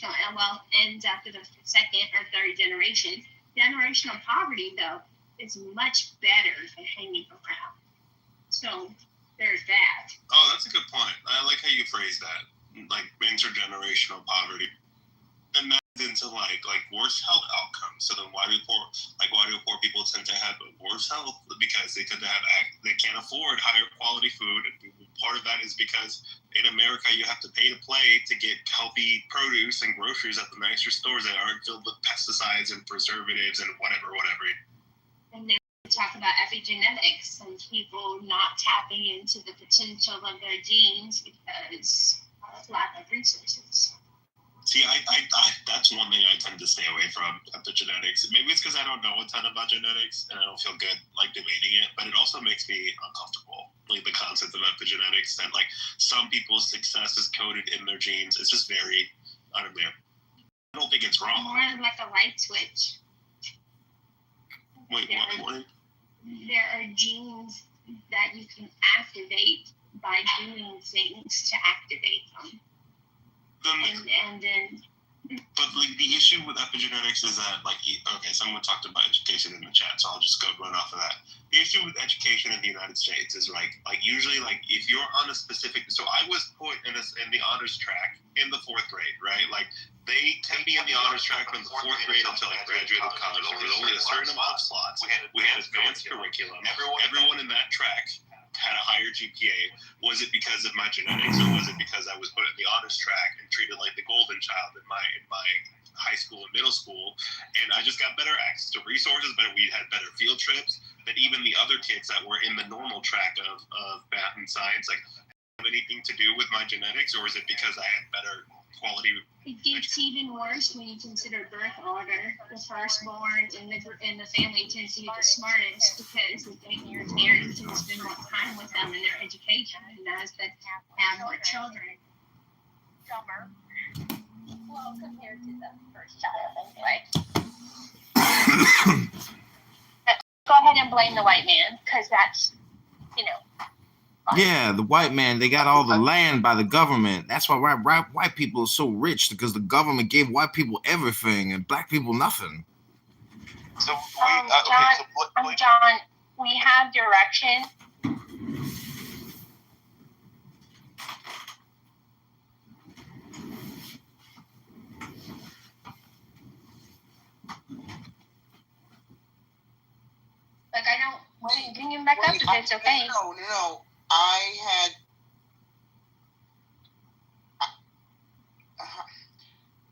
generational wealth ends after the second or third generation. Generational poverty, though, is much better than hanging around. So there's that. Oh, that's a good point. I like how you phrase that, like intergenerational poverty. And that into like worse health outcomes. So then why do poor people tend to have worse health? Because they can't afford higher quality food. And part of that is because in America you have to pay to play to get healthy produce and groceries at the nicer stores that aren't filled with pesticides and preservatives and whatever. And then we talk about epigenetics and people not tapping into the potential of their genes because of lack of resources. See, I that's one thing I tend to stay away from, epigenetics. Maybe it's because I don't know a ton about genetics and I don't feel good like debating it, but it also makes me uncomfortable. Like the concept of epigenetics, that like some people's success is coded in their genes. It's just very, I don't know. I don't think it's wrong. More like a light switch. Wait, what? There are genes that you can activate by doing things to activate them. And then. But like the issue with epigenetics is that someone talked about education in the chat, so I'll just go run off of that. The issue with education in the United States is usually if you're on a specific. So I was put in the honors track in the 4th grade, right? Like they can be in the honors track from the 4th grade until I graduated college. There was only a certain amount of slots. We had advanced curriculum. Everyone in that track had a higher GPA. Was it because of my genetics, or was it because I was put in the honors track and treated like the golden child in my high school and middle school? And I just got better access to resources, but we had better field trips than even the other kids that were in the normal track of math and science. Like, have anything to do with my genetics, or is it because I had better quality? It gets even worse when you consider birth order. The firstborn in the family tends to be the smartest because your parents can spend more time with them in their education, and those that have more children. Well, compared to the first child, anyway. Go ahead and blame the white man, because that's, Yeah, the white man, they got all the land by the government. That's why white people are so rich, because the government gave white people everything and black people nothing. So, John, we have direction. Bring him back up if it's okay. No.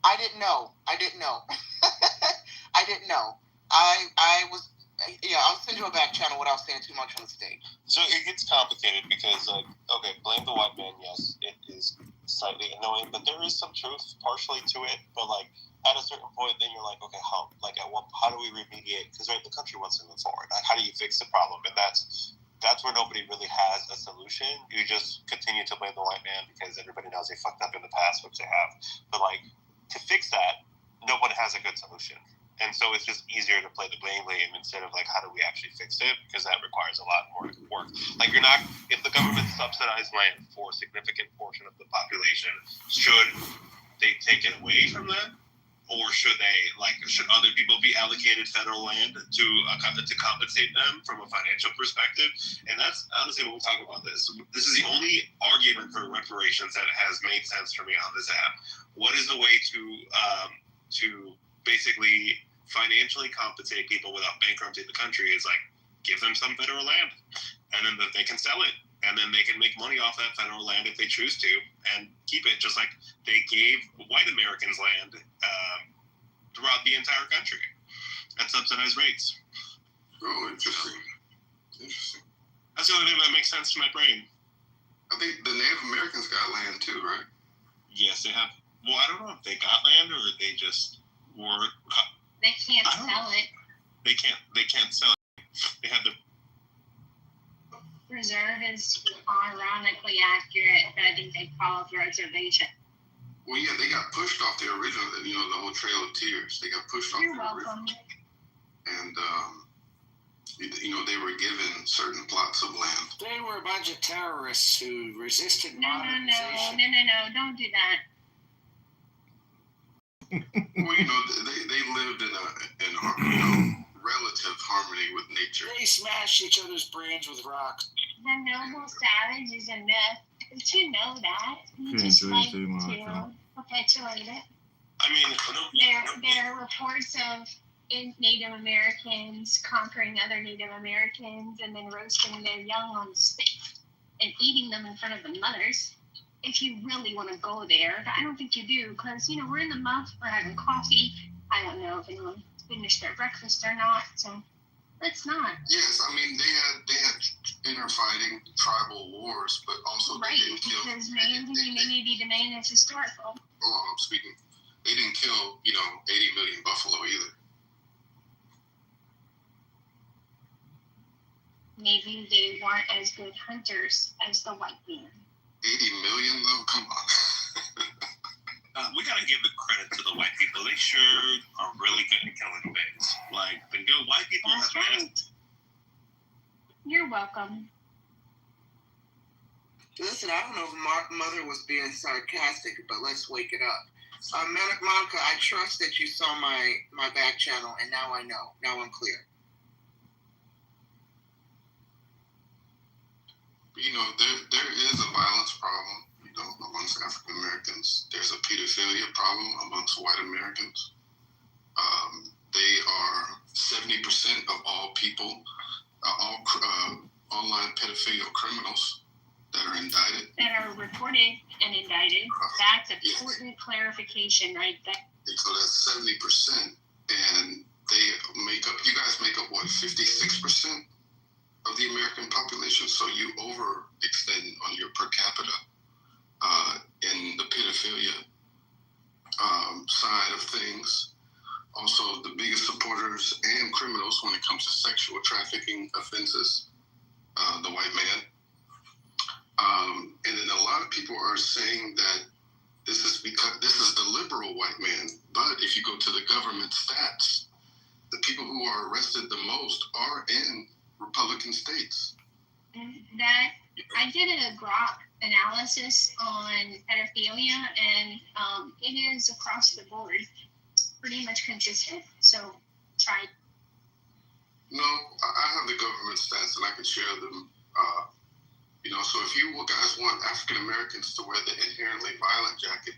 I didn't know. I didn't know. I'll send you a back channel without saying too much on the stage. So it gets complicated because, blame the white man, yes, it is slightly annoying, but there is some truth partially to it, but, at a certain point, then you're like, okay, how do we remediate? Because, the country wants to move forward. How do you fix the problem? And that's where nobody really has a solution. You just continue to blame the white man because everybody knows they fucked up in the past, which they have. But, to fix that, no one has a good solution. And so it's just easier to play the blame game instead of how do we actually fix it? Because that requires a lot more work. If the government subsidized land for a significant portion of the population, should they take it away from them? Or should other people be allocated federal land to compensate them from a financial perspective? And that's honestly when we talk about this. This is the only argument for reparations that has made sense for me on this app. What is the way to basically financially compensate people without bankrupting the country? Is give them some federal land, and then they can sell it. And then they can make money off that federal land if they choose to, and keep it, just like they gave white Americans land throughout the entire country at subsidized rates. Oh, interesting. That's the only thing that makes sense to my brain. I think the Native Americans got land too, right? Yes, they have. Well, I don't know if they got land or they just were. They can't sell it. They can't sell it. They have the. Reserve is ironically accurate, but I think they call it reservation. Well, yeah, they got pushed off the original, the whole Trail of Tears. They got pushed off the original. And, they were given certain plots of land. They were a bunch of terrorists who resisted No, modernization. don't do that. Well, they lived in relative harmony with nature. They smash each other's brains with rocks. The noble savage is a myth. Did you know that? You just like to perpetuate it. I mean, There are reports of Native Americans conquering other Native Americans and then roasting their young on spit and eating them in front of the mothers. If you really want to go there, but I don't think you do, because we're in the month, we're having coffee. I don't know if anyone finished their breakfast or not, so let's not. Yes, I mean they had interfighting tribal wars, but also Right, they didn't kill. Because man's immunity to man is historical. Oh, I'm speaking. They didn't kill 80 million buffalo either. Maybe they weren't as good hunters as the white man. 80 million though, come on. we gotta give the credit to the white people. They sure are really good at killing pigs. Like the good white people That's have right. You're welcome. Listen, I don't know if Mother was being sarcastic, but let's wake it up. Monica, I trust that you saw my back channel, and now I know. Now I'm clear. There is a violence problem, amongst African Americans. There's a pedophilia problem amongst white Americans. They are 70% of all people, all online pedophilia criminals that are indicted. That are reported and indicted. That's important clarification right there. And so that's 70%, and you guys make up what, 56% of the American population? So you overextend on your per capita in the pedophilia side of things. Also, the biggest supporters and criminals when it comes to sexual trafficking offenses, the white man. And then a lot of people are saying that this is the liberal white man. But if you go to the government stats, the people who are arrested the most are in Republican states. That I did a Grok analysis on pedophilia, and it is across the board pretty much consistent. So try. No, I have the government stats and I can share them. So if you guys want African Americans to wear the inherently violent jacket,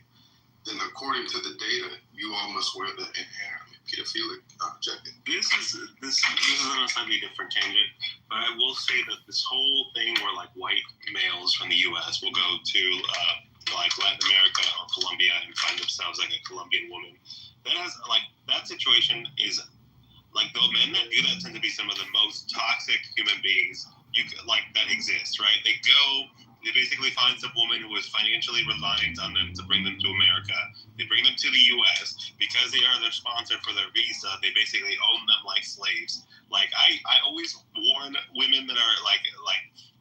then according to the data, you all must wear the inherently pedophilic jacket. This is on a slightly different tangent, but I will say that this whole thing where like white males from the U.S. will go to like Latin America or Colombia and find themselves like a Colombian woman, that situation is like the men that do that tend to be some of the most toxic human beings that exist, right? They basically find some woman who is financially reliant on them to bring them to America. They bring them to the U.S. because they are their sponsor for their visa. They basically own them like slaves. Like I always warn women that are like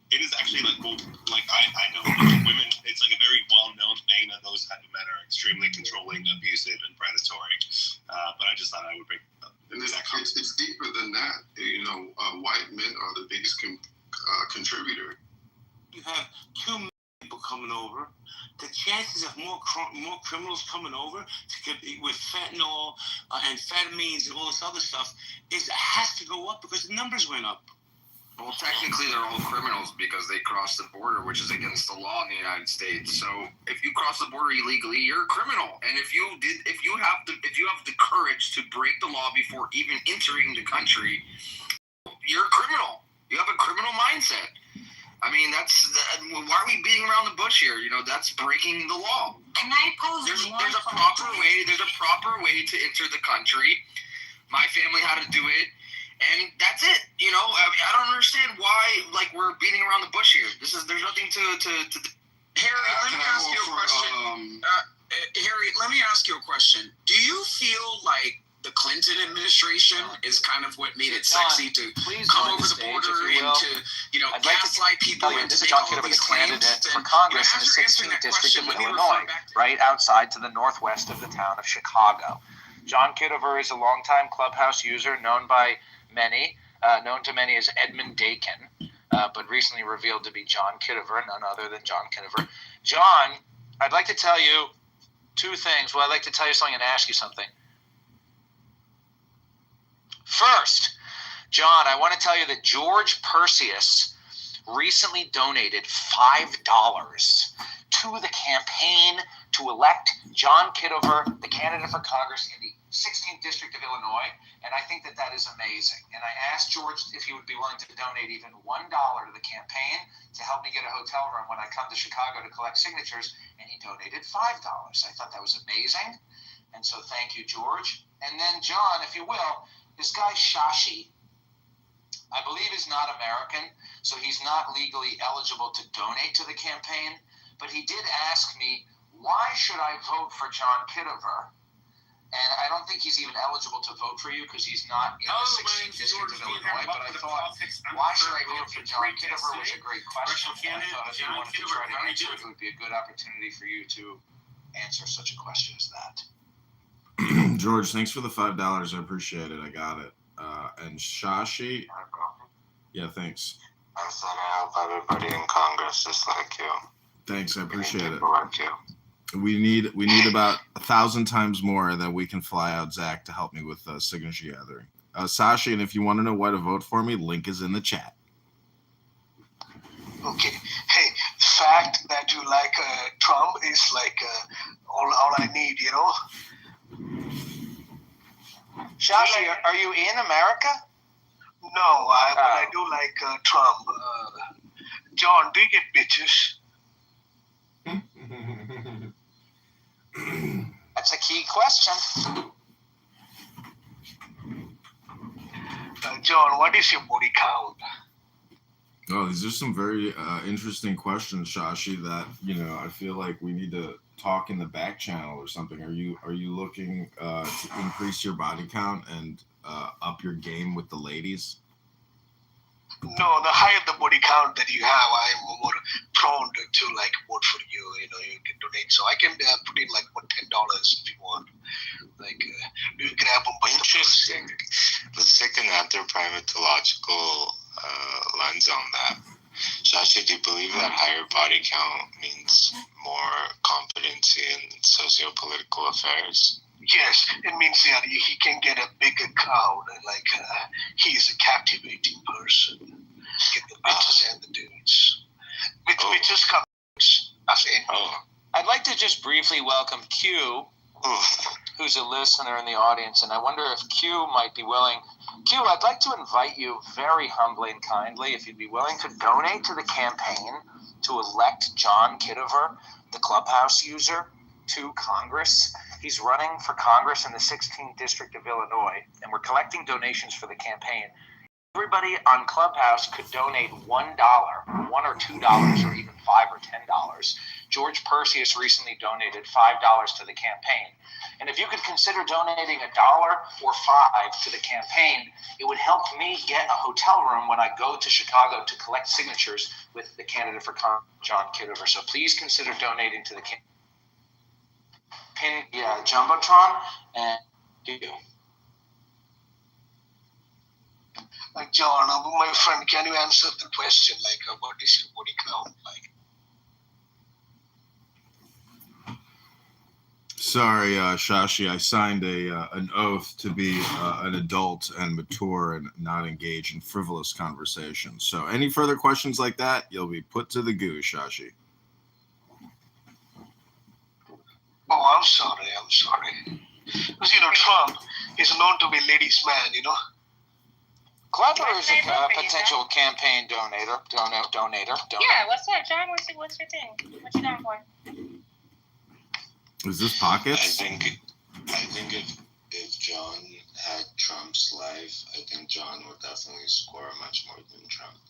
it is actually I know women. It's like a very well-known thing that those type of men are extremely controlling, abusive, and predatory. But I just thought I would bring up. And it's deeper than that. White men are the biggest contributor. You have too many people coming over. The chances of more criminals coming over with fentanyl and amphetamines and all this other stuff has to go up because the numbers went up. Well, technically, they're all criminals because they crossed the border, which is against the law in the United States. So, if you cross the border illegally, you're a criminal. And if you have the courage to break the law before even entering the country, you're a criminal. You have a criminal mindset. I mean, why are we beating around the bush here? That's breaking the law. Can I pose There's a proper way to enter the country. My family had to do it. And that's it. I don't understand why we're beating around the bush here. There's nothing to Harry, let me ask you a question. Harry, let me ask you a question. Do you feel like the Clinton administration is kind of what made it sexy to come over the border and to, gaslight people and this to is make John all Kitover, these the claims? candidate for Congress in the 16th district of Illinois, right outside to the northwest of the town of Chicago. John Kitover is a longtime Clubhouse user known to many as Edmund Dakin, but recently revealed to be John Kitover, none other than John Kitover. John, I'd like to tell you Two things. Well, I'd like to tell you something and ask you something. First, John, I want to tell you that George Perseus recently donated $5 to the campaign to elect John Kitover, the candidate for Congress in the 16th District of Illinois, and I think that that is amazing. And I asked George if he would be willing to donate even $1 to the campaign to help me get a hotel room when I come to Chicago to collect signatures, and he donated $5. I thought that was amazing, and so thank you, George. And then, John, if you will, this guy Shashi, I believe is not American, so he's not legally eligible to donate to the campaign, but he did ask me, why should I vote for John Kitover? And I don't think he's even eligible to vote for you because he's not in the 16th District of Illinois, but I thought, why should I vote for John Kitover was a great question, and I thought if you wanted to try to answer it, it would be a good opportunity for you to answer such a question as that. George, thanks for the $5. I appreciate it. I got it. And Shashi, yeah, thanks. I said I hope everybody in Congress is like you. Thanks, I appreciate it. Like you. We need about 1,000 times more than we can fly out Zach to help me with signature gathering. Sashi, and if you want to know why to vote for me, link is in the chat. Okay. Hey, the fact that you like Trump is like all I need, you know? Shashi, are you in America? No, but I do like Trump. John, do you get bitches? That's a key question. John, what is your body count? Oh, these are some very interesting questions, Shashi, that, I feel like we need to talk in the back channel or something. Are you looking to increase your body count and up your game with the ladies? No, the higher the body count that you have, I'm more prone to like vote for you. You can donate. So I can put in like $10 if you want. Like, you grab them by Interesting. Let's take another primatological lens on that. Shashi, do you believe that higher body count means more competency in socio-political affairs? Yes, it means that he can get a bigger crowd. Like he's a captivating person. Get the bitches and the dudes. Bitches come. I'd like to just briefly welcome Q, who's a listener in the audience, and I wonder if Q might be willing. Q, I'd like to invite you very humbly and kindly, if you'd be willing to donate to the campaign to elect John Kitover, the Clubhouse user, to Congress. He's running for Congress in the 16th District of Illinois, and we're collecting donations for the campaign. Everybody on Clubhouse could donate $1, $1 or $2, or even $5 or $10. George Perseus recently donated $5 to the campaign. And if you could consider donating $1 or $5 to the campaign, it would help me get a hotel room when I go to Chicago to collect signatures with the candidate for Congress, John Kitover. So please consider donating to the campaign. Jumbotron, and you. John, my friend, can you answer the question? Like, what is your body count like? Sorry, Shashi, I signed an oath to be an adult and mature and not engage in frivolous conversations. So any further questions like that, you'll be put to the goo, Shashi. Oh, I'm sorry. Because, Trump is known to be ladies' man, Clever is a potential campaign donator. Yeah, what's up, John? What's your thing? What you doing for? Is this pockets? I think if John had Trump's life, I think John would definitely score much more than Trump.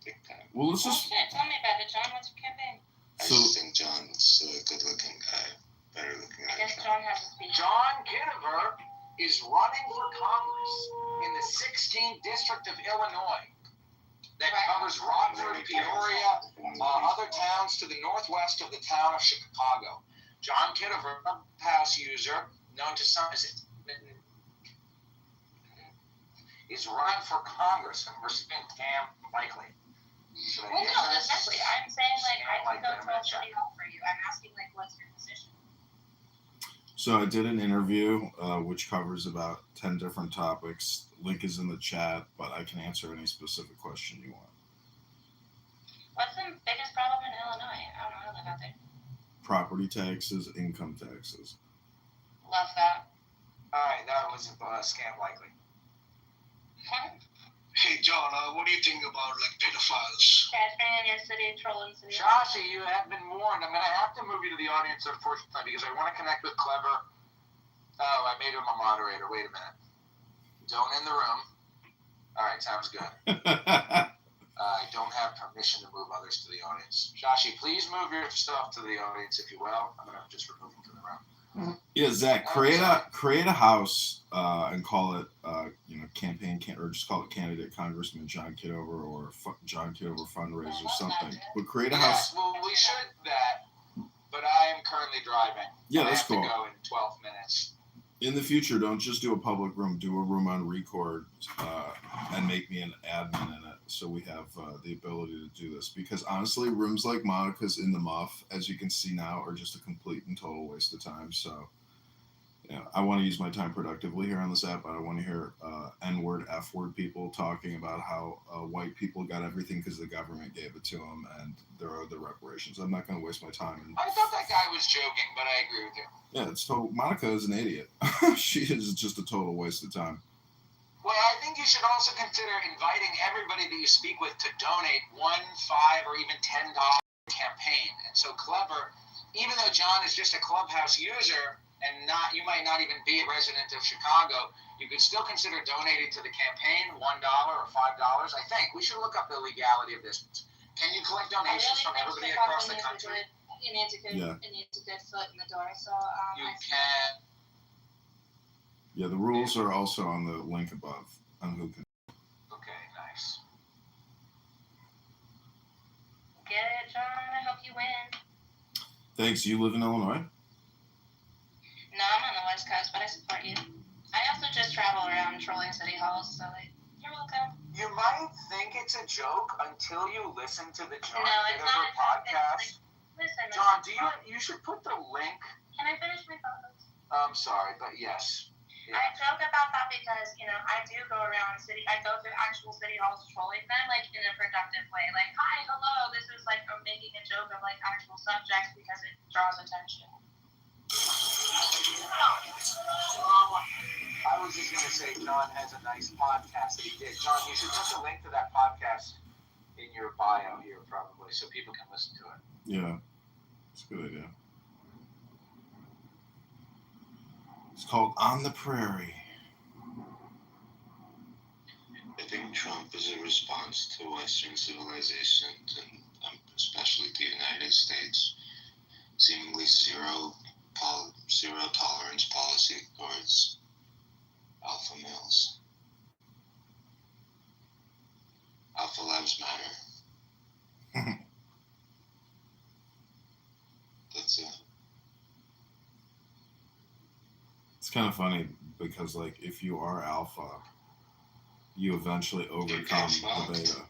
Big time. Well, let's just... Tell me about it, John. What's your campaign? I just think John's a good-looking guy. Better looking than Trump. John has a speech. John Kitover is running for Congress in the 16th District of Illinois. That covers Rockford, Peoria, other towns to the northwest of the town of Chicago. John Kitover, House user, known to some as is running for Congress, and we're saying damn likely. Well, no, exactly. I'm saying, I can go to a study hall for you. I'm asking, what's your position? So I did an interview, which covers about 10 different topics. Link is in the chat, but I can answer any specific question you want. What's the biggest problem in Illinois? I don't know. I live out there. Property taxes, income taxes. Love that. All right, that was a scam likely. Hey John, what do you think about like pedophiles? Catching in your city, trolling city. Shashi, you have been warned. I'm going to have to move you to the audience, unfortunately, because I want to connect with Clever. Oh, I made him a moderator. Wait a minute. Don't in the room. All right, sounds good. I don't have permission to move others to the audience. Shashi, please move yourself to the audience, if you will. I'm going to just remove him from the room. Yeah, Zach, create a house and call it or just call it candidate Congressman John Kitover or John Kitover fundraiser or something. But create a house. Well, we should that, but I am currently driving. Yeah, that's cool. I have to go in 12 minutes. In the future, don't just do a public room. Do a room on record and make me an admin in it, so we have the ability to do this. Because honestly, rooms like Monica's in the Muff, as you can see now, are just a complete and total waste of time. So, I want to use my time productively here on this app. I don't want to hear N-word, F-word people talking about how white people got everything because the government gave it to them, and there are the reparations. I'm not going to waste my time. I thought that guy was joking, but I agree with you. Yeah, it's total. Monica is an idiot. She is just a total waste of time. Well, I think you should also consider inviting everybody that you speak with to donate $1, $5, or even $10 campaign. And so Clever, even though John is just a Clubhouse user and you might not even be a resident of Chicago, you could still consider donating to the campaign, $1 or $5. I think we should look up the legality of this. Can you collect donations from everybody across the country? You need a good foot in the door. So you can. Yeah, the rules are also on the link above on who can. Okay, nice. Get it, John. I hope you win. Thanks. You live in Illinois? No, I'm on the West Coast, but I support you. I also just travel around trolling city halls, so you're welcome. You might think it's a joke until you listen to the John Kitover podcast. Listen, John, you should put the link. Can I finish my thoughts? I'm sorry, but yes. Yeah. I joke about that because, I do go around I go through actual city halls trolling them, in a productive way. Like, hi, hello, this is I'm making a joke of actual subjects because it draws attention. I was just going to say John has a nice podcast that he did. John, you should put the link to that podcast in your bio here probably so people can listen to it. Yeah, it's a good idea. It's called On the Prairie. I think Trump is a response to Western civilization, and especially the United States, seemingly zero tolerance policy towards alpha males. Alpha lives matter. That's it. It's kind of funny because, if you are alpha, you eventually overcome the beta.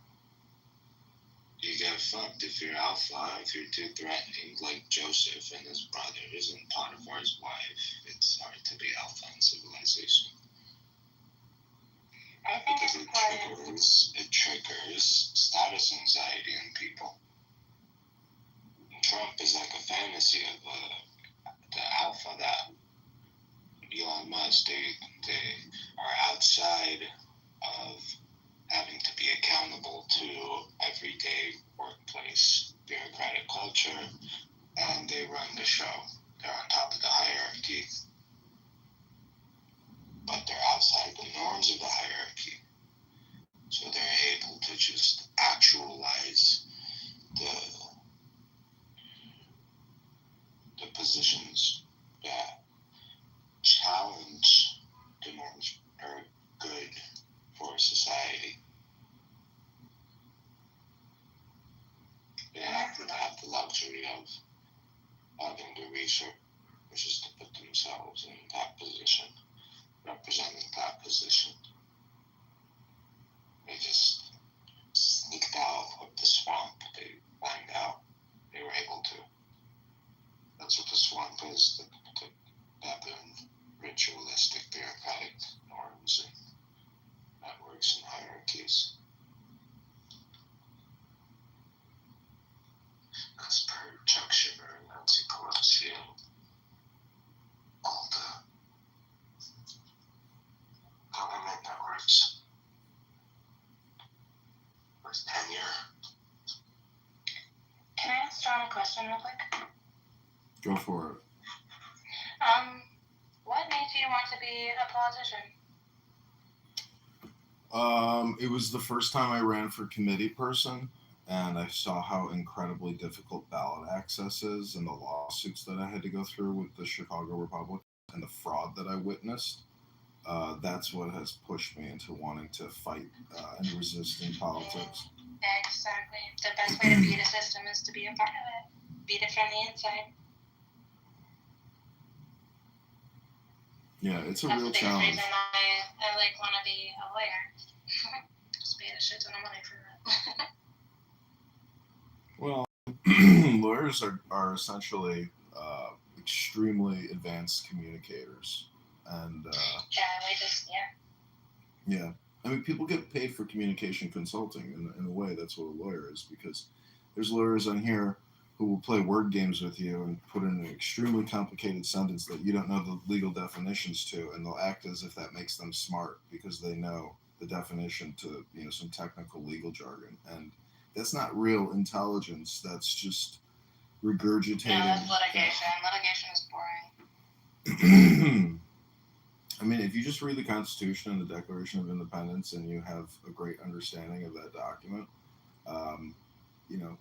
You get fucked if you're alpha, if you're too threatening, like Joseph and his brothers and Potiphar's wife. It's hard to be alpha in civilization. I think because it triggers status anxiety in people. Trump is like a fantasy of the alpha that Elon Musk, they are outside of having to be accountable to everyday workplace bureaucratic culture, and they run the show. They're on top of the hierarchy, but they're outside the norms of the hierarchy. So they're able to just actualize the positions that challenge the norms are good for society. They have to have the luxury of having the resources to put themselves in that position, representing that position. They just sneaked out of the swamp. They climbed out. They were able to. That's what the swamp is. pattern, ritualistic bureaucratic norms and networks and hierarchies. As per Chuck Schumer and Nancy Pelosi, all the government networks with tenure. Can I ask John a question real quick? Go for it. What made you want to be a politician? It was the first time I ran for committee person, and I saw how incredibly difficult ballot access is and the lawsuits that I had to go through with the Chicago Republicans and the fraud that I witnessed. That's what has pushed me into wanting to fight and resist in politics. Exactly. The best way to beat a system is to be a part of it. Beat it from the inside. Yeah, it's a That's real the biggest challenge. reason I want to be a lawyer. Just paid a shit ton of money for that. Well, lawyers are essentially extremely advanced communicators, and yeah. I mean, people get paid for communication consulting in a way. That's what a lawyer is, because there's lawyers on here who will play word games with you and put in an extremely complicated sentence that you don't know the legal definitions to, and they'll act as if that makes them smart because they know the definition to some technical legal jargon, and that's not real intelligence. That's just regurgitating. No, that's litigation. Litigation is boring. I mean, if you just read the Constitution and the Declaration of Independence and you have a great understanding of that document,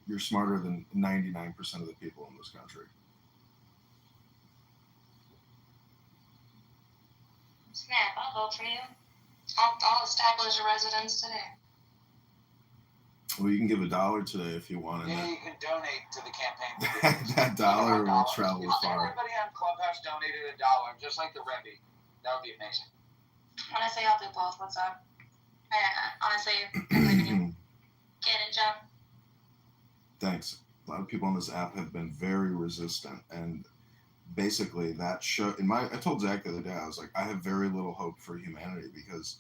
you're smarter than 99% of the people in this country. Snap, I'll vote for you. I'll establish a residence today. Well, you can give $1 today if you want. Yeah, And you can donate to the campaign. that dollar will travel far. Everybody on Clubhouse donated $1, just like the Rebbe. That would be amazing. Honestly, I'll do both. What's up? Honestly, I believe in you. Get it, John. Thanks. A lot of people on this app have been very resistant, and basically that show I told Zach the other day, I was like, I have very little hope for humanity, because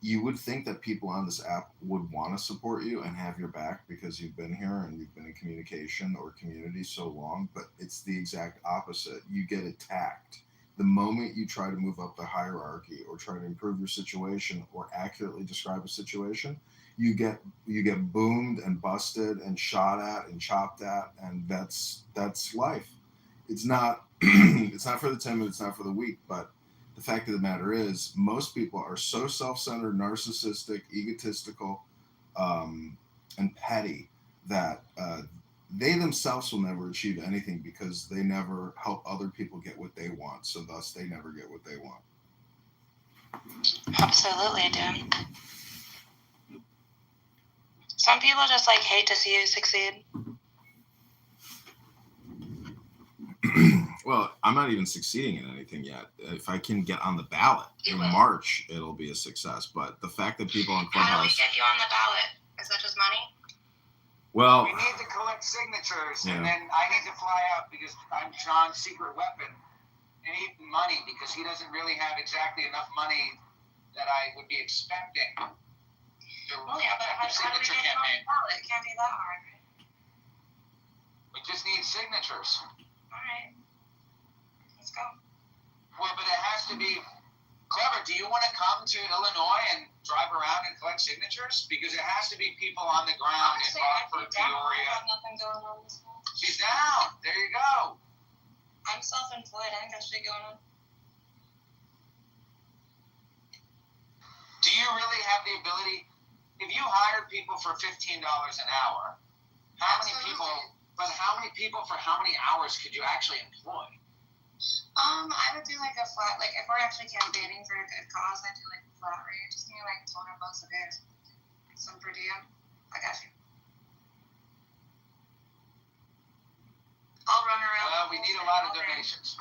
you would think that people on this app would want to support you and have your back because you've been here and you've been in communication or community so long, but it's the exact opposite. You get attacked. The moment you try to move up the hierarchy or try to improve your situation or accurately describe a situation, you get boomed and busted and shot at and chopped at, and that's life. It's not it's not for the timid, it's not for the weak, but the fact of the matter is most people are so self-centered, narcissistic, egotistical, and petty that they themselves will never achieve anything because they never help other people get what they want, so thus they never get what they want. Absolutely, dude. Some people just hate to see you succeed. Well, I'm not even succeeding in anything yet. If I can get on the ballot in March, it'll be a success. But the fact that people on Clubhouse... How do we get you on the ballot? Is that just money? Well... We need to collect signatures, yeah. And then I need to fly out because I'm John's secret weapon. I need money because he doesn't really have exactly enough money that I would be expecting. Well, yeah, but how do we get you on the ballot? It can't be that hard, right? We just need signatures. All right. Let's go. Well, but it has to be clever. Do you want to come to Illinois and drive around and collect signatures? Because it has to be people on the ground in Rockford, Peoria. I have nothing going on this month. She's down. There you go. I'm self-employed. I ain't got shit going on. Do you really have the ability? If you hired people for $15 an hour, how many people? But how many people for how many hours could you actually employ? I would do a flat, if we're actually campaigning for a good cause, I'd do a flat rate. Just give me $200 a day. Some per diem. I got you. I'll run around. Well, we need a lot of donations.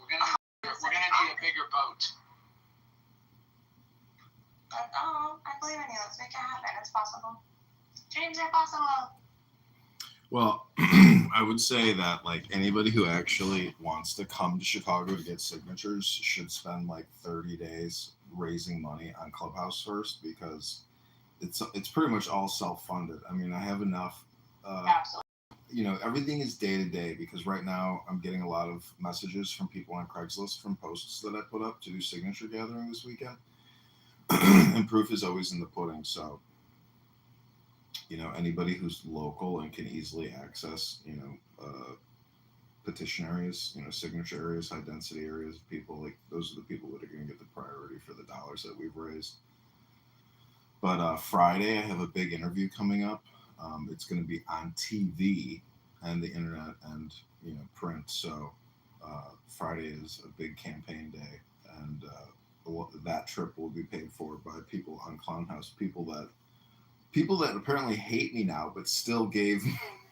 We're gonna need a bigger boat. I believe in you. Let's make it happen. It's possible. Dreams are possible. Well, I would say that like anybody who actually wants to come to Chicago to get signatures should spend like 30 days raising money on Clubhouse first, because it's pretty much all self-funded. I mean, I have enough. Absolutely. You know, everything is day to day, because right now I'm getting a lot of messages from people on Craigslist from posts that I put up to do signature gathering this weekend. And proof is always in the pudding. So, you know, anybody who's local and can easily access, you know, petition areas, you know, signature areas, high density areas of people, like those are the people that are going to get the priority for the dollars that we've raised. But Friday, I have a big interview coming up. It's going to be on TV and the internet and, you know, print. So Friday is a big campaign day, and that trip will be paid for by people on Clownhouse, people that apparently hate me now, but still gave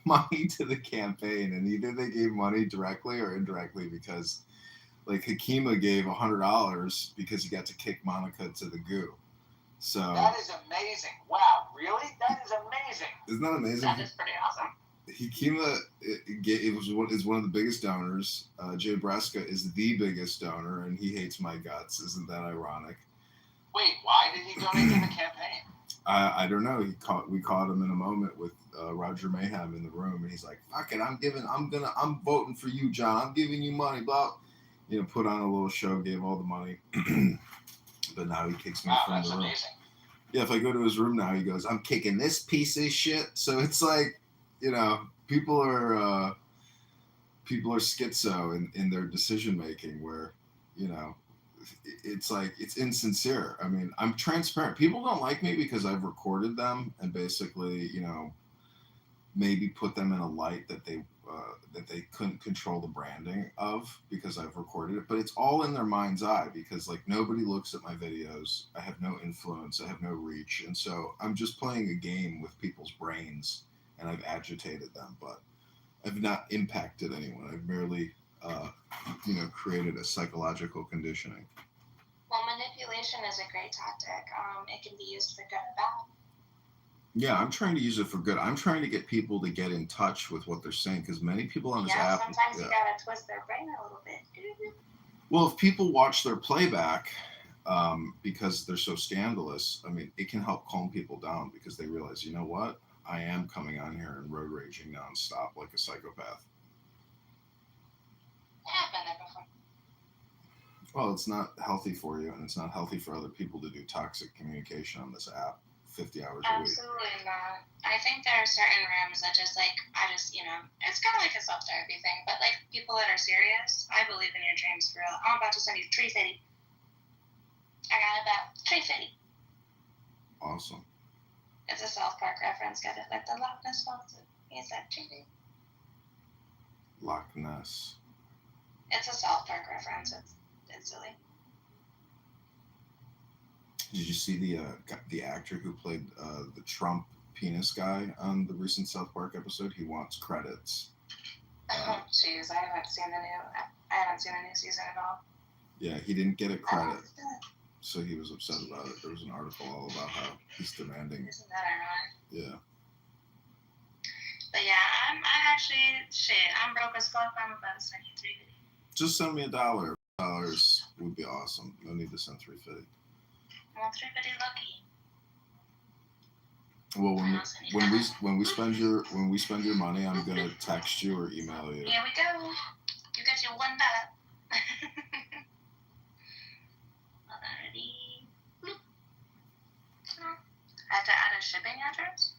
money to the campaign, and either they gave money directly or indirectly, because like Hakima gave $100 because he got to kick Monica to the goo. So that is amazing. Wow, really? That is amazing. Isn't that amazing? That is pretty awesome. Hakima is one of the biggest donors. Jay Breska is the biggest donor, and he hates my guts. Isn't that ironic? Wait, why did he donate to the campaign? I don't know. We caught him in a moment with Roger Mayhem in the room, and he's like, "Fuck it, I'm voting for you, John. I'm giving you money." Blah, you know, put on a little show, gave all the money, but now he kicks me from the room. Amazing. Yeah, if I go to his room now, he goes, "I'm kicking this piece of shit." So it's like, you know, people are schizo in their decision making, where, you know, it's like, it's insincere. I mean, I'm transparent. People don't like me because I've recorded them and basically, you know, maybe put them in a light that they couldn't control the branding of, because I've recorded it. But it's all in their mind's eye, because like nobody looks at my videos. I have no influence. I have no reach, and so I'm just playing a game with people's brains, and I've agitated them, but I've not impacted anyone. I've merely, you know, created a psychological conditioning. Well, manipulation is a great tactic. It can be used for good or bad. Yeah, I'm trying to use it for good. I'm trying to get people to get in touch with what they're saying, because many people on this app. Sometimes you gotta twist their brain a little bit. Well, if people watch their playback, because they're so scandalous, I mean, it can help calm people down, because they realize, you know what? I am coming on here and road raging nonstop like a psychopath. Yeah, I've been there before. Well, it's not healthy for you, and it's not healthy for other people to do toxic communication on this app 50 hours a week. Absolutely not. I think there are certain rooms that just like, you know, it's kind of like a self-therapy thing, but like people that are serious, I believe in your dreams for real. I'm about to send you Tree City. I got about Tree City. Awesome. It's a South Park reference, got it like the Loch Ness Monster. He said Tree City. Loch Ness. It's a South Park reference. It's silly. Did you see the actor who played the Trump penis guy on the recent South Park episode? He wants credits. Jeez, I haven't seen the new season at all. Yeah, he didn't get a credit, so he was upset about it. There was an article all about how he's demanding. Isn't that ironic? Yeah. But yeah, I'm broke as fuck. I'm about to send you $350. Just send me $1. $1 would be awesome. No need to send $350. Well, $350 lucky. Well, when we spend your money, I'm gonna text you or email you. Here we go. You got your $1. I have to add a shipping address?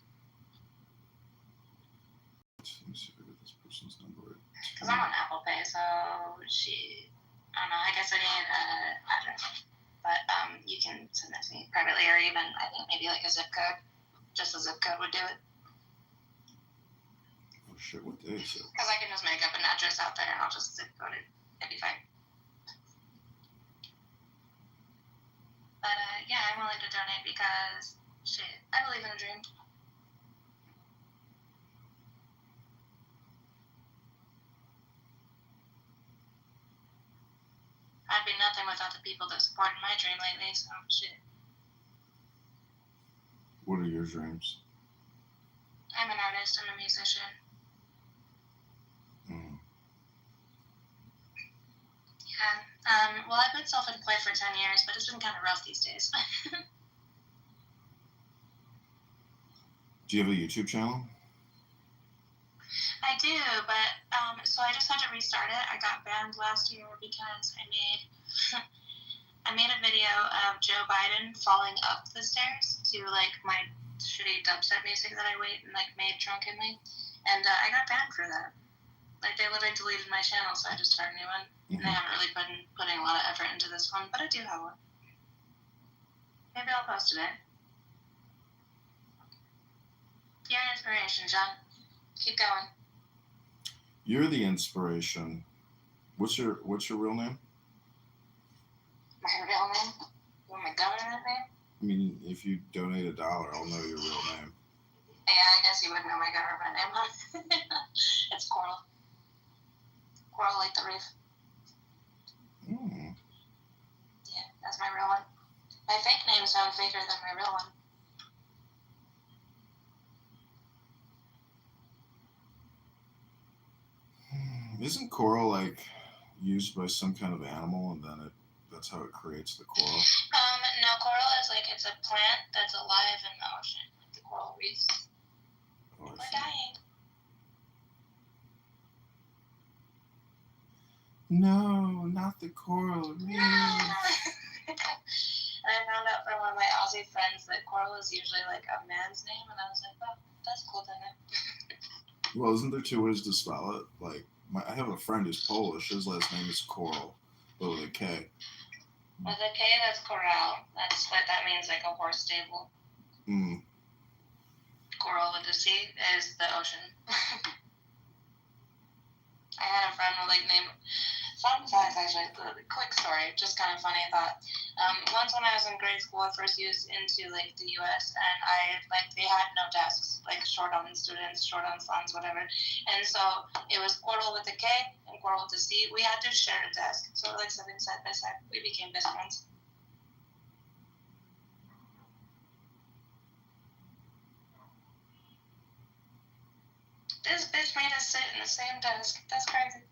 Let me see if I get this person's number right. Because I'm on Apple Pay, so I don't know, I guess I need an address. But you can send that to me privately, or even, I think, maybe like a zip code. Just a zip code would do it. Oh shit, what day is it? Because I can just make up an address out there and I'll just zip code it. It'd be fine. But yeah, I'm willing to donate because, shit, I believe in a dream. I'd be nothing without the people that supported my dream lately, so shit. What are your dreams? I'm an artist, I'm a musician. Well, I've been self-employed for 10 years, but it's been kind of rough these days. Do you have a YouTube channel? I do, but so I just had to restart it. I got banned last year because I made a video of Joe Biden falling up the stairs to like my shitty dubstep music that I made drunkenly, and I got banned for that. Like they literally deleted my channel, so I just started a new one. And I haven't really putting a lot of effort into this one, but I do have one. Maybe I'll post today. You're an inspiration, John. Keep going. You're the inspiration. What's your real name? My real name? You want my government name? I mean, if you donate $1, I'll know your real name. Yeah, I guess you would know my government name, huh? It's Coral. Coral like the reef. Mm. Yeah, that's my real one. My fake name sounds faker than my real one. Isn't coral like used by some kind of animal, and then that's how it creates the coral? No, coral is like it's a plant that's alive in the ocean, like the coral reefs. Oh, We're dying. No, not the coral reef. And I found out from one of my Aussie friends that coral is usually like a man's name, and I was like, oh, that's cool to know. Well, isn't there 2 ways to spell it? Like, I have a friend who's Polish. His last name is Coral, but with a K. With a K, that's corral. That's what that means, like a horse stable. Mm. Coral with a C is the ocean. I had a friend who named. Fun fact, actually, quick story, just kind of funny thought. Once when I was in grade school, I first used into the U.S. and they had no desks, short on students, short on funds, whatever. And so it was Coral with a K and Coral with a C. We had to share a desk, so sitting side by side. We became best friends. This bitch made us sit in the same desk. That's crazy.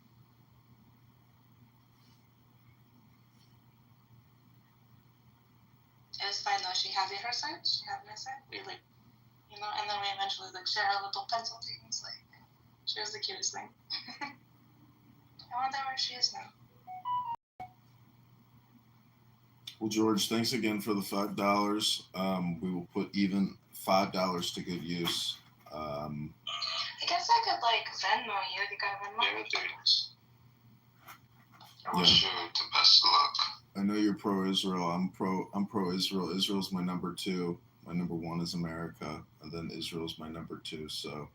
It was fine though. She had her side, she had my side. We and then we eventually share our little pencil things. She was the cutest thing. I wonder where she is now. Well, George, thanks again for the $5. We will put even $5 to good use. I guess I could Venmo you. You got Venmo? Yeah, dude. I wish you the best of luck. I know you're pro-Israel. I'm pro-Israel. Israel's my number 2. My number 1 is America, and then Israel's my number 2. So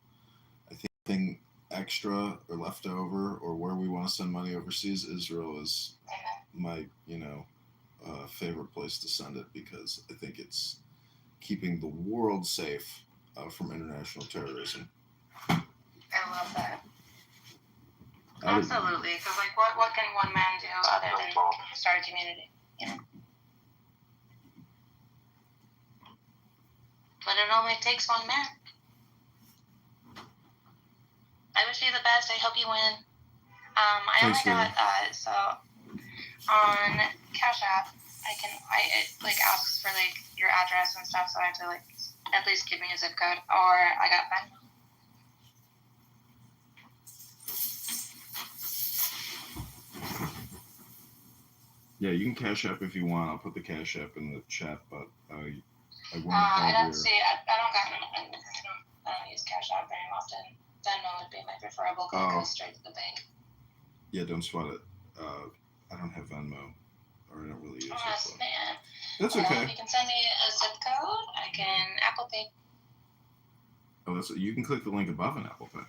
I think anything extra or left over or where we want to send money overseas, Israel is my favorite place to send it, because I think it's keeping the world safe from international terrorism. I love that. Absolutely, because what can one man do other than start a community, But it only takes one man. I wish you the best. I hope you win. I only got so on Cash App, it asks for your address and stuff, so I have to at least give me a zip code, or I got Venmo. Yeah, you can Cash App if you want. I'll put the Cash App in the chat, but I won't I don't see it. I don't use Cash App very often. Venmo would be my preferable because it goes straight to the bank. Yeah, don't sweat it. I don't have Venmo, or I don't really use it. But man. That's okay. If you can send me a zip code, I can Apple Pay. Oh, you can click the link above in Apple Pay.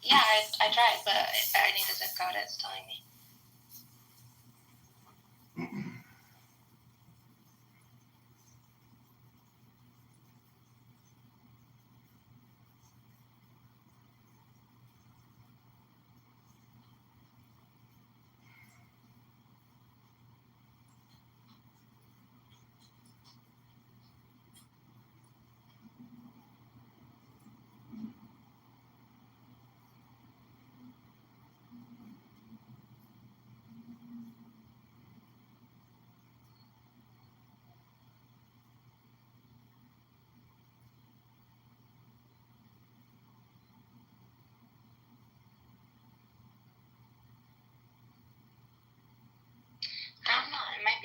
Yeah, I tried, but I need a zip code. It's telling me.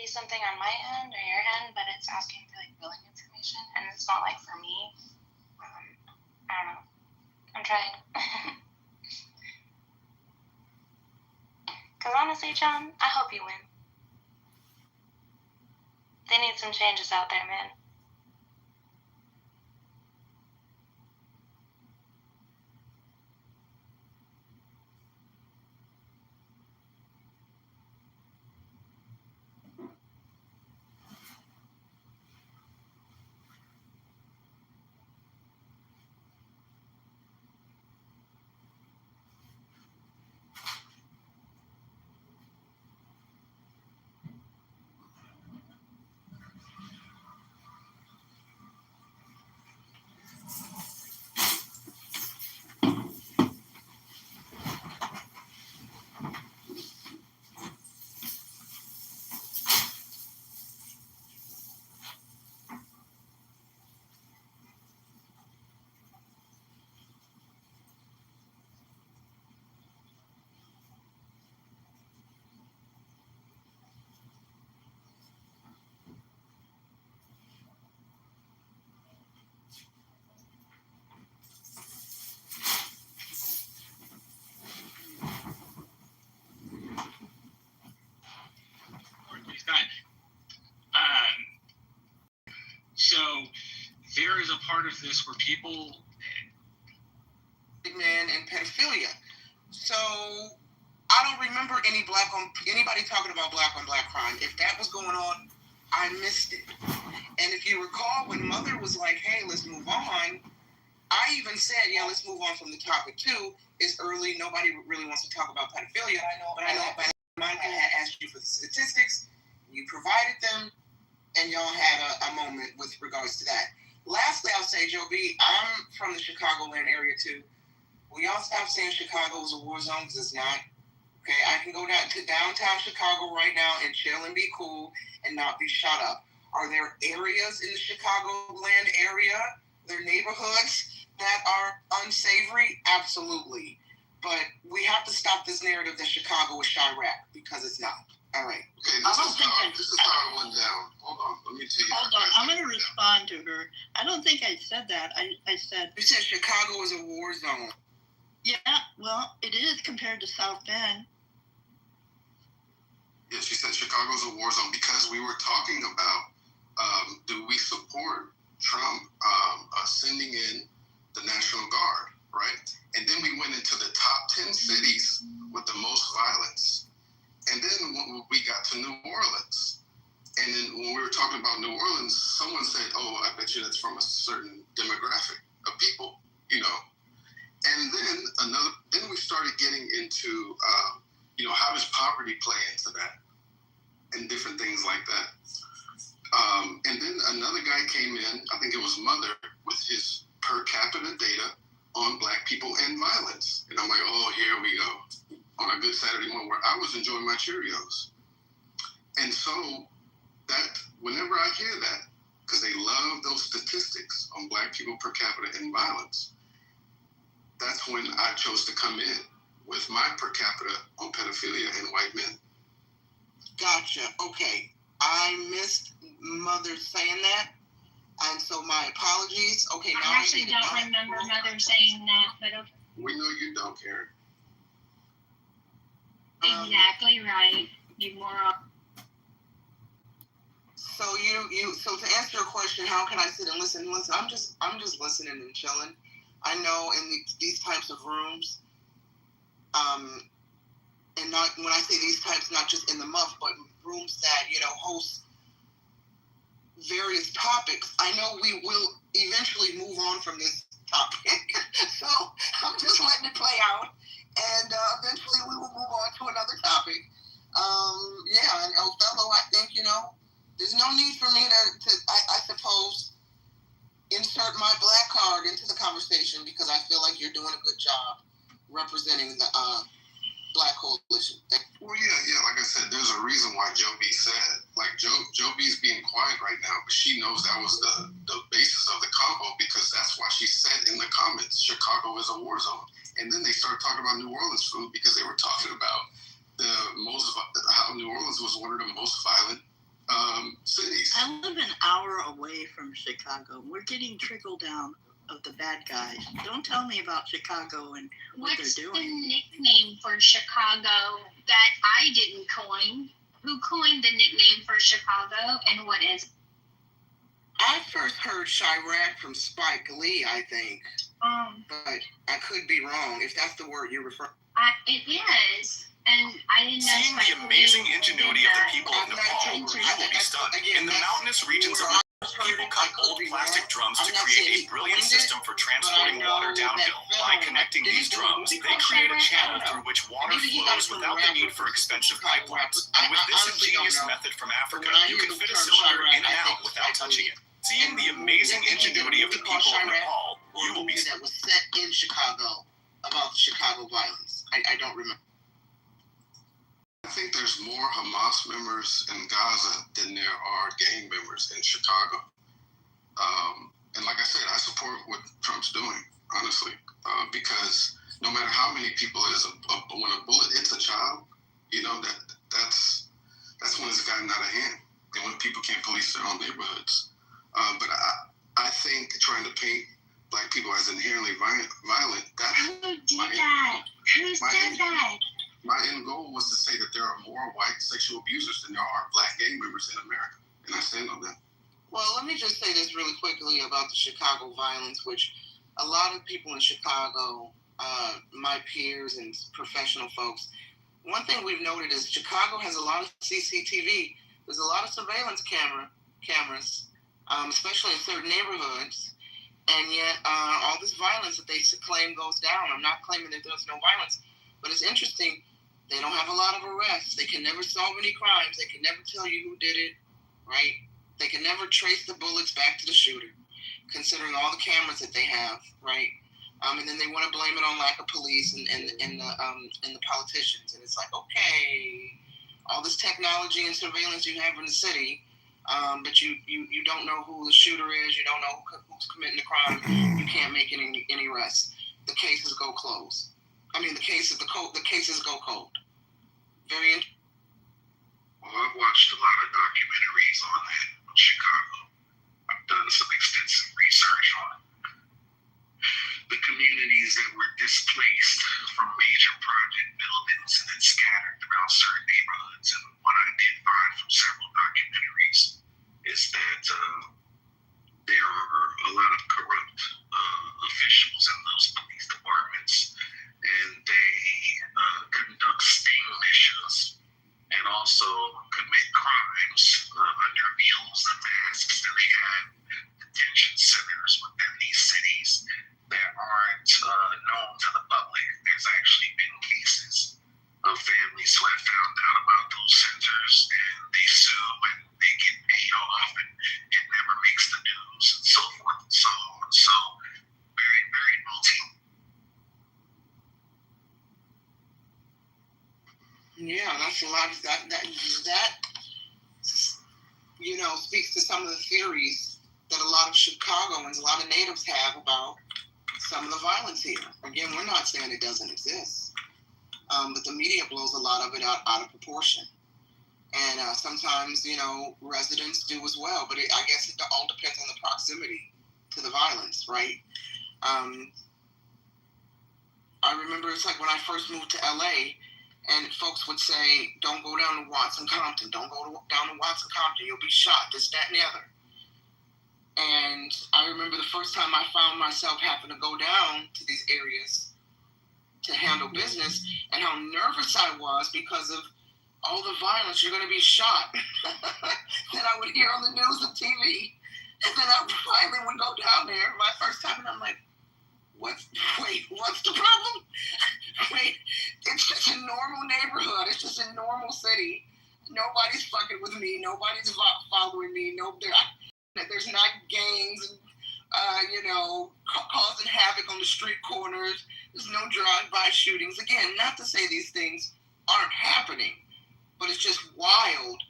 something on my end or your end, but it's asking for like billing information, and it's not like for me. I don't know. I'm trying. Because honestly, John, I hope you win. They need some changes out there, man. So there is a part of this where people man and pedophilia. So I don't remember anybody talking about black on black crime. If that was going on, I missed it. And if you recall, when Mother was like, "Hey, let's move on," I even said, "Yeah, let's move on from the topic too. It's early. Nobody really wants to talk about pedophilia." But I know Monica had asked you for the statistics. You provided them, and y'all had a moment with regards to that. Lastly, I'll say, Joe B, I'm from the Chicagoland area too. Will y'all stop saying Chicago is a war zone? Because it's not. Okay, I can go down to downtown Chicago right now and chill and be cool and not be shut up. Are there areas in the Chicagoland area, there neighborhoods that are unsavory? Absolutely. But we have to stop this narrative that Chicago is Chirac, because it's not. All right. Okay, this is how it went down. Hold on, let me tell you. Hold on, I'm going to respond to her. I don't think I said that. I said... You said Chicago is a war zone. Yeah, well, it is compared to South Bend. Yeah, she said Chicago's a war zone because we were talking about do we support Trump sending in the National Guard, right? And then we went into the top 10 cities with the most violence. And then when we got to New Orleans. And then when we were talking about New Orleans, someone said, "Oh, I bet you that's from a certain demographic of people, you know." And then we started getting into, how does poverty play into that? And different things like that. And then another guy came in, I think it was Mother, with his per capita data on black people and violence. And I'm like, oh, here we go. On a good Saturday morning where I was enjoying my Cheerios. And so that, whenever I hear that, because they love those statistics on black people per capita and violence, that's when I chose to come in with my per capita on pedophilia and white men. Gotcha. Okay. I missed Mother saying that. And so my apologies. Okay, now I actually don't remember Mother saying that, but okay. We know you don't, Karen. Exactly right. You moron. So so to answer your question, how can I sit and listen? Listen, I'm just listening and chilling. I know in these types of rooms, and not when I say these types, not just in the muff, but rooms that host various topics. I know we will eventually move on from this topic, so I'm just letting it play out, and eventually we will move on to another topic. And Othello, I think there's no need for me to I suppose, insert my black card into the conversation because I feel like you're doing a good job representing the Black Coalition. Well, yeah. Like I said, there's a reason why Joe B said, like Joe B's being quiet right now, but she knows that was the basis of the combo because that's why she said in the comments, Chicago is a war zone. And then they started talking about New Orleans food because they were talking about how New Orleans was one of the most violent cities. I live an hour away from Chicago. We're getting trickle down of the bad guys. Don't tell me about Chicago and what What's they're the doing. nickname for Chicago that I didn't coin? Who coined the nickname for Chicago, and what is it? I first heard Chirac from Spike Lee, I think, but I could be wrong. If that's the word you're referring. It is, and I didn't know. Seeing the amazing ingenuity of the people of Nepal, you will be stunned. In the mountainous regions of Nepal, people cut old plastic drums to create a brilliant system for transporting water downhill. By connecting these drums, they create a channel through which water flows without the need for expensive pipelines. And with this ingenious method from Africa, you can fit a cylinder in and out without touching it. Seeing the amazing ingenuity of the people of Nepal, you will be that was set in Chicago about the Chicago violence. I don't remember. I think there's more Hamas members in Gaza than there are gang members in Chicago. And like I said, I support what Trump's doing, honestly, because no matter how many people it is, when a bullet hits a child, you know, that's when it's gotten out of hand, and when people can't police their own neighborhoods. But I think trying to paint Black people as inherently violent, Who said that? My end goal was to say that there are more white sexual abusers than there are Black gang members in America, and I stand on that. Well, let me just say this really quickly about the Chicago violence, which a lot of people in Chicago, my peers and professional folks, one thing we've noted is Chicago has a lot of CCTV. There's a lot of surveillance cameras, especially in certain neighborhoods, and yet all this violence that they claim goes down. I'm not claiming that there's no violence, but it's interesting. They don't have a lot of arrests. They can never solve any crimes. They can never tell you who did it, right? They can never trace the bullets back to the shooter, considering all the cameras that they have, right? And then they want to blame it on lack of police and the politicians. And it's like, okay, all this technology and surveillance you have in the city, but you don't know who the shooter is. You don't know who's committing the crime. You can't make any arrests. The cases go closed. The cases go cold. Very interesting. Well, I've watched a lot of documentaries on Chicago. I've done some extensive research on the communities that were displaced from major project buildings and then scattered throughout certain neighborhoods. And what I did find from several documentaries is that there are a lot of corrupt officials in those police departments, and they conduct sting missions and also commit crimes under mules and masks. And they have detention centers within these cities that aren't known to the public. There's actually been cases of families who have found out about those centers, and they sue and they get paid off, and it never makes the news, and so forth and so on. So very, very multi. Yeah, that's a lot of that speaks to some of the theories that a lot of Chicagoans, a lot of natives have about some of the violence here. Again, we're not saying it doesn't exist, but the media blows a lot of it out of proportion. And sometimes, residents do as well, but I guess it all depends on the proximity to the violence, right? I remember it's like when I first moved to LA, and folks would say, don't go down to Watson Compton. Don't go down to Watson Compton. You'll be shot, this, that, and the other. And I remember the first time I found myself having to go down to these areas to handle business, and how nervous I was because of all the violence. You're going to be shot. That I would hear on the news and TV. And then I finally would go down there my first time, and I'm like, what's the problem? Wait, it's just a normal neighborhood. It's just a normal city. Nobody's fucking with me. Nobody's following me. There's not gangs, causing havoc on the street corners. There's no drive-by shootings. Again, not to say these things aren't happening, but it's just wild.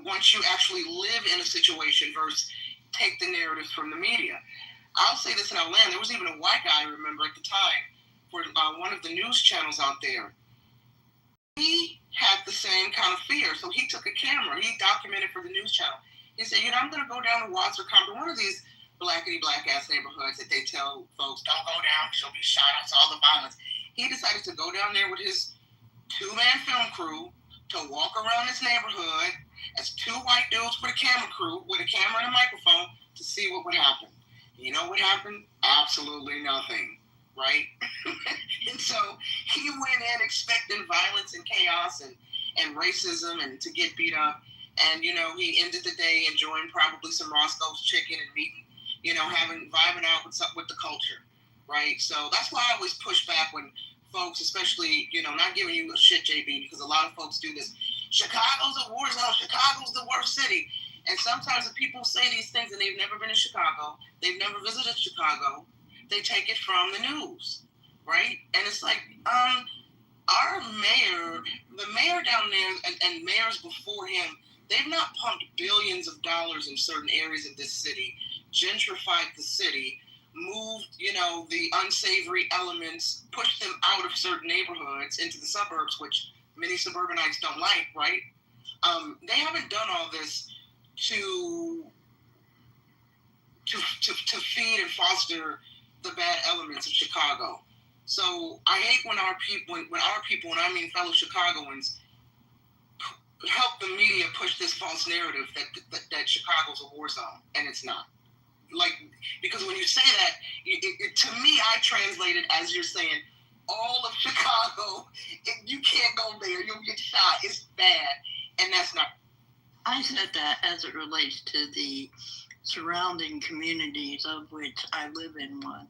Once you actually live in a situation versus take the narratives from the media. I'll say this in Atlanta. There was even a white guy, I remember at the time, for one of the news channels out there. He had the same kind of fear. So he took a camera. He documented for the news channel. He said, I'm going to go down to Watts or Compton, one of these black-ass neighborhoods that they tell folks, don't go down because you'll be shot. I saw the violence. He decided to go down there with his 2-man film crew to walk around this neighborhood as 2 white dudes with a camera crew, with a camera and a microphone, to see what would happen. You know what happened? Absolutely nothing, right? And so he went in expecting violence and chaos and racism and to get beat up. And, he ended the day enjoying probably some Roscoe's chicken and meeting, vibing out with the culture, right? So that's why I always push back when folks, especially, not giving you a shit, JB, because a lot of folks do this. Chicago's a war zone. Chicago's the worst city. And sometimes the people say these things and they've never been to Chicago. They've never visited Chicago. They take it from the news, right? And it's like, our mayor, the mayor down there and mayors before him, they've not pumped billions of dollars in certain areas of this city, gentrified the city, moved, the unsavory elements, pushed them out of certain neighborhoods into the suburbs, which many suburbanites don't like, right? They haven't done all this to feed and foster the bad elements of Chicago. So I hate when our people, and I mean fellow Chicagoans, help the media push this false narrative that Chicago's a war zone, and it's not. Like, because when you say that, to me, I translate it as you're saying, all of Chicago, you can't go there, you'll get shot, it's bad, and that's not. I said that as it relates to the surrounding communities, of which I live in one,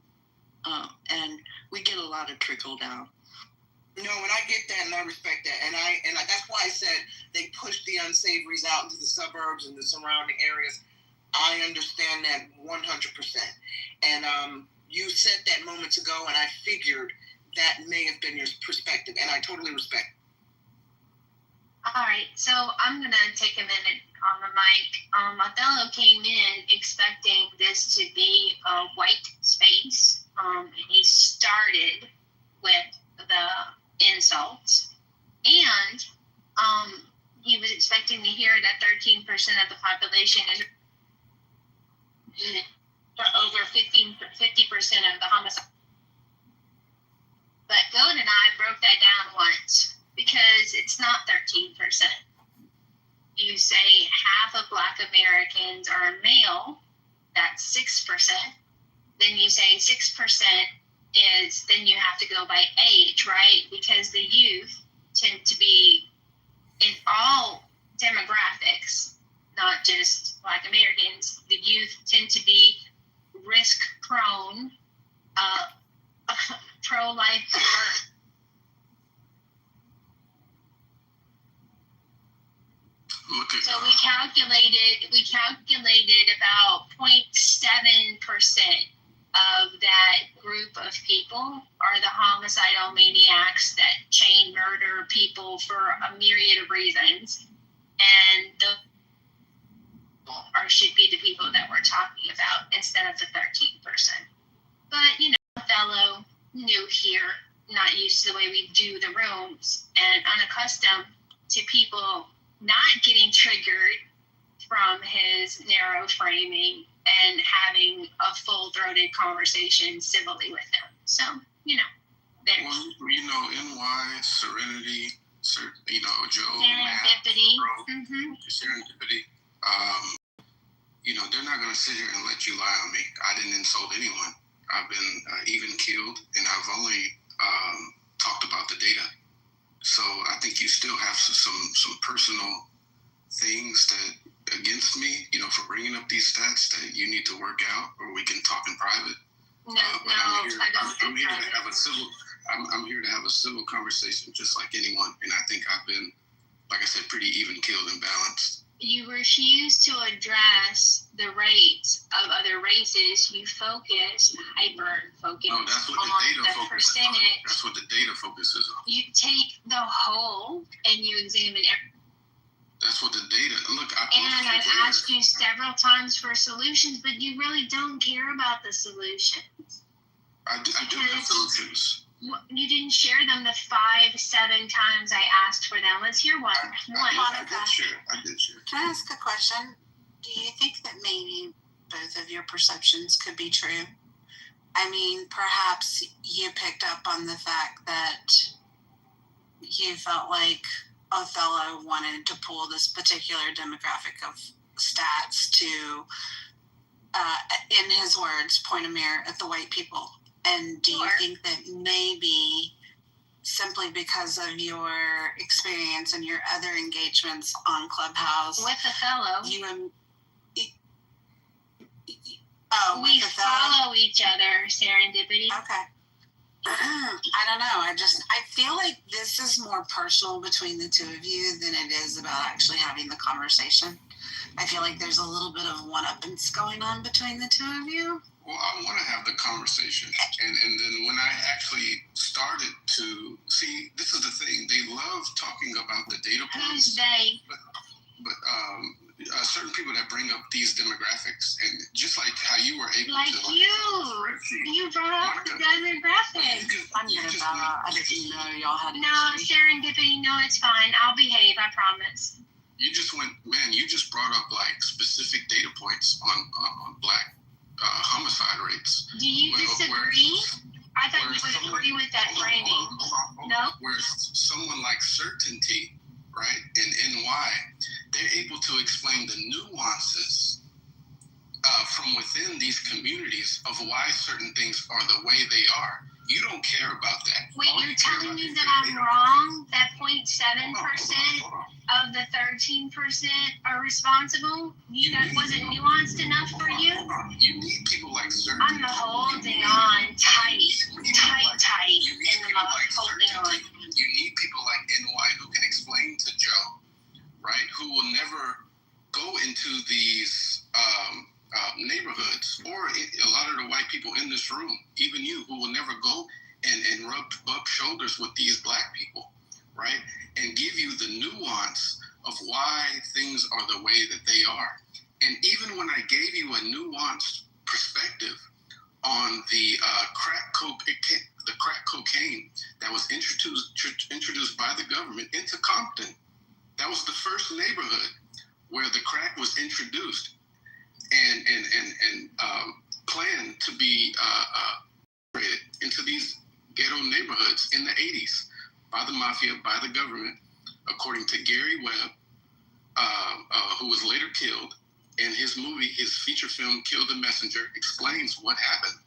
and we get a lot of trickle down. No, and I get that, and I respect that, and that's why I said they push the unsavories out into the suburbs and the surrounding areas. I understand that 100%, and you said that moments ago, and I figured that may have been your perspective, and I totally respect. All right, so I'm gonna take a minute on the mic. Othello came in expecting this to be a white space, and he started with the insults, and he was expecting to hear that 13% of the population is for over 50% of the homicide. But Goat and I broke that down once, because it's not 13%. You say half of Black Americans are male, that's 6%. Then you say 6% is, then you have to go by age, right? Because the youth tend to be in all demographics, not just Black Americans. The youth tend to be risk prone, pro-life birth. So we calculated about 0.7% of that group of people are the homicidal maniacs that chain murder people for a myriad of reasons, and should be the people that we're talking about instead of the 13%. But Othello, new here, not used to the way we do the rooms, and unaccustomed to people not getting triggered from his narrow framing and having a full-throated conversation civilly with him. So, there's... Well, NY, Serenity, Joe, Serendipity. Matt, Serendipity. They're not going to sit here and let you lie on me. I didn't insult anyone. I've been even keeled, and I've only talked about the data. So I think you still have some personal things that against me, for bringing up these stats that you need to work out, or we can talk in private. I'm here to have a civil conversation, just like anyone, and I think I've been, like I said, pretty even keeled and balanced. You refuse to address the rates of other races. You hyper-focus on the percentage. That's what the data focuses on. You take the whole and you examine everything. That's what the data. Look, I've asked you several times for solutions, but you really don't care about the solutions. I do have solutions. You didn't share them the 5-7 times I asked for them. Let's hear one. I did share. Can I ask a question? Do you think that maybe both of your perceptions could be true? I mean, perhaps you picked up on the fact that you felt like Othello wanted to pull this particular demographic of stats to, in his words, point a mirror at the white people. And do you think that maybe simply because of your experience and your other engagements on Clubhouse with Othello, we follow each other, serendipity. Okay. I don't know. I feel like this is more personal between the two of you than it is about actually having the conversation. I feel like there's a little bit of one-uppance going on between the two of you. Well, I want to have the conversation. And then when I actually started to see, this is the thing, they love talking about the data points. Who's they? But certain people that bring up these demographics, and just like how you were able like to... you brought up the demographics. I'm gonna bow out. I didn't know y'all had No, serendipity, no, it's fine. I'll behave, I promise. You just brought up like specific data points on black homicide rates. Do you disagree? I thought you would agree with that framing. No? Where someone like Certainty, right, in NY, they're able to explain the nuances from within these communities of why certain things are the way they are. You don't care about that. Wait, you're telling me that I'm wrong? That 0.7% of the 13% are responsible? That wasn't nuanced enough for you? You need people like Certainty. I'm holding on tight, in the mouth, holding on. You need people like NY who can explain to Joe, right, who will never go into these neighborhoods, or a lot of the white people in this room, even you, who will never go and rub shoulders with these black people, right, and give you the nuance of why things are the way that they are. And even when I gave you a nuanced perspective on the crack cocaine that was introduced by the government into Compton, that was the first neighborhood where the crack was introduced and planned to be created into these ghetto neighborhoods in the 80s by the mafia, by the government, according to Gary Webb, who was later killed. And his movie, his feature film, Kill the Messenger, explains what happened,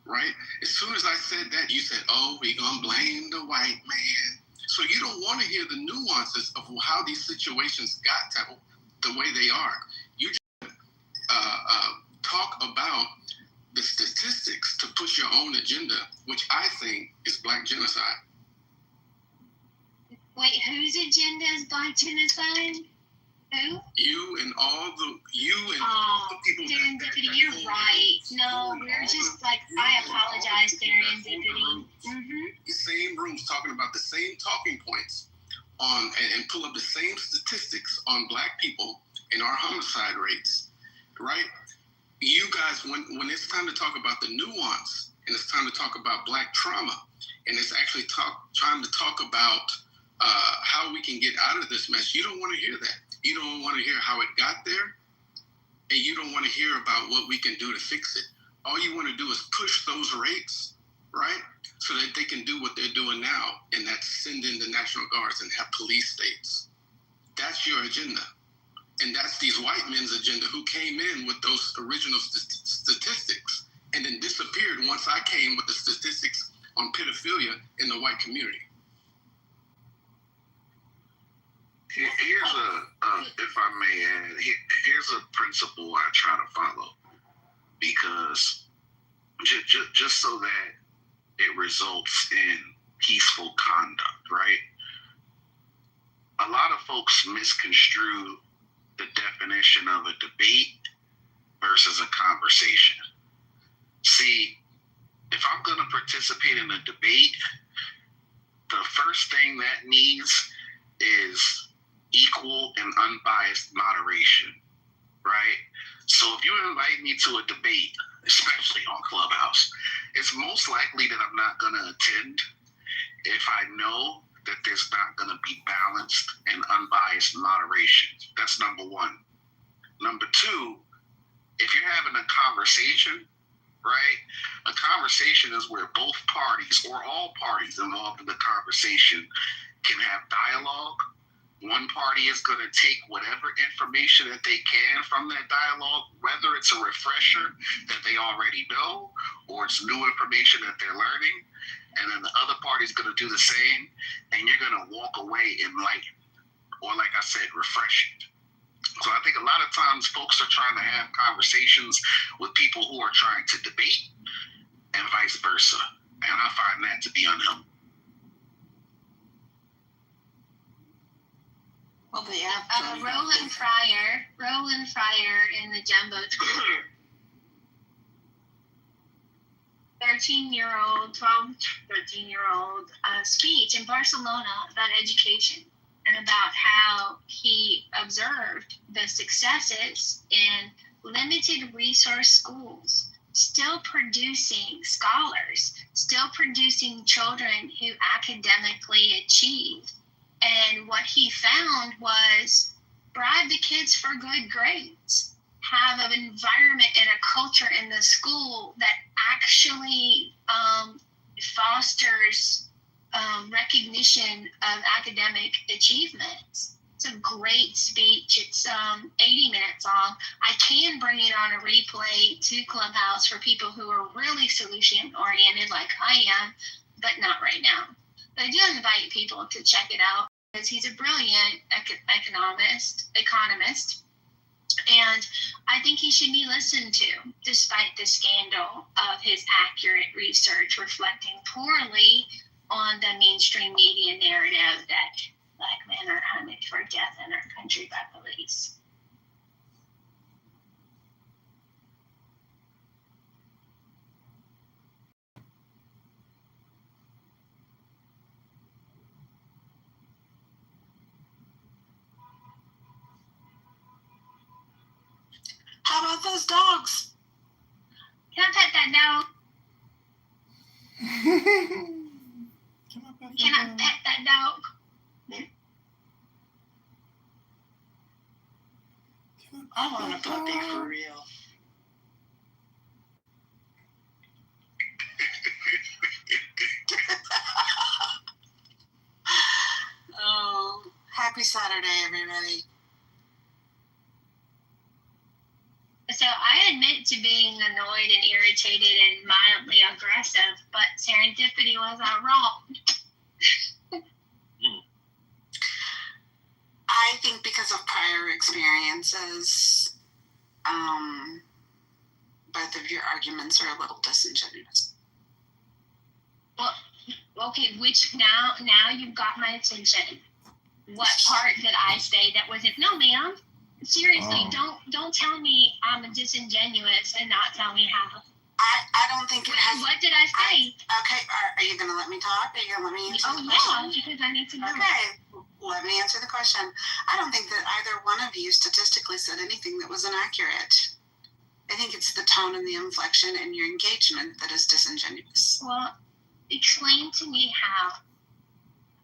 right? As soon as I said that, you said, oh, we gonna blame the white man. So you don't want to hear the nuances of how these situations got to the way they are. You just talk about the statistics to push your own agenda, which I think is black genocide. Wait, whose agenda is black genocide? Who? You and all the people. Serendipity, you're right. No, we're just like, I apologize, Serendipity. The same rooms talking about the same talking points on and pull up the same statistics on black people and our homicide rates, right? You guys, when it's time to talk about the nuance and it's time to talk about black trauma, and it's actually trying to talk about how we can get out of this mess, you don't want to hear that. You don't want to hear how it got there, and you don't want to hear about what we can do to fix it. All you want to do is push those rates, right, so that they can do what they're doing now, and that's send in the National Guards and have police states. That's your agenda. And that's these white men's agenda who came in with those original statistics and then disappeared once I came with the statistics on pedophilia in the white community. Here's if I may add, here's a principle I try to follow, because just so that it results in peaceful conduct, right? A lot of folks misconstrue the definition of a debate versus a conversation. See, if I'm going to participate in a debate, the first thing that needs is equal and unbiased moderation, right? So if you invite me to a debate, especially on Clubhouse, it's most likely that I'm not going to attend if I know that there's not going to be balanced and unbiased moderation. That's number one. Number two, if you're having a conversation, right? A conversation is where both parties or all parties involved in the conversation can have dialogue. One party is going to take whatever information that they can from that dialogue, whether it's a refresher that they already know or it's new information that they're learning, and then the other party is going to do the same, and you're going to walk away enlightened, or like I said, refreshed. So I think a lot of times folks are trying to have conversations with people who are trying to debate and vice versa. And I find that to be unhealthy. Well, Roland Fryer in the Jumbotron. 13-year-old speech in Barcelona about education and about how he observed the successes in limited resource schools, still producing scholars, still producing children who academically achieve. And what he found was bribe the kids for good grades, have an environment and a culture in the school that actually fosters recognition of academic achievements. It's a great speech. It's 80 minutes long. I can bring it on a replay to Clubhouse for people who are really solution-oriented like I am, but not right now. But I do invite people to check it out because he's a brilliant economist, and I think he should be listened to, despite the scandal of his accurate research reflecting poorly on the mainstream media narrative that Black men are hunted for death in our country by police. How about those dogs? Can I pet that dog? Can I pet that dog? I want a puppy for real. Oh, happy Saturday, everybody. So I admit to being annoyed and irritated and mildly aggressive, but serendipity was all wrong. I think because of prior experiences, both of your arguments are a little disingenuous. Well, okay, now you've got my attention. What part did I say that wasn't? No, ma'am. Seriously, don't tell me I'm disingenuous and not tell me how. I don't think it has. What did I say? Okay, are you going to let me talk? Are you going to let me answer the question? Because I need to know. Okay, let me answer the question. I don't think that either one of you statistically said anything that was inaccurate. I think it's the tone and the inflection and your engagement that is disingenuous. Well, explain to me how.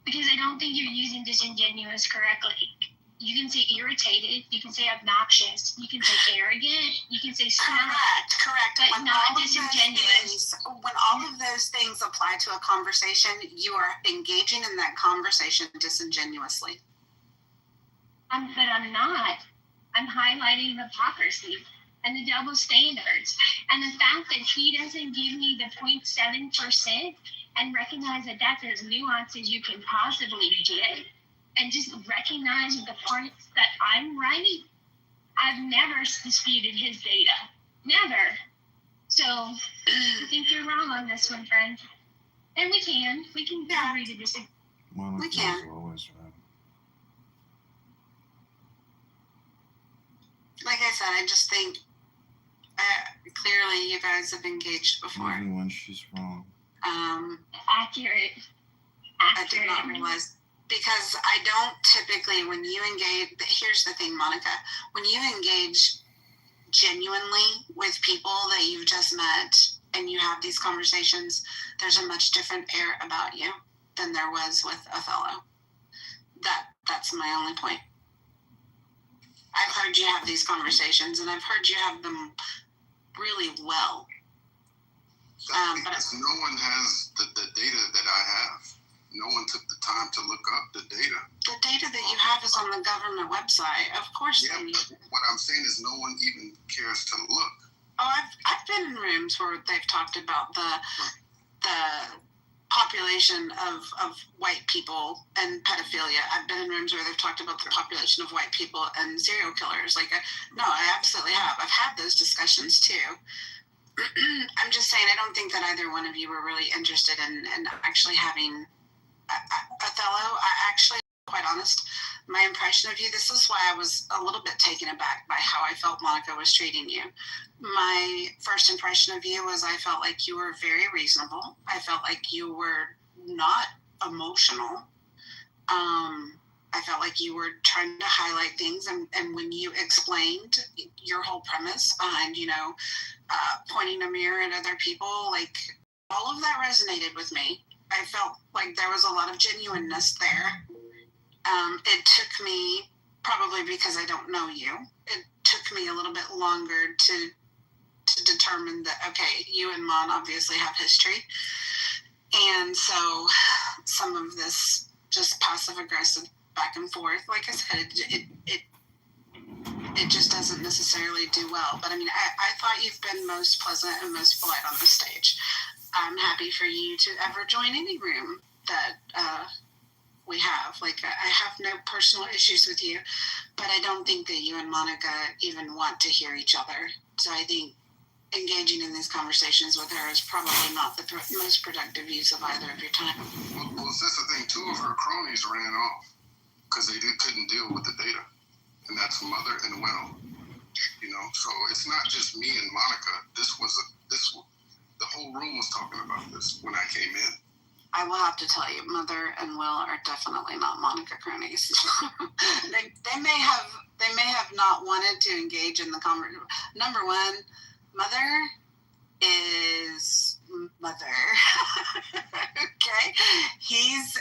Because I don't think you're using disingenuous correctly. You can say irritated, you can say obnoxious, you can say arrogant, you can say smart. Correct. But when not disingenuous. When all of those things apply to a conversation, you are engaging in that conversation disingenuously. But I'm not. I'm highlighting the hypocrisy and the double standards. And the fact that he doesn't give me the 0.7% and recognize that that's as nuanced as you can possibly get. And just recognize the points that I'm right. I've never disputed his data. Never. So I think you're wrong on this one, friend. And we can agree to disagree. We can. Always right. Like I said, I just think clearly you guys have engaged before. Even when she's wrong. Accurate. I did not realize. Because I don't typically, when you engage, here's the thing, Monica, when you engage genuinely with people that you've just met and you have these conversations, there's a much different air about you. than there was with Othello. That's my only point. I've heard you have these conversations, and I've heard you have them really well. Because no one has the data that I have. No one took the time to look up the data. The data that you have is on the government website. Of course. Yeah, but what I'm saying is no one even cares to look. Oh, I've been in rooms where they've talked about the population of white people and pedophilia. I've been in rooms where they've talked about the population of white people and serial killers. No, I absolutely have. I've had those discussions too. I'm just saying, I don't think that either one of you were really interested in actually having Othello. I actually, quite honest, my impression of you, this is why I was a little bit taken aback by how I felt Monica was treating you. My first impression of you was I felt like you were very reasonable. I felt like you were not emotional. I felt like you were trying to highlight things, and when you explained your whole premise behind, pointing a mirror at other people, like, all of that resonated with me. I felt like there was a lot of genuineness there. It took me, probably because I don't know you, it took me a little bit longer to determine that, okay, you and Mon obviously have history. And so some of this just passive aggressive back and forth, like I said, it just doesn't necessarily do well. But I mean, I thought you've been most pleasant and most polite on the stage. I'm happy for you to ever join any room that we have. Like, I have no personal issues with you, but I don't think that you and Monica even want to hear each other. So I think engaging in these conversations with her is probably not the most productive use of either of your time. Well, that's the thing. 2 of her cronies ran off because they couldn't deal with the data, and that's Mother and Will. So it's not just me and Monica. The whole room was talking about this when I came in. I will have to tell you, Mother and Will are definitely not Monica cronies. they may have not wanted to engage in the conversation. Number one, Mother is Mother. Okay? He's,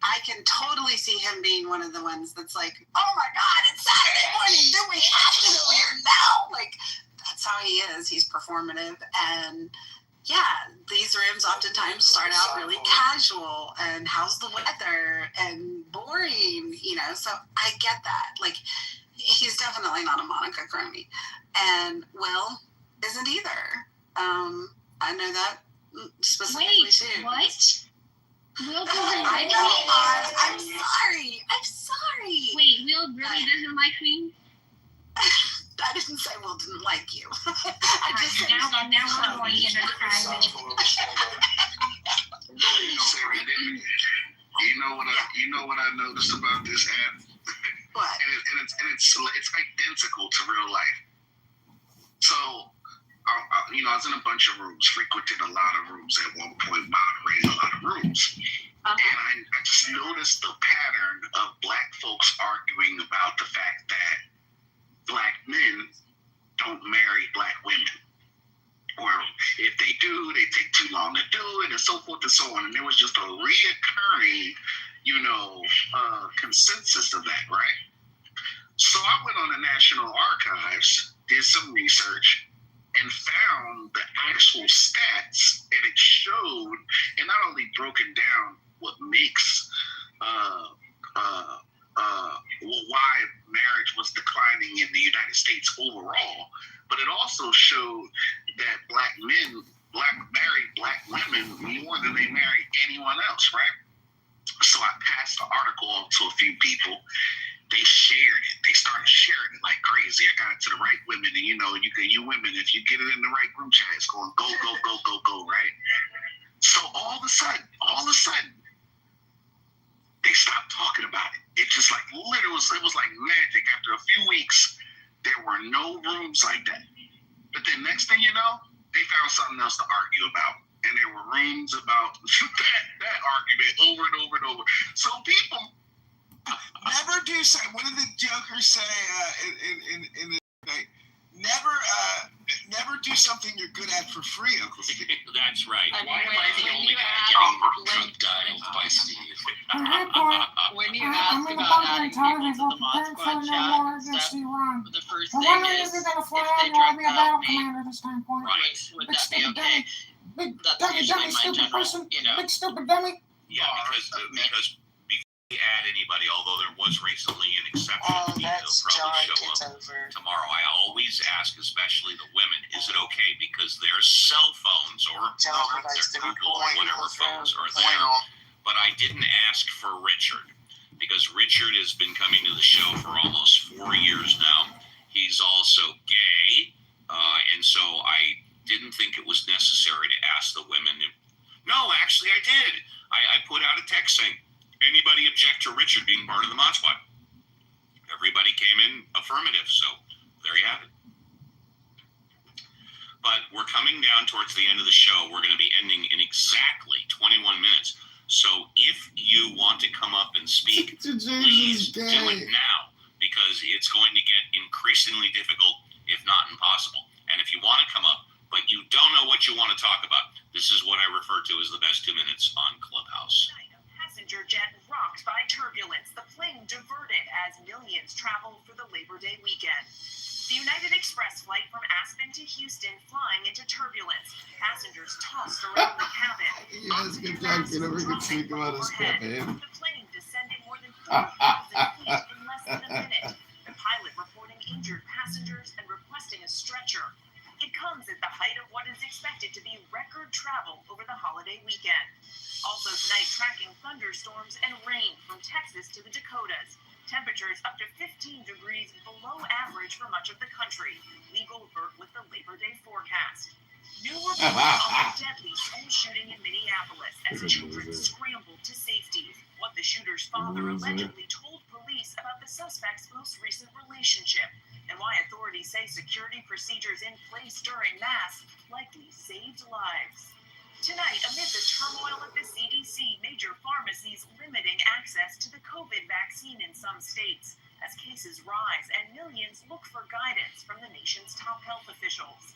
I can totally see him being one of the ones that's like, oh my God, it's Saturday morning. Do we have to go here now? Like, that's how he is. He's performative. And yeah, these rooms oftentimes start out really casual and how's the weather and boring, so I get that. Like, he's definitely not a Monica crony. And Will isn't either. I know that specifically too. What? Will doesn't I like know. me? I'm sorry. Wait, Will really doesn't like me? I didn't say Will didn't like you. I just said now I'm going to cry. You know what I noticed about this app? What? And it's identical to real life. So, I was in a bunch of rooms, frequented a lot of rooms at one point, moderating a lot of rooms. And I just noticed the pattern of Black folks arguing about the fact that Black men don't marry Black women. Or if they do, they take too long to do it, and so forth and so on. And there was just a reoccurring, consensus of that, right? So I went on the National Archives, did some research, and found the actual stats, and it showed, and not only broken down what makes why marriage was declining in the United States overall, but it also showed that Black men marry Black women more than they marry anyone else, right? So I passed the article on to a few people. They shared it. They started sharing it like crazy. I got it to the right women, and you women, if you get it in the right group chat, it's going go, go, go, go, go, right? So all of a sudden, they stopped talking about it. It just like literally, it was like magic. After a few weeks, there were no rooms like that. But then next thing you know, they found something else to argue about. And there were rooms about that argument over and over and over. So people never do say. What did the Joker say in the night? Never do something you're good at for free, Uncle Steve. That's right. I mean, Why am I the when only you guy ask- getting when- drug dialed by Steve? When you ask about adding people to the Mod Squad chat and stuff, the first thing is if they drug out me, Right. would that be okay? That's usually my general, Yeah, because before we add anybody, although there was recently an exception, Oh, they'll that's probably John show up Kitover. tomorrow. I always ask, especially the women, is it okay because their cell phones or John their likes to be Google or whatever pointing phones are point there? on. But I didn't ask for Richard because Richard has been coming to the show for almost 4 years now. He's also gay, and so I didn't think it was necessary to ask the women. No, actually, I did. I put out a text saying, anybody object to Richard being part of the Mod Squad? Everybody came in affirmative, so there you have it. But we're coming down towards the end of the show. We're going to be ending in exactly 21 minutes. So if you want to come up and speak, please do it now, because it's going to get increasingly difficult, if not impossible. And if you want to come up, but you don't know what you want to talk about, this is what I refer to as the best 2 minutes on Clubhouse. Passenger jet rocked by turbulence. The plane diverted as millions traveled for the Labor Day weekend. The United Express flight from Aspen to Houston flying into turbulence. Passengers tossed around the cabin. Yes, good job. Get over and speak about his campaign. The plane descending more than 4,000 feet in less than a minute. The pilot reporting injured passengers and requesting a stretcher. It comes at the height of what is expected to be record travel over the holiday weekend. Also tonight, tracking thunderstorms and rain from Texas to the Dakotas. Temperatures up to 15 degrees below average for much of the country. Lee Goldberg with the Labor Day forecast. New reports on a deadly school shooting in Minneapolis as children scrambled to safety. What the shooter's father allegedly told police about the suspect's most recent relationship, and why authorities say security procedures in place during Mass likely saved lives. Tonight, amid the turmoil at the CDC, major pharmacies limiting access to the COVID vaccine in some states as cases rise and millions look for guidance from the nation's top health officials.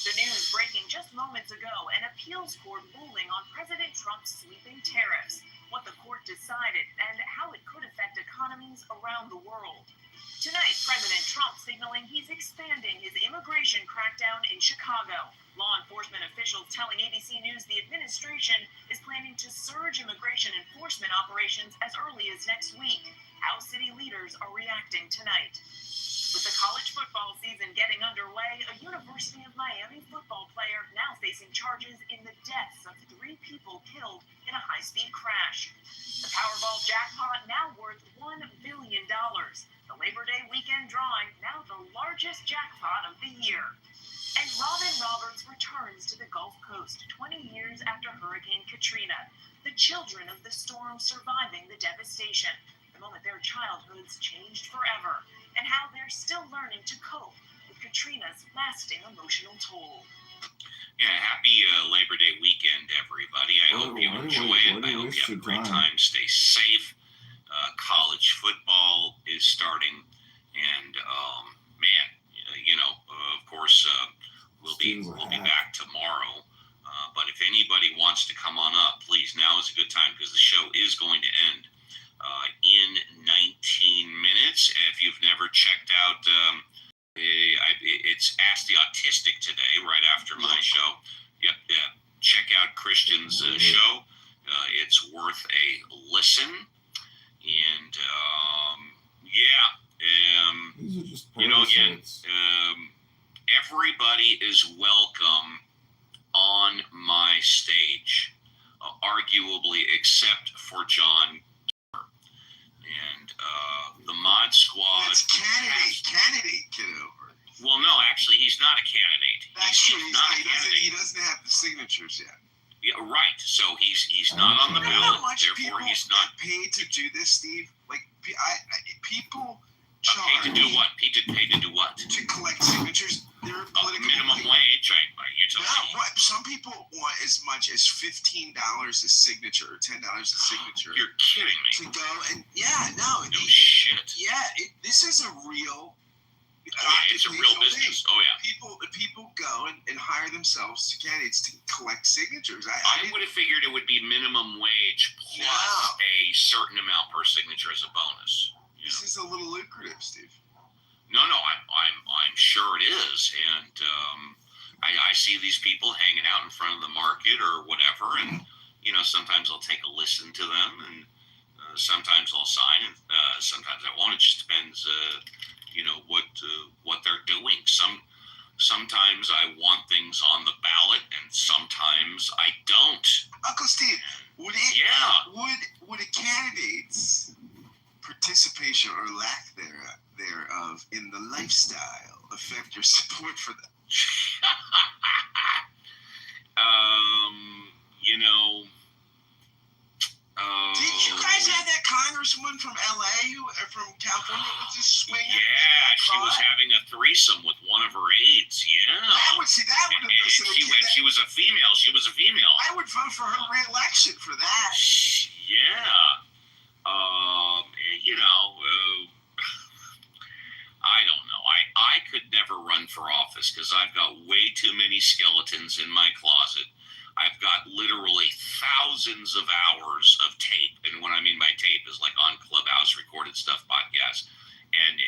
The news breaking just moments ago, an appeals court ruling on President Trump's sweeping tariffs, what the court decided, and how it could affect economies around the world. Tonight, President Trump signaling he's expanding his immigration crackdown in Chicago. Law enforcement officials telling ABC News the administration is planning to surge immigration enforcement operations as early as next week. How city leaders are reacting tonight. With the college football season getting underway, a University of Miami football player now facing charges in the deaths of 3 people killed in a high-speed crash. The Powerball jackpot now worth $1 billion. The Labor Day weekend drawing now the largest jackpot of the year. And Robin Roberts returns to the Gulf Coast 20 years after Hurricane Katrina. The children of the storm surviving the devastation, the moment their childhoods changed forever, and how they're still learning to cope with Katrina's lasting emotional toll. Yeah, happy Labor Day weekend, everybody. I hope you enjoy it. I hope you have a great time. Stay safe. College football is starting, and man, of course, we'll be back tomorrow. But if anybody wants to come on up, please, now is a good time because the show is going to end in 19 minutes. If you've never checked out, it's Ask the Autistic today, right after my show. Yep, check out Christian's show. It's worth a listen. And everybody is welcome on my stage, arguably, except for John. And the Mod Squad. That's candidate Kitover. Well, no, actually, he's not a candidate. That's true. He doesn't have the signatures yet. Yeah, right. So he's not on the ballot. Therefore, he's not paid to do this, Steve. Like people paid to do what? Paid to do what? To collect signatures. They're political. Minimum wage. You tell me. What? Some people want as much as $15 a signature or $10 a signature. You're kidding me. To go and no shit. Yeah, this is a real It's a real business. Oh yeah. People go and hire themselves to candidates to collect signatures. I would have figured it would be minimum wage plus a certain amount per signature as a bonus. This is a little lucrative, Steve. No, I'm sure it is, and I see these people hanging out in front of the market or whatever, and sometimes I'll take a listen to them, and sometimes I'll sign, and sometimes I won't. It just depends, what they're doing. Sometimes I want things on the ballot, and sometimes I don't. Uncle Steve, would a candidate's participation or lack thereof in the lifestyle affect your support for them? Did you guys have that congresswoman from LA from California who was just swinging? Yeah, she was having a threesome with one of her aides. Yeah. That would She was a female. I would vote for her re-election for that. Yeah. I don't know. I could never run for office because I've got way too many skeletons in my closet. I've got literally thousands of hours of tape. And what I mean by tape is like on Clubhouse recorded stuff podcasts. And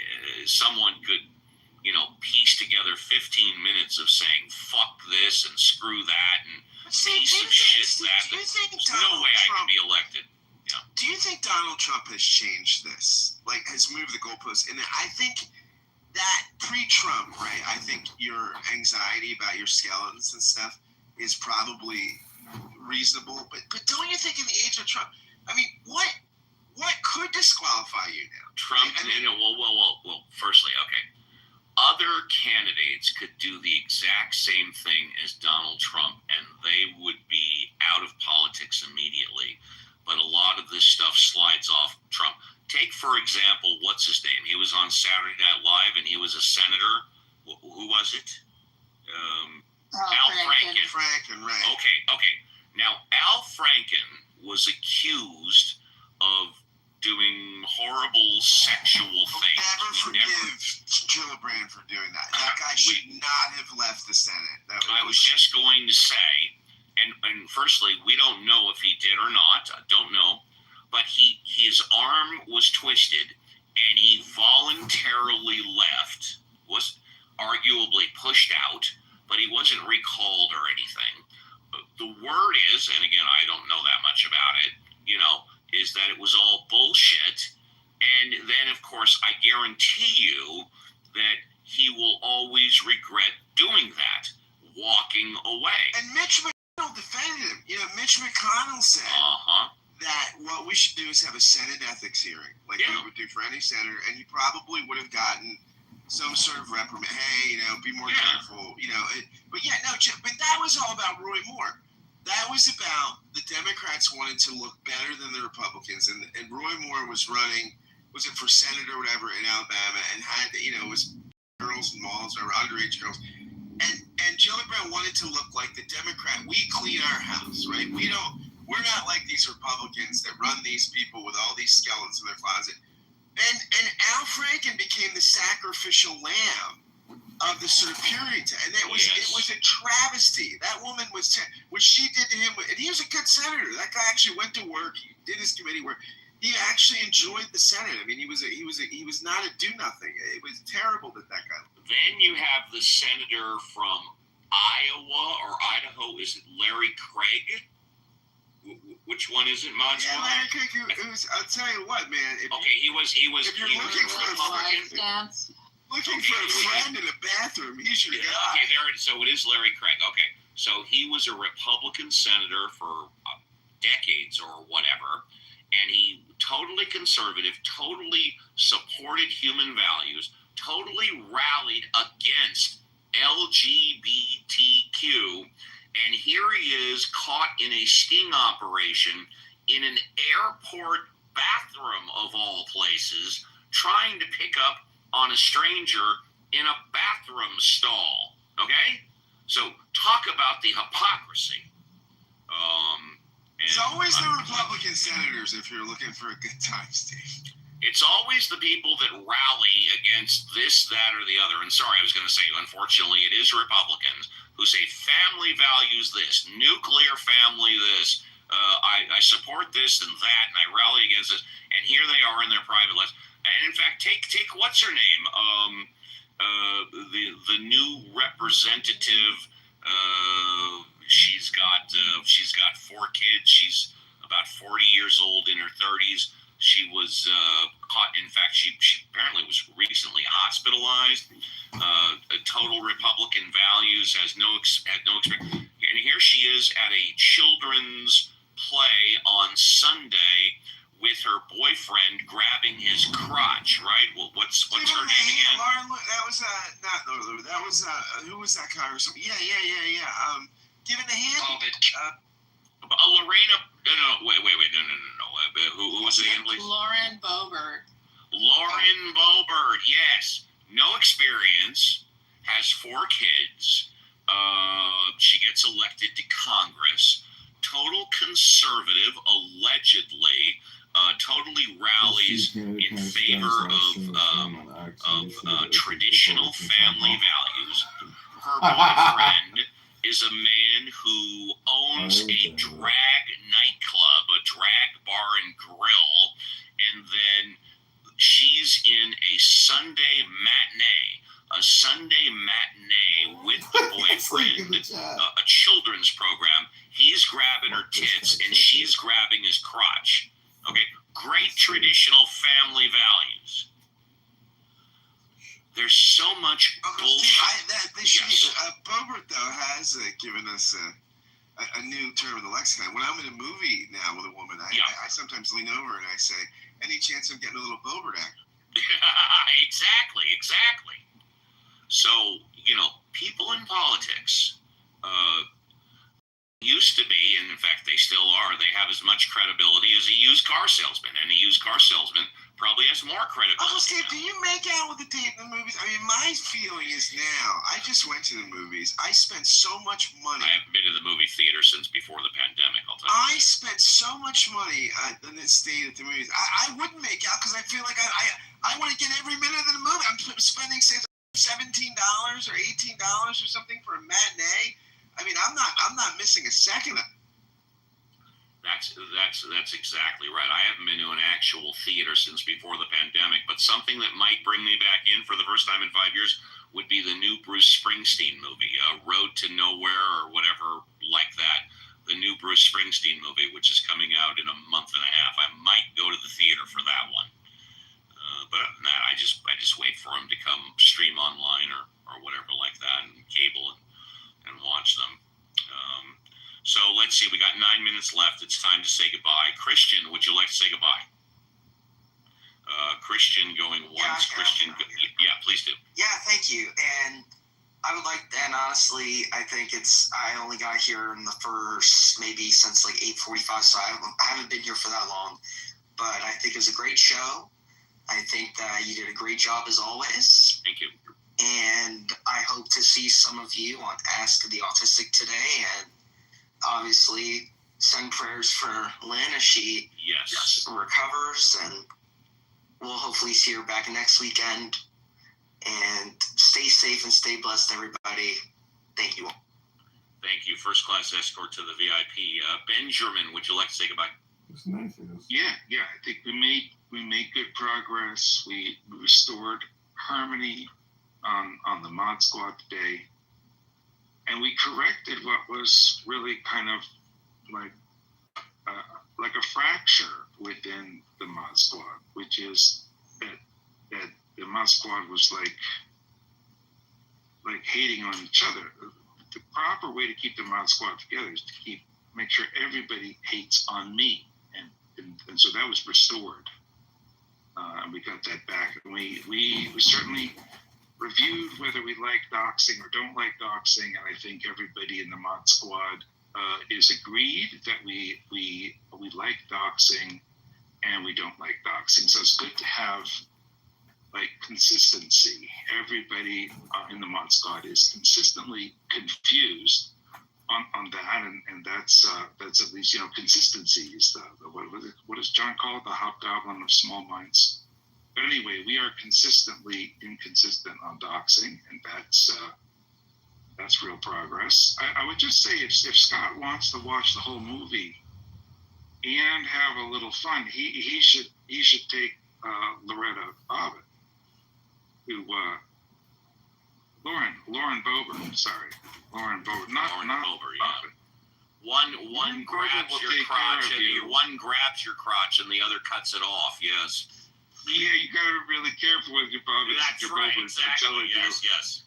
someone could, piece together 15 minutes of saying, fuck this and screw that and piece of shit that. There's no way I can be elected. Yeah. Do you think Donald Trump has changed this? Like, has moved the goalposts? And I think that pre-Trump, right? I think your anxiety about your skeletons and stuff is probably reasonable. But don't you think in the age of Trump, I mean, what could disqualify you now? Trump, well, firstly, okay. Other candidates could do the exact same thing as Donald Trump, and they would be out of politics immediately. But a lot of this stuff slides off Trump. Take, for example, what's his name? He was on Saturday Night Live, and he was a senator. Who was it? Al Franken. Right. Okay. Now, Al Franken was accused of doing horrible sexual things. Never forgive Gillibrand for doing that. That guy should not have left the Senate. I was just going to say, and firstly, we don't know if he did or not. I don't know. But his arm was twisted, and he voluntarily left, was arguably pushed out, but he wasn't recalled or anything. The word is, and again, I don't know that much about it, is that it was all bullshit. And then, of course, I guarantee you that he will always regret doing that, walking away. And Mitch McConnell defended him. Mitch McConnell said that what we should do is have a Senate ethics hearing, like we would do for any senator, and he probably would have gotten some sort of reprimand. Hey, be more careful. But that was all about Roy Moore. That was about the Democrats wanted to look better than the Republicans, and Roy Moore was running, was it for Senate or whatever in Alabama, and had it was girls and malls or underage girls, and Gillibrand wanted to look like the Democrat. We clean our house, right? We're not like these Republicans that run these people with all these skeletons in their closet. And Al Franken became the sacrificial lamb of the sort of Puritan, and it was a travesty. That woman what she did to him, and he was a good senator. That guy actually went to work. He did his committee work. He actually enjoyed the Senate. I mean, he was not a do nothing. It was terrible that guy. Then you have the senator from Iowa or Idaho. Is it Larry Craig? Which one is it, Mons? Yeah, Larry Craig. I'll tell you what, man. He was. If you're looking for a friend in a bathroom, he's your guy. Okay, so it is Larry Craig. Okay, so he was a Republican senator for decades or whatever, and he totally conservative, totally supported human values, totally rallied against LGBTQ, and here he is caught in a sting operation in an airport bathroom of all places, trying to pick up on a stranger in a bathroom stall. Okay? So talk about the hypocrisy. It's always the Republican senators if you're looking for a good time, Steve. It's always the people that rally against this, that, or the other. And sorry, I was going to say, unfortunately, it is Republicans who say family values this, nuclear family this, I support this and that, and I rally against this. And here they are in their private lives. And in fact, take what's her name, the new representative. She's got 4 kids. She's about 40 years old, in her 30s. She was caught. In fact, she apparently was recently hospitalized. Total Republican values, had no experience. And here she is at a children's play on Sunday with her boyfriend grabbing his crotch. Right? Well, what's her name again? Lauren, that was not Lauren. That was who was that congressman? Yeah. Giving the hand. Lorena. No. Wait. No. Who was it again, please? Lauren Boebert. Lauren Boebert, yes. No experience, has 4 kids. She gets elected to Congress. Total conservative, allegedly. Totally rallies in favor of traditional family values. Her boyfriend is a man who owns a drag nightclub, a drag bar and grill, and then she's in a Sunday matinee with the boyfriend, a children's program. He's grabbing her tits and she's grabbing his crotch. Okay, great traditional family values. There's so much bullshit. Boebert, though, has given us a new term in the lexicon. When I'm in a movie now with a woman, I sometimes lean over and I say, any chance of getting a little Boebert act? Exactly. So, people in politics used to be, and in fact they still are, they have as much credibility as a used car salesman. And a used car salesman probably has more credibility. Uncle Steve, do you make out with the date in the movies? I mean, my feeling is now, I just went to the movies. I spent so much money. I haven't been to the movie theater since before the pandemic, I'll tell you. I spent so much money in this state at the movies. I wouldn't make out because I feel like I want to get every minute of the movie. I'm spending, say, $17 or $18 or something for a matinee. I mean, I'm not missing a second of it. That's exactly right. I haven't been to an actual theater since before the pandemic, but something that might bring me back in for the first time in 5 years would be the new Bruce Springsteen movie, Road to Nowhere or whatever like that. The new Bruce Springsteen movie, which is coming out in a month and a half. I might go to the theater for that one. But other than that, I just wait for them to come stream online or whatever like that, and cable and watch them. So let's see, we got 9 minutes left. It's time to say goodbye. Christian, would you like to say goodbye? Christian going once. Christian, yeah, please do. Yeah, thank you. And I would like, and honestly, I think I only got here in the first, maybe since like 8:45, so I haven't been here for that long. But I think it was a great show. I think that you did a great job as always. Thank you. And I hope to see some of you on Ask the Autistic today. And obviously, send prayers for Lynn as she recovers. And we'll hopefully see her back next weekend. And stay safe and stay blessed, everybody. Thank you all. Thank you. First class escort to the VIP. Benjamin, would you like to say goodbye? It's nice. Yeah. I think we made good progress. We restored harmony on the Mod Squad today, and we corrected what was really kind of like a fracture within the Mod Squad, which is that the Mod Squad was like hating on each other. The proper way to keep the Mod Squad together is to make sure everybody hates on me. And so that was restored, and we got that back. And we certainly reviewed whether we like doxing or don't like doxing, and I think everybody in the Mod Squad is agreed that we like doxing and we don't like doxing. So it's good to have consistency. Everybody in the Mod Squad is consistently confused on that, and that's at least consistency is the what does John call it? The hobgoblin of small minds. But anyway, we are consistently inconsistent on doxing, and that's real progress. I would just say if Scott wants to watch the whole movie and have a little fun, he should take Loretta Bobbitt, who Lauren Boebert, not Boebert, yeah. Bobbitt. One grabs your crotch, one grabs your crotch, and the other cuts it off. Yes. Yeah, you gotta be really careful with your Bobbitt. That's right. Exactly. Yes.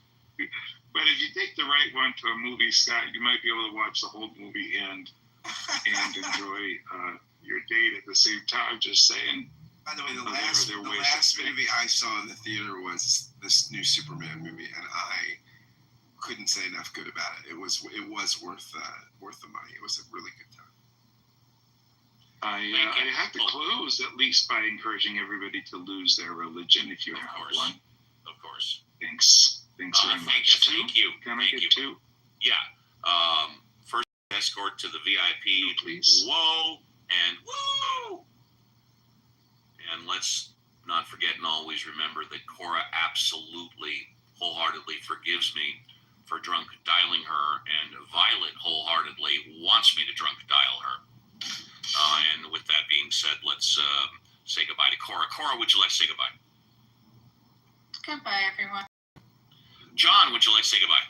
But if you take the right one to a movie, Scott, you might be able to watch the whole movie and enjoy your date at the same time. Just saying. By the way, the last movie I saw in the theater was this new Superman movie, and I couldn't say enough good about it. It was worth the money. It was a really good time. I have to close at least by encouraging everybody to lose their religion if you have one. Of course. Thanks very much. Thank you. Can I get two? Yeah. First escort to the VIP. Please. Whoa and woo. And let's not forget and always remember that Cora absolutely, wholeheartedly forgives me for drunk dialing her, and Violet wholeheartedly wants me to drunk dial her. And with that being said, let's say goodbye to Cora. Cora, would you like to say goodbye? Goodbye, everyone. John, would you like to say goodbye?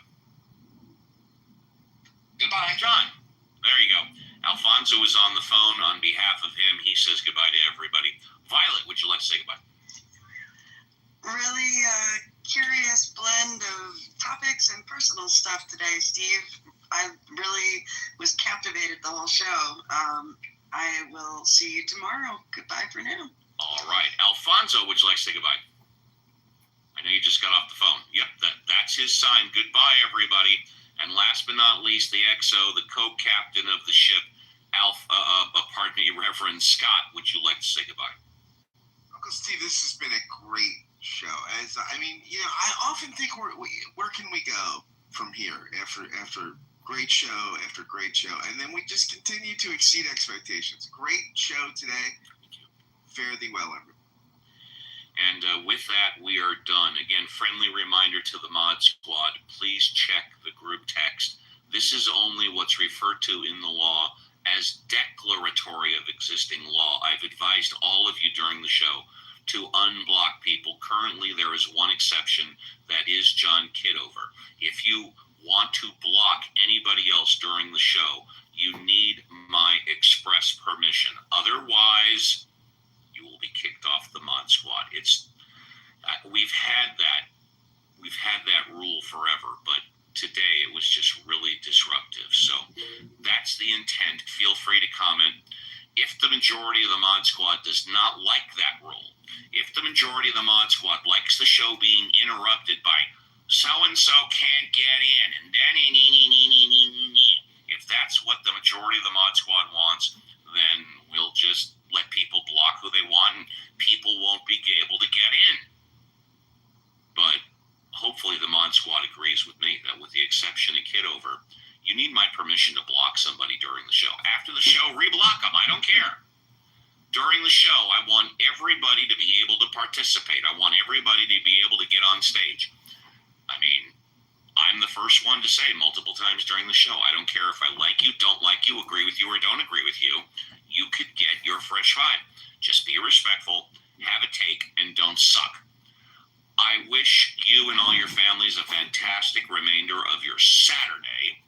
Goodbye. John. There you go. Alfonso is on the phone. On behalf of him, he says goodbye to everybody. Violet, would you like to say goodbye? Really curious blend of topics and personal stuff today, Steve. I really was captivated the whole show. I will see you tomorrow. Goodbye for now. All right. Alfonso, would you like to say goodbye? I know you just got off the phone. Yep, that's his sign. Goodbye, everybody. And last but not least, the XO, the co-captain of the ship, Reverend Scott, would you like to say goodbye? Uncle Steve, this has been a great show. I often think, where can we go from here after great show after great show, and then we just continue to exceed expectations. Great show today. Fare thee well, everyone. And with that, we are done. Again, friendly reminder to the Mod Squad, please check the group text. This is only what's referred to in the law as declaratory of existing law. I've advised all of you during the show to unblock people. Currently, there is one exception, that is John Kitover. If you want to block anybody else during the show, you need my express permission. Otherwise, you will be kicked off the Mod Squad. We've had that rule forever, but today it was just really disruptive. So that's the intent. Feel free to comment. If the majority of the Mod Squad does not like that rule, if the majority of the Mod Squad likes the show being interrupted by so-and-so can't get in, and then if that's what the majority of the Mod Squad wants, then we'll just let people block who they want, and people won't be able to get in. But hopefully the Mod Squad agrees with me that with the exception of Kitover, you need my permission to block somebody during the show. After the show, reblock them. I don't care. During the show, I want everybody to be able to participate. I want everybody to be able to get on stage. I mean, I'm the first one to say multiple times during the show, I don't care if I like you, don't like you, agree with you, or don't agree with you. You could get your fresh vibe. Just be respectful, have a take, and don't suck. I wish you and all your families a fantastic remainder of your Saturday.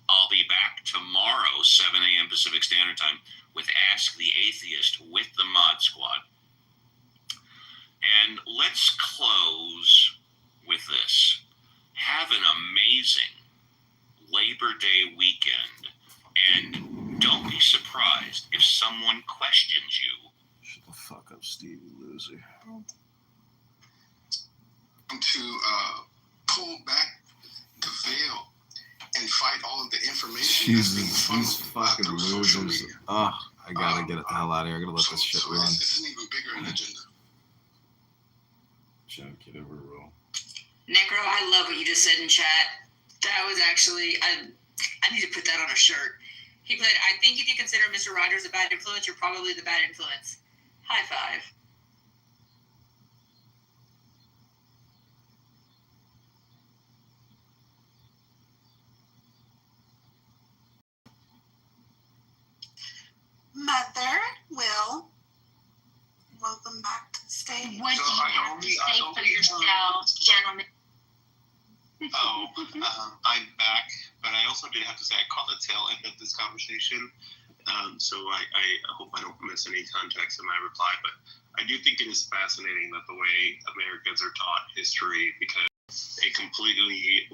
I'll be back tomorrow, 7 a.m. Pacific Standard Time, with Ask the Atheist with the Mod Squad. And let's close with this. Have an amazing Labor Day weekend, and don't be surprised if someone questions you. Shut the fuck up, Steve, you loser. To pull back the veil and fight all of the information that's being Jesus, these fucking losers. Oh, I gotta get the hell out of here. I gotta let this shit run. It's an even bigger agenda. John Kitover rule. Necro, I love what you just said in chat. That was actually, I need to put that on a shirt. He put, I think if you consider Mr. Rogers a bad influence, you're probably the bad influence. High five. I'm back, but I also did have to say I caught the tail end of this conversation, so I hope I don't miss any context in my reply. But I do think it is fascinating that the way Americans are taught history, because it completely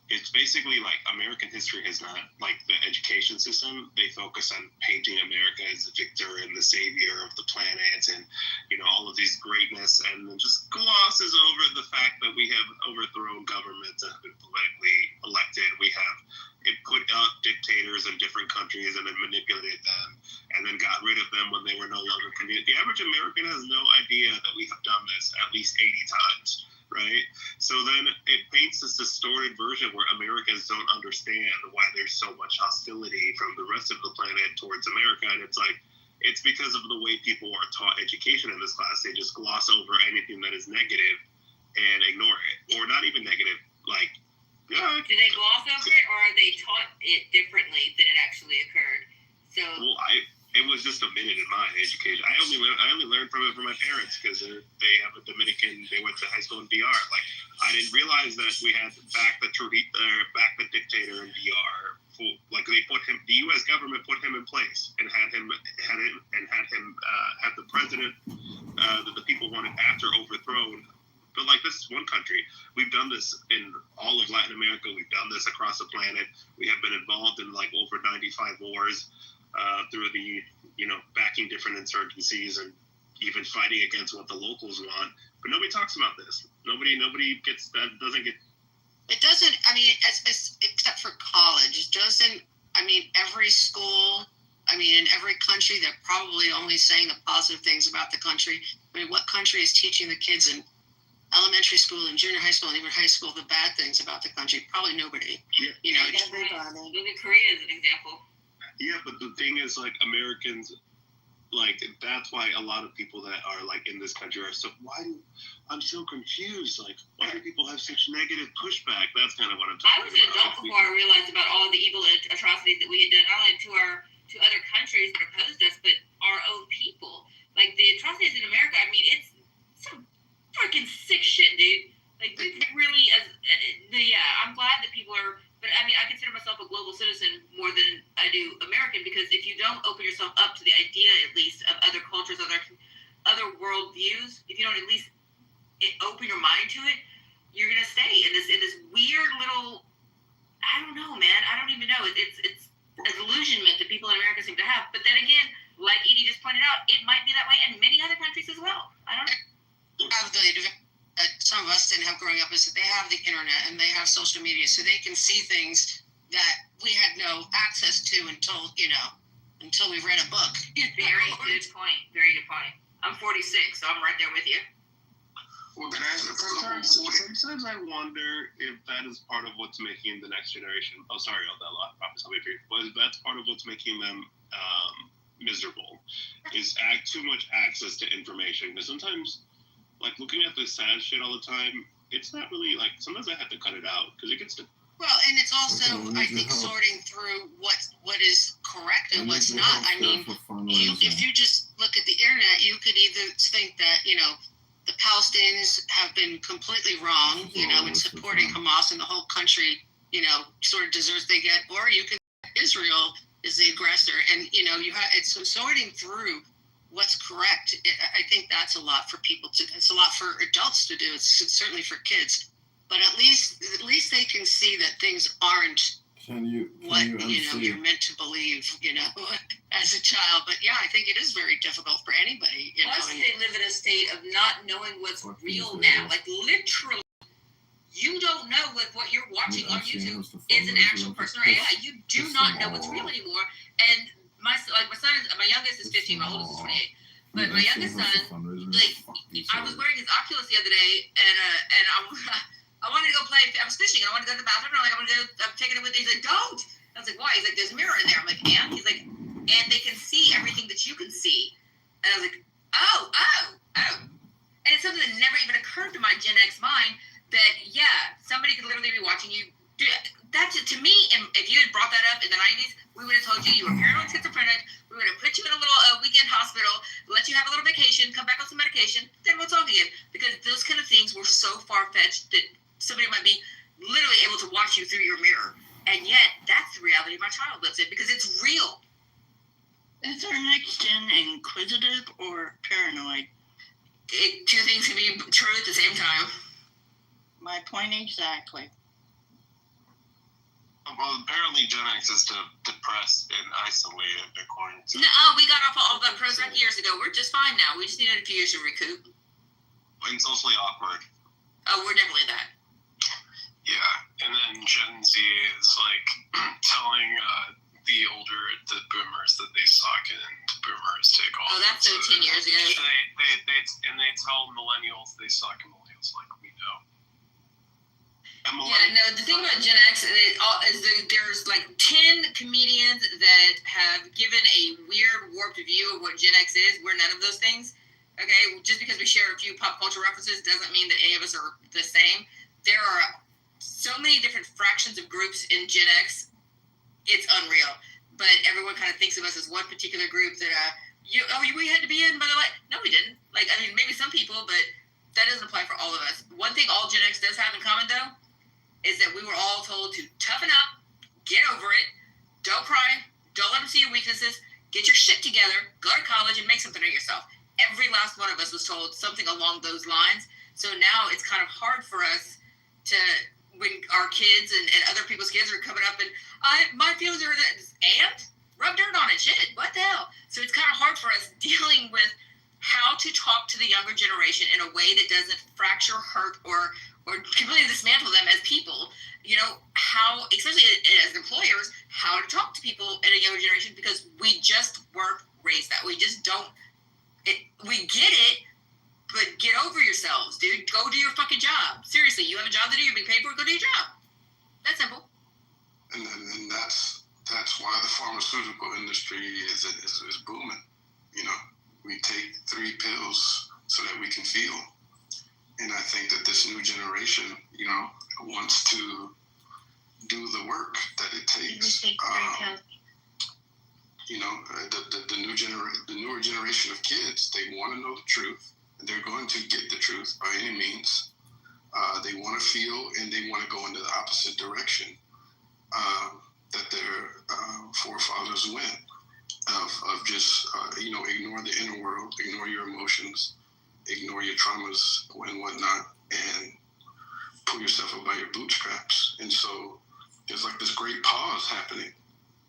it's basically like American history has not, like the education system, they focus on painting America as the victor and the savior of the planet and, all of these greatness, and then just glosses over the fact that we have overthrown governments that have been politically elected. We have put out dictators in different countries and then manipulated them and then got rid of them when they were no longer convenient. The average American has no idea that we have done this at least 80 times. Right? So then it paints this distorted version where Americans don't understand why there's so much hostility from the rest of the planet towards America. And it's like, it's because of the way people are taught education in this class. They just gloss over anything that is negative and ignore it. Or not even negative, like, do they gloss over it, or are they taught it differently than it actually occurred? So it was just a minute in my education. I only learned from it from my parents because they have a Dominican. They went to high school in DR. Like, I didn't realize that we had back the dictator in DR. Like, they put him. The U.S. government put him in place and had him have the president that the people wanted after overthrown. But like, this is one country. We've done this in all of Latin America. We've done this across the planet. We have been involved in like over 95 wars. Through the, backing different insurgencies and even fighting against what the locals want. But nobody talks about this. Nobody gets that, doesn't get. It doesn't, except for college, every school, in every country, they're probably only saying the positive things about the country. What country is teaching the kids in elementary school and junior high school and even high school the bad things about the country? Probably nobody. Yeah. Look at Korea as an example. Yeah, but the thing is, like, Americans, like, that's why a lot of people that are, like, in this country are so, I'm so confused. Like, why do people have such negative pushback? That's kind of what I'm talking about. I was an adult before I realized about all the evil atrocities that we had done, not only to other countries that opposed us, but our own people. Like, the atrocities in America, it's some freaking sick shit, dude. Like, we really, I'm glad that people are. But I consider myself a global citizen more than I do American, because if you don't open yourself up to the idea, at least, of other cultures, other world views, if you don't at least open your mind to it, you're gonna stay in this weird little. I don't know, man. I don't even know. It's a delusionment that people in America seem to have. But then again, like Edie just pointed out, it might be that way in many other countries as well. I don't know. Have the that some of us didn't have growing up is that they have the internet and they have social media, so they can see things that we had no access to until we read a book. Very good point. Very good point. I'm 46, so I'm right there with you. Well, sometimes I wonder if that is part of what's making the next generation. Oh, sorry, but that's part of what's making them miserable. Is too much access to information. Because sometimes, like, looking at this sad shit all the time, it's not really, like, sometimes I have to cut it out because it gets to. Well, and it's also, I think, sorting through what is correct and what's not. If you just look at the internet, you could either think that, the Palestinians have been completely wrong, in supporting Hamas, and the whole country, sort of deserves they get, or you can Israel is the aggressor, and, it's sorting through what's correct. I think that's a lot for people it's a lot for adults to do. It's certainly for kids, but at least they can see that things aren't you're meant to believe, as a child. But yeah, I think it is very difficult for anybody. Plus, they live in a state of not knowing what's real now. Like, literally, you don't know if what you're watching on YouTube is an actual person or AI. You do not know what's real anymore. And my youngest is 15, my oldest is 28. But my youngest son, I was wearing his Oculus the other day, and I wanted to go play. I was fishing, and I wanted to go to the bathroom. I'm taking it with me. He's like, don't. I was like, why? He's like, there's a mirror in there. I'm like, and? He's like, and they can see everything that you can see. And I was like, oh. And it's something that never even occurred to my Gen X mind that, yeah, somebody could literally be watching you. That, to me, if you had brought that up in the 90s, we would have told you were paranoid schizophrenic. We would have put you in a little weekend hospital, let you have a little vacation, come back on some medication, then we'll talk again. Because those kind of things were so far-fetched that somebody might be literally able to watch you through your mirror. And yet, that's the reality my child lives in because it's real. Is our next gen inquisitive or paranoid? Two things can be true at the same time. My point exactly. Well, apparently Gen X is depressed and isolated, according to... No, we got off all that Prozac years ago. We're just fine now. We just needed a few years to recoup. And socially awkward. Oh, we're definitely that. Yeah, and then Gen Z is like telling the boomers that they suck, and the boomers take off. Oh, that's so 10 years ago. They tell millennials they suck, and millennials like, we know. Yeah, no, the thing about Gen X is that there's like 10 comedians that have given a weird, warped view of what Gen X is. We're none of those things. Okay, just because we share a few pop culture references doesn't mean that any of us are the same. There are so many different fractions of groups in Gen X. It's unreal. But everyone kind of thinks of us as one particular group that we had to be in by the way. No, we didn't. Like, I mean, maybe some people, but that doesn't apply for all of us. One thing all Gen X does have in common, though, is that we were all told to toughen up, get over it, don't cry, don't let them see your weaknesses, get your shit together, go to college, and make something of yourself. Every last one of us was told something along those lines. So now it's kind of hard for us to, when our kids and other people's kids are coming up and, my feelings are this, and rub dirt on it, shit, what the hell? So it's kind of hard for us dealing with how to talk to the younger generation in a way that doesn't fracture, hurt, or completely dismantle them as people. You know, how, especially as employers, how to talk to people in a younger generation, because we just weren't raised that. We just don't, we get it, but get over yourselves, dude. Go do your fucking job. Seriously, you have a job to do, you're being paid for it, go do your job. That's simple. And that's why the pharmaceutical industry is booming. You know, we take 3 pills so that we can feel. And I think that this new generation, you know, wants to do the work that it takes. You know, the newer generation of kids, they want to know the truth. They're going to get the truth by any means. They want to feel, and they want to go into the opposite direction that their forefathers went. Of just, you know, ignore the inner world, ignore your emotions, ignore your traumas and whatnot, and pull yourself up by your bootstraps. And so there's like this great pause happening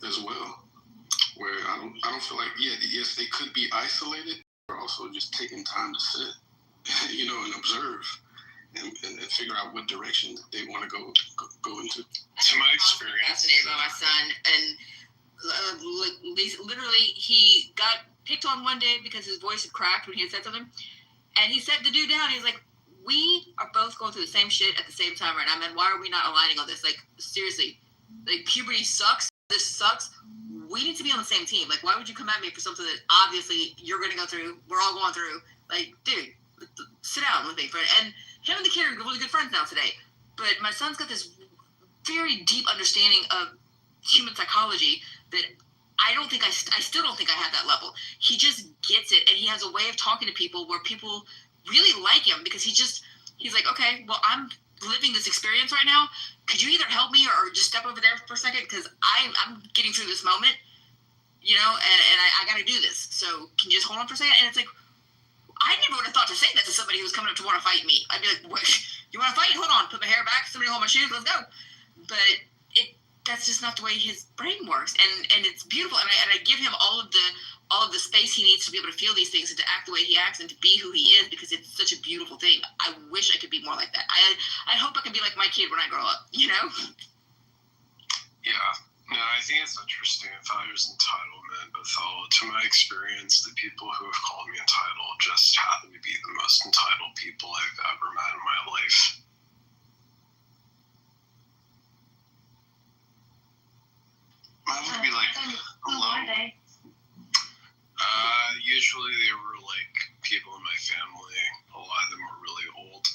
as well, where I don't feel like, yes, they could be isolated, but also just taking time to sit, you know, and observe and figure out what direction they want to go into. To my experience, fascinated by my son, and literally he got picked on one day because his voice had cracked when he had said something, and he sat the dude down. He was like, we are both going through the same shit at the same time right now, man. Why are we not aligning on this? Like, seriously, like, puberty sucks, this sucks, we need to be on the same team. Like, why would you come at me for something that obviously you're going to go through, we're all going through? Like, dude, sit down with me, friend. And him and the kid are really good friends now today, but my son's got this very deep understanding of human psychology that I still don't think I have that level. He just gets it, and he has a way of talking to people where people really like him because he's like, okay, well, I'm living this experience right now. Could you either help me or just step over there for a second? Because I'm getting through this moment, you know, and I got to do this. So can you just hold on for a second? And it's like, I never would have thought to say that to somebody who was coming up to want to fight me. I'd be like, what? You want to fight? Hold on. Put my hair back. Somebody hold my shoes. Let's go. But that's just not the way his brain works, and it's beautiful. And I give him all of the space he needs to be able to feel these things and to act the way he acts and to be who he is, because it's such a beautiful thing. I wish I could be more like that. I hope I can be like my kid when I grow up. You know? Yeah. No, I think it's interesting. I thought it was entitlement, but to my experience, the people who have called me entitled just happen to be the most entitled people I've ever met in my life. Mine would be like, hello? Usually they were like people in my family. A lot of them were really old.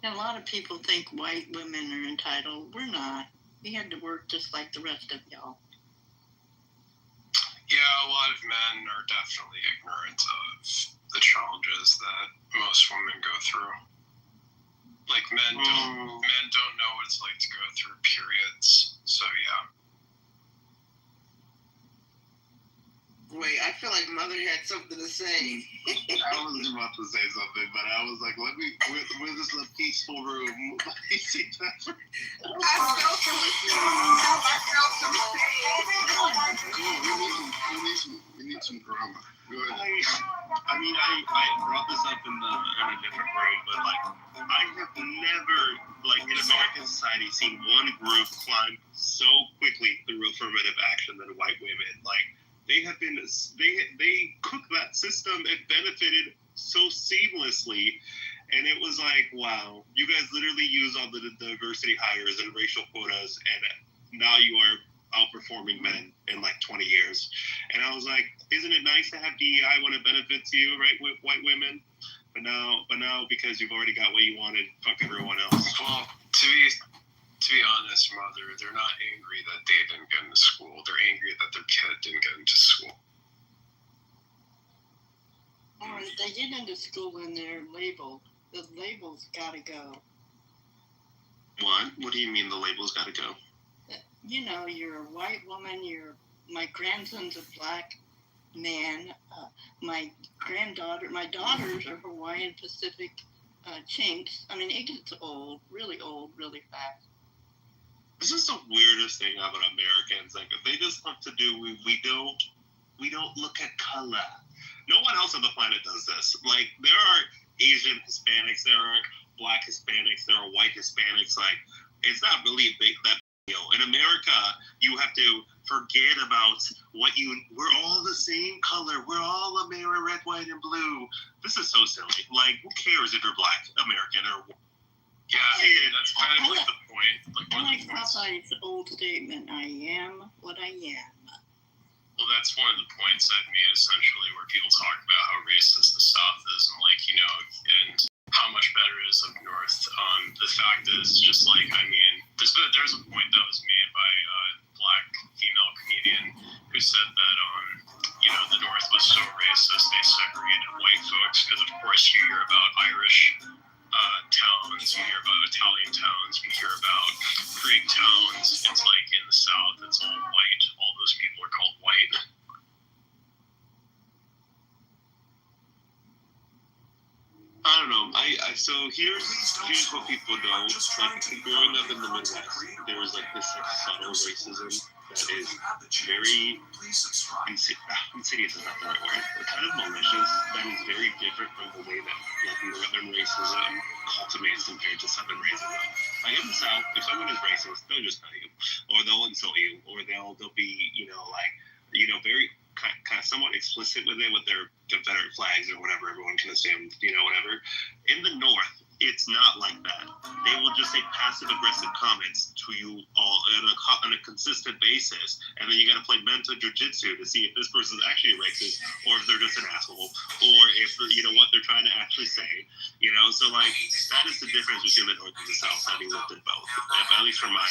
A lot of people think white women are entitled. We're not. We had to work just like the rest of y'all. Yeah, a lot of men are definitely ignorant of the challenges that most women go through. Like men don't know what it's like to go through periods. So yeah. Wait, I feel like Mother had something to say. I was about to say something, but I was like, we're just in a peaceful room. I felt We need some drama. Good. I mean, I brought this up in a different room, but like, I have never, like, in American society, seen one group climb so quickly through affirmative action than white women. Like, they have been, they cooked that system. It benefited so seamlessly. And it was like, wow, you guys literally use all the diversity hires and racial quotas, and now you are outperforming men in like 20 years. And I was like, isn't it nice to have DEI when it benefits you, right, with white women? But now because you've already got what you wanted, fuck everyone else. Well, to be honest, Mother, they're not angry that they didn't get into school. They're angry that their kid didn't get into school. All right, they get into school and they're labeled. The labels gotta go. What? What do you mean the labels gotta go? You know, you're a white woman. My grandson's a black man. My daughters are Hawaiian Pacific Chinks. I mean, it gets old, really fast. This is the weirdest thing about Americans. Like, they just love to do. We don't look at color. No one else on the planet does this. Like, there are Asian Hispanics, there are Black Hispanics, there are white Hispanics. Like, it's not really that big deal. In America, you have to forget about we're all the same color. We're all American, red, white, and blue. This is so silly. Like, who cares if you're Black American or? Yeah, that's kind of like the point. I like Popeye's old statement, I am what I am. Well, that's one of the points I've made, essentially, where people talk about how racist the South is and, like, you know, and how much better it is up north. The fact is, just like, I mean, there's a point that was made by a Black female comedian who said that, you know, the North was so racist, they segregated white folks, because, of course, you hear about Irish towns, you hear about Italian towns, you hear about Greek towns. It's like in the South, it's all white. All those people are called white. I don't know. So here's what people don't like. Growing up in the Midwest, there was like this like subtle racism that is very insidious is not the right word, but kind of malicious. That is very different from the way that like northern racism cultivates compared to southern racism. Like in the South, if someone is racist, they'll just tell you, or they'll insult you, or they'll be very kind of somewhat explicit with it with their Confederate flags or whatever. Everyone can assume, whatever. In the North, it's not like that. They will just say passive-aggressive comments to you all on a consistent basis, and then you got to play mental jujitsu to see if this person is actually racist or if they're just an asshole, or if what they're trying to actually say. So like that is the difference between the North and the South, having lived in both, at least from my.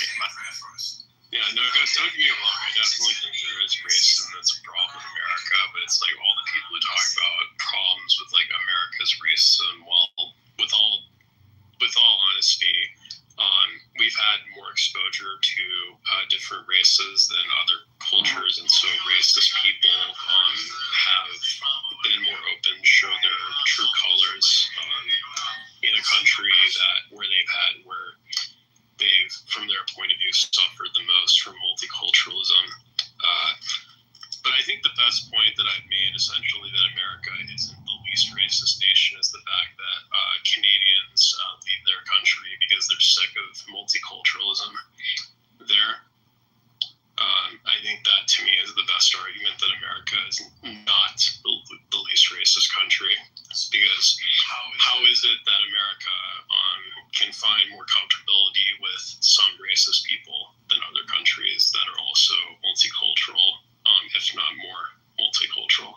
Yeah, no, guys, don't get me wrong. I definitely think there is racism that's a problem in America, but it's like all the people who talk about problems with like America's racism, well, with all honesty, we've had more exposure to different races than other cultures, and so racist people have been more open to show their true colors in a country where they've, from their point of view, suffered the most from multiculturalism. But I think the best point that I've made, essentially, that America isn't the least racist nation is the fact that Canadians leave their country because they're sick of multiculturalism there. I think that, to me, is the best argument that America is not the least racist country. Because how is it that America can find more comfortability with some racist people than other countries that are also multicultural, if not more multicultural?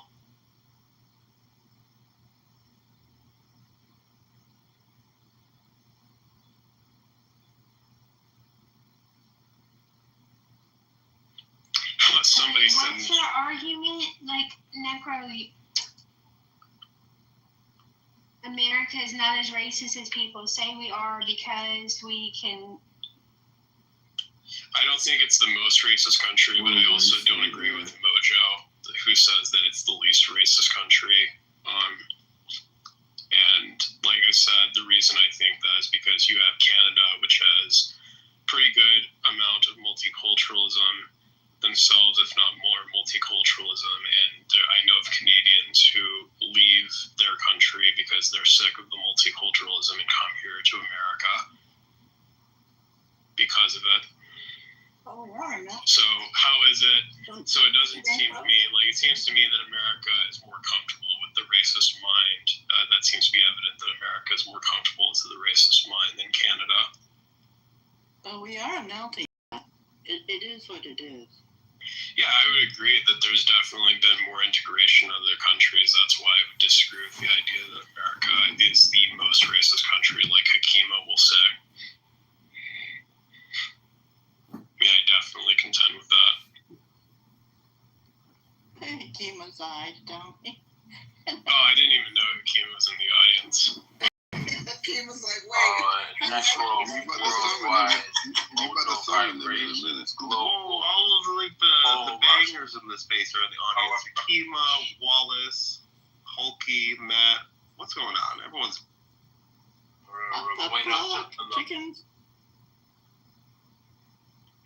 and your argument? Like, Necro, America is not as racist as people say we are because we can. I don't think it's the most racist country, but I also don't agree with Mojo, who says that it's the least racist country. And like I said, the reason I think that is because you have Canada, which has pretty good amount of multiculturalism themselves, if not more multiculturalism. And I know of Canadians who leave their country because they're sick of the multiculturalism and come here to America because of it. Oh, yeah. So how is it? So it doesn't seem to me like it seems to me that America is more comfortable with the racist mind. That seems to be evident that America is more comfortable to the racist mind than Canada. Well, we are a melting pot. It is what it is. Yeah, I would agree that there's definitely been more integration of other countries. That's why I would disagree with the idea that America is the most racist country, like Hakima will say. Yeah, I definitely contend with that. Hakima's eyes, don't he? Oh, I didn't even know Hakima was in the audience. Hakima's like, wait. National worldwide vibration. Oh, all of the bangers in the space are in the audience. Hakima, Wallace, Hulky, Matt. What's going on? Everyone's chickens.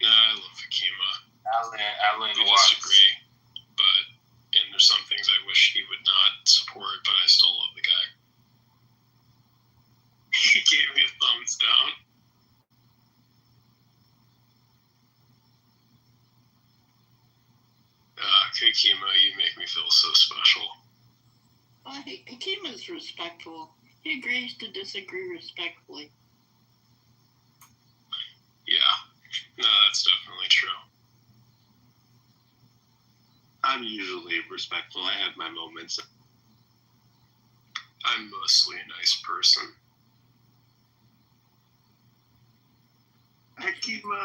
No, I love Hakima. Alan We disagree, but and there's some things I wish he would not support, but I still love the guy. He gave me a thumbs down. Hakima, you make me feel so special. Well, Hakima's respectful. He agrees to disagree respectfully. Yeah, no, that's definitely true. I'm usually respectful. I have my moments. I'm mostly a nice person. Hakima,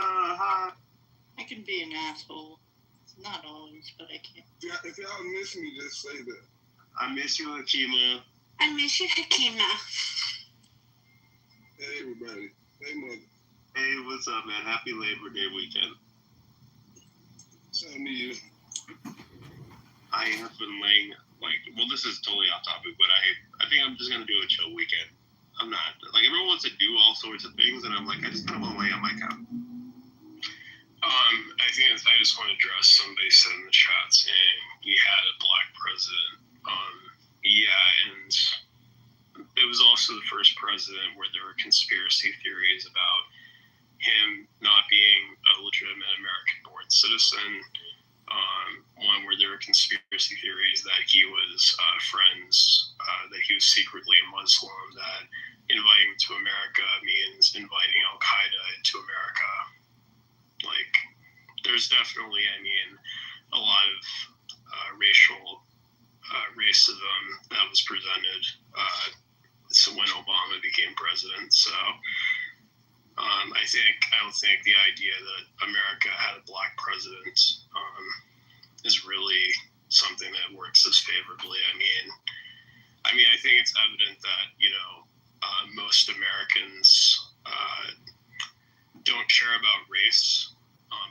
I can be an asshole. Not always, but I can. Yeah, if y'all miss me, just say that. I miss you, Hakima. I miss you, Hakima. Hey, everybody. Hey, mother. Hey, what's up, man? Happy Labor Day weekend. Same to you. I have been laying, well, this is totally off topic, but I think I'm just going to do a chill weekend. I'm not. Everyone wants to do all sorts of things, and I'm like, I just kind of want to lay on my couch. I just want to address somebody said in the chat saying we had a black president. Yeah, and it was also the first president where there were conspiracy theories about him not being a legitimate American-born citizen. One where there were conspiracy theories that he was friends, that he was secretly a Muslim, that inviting him to America means inviting Al-Qaeda into America. There's definitely, a lot of racial racism that was presented when Obama became president. So I don't think the idea that America had a black president is really something that works as favorably. I think it's evident that most Americans don't care about race,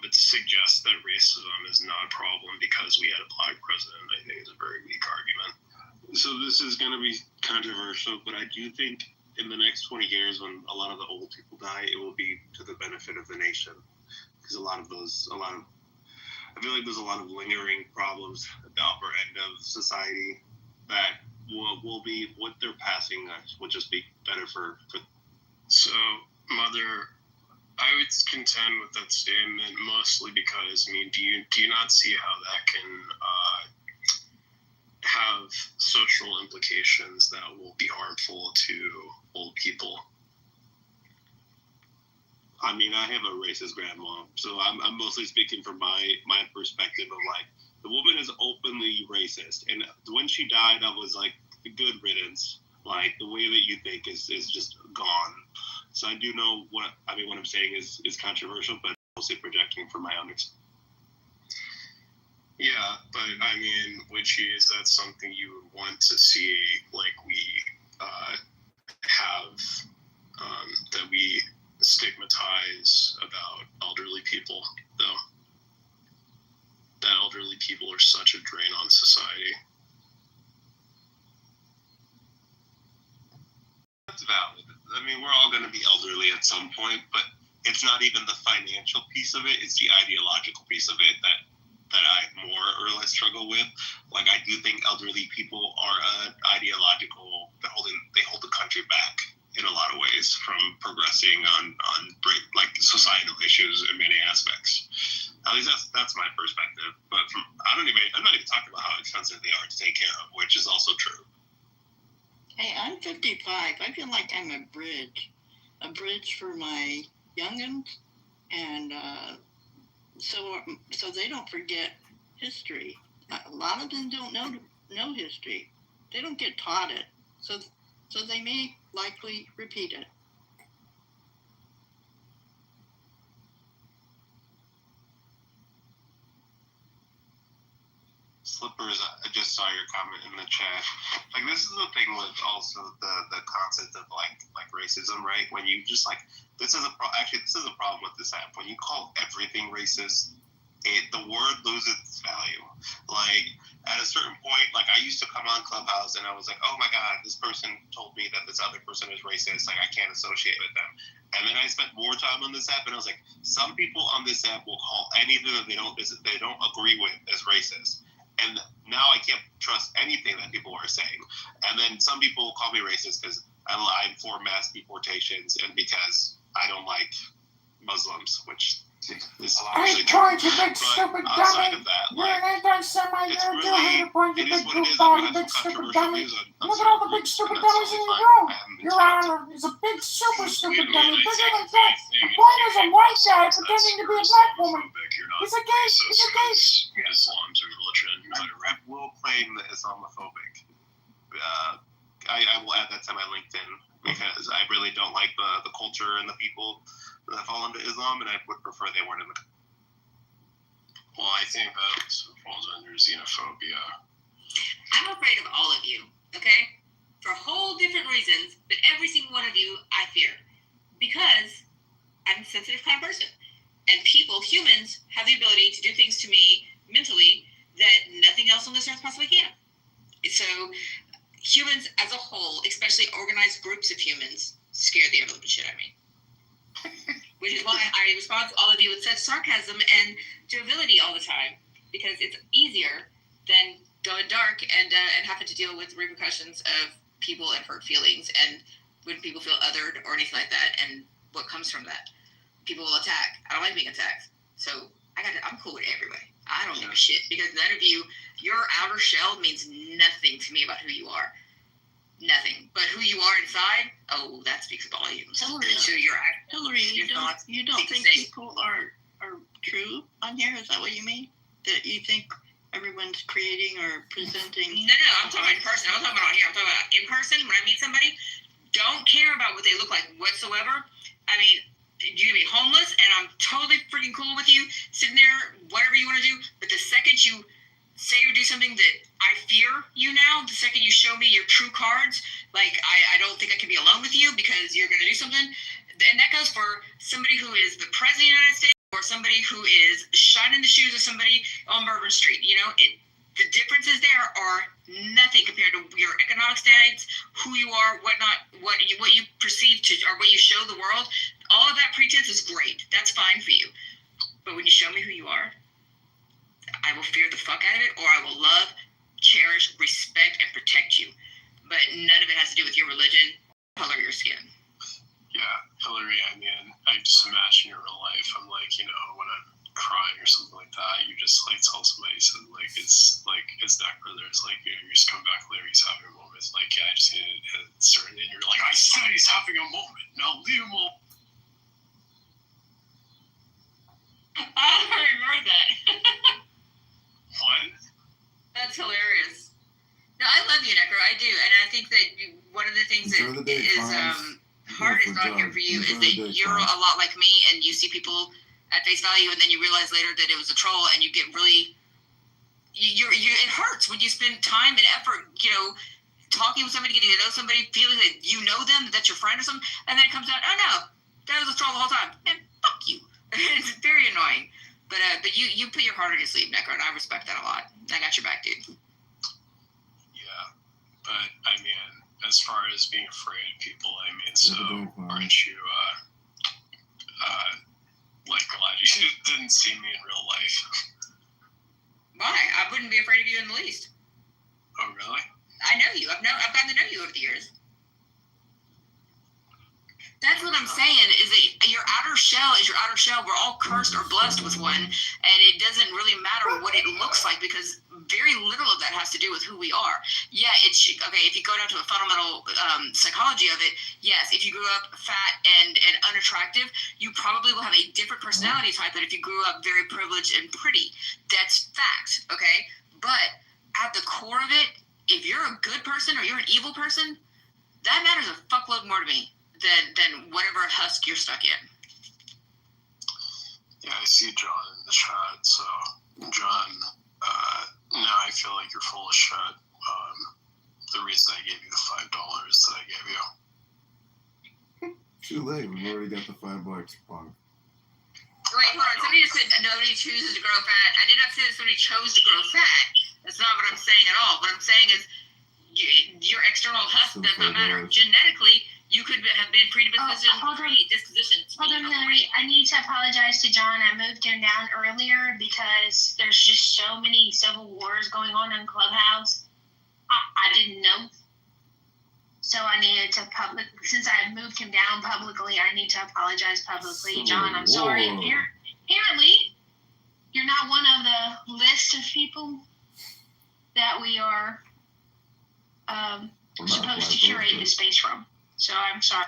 but to suggest that racism is not a problem because we had a black president, I think is a very weak argument. So this is going to be controversial, but I do think in the next 20 years when a lot of the old people die, it will be to the benefit of the nation. Because I feel like there's a lot of lingering problems at the upper end of society that will be, what they're passing will just be better for. So, Mother, I would contend with that statement mostly because, do you not see how that can have social implications that will be harmful to old people? I have a racist grandma, so I'm mostly speaking from my perspective of the woman is openly racist, and when she died, I was like, good riddance. The way that you think is just gone. So I do know what I'm saying is controversial, but mostly projecting from my own experience. Yeah, but I mean, which is that's something you would want to see, like we have that we stigmatize about elderly people, though. That elderly people are such a drain on society. That's valid. I mean, we're all going to be elderly at some point, but it's not even the financial piece of it; it's the ideological piece of it that I more or less struggle with. Like, I do think elderly people are ideological. They hold the country back in a lot of ways from progressing on like societal issues in many aspects. At least that's my perspective. But I'm not even talking about how expensive they are to take care of, which is also true. Hey, I'm 55. I feel like I'm a bridge for my youngins, and so they don't forget history. A lot of them don't know history. They don't get taught it, so they may likely repeat it. Slippers, I just saw your comment in the chat. Like, this is the thing with also the concept of like racism, right? When you just like, this is a problem with this app. When you call everything racist, the word loses its value. Like, at a certain point, like, I used to come on Clubhouse and I was like, oh my God, this person told me that this other person is racist. Like, I can't associate with them. And then I spent more time on this app and I was like, some people on this app will call anything that they don't agree with as racist. And now I can't trust anything that people are saying. And then some people will call me racist because I lied for mass deportations and because I don't like Muslims, which is Hey, point, you big stupid dummy! You're an anti-Semite, you're a Jew-hater, point, you big goofball, you big stupid dummy! Look at all the big stupid dummies in your room! Your Honor is a big super stupid dummy, bigger than that! The point is a white guy pretending to be a black woman! It's a case! It's a case! Islam's a religion. I will claim that Islamophobic. I will add that to my LinkedIn because I really don't like the culture and the people that fall into Islam, and I would prefer they weren't in the. Well, I think that falls under xenophobia. I'm afraid of all of you, okay? For whole different reasons, but every single one of you I fear. Because I'm a sensitive kind of person. And humans, have the ability to do things to me mentally that nothing else on this earth possibly can. So humans as a whole, especially organized groups of humans, scare the ever living shit out of me. Which is why I respond to all of you with such sarcasm and joviality all the time, because it's easier than going dark and having to deal with the repercussions of people and hurt feelings and when people feel othered or anything like that, and what comes from that. People will attack. I don't like being attacked. So I'm cool with everybody. I don't give a shit, because none of you, your outer shell means nothing to me about who you are. Nothing. But who you are inside, oh, that speaks volumes. Hillary, you don't think people are true on here? Is that what you mean? That you think everyone's creating or presenting? No, I'm talking about in person. I'm talking about on here. I'm talking about in person. When I meet somebody, don't care about what they look like whatsoever. I mean, you can be homeless, and I'm totally freaking cool with you sitting there, whatever you want to do. But the second you say or do something that I fear you now, the second you show me your true cards, like I don't think I can be alone with you because you're going to do something. And that goes for somebody who is the president of the United States or somebody who is shining the shoes of somebody on Bourbon Street. You know, the differences there are nothing compared to your economic status, who you are, whatnot, what you perceive to, or what you show the world. All of that pretense is great. That's fine for you. But when you show me who you are, I will fear the fuck out of it, or I will love, cherish, respect, and protect you. But none of it has to do with your religion, color of your skin. Yeah, Hillary, I mean, I just imagine your real life. I'm like, you know, when I'm crying or something like that, you just like tell somebody, so like it's that brother. It's like, you know, you just come back later, he's having a moment. It's like, yeah, I just need to certain, and you're like, I said he's having a moment. Now leave him alone. I heard that. What? That's hilarious. No, I love you, Necro. I do, and I think that one of the things that is hardest on here for you is that you're a lot like me, and you see people at face value, and then you realize later that it was a troll, and you get really it hurts when you spend time and effort, talking with somebody, getting to know somebody, feeling that you know them, that that's your friend or something, and then it comes out, oh no, that was a troll the whole time, and fuck you. It's very annoying. But you put your heart on your sleeve, Necker, and I respect that a lot. I got your back, dude. Yeah, but I mean, as far as being afraid of people, I mean, so aren't you like glad you didn't see me in real life? Why? I wouldn't be afraid of you in the least. Oh, really? I know you. I've gotten to know you over the years. That's what I'm saying, is that your outer shell is your outer shell. We're all cursed or blessed with one, and it doesn't really matter what it looks like, because very little of that has to do with who we are. Yeah, okay, if you go down to a fundamental psychology of it, yes, if you grew up fat and unattractive, you probably will have a different personality type than if you grew up very privileged and pretty. That's fact, okay? But at the core of it, if you're a good person or you're an evil person, that matters a fuckload more to me than whatever husk you're stuck in. Yeah, I see John in the chat. So, John, now I feel like you're full of shit. The reason I gave you the $5 that I gave you. Too late. We've already got the $5, punk. Wait, hold on. Somebody just said nobody chooses to grow fat. I did not say that somebody chose to grow fat. That's not what I'm saying at all. What I'm saying is your external husk does not matter. Genetically, you could have been predispositioned to Hold on, Hillary. I need to apologize to John. I moved him down earlier because there's just so many civil wars going on in Clubhouse. I didn't know. So I needed to since I moved him down publicly, I need to apologize publicly. John, I'm sorry. Apparently, you're not one of the list of people that we are supposed to curate the space from. So I'm sorry.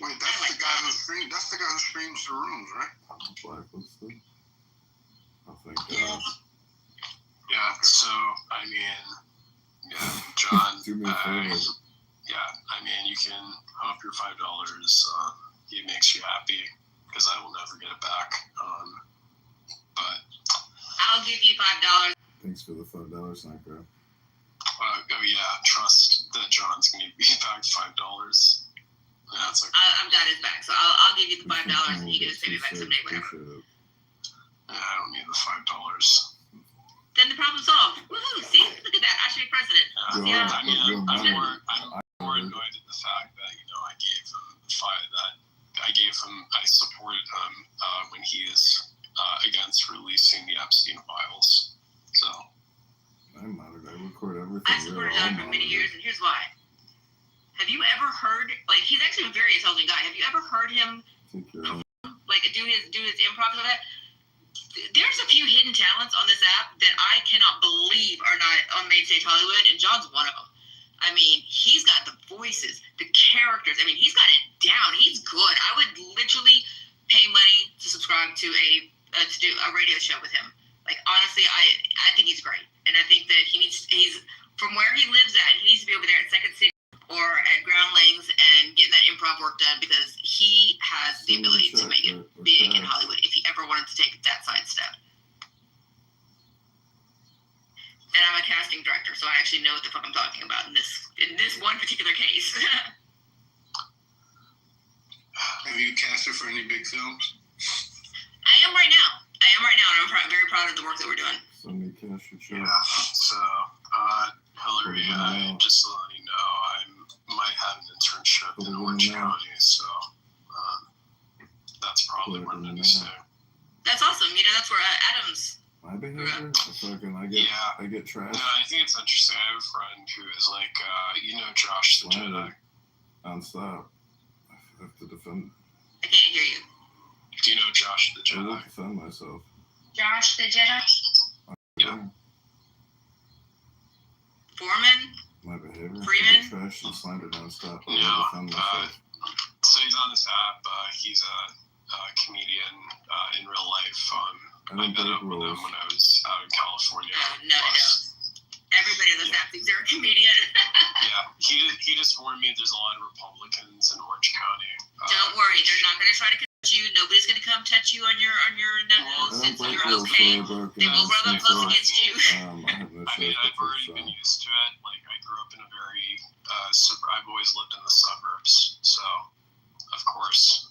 Wait, that's the guy who streams. That's the guy who streams the rooms, right? Blacklisted. I think. Yeah. So I mean, yeah, John. I mean, you can up your $5. It makes you happy because I will never get it back. But I'll give you $5. Thanks for the $5, Sniper. Oh yeah, trust that John's gonna be back $5. Yeah, it's like I've got his back, so I'll give you the $5 and you can just pay me back someday, whatever. Yeah, I don't need the $5. Then the problem's solved. Woohoo! See, look at that. I should be president. Yeah, I'm more annoyed at the fact that I supported him when he is against releasing the Epstein files. So. I'm monitored. I record everything. I supported John for many years, and here's why. Have you ever heard, he's actually a very intelligent guy. Have you ever heard him, do his improv and all that? There's a few hidden talents on this app that I cannot believe are not on main stage Hollywood, and John's one of them. I mean, he's got the voices, the characters. I mean, he's got it down. He's good. I would literally pay money to subscribe to to do a radio show with him. Honestly, I think he's great. And I think that he's from where he lives at, he needs to be over there at Second City or at Groundlings and getting that improv work done, because he has the ability to make it big in Hollywood if he ever wanted to take that side step. And I'm a casting director, so I actually know what the fuck I'm talking about in this one particular case. Have you casted for any big films? I am right now, and I'm very proud of the work that we're doing. Yeah, so, Hillary, just to let you know, I might have an internship in Orange County, so that's probably what I'm going to say. That's awesome. That's where Adams. My behavior? I get trashed. No, I think it's interesting. I have a friend who is Josh the Jedi. Non-stop. I have to defend. I can't hear you. Do you know Josh the Jedi? I will defend myself. Josh the Jedi? Yeah. Foreman? My behavior? Freeman? I get trashed and slandered non-stop. I No, will defend myself. so he's on this app. He's a comedian in real life. I met up with him when I was out in California. No. Everybody on this app thinks they're a comedian. Yeah, he just warned me there's a lot of Republicans in Orange County. Don't worry, they're not going to try to you. Nobody's gonna come touch you on your nose. You're okay. They will rub up close against you. I mean, I've already been used to it. Like, I grew up in a very, I've always lived in the suburbs, so, of course.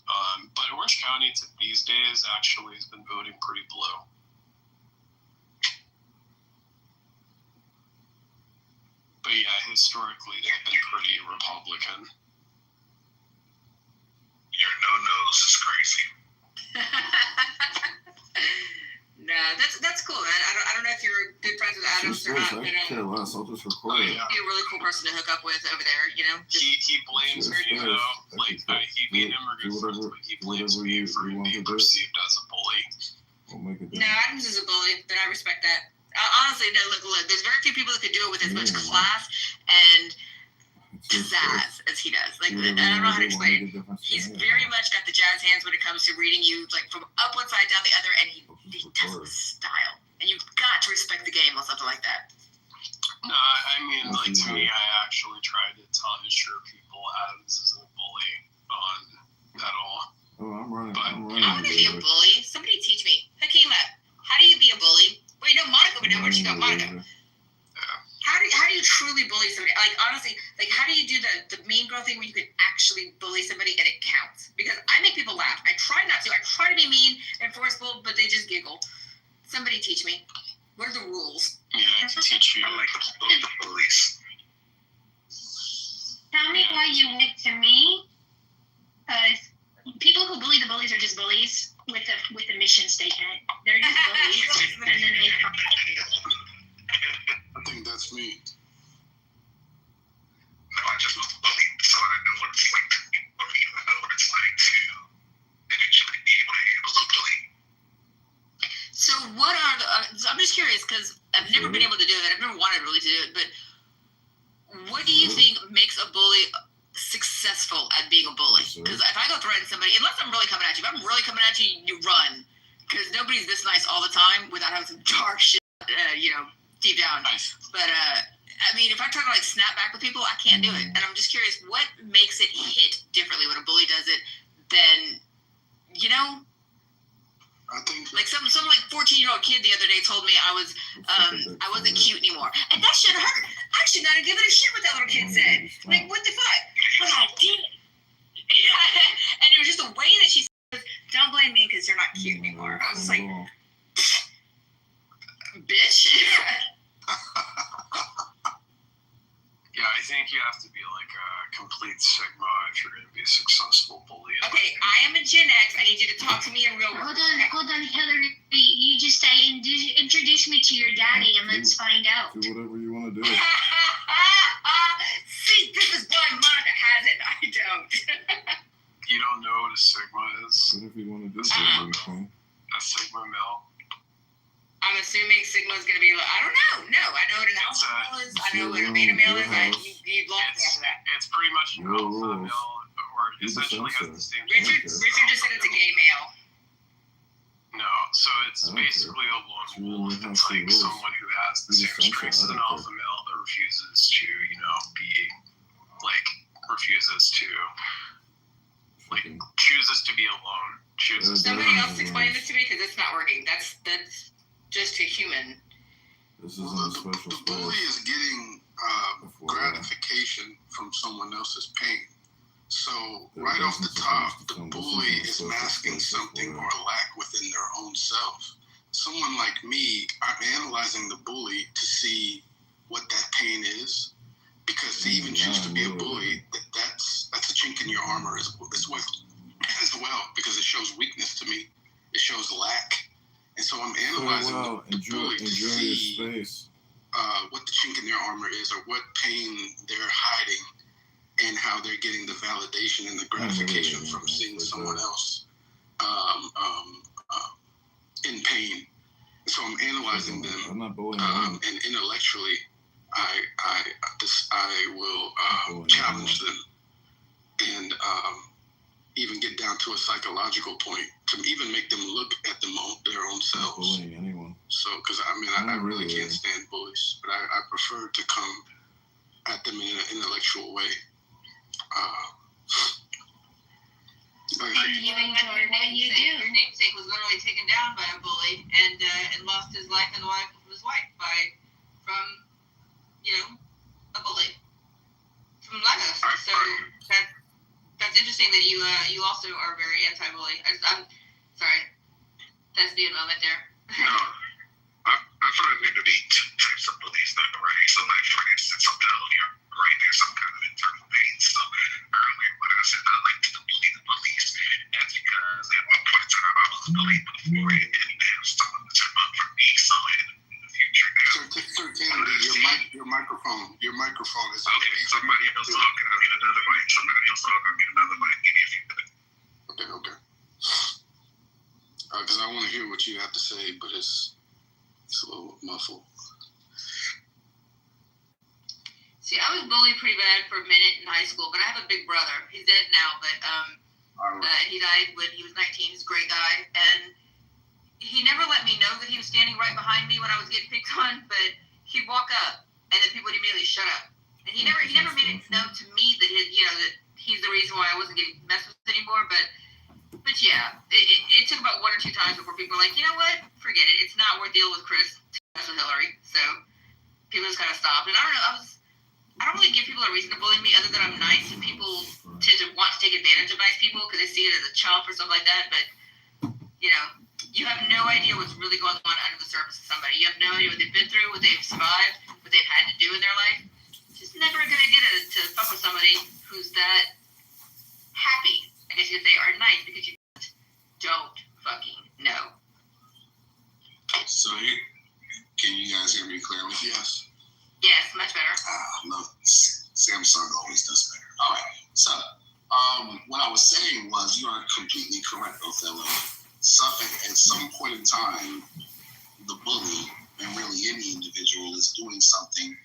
But Orange County these days actually has been voting pretty blue. But yeah, historically, they've been pretty Republican. Your no-nose is crazy. No, that's cool, man. I don't know if you're good friends with Adams or not, but I care less. I'll just record it. he'd be a really cool person to hook up with over there, you know? He blames her, you know, like, me and him are good friends, but he blames me for being perceived as a bully. No, Adams is a bully, but I respect that. Honestly, no, look, there's very few people that could do it with as much class and pizzazz as he does. Like, I don't know how to explain it. He's very much got the jazz hands when it comes to reading you, like, from up one side down the other, and he does it with style. And you've got to respect the game or something like that. No, I mean, like, to me, I actually tried to assure people Adams isn't a bully at all. Oh, I'm running. How to be a bully? Somebody teach me. Hakima, how do you be a bully? Wait, no, Monica would know what you know, Monica. How do you truly bully somebody? Like, honestly, like, how do you do the mean girl thing where you can actually bully somebody and it counts? Because I make people laugh. I try not to. I try to be mean and forceful, but they just giggle. Somebody teach me. What are the rules? Yeah, I can teach you. I like the police. Tell me why you went to me, because people who bully the bullies are just bullies with a mission statement. They're just bullies, and then they. I think that's me. No, I just was bullied, so I know what it's like to be bullied. I know what it's like to eventually be able to bully. So what are the? I'm just curious because I've never been able to do it. I've never wanted really to do it. But what do you think makes a bully successful at being a bully? Because if I go threaten somebody, unless I'm really coming at you, if I'm really coming at you, you run. Because nobody's this nice all the time without having some dark shit, deep down. But I mean, if I try to like snap back with people, I can't do it. And I'm just curious, what makes it hit differently when a bully does it than, I think like some like 14-year-old kid the other day told me I wasn't cute anymore, and that should hurt. I should not have given a shit what that little kid said. Like, what the fuck? But I did. And it was just the way that she said, "Don't blame me because you're not cute anymore." I was just like, bitch. Yeah, I think you have to be like a complete Sigma if you're going to be a successful bully. Okay, I am a Gen X. I need you to talk to me in real world. Hold on, Hillary. You just say, introduce me to your daddy, and let's find out. Do whatever you want to do. See, this is why Monica has it. I don't. You don't know what a Sigma is? Whatever you want to do. A Sigma male? I'm assuming Sigma is going to be like, I don't know. No, I know what an alpha male is. I know what a beta male is. You lost me after that. It's pretty much an alpha male, or essentially has the same. Richard just said it's a gay male. No, so it's basically a lone wolf. It's like someone who has the same strengths as an alpha male that refuses to, chooses to be alone. Somebody else explain this to me because it's not working. That's just too human. This isn't a special the bully is getting gratification from someone else's pain. So right off the top, the bully is masking something or a lack within their own self. Someone like me, I'm analyzing the bully to see what that pain is, because to even choose to be a bully, that's a chink in your armor as well, because it shows weakness to me. It shows lack. And so I'm analyzing the bully to see what the chink in their armor is, or what pain they're hiding, and how they're getting the validation and the gratification from seeing someone else in pain. And so I'm analyzing them, and intellectually, I will challenge them, and even get down to a psychological point to even make them look at their own selves. Bullying anyone. So, because I really can't stand bullies, but I prefer to come at them in an intellectual way. And you enjoy what you do. Your namesake was literally taken down by a bully and lost his life and the life of his wife from a bully from Lagos. So that's interesting that you also are very anti-bully. I'm sorry. That's the moment there. No, I find there to be two types of bullies, though, right? So, like, for instance, I'm telling you, right, there's some kind of internal pain. So, earlier when I said I like to bully the bullies, that's because at one point in time I was bullied before it didn't have someone to turn up for me. So, in the future now. Sir Kennedy, your microphone is okay. Somebody else talking. I need another mic. Somebody else talking. I need another mic. Give me a few minutes. Okay. Because I want to hear what you have to say, but it's a little muffled. See, I was bullied pretty bad for a minute in high school, but I have a big brother. He's dead now, but he died when he was 19. He's a great guy, and he never let me know that he was standing right behind me when I was getting picked on. But he'd walk up, and then people would immediately shut up. And he never made it known to me that that he's the reason why I wasn't getting messed with anymore. But yeah, it took about one or two times before people were like, you know what, forget it. It's not worth dealing with Chris to mess with Hillary. So people just kind of stopped. And I don't know, I don't really give people a reason to bully me other than I'm nice, and people tend to want to take advantage of nice people because they see it as a chump or something like that. But you have no idea what's really going on under the surface of somebody. You have no idea what they've been through, what they've survived, what they've had to do in their life. It's just never a good idea to fuck with somebody who's that happy. I guess you could say, are nice, because you don't fucking know. So, can you guys hear me clearly? Yes. Yes, much better. Love Samsung always does better. All right. So, what I was saying was, you are completely correct, Othello. At some point in time, the bully, and really any individual, is doing something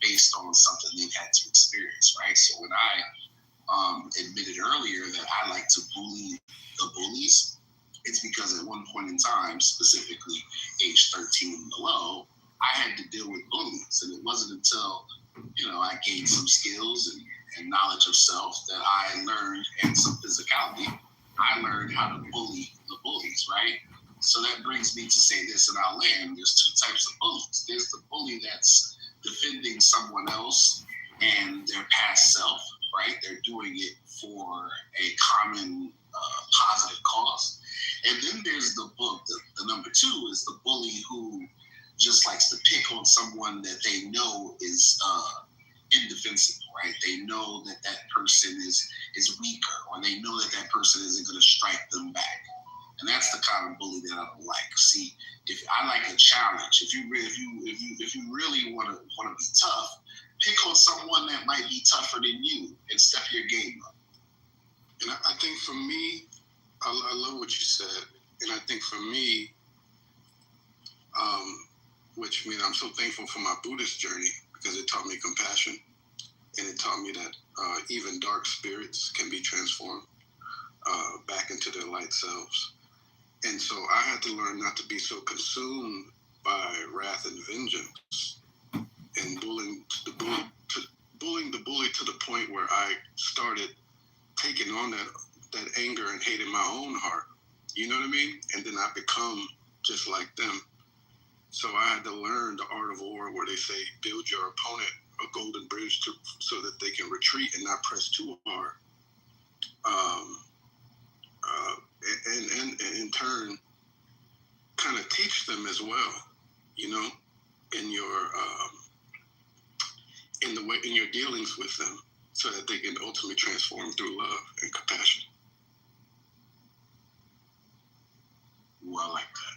based on something they've had to experience, right? So when I admitted earlier that I like to bully the bullies, it's because at one point in time, specifically age 13 and below, I had to deal with bullies. And it wasn't until, I gained some skills and knowledge of self that I learned, and some physicality, I learned how to bully the bullies, right? So that brings me to say this in our land. There's two types of bullies. There's the bully that's defending someone else and their past self, right? They're doing it for a common positive cause. And then there's the number two is the bully who just likes to pick on someone that they know is indefensible, right? They know that person is weaker, or they know that person isn't going to strike them back. And that's the kind of bully that I don't like. See, if I like a challenge, if you really want to be tough, pick on someone that might be tougher than you and step your game up. And I think for me, I love what you said. And I think for me, which means I'm so thankful for my Buddhist journey, because it taught me compassion, and it taught me that even dark spirits can be transformed back into their light selves. And so I had to learn not to be so consumed by wrath and vengeance, and bullying the bully to the point where I started taking on that anger and hate in my own heart. You know what I mean? And then I become just like them. So I had to learn the art of war, where they say, build your opponent a golden bridge so that they can retreat and not press too hard. And in turn, kind of teach them as well, in your dealings with them, so that they can ultimately transform through love and compassion. Ooh, I like that.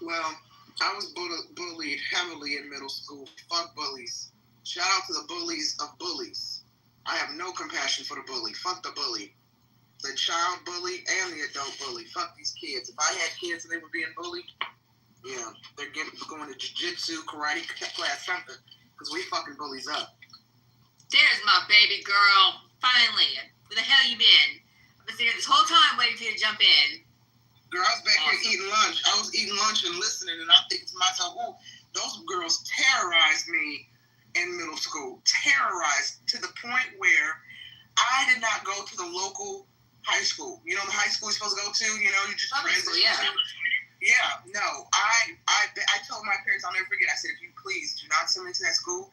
Well, I was bullied heavily in middle school. Fuck bullies. Shout out to the bullies of bullies. I have no compassion for the bully. Fuck the bully. The child bully and the adult bully. Fuck these kids. If I had kids and they were being bullied, yeah, they're going to jiu-jitsu, karate class, something. Because we fucking bullies up. There's my baby girl. Finally. Where the hell you been? I've been sitting here this whole time waiting for you to jump in. Girl, I was back here eating lunch. I was eating lunch and listening, and I'm thinking to myself, "Oh, those girls terrorized me in middle school. Terrorized to the point where I did not go to the local high school. You know the high school you're supposed to go to. You know, you just transition. Yeah. No, I told my parents, I'll never forget. I said, if you please do not send me to that school.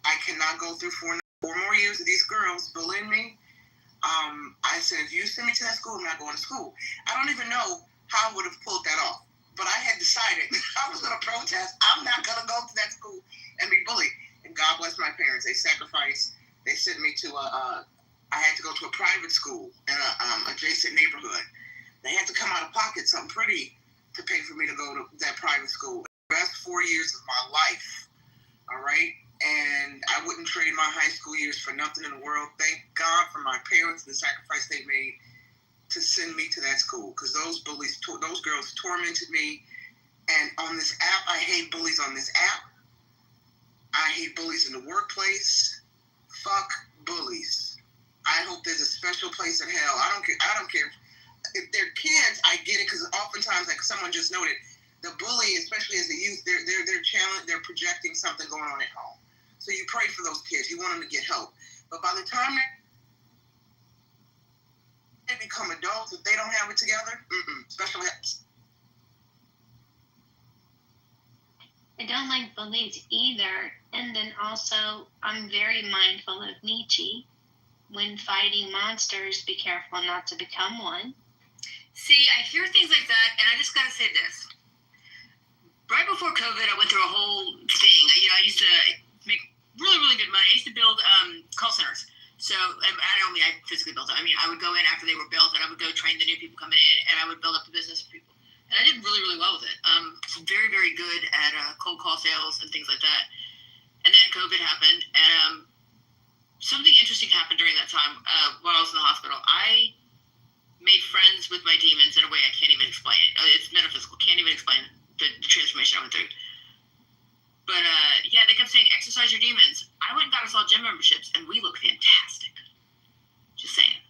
I cannot go through four more years of these girls bullying me. I said, if you send me to that school, I'm not going to school. I don't even know how I would have pulled that off. But I had decided I was going to protest. I'm not going to go to that school and be bullied. And God bless my parents. They sacrificed. They sent me to I had to go to a private school in a adjacent neighborhood. They had to come out of pocket something pretty to pay for me to go to that private school. The best 4 years of my life. All right? And I wouldn't trade my high school years for nothing in the world. Thank God for my parents and the sacrifice they made to send me to that school. Because those bullies, those girls tormented me. And on this app, I hate bullies on this app. I hate bullies in the workplace. Fuck bullies. I hope there's a special place in hell. I don't care. If they're kids, I get it, because oftentimes, like someone just noted, the bully, especially as a youth, they're projecting something going on at home. So you pray for those kids. You want them to get help. But by the time they become adults, if they don't have it together, special helps. I don't like bullies either. And then also, I'm very mindful of Nietzsche. When fighting monsters, be careful not to become one. See, I hear things like that, and I just got to say this. Right before COVID, I went through a whole thing. You know, I used to make really, really good money. I used to build call centers. So, I don't mean I physically built it. I mean, I would go in after they were built, and I would go train the new people coming in, and I would build up the business for people. And I did really, really well with it. Very, very good at cold call sales and things like that. And then COVID happened, and something interesting happened during that time while I was in the hospital. I made friends with my demons in a way I can't even explain it. It's metaphysical. Can't even explain the transformation I went through. But, yeah, they kept saying, exercise your demons. I went and got us all gym memberships, and we look fantastic. Just saying.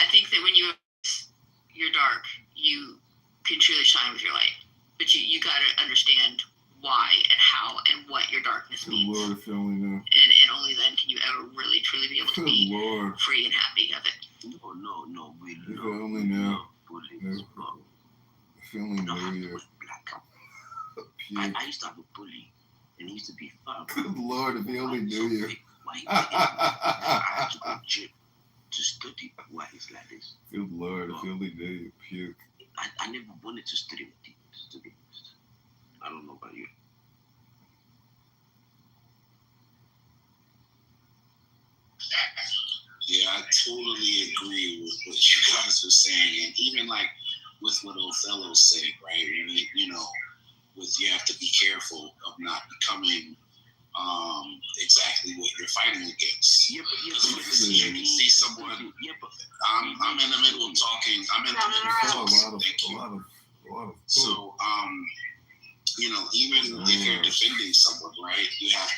I think that when you're dark, you can truly shine with your light. But you got to understand why and how and what your darkness means. Lord, if you only knew. And only then can you ever really, truly be able to be free and happy of it. No, we if you only knew. If you only knew. I used to have a bully, and he used to be fun. Good Lord, if he only knew you. I had to go to gym to study why he's like this. Good Lord, if you only knew you, puke. I never wanted to study with him, to be honest. I don't know about you. Yeah, I totally agree with what you guys are saying, and even like with what Othello said, right? You know, with you have to be careful of not becoming exactly what you're fighting against. Yeah, but you can see someone. Yeah, but I'm in the middle of talking. I'm in the middle of talking. Thank you. So, you know, even if you're defending someone, right, you have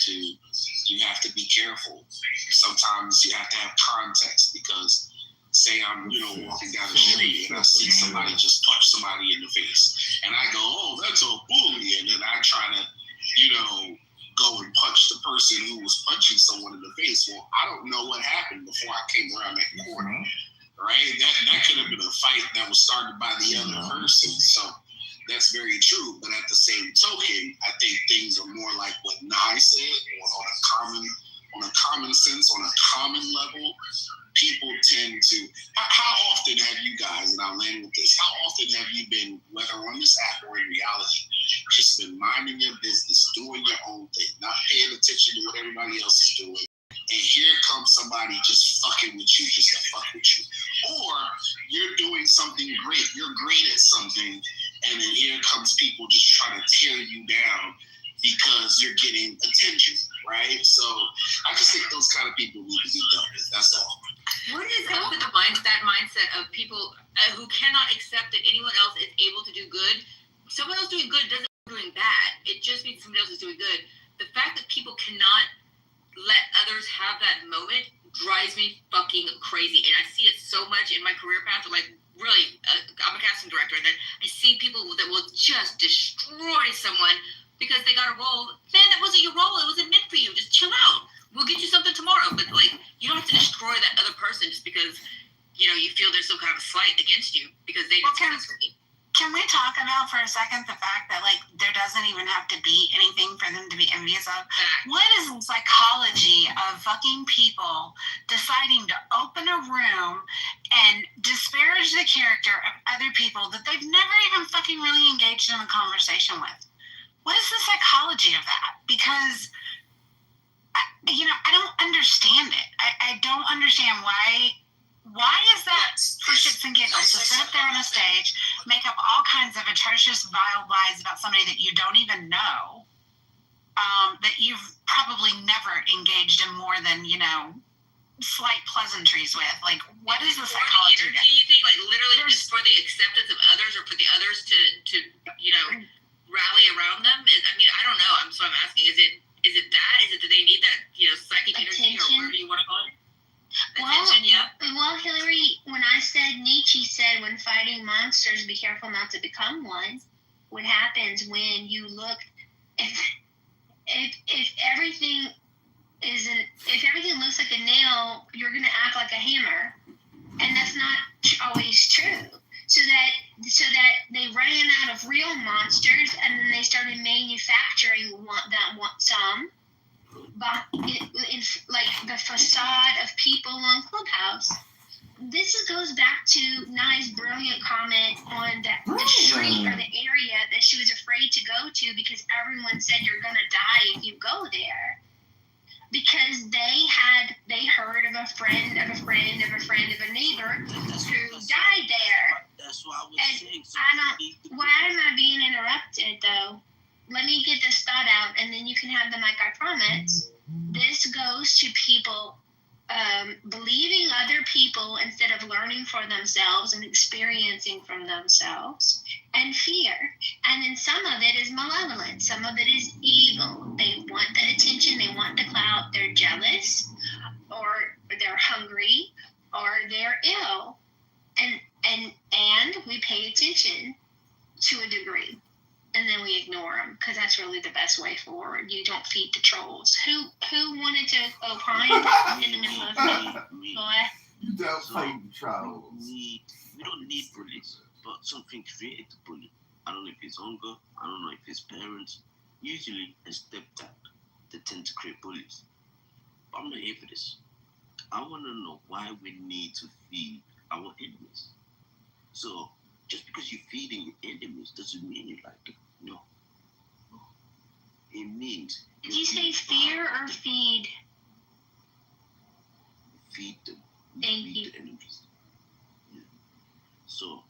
to be careful. Sometimes you have to have context, because say I'm, walking down the street and I see somebody just punch somebody in the face, and I go, oh, that's a bully, and then I try to, go and punch the person who was punching someone in the face. Well, I don't know what happened before I came around that corner, right? That could have been a fight that was started by the other person. So that's very true. But at the same token, I think things are more like what Nye said, on a common sense, on a common level. People tend to. How often have you guys, and I'll land with this, how often have you been, whether on this app or in reality, just been minding your business, doing your own thing, not paying attention to what everybody else is doing, and here comes somebody just fucking with you just to fuck with you? Or you're doing something great, you're great at something, and then here comes people just trying to tear you down because you're getting attention, right? So I just think those kind of people need to be done with. That's all. What is up with that mindset of people who cannot accept that anyone else is able to do good? Someone else doing good doesn't mean doing bad. It just means somebody else is doing good. The fact that people cannot let others have that moment drives me fucking crazy. And I see it so much in my career path. Like, really, I'm a casting director, and then I see people that will just destroy someone because they got a role. Man, that wasn't your role. It wasn't meant for you. Just chill out. We'll get you something tomorrow. But, like, you don't have to destroy that other person just because, you know, you feel there's some kind of slight against you because they Can we talk about for a second the fact that, like, there doesn't even have to be anything for them to be envious of? What is the psychology of fucking people deciding to open a room and disparage the character of other people that they've never even fucking really engaged in a conversation with? What is the psychology of that? Because, I don't understand it. I don't understand why is that for shits and giggles to sit up there on a stage, make up all kinds of atrocious, vile lies about somebody that you don't even know, that you've probably never engaged in more than, slight pleasantries with? Like, what is the psychology? Do you think, like, literally just for the acceptance of others or for the others to rally around them? I mean, I don't know. So I'm asking, is it that? Is it that they need that, psychic energy or whatever you want to call it? Attention, yeah. Well, Hillary, when I said Nietzsche said when fighting monsters, be careful not to become one. What happens when you look, if everything looks like a nail, you're gonna act like a hammer, and that's not always true. So that they ran out of real monsters, and then they started manufacturing some. But like the facade of people on Clubhouse. This goes back to Nye's brilliant comment on the street or the area that she was afraid to go to because everyone said you're going to die if you go there. Because they heard of a friend of a friend of a friend of a neighbor who died there. That's what I was saying. So why am I being interrupted though? Let me get this thought out, and then you can have the mic, I promise. This goes to people believing other people instead of learning for themselves and experiencing from themselves, and fear. And then some of it is malevolent. Some of it is evil. They want the attention. They want the clout. They're jealous, or they're hungry, or they're ill. And we pay attention to a degree. And then we ignore them because that's really the best way forward. You don't feed the trolls. Who wanted to opine in the middle of me? You don't feed the trolls. We don't need bullies, but something created the bully. I don't know if it's hunger. I don't know if it's parents. Usually, a stepdad, they tend to create bullies. But I'm not here for this. I want to know why we need to feed our enemies. So, just because you're feeding your enemies doesn't mean you like them. No. It means... Did you say fear or feed? Feed them. Thank feed you. The enemies. Yeah. So,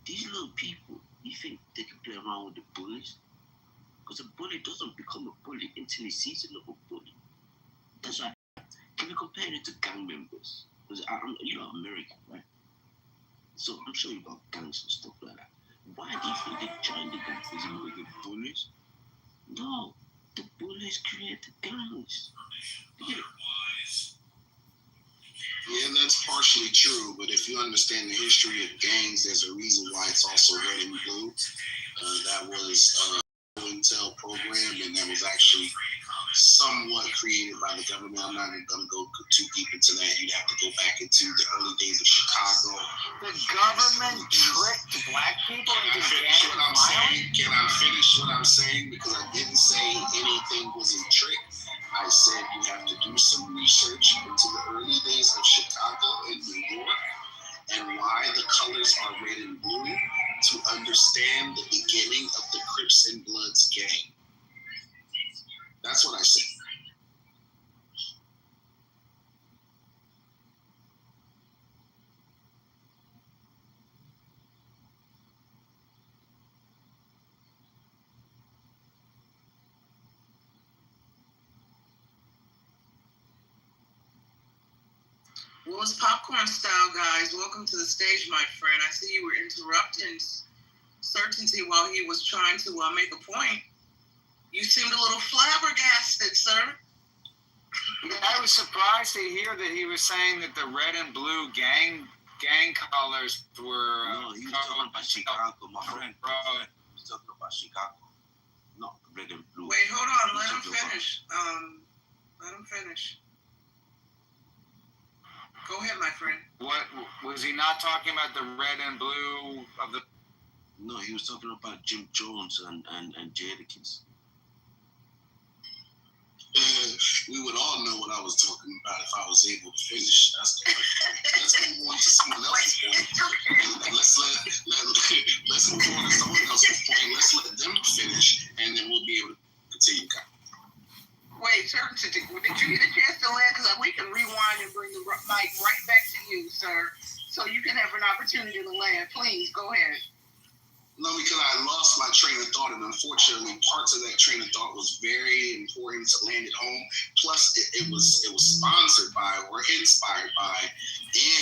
these little people, you think they can play around with the bullies? Because a bully doesn't become a bully until he sees another bully. That's why. Can we compare it to gang members? Because you're American, right? So I'm sure you got gangs and stuff like that. Why do you think they joined the gangs? Is it with the bullies? No, the bullies create the gangs. Yeah, that's partially true, but if you understand the history of gangs, there's a reason why it's also red and blue. That was a intel program, and that was actually somewhat created by the government. I'm not going to go too deep into that. You'd have to go back into the early days of Chicago. The government tricked black people into gang violence? Can I finish what I'm saying? Because I didn't say anything was a trick. I said you have to do some research into the early days of Chicago and New York and why the colors are red and blue to understand the beginning of the Crips and Bloods gang. That's what I said. What was popcorn style, guys? Welcome to the stage, my friend. I see you were interrupting Certainty while he was trying to make a point. You seemed a little flabbergasted, sir. Yeah, I was surprised to hear that he was saying that the red and blue gang colors were. No, he was talking about Chicago, my friend. He was talking about Chicago, not red and blue. Wait, hold on. Let him finish. Let him finish. Go ahead, my friend. What was he not talking about the red and blue of the? No, he was talking about Jim Jones and Jadakiss. We would all know what I was talking about if I was able to finish. That's the point. Let's move on to someone else's point. Let's move on to someone else's point. Let's let them finish, and then we'll be able to continue. Wait, sir, did you get a chance to land? Because we can rewind and bring the mic right back to you, sir, so you can have an opportunity to land. Please, go ahead. No, because I lost my train of thought, and unfortunately, parts of that train of thought was very important to land at home. Plus, it was sponsored by or inspired by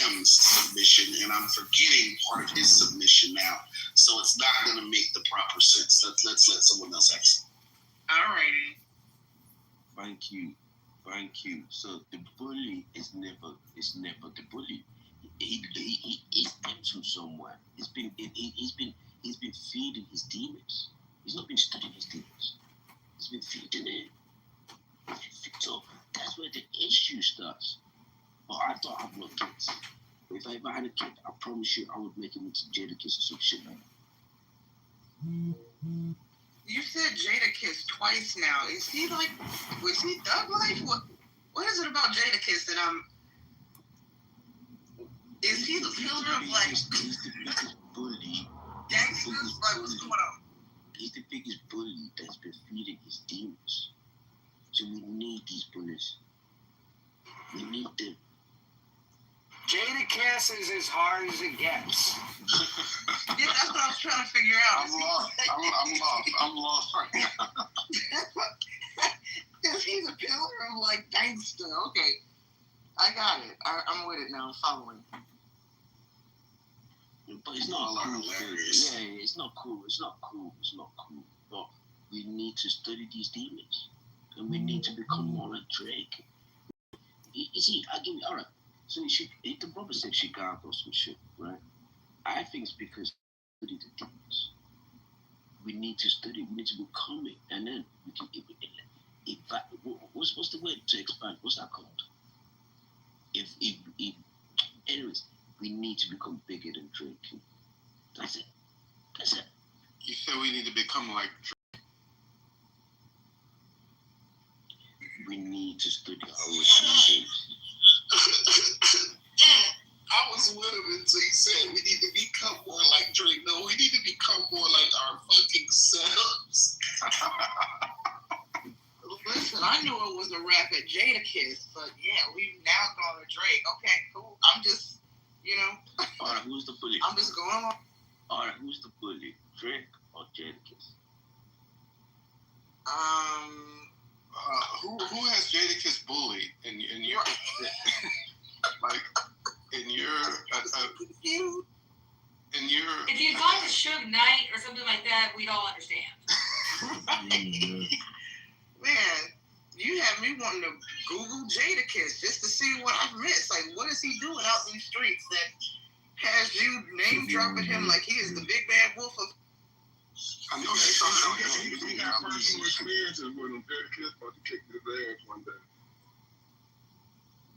Am's submission, and I'm forgetting part of his submission now, so it's not going to make the proper sense. Let's let someone else answer. All righty. Thank you. So the bully is never the bully. He's come from somewhere. He's been feeding his demons. He's not been studying his demons. He's been feeding it. So that's where the issue starts. But I don't have no kids. If I ever had a kid, I promise you I would make him into Jadakiss or some shit like that. You said Jadakiss twice now. Is he was he thug life? What is it about Jadakiss that I'm? Is he the pillar of He's the biggest bully. Gangsters? What's going on? He's the biggest bully that's been feeding his demons. So we need these bullies. We need them. Jadakiss is as hard as it gets. Yeah, that's what I was trying to figure out. I'm lost right now. Because he's a pillar of gangster. Okay, I got it. I'm with it now. I'm following. But it's not cool. Yeah, it's not cool. But we need to study these demons. And we need to become more like Drake. You see, I give you, all right. So the brother said Chicago some shit, right? I think it's because we study the demons. We need to study. We need to become it. And then we can, what's the word to expand? What's that called? Anyways, we need to become bigger than Drake. That's it. You said we need to become like Drake. We need to study our demons. I was with him until he said we need to become more like Drake. No, we need to become more like our fucking selves. Listen, I knew it was a rap at Jadakiss, but yeah, we've now gone to Drake. Okay, cool. I'm just, All right, who's the bully? I'm just going on. All right, who's the bully? Drake or Jadakiss? Who has Jadakiss bullied in your If you'd gone to Suge Knight or something like that, we'd all understand. Man, you have me wanting to Google Jadakiss just to see what I've missed. What is he doing out in the streets that has you name dropping him like he is the big bad wolf of? I know he got personal experiences with him. Jadakiss about to kick his ass one day.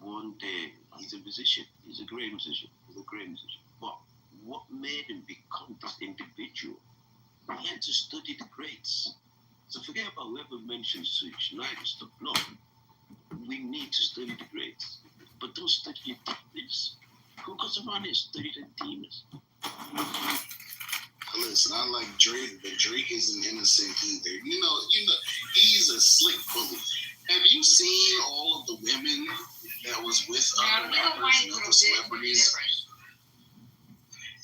One day, he's a musician. He's a great musician. But what made him become this individual? He had to study the greats. So forget about whoever mentions Suge Knight and stuff. No, we need to study the greats. But don't study your demons. Who goes around and study the demons? Listen, I like Drake, but Drake isn't innocent either. You know, he's a slick bully. Have you seen all of the women that was with other rappers and other celebrities?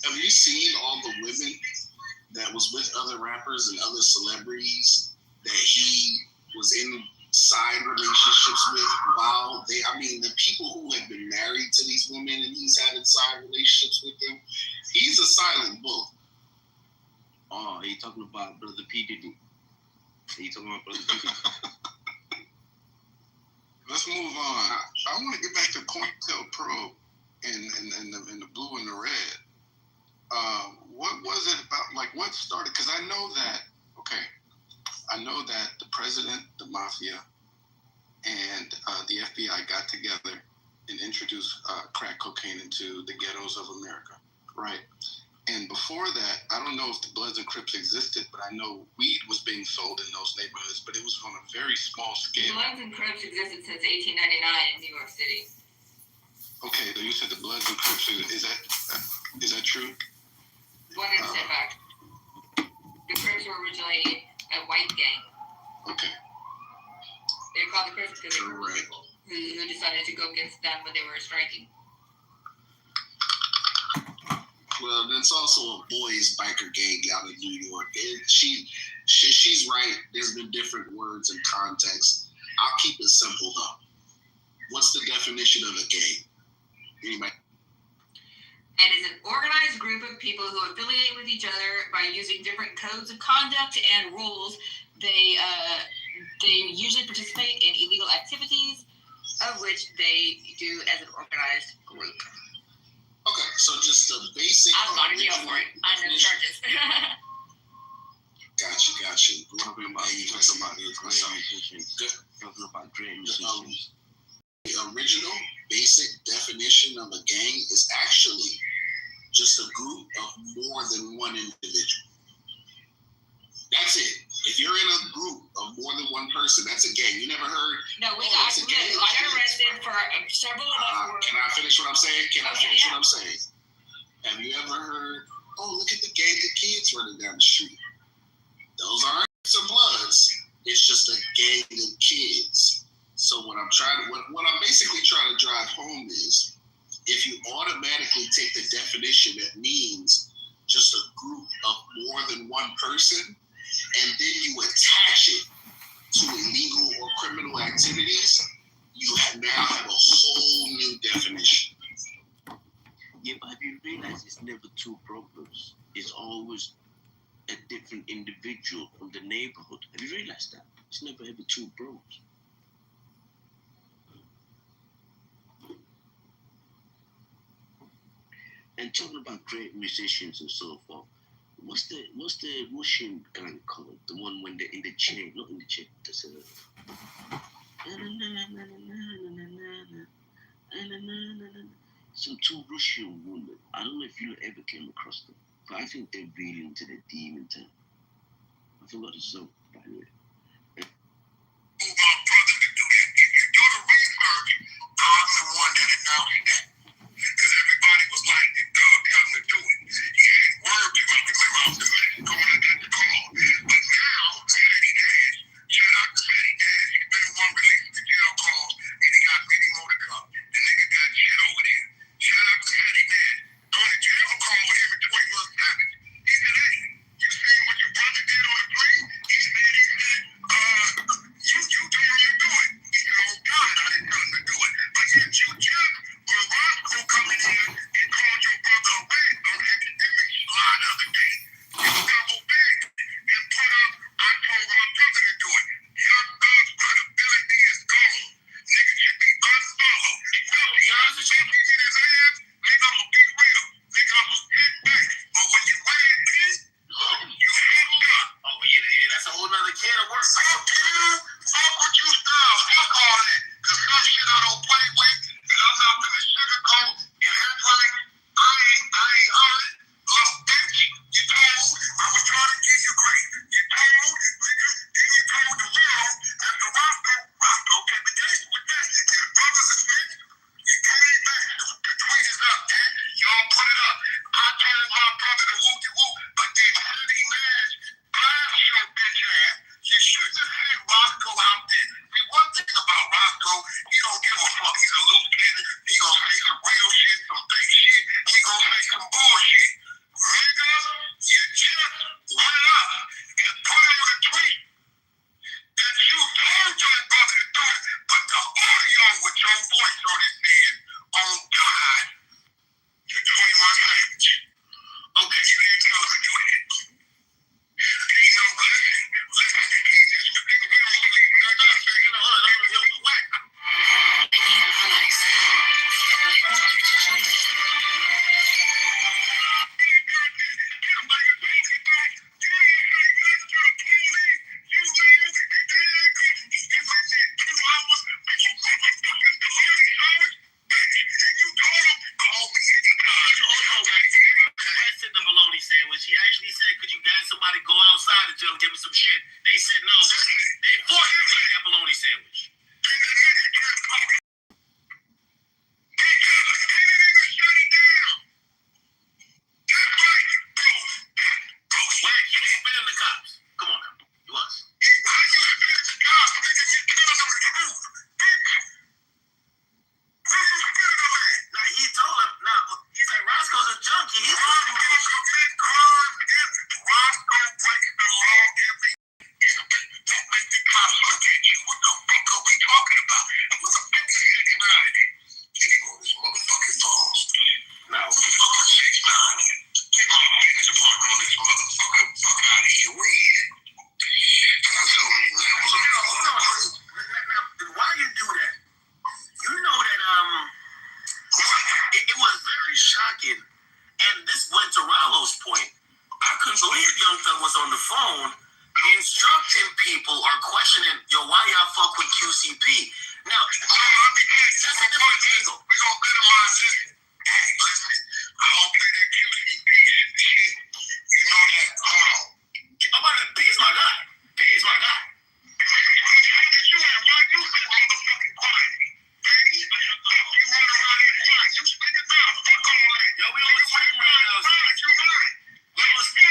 Have you seen all the women that was with other rappers and other celebrities that he was in side relationships with while the people who have been married to these women and he's having side relationships with them, he's a silent bully. Oh, you talking about Brother P. Diddy? Let's move on. I want to get back to COINTELPRO and the blue and the red. What was it about? Like, what started? Because I know that the president, the mafia, and the FBI got together and introduced crack cocaine into the ghettos of America, right? And before that, I don't know if the Bloods and Crips existed, but I know weed was being sold in those neighborhoods, but it was on a very small scale. Bloods and Crips existed since 1899 in New York City. Okay, you said the Bloods and Crips. Is that true? 100% back. The Crips were originally a white gang. Okay. They were called the Crips because they were people who decided to go against them when they were striking. Well, there's also a boys biker gang out in New York. She's right. There's been different words and contexts. I'll keep it simple though. What's the definition of a gang? Anybody? It is an organized group of people who affiliate with each other by using different codes of conduct and rules. They usually participate in illegal activities, of which they do as an organized group. Okay, so just the basic. I'm not in jail for it. I know the charges. Gotcha. Talking about great musicians. The original basic definition of a gang is actually just a group of more than one individual. That's it. If you're in a group of more than one person, that's a gang. You never heard? No, I got arrested for several of us were. Can I finish what I'm saying? What I'm saying? Have you ever heard, oh, look at the gang of kids running down the street? Those aren't some Bloods. It's just a gang of kids. So what I'm basically trying to drive home is, if you automatically take the definition that means just a group of more than one person, and then you attach it to illegal or criminal activities, you now have a whole new definition. Yeah, but have you realized it's never two problems? It's always a different individual from the neighborhood. Have you realized that? It's never ever two bros. And talking about great musicians and so forth, what's the Russian gang called? The one when they're in the chain, not in the chain. That's some two Russian women. I don't know if you ever came across them, but I think they're really into the demon town. I forgot the song, by the way. I'm the one that announced that. Because everybody was like, the dog got me to do it. Yeah, word, people remember I was the man going and got the call. But now, Fatty Dash, shout out to Fatty Dash. He's been the one releasing the jail call, and he got many more to come. The nigga got shit over there. Shout out to Fatty Dash. On the jail call with him at 21 Savage, he said, hey, you seen what your brother did on the plane? He said, give them some shit. They said no. They forced me to eat that bologna sandwich. Whack, you was spinning the cops. Come on now. You was. Now, he told him, now, he's like, Roscoe's a junkie. He's why you do that? You know that it was very shocking, and this went to Rallo's point. I couldn't believe Young Thug was on the phone instructing people or questioning, yo, why y'all fuck with QCP? Now, that's a different angle. We gonna minimize this. I don't play that QCP shit. You know that. Hold on. I'm about to, P's my guy. P's my guy. Yo, we on the stream right now. We on the stream.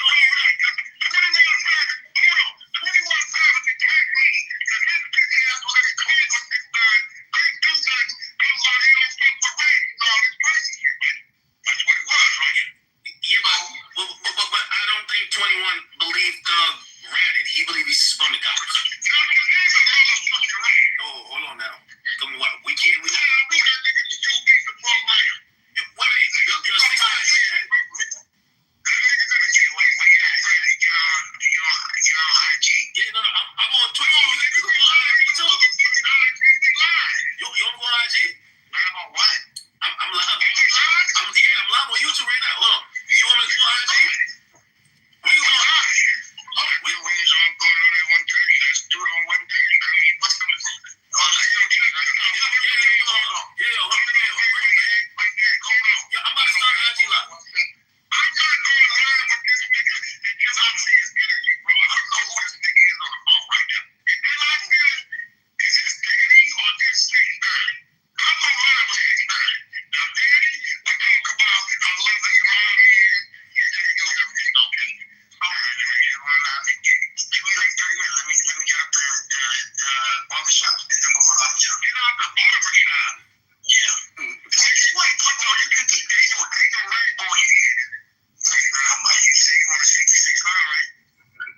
Yeah, but I don't think 21 believed Thug ratted. He believed he spun the cops. Oh, hold on now. Tell me what? We can't. Wait, you're 6'9". Yeah, no, I'm on Twitch. You can go on IG too. You want to go on IG? Live on what? I'm live. I'm live on YouTube right now. Hold on. You want me to go on IG? Where you going? We on going on at 1:30. Let's do it on 1:30. What's coming? Yeah, I'm about to start IG live. I'm not going live with this nigga until I see his energy, bro. I don't know who this nigga is on the phone right now. Until I feel is his daddy or this 6'9". I'm going live with 6'9". Now, daddy, we talk about how lovely your mom is. And then you do everything okay. So, give me like 30 minutes. Let me get up the barbershop. And then we'll go live with you. Get out the barbershop. Yeah. Wait, you can keep Daniel Rainbow here. You say you want to speak to 6'9", right?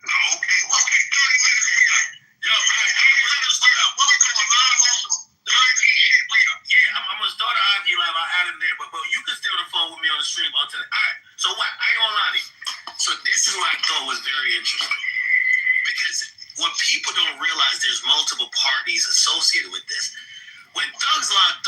Oh, okay. 30 minutes for you. Yo, I'm going to start up. What we doing live on the IG shit? Yeah, I'm going to start an IG live. I'll add him there. But you can stay on the phone with me on the stream until. All right. So what? I ain't gonna lie to you. So this is what I thought was very interesting. Because what people don't realize, there's multiple parties associated with this. When Thug's locked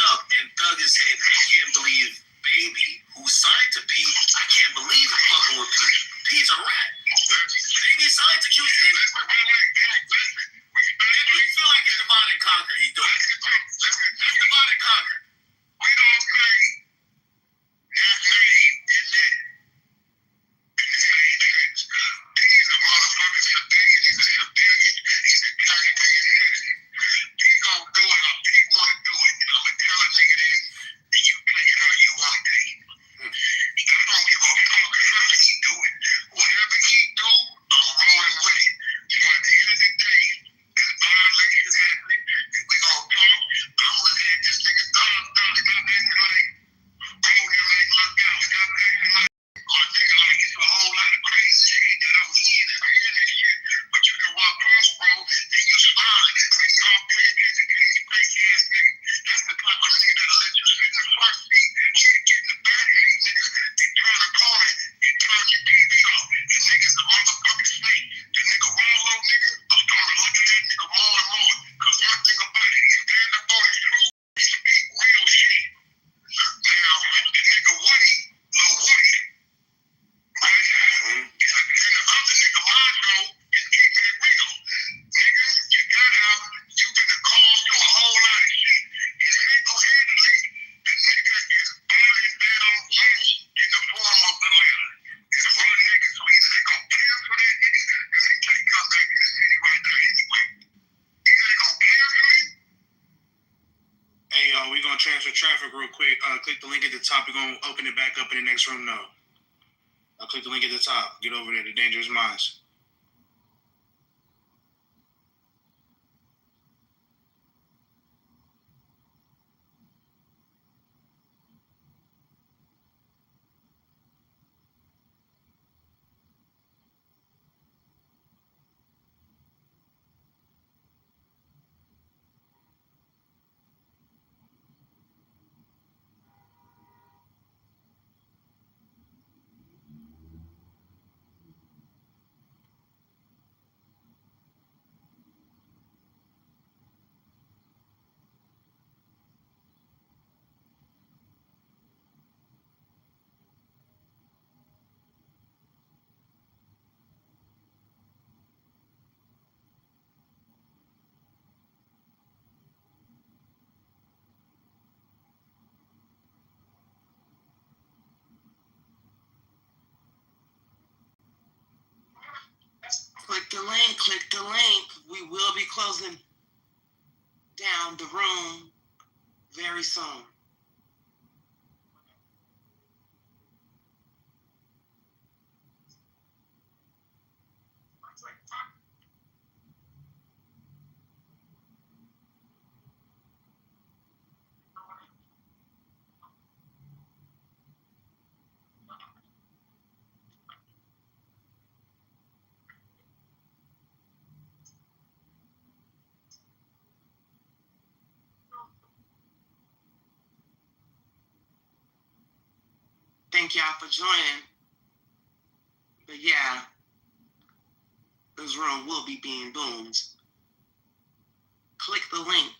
We're going to transfer traffic real quick. Click the link at the top. We're going to open it back up in the next room now. Click the link at the top. Get over there to Dangerous Minds. Click the link, click the link. We will be closing down the room very soon. Thank y'all for joining. But yeah, this room will be being boomed. Click the link.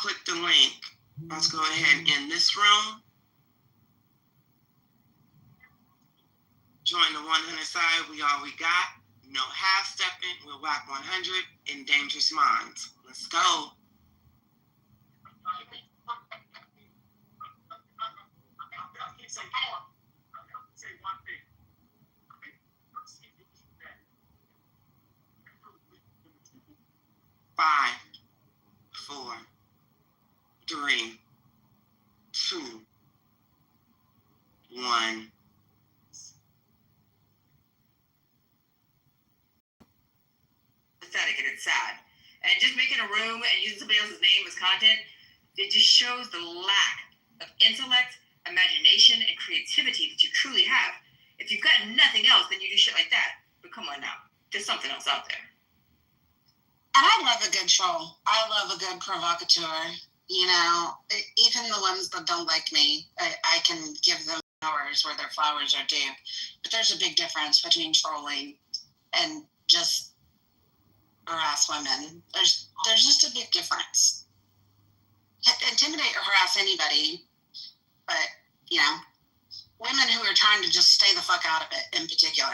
Click the link. Let's go ahead and end this room. Join the 100 side. We all we got. No half stepping. We'll whack 100 in Dangerous Minds. Let's go. Five, 4, 3, 2, 1. Pathetic and it's sad. And just making a room and using somebody else's name as content, it just shows the lack of intellect, imagination, and creativity that you truly have. If you've got nothing else, then you do shit like that. But come on now, there's something else out there. And I love a good troll. I love a good provocateur. You know, even the ones that don't like me, I can give them flowers where their flowers are due. But there's a big difference between trolling and just harass women. There's just a big difference. Intimidate or harass anybody, but, you know, women who are trying to just stay the fuck out of it in particular.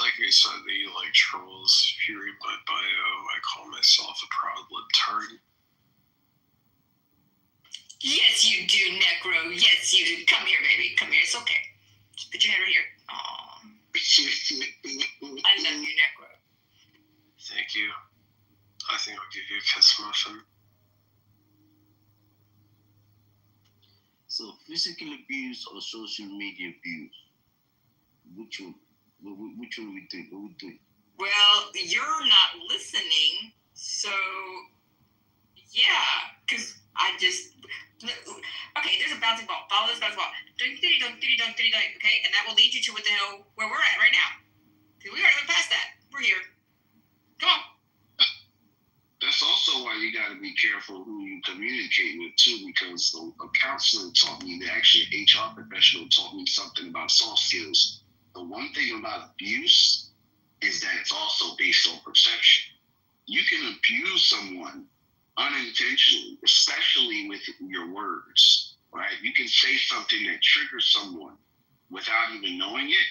Like I said, that you like trolls. If you read my bio, I call myself a proud libtard. Yes, you do, Necro. Yes, you do. Come here, baby. Come here. It's okay. Just put your head right here. Aww. I love you, Necro. Thank you. I think I'll give you a kiss muffin. So, physical abuse or social media abuse? Which one? Which one we do? What we do? Well, you're not listening, so yeah, because I just okay. There's a bouncing ball. Follow this bouncing ball. Dunk, diddy, dunk, diddy, dunk, diddy, dunk. Okay, and that will lead you to what the hell where we're at right now. We already went past that. We're here. Come on. That's also why you got to be careful who you communicate with too, because a counselor taught me, actually an HR professional taught me something about soft skills. The one thing about abuse is that it's also based on perception. You can abuse someone unintentionally, especially with your words, right? You can say something that triggers someone without even knowing it.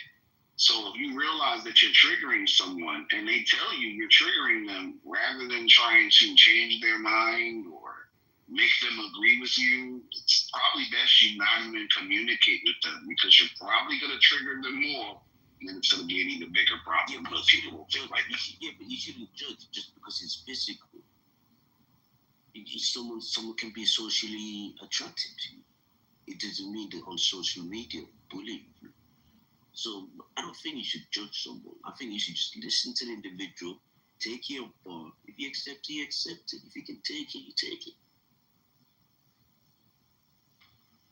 So if you realize that you're triggering someone and they tell you you're triggering them, rather than trying to change their mind or make them agree with you, it's probably best you not even communicate with them, because you're probably going to trigger them more, and then it's going to be an even bigger problem. Yeah, but people will feel like that. Yeah, but you shouldn't judge just because it's physical. Someone can be socially attracted to you. It doesn't mean that on social media bullying you. So I don't think you should judge someone. I think you should just listen to the individual, take your part. If you accept it, you accept it. If you can take it, you take it.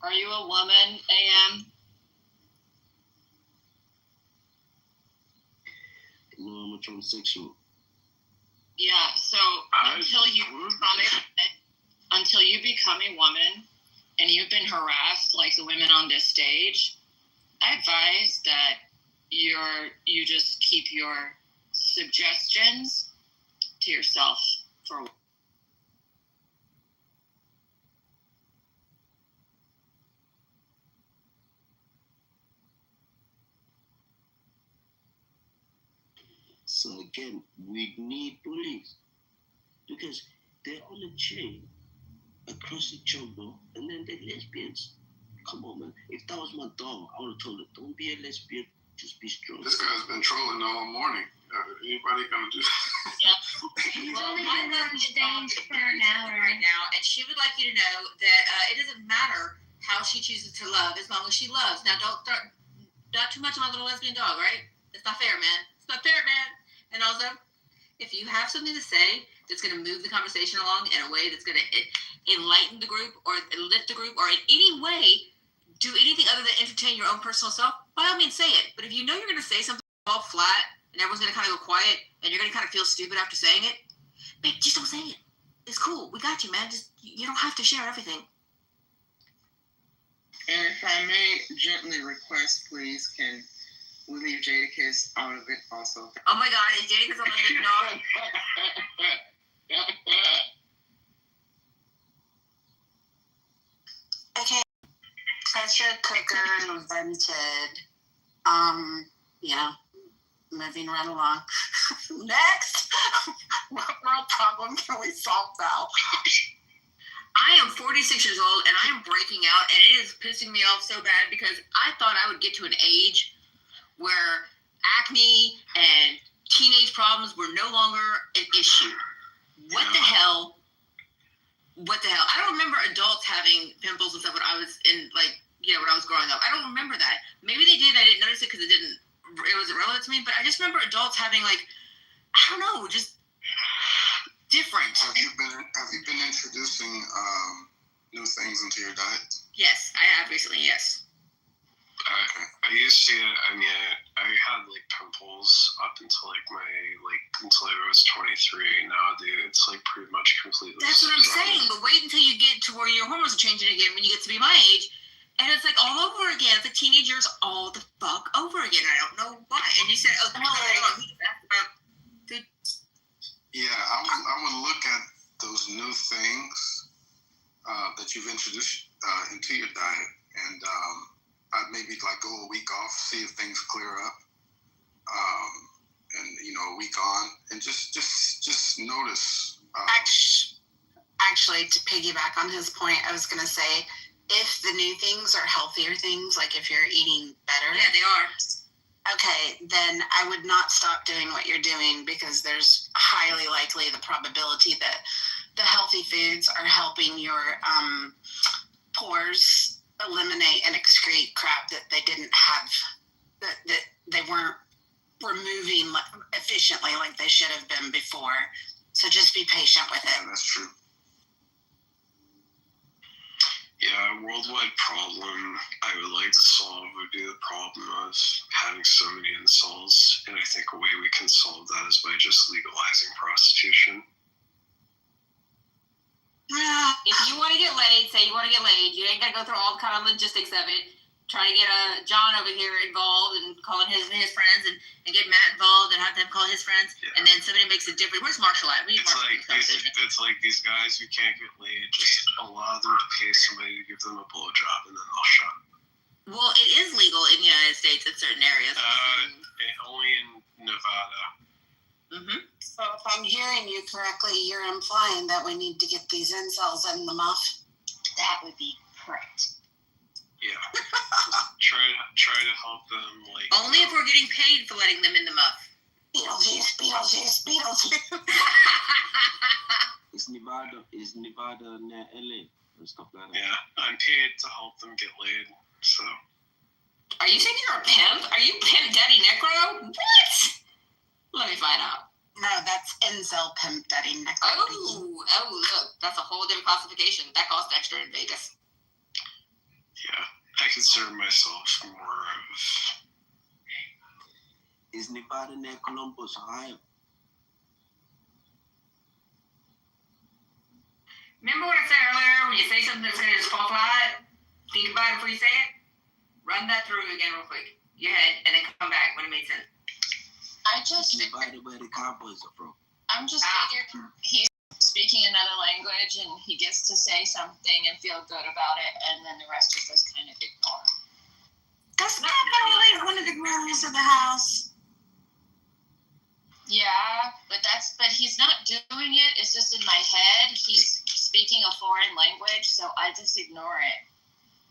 Are you a woman, AM? No, I'm a transsexual. Yeah, so until you become a woman and you've been harassed like the women on this stage, I advise that you just keep your suggestions to yourself for a while. So again, we need bullies because they're on a chain across the jungle, and then they're lesbians. Come on, man. If that was my dog, I would have told her, don't be a lesbian, just be strong. This guy's been trolling all morning. Anybody gonna do He's only been on stage for an hour right now, and she would like you to know that it doesn't matter how she chooses to love as long as she loves. Now, don't start not too much on my little lesbian dog, right? It's not fair, man. It's not fair, man. And also, if you have something to say that's going to move the conversation along in a way that's going to enlighten the group or lift the group or in any way do anything other than entertain your own personal self, by all means say it. But if you know you're going to say something all flat and everyone's going to kind of go quiet and you're going to kind of feel stupid after saying it, babe, just don't say it. It's cool. We got you, man. Just you don't have to share everything. And if I may gently request, please, can we leave Jadakiss out of it also? Oh my God, is Jadakiss on the dog? Okay, pressure cooker invented. Yeah, moving right along. Next, what world problem can we solve now? I am 46 years old and I am breaking out, and it is pissing me off so bad because I thought I would get to an age where acne and teenage problems were no longer an issue. What the hell? What the hell? I don't remember adults having pimples and stuff when I was in, like, you know, when I was growing up. I don't remember that. Maybe they did. I didn't notice it because it wasn't relevant to me. But I just remember adults having, like, I don't know, just different. Have you been introducing new things into your diet? Yes, I have recently. Yes. I used to. I mean, I had like pimples up until until I was 23. Now, dude, it's like pretty much completely. That's what I'm saying. But wait until you get to where your hormones are changing again when you get to be my age, and it's like all over again. It's like teenage years all the fuck over again. I don't know why. And you said, "Oh, dude." Yeah, I would look at those new things that you've introduced into your diet, and I'd maybe like go a week off, see if things clear up, and a week on, and just notice. Actually, to piggyback on his point, I was gonna say, if the new things are healthier things, like if you're eating better, yeah, they are. Okay, then I would not stop doing what you're doing, because there's highly likely the probability that the healthy foods are helping your pores eliminate and excrete crap that they didn't have, that they weren't removing efficiently like they should have been before. So just be patient with it. Yeah, that's true. Yeah, a worldwide problem I would like to solve would be the problem of having so many incels, and I think a way we can solve that is by just legalizing prostitution. If you want to get laid, say you want to get laid, you ain't got to go through all the kind of logistics of it. Trying to get John over here involved and calling his friends and get Matt involved and have them call his friends, and then somebody makes a difference. Where's Marshall at? We need Marshall. It's like these guys who can't get laid, just allow them to pay somebody to give them a blowjob, and then they'll hearing you correctly, you're implying that we need to get these incels in the muff. That would be great. Yeah. try to help them, like. Only if we're getting paid for letting them in the muff. Beetlejuice. Is Nevada near LA and stuff like that? Yeah, I'm paid to help them get laid. So. Are you saying you're a pimp? Are you Pimp Daddy Necro? What? Let me find out. No, that's incel pimp daddy necro. Oh, look, that's a whole different classification. That costs extra in Vegas. Yeah, I consider myself more of. Is Nevada near Columbus, Ohio? Remember what I said earlier? When you say something that's going to disqualify it, think about it before you say it. Run that through again real quick. Your head, and then come back when it makes sense. I just Nevada where the Cowboys are from. I'm just figured he's speaking another language and he gets to say something and feel good about it, and then the rest of us kind of ignore. That's not really one of the rules of the house. Yeah, but he's not doing it. It's just in my head. He's speaking a foreign language, so I just ignore it.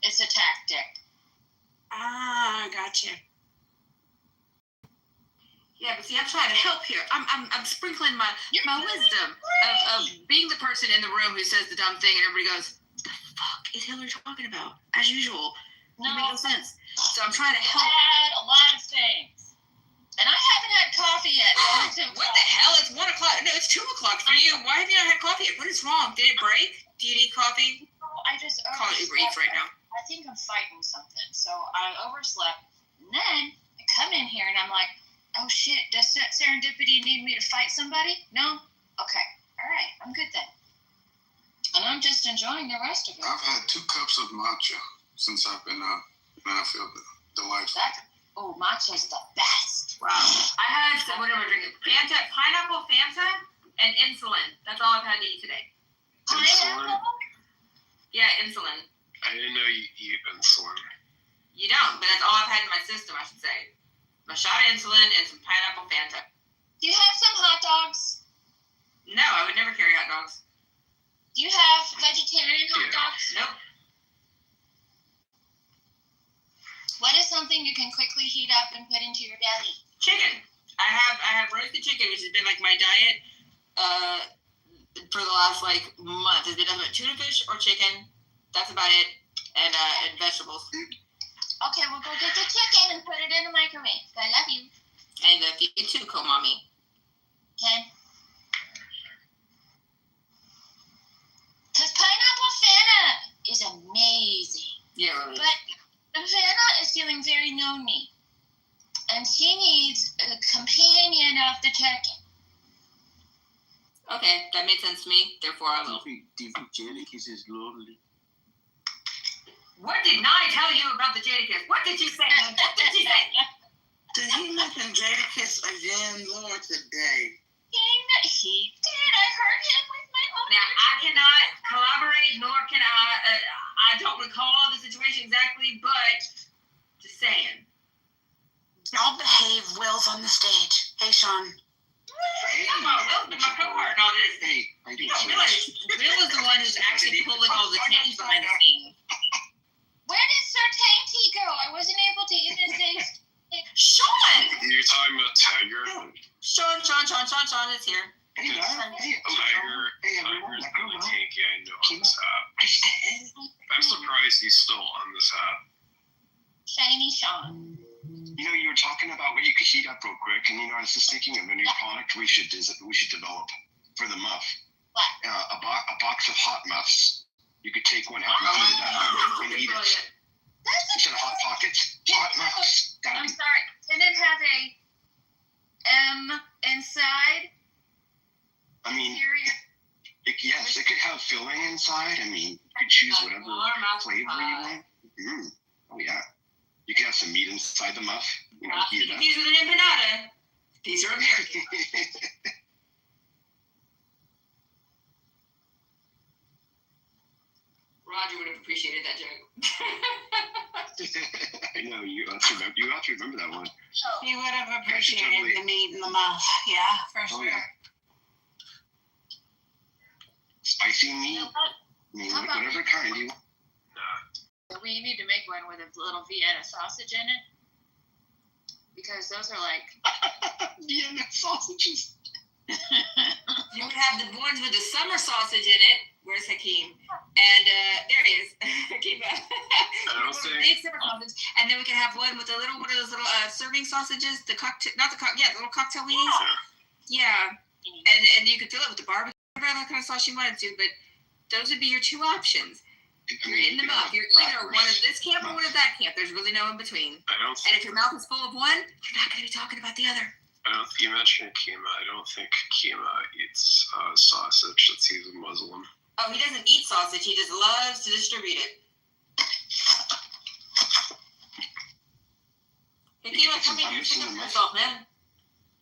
It's a tactic. Ah, gotcha. Yeah, but see, I'm trying to help here. I'm sprinkling my wisdom of being the person in the room who says the dumb thing, and everybody goes, "The fuck is Hillary talking about?" As usual, it makes no sense. So I'm trying to help. A lot of things, and I haven't had coffee yet. What the hell? It's 1 o'clock. No, it's 2 o'clock for you. Why have you not had coffee yet? What is wrong? Did it break? Do you need coffee? I just call it Uber Eats right now. I think I'm fighting something, so I overslept, and then I come in here and I'm like, oh shit, does serendipity need me to fight somebody? No? Okay. All right. I'm good then. And I'm just enjoying the rest of it. I've had 2 cups of matcha since I've been out, and I feel delightful. Matcha's the best. Wow. I had, whatever I'm drinking, Fanta, pineapple Fanta, and insulin. That's all I've had to eat today. Insulin? Yeah, insulin. I didn't know you eat insulin. You don't, but that's all I've had in my system, I should say. A shot of insulin and some pineapple Fanta. Do you have some hot dogs? No, I would never carry hot dogs. Do you have vegetarian hot dogs? Nope. What is something you can quickly heat up and put into your belly? Chicken. I have roasted chicken, which has been like my diet for the last month. It's been nothing but tuna fish or chicken. That's about it. And vegetables. Okay, we'll go get the chicken and put it in the microwave. I love you. I love you too, co-mommy. Okay. Because pineapple Fanta is amazing. Yeah, really. But Fanta is feeling very lonely. And she needs a companion of the turkey. Okay, that made sense to me. Therefore, I will. Do you think Jadakiss is lonely? What did Nye tell you about the Jadakiss? What did you say? What did you say? Did he mention Jadakiss again, Lord, today? He did. I heard him with my own. Now, I cannot collaborate, nor can I don't recall the situation exactly, but just saying. Y'all behave. Will's on the stage. Hey, Sean. Hey, come on, Will's been my cohort and all this. Hey, you don't realize Will is the one who's actually pulling all the change behind the scenes. Where did Sir Tainty go? I wasn't able to even say. Sean! You're talking about Tiger? Sean is here. Tiger's really tanky, I know, on this app. I'm surprised he's still on this app. Shiny Sean. You know, you were talking about what you could heat up real quick, and I was just thinking of a new product we should develop for the muff. What? A box of hot muffs. You could take one out and heat it up and eat it. Instead of hot pockets, hot muffs. I'm sorry. Can it have a M inside? I mean, yes, it could have filling inside. I mean, you could choose whatever flavor you want. Oh yeah. You could have some meat inside the muff. Heat it up. These are an empanada. These are American. Roger would have appreciated that joke. I know, you have to remember that one. He would have appreciated the meat in the muff. Yeah, for sure. Oh, yeah. spicy meat. Whatever kind you want. We need to make one with a little Vienna sausage in it. Because those are like Vienna sausages. You would have the ones with the summer sausage in it. Where's Hakeem? And there he is. Hakeem. Big summer sausage. And then we can have one with one of those little serving sausages. The little cocktail weenies. Yeah. And you could fill it with the barbecue, whatever kind of sauce you wanted to. But those would be your two options. You're in the muff. You're either one of this camp or one of that camp. There's really no in between. And if your mouth is full of one, you're not going to be talking about the other. You mentioned Kima. I don't think Kima eats sausage. That's he's a Muslim. Oh, he doesn't eat sausage. He just loves to distribute it. Hey, Kima, come in here and stick up for yourself, man.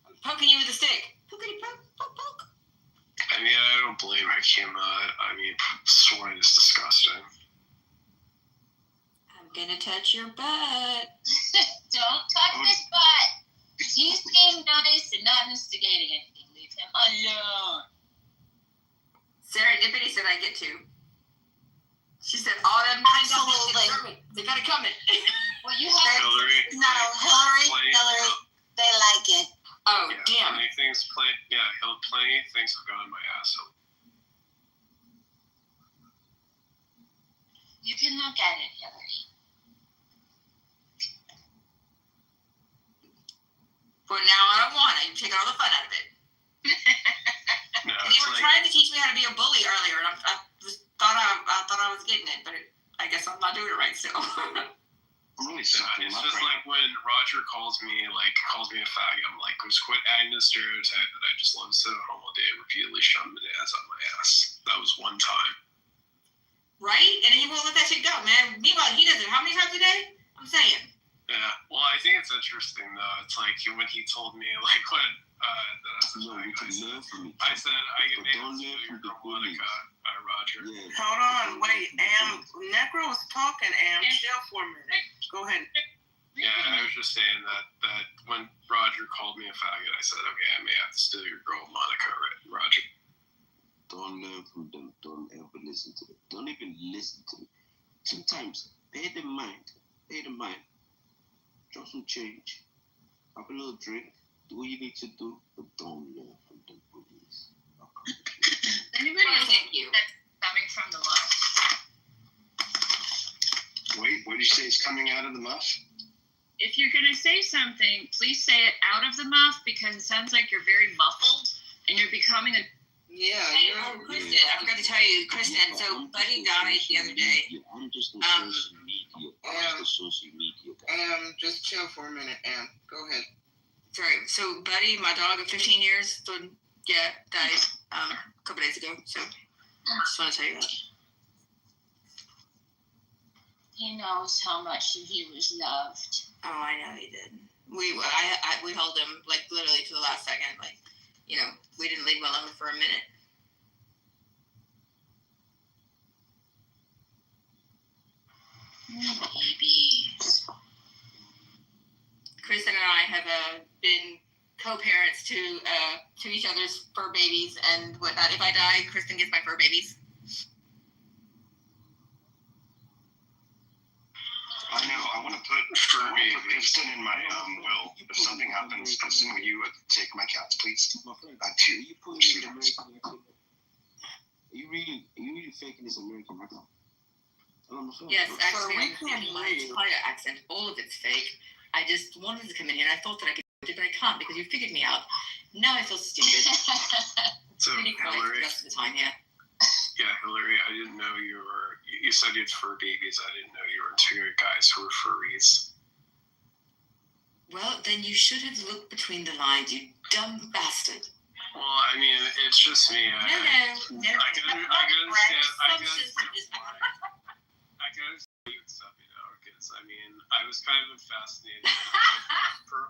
I'm poking you with a stick. Poke. I mean, I don't blame Kima. I mean, swine is disgusting. I'm gonna touch your butt. Don't touch his butt. He's being nice and not instigating anything. Leave him alone. Serendipity said I get to. She said all them $9 they got it coming. Well, you have Hillary. Hillary, they like it. Oh, yeah, damn. Plenty of things will go in my asshole. You can look at it, Hillary. But now I don't want it. You're taking all the fun out of it. No, They were trying to teach me how to be a bully earlier, and I thought I was getting it, but I guess I'm not doing it right still. I'm really It's just like when Roger calls me a faggot. I'm like, just quit adding the stereotype that I just love to sit at home all day and repeatedly shove bananas on my ass. That was one time. Right? And he won't let that shit go, man. Meanwhile, he does it how many times a day? I'm saying. Yeah. Well, I think it's interesting though. It's like when he told me like when that I said I get made to your harmonica, Roger. Hold on, wait. Necro was talking, chill for a minute. Go ahead. Yeah, I was just saying that when Roger called me a faggot, I said, okay, I may have to steal your girl Monica, right, Roger? Don't learn from them. Don't ever listen to them. Don't even listen to them. Sometimes pay the mind. Drop some change. Have a little drink. Do what you need to do, but don't learn from them bullies. Anybody that's coming from the muff? Wait, what did you say is coming out of the muff? If you're going to say something, please say it out of the muff because it sounds like you're very muffled and you're becoming a... Yeah. Kristen, I forgot to tell you, Kristen, so Buddy died the other day. I'm just on social media. Just chill for a minute, Go ahead. Sorry, so Buddy, my dog of 15 years, died a couple days ago. So I just want to tell you that. He knows how much he was loved. Oh, I know he did. We held him like literally to the last second. Like, we didn't leave him alone for a minute. Babies. Kristen and I have been co-parents to each other's fur babies and whatnot. If I die, Kristen gets my fur babies. I know. I want to put Kristen in my will. If something happens, Kristen, will you take my cats, please? Are you really faking this American accent? Yes, actually, I'm faking my entire accent. All of it's fake. I just wanted to come in here, and I thought that I could do it, but I can't because you figured me out. Now I feel stupid. So, really quiet Hillary, the rest of the time, yeah. Yeah, Hillary, I didn't know you said you had fur babies. I didn't know you were into guys who were furries. Well, then you should have looked between the lines, you dumb bastard. Well, I mean, it's just me. I can understand you and stuff, because I mean, I was kind of fascinated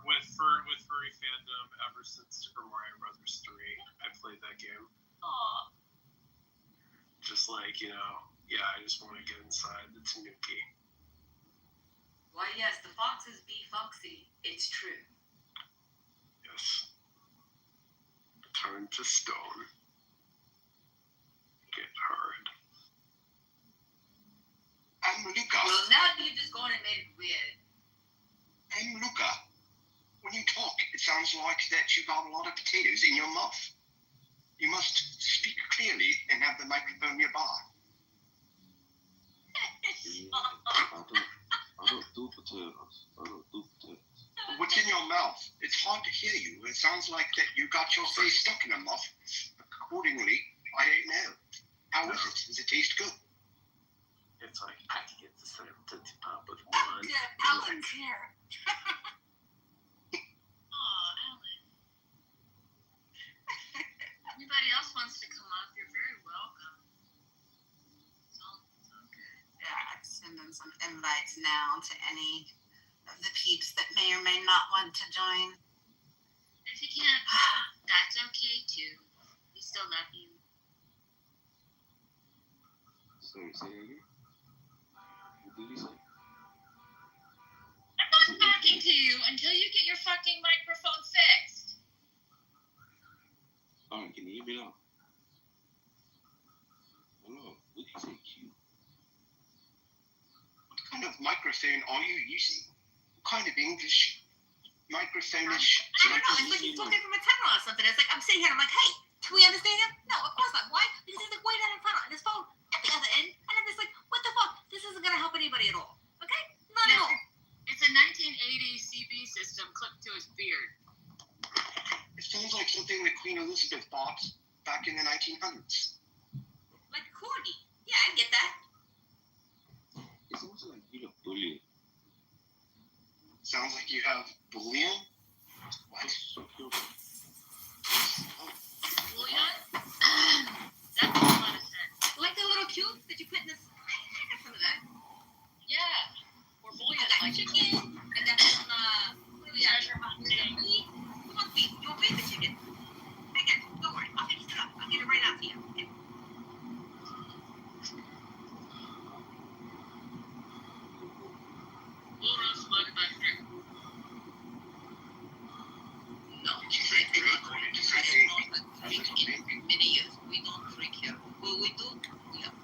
with furry fandom ever since Super Mario Brothers 3. I played that game. Aww. Just like, I just want to get inside the Tanuki. Why, yes, the foxes be foxy. It's true. Yes. Turn to stone. Get Luca. Well, now you just gone and made it weird. I'm Luca. When you talk, it sounds like that you got a lot of potatoes in your mouth. You must speak clearly and have the microphone nearby. I don't do potatoes. What's in your mouth? It's hard to hear you. It sounds like that you got your face stuck in a muff. Accordingly, I don't know. How is it? Does it taste good? It's like I can get the same Tootsie Pop with one. Alan's here. Anybody else wants to come up, you're very welcome. It's all good. Yeah, I'm sending some invites now to any of the peeps that may or may not want to join. If you can't, that's okay too. We still love you. Sorry, say that again? What did you say? I'm not talking to you until you get your fucking microphone fixed. Alright, can you hear me now? Hello, what did you say, Q? What kind of microphone are you using? What kind of English microphone-ish? I don't know. It's like he's talking from a tunnel or something. It's like I'm sitting here and I'm like, hey, do we understand him? No, of course not. Why? Because he's like way down in front on his phone at the other end. And I'm just like, what the fuck? This isn't going to help anybody at all. Okay? Not at all. It's a 1980s CB system clipped to his beard. It sounds like something that Queen Elizabeth bought back in the 1900s. Like corgi. Yeah, I get that. It sounds like you're a bully. Sounds like you have bullying? What? Bouillon? That makes a lot of sense. Like the little cube that you put in this. I got some of that. Yeah. Or bouillon. I got Like chicken. I got some, what do we have? treasure hunting. Meat. Who wants meat? You want beef or chicken? I got you. Don't worry. I'll fix it up. I'll get it right out to you. Okay? We'll roast like a nice drink. No, I drink in many years. We don't drink here. What we do, we have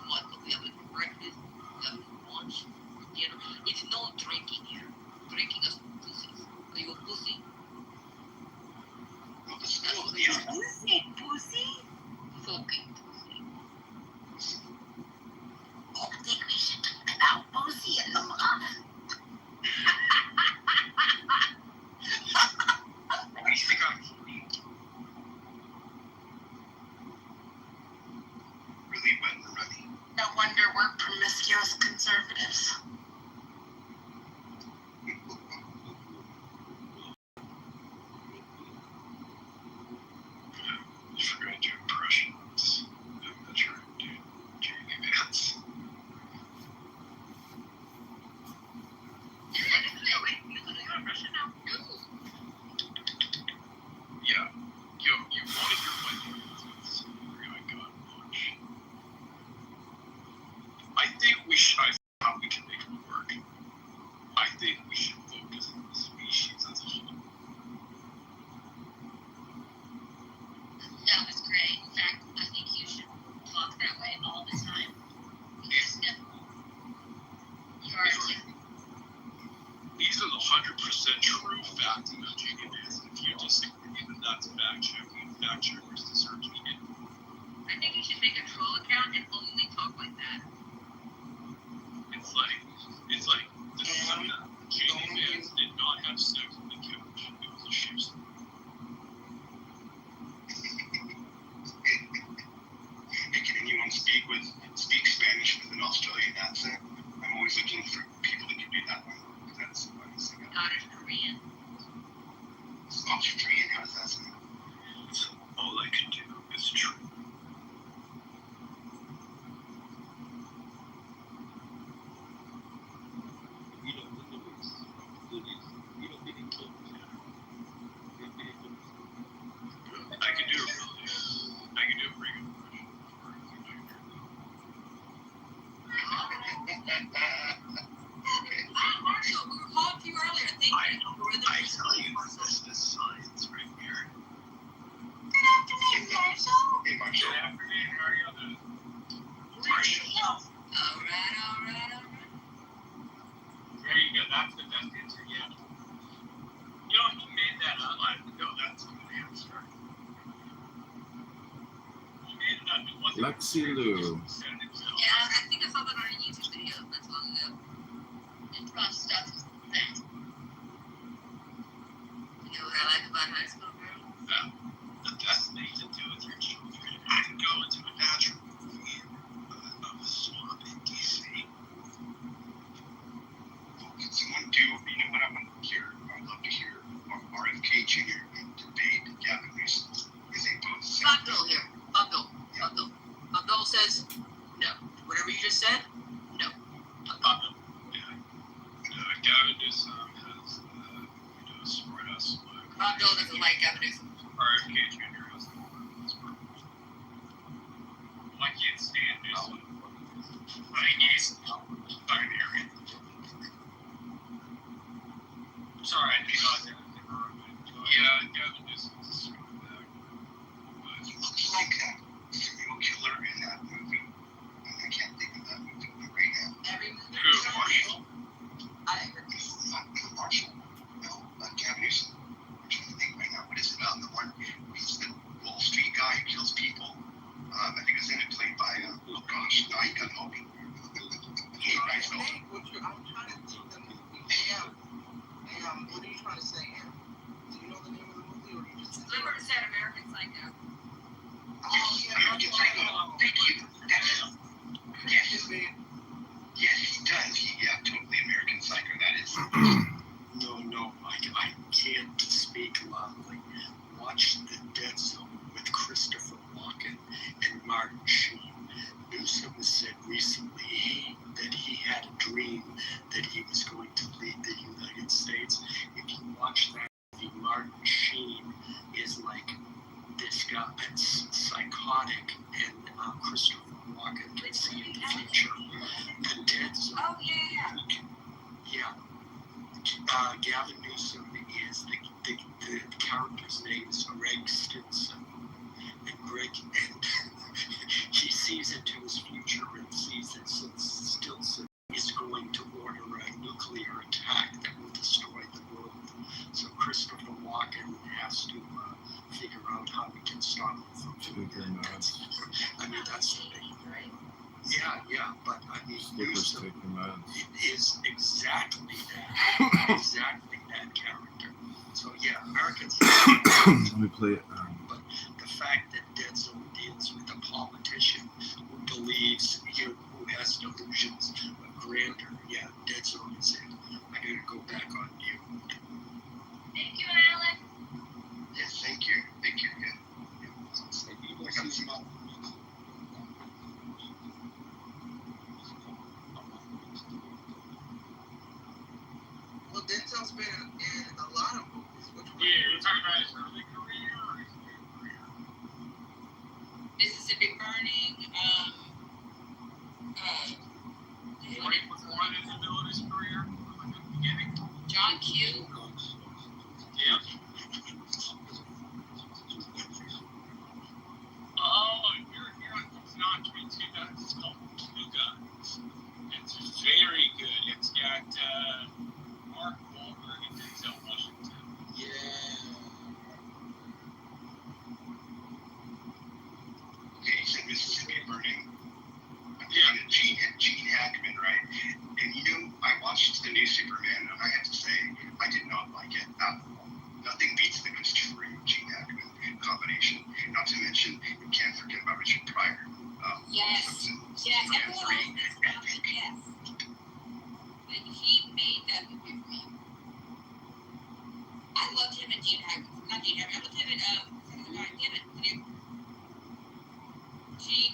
vodka, we have it for breakfast, we have it for lunch, for dinner. It's no drinking here. Drinking is pussies. Are you a pussy? Well, the smell of the You say pussy? Fucking pussy. I think we should talk about pussy in the month. I think I'm really wet and ready. No wonder we're promiscuous conservatives. You forgot your impressions. That's right, dude. Jamie Vance. Yeah. You wanted your wedding. I got much. I think we should. I thought we can make it work. I think we should focus on the species as a whole. That was great. In fact, I think you should talk that way all the time. Because you are These are the 100% true facts about Jamie Vance. If you disagree, then that's fact checking. Fact checkers deserve to be hit. I think you should make a troll account and only talk like that. It's like the time that Jamie Vance did not have sex on the couch. It was a ship story. Hey, can anyone speak Spanish with an Australian accent? I'm always looking for people that can do that one. That's funny. Daughter's Korean. Australian, how's that sound? So all I can do is true. You know, the lyrics, you know, really close. I could do a pretty good impression. Marshall, we were calling to you earlier. Thank you. I tell you, this is science right here. Yeah. You know, he made that up. I didn't know that's a good answer. He made it up. It wasn't Lexi Lou. Yeah, I think I saw that on a YouTube video not too long ago. Improv stuff is the best. You know what I like about high school girls? Yeah. The best thing to do with your children is to go into a natural movie of a swamp in DC. Can someone do, you know what I want to hear? I'd love to hear RFK Jr. debate Gavin Newsom. Is they both Bob Dole here. Bob Dole. Bob Dole. Bob Dole says no. Whatever you just said, no. Bob Dole. Gavin Newsom has, support us. Bob Dole doesn't like Gavin Newsom. RFK Jr. has I can't stand Newsom. I think he's binary. Sorry, I think I was yeah, Gavin Newsom's a scumbag. He looks like a serial killer in that movie. I can't think of that movie right now. Every movie. Who? Marshall? I agree. Not Marshall. No, Gavin Newsom. I'm trying to think right now. What is it about? The one he's the Wall Street guy who kills people. I think it was in it played by oh gosh, now you got to help me. Hey, guys, no. I'm trying to think the movie. What are you trying to say, Am? Do you know the name of the movie, or you just? I heard it said American Psycho. Oh yeah, American Psycho. Thank you. That's yes. Yes, he does. Yeah, totally American Psycho. That is. No, I can't speak loudly. Watch The Dead Zone with Christopher Walken and Martin Sheen. Newsom said recently that he had a dream that he was going to lead the United States. If you watch that movie, Martin Sheen is like this guy that's psychotic, and Christopher Walken can see in the future. The Dead Zone. Oh yeah. Yeah. Gavin Newsom is the character's name is Greg Stinson, and Greg he sees into his future and sees that Stinson is going to order a nuclear attack that will destroy the world. So Christopher Walken has to figure out how we can stop it from doing that. I mean, that's the big thing. Yeah, but I mean, Newsom is exactly that character. So yeah, Americans. Let me play it. But the fact that Dead Zone deals with a politician who believes, who has delusions of grandeur, yeah, Dead Zone is it. I gotta go back on mute. Thank you, Alex. Yes, thank you. Thank you. Yeah. I got some up. Well, Denzel's been in a lot of movies. Which one? Yeah, you're talking about his early career or his mid career? Mississippi Burning. Right before in the middle of his career, like at the beginning. John Q. Yep. Oh, you're not 22 guys. It's called Two Guys. It's very good. It's got Mark Wahlberg and Denzel Washington. Yeah. Okay, you said Mississippi Burning. Yeah. Gene Hackman, right? And I watched the new Superman, and I have to say, I did not like it. Nothing beats the Christopher Reeve Gene Hackman combination. Not to mention, you can't forget about Richard Pryor. Yes, everyone always thinks about it, yes. And he made that movie for me. I loved him and Gene Hackman. Not Gene Hackman. I loved him and Gene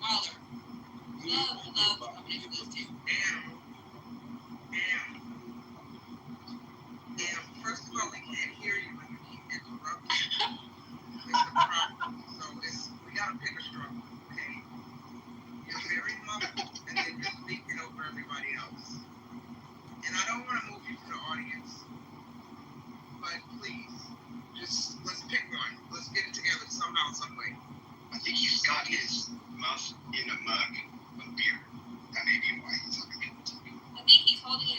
Wilder. Love the combination of those two. And first of all, we can't hear you when you keep interrupting. It's a problem. So we gotta pick a struggle, okay? You're very muffled, and then you're speaking over everybody else. And I don't want to move you to the audience, but please, just let's pick one. Let's get it together.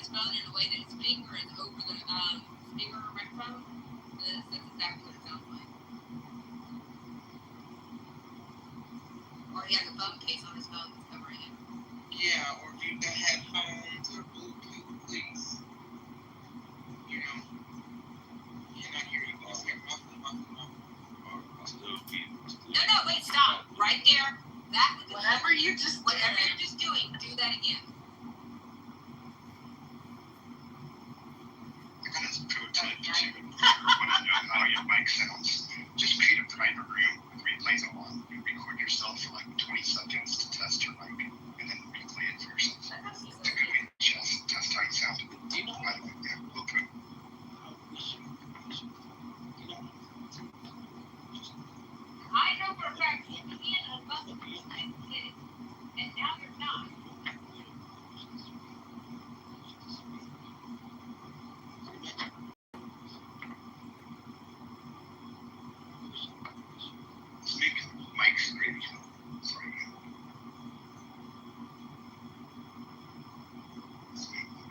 his phone in a way that his finger is over the speaker microphone. That's exactly what it sounds like. Or he has a phone case on his phone that's covering it. Yeah, or if you got headphones or Bluetooth, please. You know, cannot hear you. Just get muffled. No, wait, stop. Right there. Whatever you're just doing, do that again. That's pure time to how your mic sounds. Just create a private room with replays on. You record yourself for like 20 seconds to test your mic, and then replay it for yourself. To go in, just test how you sound. Do you know how to do that? Okay. I know for a fact you can't unbuckle these things, and now you're not. Mike's really sorry.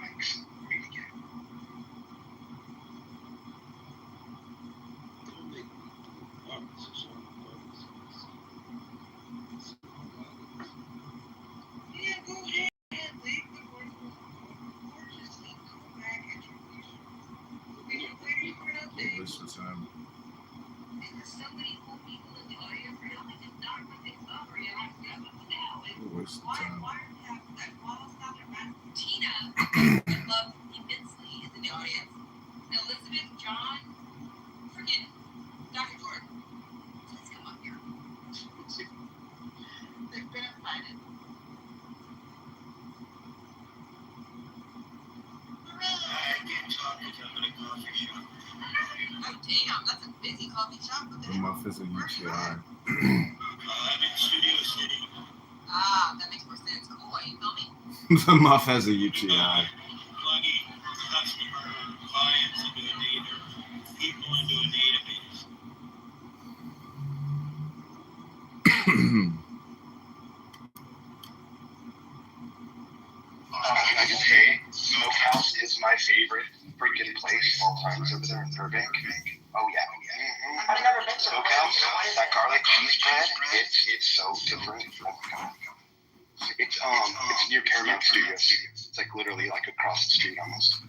Mike's really good. Yeah, go ahead and leave the word or just come back and introduce you. We'll get you waiting for an update. Waste of time. And there's so many cool people in the audience. We're not just talking about things over. You have to go now. Waste of time. Why do we have that wall stop there? Tina, I love immensely, is in the audience. Elizabeth, John, freaking Dr. Jordan. Please come up here. They've been invited. Oh, damn, that's a busy coffee shop. The muff is a UTI. I'm in Studio City. Ah, that makes more sense. Cool. Are you filming? The muff has a UTI. Plugging customer clients into a data, people into a database. Can I just say, Smokehouse is my favorite freaking place of all times over there in Burbank. Oh yeah. Mm-hmm. I've never been to Smokehouse, that garlic cheese bread, it's so different. Oh my god. It's near Paramount Studios. It's like literally like across the street almost.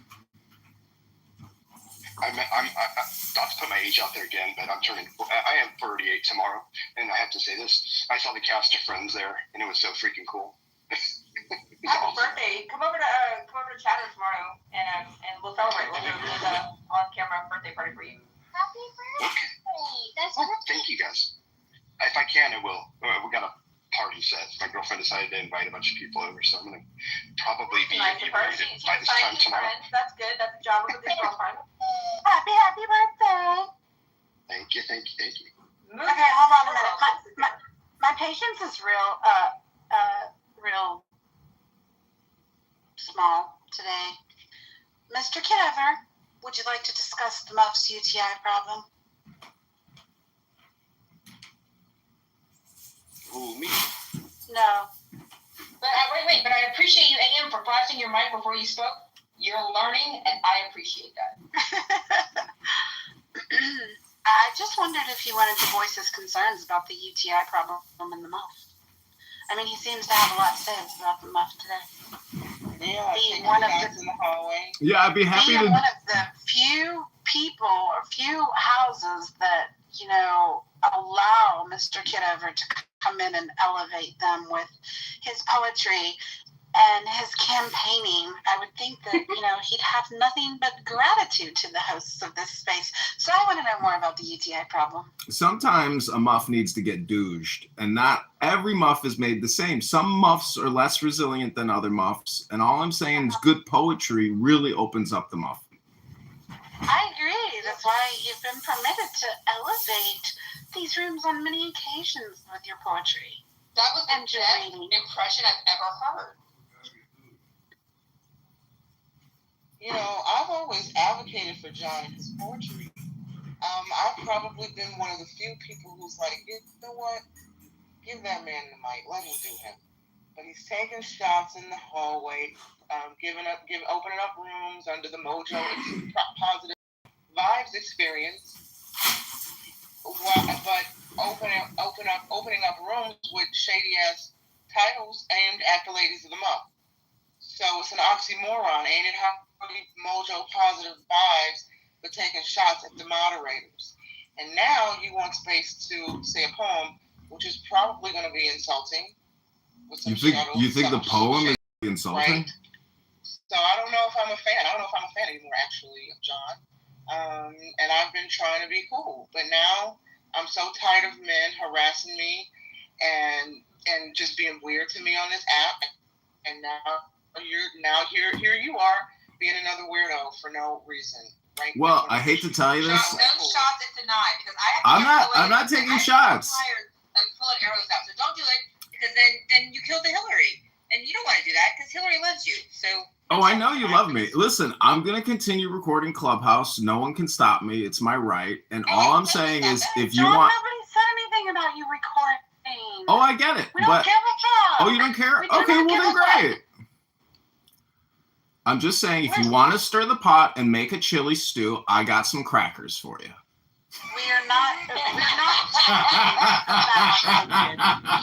I'm not to put my age out there again, but I am 38 tomorrow, and I have to say this. I saw the cast of Friends there, and it was so freaking cool. Happy birthday! Come over to Chatham tomorrow, and we'll celebrate. We'll do a on-camera birthday party for you. Happy birthday! That's Thank you guys. If I can, I will. We got a party set. My girlfriend decided to invite a bunch of people over, so I'm gonna probably be nice by this time tomorrow. That's good. That's a job of a good girlfriend. Happy birthday! Thank you. Okay, hold on a minute. My patience is real small today. Mr. Kitover, would you like to discuss the Muff's UTI problem? Who, me? No. But wait, but I appreciate you, AM, for flashing your mic before you spoke. You're learning, and I appreciate that. I just wondered if you wanted to voice his concerns about the UTI problem in the Muff. I mean, he seems to have a lot to say about the Muff today. Yeah, Being one of the in the hallway. Yeah, I'd be happy being to. one of the few people or few houses that, allow Mr. Kitover to come in and elevate them with his poetry and his campaigning. I would think that, he'd have nothing but gratitude to the hosts of this space. So I want to know more about the UTI problem. Sometimes a muff needs to get douged, and not every muff is made the same. Some muffs are less resilient than other muffs, and all I'm saying is good poetry really opens up the muff. I agree. That's why you've been permitted to elevate these rooms on many occasions with your poetry. That was the best impression I've ever heard. I've always advocated for John and his poetry. I've probably been one of the few people who's like, you know what? Give that man the mic. Let him do him. But he's taking shots in the hallway. opening up rooms under the Mojo Positive Vibes experience, but opening up rooms with shady ass titles aimed at the ladies of the month. So it's an oxymoron, ain't it? How Mojo Positive Vibes, but taking shots at the moderators. And now you want space to say a poem, which is probably going to be insulting. You think the poem is insulting? Right? So I don't know if I'm a fan. I don't know if I'm a fan anymore, actually, of John. And I've been trying to be cool, but now I'm so tired of men harassing me and just being weird to me on this app. And here you are being another weirdo for no reason. Right? Well, I hate to tell you this. No shots at denied because I'm not taking shots. I'm tired of pulling arrows out, so don't do it because then you killed the Hillary, and you don't want to do that because Hillary loves you. So. Oh, I know you love me. Listen, I'm going to continue recording Clubhouse. No one can stop me. It's my right. And all I'm saying is if you want... Nobody said anything about you recording. Oh, I get it. We don't give a fuck. Oh, you don't care? Okay, well then great. I'm just saying if you want to stir the pot and make a chili stew, I got some crackers for you. We're not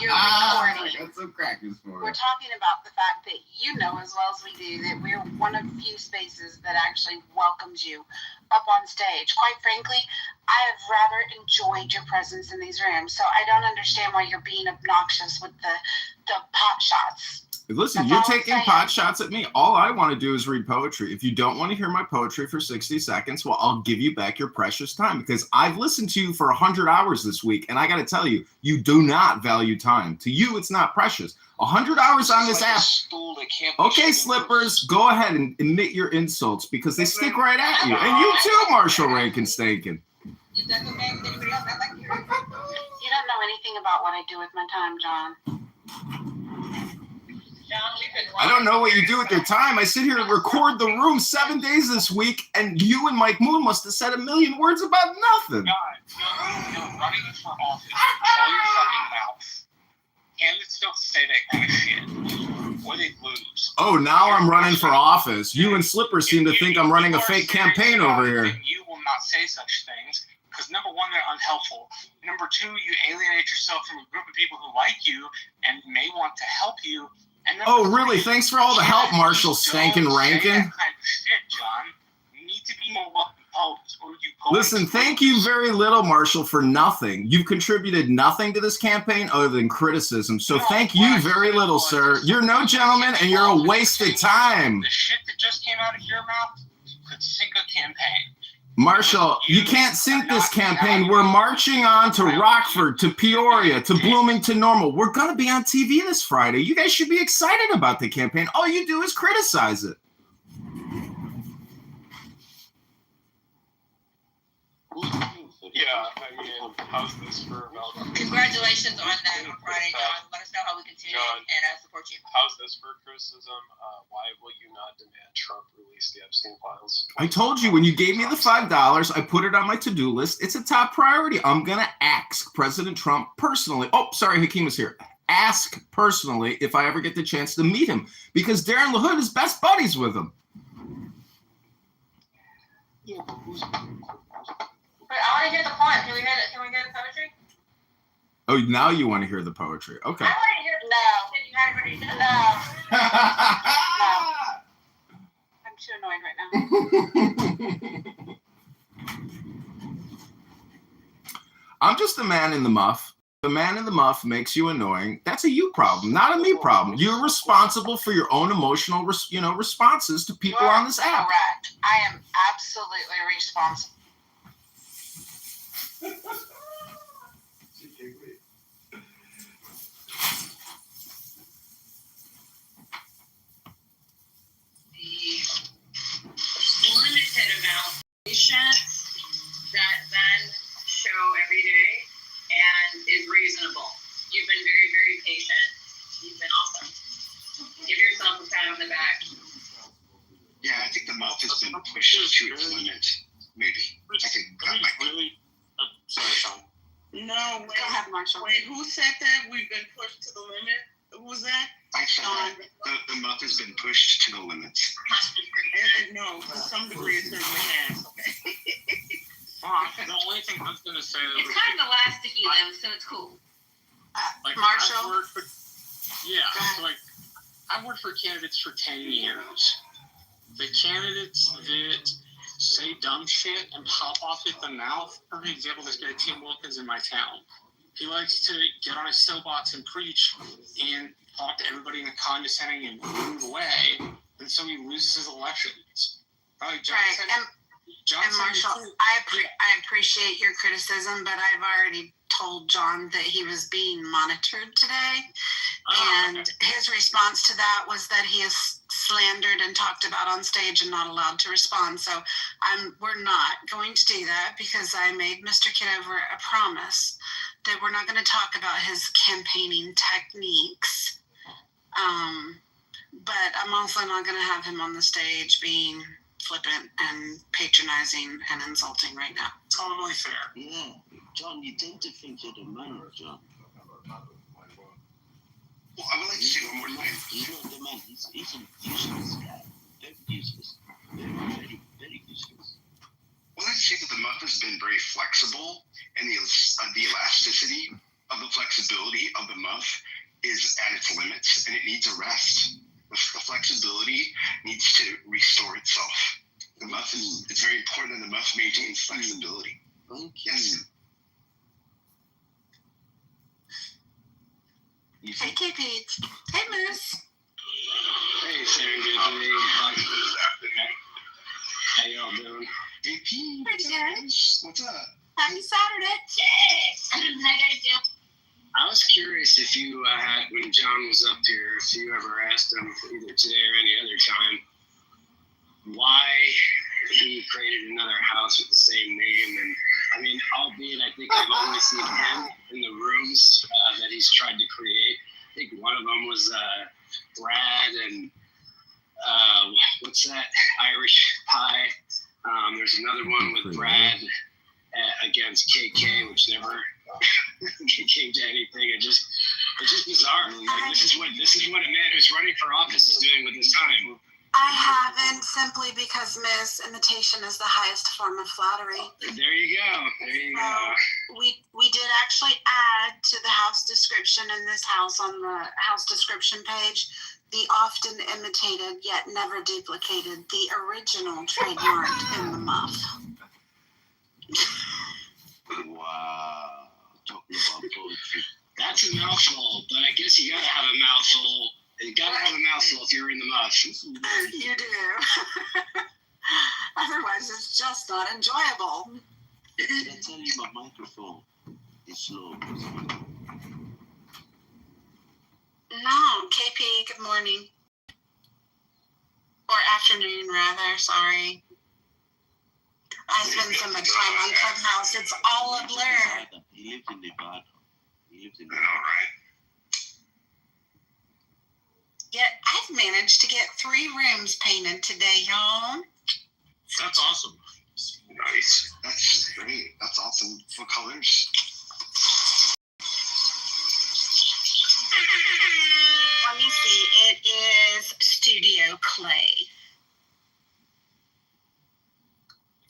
you're recording. I got some crackers for you. We're talking about the fact that you know as well as we do that we're one of few spaces that actually welcomes you up on stage. Quite frankly, I have rather enjoyed your presence in these rooms, so I don't understand why you're being obnoxious with the pot shots. Listen, you're taking pot shots at me. All I want to do is read poetry. If you don't want to hear my poetry for 60 seconds, well, I'll give you back your precious time because I've listened to you for 100 hours this week, and I got to tell you, you do not value time. To you, it's not precious. 100 hours on this app. Okay, Slippers, go ahead and admit your insults because they stick right at you. And you too, Marshall Rankin Stankin. You don't know anything about what I do with my time, John. I don't know what you do with your time. I sit here and record the room 7 days this week, and you and Mike Moon must have said a million words about nothing. You're running for office. Control your fucking mouth. Candidates don't say that kind of shit. Or they lose. Oh, now I'm running for office. You and Slipper seem to think I'm running a fake campaign over here. You will not say such things. Because number one, they're unhelpful. Number two, you alienate yourself from a group of people who like you and may want to help you. Oh, really? Thanks for all the help, Marshall Stankin Rankin. That kind of shit, John. You need to be more well-composed. Listen, thank you very little, Marshall, for nothing. You've contributed nothing to this campaign other than criticism. So thank you very little, sir. You're no gentleman, and you're a waste of time. The shit that just came out of your mouth could sink a campaign. Marshall, you can't sink this campaign. We're marching on to Rockford, to Peoria, to Bloomington Normal. We're going to be on TV this Friday. You guys should be excited about the campaign. All you do is criticize it. Yeah, I mean, how's this for about... Congratulations on that on Friday, John. Let us know how we continue and support you. How's this for criticism? Why will you not demand Trump release the Epstein files? I told you, when you gave me the $5, I put it on my to-do list. It's a top priority. I'm going to ask President Trump personally. Oh, sorry, Hakeem was here. Ask personally if I ever get the chance to meet him because Darren LaHood is best buddies with him. Yeah, but who's... But I want to hear the poem. Can we hear the poetry? Oh, now you want to hear the poetry. Okay. I want to hear the poetry. No. I'm too annoyed right now. I'm just a man in the muff. The man in the muff makes you annoying. That's a you problem, not a me problem. You're responsible for your own emotional, responses to people on this app. Correct. I am absolutely responsible. The limited amount of patience that men show every day and is reasonable. You've been very, very patient. You've been awesome. Give yourself a pat on the back. Yeah, I think the mouth has been pushed to its limit. Maybe. I think that might be. Sorry, Sean. No, wait. Go ahead, Marshall. Wait, who said that we've been pushed to the limit? Who was that? I said the month has been pushed to the limits. No, to some degree it certainly has. The only thing I was going to say It's kind of elastic, though, so it's cool. like Marshall? I've worked for, so like I've worked for candidates for 10 years. The candidates that say dumb shit and pop off at the mouth. Perfect example, this guy Tim Wilkins in my town. He likes to get on his soapbox and preach and talk to everybody in a condescending and rude way, and so he loses his elections. Probably Johnson. Right. And Marshall, I appreciate your criticism, but I've already told John that he was being monitored today. And his response to that was that he is slandered and talked about on stage and not allowed to respond. So we're not going to do that because I made Mr. Kitover a promise that we're not going to talk about his campaigning techniques. But I'm also not going to have him on the stage being flippant and patronizing and insulting right now. Totally fair. Yeah, John, you tend to think you're the man, John. Well, I would like to say one more thing. He's not the man. He's a useless guy. Very useless. Very, very useless. Well, I'd say that the month has been very flexible, and the elasticity of the flexibility of the month is at its limits, and it needs a rest. The flexibility needs to restore itself. The month it's very important that the month maintains flexibility. Yes. Hey, KP. Hey, Moose. Hey, Serendipity. How y'all doing? KP. Pretty good. What's up? Happy Saturday. I was curious if you had, when John was up here, if you ever asked him, either today or any other time, why he created another house with the same name. And I mean, albeit I think I've only seen him in the rooms that he's tried to create. I think one of them was Brad and what's that, Irish Pie. There's another one with Brad against KK, which never came to anything. It's just bizarre. Like, this is what a man who's running for office is doing with his time. I haven't, simply because Miss imitation is the highest form of flattery. There you go. We did actually add to the house description in this house on the house description page the often imitated yet never duplicated, the original trademarked in the muff. Wow. Talking about poetry. That's a mouthful, but I guess you gotta have a mouthful. You gotta have a mouthful if you're in the muff. You do. Otherwise, it's just not enjoyable. Did I tell you my microphone is slow? No, KP, good morning. Or afternoon, rather, sorry. I spend so much time on Clubhouse, it's all a blur. He lives in Nevada. All right. Yet I've managed to get 3 rooms painted today, y'all. That's awesome. Nice. That's great. That's awesome. What colors? Let me see. It is Studio Clay.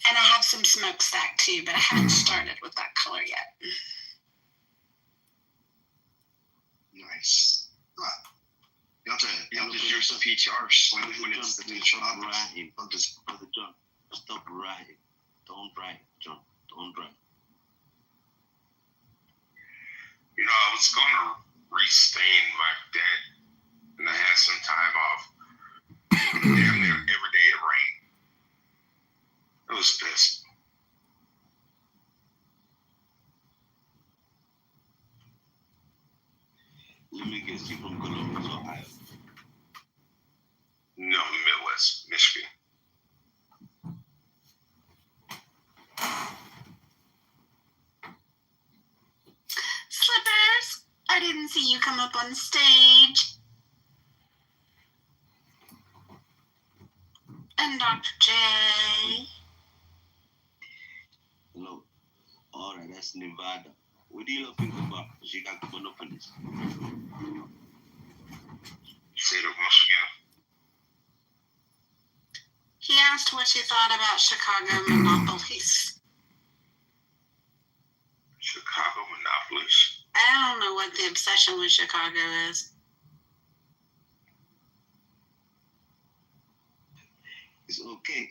And I have some smokestack too, but I haven't started with that color yet. Nice. You have to do some PTRs when it's the new shop. Writing. Brother John, stop writing. Don't write, John. Don't write. You know, I was going to restain my deck, and I had some time off. Damn near every day it rained. I was pissed. Let me guess, you from Columbus, Ohio? No, Midwest, Michigan. Slippers, I didn't see you come up on stage. And Dr. J. Hello. All right, that's Nevada. What are you looking about? Chicagopolis. Say it once again. He asked what you thought about Chicago monopolies. Chicago monopolies? I don't know what the obsession with Chicago is. It's okay.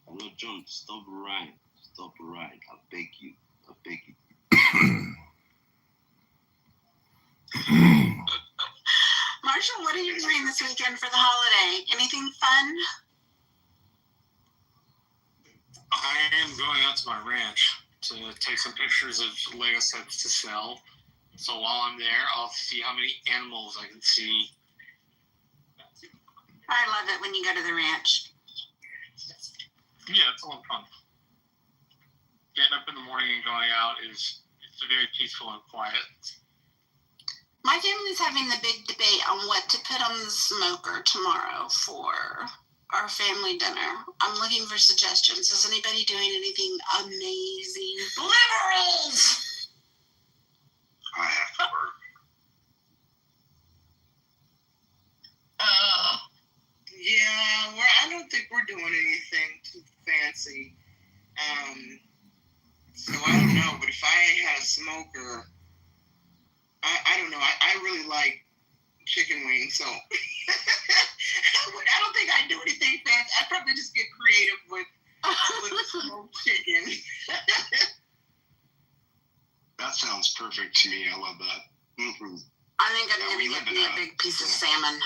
Hello, John, stop right. Stop right. I beg you. I beg you. Marshall, what are you doing this weekend for the holiday? Anything fun? I am going out to my ranch to take some pictures of Lego sets to sell. So while I'm there, I'll see how many animals I can see. I love it when you go to the ranch. Yeah, it's a lot of fun. Getting up in the morning and going out it's very peaceful and quiet. My family's having the big debate on what to put on the smoker tomorrow for our family dinner. I'm looking for suggestions. Is anybody doing anything amazing? Liberals! I have to work. Yeah, I don't think we're doing anything too fancy. So I don't know, but if I had a smoker, I don't know. I really like chicken wings, so I don't think I'd do anything fancy. I'd probably just get creative with smoked chicken. That sounds perfect to me. I love that. Mm-hmm. I think I'm going to get me a big piece of salmon.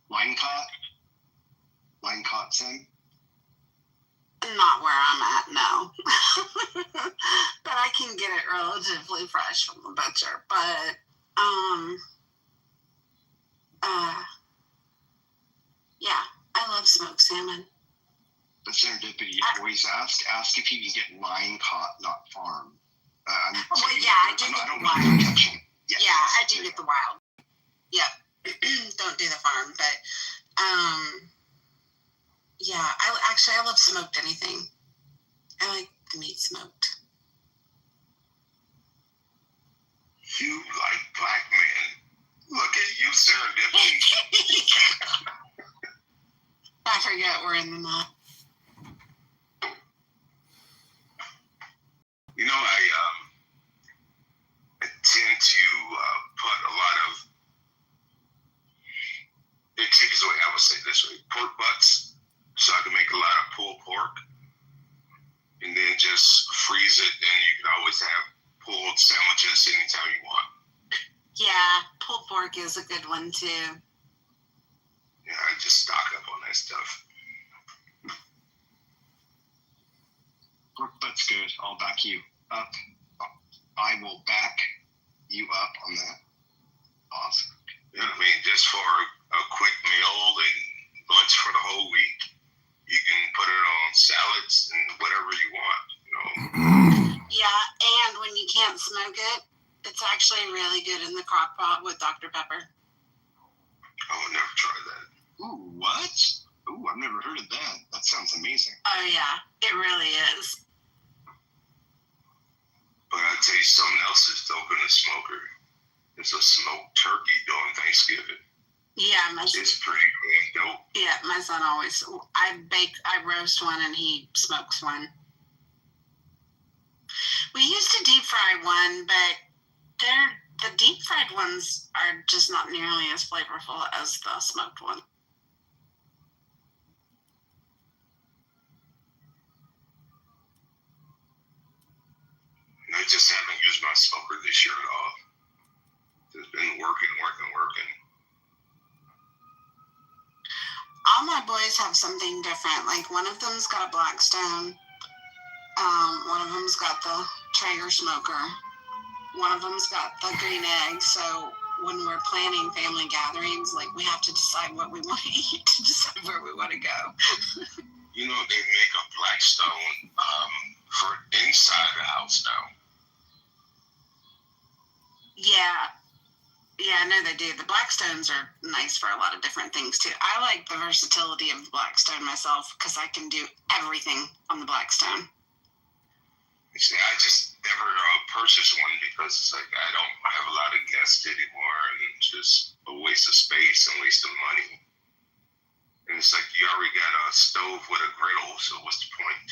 Line caught salmon? Not where I'm at, no. But I can get it relatively fresh from the butcher. But, yeah, I love smoked salmon. But serendipity, always ask if you can get line caught, not farm. I do get the wild. Yeah, I do get the wild. Yep. Don't do the farm, but, yeah, I love smoked anything. I like the meat smoked. You like black men. Look at you, serendipity. I forget we're in the map. You know, I tend to put a lot of, take away, I would say this way, pork butts, so I can make a lot of pulled pork, and then just freeze it, and you can always have pulled sandwiches anytime you want. Yeah, pulled pork is a good one too. Yeah, I just stock up on that stuff. Pork butt's good. I'll back you up. I will back you up on that. Awesome. Yeah, I mean, just for a quick meal and lunch for the whole week, you can put it on salads and whatever you want, you know. Yeah, and when you can't smoke it, it's actually really good in the crock pot with Dr. Pepper. I would never try that. Ooh, what? Ooh, I've never heard of that. That sounds amazing. Oh, yeah, it really is. But I'll tell you something else that's dope in a smoker. It's a smoked turkey during Thanksgiving. Yeah, it's pretty damn dope. Yeah, my son always, I roast one and he smokes one. We used to deep fry one, but the deep fried ones are just not nearly as flavorful as the smoked one. And I just haven't used my smoker this year at all. It's been working. All my boys have something different. Like one of them's got a Blackstone. One of them's got the Traeger smoker. One of them's got the green egg. So when we're planning family gatherings, like we have to decide what we want to eat to decide where we want to go. You know, they make a Blackstone for inside the house now. Yeah, I know they do. The Blackstones are nice for a lot of different things too. I like the versatility of the Blackstone myself because I can do everything on the Blackstone. See, I just never purchased one because it's like I don't have a lot of guests anymore, and it's just a waste of space and waste of money. And it's like you already got a stove with a griddle, so what's the point?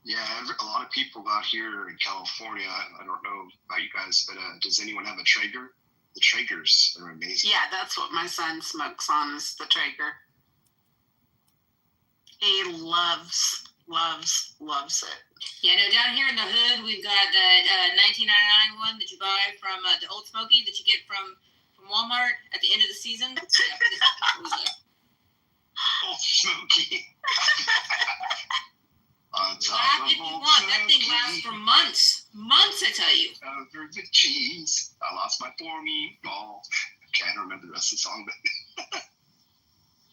Yeah, a lot of people out here in California, I don't know about you guys, but does anyone have a Traeger? The Traegers are amazing. Yeah, that's what my son smokes on, is the Traeger. He loves it. Yeah, no, down here in the hood, we've got the 1999 one that you buy from the Old Smoky that you get from Walmart at the end of the season. Old Smoky. Laugh if you want. That thing lasts for months. Months, I tell you. Over the cheese, I lost my 4 meatballs. Can't remember the rest of the song, but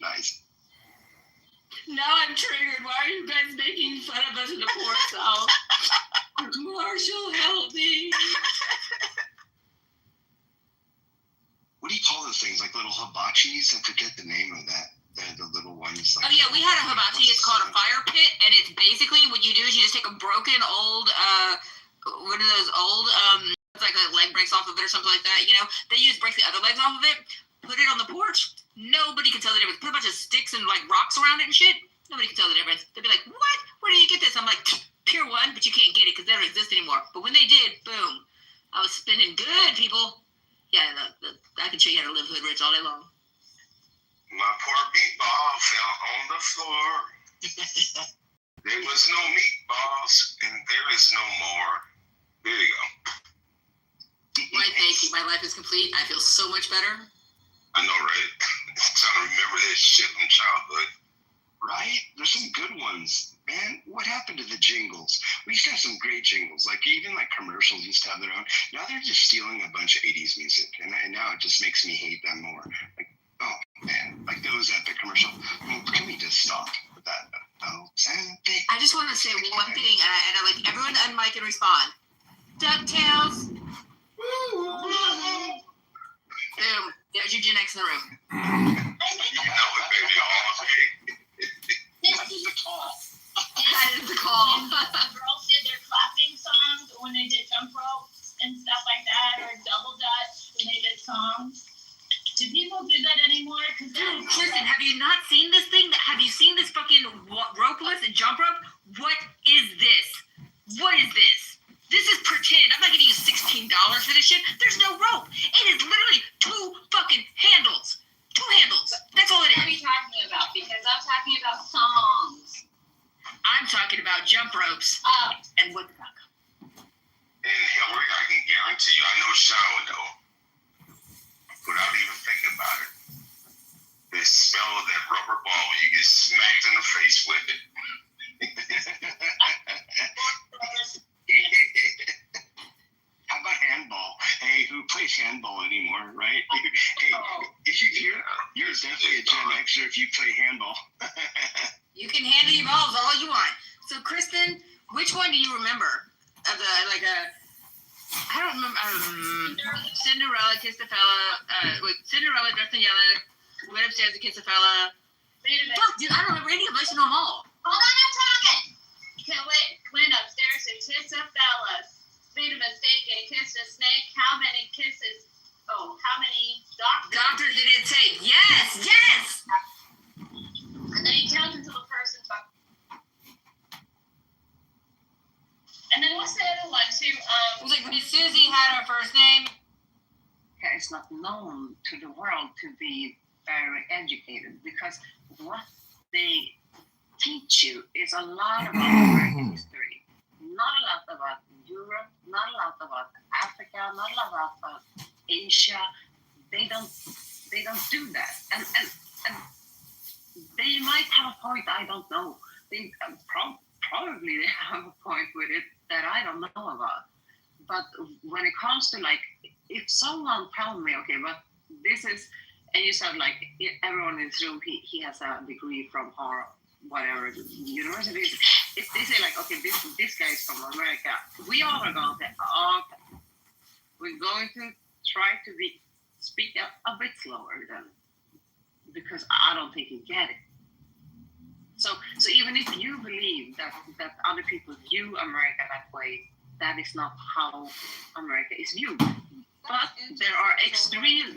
nice. Now I'm triggered. Why are you guys making fun of us in the poor South? Marshall, help me. What do you call those things? Like little hibachis? I forget the name of that. The little ones. Like, oh yeah, we had a hibachi. It's called a fire pit, and it's basically what you do is you just take a broken old, one of those old, it's like a leg breaks off of it or something like that. You know, they just break the other legs off of it, put it on the porch. Nobody can tell the difference. Put a bunch of sticks and like rocks around it and shit. Nobody can tell the difference. They'd be like, "What? Where did you get this?" I'm like, "Pure One," but you can't get it because they don't exist anymore. But when they did, boom, I was spinning good, people. Yeah, I can show you how to live hood rich all day long. My poor meatball fell on the floor. There was no meatballs, and there is no more. There you go. Why, thank you. My life is complete. I feel so much better. I know, right? I'm trying to remember that shit from childhood. Right? There's some good ones. Man, what happened to the jingles? We used to have some great jingles. Like, even like commercials used to have their own. Now they're just stealing a bunch of 80s music. And now it just makes me hate them more. Like, oh, man. Like those epic commercials. I mean, can we just stop with that? Oh, something. I just want to say one thing, and I like everyone to unmic and respond. DuckTales. Boom. There's your Gen X in the room. You know it, baby. All day. That is the call. That is the call. And the girls did their clapping songs when they did jump ropes and stuff like that, or double dutch when they did songs. Do people do that anymore? Dude, listen, have you not seen this thing? Have you seen this fucking ropeless and jump rope? What is this? What is this? This is pretend. I'm not giving you $16 for this shit. There's no rope. It is literally 2 fucking handles. 2 handles. That's all it is. What are you talking about? Because I'm talking about songs. I'm talking about jump ropes. And what the fuck? And Hillary, I can guarantee you, I know Sean would know, without even thinking about it, the smell of that rubber ball, you get smacked in the face with it. How about handball? Hey, who plays handball anymore, right? Hey, you're definitely a Gen Xer if you play handball. You can handle your balls all you want. So, Kristen, which one do you remember? Of the, like, I don't remember. Cinderella kissed a fella. Cinderella dressed in yellow. Went upstairs to kiss a fella. Fuck, dude, I don't remember any of them. I used to know them all. Hold on, I'm talking. Went upstairs to kiss a fella. Made a mistake and kissed a snake. How many kisses? Oh, how many doctors did it take? Yes, yes. And then he counts until the person talks. And then what's the other one too? It was like when Susie had her first name. It's not known to the world to be very educated because what they teach you is a lot about American history, not a lot about Europe, not a lot about Africa, not a lot about Asia. They don't do that, and they might have a point. I don't know. They probably they have a point with it that I don't know about. But when it comes to like, if someone tells me, okay, but this is, and you said like everyone in this room, he has a degree from Harvard, whatever university. If they say like, okay, this guy is from America, we all are going to say, okay, we're going to try to speak up a bit slower then, because I don't think you get it. So even if you believe that other people view America that way, that is not how America is viewed. But there are extremely,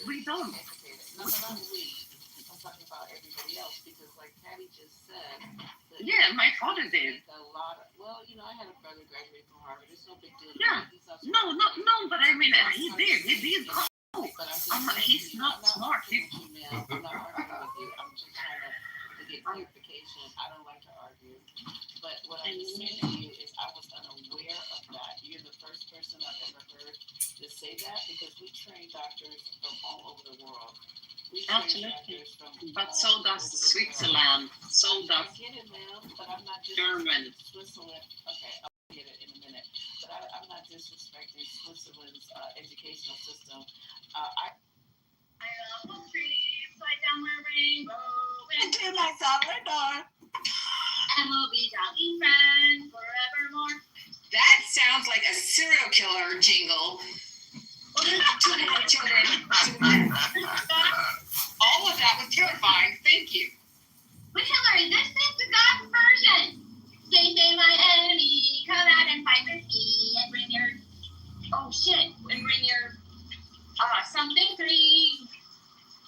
we don't. I'm talking about everybody else because, like Patty just said, Yeah, my father did. A lot of, well, you know, I had a brother graduate from Harvard. It's no big deal. Yeah. No, but I mean, he did. Oh, he's not smart. I'm not arguing with you. I'm just trying to get clarification. I don't like to argue. But what I'm saying to you is I was unaware of that. You're the first person I've ever heard to say that because we train doctors from all over the world. Absolutely. But so does Switzerland. So does I get it, ma'am, but I'm not Germany. Switzerland. Okay, I'll get it in a minute. But I'm not disrespecting Switzerland's educational system. I love trees, light down my rainbow, and do my Salvador. And we'll be talking friends forevermore. That sounds like a serial killer jingle. Too many children. All of that was terrifying. Thank you. But Hillary, this is the God's version. Say my enemy, come out and fight with me and bring your and bring your something three.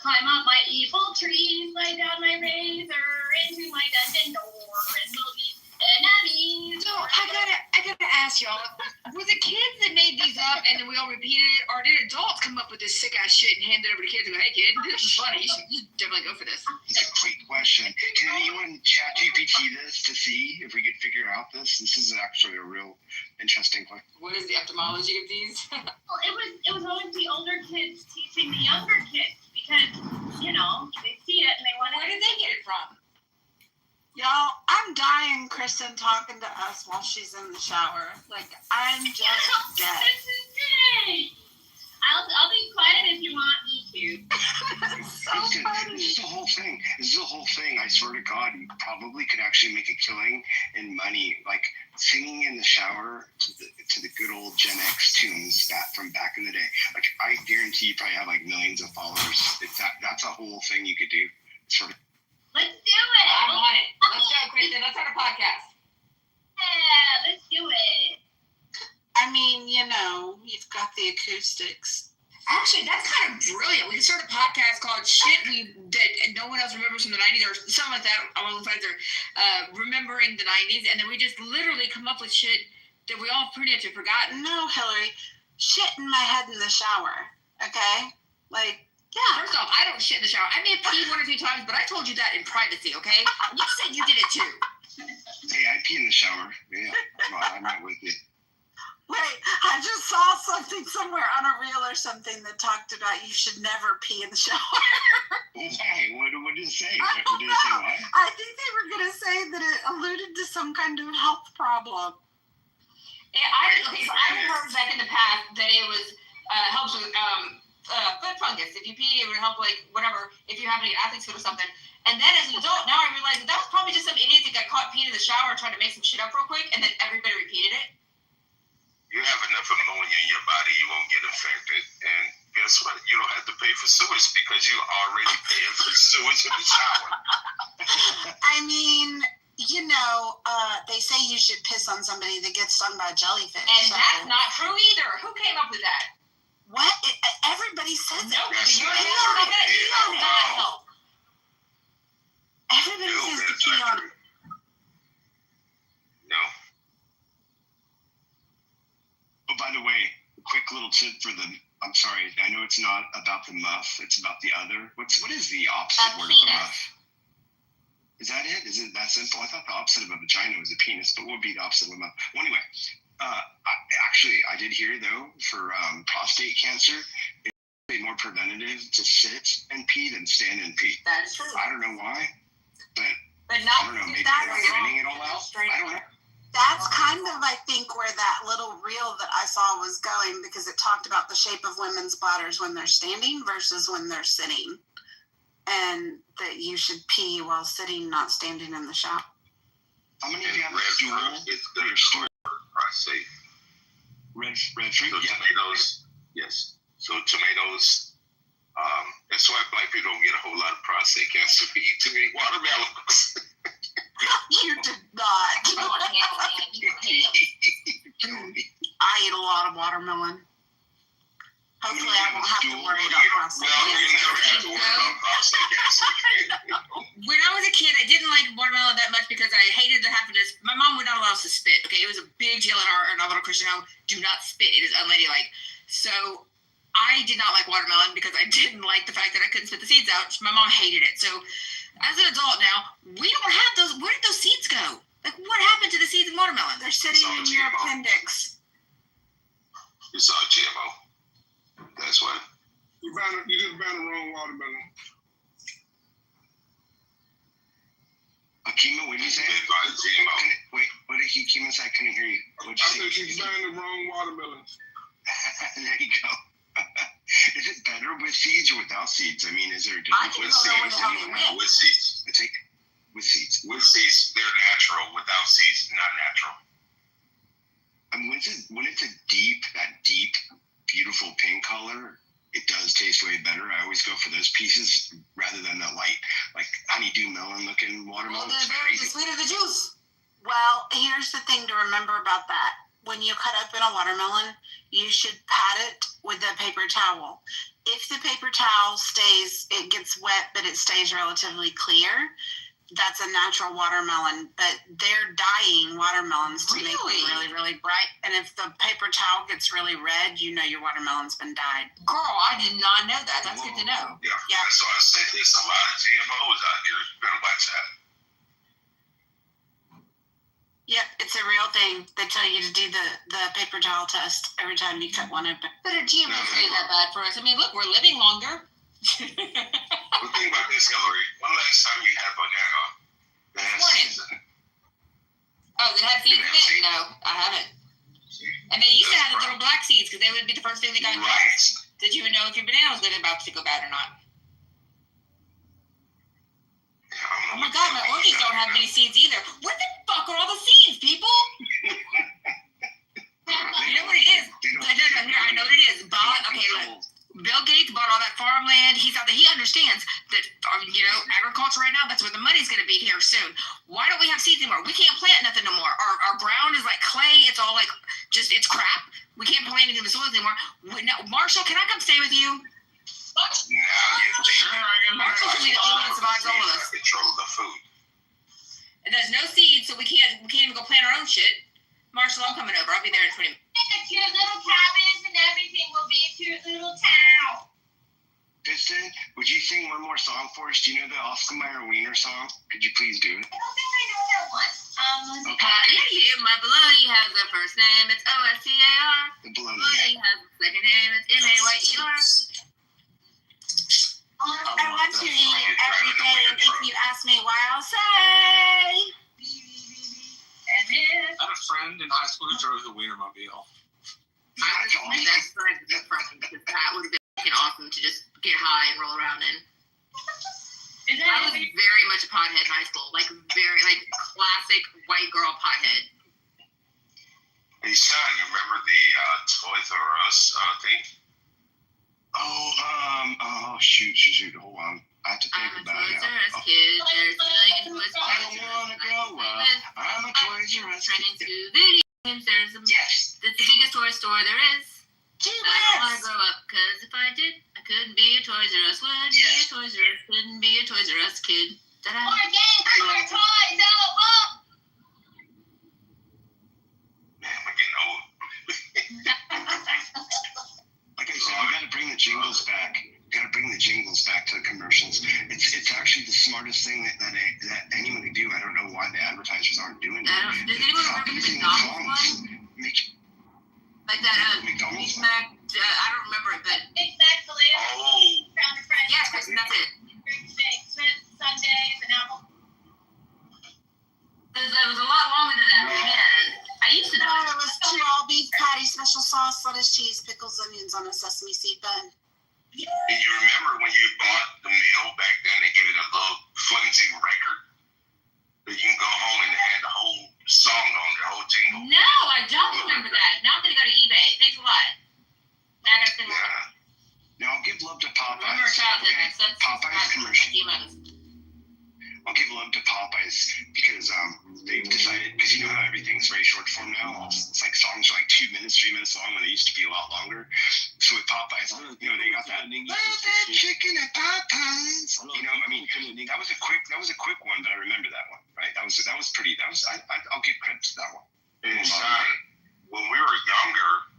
Climb up my evil trees, lay down my razor into my dungeon door, and we'll be enemies. So I gotta ask y'all, were the kids that made these up and then we all repeated it, or did adults come up with this sick ass shit and hand it over to kids and go, hey kid, this is funny, you should definitely go for this? It's a great question. Can anyone chat GPT this to see if we could figure out this? This is actually a real interesting question. What is the etymology of these? Well, it was always the older kids teaching the younger kids because, you know, they see it and they want to. Where did they get it from? Y'all, I'm dying Kristen talking to us while she's in the shower. Like, I'm just dead. This is great. I'll be quiet if you want me to. So funny. This is the whole thing. I swear to God, you probably could actually make a killing and money, like singing in the shower to the good old Gen X tunes from back in the day. Like, I guarantee you probably have like millions of followers. That's a whole thing you could do. Sort of. Let's do it. I want it. Let's go, Kristen. Let's start a podcast. Yeah, let's do it. I mean, you know, you've got the acoustics. Actually, that's kind of brilliant. We could start a podcast called Shit that no one else remembers from the 90s or something like that. All the friends are remembering the 90s, and then we just literally come up with shit that we all pretty much have forgotten. No, Hillary, shit in my head in the shower, okay? Like, yeah. First off, I don't shit in the shower. I may have peed one or two times, but I told you that in privacy, okay? You said you did it too. Hey, I pee in the shower. Yeah, I'm not with you. Wait, I just saw something somewhere on a reel or something that talked about you should never pee in the shower. Hey, what did it say? I What did it say? What? I think they were going to say that it alluded to some kind of health problem. Yeah, I heard back in the past that it was helps with foot fungus. If you pee, it would help, like, whatever, if you have any athlete's foot or something. And then as an adult, now I realize that was probably just some idiot that got caught peeing in the shower and tried to make some shit up real quick, and then everybody repeated it. You have enough ammonia in your body, you won't get infected. And guess what? You don't have to pay for sewage because you're already paying for sewage in the shower. I mean, you know, they say you should piss on somebody that gets stung by a jellyfish. And that's not true either. Who came up with that? What? Everybody says it. No, you're not help. Everybody says to pee on it. No. Oh, by the way, a quick little tip for them. I'm sorry, I know it's not about the muff, it's about the other. What is the opposite word of the muff? Is that it? Is it that simple? I thought the opposite of a vagina was a penis, but what would be the opposite of a muff? Well, anyway, I did hear, though, for prostate cancer, it's more preventative to sit and pee than stand and pee. That is true. I don't know why, but not, I don't know, maybe they're training it all out. I don't know. That's kind of, I think, where that little reel that I saw was going, because it talked about the shape of women's bladders when they're standing versus when they're sitting. And that you should pee while sitting, not standing in the shower. How many of you have a stool? It's good for prostate. Red fruit? So yeah. tomatoes, yes. So tomatoes That's why black people don't get a whole lot of prostate cancer. We eat too many watermelons. You did not. You don't handle it. You don't. I eat a lot of watermelon. Hopefully, I won't have to worry about prostate cancer. When I was a kid, I didn't like watermelon that much because I hated the happiness. My mom would not allow us to spit. Okay, it was a big deal in our little Christian home. Do not spit. It is unladylike. So I did not like watermelon because I didn't like the fact that I couldn't spit the seeds out. My mom hated it. So as an adult now, we don't have those. Where did those seeds go? Like, what happened to the seeds in watermelon? They're sitting in your appendix. It's all GMO. That's why. You just found the wrong watermelon. Akima, what did you say? Wait, what did Akima say? I couldn't hear you. What did you say? You found the wrong watermelon. There you go. Is it better with seeds or without seeds? I mean, is there a difference with seeds? With seeds. With seeds. With seeds, they're natural. Without seeds, not natural. When it's that deep, beautiful pink color, it does taste way better. I always go for those pieces rather than the light, like honeydew melon looking watermelon. Well, the sweeter the juice. Well, here's the thing to remember about that. When you cut open a watermelon, you should pat it with a paper towel. If the paper towel it gets wet, but it stays relatively clear, that's a natural watermelon. But they're dyeing watermelons to make them really, really bright. And if the paper towel gets really red, you know your watermelon's been dyed. Girl, I did not know that. That's good to know. Yeah. So I said there's a lot of GMOs out here. You better watch that. Yep, it's a real thing. They tell you to do the paper towel test every time you cut one open. But a GMO isn't that bad for us. I mean, look, we're living longer. But think about this, Hillary. When last time you had a banana that had seeds in it? Oh, that had seeds in it? No, I haven't. And they used to have the little black seeds because they would be the first thing they got in jars. Did you even know if your banana was about to go bad or not? Oh my God, my oranges don't have many seeds either. What the fuck are all the seeds, people? You know what it is? I know what it is. Okay, look. Bill Gates bought all that farmland. He understands that, agriculture right now, that's where the money's going to be here soon. Why don't we have seeds anymore? We can't plant nothing no more. Our ground is like clay. It's all like, it's crap. We can't plant anything in the soil anymore. Now, Marshall, can I come stay with you? Marshall's going to be the only one that survives all of us. Control the food. And there's no seeds, so we can't even go plant our own shit. Marshall, I'm coming over. I'll be there in 20 minutes. Make a cute little cabin and everything will be a cute little town. Kristen, would you sing one more song for us? Do you know the Oscar Mayer Wiener song? Could you please do it? I don't think I know that one. My baloney has a first name. It's O-S-C-A-R. The baloney. Baloney has a second name. It's M-A-Y-E-R. I want to eat every day, and if you ask me why, I'll say. I had a friend in high school who drove the Wienermobile. That's like the friend, because that would have been awesome to just get high and roll around in. I was very much a pothead in high school, very classic white girl pothead. Hey son, you remember the Toys R Us thing? Oh, shoot. Hold on. I have to think about it. I'm a Toys R Us kid. There's a million toys. I don't want to grow up. I'm a Toys R Us kid. Into video games. There's it's the biggest toy store there is. I don't want to grow up, because if I did, I couldn't be a Toys R Us. Wouldn't be a Toys R Us. Couldn't be a Toys R Us kid. Ta-da. More games, more toys. Man, we're getting old. Like I said, you got to bring the jingles back. To the commercials. It's actually the smartest thing that anyone could do. I don't know why the advertisers aren't doing it. Does anyone remember the McDonald's one? Like that McDonald's Big Mac, I don't remember it, but Big Mac Filet. Crown of French. Yeah, Kristen, that's it. Sundays and apple. It was a lot longer than that. Yeah. I used to know. It was 2 all-beef patty, special sauce, lettuce, cheese, pickles, onions on a sesame seed bun. And you remember when you bought the meal back then, they gave it a little flimsy record that you can go home and it had the whole song on the whole jingle. No, I don't remember that. Now I'm going to go to eBay. Thanks a lot. Now I got to spend more. Now I'll give love to Remember Popeyes. childhood. Okay? That's Popeyes commercial. humans. I'll give love to Popeyes because they've decided, because you know how everything's very short form now. It's like songs are like 2 minutes, 3 minutes long when they used to be a lot longer. So with Popeyes, you know, they got that chicken at Popeyes. You know, I mean, that was a quick one, but I remember that one, right? That was pretty. I'll give credit to that one. And Sean, when we were younger,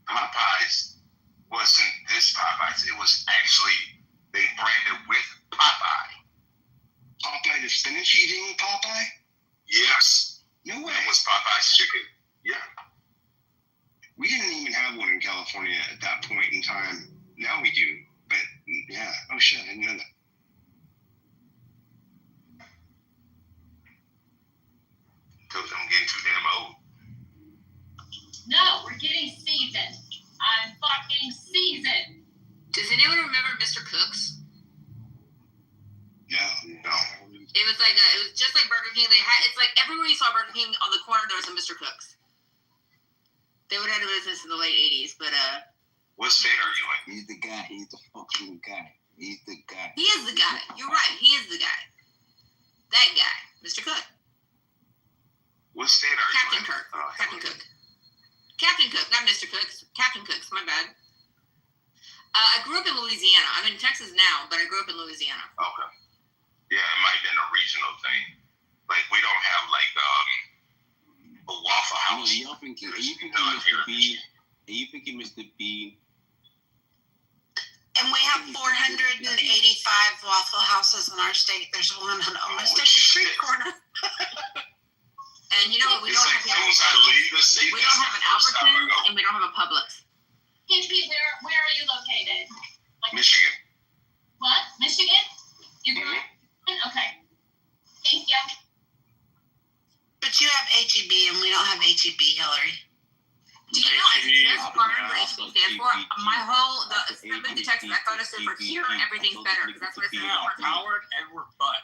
Popeyes wasn't this Popeyes. It was actually they branded with Popeye. Popeye the spinach eating Popeye? Yes. No way. It was Popeye's chicken. Yeah. We didn't even have one in California at that point in time. Now we do. But yeah. Oh shit, I didn't know that. Because I'm getting too damn old. No, we're getting seasoned. I'm fucking seasoned. Does anyone remember Mr. Cooks? No. It was just like Burger King. It's like everywhere you saw Burger King on the corner, there was a Mr. Cooks. They went out of business in the late 80s, but what state are you in? He's the guy. He's the fucking guy. He's the guy. He is the guy. You're right. He is the guy. That guy, Mr. Cook. What state are Captain you in? Kirk. Captain Cook. Captain Cook, not Mr. Cooks. Captain Cooks. My bad. I grew up in Louisiana. I'm in Texas now, but I grew up in Louisiana. Okay. Yeah, it might have been a regional thing. Like we don't have like a Waffle House. Are you thinking Mr. Bean? Are you thinking Mr. Bean? And we have 485 Waffle Houses in our state. There's one on almost every street corner. And you know what? We don't have an Albertsons and we don't have a Publix. KP, where are you located? Like, Michigan. what? Michigan? You're going? Okay. Thank you. But you have HEB and we don't have HEB, Hillary. Do you know I just learned what HEB stands for? My whole, since I've been to Texas, I thought it stood for here, everything's better, because that's what it stands for. Howard Edward Butt.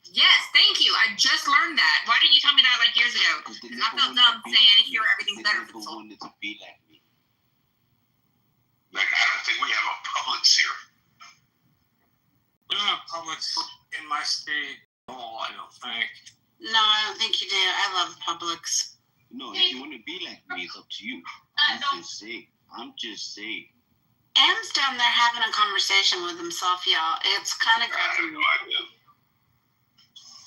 Yes, thank you. I just learned that. Why didn't you tell me that like years ago? Because I felt dumb saying here, everything's better. Like I don't think we have a Publix here. We don't have Publix in my state at all, I don't think. No, I don't think you do. I love Publix. No, if you want to be like me, it's up to you. I'm just saying. Am's down there having a conversation with himself, y'all. It's kind of crazy.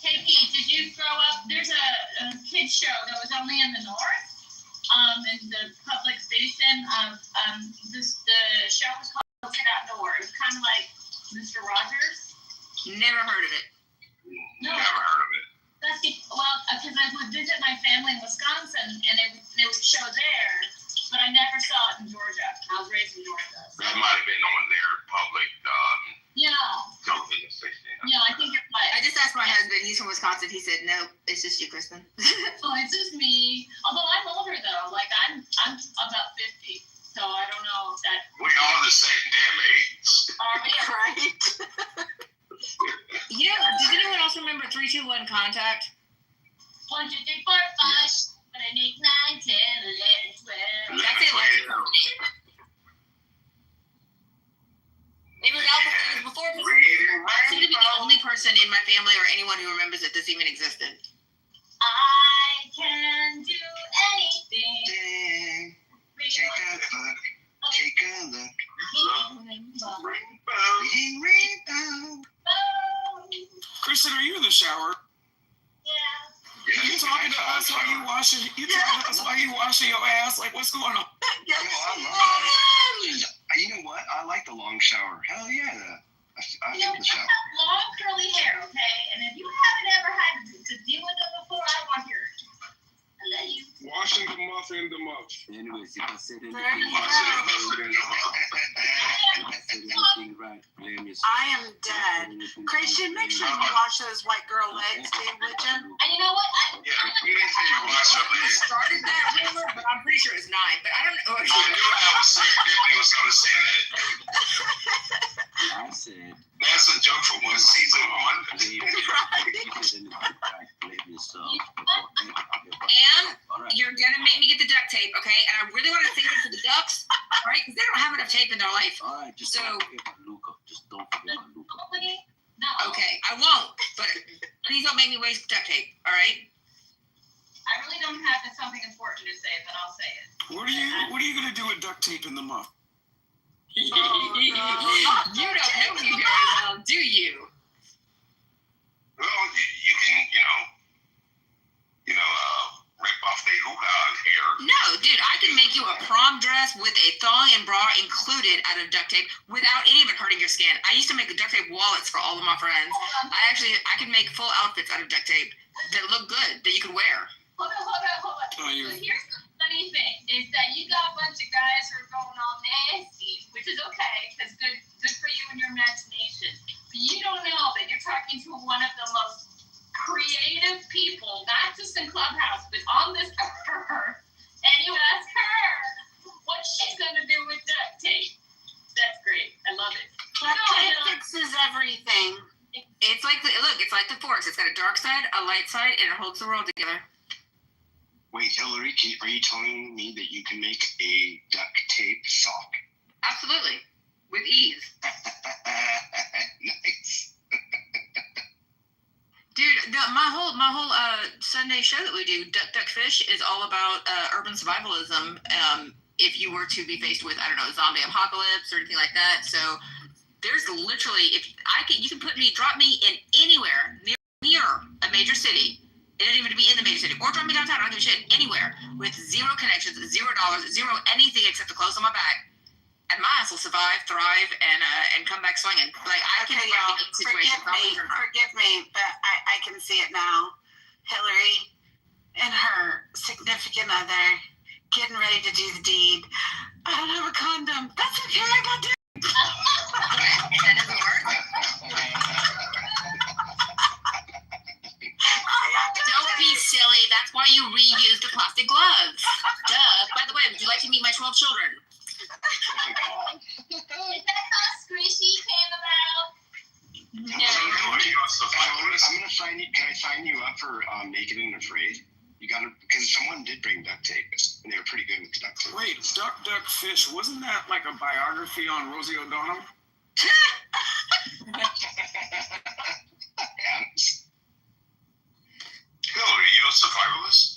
KP, did you grow up? There's a kids show that was only in the north, in the public station. The show was called Get Outdoor. It was kind of like Mr. Rogers. Never heard of it. No. Never heard of it. That's because I would visit my family in Wisconsin, and they would show there, but I never saw it in Georgia. I was raised in Georgia. So. That might have been on their public television station. Yeah, I think you're right. I just asked my husband. He's from Wisconsin. He said, "No, it's just you, Kristen." Oh, it's just me. Although I'm older though. Like I'm about 50, so I don't know if that. We all the same damn age. Are we right? You know, does anyone else remember 3-2-1 Contact? 1, 2, 3, 4, 5. 7, 8, 9, 10, 11, 12. That's it. It was before. I seem to be the only person in my family or anyone who remembers that this even existed. I can do anything. Take a look. Take a look. Kristen, are you in the shower? Yeah. You talking to us while you washing? You talking to us while you washing your ass? Like, what's going on? You know what? I like the long shower. Hell yeah. I You know, love the shower. I have long curly hair, okay? And if you haven't ever had to deal with it before, I want yours. I love you. Washing the muff in the muff. Anyways, if I said anything right, blame yourself. I am dead. Christian, make sure you wash those white girl legs, dude, would you? And you know what? I started that rumor, but I'm pretty sure it's 9. But I don't know. I knew I was saying Tiffany was going to say that. I said. That's a joke from season 1. Blame yourself. And you're gonna make me get the duct tape, okay? And I really want to save it for the ducks, right? Because they don't have enough tape in their life. life. All right, just So- don't forget about Luca. Just don't forget about Luca. No. Okay, I won't. But please don't make me waste duct tape. All right. I really don't have something important to say, but I'll say it. What are you gonna do with duct tape in the muff? You don't know me very well, do you? Well, you can, rip off the hoo-ha hair. No, dude, I can make you a prom dress with a thong and bra included out of duct tape without any of it hurting your skin. I used to make duct tape wallets for all of my friends. I can make full outfits out of duct tape that look good, that you can wear. Hold on. Oh, So here's the funny thing, is that you got a bunch of guys who are going all nasty, which is okay, because good for you and your imagination. But you don't know that you're talking to one of the most creative people, not just in Clubhouse, but on this earth. And you ask her what she's going to do with duct tape. That's great. I love it. Duct tape fixes everything. It's like it's like the force. It's got a dark side, a light side, and it holds the world together. Wait, Hillary, are you telling me that you can make a duct tape sock? Absolutely, with ease. Nice. Dude, my whole Sunday show that we do, Duck Fish, is all about urban survivalism. If you were to be faced with, I don't know, a zombie apocalypse or anything like that. So there's literally, you can drop me in anywhere near a major city. It doesn't even have to be in the major city, or drop me downtown. I don't give a shit. Anywhere with zero connections, $0, zero anything except the clothes on my back. And my ass will survive, thrive, and come back swinging. Like, I can y'all, forgive me, but I can see it now. Hillary and her significant other getting ready to do the deed. I don't have a condom. That's okay, I got it. That doesn't work. Don't be silly. That's why you reuse the plastic gloves. Duh. By the way, would you like to meet my 12 children? Is that how squishy came about? No. I'm gonna sign you. Can I sign you up for Naked and Afraid? You gotta, because someone did bring duct tape, and they were pretty good with the duct tape. Wait, Duck Fish, wasn't that like a biography on Rosie O'Donnell? Hillary, are you a survivalist?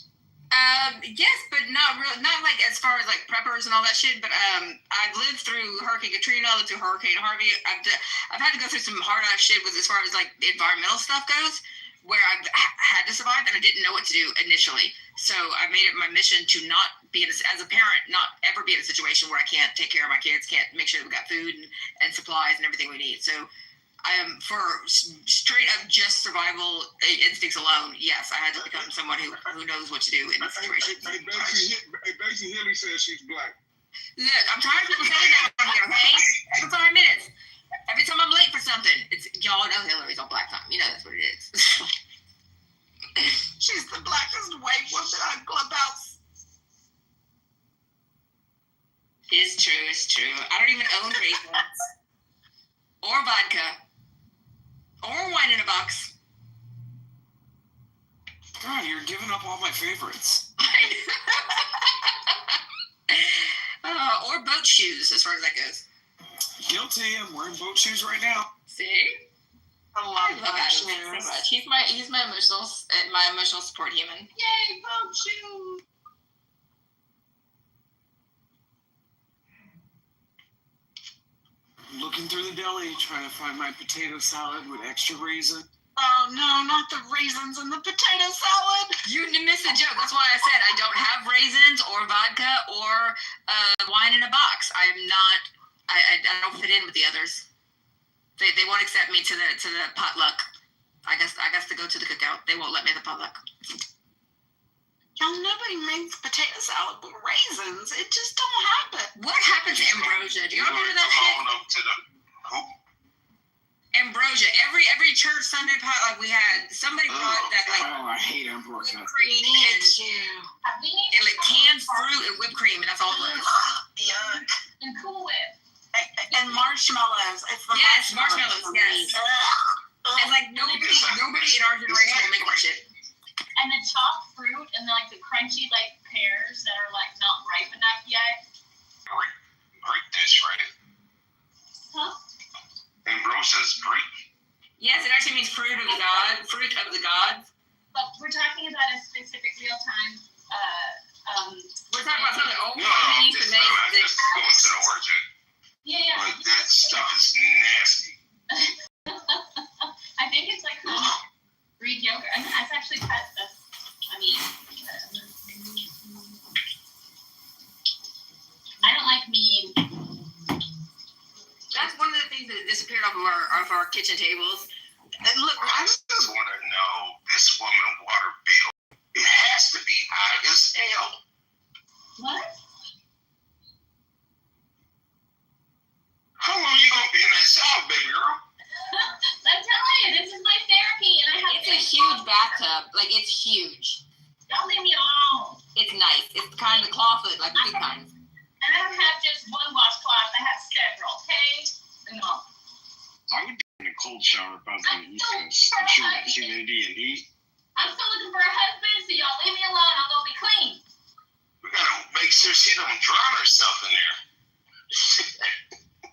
Yes, but not like as far as like preppers and all that shit. But I've lived through Hurricane Katrina, lived through Hurricane Harvey. I've had to go through some hard ass shit with as far as like environmental stuff goes, where I've had to survive and I didn't know what to do initially. So I made it my mission to not be as a parent, not ever be in a situation where I can't take care of my kids, can't make sure that we got food and supplies and everything we need. So for straight up just survival instincts alone, yes, I had to become someone who knows what to do in this situation. Basically, Hillary says she's black. Look, I'm tired of people saying that on here, okay? Every 5 minutes. Every time I'm late for something, it's y'all know Hillary's on black time. You know that's what it is. She's the blackest white woman on Clubhouse. It's true. I don't even own raisins. Or vodka. Or wine in a box. God, you're giving up all my favorites. Or boat shoes, as far as that goes. Guilty. I'm wearing boat shoes right now. See? I love boat Adam shoes. so much. He's my emotional support human. Yay, boat shoes. Looking through the deli, trying to find my potato salad with extra raisin. Oh no, not the raisins in the potato salad. You missed the joke. That's why I said I don't have raisins or vodka or wine in a box. I am not. I don't fit in with the others. They won't accept me to the potluck. I guess to go to the cookout. They won't let me at the potluck. Y'all, nobody makes potato salad with raisins. It just don't happen. What happened to ambrosia? Do y'all remember that shit? Up to the hoop. Ambrosia. Every church Sunday potluck we had, somebody brought that like. Oh, I hate ambrosia. Whipped cream and like canned fruit and whipped cream, and that's all it was. Yuck. And Cool Whip. And marshmallows. It's the marshmallows. Yes. And like nobody in our generation will make that shit. And the chopped fruit and like the crunchy like pears that are like not ripe enough yet. Great dish, right? fruit of the gods. But we're talking about a specific real-time. We're talking about something old. No, I'm just going to the origin. Yeah. But that stuff is nasty. I think it's like Greek yogurt. I mean, it's actually pasta. I don't like meat. That's one of the things that disappeared off of our kitchen tables. And look, I just want to know this woman water bill. It has to be high as hell. What? How long you gonna be in that shower, baby girl? I'm telling you, this is my therapy, and I have. It's a huge bathtub. Like, it's huge. Don't leave me alone. It's nice. It's kind of clawfoot, like the big kinds. And I don't have just one washcloth. I have several. Okay. No. I would be in a cold shower if I was on the East Coast. I'm sure that humidity and heat. I'm still looking for a husband, so y'all leave me alone. I'll go be clean. We gotta make sure she don't drown herself in there.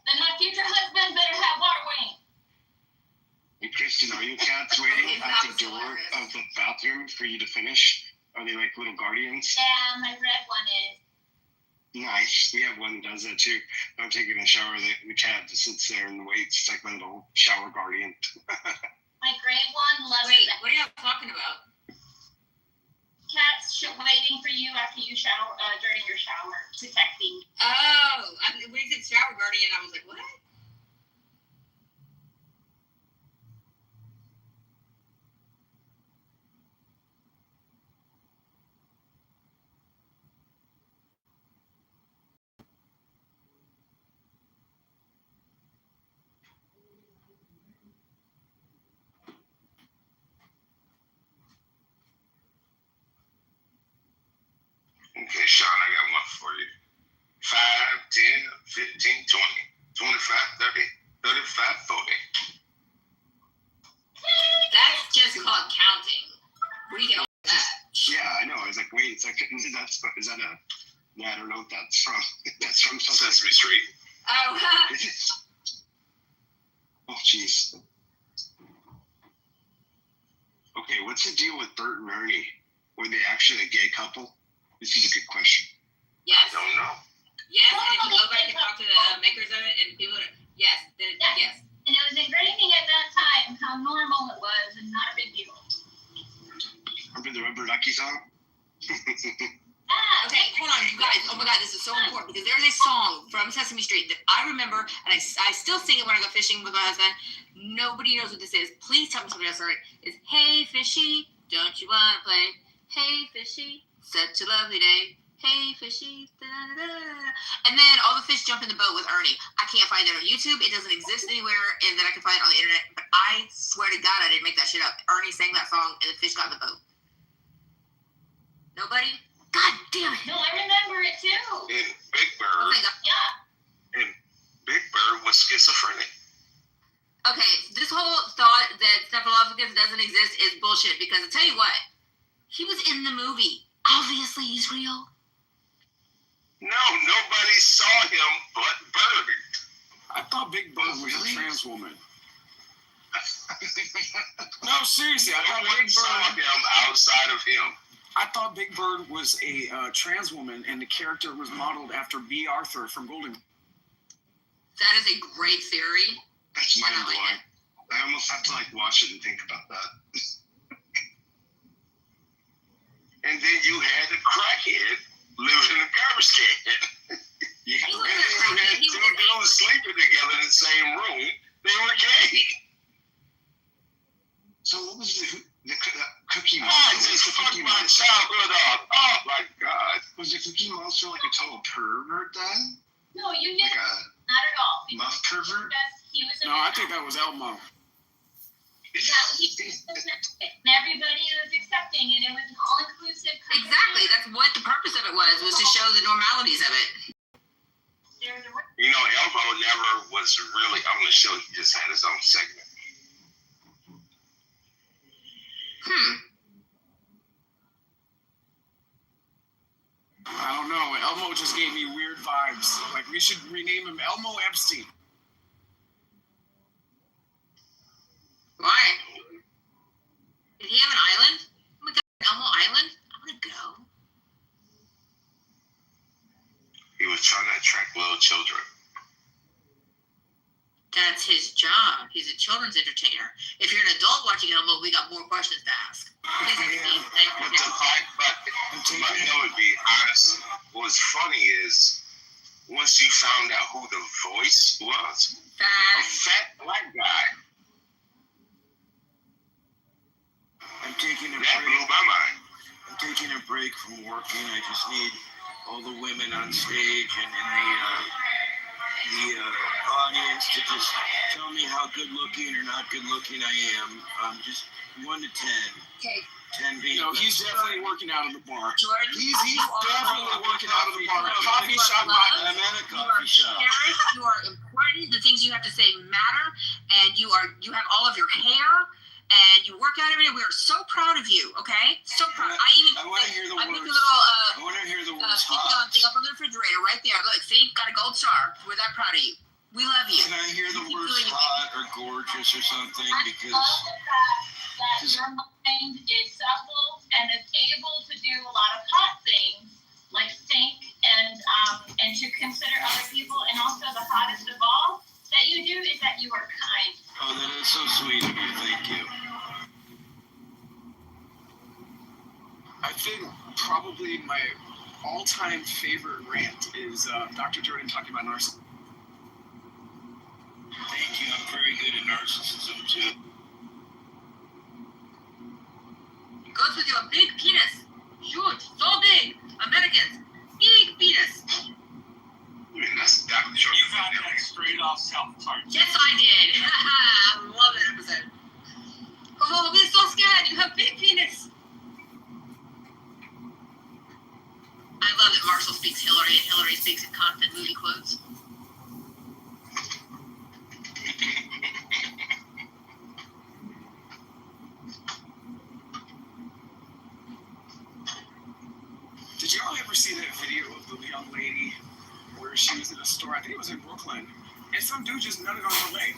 Then my future husband better have water wing. Hey, Kristen, are your cats waiting at the door of the bathroom for you to finish? Are they like little guardians? Yeah, my red one is. Nice. We have one that does that too. I'm taking a shower. The cat just sits there and waits. It's like my little shower guardian. My gray one loves Wait, that. what are y'all talking about? Cats waiting for you after you shower, during your shower, protecting. Oh, when you said shower guardian, I was like, what? Okay, Sean, I got one for you. 5, 10, 15, 20, 25, 30, 35, 40. That's just called counting. Where do you get all that? Yeah, I know. I was like, wait, is that a? Yeah, I don't know what that's from. That's from Sesame Street. Oh, Oh, jeez. Okay, what's the deal with Bert and Ernie? Were they actually a gay couple? This is a good question. yes. I don't know. Yes, and if you go back and talk to the makers of it, and people, yes. And it was engraving at that time how normal it was and not a big deal. Remember the Rubber Ducky song? Okay, hold on, you guys. Oh my God, this is so important because there's a song from Sesame Street that I remember, and I still sing it when I go fishing with my husband. Nobody knows what this is. Please tell me somebody else heard it. It's "Hey Fishy, don't you wanna play? Hey Fishy, such a lovely day. Hey Fishy, da da da da." And then all the fish jump in the boat with Ernie. I can't find it on YouTube. It doesn't exist anywhere, and then I can find it on the internet. But I swear to God, I didn't make that shit up. Ernie sang that song, and the fish got in the boat. Nobody? God damn it! No, I remember it too. And Big Bird. Yeah. And Big Bird was schizophrenic. Okay, this whole thought that Snuffleupagus doesn't exist is bullshit because I'll tell you what, he was in the movie. Obviously, he's real. No, nobody saw him but Bird. I thought Big Bird was a trans woman. No, seriously, I thought Big saw Bird. him outside of him. I thought Big Bird was a trans woman, and the character was modeled after B. Arthur from Golden. That is a great theory. That's mind blowing. I almost have to watch it and think about that. And then you had a crackhead living in a garbage can. You had two girls sleeping together in the same room. They were gay. So what was the Cookie Monster? I just fucked my childhood up. Oh my God. Was the Cookie Monster like a total pervert then? No, you didn't. Like a Not at all. muff pervert? Because he was a No, I think that was Elmo. And everybody was accepting, and it was an all-inclusive. Exactly. That's what the purpose of it was to show the normalities of it. You know, Elmo never was really on the show. He just had his own segment. I don't know. Elmo just gave me weird vibes. Like, we should rename him Elmo Epstein. Why? That's his job. He's a children's entertainer. If you're an adult watching Elmo, we got more questions to ask. But to be honest, what's funny is once you found out who the voice was, a fat black guy. I'm taking a that break. blew my mind. I'm taking a break from working. I just need all the women on stage and in the audience to just tell me how good looking or not good looking I am. Just 1 to 10. Okay. 10 being. No, he's definitely working out of the bar. Jordan, He's definitely working out of the bar. Coffee shop. I'm at a coffee shop. You are important. The things you have to say matter, and you have all of your hair, and you work out every day. We are so proud of you. Okay, so proud. I want to hear the words. I make a little I want to hear the words. thing up on the refrigerator right there. Look, see, got a gold star. We're that proud of you. We love you. Can I hear the words hot or gorgeous or something? Because that your mind is supple and is able to do a lot of hot things like think and to consider other people, and also the hottest of all that you do is that you are kind. Oh, that is so sweet of you. Thank you. I think probably my all-time favorite rant is Dr. Jordan talking about narcissism. Thank you. I'm very good at narcissism too. It goes with your big penis. Huge, so big. Americans, big penis. I mean, that's Dr. Jordan. You got that straight off self-taught. Yes, I did. I love that episode. Oh, we're so scared. You have big penis. I love that Marshall speaks Hillary and Hillary speaks in constant movie quotes. Did y'all ever see that video of the young lady where she was in a store? I think it was in Brooklyn, and some dude just nutted on her leg.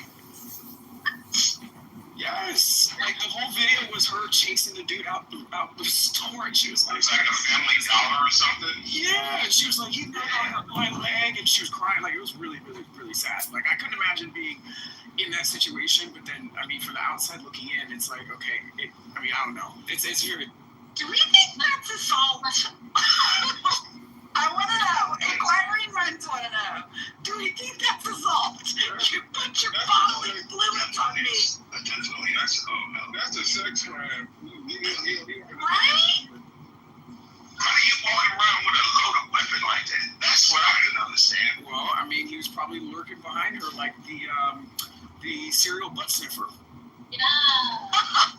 Yes, like the whole video was her chasing the dude out the store, and she was like, "It's like a Family Dollar or something." Yeah, and she was like, "He nutted on my leg," and she was crying. Like it was really, really, really sad. Like I couldn't imagine being in that situation, but then I mean, from the outside looking in, it's like okay. I don't know. It's very. Do we think that's assault? I want to know. Inquiring minds want to know. Do we think that's assault? You put your bodily fluids on me. Definitely, that's a sex crime. Right? How do you walk around with a loaded weapon like that? That's what I can understand. Well, I mean, he was probably lurking behind her like the serial butt sniffer. Yeah.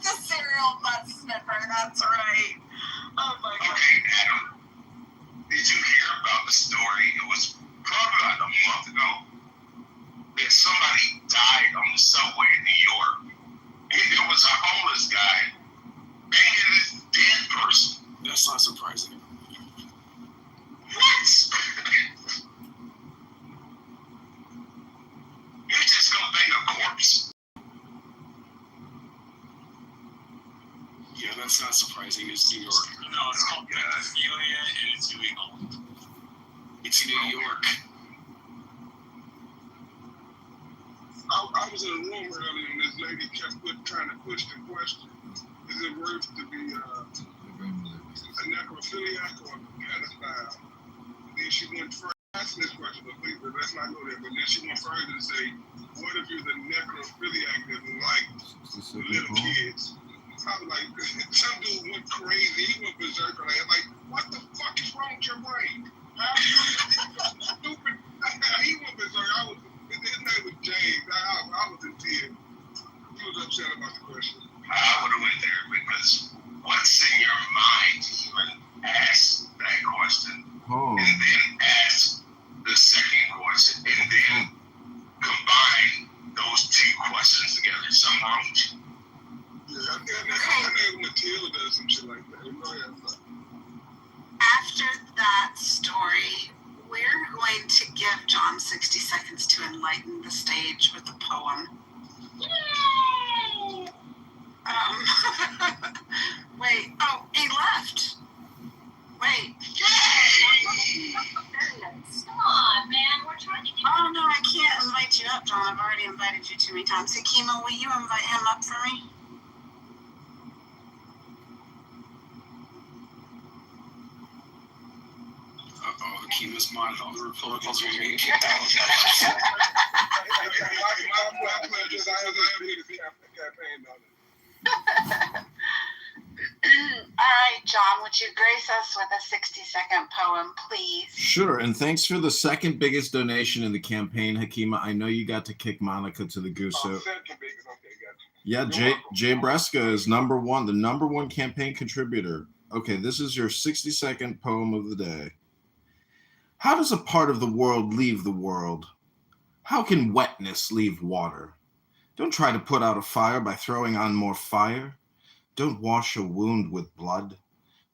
The serial butt sniffer, that's right. Oh my God. Okay, Adam, did you hear about the story? It was probably like a month ago that somebody died on the subway in New York. And there was a homeless guy banging this dead person. That's not surprising. What? You just gonna bang a corpse? Yeah, that's not surprising. It's New York. No, it's called pedophilia, and it's illegal. It's New York. I was in a room earlier and this lady kept trying to push the question. Is it worth to be a necrophiliac or a pedophile? And then she went further, asking this question, but please, let's not go there. But then she went further to say, what if you're the necrophiliac that like little kids? I was like, some dude went crazy. He went berserker. Like, what the fuck is wrong with your brain? How are you stupid? He went berserker. His name was James. I was in tears. He was upset about the question. I would have went there because what's in your mind to even ask that question and then ask the second question and then combine those two questions together? Something wrong with you. Yeah, I think Matilda does some shit like that. After that story, we're going to give John 60 seconds to enlighten the stage with a poem. Yay! Wait. Oh, he left. Wait. Come on. up, man? We're trying to get. Oh no, I can't invite you up, John. I've already invited you too many times. Hakima, will you invite him up for me? Uh-oh, Hakima's mod all the Republicans are getting kicked out. My pledges, I am here to campaign on it. All right, John, would you grace us with a 60-second poem, please? Sure, and thanks for the second biggest donation in the campaign, Hakima. I know you got to kick Monica to the goose. So Second biggest, okay, gotcha. yeah, Jay Breska is the number one campaign contributor. Okay, this is your 60-second poem of the day. How does a part of the world leave the world? How can wetness leave water? Don't try to put out a fire by throwing on more fire. Don't wash a wound with blood.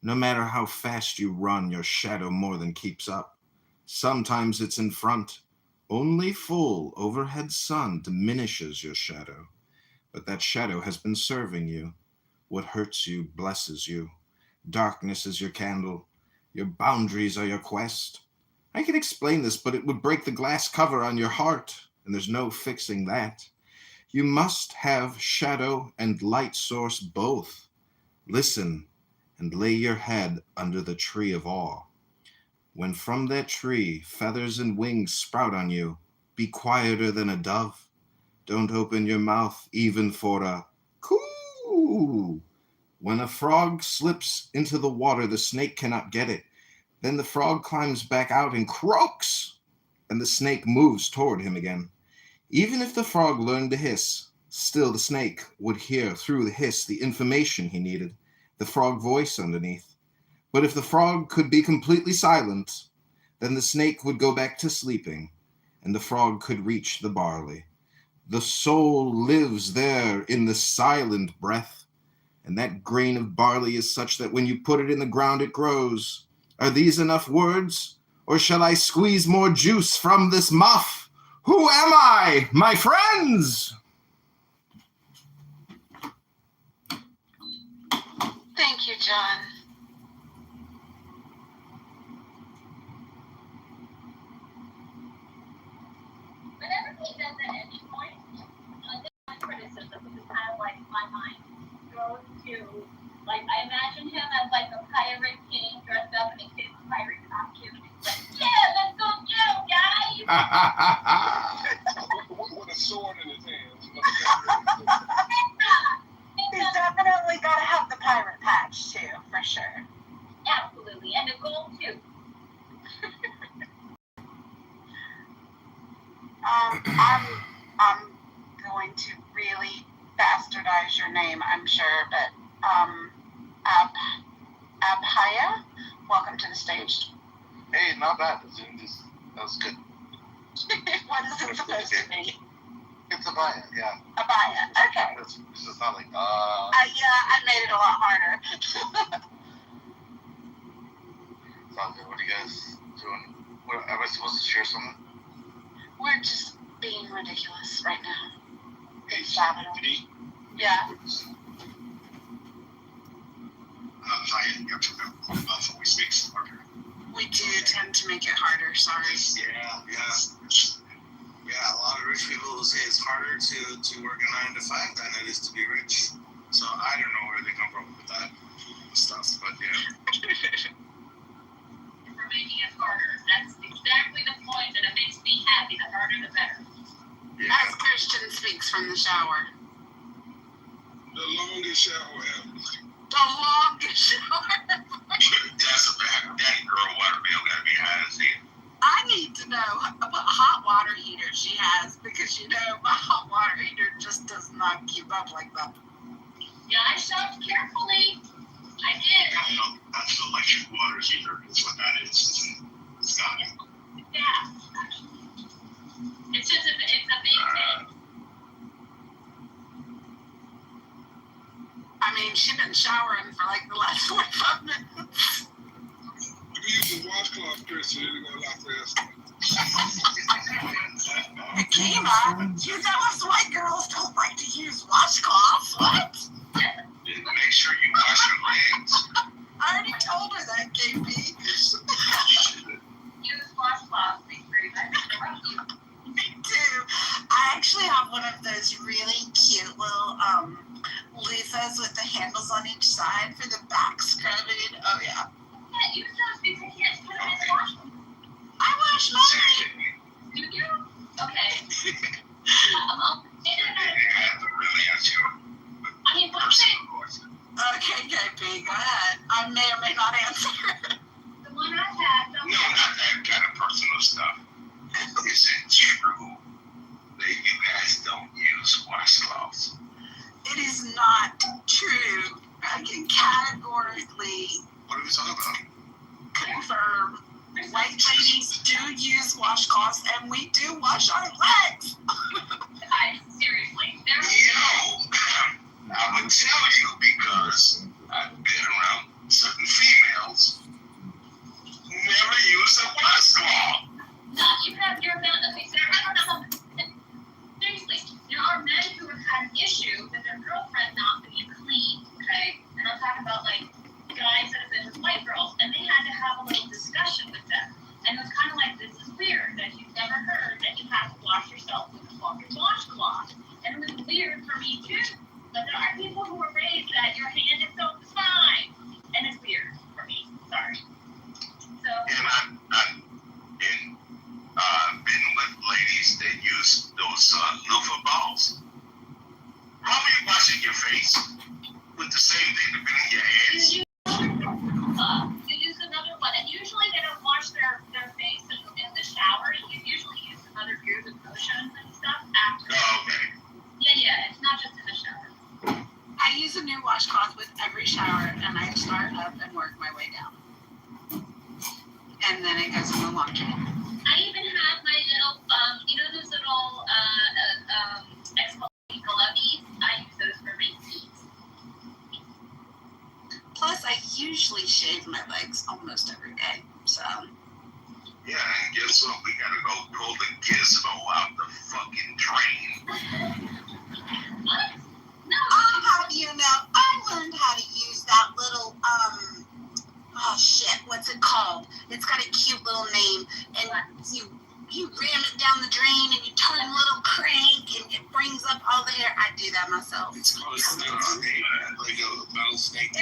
No matter how fast you run, your shadow more than keeps up. Sometimes it's in front. Only full overhead sun diminishes your shadow. But that shadow has been serving you. What hurts you blesses you. Darkness is your candle. Your boundaries are your quest. I could explain this, but it would break the glass cover on your heart, and there's no fixing that. You must have shadow and light source both. Listen and lay your head under the tree of awe. When from that tree feathers and wings sprout on you, be quieter than a dove. Don't open your mouth even for a coo. When a frog slips into the water, the snake cannot get it. Then the frog climbs back out and croaks, and the snake moves toward him again. Even if the frog learned to hiss, still the snake would hear through the hiss the information he needed, the frog voice underneath. But if the frog could be completely silent, then the snake would go back to sleeping, and the frog could reach the barley. The soul lives there in the silent breath, and that grain of barley is such that when you put it in the ground, it grows. Are these enough words, or shall I squeeze more juice from this muff? Who am I, my friends? Thank you, John. Whenever he does at any point, my criticism is kind of like my mind goes to, like, I imagine him as like a pirate king dressed up in a kid's pirate costume. And he's like, yeah, let's go jail, guys! With a sword in his hands. He's definitely got to have the pirate patch, too, for sure. Absolutely, and the gold, too. I'm going to really bastardize your name, I'm sure, but Abhaya, welcome to the stage. Hey, not bad. That was good. What is it supposed to be? It's Abhaya, yeah. Abhaya, okay. It's just not like, yeah, I made it a lot harder. Sounds good. What are you guys doing? Am I supposed to share something? We're just being ridiculous right now. Hey, yeah. Abhaya, you have to remember, buff always makes it harder. We do tend to make it harder, sorry. Yeah. Yeah, a lot of rich people will say it's harder to work a 9 to 5 than it is to be rich. So I don't know where they come from with that stuff, but yeah. For making it harder. That's exactly the point, and it makes me happy. The harder, the better. Yeah. As Christian speaks from the shower. The longest shower ever. The longest shower ever. That's a bad daddy girl water bill gotta be high as hell. I need to know what hot water heater she has, because my hot water heater just does not keep up like that. Yeah, I shopped carefully. I did. That's the electric water heater is what that is. It's got it. Yeah. It's just it's a big thing. I mean, she's been showering for like the last 45 minutes. If you use a washcloth, Christian, it'll go a lot faster. Akima, you know us white girls don't like to use washcloths. What? Make sure you wash your legs. I already told her that, KP. Use washcloths, thank you very much. have one of those really cute little loofahs with the handles on each side for the back scrubbing. Oh yeah. Yeah, use those because you can't put them in the wash. I wash mine. Do you? Okay. I mean, what's it? Okay, JP, go ahead. I may or may not answer. The one I had. No, not that kind of personal stuff. Is it true that you guys don't use washcloths? It is not true. I can categorically What are we talking about? confirm white ladies do use washcloths and we do wash our legs. Seriously. I would tell you because I've been around certain females who never use a washcloth. No, you have your man. Okay, so I don't know. Seriously, there are men who have had an issue with their girlfriend not being clean. Okay, and I'm talking about like guys that have been with white girls, and they had to have a little discussion with them. And it was kind of like, this is weird that you've never heard that you have to wash yourself with a fucking washcloth. And it was weird for me too. But there are people who were raised that your hand is so fine, and it's weird for me. Sorry. So. And I've been with ladies that use those loofah balls. How are you washing your face with the same thing that been in your hands? You use another one, and usually they don't wash their face in the shower. You usually use some other gears and potions and stuff after. Oh, okay. Yeah, it's not just in the shower. I use a new washcloth with every shower, and I start up and work my way down. And then it goes in the laundry. I even have my little, you know those little exfoliating glovies? I use those for my feet. Plus, I usually shave my legs almost every day, so. Yeah, and guess what? We gotta go pull the gizmo out the fucking drain. What? No. I'll have you know, I learned how to use that little, oh shit, what's it called? It's got a cute little name, and you ram it down the drain, and you turn a little crank, and it brings up all the hair. I do that myself. It's called a snake, like a metal snake.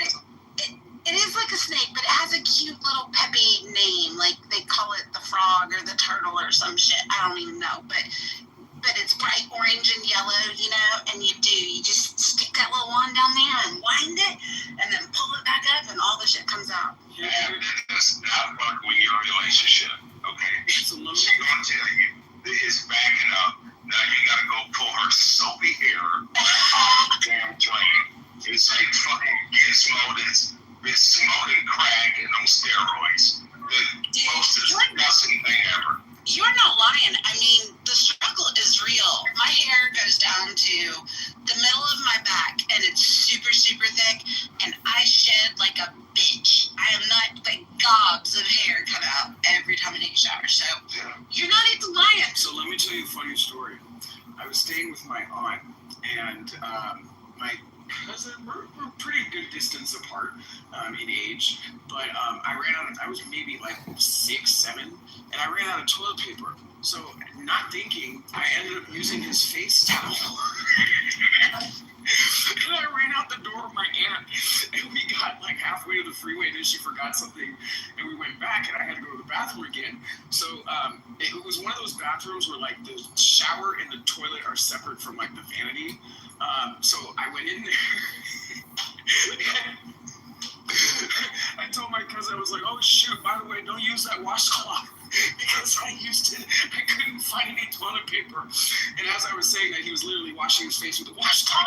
It is like a snake, but it has a cute little peppy name, like they call it the frog or the turtle or some shit. I don't even know, but it's bright orange and yellow, you know, and you just stick that little wand down there and wind it, and then pull it back up, and all the shit comes out. Yeah, that's not work when you're in a relationship, okay? She's gonna tell you that it's backing up. Now you gotta go pull her soapy hair off the damn drain. It's like fucking gizmo that's been smoking crack and on steroids. The most disgusting thing ever. You're not lying. I mean, the struggle is real. My hair goes down to the middle of my back, and it's super, super thick, and I shed like a bitch. I am not, like, gobs of hair come out every time I take a shower, so you're not even lying. So let me tell you a funny story. I was staying with my aunt, and my cousin, we're pretty good distance apart in age, but I was maybe like 6, 7, and I ran out of toilet paper. So, not thinking, I ended up using his face towel. And I ran out the door of my aunt, and we got like halfway to the freeway, and then she forgot something, and we went back, and I had to go to the bathroom again. So, it was one of those bathrooms where like the shower and the toilet are separate from like the vanity. So I went in there. I told my cousin, I was like, oh shoot, by the way, don't use that washcloth. Because I used it, I couldn't find any toilet paper. And as I was saying that, he was literally washing his face with a washcloth.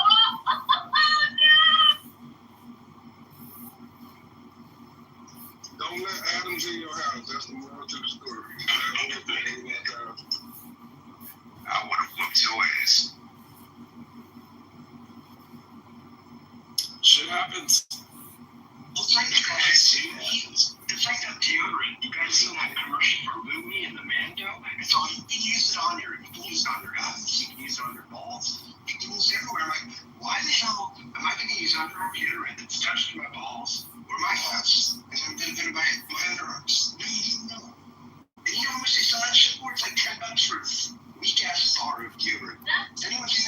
Don't let Adams in your house. That's the moral to the story. I would have whooped your ass. Shit happens. It's like you guys see it's like that deodorant. You guys see that commercial for Lumi and the Mando? It's all you can use it on your guns, you can use it on your balls, you can use it everywhere. I'm like, why the hell am I gonna use underarm deodorant that's touched my balls or my ass? And I'm gonna buy my underarms. No, you didn't know. And you know how much they sell that shit for? It's like $10 for a weak ass bar of deodorant. Does anyone see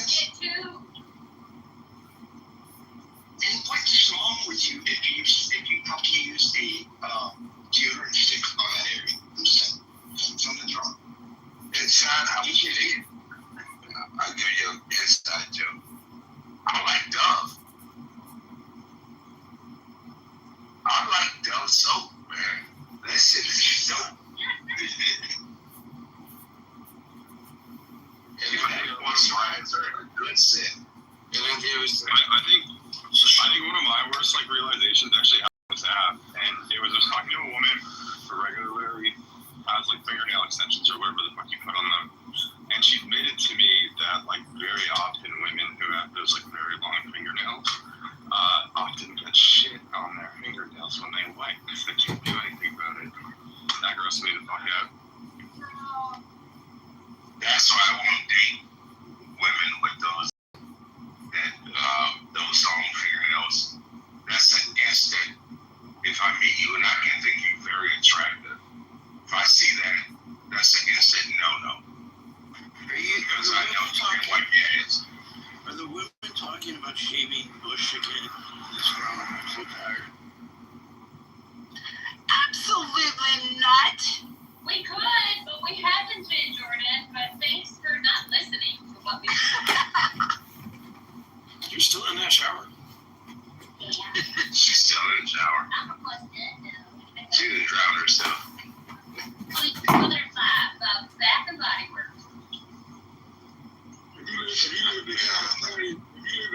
talking about shaving bush again this round. I'm so tired. Absolutely not. We could, but we haven't been, Jordan. But thanks for not listening to what we You're still in that shower. She's still in the shower. She didn't drown herself. Other side of Bath and Body Works. If you live in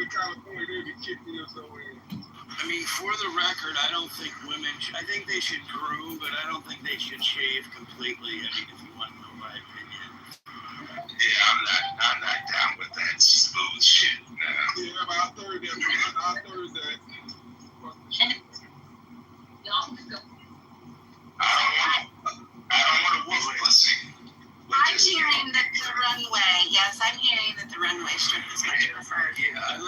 California, they would kick me or so in. I mean, for the record, I don't think women. I think they should groom, but I don't think they should shave completely. I mean, if you want to know my opinion. Yeah, I'm not down with that smooth shit. No. Yeah, but I third that. I don't want to wolf pussy. I'm hearing that the runway, yes, I'm hearing that the runway strip is much preferred. Yeah, I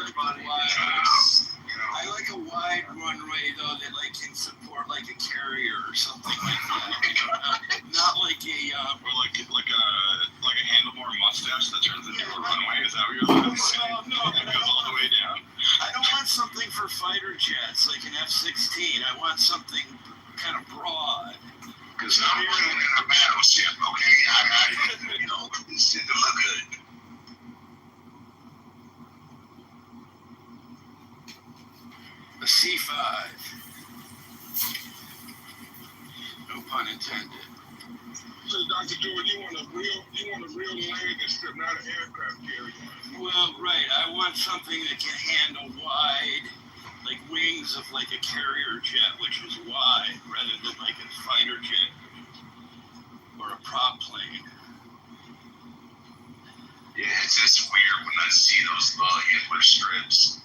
like a wide runway though that like can support like a carrier or something like that. You know, not like a or like a handlebar mustache that turns into a runway. Is that what you're saying? No. It goes all the way down. I don't want something for fighter jets like an F-16. I want something kind of broad. Because I'm running in a battleship, okay? I this shit to look good. A C-5. No pun intended. So, Dr. Jordan, you want a real landing strip, not an aircraft carrier. Well, right. I want something that can handle wide, like wings of like a carrier jet, which is wide, rather than like a fighter jet or a prop plane. Yeah, it's just weird when I see those little Hitler strips.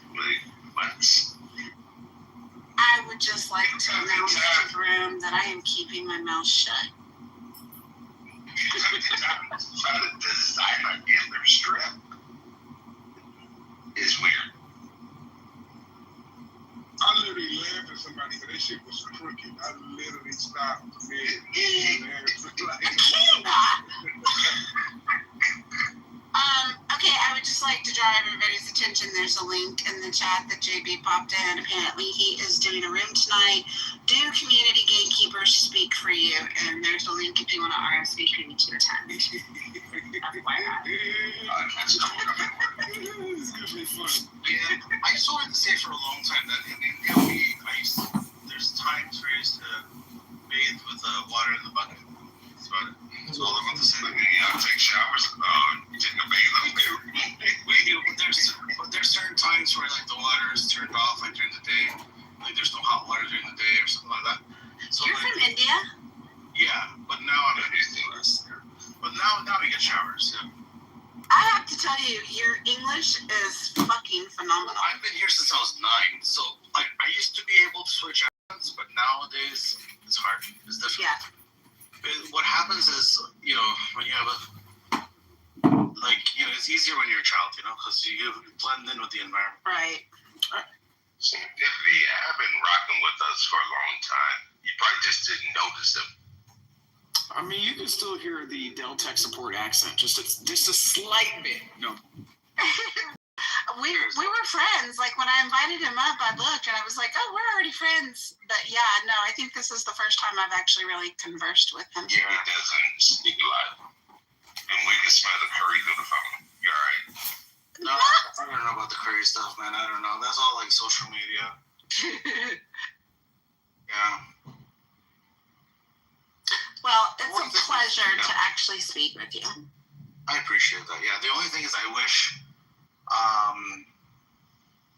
I would just like to announce to the room that I am keeping my mouth shut. Trying to design a Hitler strip is weird. I literally laughed at somebody because that shit was crooked. I literally stopped Okay, I would just like to draw everybody's attention. There's a link in the chat that JB popped in. Apparently he is doing a room tonight. Do community gatekeepers speak for you? And there's a link if you want to RSVP to attend. That's coming up. It's gonna be fun. Yeah, I just wanted to say for a long time that in India there's times where I used to bathe with water in the bucket. That's about it. That's all I want to say. Take showers. You take a bath. But there's certain times where like the water is turned off, like during the day, like there's no hot water during the day or something like that. So you're from India? Yeah, but now I'm in India. But now we get showers. Yeah. I have to tell you, your English is fucking phenomenal. I've been here since I was 9, so like I used to be able to switch accents, but nowadays it's hard. It's difficult. Yeah. What happens is, when you have it's easier when you're a child, because you blend in with the environment. Right. So if they have been rocking with us for a long time, you probably just didn't notice them. I mean, you can still hear the Dell Tech support accent, just a slight bit. No. We were friends. Like when I invited him up, I looked and I was like, "Oh, we're already friends." But yeah, no, I think this is the first time I've actually really conversed with him. Yeah, he doesn't speak a lot, and we can smell the curry through the phone. You're right. No, I don't know about the curry stuff, man. I don't know. That's all like social media. Yeah. Well, it's a pleasure to actually speak with you. I appreciate that. Yeah, the only thing is I wish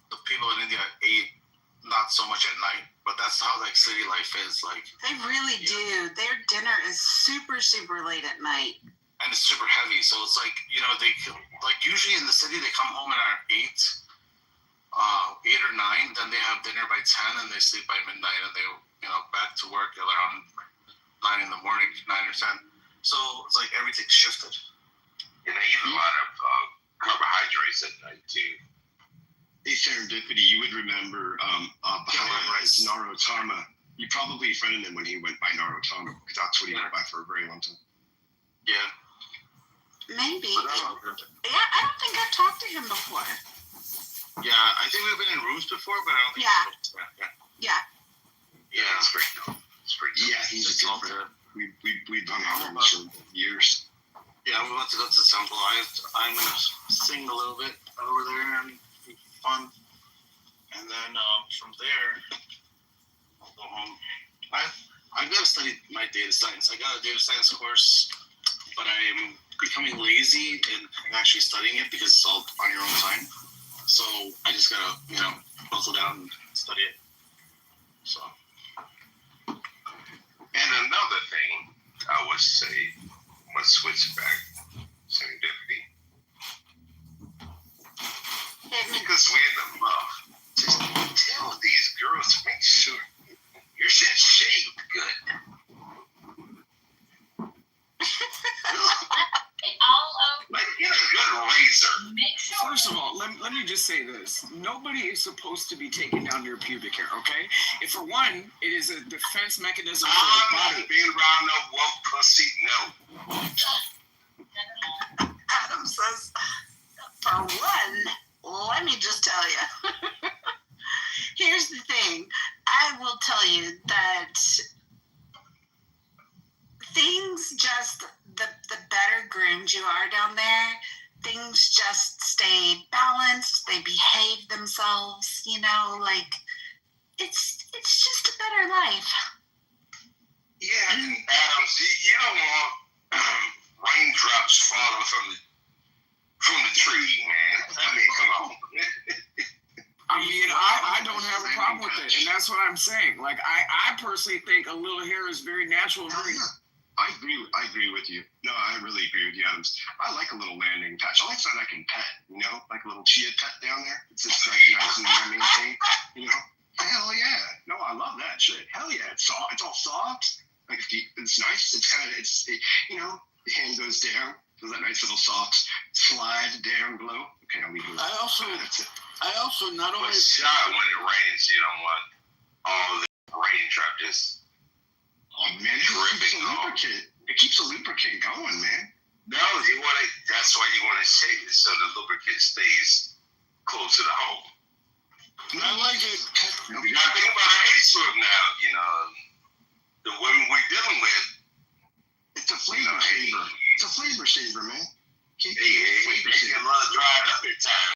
the people in India ate not so much at night, but that's how like city life is. Like they really do. Their dinner is super, super late at night. And it's super heavy, so it's like, they like usually in the city they come home at 8 or 9, then they have dinner by 10 and they sleep by midnight and they back to work around 9 in the morning, 9 or 10. So it's like everything's shifted. And they eat a lot of carbohydrates at night too. Hey, Serendipity, you would remember Narotama. You probably friended him when he went by Narotama, because that's what he went by for a very long time. Yeah. Maybe. Yeah, I don't think I've talked to him before. Yeah, I think we've been in rooms before, but I don't think. Yeah. Yeah, it's pretty dope. It's pretty dope. Yeah, he's a good friend. We've done rooms for years. Yeah, I'm about to go to Temple. I'm gonna sing a little bit over there and be fun, and then from there I'll go home. I've got to study my data science. I got a data science course, but I'm becoming lazy in actually studying it because it's all on your own time. So I just gotta, buckle down and study it. So. And another thing I would say, let's switch back, serendipity. Because we're in the muff, just tell these girls to make sure your shit's shaved good. Like, get a good razor. Make sure. First of all, let me just say this. Nobody is supposed to be taking down their pubic hair, okay? If for one, it is a defense mechanism for the body. I'm not being around no woke pussy, no. Adam says, for one, let me just tell you. Here's the thing. I will tell you that things just, the better groomed you are down there, things just stay balanced, they behave themselves, it's just a better life. Yeah, Adams, you don't want raindrops falling from the tree, man. I mean, come on. I don't have a problem with it, and that's what I'm saying. Like, I personally think a little hair is very natural. I agree with you. No, I really agree with you, Adams. I like a little landing patch. I like something I can pet, like a little chia pet down there. It's just like nice and maintained, Hell yeah. No, I love that shit. Hell yeah. It's soft. It's all soft. Like, it's nice. It's kind of, the hand goes down. Does that nice little soft slide down below. Okay, I'll leave it. I also not only. But shot when it rains, you don't want all the raindrop just. Oh man, it keeps a lubricant going, man. No, that's why you want to shake it so the lubricant stays close to the home. I like it. You gotta think about our age group now, the women we're dealing with. It's a flavor saver. It's a flavor saver, man. Hey, you can run dried up at times.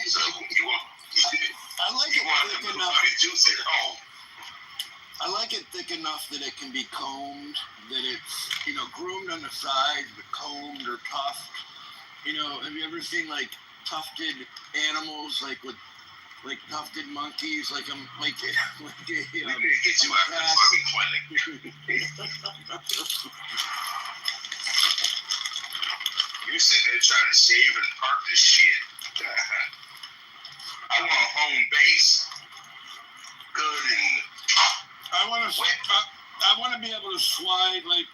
So you want I like you it want thick the enough. fucking juice at home. I like it thick enough that it can be combed, that it's, groomed on the sides, but combed or tufted. Have you ever seen like tufted animals, like with like tufted monkeys, like a We need to get you out of the fucking clinic. You're sitting there trying to shave and park this shit. I want a home base. Good and I want to be able to slide, like,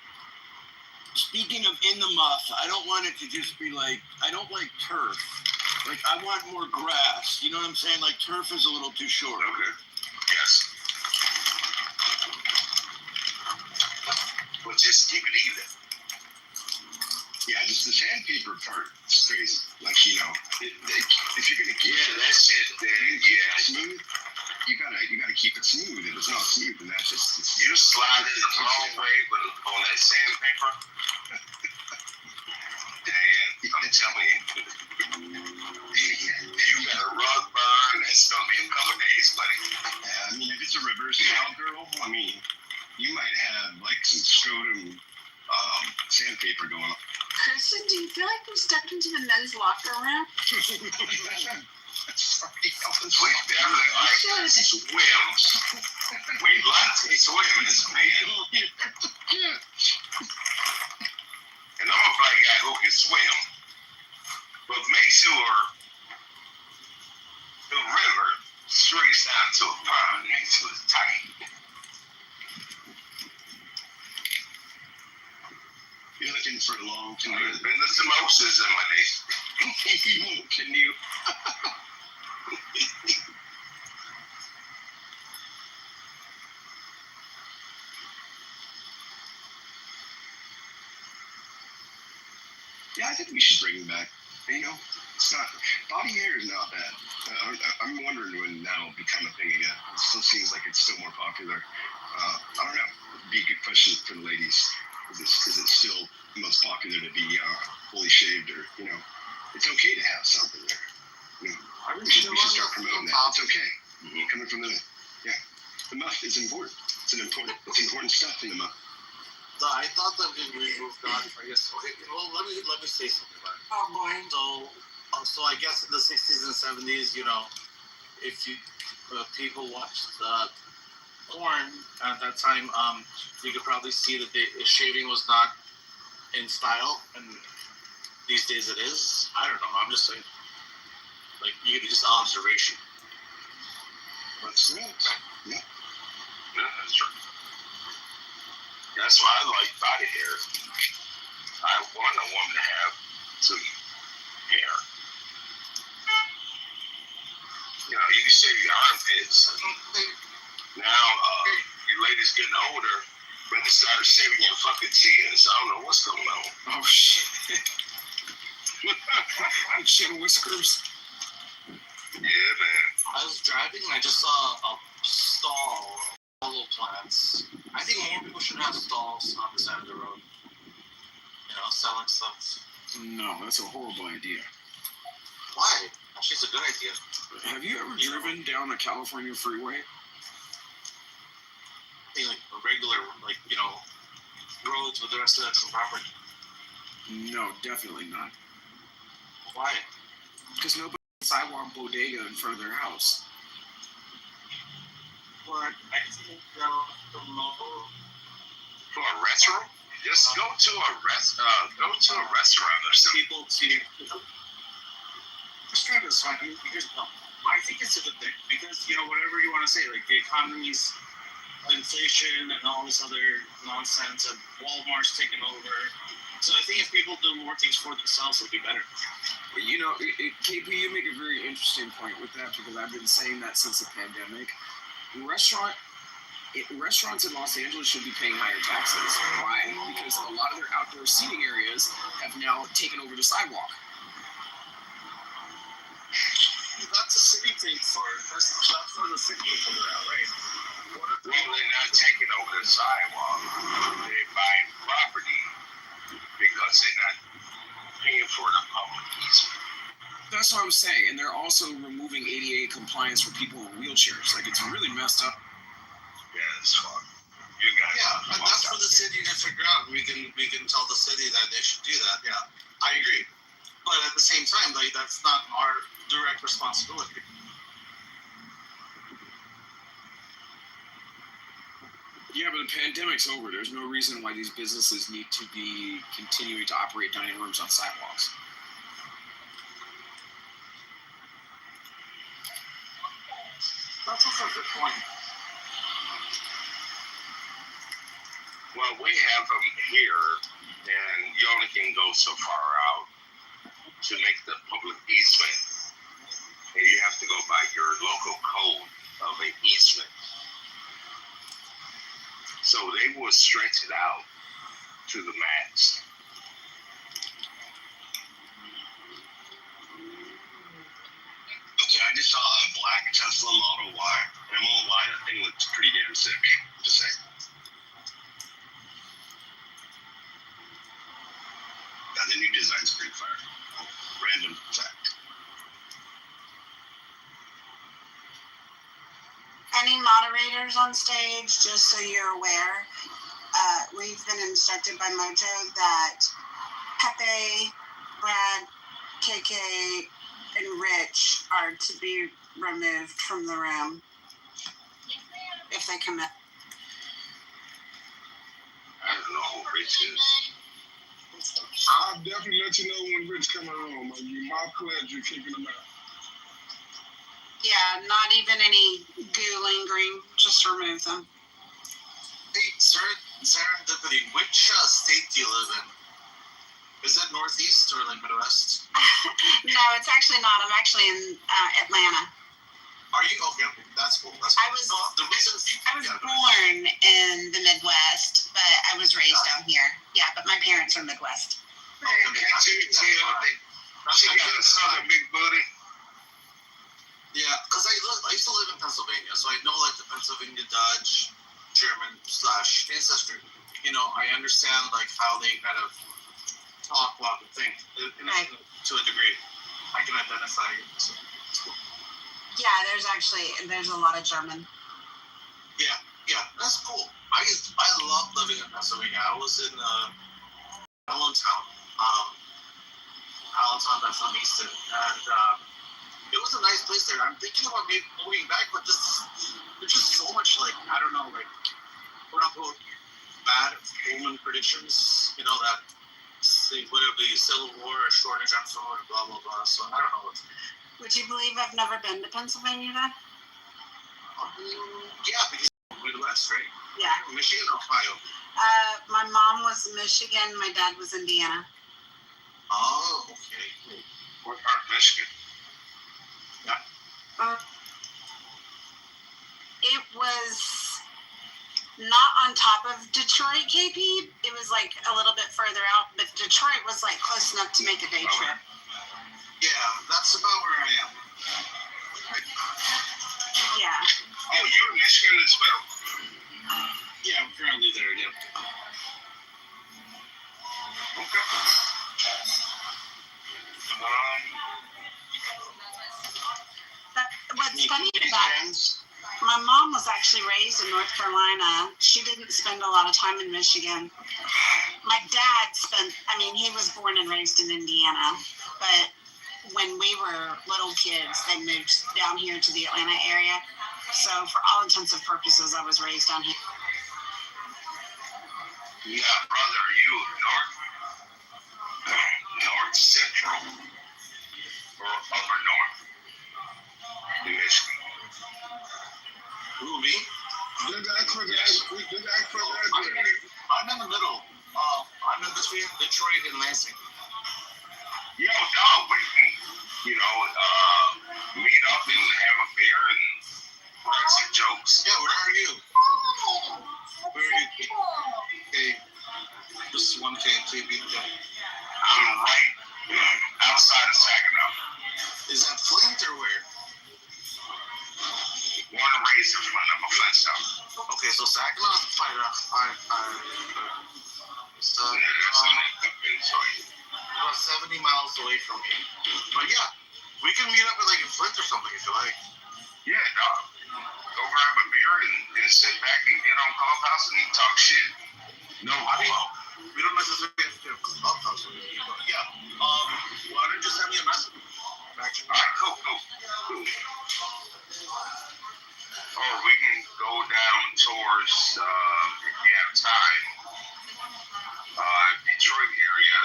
speaking of in the muff, I don't want it to just be like, I don't like turf. Like, I want more grass. You know what I'm saying? Like, turf is a little too short. Okay. Yes. But just keep it even. Yeah, just the sandpaper part. It's crazy. Like, if you're gonna keep that shit, smooth, you gotta keep it smooth. If it's not smooth, then that's just you slide it the wrong way on that sandpaper. Dan, I'm telling you, you got a rug burn. It's gonna be a couple days, buddy. Yeah, if it's a reverse cowgirl, you might have like some scrotum sandpaper going on. Kristen, do you feel like we stepped into the men's locker room? We definitely like swims. We like to swim as men. And I'm a black guy who can swim. But make sure the river streaks down to a pond. Make sure it's tight. You're looking for a long canoe. There's been the samosas in my day. Long canoe. Yeah, I think we should bring them back. It's not, body hair is not bad. become a thing again. It still seems like it's still more popular. I don't know. It'd be a good question for the ladies. Is it still the most popular to be fully shaved, or it's okay to have something there? We should start promoting that. It's okay. Coming from the muff is important. It's important stuff in the muff. I thought that we moved on. I guess. Okay. Well, let me say something about it. Oh boy. So I guess in the 60s and 70s, if you people watched porn at that time, you could probably see that the shaving was not in style, and these days it is. I don't know. I'm just saying. Like, you get just observation. That's right. Yeah. Yeah, that's true. That's why I like body hair. I want a woman to have some hair. You can shave your armpits. Now, you ladies getting older, but they started shaving your fucking chins. I don't know what's going on. Oh, shit. Chin whiskers. Yeah, man. I was driving and I just saw a stall of little plants. I think more people should have stalls on the side of the road. Selling stuff. No, that's a horrible idea. Why? Actually, it's a good idea. Have you ever driven down a California freeway? Like a regular, roads with the rest of that property. No, definitely not. Why? Because nobody has a sidewalk bodega in front of their house. But I think for a restaurant, just go to a restaurant or something. People to restaurant is fine. I think it's a good thing because whatever you want to say, like the economy's inflation and all this other nonsense, and Walmart's taking over. So I think if people do more things for themselves, it'll be better. But KP, you make a very interesting point with that, because I've been saying that since the pandemic. Restaurants in Los Angeles should be paying higher taxes. Why? Because a lot of their outdoor seating areas have now taken over the sidewalk. That's a city thing for it. That's for the city to figure out, right? Well, they're not taking over the sidewalk. They're buying property because they're not paying for the public easement. That's what I'm saying. And they're also removing ADA compliance for people in wheelchairs. Like, it's really messed up. Yeah, it's fun. You guys. Yeah, and that's for the city to figure out. We can tell the city that they should do that. Yeah, I agree. But at the same time, that's not our direct responsibility. Yeah, but the pandemic's over. There's no reason why these businesses need to be continuing to operate dining rooms on sidewalks. That's also a good point. Well, we have them here, and you only can go so far out to make the public easement. And you have to go by your local code of an easement. So they will stretch it out to the max. Okay, I just saw a black Tesla Model Y, and I won't lie, that thing looks pretty damn sick. Just saying. Yeah, the new design's pretty fire. Random fact. Any moderators on stage, just so you're aware, we've been instructed by Mojo that Pepe, Brad, KK, and Rich are to be removed from the room if they commit. I don't know who Rich is. I'll definitely let you know when Rich comes around. My pleasure kicking him out. Yeah, not even any goo lingering. Just remove them. Hey, serendipity, which state do you live in? Is that Northeast or Midwest? No, it's actually not. I'm actually in Atlanta. Are you? Okay, that's cool. I was born in the Midwest, but I was raised down here. Yeah, but my parents are Midwest. She got a big booty. Yeah, because I used to live in Pennsylvania, so I know like the Pennsylvania Dutch, German / ancestry. You know, I understand like how they kind of talk, walk, and think, and Right. to a degree. I can identify it. So it's cool. Yeah, there's a lot of German. Yeah, that's cool. I love living in Pennsylvania. I was in Allentown. Allentown, that's on Easton, and it was a nice place there. I'm thinking about maybe moving back, but there's just so much like I don't know, like quote unquote bad omen predictions. You know that whether it be Civil War or shortage on food, blah blah blah. So I don't know. Would you believe I've never been to Pennsylvania then? Yeah, because Midwest, right? Yeah. Michigan, Ohio. My mom was Michigan. My dad was Indiana. Oh, okay. What part of Michigan? Yeah. It was not on top of Detroit, KP. It was like a little bit further out, but Detroit was like close enough to make a day trip. Yeah, that's about where I am. Yeah. Oh, you're in Michigan as well? Yeah, I'm currently there, yeah. Okay. What's funny about it, my mom was actually raised in North Carolina. She didn't spend a lot of time in Michigan. My dad he was born and raised in Indiana, but when we were little kids, they moved down here to the Atlanta area. So for all intents and purposes, I was raised down here. Yeah, brother, are you north central or upper north in Michigan? Who, me? I'm in the middle. I'm in between Detroit and Lansing. Yo, dog, we can, meet up and have a beer and write some jokes. Yeah, where are you? Where are you? Hey, this is 1K and KB. I'm right outside of Saginaw. Is that Flint or where? Born and raised in front of a Flintstone. Okay, so Saginaw is about 70 miles away from me. But yeah, we can meet up in Flint or something if you like. Yeah, dog. Go grab a beer and sit back and get on Clubhouse and talk shit. No, we don't necessarily have to have Clubhouse. But yeah, why don't you just send me a message? All right, cool. Or we can go down towards, if you have time, Detroit area,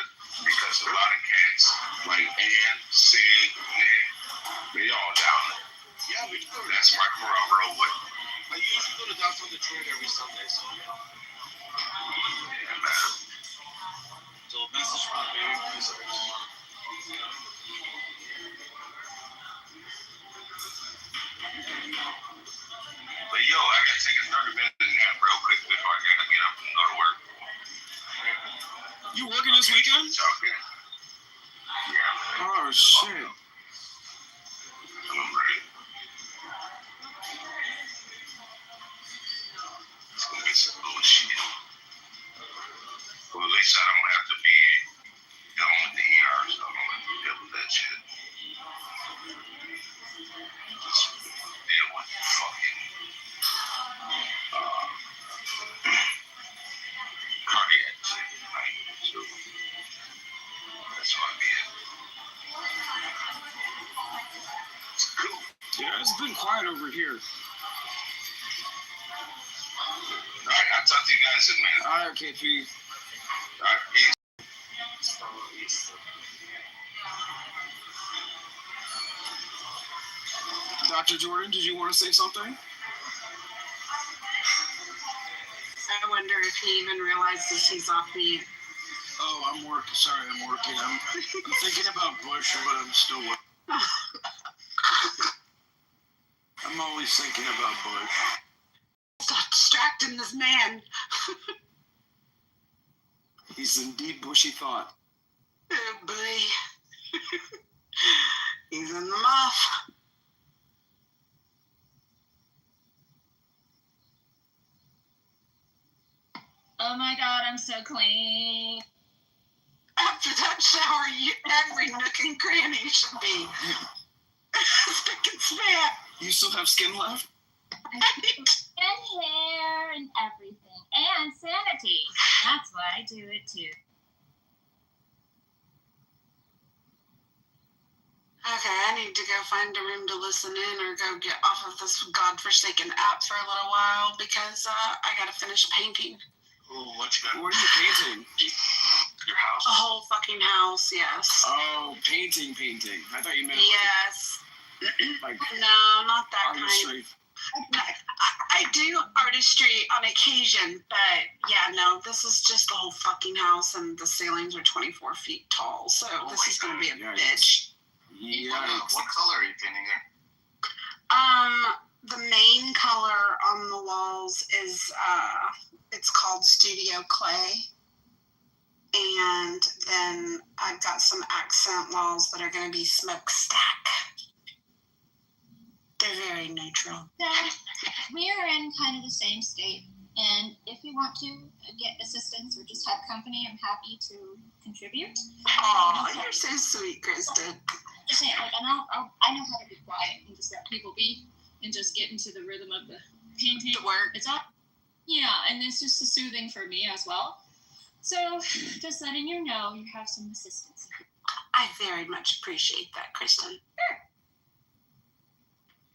because a lot of cats, like Ann, Sid, Nick, they all down there. Yeah, we can go. That's right where I roll with. I usually go to downtown Detroit every Sunday, so yeah. Yeah, man. So message from me. But yo, I gotta take a 30-minute nap real quick before I gotta get up and go to work. You working this weekend? Okay. Yeah. Oh shit. I'm ready. It's gonna be some bullshit. Well, at least I don't have to be dealing with the ER, so I don't have to deal with that shit. Just deal with fucking cardiac shit, right? So that's why I be it. It's cool. Yeah, it's been quiet over here. All right, I'll talk to you guys in a minute. All right, KP. All right, peace. Dr. Jordan, did you want to say something? I wonder if he even realizes he's off mute. Oh, I'm working. Sorry, I'm working. I'm thinking about Bush, but I'm still working. I'm always thinking about Bush. Stop distracting this man. He's indeed bushy thought. Oh, boy. He's in the muff. Oh my God, I'm so clean. After that shower, every nook and cranny should be spick and span. You still have skin left? And hair and everything. And sanity. That's why I do it too. Okay, I need to go find a room to listen in or go get off of this godforsaken app for a little while because I gotta finish painting. Oh, what you got? What are you painting? Your house? A whole fucking house, yes. Oh, painting. I thought you meant Yes. like No, not that artistry. kind. I do artistry on occasion, but yeah, no, this is just the whole fucking house and the ceilings are 24 feet tall, so this is gonna be a bitch. Yeah. What color are you painting there? The main color on the walls is it's called Studio Clay. And then I've got some accent walls that are going to be smokestack. They're very neutral. So we're in kind of the same state. And if you want to get assistance or just have company, I'm happy to contribute. Aw, you're so sweet, Kristen. Just saying, like, I know how to be quiet and just let people be and just get into the rhythm of the painting. The work. It's all, yeah, and it's just soothing for me as well. So, just letting you know you have some assistance. I very much appreciate that, Kristen. Sure.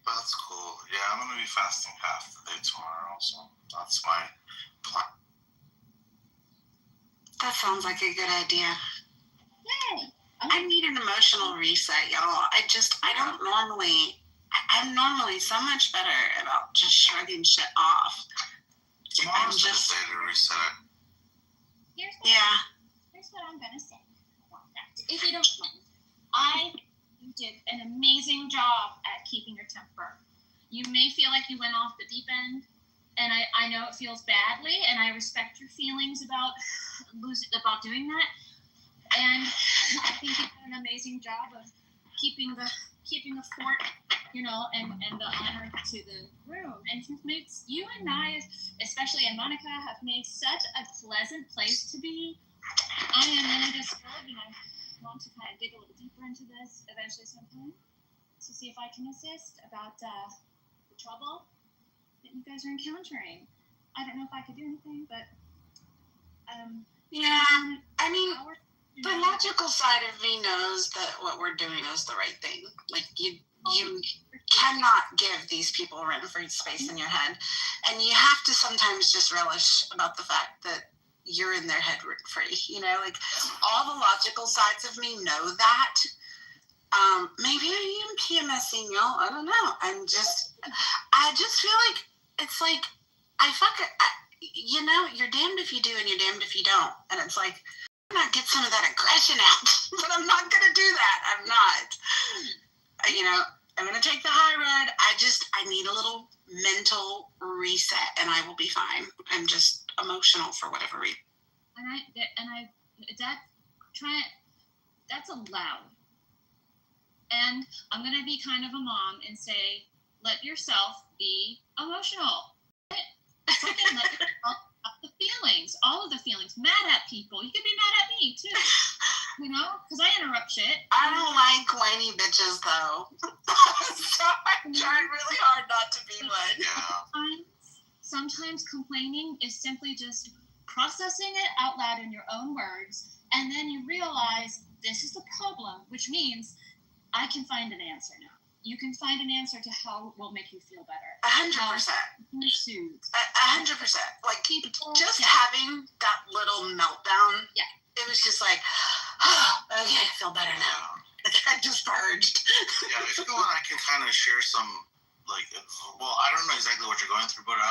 That's cool. Yeah, I'm gonna be fasting half the day tomorrow, so that's my plan. That sounds like a good idea. Yay! I need an emotional reset, y'all. I'm normally so much better about just shrugging shit off. Tomorrow's just day to reset. Here's what I'm gonna say about that. If you don't mind, you did an amazing job at keeping your temper. You may feel like you went off the deep end, and I know it feels badly, and I respect your feelings about doing that. And I think you did an amazing job of keeping the fort, and the honor to the room. And you and I, especially and Monica, have made such a pleasant place to be. I am really disturbed, and I want to kind of dig a little deeper into this eventually sometime to see if I can assist about the trouble that you guys are encountering. I don't know if I could do anything, but yeah, I mean, the logical side of me knows that what we're doing is the right thing. Like you cannot give these people rent-free space in your head, and you have to sometimes just relish about the fact that you're in their head rent-free. Like all the logical sides of me know that. Maybe I am PMSing, y'all. I don't know. I just feel like it's like you're damned if you do and you're damned if you don't. And it's like, I'm gonna get some of that aggression out, but I'm not gonna do that. I'm not. I'm gonna take the high road. I need a little mental reset, and I will be fine. I'm just emotional for whatever reason. That's allowed. And I'm gonna be kind of a mom and say, let yourself be emotional. Fucking let yourself have the feelings, all of the feelings. Mad at people. You could be mad at me too. Because I interrupt shit. I don't like whiny bitches though. So I'm trying really hard not to be one. Sometimes complaining is simply just processing it out loud in your own words, and then you realize this is the problem, which means I can find an answer now. You can find an answer to how it will make you feel better. 100%. 100%. Like just having that little meltdown. Yeah. It was just like, okay, I feel better now. I just purged. Yeah, if you want, I can kind of share some, I don't know exactly what you're going through, but I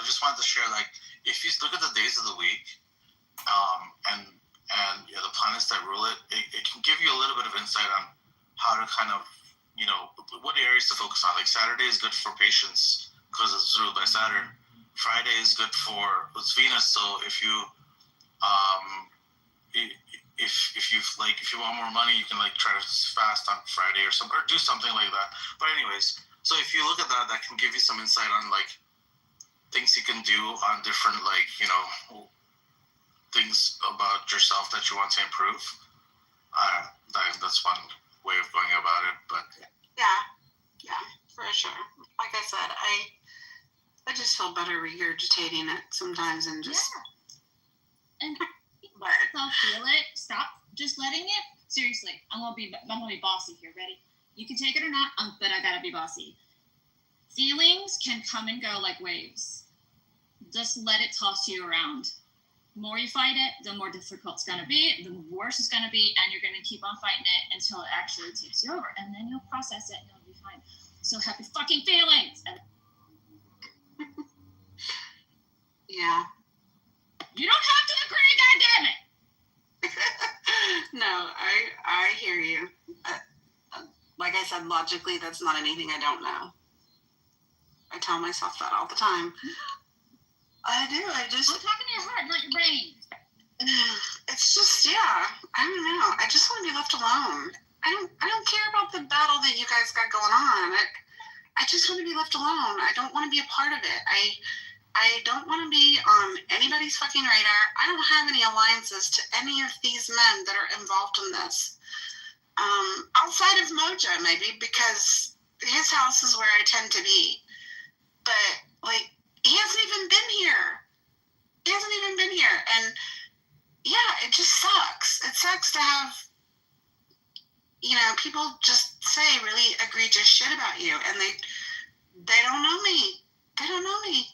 just wanted to share, if you look at the days of the week, and the planets that rule it, it can give you a little bit of insight on how to kind of, what areas to focus on. Like Saturday is good for patience because it's ruled by Saturn. Friday is good for Venus. So if you if you want more money, you can try to fast on Friday or do something like that. But anyways, so if you look at that, that can give you some insight on things you can do on different, like, you know, things about yourself that you want to improve. That's one way of going about it. But Yeah, for sure. Like I said, I just feel better regurgitating it sometimes and just. Yeah. And but self feel it. Stop just letting it. Seriously, I'm gonna be bossy here. Ready? You can take it or not, but I gotta be bossy. Feelings can come and go like waves. Just let it toss you around. The more you fight it, the more difficult it's gonna be, the worse it's gonna be, and you're gonna keep on fighting it until it actually takes you over, and then you'll process it and you'll be fine. So happy fucking feelings. Yeah. You don't have to agree, goddammit. No, I hear you. Like I said, logically, that's not anything I don't know. I tell myself that all the time. I do. I just. I'm talking to your heart, not your brain. It's just, yeah. I don't know. I just want to be left alone. I don't care about the battle that you guys got going on. I just want to be left alone. I don't want to be a part of it. I don't want to be on anybody's fucking radar. I don't have any alliances to any of these men that are involved in this. Outside of Mojo, maybe, because his house is where I tend to be. But, like, he hasn't even been here. And, yeah, it just sucks. It sucks to have, you know, people just say really egregious shit about you, and they don't know me. They don't know me.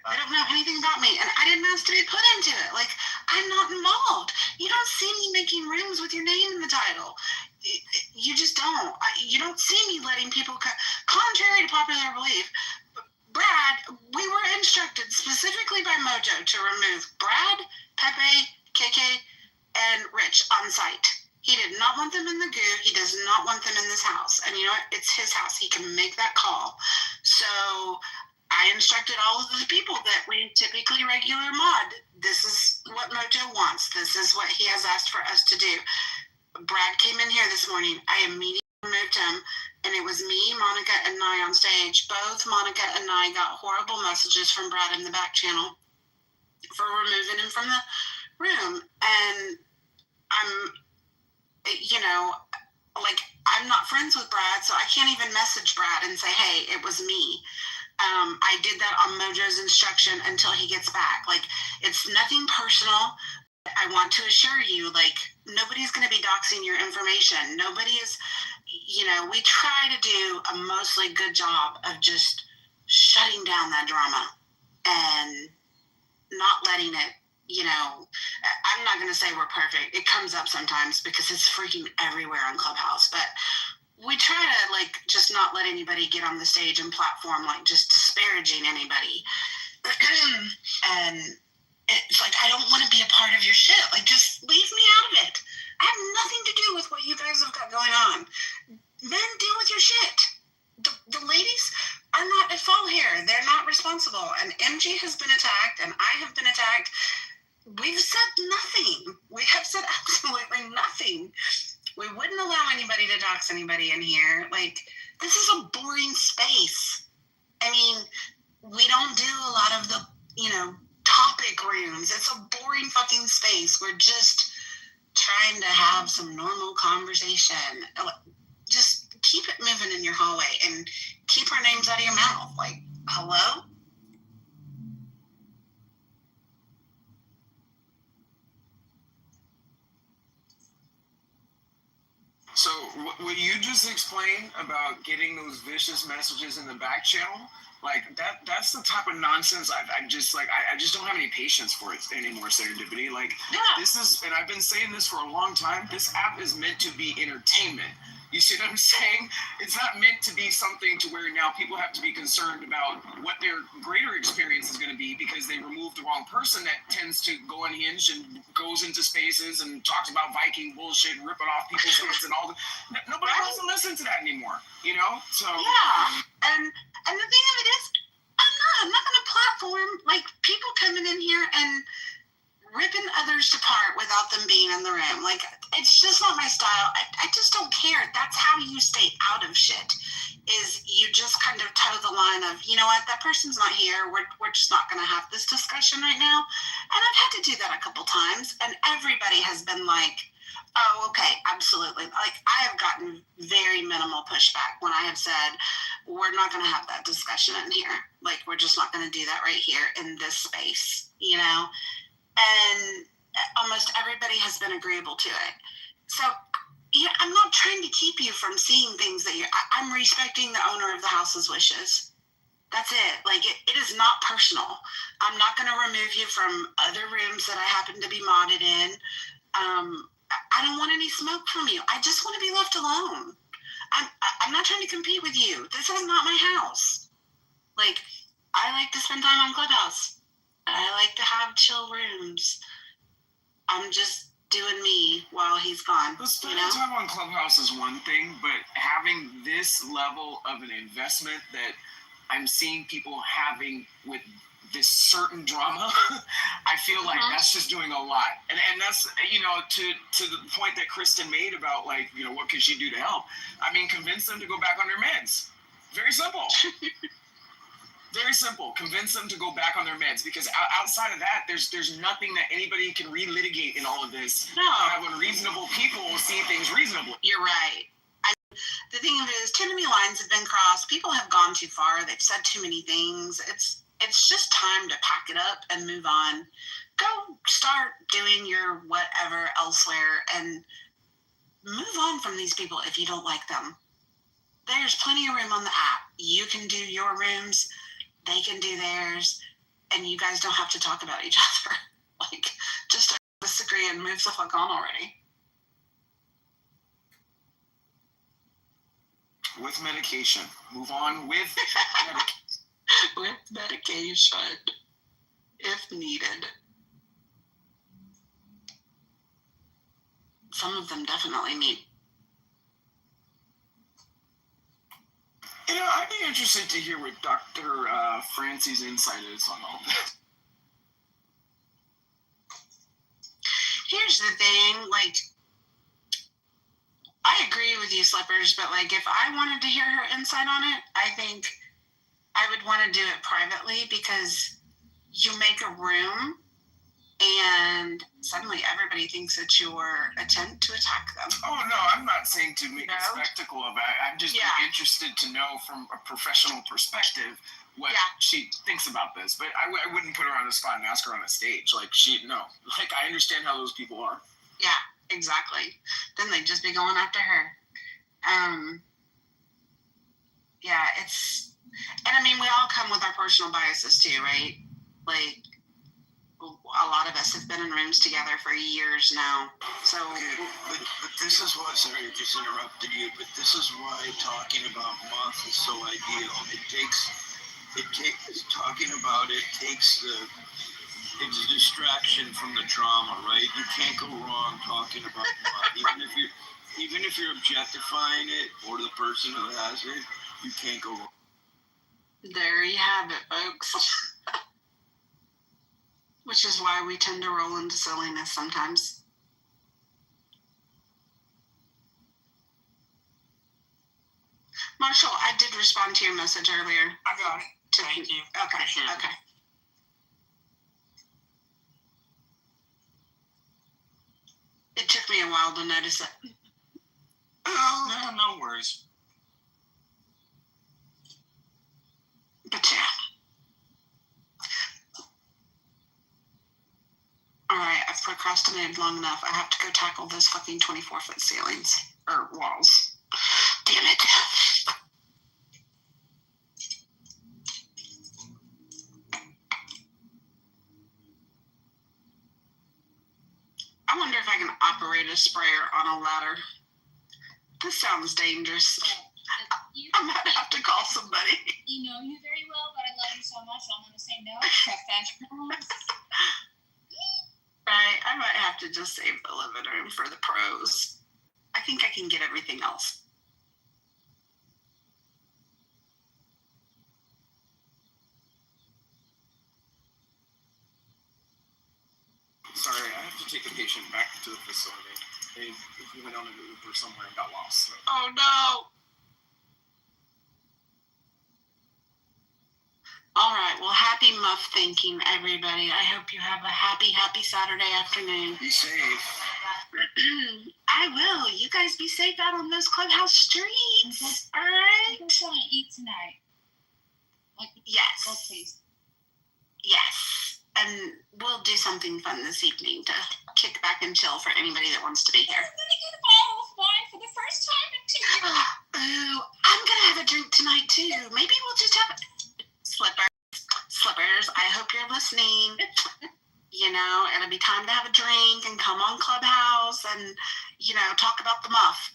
They don't know anything about me, and I didn't ask to be put into it. Like, I'm not involved. You don't see me making rooms with your name in the title. You just don't. You don't see me letting people, contrary to popular belief, Brad, we were instructed specifically by Mojo to remove Brad, Pepe, KK, and Rich on site. He did not want them in the goo. He does not want them in this house. And you know what? It's his house. He can make that call. So I instructed all of the people that we typically regular mod. This is what Mojo wants. This is what he has asked for us to do. Brad came in here this morning. I immediately removed him, and it was me, Monica, and Nye on stage. Both Monica and Nye got horrible messages from Brad in the back channel for removing him from the room. And I'm, you know, like, I'm not friends with Brad, so I can't even message Brad and say, hey, it was me. I did that on Mojo's instruction until he gets back. Like, it's nothing personal. I want to assure you, like, nobody's going to be doxing your information. Nobody is, you know, we try to do a mostly good job of just shutting down that drama and not letting it, you know, I'm not going to say we're perfect. It comes up sometimes because it's freaking everywhere on Clubhouse, but we try to, like, just not let anybody get on the stage and platform, like, just disparaging anybody. And it's like, I don't want to be a part of your shit. Like, just leave me out of it. I have nothing to do with what you guys have got going on. Men deal with your shit. The ladies are not at fault here. They're not responsible. And MG has been attacked, and I have been attacked. We've said nothing. We have said absolutely nothing. We wouldn't allow anybody to dox anybody in here. Like, this is a boring space. I mean, we don't do a lot of the, you know, topic rooms. It's a boring fucking space. We're just trying to have some normal conversation. Just keep it moving in your hallway and keep our names out of your mouth. Like, hello? So what you just explained about getting those vicious messages in the back channel, like that's the type of nonsense I just don't have any patience for it anymore, Serendipity. Like, this is, and I've been saying this for a long time, this app is meant to be entertainment. You see what I'm saying? It's not meant to be something to where now people have to be concerned about what their greater experience is going to be because they removed the wrong person that tends to go unhinged and goes into spaces and talks about Viking bullshit and ripping off people's heads and all that. Nobody wants to listen to that anymore, you know? So yeah, and the thing of it is, I'm not going to platform like people coming in here and ripping others apart without them being in the room. Like, it's just not my style. I just don't care. That's how you stay out of shit. is you just kind of toe the line of, you know what, that person's not here. We're just not going to have this discussion right now. And I've had to do that a couple times, and everybody has been like, oh, okay, absolutely. Like, I have gotten very minimal pushback when I have said, we're not going to have that discussion in here. Like, we're just not going to do that right here in this space, you know? And almost everybody has been agreeable to it. So, yeah, I'm not trying to keep you from seeing things that I'm respecting the owner of the house's wishes. That's it. Like, it is not personal. I'm not going to remove you from other rooms that I happen to be modded in. I don't want any smoke from you. I just want to be left alone. I'm not trying to compete with you. This is not my house. Like, I like to spend time on Clubhouse. I like to have chill rooms. I'm just doing me while he's gone. The spending time on Clubhouse is one thing, but having this level of an investment that I'm seeing people having with this certain drama, I feel like that's just doing a lot. And that's, you know, to the point that Kristen made about, like, you know, what could she do to help? I mean, convince them to go back on their meds. Very simple. Very simple. Convince them to go back on their meds, because outside of that, there's nothing that anybody can relitigate in all of this. No. When reasonable people see things reasonably. You're right. The thing of it is, too many lines have been crossed. People have gone too far. They've said too many things. It's just time to pack it up and move on. Go start doing your whatever elsewhere and move on from these people if you don't like them. There's plenty of room on the app. You can do your rooms. They can do theirs, and you guys don't have to talk about each other. Like, just disagree and move the fuck on already. With medication. Move on with medication. With medication, if needed. Some of them definitely need. You know, I'd be interested to hear what Dr. Francie's insight is on all this. Here's the thing, like, I agree with you, Slippers, but, like, if I wanted to hear her insight on it, I think I would want to do it privately, because you make a room and suddenly everybody thinks it's your attempt to attack them. Oh, no, I'm not saying to make a spectacle of it. I'm just interested to know from a professional perspective what she thinks about this. But I wouldn't put her on the spot and ask her on a stage. Like, I understand how those people are. Yeah, exactly. Then they'd just be going after her. Yeah, and I mean, we all come with our personal biases too, right? Like, a lot of us have been in rooms together for years now. So, but this is why, sorry, I just interrupted you, but this is why talking about moth is so ideal. Talking about it takes it's a distraction from the drama, right? You can't go wrong talking about moth. Even if you're objectifying it or the person who has it, you can't go wrong. There you have it, folks. Which is why we tend to roll into silliness sometimes. Marshall, I did respond to your message earlier. I got it. Thank you. Okay. It took me a while to notice it. No worries. But yeah. All right, I've procrastinated long enough. I have to go tackle those fucking 24-foot ceilings. Or walls. Damn it. I wonder if I can operate a sprayer on a ladder. This sounds dangerous. I might have to call somebody. You know you very well, but I love you so much, I'm going to say no. Right, I might have to just save the living room for the pros. I think I can get everything else. Sorry, I have to take a patient back to the facility. He went on an Uber somewhere and got lost. So. Oh no! All right. Well, happy muff thinking, everybody. I hope you have a happy Saturday afternoon. Be safe. I will. You guys be safe out on those clubhouse streets. All right. We're going to eat tonight. Yes. Go taste. Yes. And we'll do something fun this evening to kick back and chill for anybody that wants to be here. I'm going to get a bottle of wine for the first time in 2 years. Ooh, I'm going to have a drink tonight, too. Maybe we'll just have Slippers, I hope you're listening. It'll be time to have a drink and come on Clubhouse and, talk about the muff.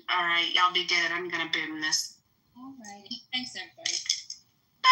All right, y'all be good. I'm going to boom this. All right. Thanks, everybody. Bye.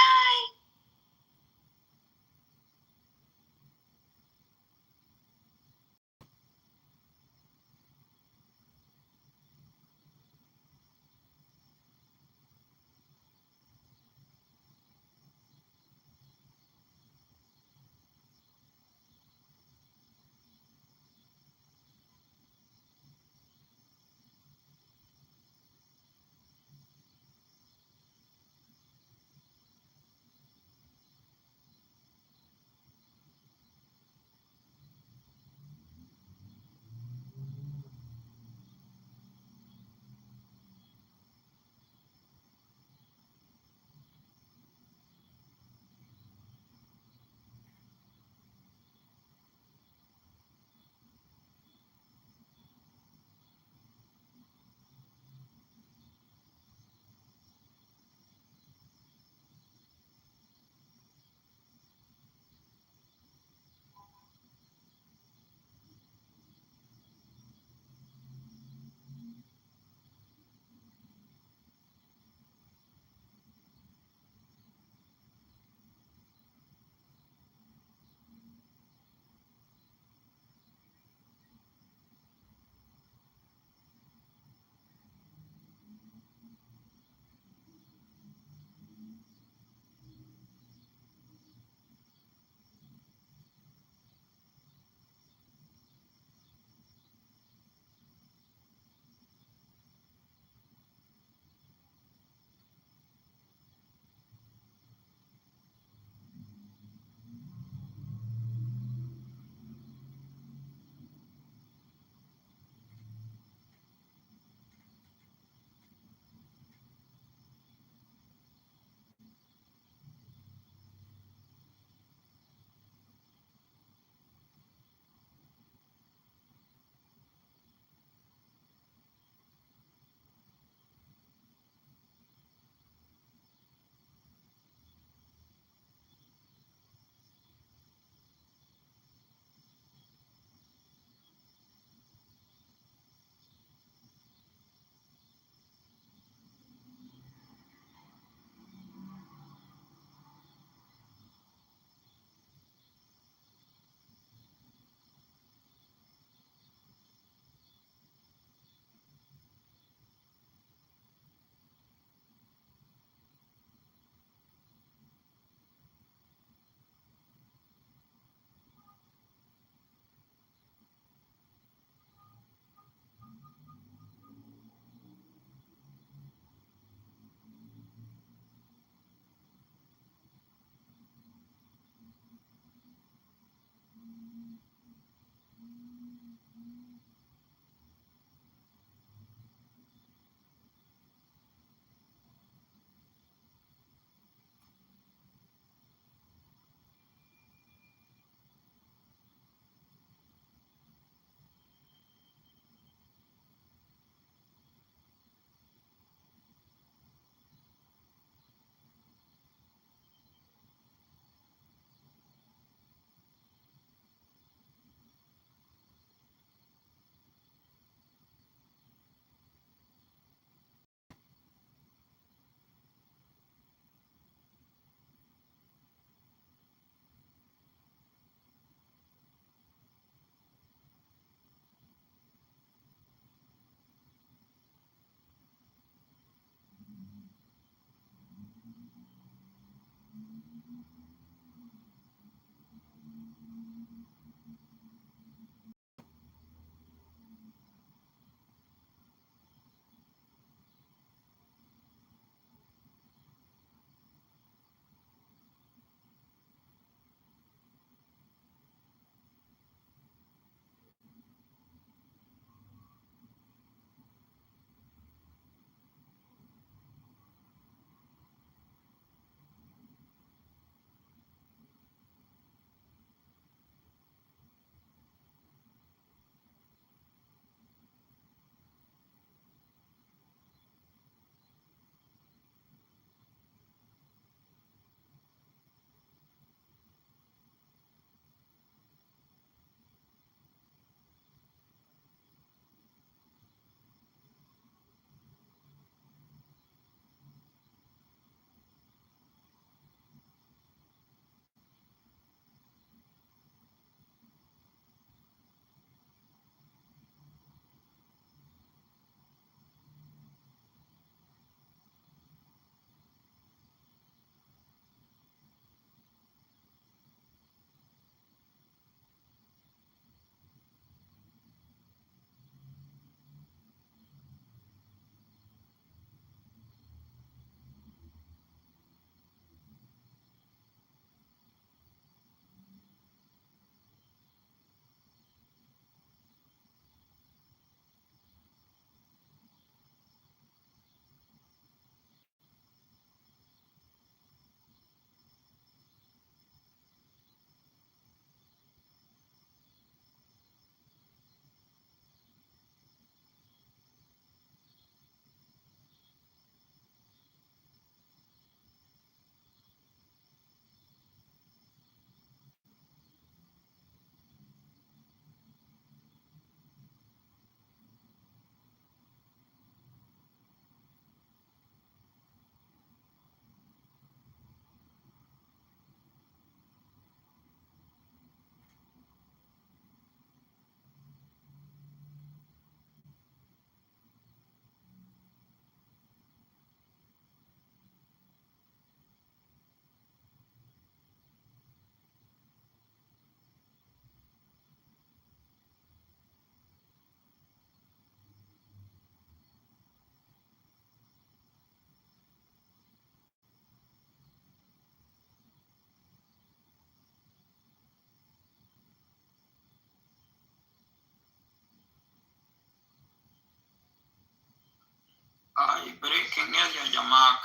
Indonesia Jamak,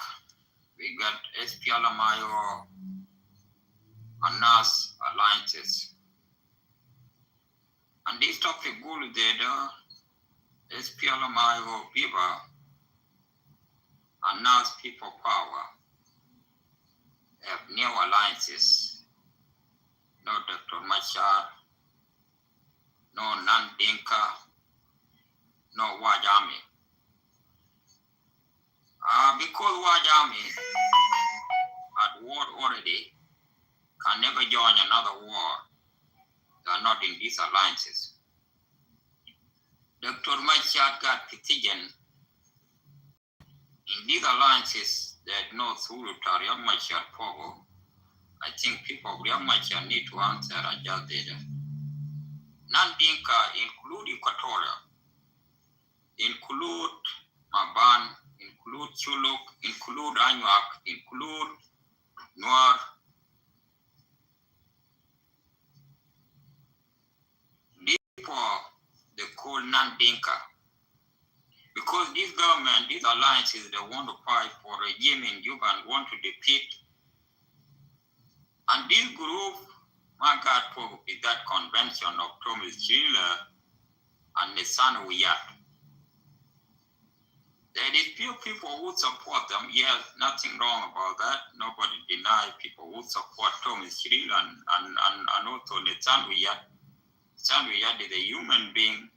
we got SPLMIO and NAS alliances. And this topic goal there, SPLMIO people and NAS people power have new alliances. No Dr. Machar, no Nandinka, no Wajami. Because Wajami at war already can never join another war. They are not in these alliances. Dr. Machar got petition. In these alliances, there's no Zulu Tariam Machar Pogo. I think people of Riam Machar need to answer I just did. Nandinka include Equatoria, include Maban, include Chuluk, include Anuak, include Nuer. These people they call Nandinka. Because this government, these alliances, they want to fight for regime in Juba and want to defeat. And this group, my God, is that convention of Thomas Chiller and Nissan Wiyat. There is few people who support them. Yes, nothing wrong about that. Nobody deny people who support Thomas Chiller and also Nissan Wiyat. Nissan Wiyat is a human being.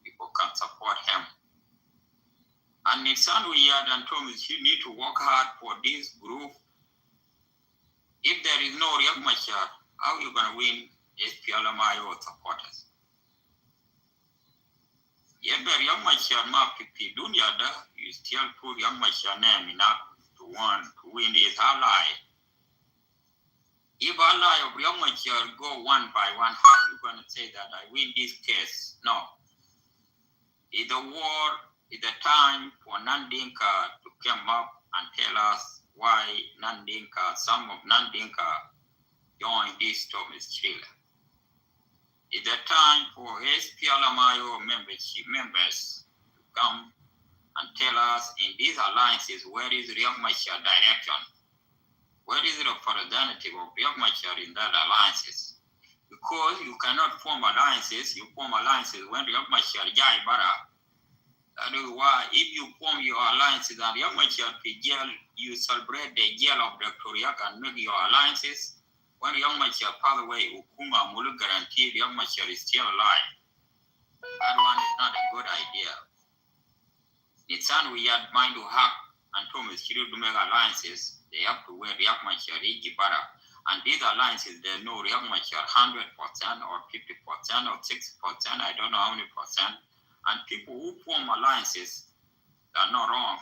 People can support him. And Nissan Wiyat and Thomas Chiller need to work hard for this group. If there is no Riek Machar, how are you going to win SPLMIO supporters? Yebe Riek Machar ma pipi dunyada, you still put Riek Machar name enough to want to win his ally. If ally of Riek Machar go one by one, how are you going to say that I win this case? No. It's a war, it's a time for Nandinka to come up and tell us why Nandinka, some of Nandinka joined this Thomas Chiller. It's a time for SPLMIO members to come and tell us in these alliances where is Riek Machar direction? Where is the representative of Riek Machar in that alliances? Because you cannot form alliances, you form alliances when Riek Machar Jai Bara. That is why if you form your alliances and Riek Machar jail, you celebrate the jail of Dr. Riek and make your alliances. When Riek Machar pass away, Ukuma will guarantee Riek Machar is still alive. That one is not a good idea. Nissan Wiyat mind to hack and Thomas Chiller to make alliances. They have to wear Riek Machar Ijibara. And these alliances, they know Riek Machar 100% or 50% or 60%, I don't know how many percent. And people who form alliances are not wrong,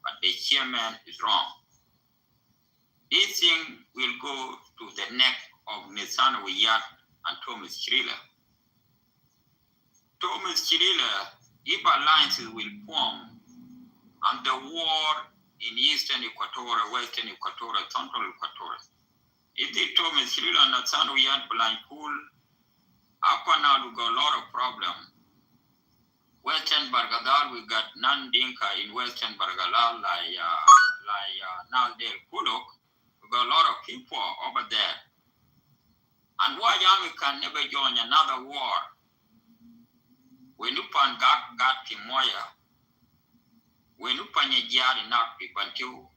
but the chairman is wrong. This thing will go to the neck of Nissan Wiyat and Thomas Chiller. Thomas Chiller, if alliances will form, and the war in Eastern Equatoria, Western Equatoria, Central Equatoria, if the Thomas Chiller and Nissan Wiyat blind pool, up and now we got a lot of problems. Western Bargadal, we got Nandinka in Western Bargadal, like Naldale Puluk. We got a lot of people over there. And why Yami can never join another war? When you pan got Timoya, when you pan Yajari not people until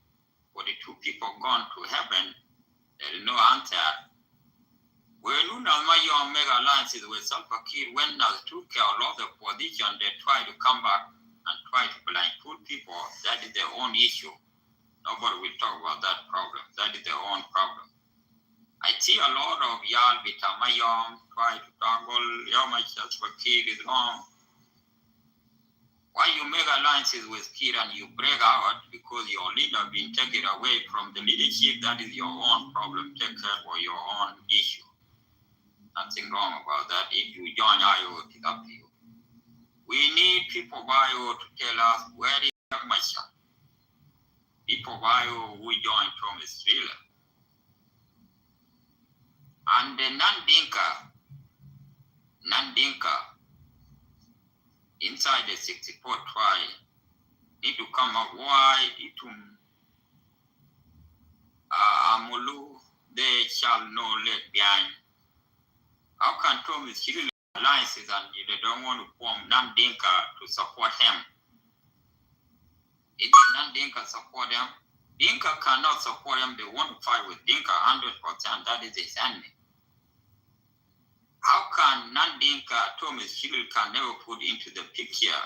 for the two people gone to heaven, there is no answer. When you know my mega alliances with Salva Kiir, when now took care of the position, they try to come back and try to blindfold people. That is their own issue. Nobody will talk about that problem. That is their own problem. I see a lot of Yal Vitamayom try to toggle Yoma Salva Kiir is wrong. Why you make alliances with Kiir and you break out because your leader been taken away from the leadership? That is your own problem. Take care for your own issue. Nothing wrong about that. If you join IO, it's up to you. We need people of IO to tell us where is Riek Machar. People of IO who join Thomas Chiller. And the Nandinka, inside the 64 tribe, need to come up why itum amulu they shall know let behind. How can Thomas Chiril alliances and they don't want to form Nandinka to support him? If Nandinka support them, Dinka cannot support him. They want to fight with Dinka 100%. That is his enemy. How can Nandinka Thomas Chiril can never put into the picture?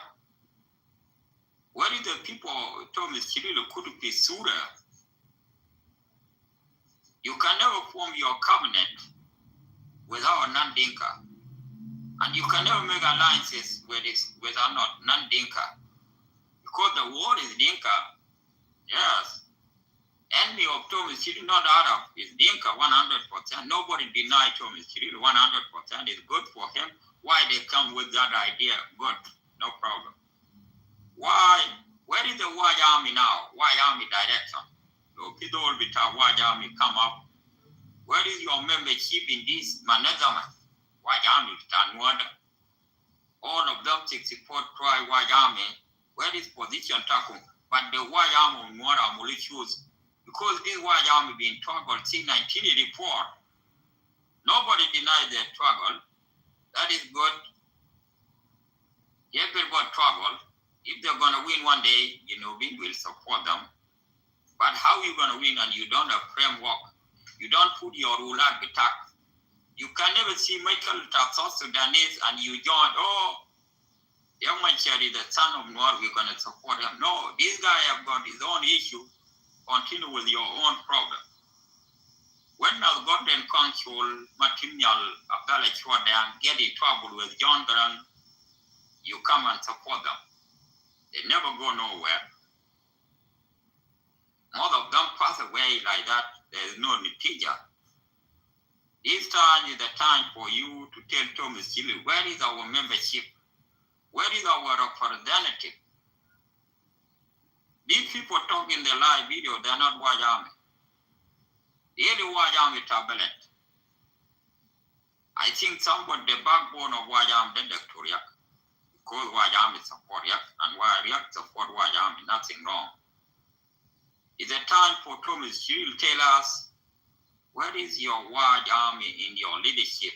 Where is the people Thomas Chiril could be Sura? You can never form your cabinet without Nandinka. And you can never make alliances without not Nandinka. Because the war is Dinka. Yes. Enemy of Thomas Chiril, not Arab, is Dinka 100%. Nobody deny Thomas Chiril 100% is good for him. Why they come with that idea? Good, no problem. Why? Where is the White Army now? White Army direction. So people will be told White Army come up. Where is your membership in this management? White Army Tanwada. All of them 64 try White Army. Where is position Takum? But the White Army more will choose. Because this White Army been struggled since 1984. Nobody denies their struggle. That is good. Everybody struggle. If they're going to win one day, we will support them. But how are you going to win and you don't have framework? You don't put your rule at the top. You can never see Michael South Sudanese and you join, Young Machar is the son of Noor, we're going to support him. No, this guy have got his own issue. Continue with your own problem. When the Golden Consul, Material, Abdallah Chwadam get in trouble with John Grant, you come and support them. They never go nowhere. Most of them pass away like that. There is no Nitija. This time is the time for you to tell Thomas Chiril, where is our membership? Where is our representative? These people talk in the live video, they're not White Army. The only White Army tablet. I think somebody, the backbone of White Army, the Dr. Yak. Because White Army support Yak, and White Yak support White Army, nothing wrong. It's a time for Thomas Chiril tell us, where is your White Army in your leadership?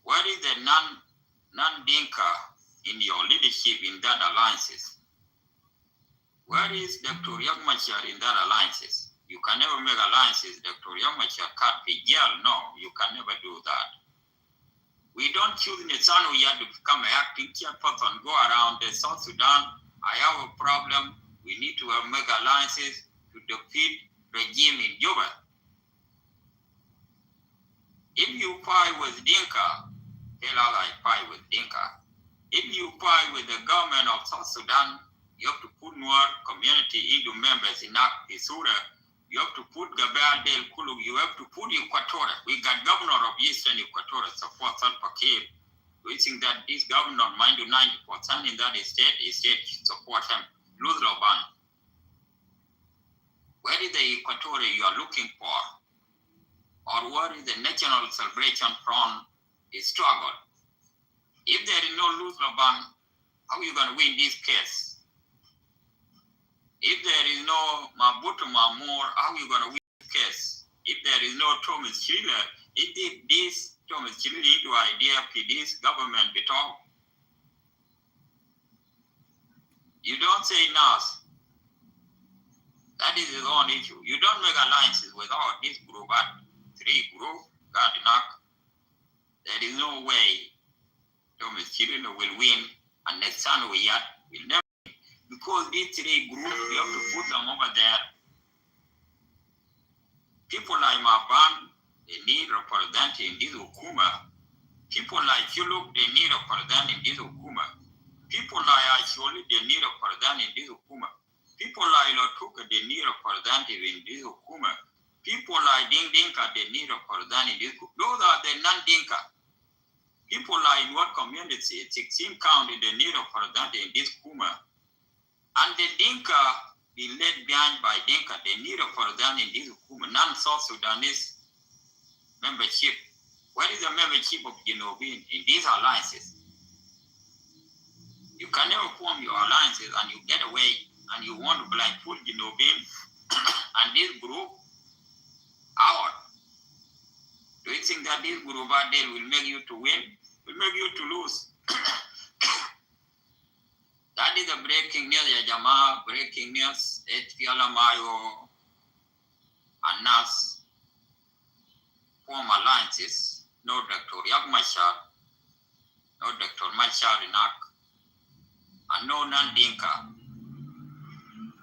Where is the non-Dinka in your leadership in that alliances? Where is Dr. Yak Machar in that alliances? You can never make alliances. Dr. Yak Machar can't be jailed. No, you can never do that. We don't choose Nesano yet to become an acting chairperson, go around the South Sudan. I have a problem. We need to make alliances to defeat regime in Juba. If you fight with Dinka, tell us I fight with Dinka. If you fight with the government of South Sudan, you have to put more community into members in Isura. You have to put Gabriel Del Kulu. You have to put Equatorial. We got governor of Eastern Equatorial support Salva Kiir. We think that this governor, mind you, 90% in that state support him. Lose Loban. Where is the Equatorial you are looking for? Or where is the National Celebration Front struggle? If there is no Luz Loban, how are you going to win this case? If there is no Mabutu Mamor, how are you going to win this case? If there is no Thomas Chiril, if this Thomas Chiril into idea for this government be talk, you don't say NAS. That is his own issue. You don't make alliances without this group, but three group, God enough. There is no way Thomas Chiril will win, and the son will never. Because these three groups, you have to put them over there. People like Maban, they need representing in this Hukuma. People like Chuluk, they need representing in this Hukuma. People like Asholi, they need representing in this Hukuma. People like Lotuka, they need representative in this Hukuma. People like Dinka, they need representing in this Hukuma. Those are the non-Dinka. People like in what community, 16 county, they need representing in this Hukuma. And the Dinka be led behind by Dinka. They need a representative in this non-South Sudanese membership. Where is the membership of Genovine in these alliances? You can never form your alliances and you get away and you want to like put Ginobin and this group out. Do you think that this group out there will make you to win? Will make you to lose? That is a breaking news, ya Jama, breaking news. Etiala Mayo and Nas form alliances. No Dr. Yak Machar, no Dr. Machar Inak, and no non-Dinka.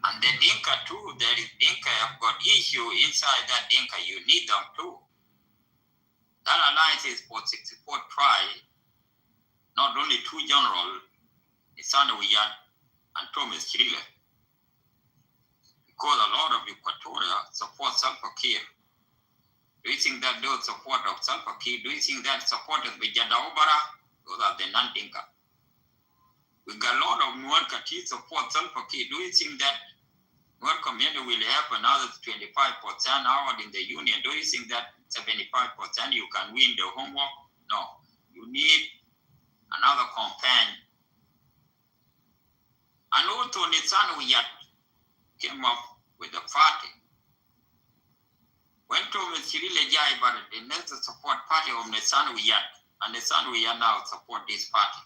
And the Dinka too, there is Dinka have got issue inside that Dinka, you need them too. That alliance is for 64 tribe, not only two general, Isano Wiyat and Thomas Chile. Because a lot of Equatoria support Salva Kiir. Do you think that those support of Salva Kiir, do you think that supporters of Jadaobara? Those are the non-Dinka. We got a lot of Nuer Kati support Salva Kiir. Do you think that Nuer community will have another 25% out in the union? Do you think that 75% you can win the homework? No. You need another campaign. And also Nissan Wiyat came up with a party. When Thomas Chirile Jai, but the next support party of Nissan Wiyat, and Nissan Wiyat now support this party.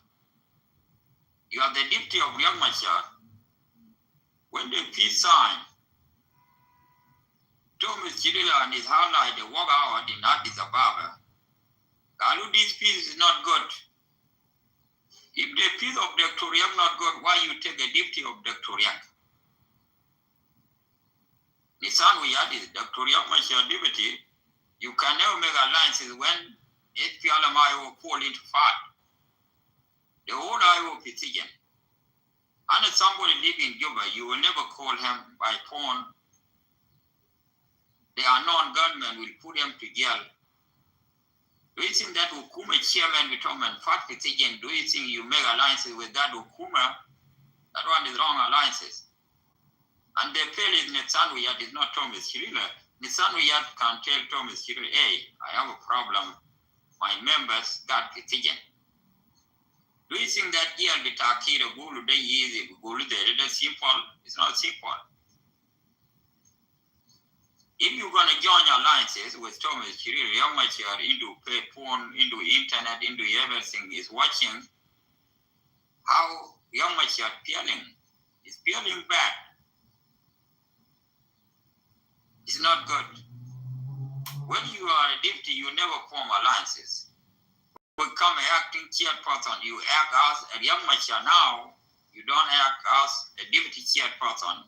You are the deputy of Young Machar. When the peace sign, Thomas Chirila and his ally, they walk out in Addis Ababa. Galu, this peace is not good. If the peace of Dr. Yak not good, why you take a deputy of Dr. Yak? Nissan Wiyat is Dr. Yak Machar deputy. You can never make alliances when HPLMIO fall into fight. The whole IO petition. And if somebody live in Juba, you will never call him by phone. The unknown gunman will put him to jail. Do you think that Ukuma chairman will come and fight petition? Do you think you make alliances with that Ukuma? That one is wrong alliances. And the fail is Nissan Wiyat is not Thomas Chirila. Nissan Wiyat can tell Thomas Chirila, hey, I have a problem. My members got petition. Do you think that here the Takira Gulu day easy Gulu there? That's simple. It's not simple. If you're gonna join alliances with Thomas Chirila, Young Machar into phone, into internet, into everything is watching how Young Machar feeling. It's feeling bad. It's not good. When you are a deputy, you never form alliances. Become an acting chairperson, you act as a Young Machar now, you don't act as a deputy chairperson.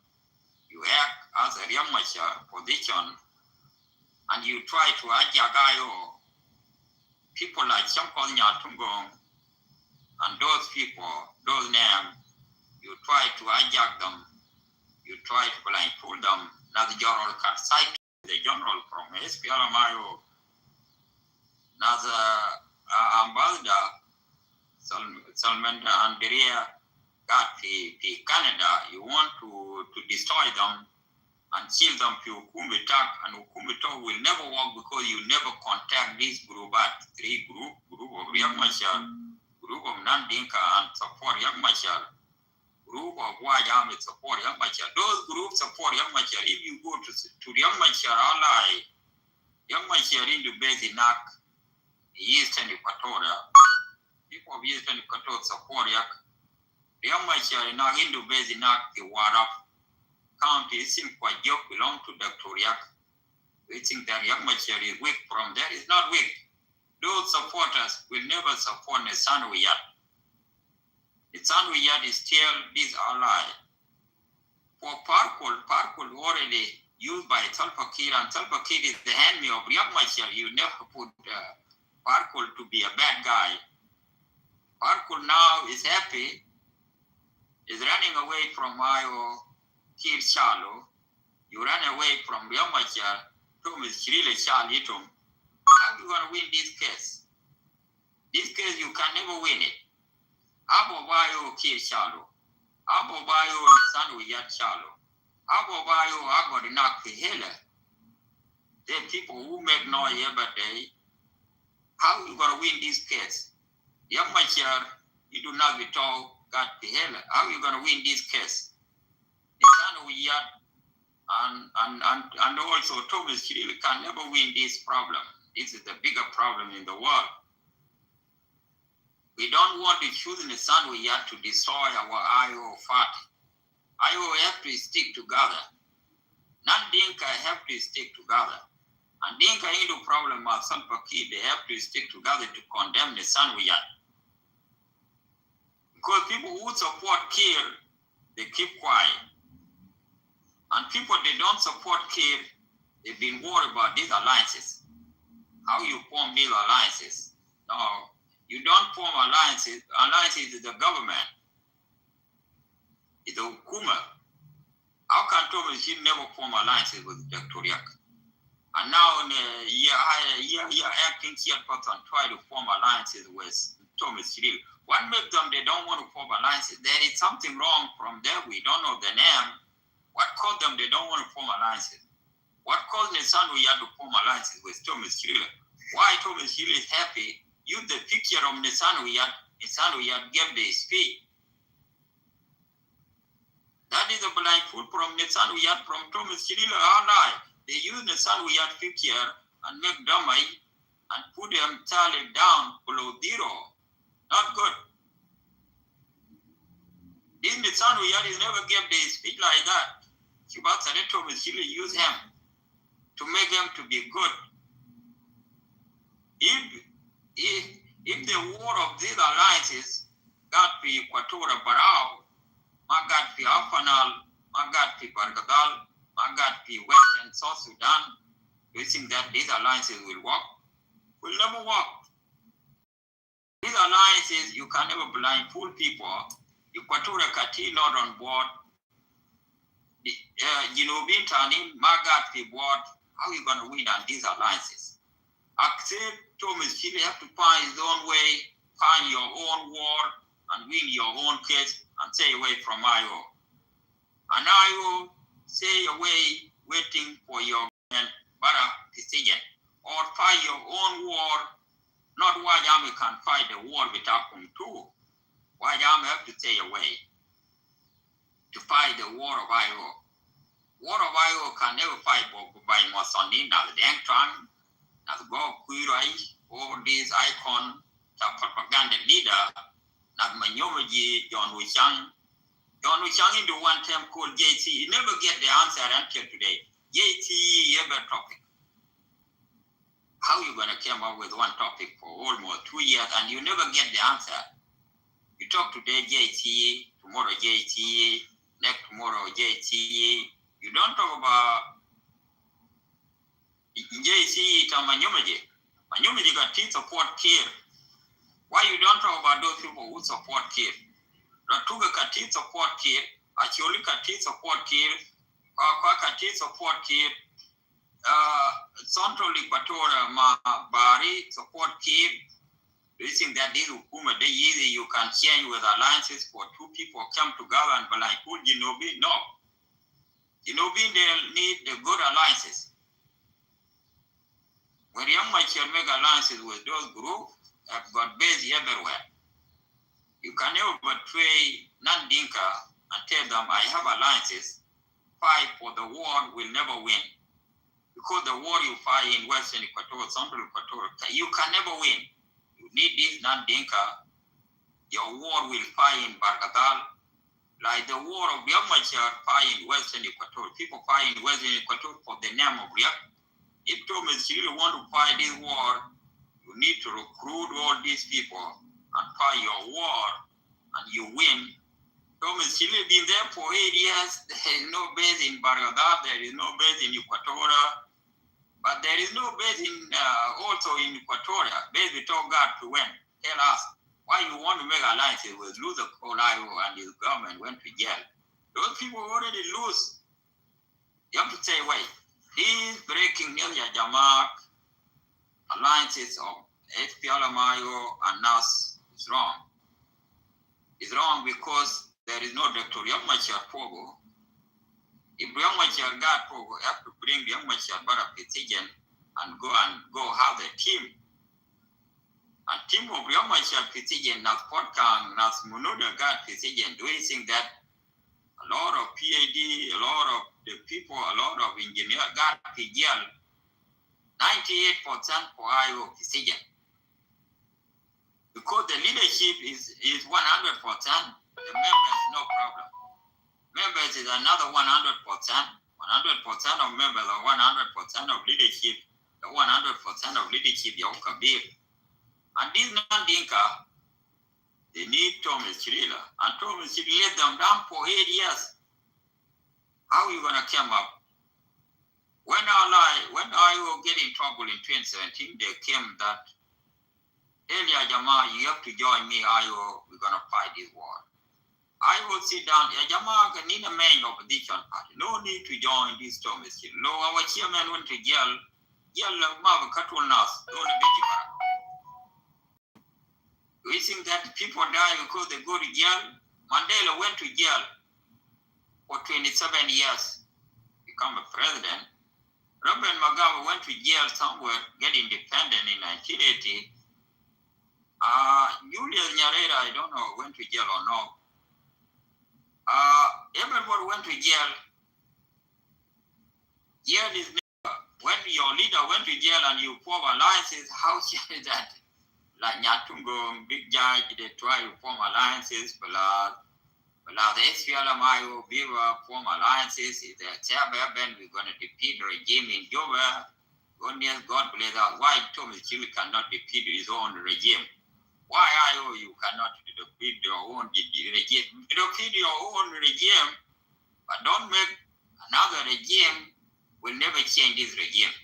You act as a Young Machar position, and you try to ajagayo people like Champol Nyatungong, and those people, those names, you try to hijack them, you try to blindfold them. Now the general can cite the general from SPLMIO, now the ambassador, Salmanda Andrea, got the Canada, you want to destroy them and kill them to Ukumitak, and Ukumitak will never work because you never contact this group at group of Young Machar, group of non-Dinka and support Young Machar, group of White Army support Young Machar. Those groups support Young Machar. If you go to Young Machar ally, Young Machar in the base in Eastern Equatoria, people of Eastern Equatoria support Young Machar in the base in the Warap County, Simple Job belong to Dr. Yak. We think that Young Machar is weak from there. It's not weak. Those supporters will never support Nissan Wiyat. Nissan Wiyat is still this ally. For Parkul already used by Salva Kiir, and Salva Kiir is the enemy of Young Machar. You never put Parkul to be a bad guy. Parkul now is happy, is running away from Io Kiir Shalo. You run away from Young Machar, Thomas Chirila Shalitum. How are you going to win this case? This case, you can never win it. Abo Bayo Kiir Shalo. Abo Bayo Nissan Wiyat Shalo. Abo Bayo Abo the Nakihela. The people who make noise every day. How are you going to win this case? Young Machar, you do not be told got the hell. How are you going to win this case? And also Thomas Chiril can never win this problem. This is the bigger problem in the world. We don't want to choose the sun we have to destroy our IO party. IO have to stick together. Not Dinka have to stick together. And Dinka into problem of Salpaki, they have to stick together to condemn the sun we have. Because people who support Kir, they keep quiet. And people they don't support Kir, they've been worried about these alliances. How you form these alliances? No, you don't form alliances. Alliances is the government. It's the Hukuma. How can Thomas Hill never form alliances with Dr. Riak? And now you're acting chairperson try to form alliances with Thomas Hill. What makes them they don't want to form alliances? There is something wrong from there. We don't know the name. What caused them they don't want to form alliances? What caused Nissan we had to form alliances with Thomas Hill? Why Thomas Hill is happy? Use the picture of Nissan we had gave the speech. That is a blind food from Nissan we had from Thomas Hill all night. They use Nissan we had picture and make dummy and put them tally down below zero. Not good. This Nissan we had is never gave the speech like that. Shibata Thomas Hill use him to make him to be good. If the war of these alliances got to Equatorial Barao, got to Afanal, got to Bargadal, got to Western South Sudan, do you think that these alliances will work? Will never work. These alliances, you can never blindfold people. Equatorial Kati not on board. Jinubin Tanin, Magat board. How are you going to win on these alliances? Accept Thomas Chile have to find his own way, find your own war, and win your own case, and stay away from IO. And IO stay away, waiting for your better decision, or fight your own war. Not why Yami can fight the war without them too. Why Yami have to stay away to fight the war of IO. War of IO can never fight by Mosoni, now the Deng Trang, now the Go Kuirai, all these icon, the propaganda leader, not Manyomaji, John Wuchang. John Wuchang into one term called JT. He never get the answer until today. JT ever topic. How you gonna come up with one topic for almost 2 years and you never get the answer? You talk today JT, tomorrow JT, next tomorrow JT. You don't talk about JC to Manyomaji. Manyomaji got to support Kir. Why you don't talk about those people who support Kir? Ratuga Kati support Kir, Acholi Kati support Kir, Kwakwa Kati support Kir, Central Equatorial Bari support Kir. Do you think that this Hukuma, they easy you can change with alliances for two people come together and like put Genobi? No. Genobi, they need the good alliances. When young Michael make alliances with those groups, have got base everywhere. You can never betray non-Dinka and tell them, I have alliances, fight for the war will never win. Because the war you fight in Western Equatorial, Central Equatorial, you can never win. You need this non-Dinka. Your war will fight in Bargadal, like the war of Yamachar fight in Western Equatorial. People fight in Western Equatorial for the name of Riak. If Thomas really want to fight this war, you need to recruit all these people and fight your war, and you win. Thomas Chile been there for 8 years. There is no base in Bargadal. There is no base in Equatoria. But there is no base in also in Equatoria. Base we talk God to win. Tell us why you want to make alliances with Luther Colio and his government went to jail. Those people already lose. You have to say, wait, these breaking news, Jamak, alliances of HPLMIO and NAS is wrong. It's wrong because there is no Dr. Yamachar Pogo. If Yamachar got Pogo, you have to bring Yamachar Bara Petition and go have a team And Timo Briamasha Pisigen, Nas Podkang, Nas Munuda God Pisigen, do you think that a lot of PAD, a lot of the people, a lot of engineer God PGL, 98% for IO Pisigen? Because the leadership is 100%, the members no problem. Members is another 100%. 100% of members are 100% of leadership. The 100% of leadership, Yokabir. And this non-dinka, they need Thomas Chirila. And Thomas Chirila let them down for 8 years. How are you going to come up? When I get in trouble in 2017, they came that, Elia Jama, you have to join me, we're going to fight this war. I will sit down, Jama, I need a main opposition party. No need to join this Thomas Chirila. No, our chairman went to jail, Mav Katul Nas, don't we think that people die because they go to jail. Mandela went to jail for 27 years, become a president. Robert Mugabe went to jail somewhere, get independent in 1980. Julius Nyerere, I don't know, went to jail or no. Everybody went to jail. Jail is never, when your leader went to jail and you form alliances, how is that? Like Nyatungo, big judge, they try to form alliances, but the SPLMIO, Viva, form alliances. If the chairman, we're going to defeat the regime in Juba. God bless us. Why Thomas Chili cannot defeat his own regime? Why you cannot defeat your own regime? Defeat your own regime, but don't make another regime. Will never change this regime.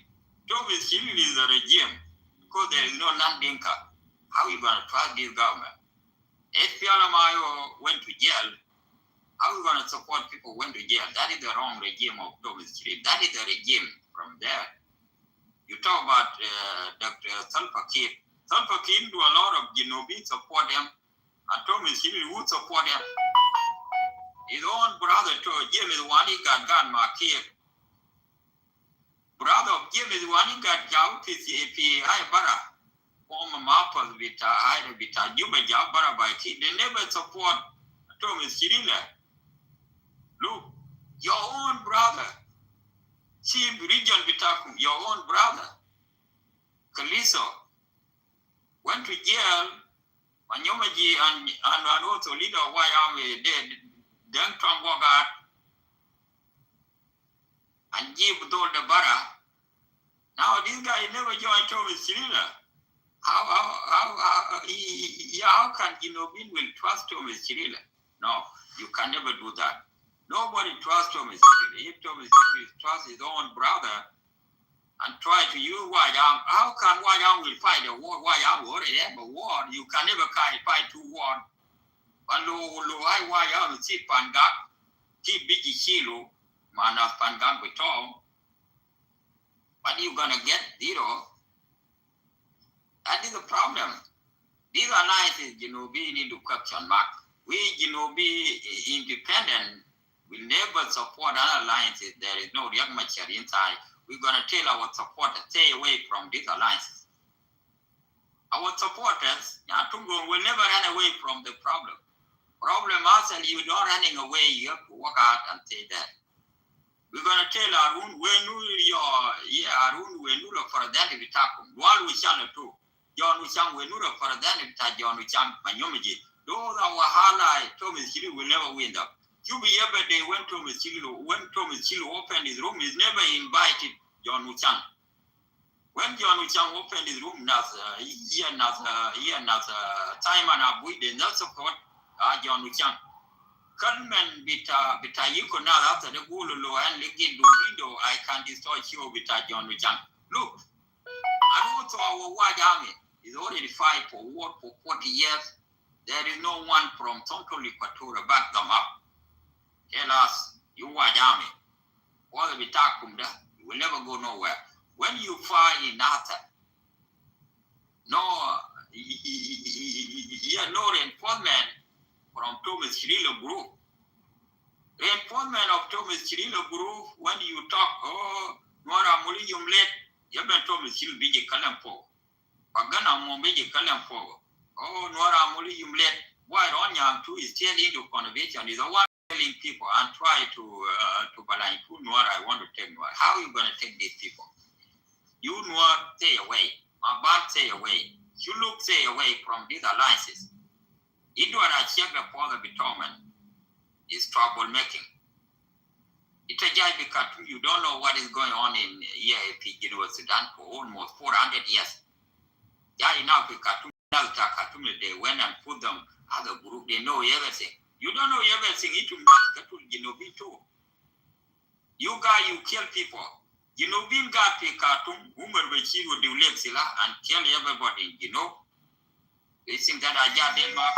Thomas Chili is a regime because there is no non-dinka. How are you going to trust this government? SPLMIO went to jail. How are you going to support people who went to jail? That is the wrong regime of Thomas Chiril. That is the regime from there. You talk about Dr. Salva Kiir. Salva Kiir do a lot of Genobi support him, and Thomas Chiril would support him. His own brother, James Wani got Makir. Brother of James Wani got Jau PCAP, Bara. Former mappers with Juba Jabara by Kid, they never support Thomas Chirila. Look, your own brother, Chief Region Bitakum, your own brother, Kaliso, went to jail, and Yomaji and also leader of Wyoming dead, then Trambogat, and Jib told the Bara. Now this guy never joined Thomas Chirila. How can Ginobin will trust Thomas Chirila? No, you can never do that. Nobody trusts Thomas Chirila. If Thomas Chirila trusts his own brother and try to use Wayang, how can Wayang will fight a war? Wayang already have a war. You can never fight two wars. But Wayang sit Pangak, keep Bigi Chilo, Manas Pangak with Tom. But you're gonna get zero. That is the problem. These alliances, need to question mark. We, independent, will never support our alliances. There is no Riek Machar inside. We're going to tell our supporters, stay away from these alliances. Our supporters, will never run away from the problem. Problem is, you're not running away. You have to work out and say that. We're going to tell Arun, Arun, for that, if we talk, while we shall too. John Wichang will not for that John Wichang Manyomaji. Those our highlight, Thomas Chili will never win up. You be ever day when Thomas Chili opened his room, he's never invited John Wichang. When John Wichang opened his room, time and Abu, they not support John Wichang. Conman bita Yuko now after the Gulu and Ligin do window, I can destroy you with John Wichang. Look, and also our white army is already fight for war for 40 years. There is no one from Central Equatorial back them up. Tell us, you white army, all the Bitakum, you will never go nowhere. When you fight in NATO, no reinforcement from Thomas Chirilo group. Reinforcement of Thomas Chirilo group, when you talk, Nora Mulium late, you have been Thomas Chirilo Biji Kalampo. Pagana Mombeji Kalampo. Oh, Nora Muli Yumlet. Why on young too is still into conservation is a one telling people and try to balance who Nora I want to take Nora. How are you gonna take these people? You Nora stay away. Mabat stay away. You look stay away from these alliances. It was a check for the bitumen is troublemaking. It's a guy because you don't know what is going on in EAP Sudan for almost 400 years. Yeah, now they went and put them as a group, they know everything. You don't know everything, it will not too. You guys, you kill people. You know, being got to Khartoum, women will kill with the Lexila and kill everybody, you know. They think that I got them up.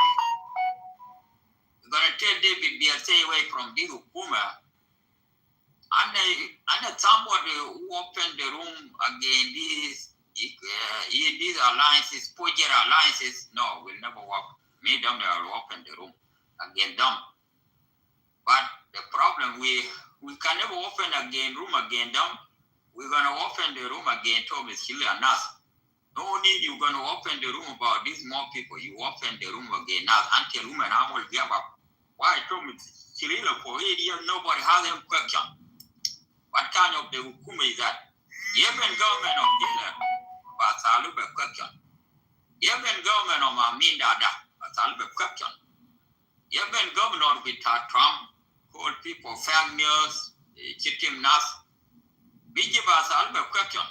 You're gonna tell David, stay away from this Ukuma. And somebody who opened the room again, these alliances, project alliances, no, will never work. Made them will open the room again them. But the problem we can never open again room again them. We're gonna open the room again Thomas Hill and us. No need you're gonna open the room about these more people. You open the room again now until women I will give up. Why Thomas Hill for 8 years nobody has them question. What kind of the hukuma is that? Even government of Israel, but I look at question. Even government of Amindada, but I look at question. Even government with Trump, called people fake news, cheating us. We give us a question.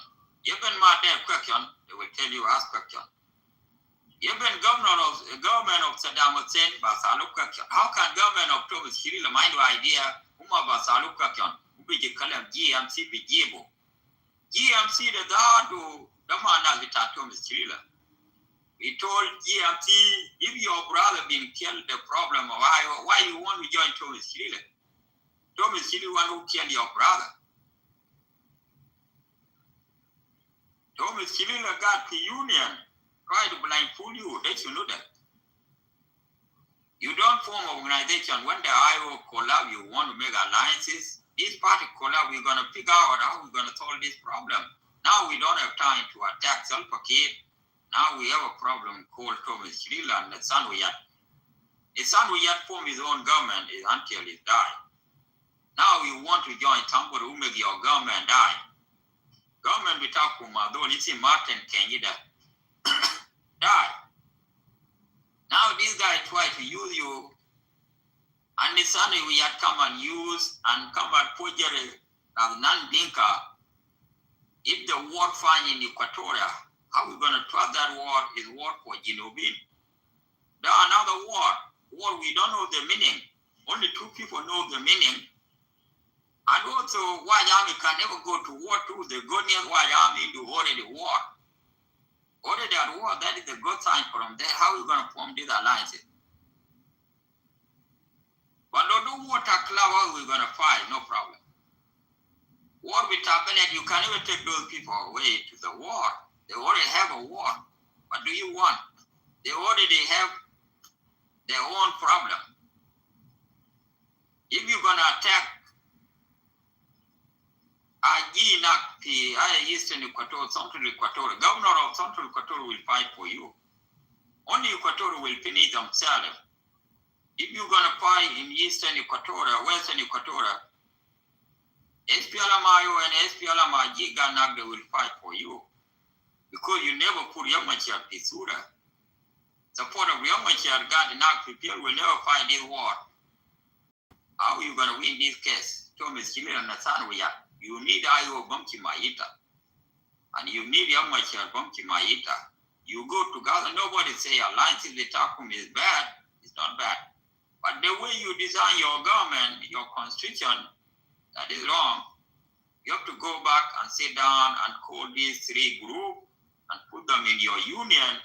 Even my question, they will tell you ask question. Even government of Saddam Hussein, but I look question. How can government of Thomas Shirley mind the idea? Basalu question. Ubiji kalam GMC bijibu. GMC the dadu damana vitato Mr. We told GMC if your brother been killed, the problem of why you want to join Thomas Shirley? Thomas Shirley want to kill your brother. Thomas Shirley got the union try to blindfold you. They should know that. You don't form an organization. When the IO collab, you want to make alliances. This party collab, we're going to figure out how we're going to solve this problem. Now we don't have time to attack Salpakir. Now we have a problem called Thomas Srila and the Sanwiyat. The Sanwiyat form his own government until he died. Now you want to join somebody who make your government die. Government without Kumado, it's Martin Kenyida. Die. Now this guy try to use you, and the son we had come and use and come and put as non-dinka. If the war find in Equatoria, how we going to trust that war is war for Genovine? There are another war we don't know the meaning. Only 2 people know the meaning. And also, why army can never go to war too. The good news why army do already war. Already at war, that is a good sign from there. How are you going to form these alliances? But no water club, how are we going to fight? No problem. War with Tabenet, you can't even take those people away to the war. They already have a war. What do you want? They already have their own problem. If you're going to attack Eastern Equator, Central Equator, governor of Central Equator will fight for you. Only Equator will finish themselves. If you're going to fight in Eastern Equator, Western Equator, SPLMIO and SPLMIG they will fight for you. Because you never put Yamachar Pisura. Support of Yamachar God and people will never fight this war. How are you going to win this case? Thomas Chile and Nathan, you need IO Bumki Maita. And you need Yamachar Bumki Maita. You go together, nobody say alliances with Takum is bad. It's not bad. But the way you design your government, your constitution, that is wrong. You have to go back and sit down and call these 3 groups and put them in your union.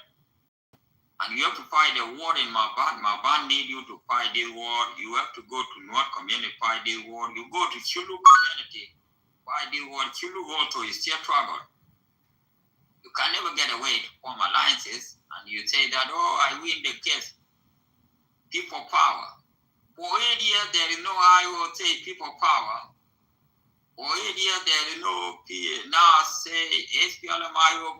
And you have to fight a war in Maban. Maban need you to fight this war. You have to go to North community, fight this war. You go to Chulu community, fight this war. Chulu also is still trouble. You can never get away to form alliances. And you say that, oh, I win the case. People power. For 8 years, there is no IO say people power. Already there is no peer. Now say SPLMIO,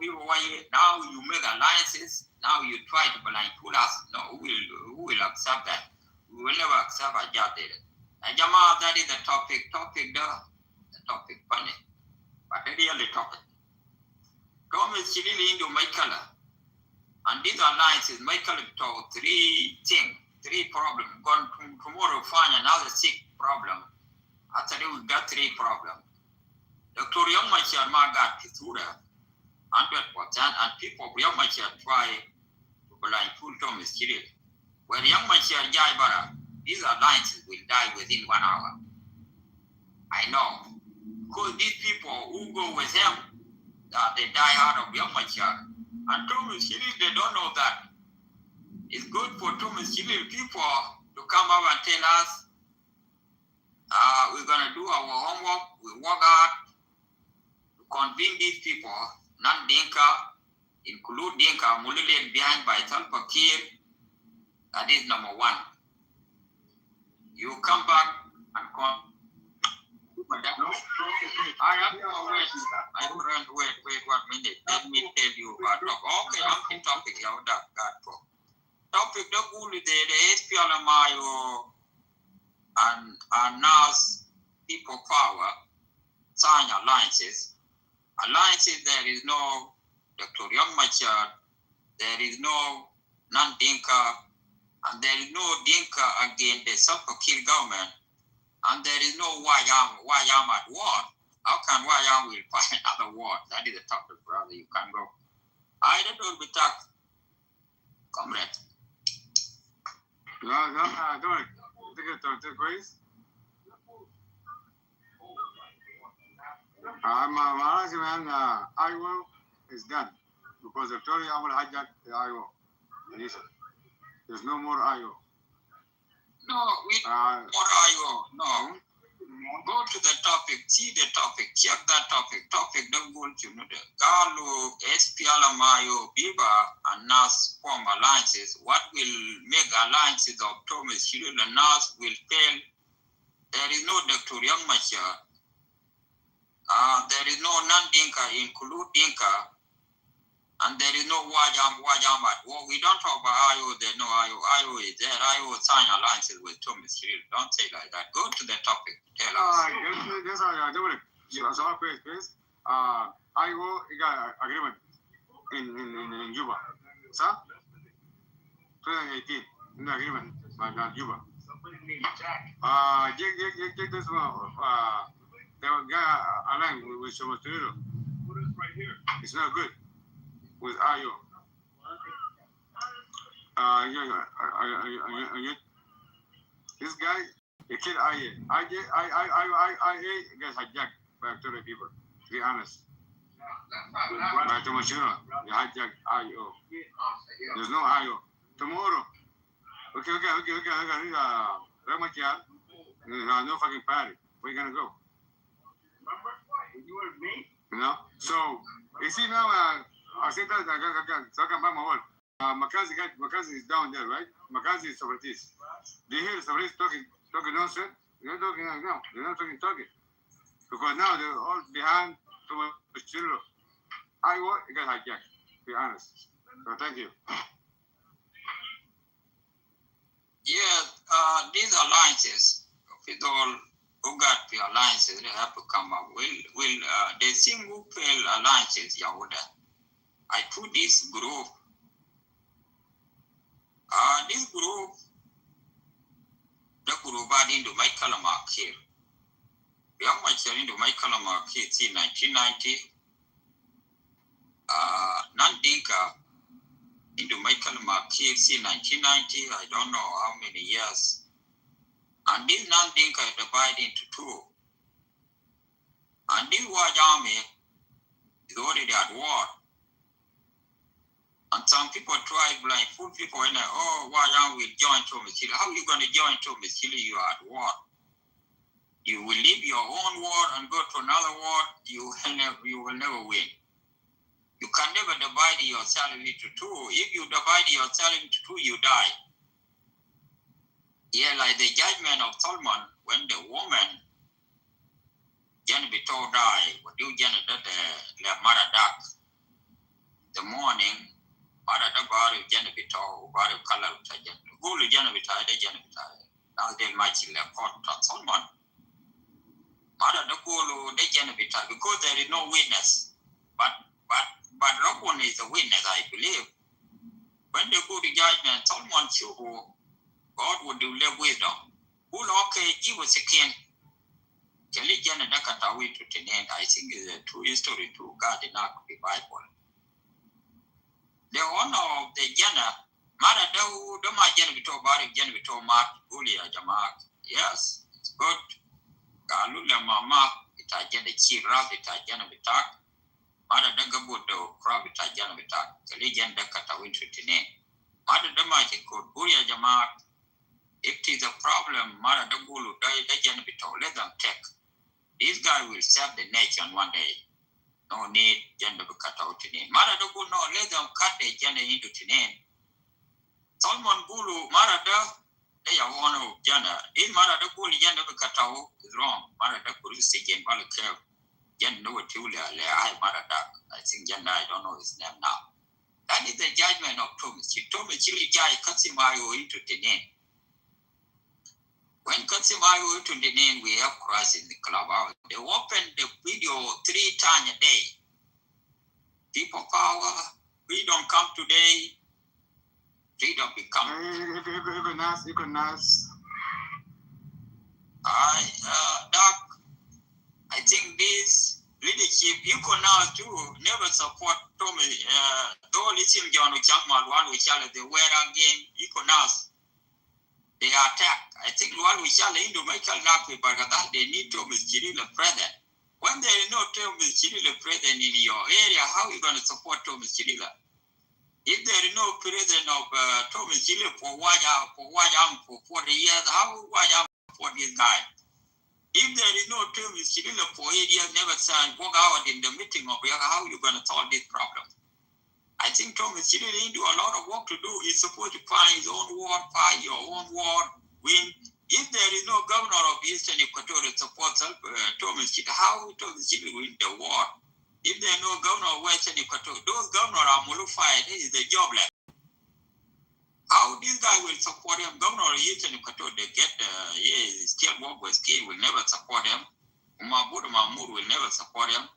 now you make alliances. Now you try to blindfold us. No, who will accept that? We will never accept a job there. And Jama, that is the topic. The topic funny. But the really topic. Thomas Chilili into my color. And these alliances, my color to three things, three problems. Tomorrow find another 6 problem. After that, we got 3 problems. Dr. Young Machar got Kitover 100%, and people of Young Machar try to blindfold Thomas Chiril. When Young Machar Jaibara, these alliances will die within 1 hour. I know. Because these people who go with him, they die out of Young Machar. And Thomas Chiril, they don't know that. It's good for Thomas Chiril people to come up and tell us, we're going to do our homework, we work hard to convince these people, not Dinka, include Dinka, Mulile behind by Salva Kiir. That is number 1. You come back and come. I have to wait. I don't wait 1 minute. Let me tell you about talk. Okay, I'm in topic. Topic the good the SPLMIO and NAS people power sign alliances. Alliances, there is no Dr. Young Machar, there is no non-Dinka, and there is no Dinka against the Self-Kill government, and there is no Wayam at war. How can Wayam will find another war? That is the topic, brother. You can go. I don't know if talk, comrade. كويس. Man, Iowa is done because Victoria will hijack the Iowa. There's no more Iowa. No, more Iowa. No. Go to the topic, see the topic, check that topic. Topic don't go to the Galo, SPLMIO, Biba, and NAS form alliances. What will make alliances of Thomas Chiril and NAS will fail? There is no Dr. Young Machar. There is no non-Dinka, include Dinka, and there is no Wajam at war. We don't talk about Iowa, there's no Iowa. Iowa is there. Iowa sign alliances with Thomas Chiril. Don't say like that. Go to the topic. Tell us. Yes, I do it. So, please. Iowa got agreement in Juba. Sir? 2018, in the agreement by Juba. Take this one. They got aligned with Thomas Chiril. It's not good with Iowa. This guy, he killed IA. IA gets hijacked by Victoria people, to be honest. By Thomas Chiril, they hijacked IO. There's no IO. Tomorrow, okay. Ramakian, no fucking party. Where you gonna go? You and me? You know? So, you see now, I said that I talking about my word. Makazi is down there, right? Makazi is separatist. Do you hear the separatists talking nonsense? They're not talking now. They're not talking. Because now they're all behind Thomas Chiril. Iowa, it got hijacked, to be honest. So thank you. Yeah, these alliances, with all who got the alliances, they have to come up. The single fail alliances, Yahuda. I put this group. This group, the group into my Kalamak here. Young Machar into my Kalamak here in 1990. Non-Dinka into my Kalamak here in 1990. I don't know how many years. And this non-Dinka is divided into 2. And this Waj army is already at war. And some people try blindfold people and why don't we join Thomas Chiril? How are you going to join Thomas Chiril? You are at war. You will leave your own war and go to another war. You will never win. You can never divide yourself into 2. If you divide yourself into 2, you die. Yeah, like the judgment of Solomon when the woman Jan be told die, what you Jan that the Maradak, the morning, Maradak body, Jan be told, body color, go to Jan be tired, Jan be tired. Now they might in the court on someone. Maradak go, they Jan be tired because there is no witness. But Rockwan is a witness, I believe. When they go to judgment, someone should go, God would do their wisdom. Who okay, he was a king. Kelly Janet Dakatawi to Tenant, I think is a true history to God enough the Bible. The honor of the Jana, Mara do my Janvito Bari Janvito Mark, Ulia Jamak. Yes, it's good. Galula Mama, it I get a chi rab, it I Janavitak. Mara Dagabudo, crab it I Janavitak, the legend Dakatawi to Tenant. Mara Damaki could Ulia Jamak. If it is a problem, Mara Dagulu, the Janvito, let them take. This guy will serve the nation one day. No need gender to cut out in it. Mara do no, let them cut the gender into Tinin. Solomon Gulu, Mara they are one of gender. This Mara do Gulu gender to cut out is wrong. Mara do Gulu say Jen Balakir. Jen know what you I Mara Duck. I think gender, I don't know his name now. That is the judgment of Thomas. He told me Chili Jai cuts him into Tinin. When Katsimayo to the name we have crossed in the clubhouse, they open the video 3 times a day. People power, freedom come today, freedom become. You can ask. Doc, I think this leadership, you can now too, never support Tommy, though listen John Changman, one which are the wear again, you can ask. They attack. I think one we shall into Michael Napi, but that they need Thomas Chirila present. When there is no Thomas Chirila present in your area, how are you going to support Thomas Chirila? If there is no president of Thomas Chirila for 40 years, how for this guy? If there is no Thomas Chirila for 8 years, never signed, walk out in the meeting of how are you going to solve this problem? I think Thomas Chirila didn't do a lot of work to do. He's supposed to find his own ward, find your own ward, win. If there is no governor of Eastern Equatorial support Thomas Chirila, how Thomas Chirila win the war? If there is no governor of Western Equatorial, those governors are mollified. This is the job left. How this guy will support him? Governor of Eastern Equatorial, they get still work with Key will never support him. Umabudu Mahmoud will never support him.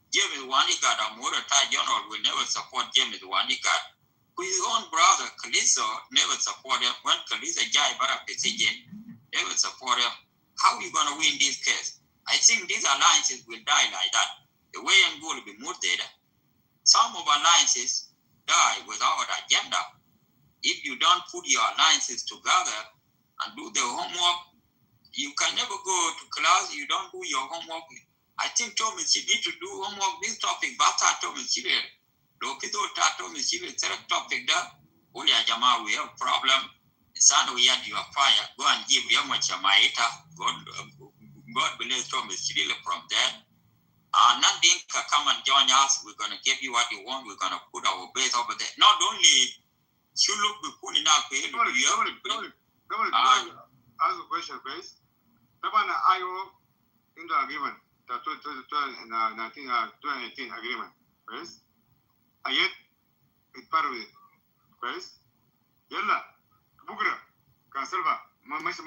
James Wanigat, Amura Thai General, will never support James Wanigat. His own brother, Kaliso, never support him. When Kaliso Jai Barak decision, never support him. How are you going to win this case? I think these alliances will die like that. The way and goal will be moved there. Some of alliances die without agenda. If you don't put your alliances together and do the homework, you can never go to class, you don't do your homework. I think Thomas, you need to do homework this topic, but Thomas, you Lokido Thomas, you topic that, Ulia Jama, we have problem. Son, we had your fire, go and give you much a maita. God bless Thomas from there. Nothing can come and join us. We're going to give you what you want. We're going to put our base over there. Not only should look be putting out the ask a question, please. I in the agreement, the 2018 agreement, please. I yet it part of it, please. Yella, Bugra, Conserva, Masha,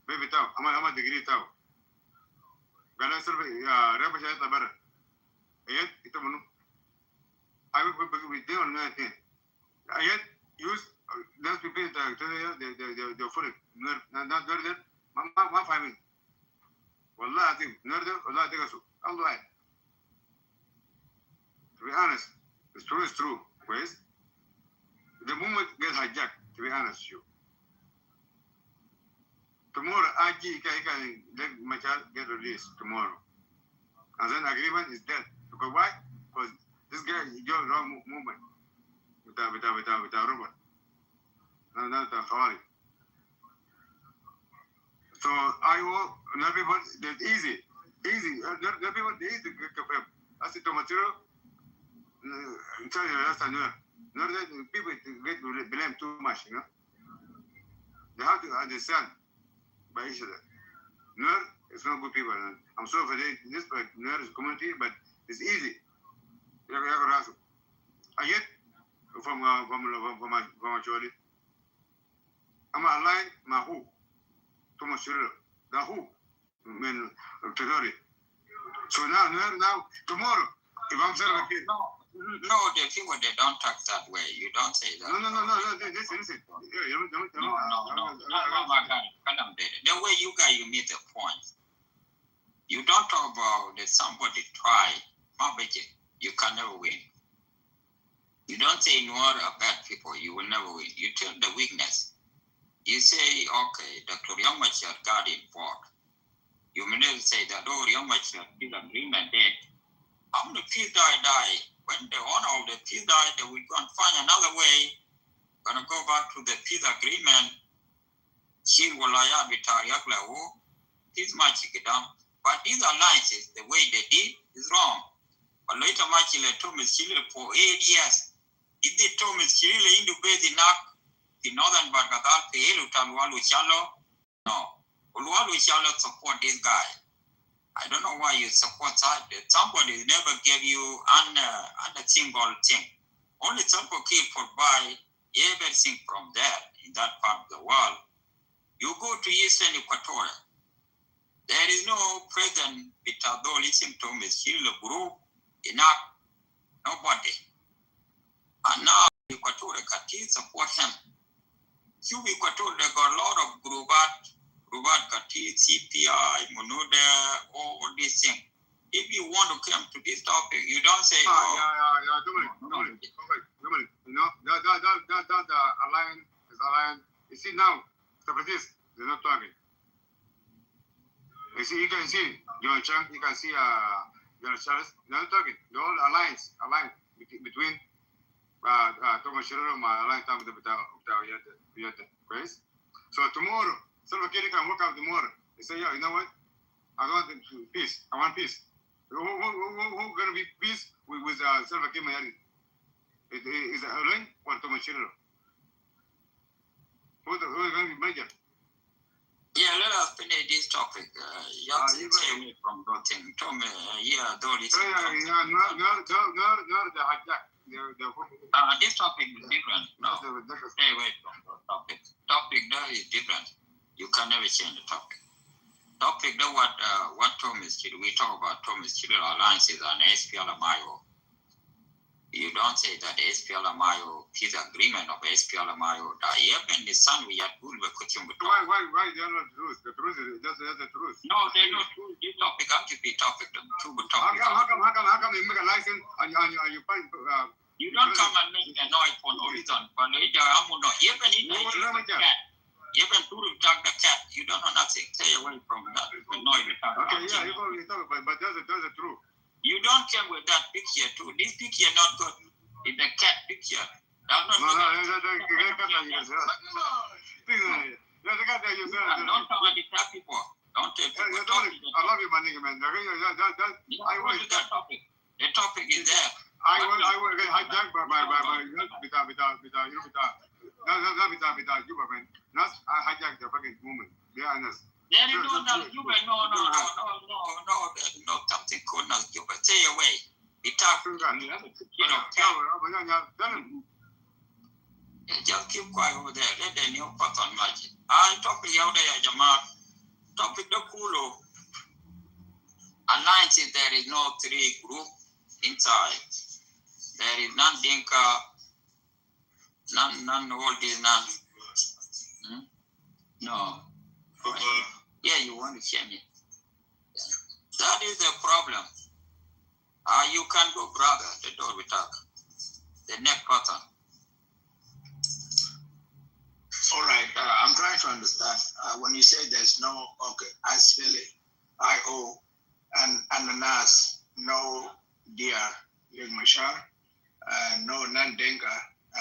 baby tow, I'm a degree tow. Gana Serva, Rabasha Tabara. Yet, it I will be with them on 19. I yet use those people the food. Not there. Mama, 5 minutes. Wallah, I think, Nerder, Allah, take us. Allah. To be honest, the story is true. Please. The moment gets hijacked, to be honest with you. Tomorrow, Aji can let my child get released tomorrow. And then agreement is dead. Because why? Because this guy is doing wrong movement with a robot. Not a Khawari. So I will not people that's easy. Not people they easy to get as it material. Tell you last time, not that people get blame too much, you know. They have to understand by each other. No, It's not good people. And I'm sorry for this community, but it's easy. I get from my Jolly. I'm aligned my who. Thomas Shirley. The who. Men Tedori. So now, tomorrow, if I'm saying like it. No, the people, they don't talk that way. You don't say that. No. Listen. No, my God. The way you guys, you meet the point. You don't talk about that somebody try. You can never win. You don't say you are a bad people. You will never win. You tell the weakness. You say, okay, Dr. Yamachar got involved. You may never say that, oh, Yamachar is agreement dead. I'm the peace die. When the owner of the peace die, they will go and find another way. Gonna go back to the peace agreement. She will peace magic down. But these alliances, the way they did is wrong. But later Machile Thomas Chile for 8 years. If they Thomas Chile into base enough, the northern Bargadal, the Elutan Walu Chalo, no. Uluwalu Chalo support this guy. I don't know why you support that. Somebody never gave you a single thing. Only Salvo Kiir provide everything from there in that part of the world. You go to Eastern Equatoria. There is no president Pitado listening to Mr. Group enough. Nobody. And now Equatorial Kati support him. Cuba Equatorial, they got a lot of Grubat Kati, CPI, Monude, all these things. If you want to come to this topic, you don't say, Dominic. You know, that alliance is alliance. You see now, separatists, they're not talking. You can see John Chang, you can see John Charles, they're not talking. The whole alliance between Thomas Shirley and alliance with the praise. So tomorrow, Salva Kiir can work out tomorrow. They say, yeah, you know what? I want peace. I want peace. Who gonna be peace with Salva Kiir Mayari? Is it Alain or Thomas Shirley? Who's gonna be major? Yeah, let us finish this topic. You have to stay away from that thing. Tom, No, the hijack. This topic is different. No, stay away from the topic. Topic there is different. You can never change the topic. Topic there, what Thomas did. We talk about Thomas Chile alliances and SPLMIO. You don't say that the SPLMIO peace agreement of SPLMIO that even the son we had good with Kuchum. Why they are not truth? The truth is just the truth. No, they're not true. This topic has to be topic. How come you make a license and you find you don't come and make a noise for no reason. But later I'm not even in the cat. Even to attack the cat, you don't know nothing. Stay away from that. Noise. Okay, yeah, you probably talk, but that's the truth. You don't come with that picture too. This picture not good. It's a cat picture. That's not Don't come and distract people. Don't take people. I love you, my nigga, man. That topic. The topic is there. I will get hijacked by not hijack the fucking movement. Be honest. There is no Cuba. No, something called not Cuba. Stay away. It talks. Just keep quiet over there. Let the new person match. I topic out there, Jamal. Topic the Kulo. Alliances, there is no three group inside. There is none Dinka, none all this, none. No. Yeah, you want to share me. That is the problem. You can go, brother, the door we talk. The next person. All right, I'm trying to understand. When you say there's no, SPLA, IO, and the NAS, no dear Young Mashar, no Nandenga,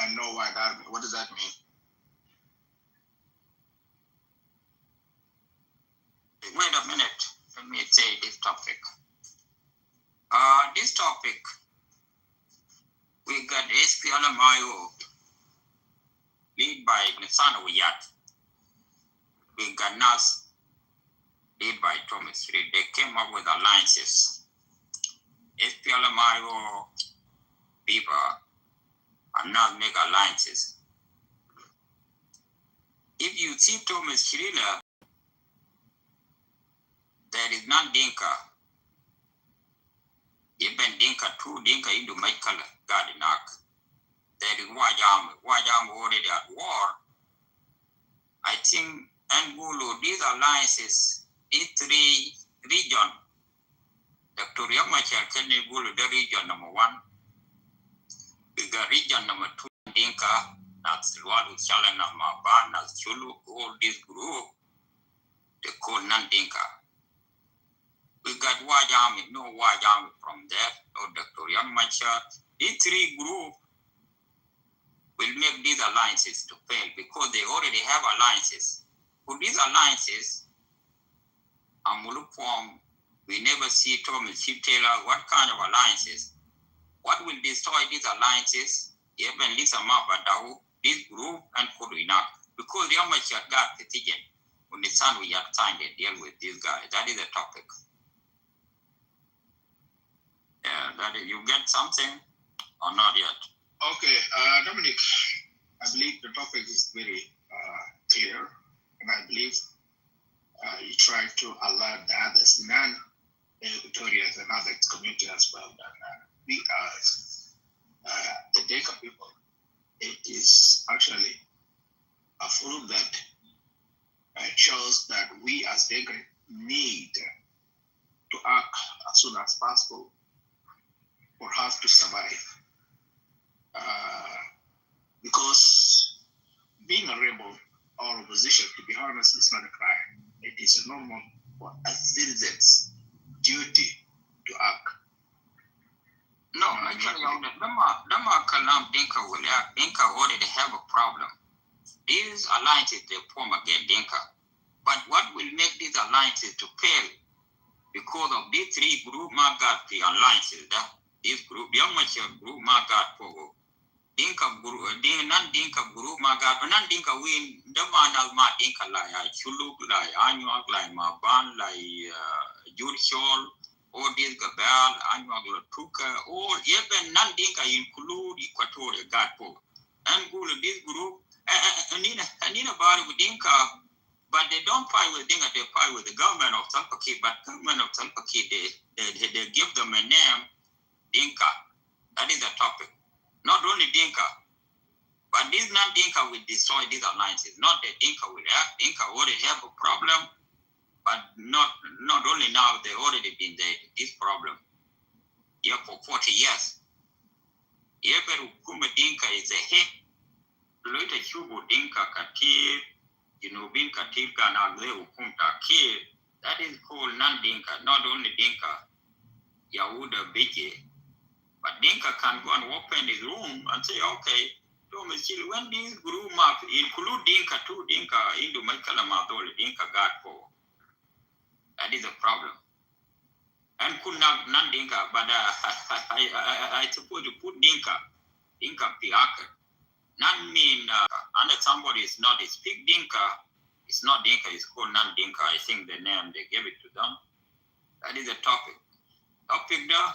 and no White Army. What does that mean? Wait a minute. Let me say this topic. This topic, we got SPLMIO lead by Nisana Wiyat. We got NAS led by Thomas Reed, they came up with alliances. SPLMIO people are not make alliances. If you see Thomas Schreiner, there is not Dinka. Even Dinka 2, Dinka into Michael Gardinak. There is Wajam already at war. I think Angulo, these alliances, these 3 regions, Dr. Yamachar Kenegulu, the region number 1, the region number 2, Dinka, that's Lualu Chalana Maban, that's Chulu, all this group, they call non-Dinka. We got Wajami, no Wajami from there, no Dr. Yamachar. These 3 groups will make these alliances to fail because they already have alliances. For these alliances, Amulu form, we never see Thomas Chief Taylor, what kind of alliances? What will destroy these alliances? Even Lisa Mabadau, this group, and Kuruinak. Because Yamachar got the ticket. When the son we have time to deal with this guy. That is the topic. Yeah, that is, you get something or not yet? Okay, Dominic, I believe the topic is very clear, and I believe you try to alert the others, non-Equatorians and other community as well, that we are the Dinka people. It is actually a proof that shows that we as Dinka need to act as soon as possible for us to survive. Because being a rebel or opposition, to be honest, is not a crime. It is a normal for a citizen's duty to act. No, I tell you, Dama Kalam Dinka will act. Dinka already have a problem. These alliances they form against Dinka. But what will make these alliances to fail? Because of these 3 groups, got the alliances. This group, the amateur group, got for Dinka group, non-Dinka group, non-Dinka win, the man of my Dinka like Chuluk, like Anyuak, like Maban, like Jurchol, all these Gabal, Anyuak, Tuka, all even non-Dinka include Equatorial Gatpo. And go to this group, and in a body with Dinka, but they don't fight with Dinka, they fight with the government of Salva Kiir, but government of Salva Kiir, they give them a name, Dinka. That is the topic. Not only Dinka, but this non-Dinka will destroy these alliances. Not that Dinka will act. Dinka already have a problem, but not only now, they already been there, this problem. Yeah, for 40 years. Every Kuma Dinka is a hit. Later, Chubu Dinka Katir, Bin Katir Kanagre Ukumta Kir. That is called non-Dinka, not only Dinka, Yahuda Beke. But Dinka can go and open his room and say, okay, when this group map include Dinka too, Dinka into Michael Amadol, Dinka got for. That is a problem. And could not non-Dinka, but I suppose to put Dinka Piaka. Not mean, and somebody is not speak Dinka, it's not Dinka, it's called non-Dinka. I think the name they gave it to them. That is a topic. Topic there,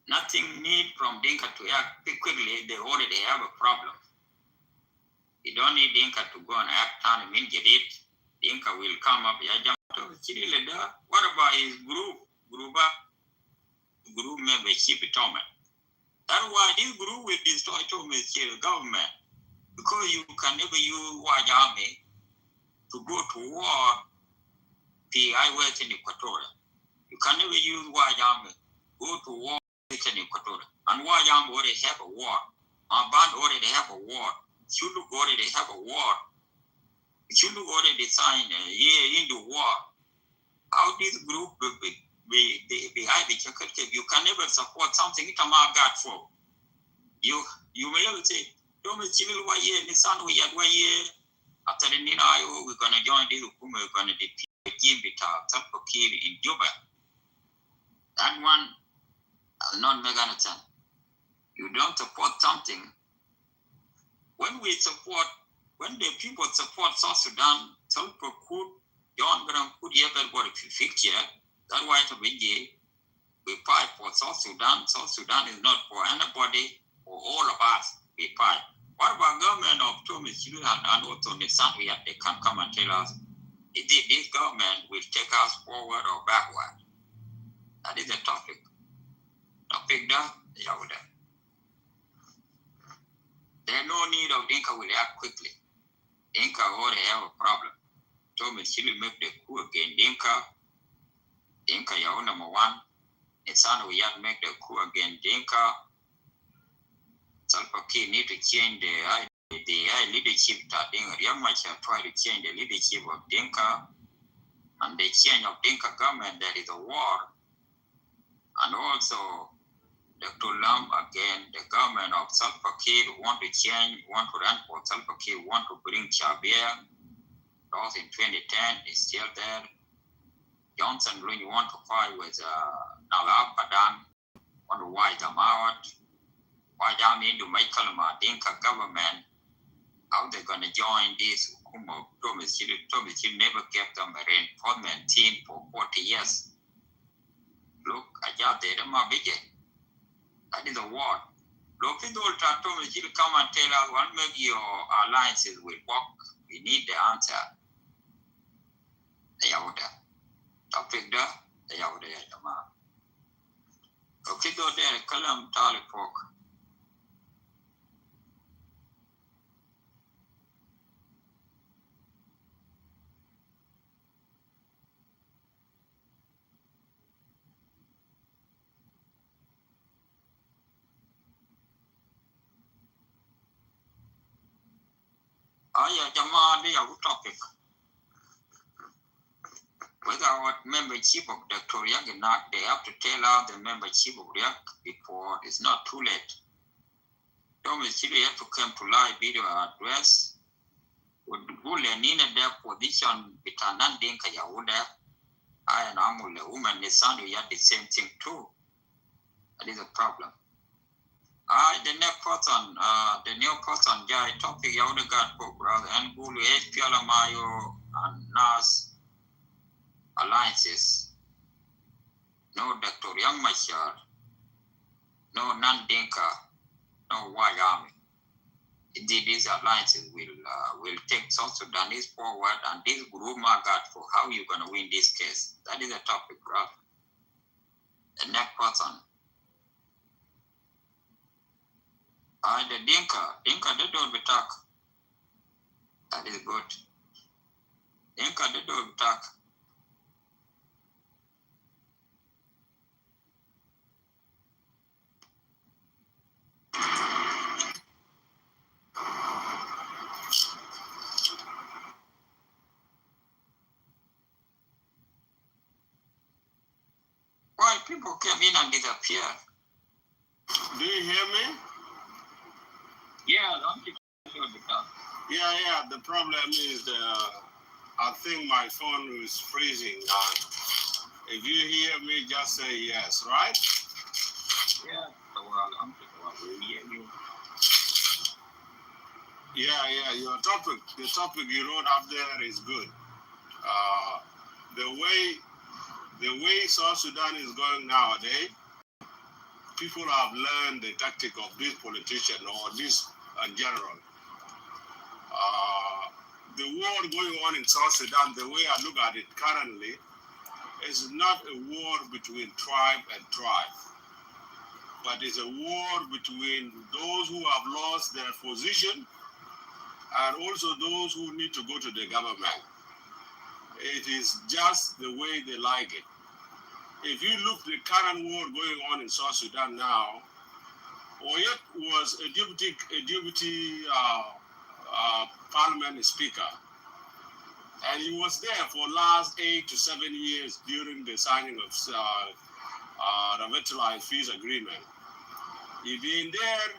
nothing need from Dinka to act quickly, they already have a problem. You don't need Dinka to go and act on immediately. Dinka will come up. What about his group membership, Thomas? That's why this group will destroy Thomas government. Because you can never use white army to go to war the West in Equatorial. You can never use white army go to war in Equatorial. And white army already have a war. Maban already have a war. Chuluk already have a war. Chuluk already signed a year into war. How this group be behind the checker? You can never support something it got for. You may ever say, don't be civil why year, the son we had 1 year. After the Nina, we're gonna join this Ukuma, we're gonna defeat the Gimbita, Tapokir in Juba. That one does not make any sense. You don't support something. When the people support South Sudan, South Pokut, John Graham Would you ever go to fix it? That's why to be we fight for South Sudan. South Sudan is not for anybody, for all of us. We fight. What about government of Thomas and also the Zambia? They can come and tell us if this government will take us forward or backward. That is the topic. Topic there. There's no need of Dinka will act quickly. Dinka already have a problem. Thomas Chile make the coup again. Dinka, you're number one. It's on we have to make the coup again. Dinka, Salva Kiir need to change the leadership that Young Machar try to change the leadership of Dinka, and the change of Dinka government, there is a war. And also, Dr. Lam again, the government of Salva Kiir want to change, want to run for Salva Kiir, want to bring Chabia. Those in 2010 is still there. Johnson really want to fight with Nalab Padang, want to wipe them out. Why down into Michael Madinka government? How they gonna join this Hukumo Thomas Hill never gave them a reinforcement team for 40 years. Look, I just did my biggie. That is a war. Look, people Thomas Hill come and tell us what make your alliances will work. We need the answer. They are there. Topic there, they are there, Jama. Okay, go there, Kalam Talipok. Jama, they are topic. Without membership of Dr. Yaganak, they have to tell out the membership of Yak before it's not too late. Thomas Chile have to come to live video address. Would Gule Nina their position Bitanan Dinka Yahuda. I and Amul, the woman, the son, we had the same thing too. That is a problem. The new person, Jai topic Yahuda got for brother and Gulu HPL Mayo and Nas. Alliances, no Dr. Young Machar, no Nandinka, no White Army. Indeed, these alliances will take South Sudanese forward, and this group got for how you're going to win this case. That is a topic, brother. The next person. The Dinka, they don't be talk. That is good. Dinka, they don't talk. Why people came in and disappeared? Do you hear me? Yeah, don't you Yeah. The problem is I think my phone is freezing. If you hear me, just say yes, right? Yeah. Yeah. The topic you wrote up there is good. The way South Sudan is going nowadays, people have learned the tactic of this politician or this general. The war going on in South Sudan, the way I look at it currently, is not a war between tribe and tribe, but it's a war between those who have lost their position and also those who need to go to the government. It is just the way they like it. If you look at the current war going on in South Sudan now, Oyet was a deputy parliament speaker, and he was there for last 8 to 7 years during the signing of the revitalized peace agreement. He been there,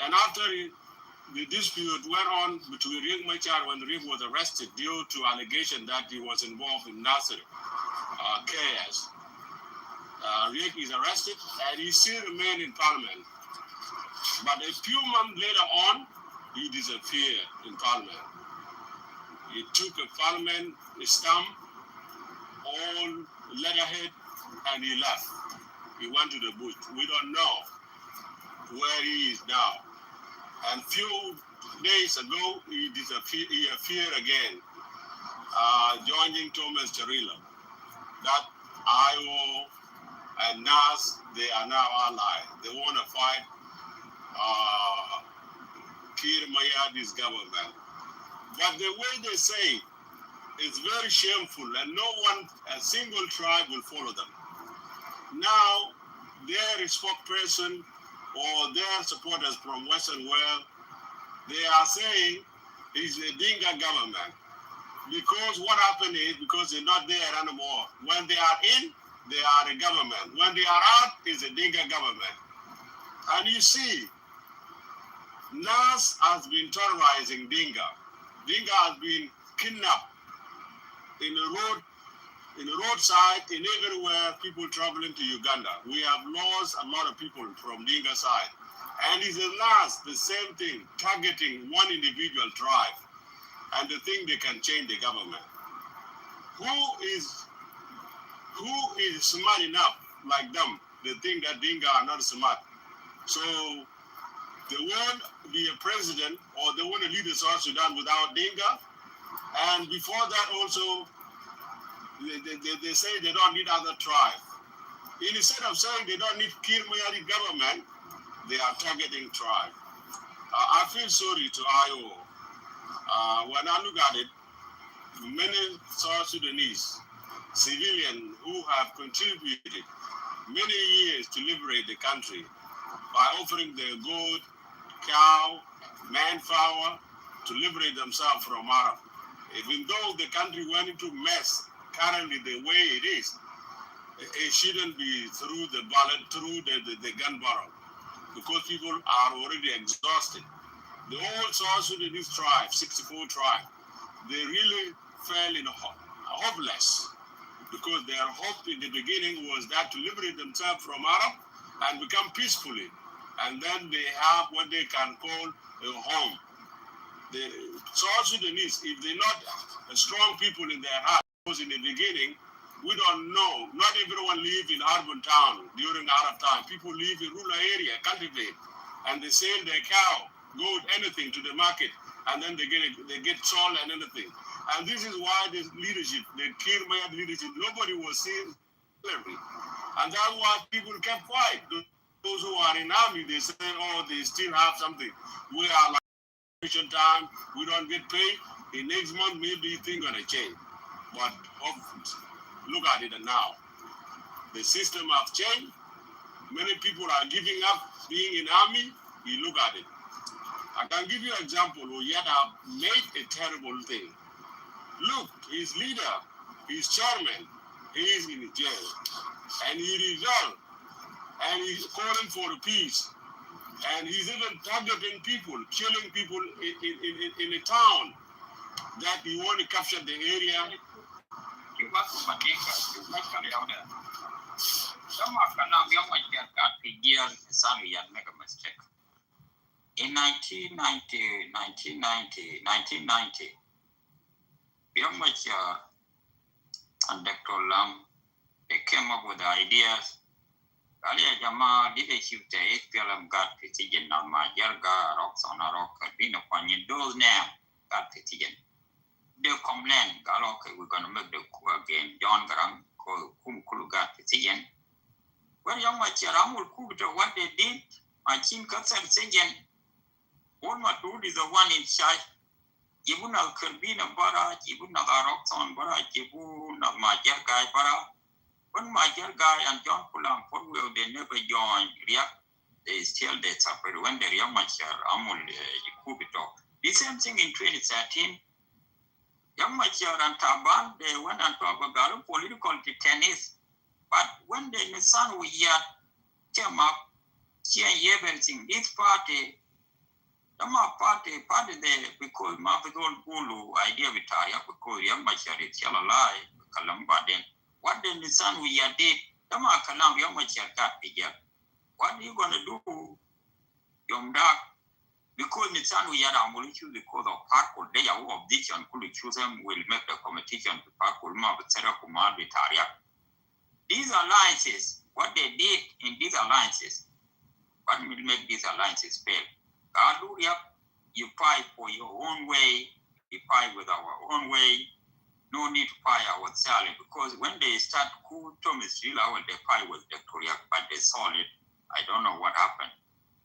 and after the dispute went on between Riek Machar when Riek was arrested due to allegation that he was involved in Nasser chaos. Riek is arrested and he still remained in parliament. But a few months later on, he disappeared in parliament. He took a parliament stamp all letterhead, and he left. He went to the bush. We don't know where he is now. And few days ago, he appeared again, joining Thomas Charilla. That IO and NAS, they are now allies. They want to fight Kir Mayadi's government. But the way they say it's very shameful, and no one, a single tribe will follow them. Now, their spokesperson or their supporters from Western world, they are saying it's a Dinka government. Because what happened is, because they're not there anymore. When they are in, they are a government. When they are out, it's a Dinka government. And you see, NAS has been terrorizing Dinka. Dinka has been kidnapped in the roadside, in everywhere, people traveling to Uganda. We have lost a lot of people from Dinka side. And it's the last, the same thing, targeting one individual tribe. And they think they can change the government. Who is smart enough like them? They think that Dinka are not smart. So they want to be a president, or they want to lead the South Sudan without Dinka. And before that also, they say they don't need other tribes. Instead of saying they don't need Kir Mayadi government, they are targeting tribes. I feel sorry to IO. When I look at it, many South Sudanese civilians who have contributed many years to liberate the country by offering their gold, cow, manpower to liberate themselves from Arab. Even though the country went into mess currently the way it is, it shouldn't be through the ballot, through the gun barrel, because people are already exhausted. The old South Sudanese tribe, 64 tribe, they really fell in hopeless, because their hope in the beginning was that to liberate themselves from Arab and become peacefully, and then they have what they can call a home. The South Sudanese, if they're not strong people in their heart, because in the beginning, we don't know. Not everyone live in urban town during Arab time. People live in rural area, cultivate, and they sell their cow, goat, anything to the market, and then they get salt and anything. And this is why the leadership, the Kir Mayad leadership, nobody was seeing slavery, and that's why people kept quiet. Those who are in army, they say, oh, they still have something. We are like time, we don't get paid. In next month, maybe things gonna change. But look at it now. The system have changed. Many people are giving up being in army. You look at it. I can give you an example who yet have made a terrible thing. Look, his leader, his chairman, he is in jail. And he rebelled. And he's calling for peace. And he's even targeting people, killing people in a town that he want to capture the area. In 1990, Biomachar and Dr. Lam, they came up with ideas. Alia Jama leadership to HPLM got Pitigen on my Jarga, rocks on a rock, being upon your doors now, got Pitigen. They complain, Galoke, we're going to make the coup again. John Garang, Kumkulu got Pitigen. When young Macharam will coup to what they did, my chin cuts and Sagen. All my dude is the one in charge. Jibuna Kerbina Bara, Jibuna rocks on Bara, Jibuna Majarga Bara. When my guy and John Pulam, they never joined React, they still they suffered when the Yamachar Amul Kubito. The same thing in 2013. Yamachar and Taban, they went and talked about political tennis. But when the Nissan we yet came up, she everything, this party, the party there, because Mabigol Gulu idea with Taya, because Yamachar is still alive, Kalamba then. What the Nissan we did, Tama Kalam Yamachar got again. What are you gonna do? Yom Dak, Because Nitsan we had a molecule because of Parkul, they are of this and could choose them will make the competition to Parkul Mab, Sarah Kumar, Vitaria. These alliances, what they did in these alliances, what will make these alliances fail? Aluria, you fight for your own way, we fight with our own way. No need to fight ourselves because when they start cool Thomas Rila, they fight with Victoria, but they saw it. I don't know what happened.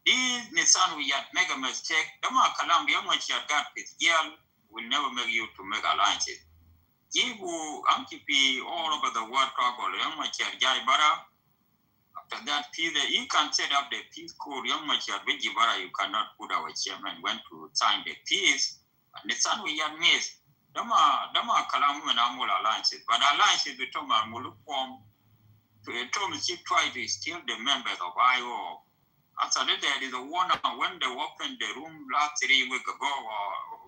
This Nissan we had make a mistake. Dama Columbia, much you got with Yale will never make you to make alliances. Jibu Ankipi all over the world talk or much Jai Bara. After that, peace, you can set up the peace code. Young much Bara, you cannot put our chairman went to sign the peace. And Nissan we had missed. Dama Kalam and Amul alliances, but alliances with Toma Mulu form to Thomas try to steal the members of IO. After that, there is a one when they opened the room last 3 weeks ago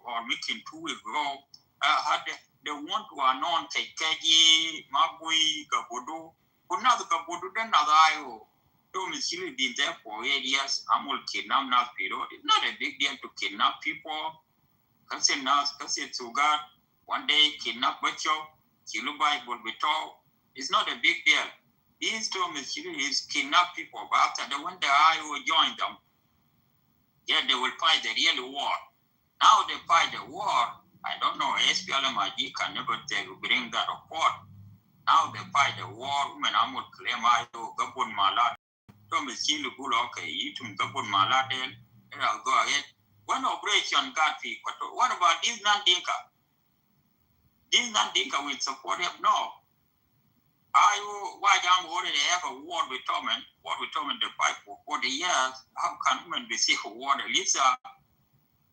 or meeting 2 weeks ago, they want to announce Keji, Mabui, Gabodo, another Gabodo, then another IO. Thomas been there for 8 years. Amul kidnap now period. It's not a big deal to kidnap people. One day kidnap Bacho, Kilubai Bulbito. It's not a big deal. These two is kidnap people, but after they when the IO joined them, yeah, they will fight the real war. Now they fight the war. I don't know, SPLMIG can never bring that report. Now they fight the war. When I would claim IO, Gabon Malad, Thomas Chilu okay, Yitum Gabon Malad, and I'll go ahead. One operation got what about this Nandinka? This Nandinka will support him? No. Why I'm already have a war with Thomas, the fight for 40 years. How can women be sick of war? Lisa,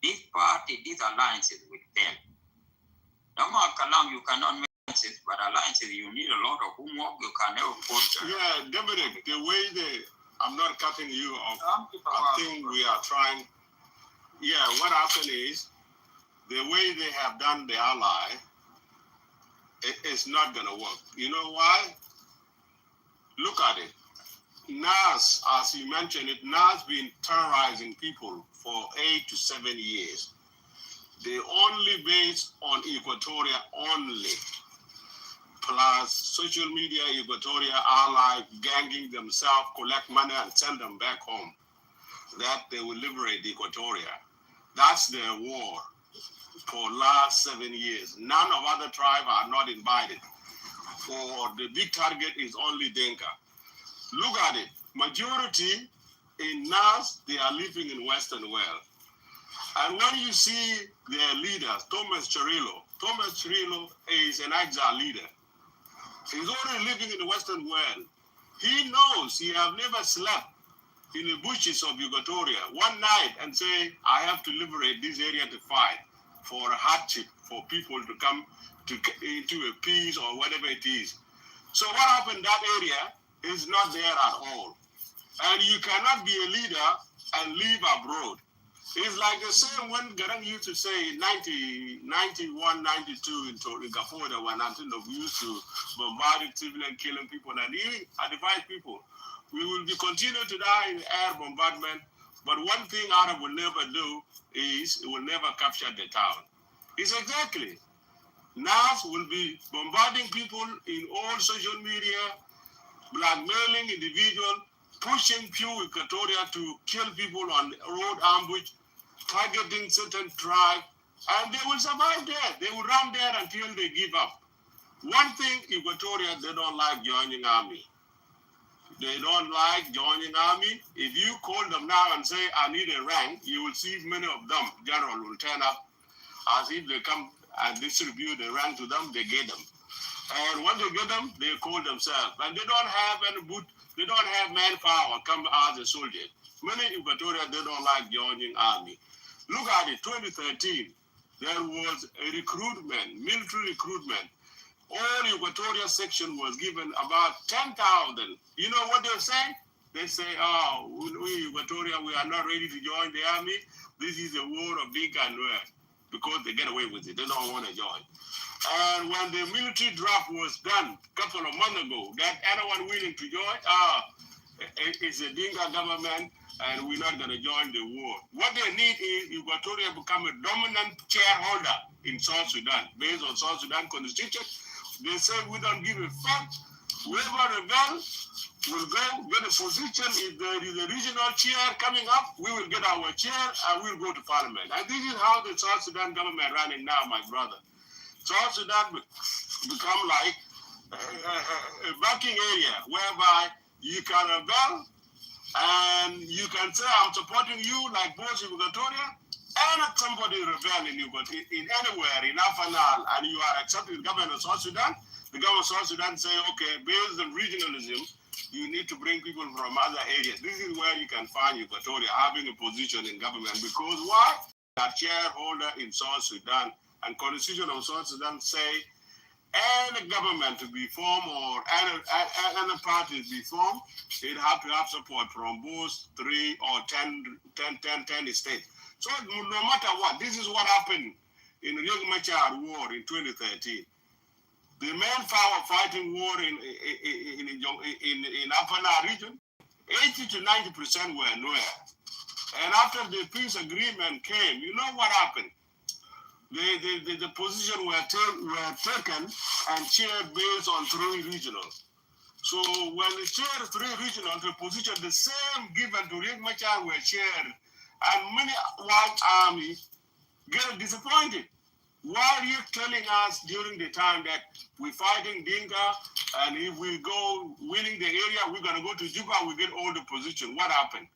this party, these alliances will fail. Dama Kalam, you cannot make alliances, but alliances, you need a lot of homework, you can never put. Yeah, Dominic, the way I'm not cutting you off. I think we are trying. Yeah, what happened is the way they have done the ally, it's not going to work. You know why? Look at it. NAS, as you mentioned it, NAS been terrorizing people for 8 to 7 years. They only based on Equatoria only, plus social media, Equatoria ally, ganging themselves, collect money and send them back home. That they will liberate Equatoria. That's their war for last 7 years. None of other tribes are not invited. For the big target is only Denka. Look at it. Majority in NAS, they are living in Western world. And when you see their leaders, Thomas Cirillo is an exile leader. He's already living in the Western world. He knows he have never slept in the bushes of Equatoria one night and say, I have to liberate this area to fight for a hardship, for people to come into a peace or whatever it is. So what happened in that area is not there at all. And you cannot be a leader and live abroad. It's like the same when Garang used to say 90, 91, 92 in Kapoda when we used to bombard civilian, killing people, and even advise people. We will be continue to die in air bombardment, but one thing Arab will never do is it will never capture the town. It's exactly. NAS will be bombarding people in all social media, blackmailing individuals, pushing few Equatoria to kill people on road ambush, targeting certain tribe, and they will survive there. They will run there until they give up. One thing, Equatoria, they don't like joining army. They don't like joining army. If you call them now and say, I need a rank, you will see many of them, general, will turn up as if they come and distribute the rank to them, they get them. And when they get them, they call themselves. And they don't have any boot, they don't have manpower come as a soldier. Many Equatoria, they don't like joining army. Look at it, 2013, there was a recruitment, military recruitment. All Equatoria section was given about 10,000. You know what they say? They say, oh, we Equatoria, we are not ready to join the army. This is a war of Dinka and Nuer, because they get away with it. They don't want to join. And when the military draft was done a couple of months ago, that anyone willing to join, it's a Dinka government, and we're not going to join the war. What they need is Equatoria become a dominant shareholder in South Sudan, based on South Sudan constitution. They say we don't give a fuck. Whoever rebels will go get a position. If there is a regional chair coming up, we will get our chair and we'll go to parliament. And this is how the South Sudan government running now, my brother. South Sudan become like a banking area whereby you can rebel and you can say, I'm supporting you like both in Equatoria, and if somebody rebel in anywhere in Afanal and you are accepting the government of South Sudan, the government of South Sudan say, okay, based on regionalism, you need to bring people from other areas. This is where you can find Equatoria having a position in government. Because why? That shareholder in South Sudan and constitution of South Sudan say any government to be formed or any party to be formed, it have to have support from both 3 or 10 states. So no matter what, this is what happened in Riek Machar war in 2013. The main power fighting war in Afana region, 80 to 90% were nowhere. And after the peace agreement came, you know what happened? The position were taken and shared based on 3 regionals. So when they shared 3 regionals, the position the same given to Riek Machar were shared, and many white army get disappointed. Why are you telling us during the time that we're fighting Dinka, and if we go winning the area, we're going to go to Juba, we get all the position? What happened?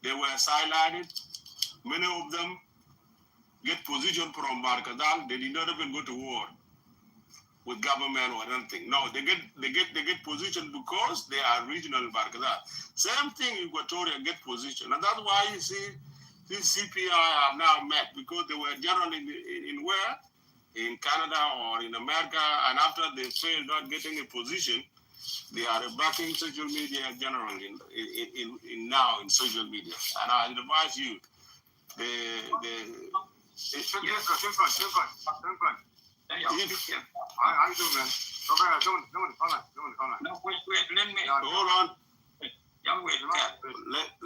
They were sidelined. Many of them get position from Barkadal. They did not even go to war with government or anything. No, they get position because they are regional in Barkadal. Same thing in Equatoria get position. And that's why you see these CPI are now met, because they were generally in where? In Canada or in America, and after they failed not getting a position, they are backing social media generally in now in social media. And I advise you, hold on.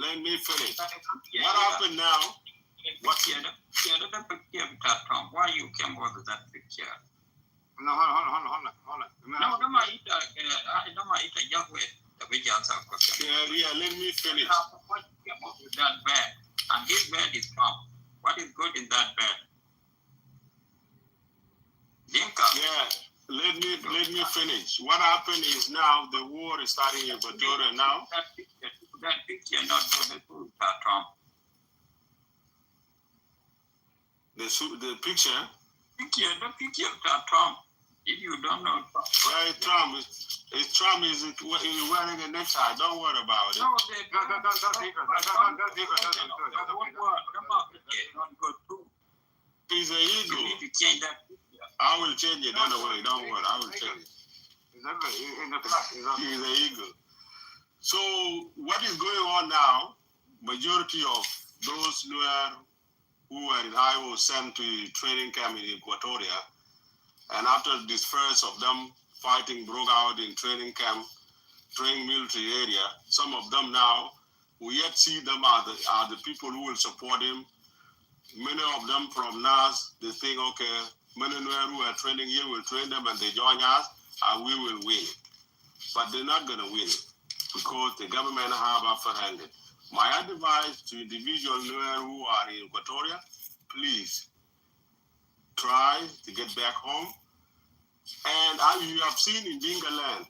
Let me finish. What happened now? Why you came over with that picture? No, hold on. Yeah, let me finish. That bed, and this bed is from. What is good in that bed? Yeah, let me finish. What happened is now the war is starting in Equatoria now. That picture not for the food, Trump. The picture? The picture of Trump. If you don't know Trump, Trump is wearing a necktie. Don't worry about it. He's an eagle. You need to change that picture. I will change it anyway. Don't worry. I will change it. He's an eagle. So what is going on now? Majority of those who were in Iowa sent to training camp in Equatoria, and after this first of them fighting broke out in training camp, training military area, some of them now, we yet see them are the people who will support him. Many of them from NAS, they think, okay, many who are training here will train them and they join us, and we will win. But they're not going to win because the government have upper-handed. My advice to individuals who are in Equatoria, please try to get back home. And as you have seen in Dinka land,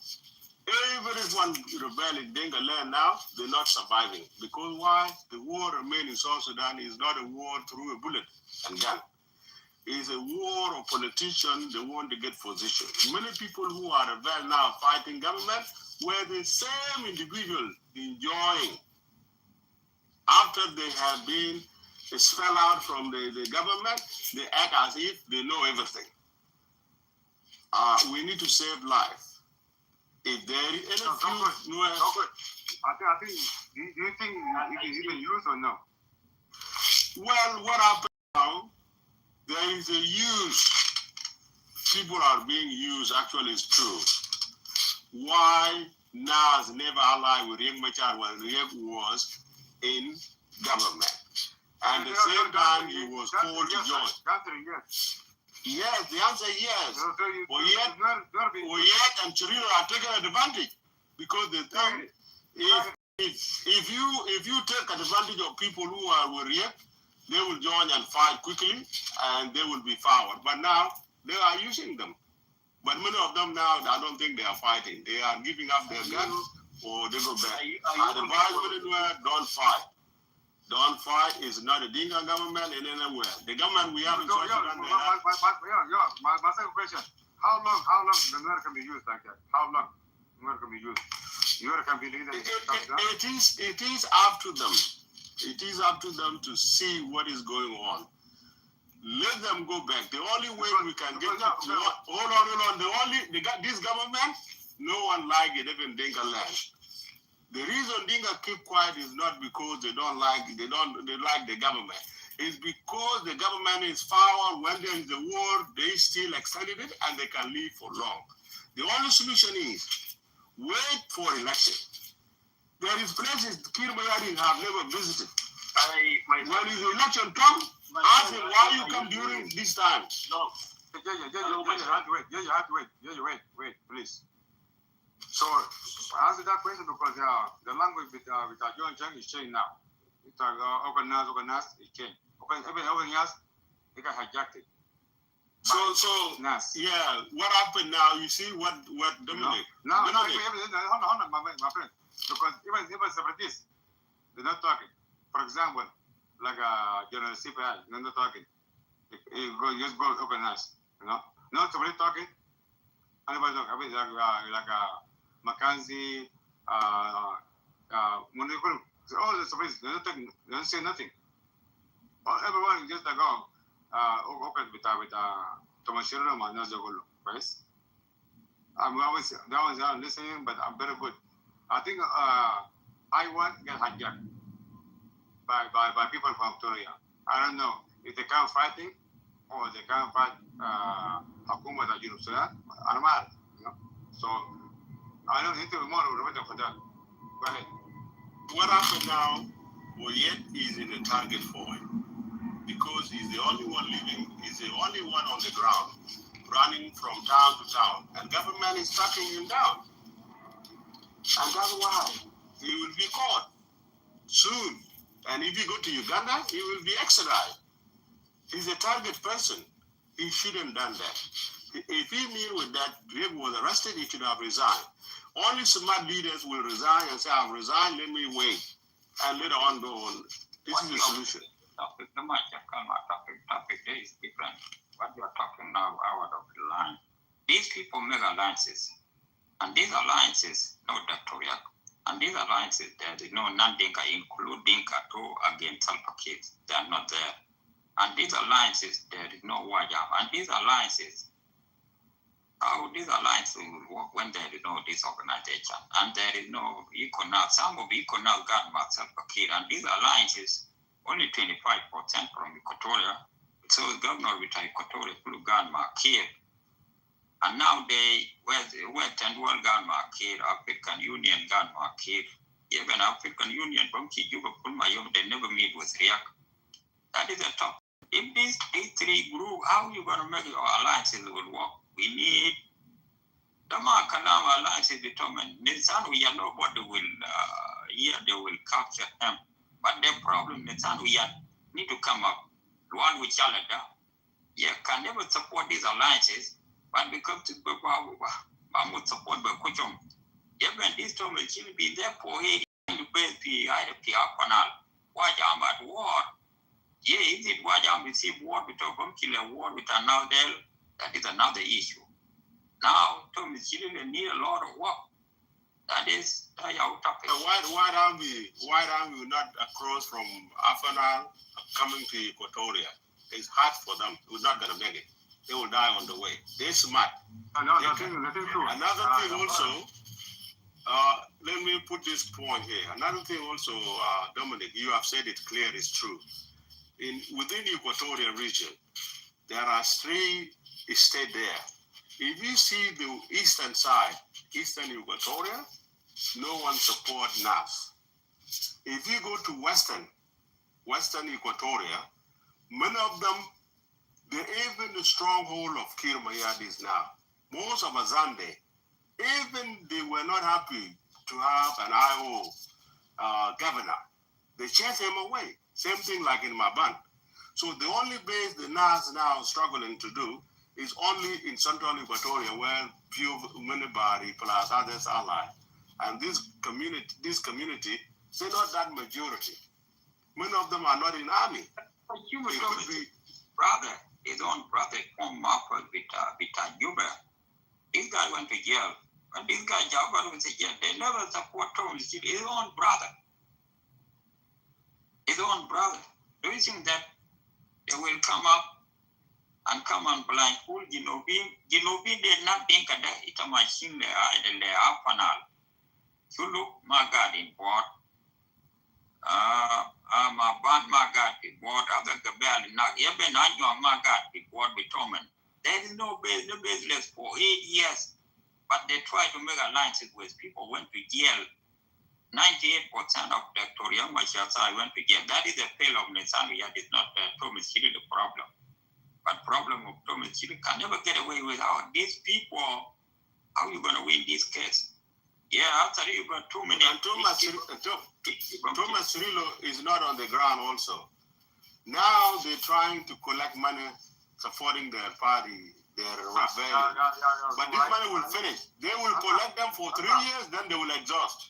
everyone rebel in Dinka land now, they're not surviving. Because why? The war remains in South Sudan is not a war through a bullet and gun. It's a war of politicians, they want to get position. Many people who are rebel now fighting government were the same individuals enjoying after they have been expelled out from the government, they act as if they know everything. We need to save life. If there is any few... I think, do you think it is even used or no? Well, what happened now, there is a use. People are being used, actually it's true. Why Nas never allied with Riek Machar when Riek was in government. And at the same time, he was called to join. Yes, the answer is yes. Oyet and Chirilo are taking advantage because they think if you take advantage of people who are with Riek, they will join and fight quickly and they will be forward. But now they are using them. But many of them now, I don't think they are fighting. They are giving up their guns or they go back. I advise anywhere, don't fight. Don't fight is not a Dinka government in anywhere. The government we have in South Sudan. My second question: How long the Nuer can be used like that? How long Nuer can be used? Nuer can be leaders. It is up to them. It is up to them to see what is going on. Let them go back. The only way we can get hold on. This government, no one like it, even Dinka land. The reason Dinka keep quiet is not because they like the government. It's because the government is power. When there is a war, they still extended it and they can live for long. The only solution is wait for election. There is places Kir Mayadin have never visited. When his election comes, ask him why you come during this time. No. You have to wait, please. So answer that question because the language with John Chang is changing now. It's organized, it changed. Everything else, they got hijacked. Yeah, what happened now? You see what Dominic? No, hold on, my friend. Because even separatists, they're not talking. For example, like General CPI, they're not talking. Just go organize, Not somebody talking. Anybody talking? Like Mackenzie, all the separatists, they're not talking. They don't say nothing. Everyone just open with Tomashiro and Nazogolo, right? I'm always listening, but I'm very good. I think I get hijacked by people from Victoria. I don't know if they can't fighting or they can't fight Hakuma that you know, I'm mad, So I don't need to be more for that. Go ahead. What happened now? Oyet is in the target for him because he's the only one living, he's the only one on the ground, running from town to town, and government is tracking him down. And that's why he will be caught soon. And if he go to Uganda, he will be extradited. He's a target person. He shouldn't have done that. If he knew with that Riek was arrested, he should have resigned. Only smart leaders will resign and say, I've resigned, let me wait. And later on go on. This is the solution. Topic is different. What you are talking now out of the line. These people make alliances. And these alliances, no Dr. And these alliances, there is no non-Dinka, include Dinka too, against Salva Kiir. They are not there. And these alliances, there is no Wajam. And these alliances, how these alliances will work when there is no disorganization. And there is no Economic. Some of Economic got Salva Kiir. And these alliances, only 25% from Equatoria. So the governor with Equatoria, Ghana, Kiir. And now they went and well Ghana, Kiir, African Union, Ghana, Kiir. Even African Union, they never meet with Riek. That is a top. If these three groups, how are you going to make your alliances will work? We need the Makanam alliances determined. We are nobody will they will capture them. But the problem is we need to come up. One with Chalada. You can never support these alliances, but because to I would support the Kuchum. Even this time it should be there for him to pay the Panel. Why am at war? Yeah, is it why I'm receive war with a kill a war with another? That is another issue. Now, Tom is need a lot of work. That is our topic. Why are we not across from Afanal coming to Equatoria? It's hard for them. We're not going to make it. They will die on the way. They're smart. Another thing also, let me put this point here. Another thing also, Dominic, you have said it clear, it's true. Within the Equatorial region, there are 3 states there. If you see the eastern side, eastern Equatoria, no one support NAS. If you go to Western Equatoria, many of them, they're even the stronghold of Kir Mayadis now. Most of Azande, even they were not happy to have an IO governor. They chased him away. Same thing like in Maban. So the only base the NAS now struggling to do is only in Central Equatoria, where few Minibari plus others allied. And this community, they're not that majority. Many of them are not in army. You could be brother, his own brother, come up with Juba. This guy went to jail. And this guy, Jabba, went to jail. They never support Tom. His own brother. His own brother. Do you think that they will come up and come and blindfold Ginobin? Ginobin did not think that it's a machine there, panel. So look, my God, in port. My band, my God, the board of the Gabel, not even I know my God, the board with Toman. There is no business for 8 years, but they try to make alliances with people went to jail. 98% of Dr. Young Machasa went to jail. That is the fail of Nesanu. That is not Thomas Chili the problem. But problem of Thomas Chili can never get away without these people. How are you going to win this case? Yeah, after you got too many. And Thomas Cirillo is not on the ground also. Now they're trying to collect money supporting their party, their rebellion. But this money will finish. They will collect them for 3 years, then they will exhaust.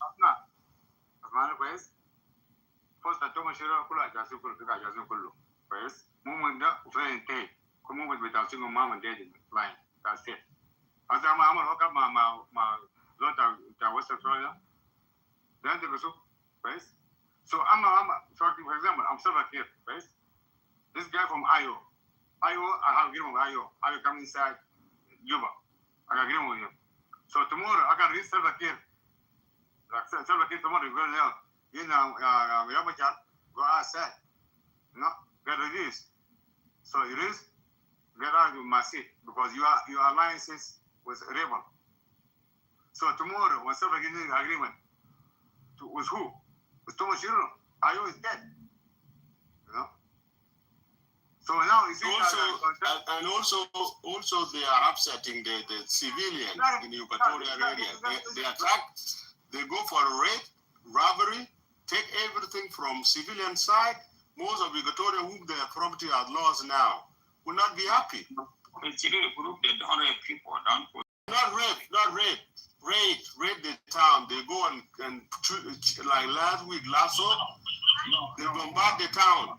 First, Thomas Cirillo kula jasu kullu. First, movement da ufrain take. Kuma with our single mom and dad in line. That's it. As I'm hook up my West Australia. Then they go, right? So I'm for example, I'm still here, right? This guy from Iowa, I have agreement with Iowa. I will come inside Juba. I got agreement with him. So tomorrow I can reach Silver Kid. Like Silver Kid tomorrow, go there. You know, go outside. You know, get released. So it is get out of my seat because your alliances with rebel. So tomorrow, when Silver Kid needs agreement, with who? With Thomas Cirillo. Iowa is dead. You know. So now it's also they are upsetting the civilians in the Equatorial area. They attack, they go for rape, robbery, take everything from civilian side. Most of Equatoria who their property are lost now will not be happy. They don't rape people, not rape. Raid the town. They go and like last week, they bombard the town.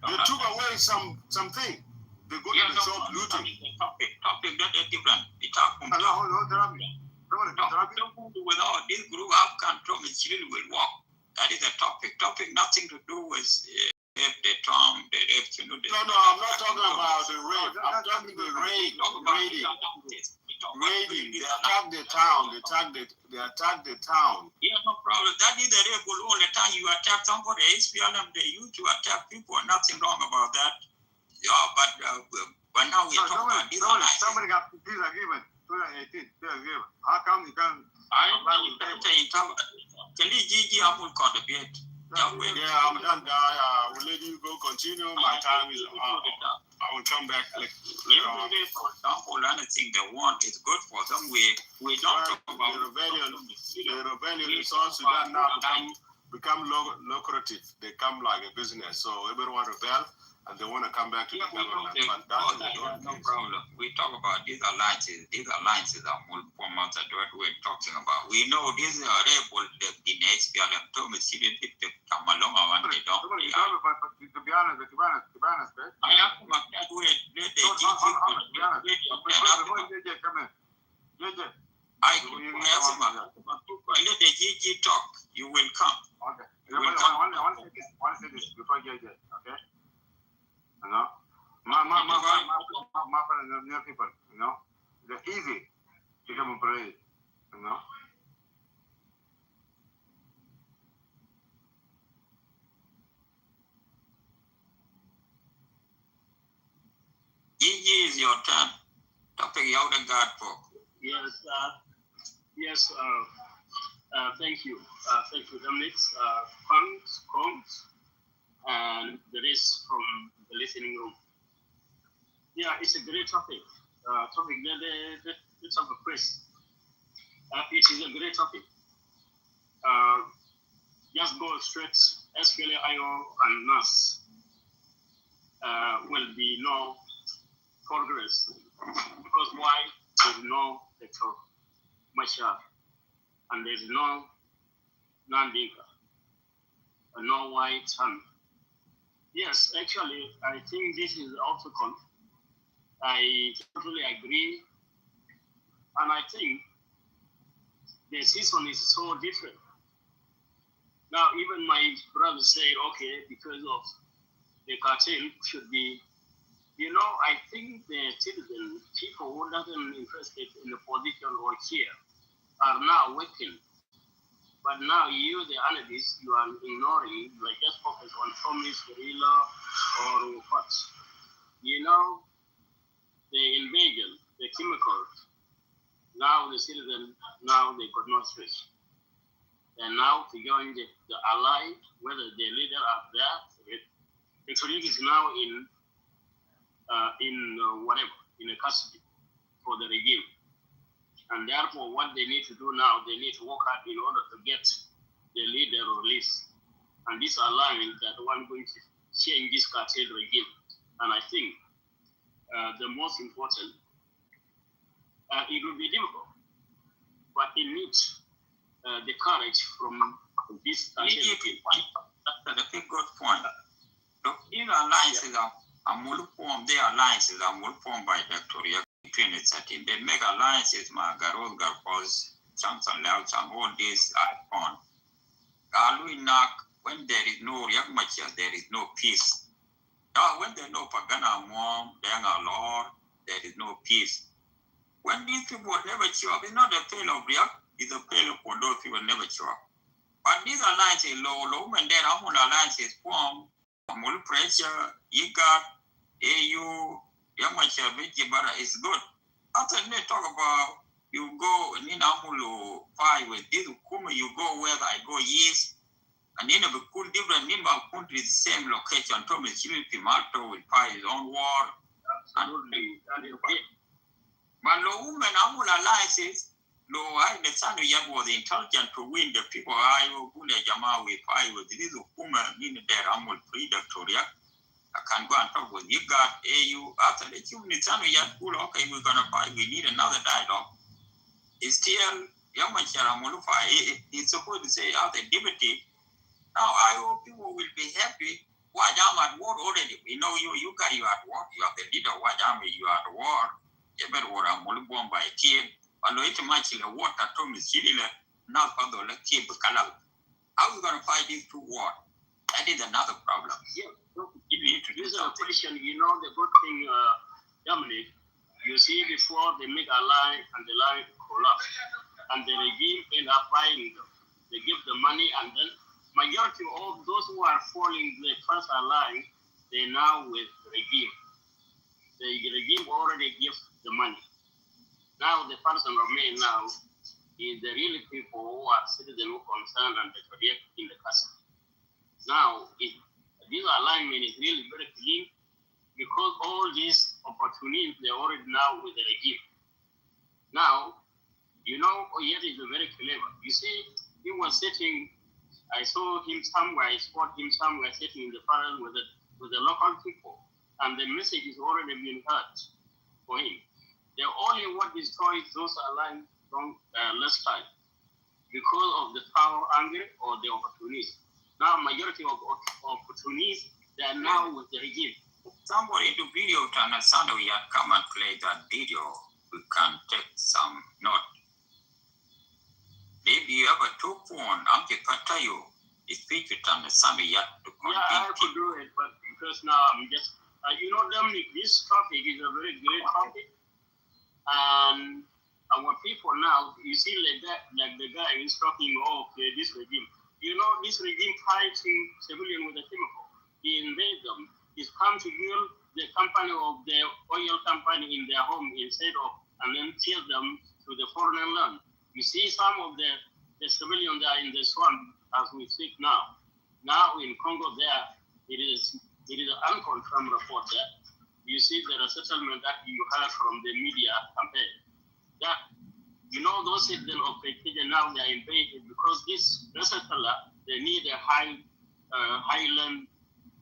They took away something. They go to the shop looting. Topic that is different. We talk without this group, how can Thomas Cirillo will walk? That is a topic. Topic nothing to do with the town, the rape. No, I'm not talking about the rape. I'm talking the raiding. Raiding. They attack the town. They attack the town. Yeah, no problem. That is the rape all the time. You attack somebody, SPLM, they used to attack people. Nothing wrong about that. Yeah, but now we are talking about this. Somebody got this agreement. 2018. How come you can't? Yeah, I'm done, guy. I will let you go continue. My time is up. I will come back later on. For example, anything they want is good for them. We don't talk about the rebellion. The rebellion in South Sudan now become lucrative. They come like a business. So everyone rebel and they want to come back to the government. But that's no problem. We talk about these alliances. These alliances are multiple months that we're talking about. We know these are rebel in SPLM. Thomas Cirillo come along and they don't. To be honest, I have to make that way. Let the GG talk. You will come. Okay. I want to say this before JJ. Okay. You know, my people, you know, they're easy to come and pray, you know. Gigi is your turn. Topic you have got for. Yes, Yes, thank you. Thank you, Dominic, Combs, and the rest from the listening room. Yeah, it's a great topic. Topic that's of a quiz. It is a great topic. Just go straight, SPLAIO and NAS will be no progress. Because why? There's no Dr. Mashar, and there's no Nandinka, and no white hand. Yes, actually, I think this is the obstacle. I totally agree, and I think the season is so different. Now, even my brother said, okay, because of the cartel should be, I think the citizen, people who are not interested in the position or here, are now waking. But now you, the analysts, you are ignoring, you are just focused on promise, guerrilla, or what. The invasion, the chemicals, now the citizen, now they could not switch. And now to join the ally, whether the leader are there, the colleague is now in whatever, in a custody for the regime. And therefore, what they need to do now, they need to work hard in order to get the leader released. And this alliance that one going to change this cartel regime. And I think the most important, it will be difficult, but it needs the courage from this cartel regime. That's a good point. Look, these alliances are more formed. Their alliances are more formed by Victoria between its setting. They make alliances, Garod, Garpos, Johnson, Louds, and all these icons. When there is no Yakmacha, there is no peace. Now, when there is no Pagana Mom, Danga Lord, there is no peace. When these people never show up, it's not a fail of Riak, it's a fail for those people never show up. But these alliances, low, and then our alliances form, more pressure, IGAT, AU, Yamacha, Vijibara is good. After they talk about you go Ninamulu fight with this Kuma, you go where I go east, and in a cool different Nimba country, same location, Thomas Chili Pimato will fight his own war. But low women Amul alliances, low I the son of Yag was intelligent to win the people I will Jama we fight with this Kuma in their Amul predatoria. I can go and talk with you got AU after the unit son of Yag, okay, we're gonna fight, we need another dialogue. It's still Yamachara Mulufa, it's supposed to say out the liberty. Now I hope people will be happy. Why I'm at war already? We know you got you at war, you are the leader, why you are at war. You better war I'm bomb by a kid. But no much in the water to me Chile, not for the kid How are we gonna fight these two wars? That is another problem. Yeah, you need to do something. The good thing, Dominic, you see before they make a line and the line collapse, and the regime end up buying them. They give the money, and then majority of those who are following the first line, they now with the regime. The regime already gives the money. Now the person of me now is the real people who are citizens who concerned and they react in the custody. Now, this alignment is really very clean because all these opportunities, they're already now with the regime. Now, Oyet is very clever. You see, he was sitting, I saw him somewhere, I spot him somewhere sitting in the forest with the local people, and the message is already being heard for him. The only what destroys those alliances from last time because of the power angle or the opportunities. Now, majority of opportunities, they are now with the regime. Somebody do video to understand we have come and play that video. We can take some note. Maybe you have a two phone, I'm the Katayo. It's featured on the Sunday yet to continue. Yeah, I could do it, but because now I'm just, Dominic, this topic is a very great topic. And our people now, you see, like the guy is talking, okay, this regime. This regime fighting civilian with a chemical. He invade them. He's come to build the company of the oil company in their home instead of, and then sell them to the foreign land. You see some of the civilians are in the swamp as we speak now. Now in Congo there, it is an unconfirmed report that you see there are settlement that you heard from the media campaign. That, those citizens of Kenya now they are invaded because this settler, they need a highland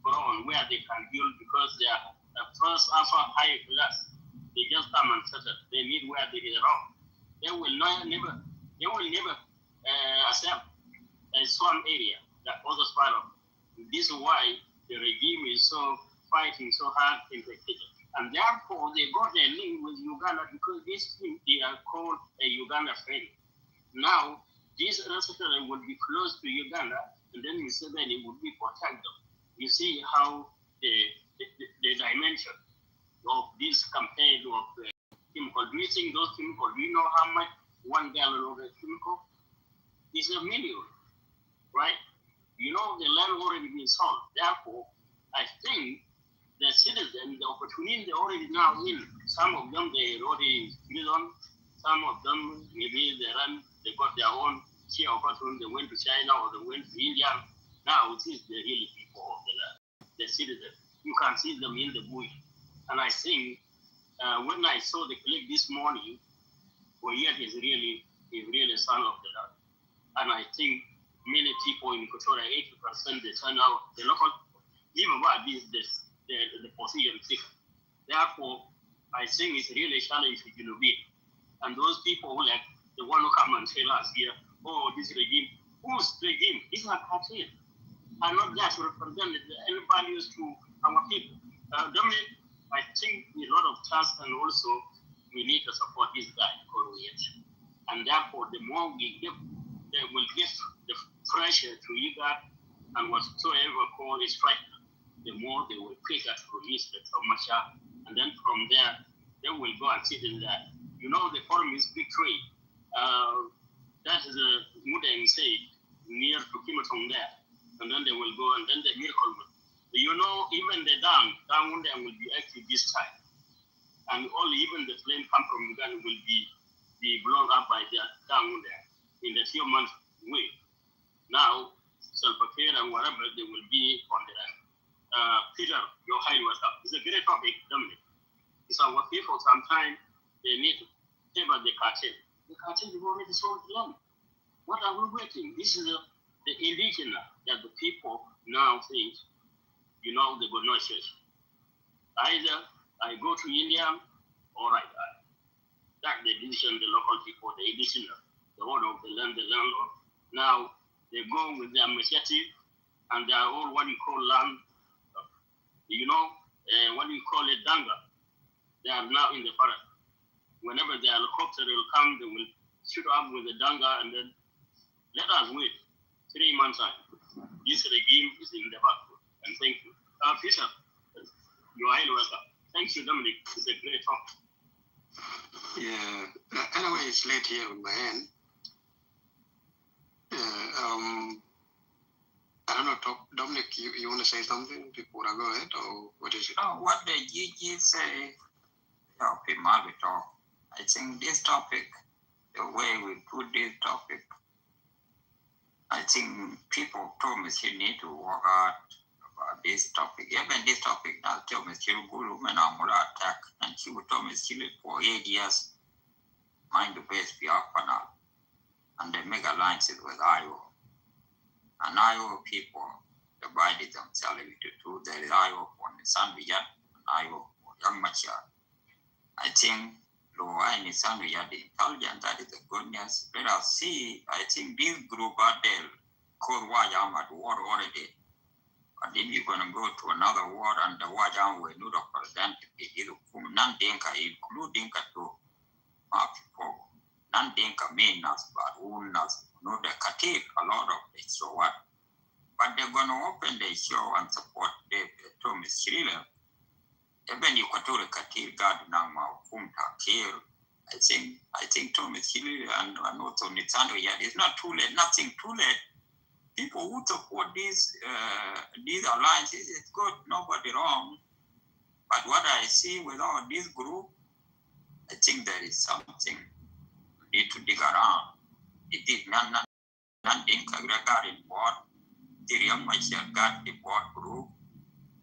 ground where they can build because they are first alpha high class. They just come and settle. They need where they get around. They will never accept a swamp area that others follow. This is why the regime is so fighting so hard in the kitchen. And therefore, they got their link with Uganda because this thing, they are called a Uganda friend. Now, this settlement will be close to Uganda, and then Museveni would be protected. You see how the dimension of this campaign of chemical. Do you think those chemicals, do you know how much 1 gallon of a chemical is? $1 million, right? The land already been sold. Therefore, I think the citizens, the opportunity they already now in. Some of them they already prison. Some of them maybe they got their own share of opportunity. They went to China or they went to India. Now it is the real people of the land, the citizens. You can see them in the bush. And I think when I saw the clip this morning, Oyet is really a son of the land. And I think many people in Kitover, 80% they turn out the local, even what is the position fix. Therefore, I think it's really a challenge to Genovese. And those people like the one who come and tell us here, oh, this regime, whose regime? It's not cartel. I'm not there to represent any values to our people. Dominic, I think a lot of trust, and also we need to support this guy called Oyet. And therefore, the more we give, they will give the pressure to IGAD and whatsoever called a strike, the more they will quicker to release the Tomasha. And then from there, they will go and sit in that. The forum is big trade. That is a Mudeng say near to Kimatong there. And then they will go, and then the miracle will. Even the down there will be active this time. And even the plane come from Uganda will be blown up by the down there in the 2 months way. Now, Salpakir and whatever, they will be on the land. Peter, your high was up. It's a great topic, Dominic. It's our people sometimes they need to favor the cartel. The cartel have already sold the land. What are we waiting? This is the indigenous that the people now think, they got no choice. Either I go to India or I die. That's the decision, the local people, the indigenous, the owner of the land, the landlord. Now they go with their machete and they are all what you call land, what do you call it, danga. They are now in the forest. Whenever the helicopter will come, they will shoot up with the danga and then let us wait 3 months time. This regime is in the back. And thank you. Peter, you are welcome. Thank you, Dominic. It's a great talk. Yeah. Anyway, it's late here on my end. I don't know, Dominic, you want to say something before I go ahead, or what is it? No, what the GG say, Pimavi talk. I think this topic, the way we put this topic, I think people told me you need to work out about this topic. Even this topic, now tell me you go to attack, and she would tell me for 8 years, mind the base be up and they make alliances with Iowa. And Iowa people divided themselves into two. There is Iowa for the Sanviyat and Iowa for Young Machar. I think Loa and Sanviyat, the intelligence, that is the goodness. Let us see, I think this group are there, called Wajam at war already. And then you're going to go to another war, and the Wajam will not represent the non-Dinka, including to people. Non-Dinka mean us, but who knows? The Katir, a lot of it, so what? But they're going to open the show and support the Thomas Schiller. Even you go to the Katir Gardenama, Kumta, Kill. I think Thomas Schiller and also Nitsando, it's not too late, nothing too late. People who support these alliances, it's good, nobody wrong. But what I see with all this group, I think there is something we need to dig around. It did not regard in board. The young myself got the board group.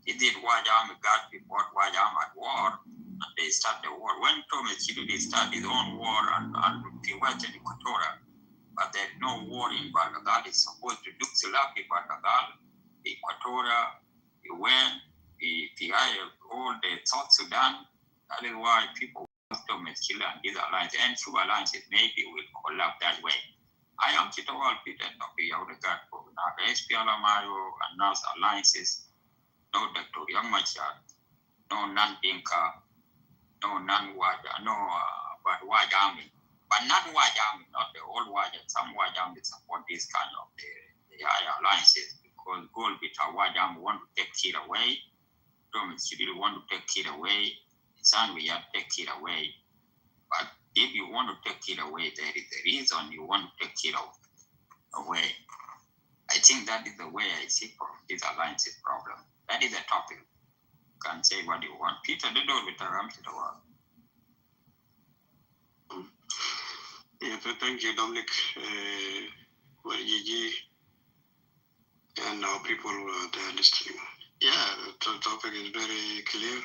It did Wajam got the board Wajam at war. And they start the war. When Thomas Chididi started his own war and he went to Equatorial, but there's no war in Bargadal. It's supposed to do Silaki Bargadal, Equatorial, he went, he hired all the South Sudan. That is why people want Thomas Chile and his alliance and two alliances maybe will collapse that way. I am Kitover Peter Topi Yaudegard for SPLA Mayo and now alliances, no Dr. Young Machar, no non-Dinka, no non-Waja, no but Wajami, but not Wajami, not the old Waja. Some Wajami support this kind of the alliances because goal with Wajami want to take it away. Thomas Chididi want to take it away. Son, we have to take it away. But if you want to take it away, there is a reason you want to take it away. I think that is the way I see this alliances problem. That is the topic. You can say what you want. Peter, the door with the ram to the world. Yeah, thank you, Dominic. Gigi and our people who are there listening. Yeah, the topic is very clear.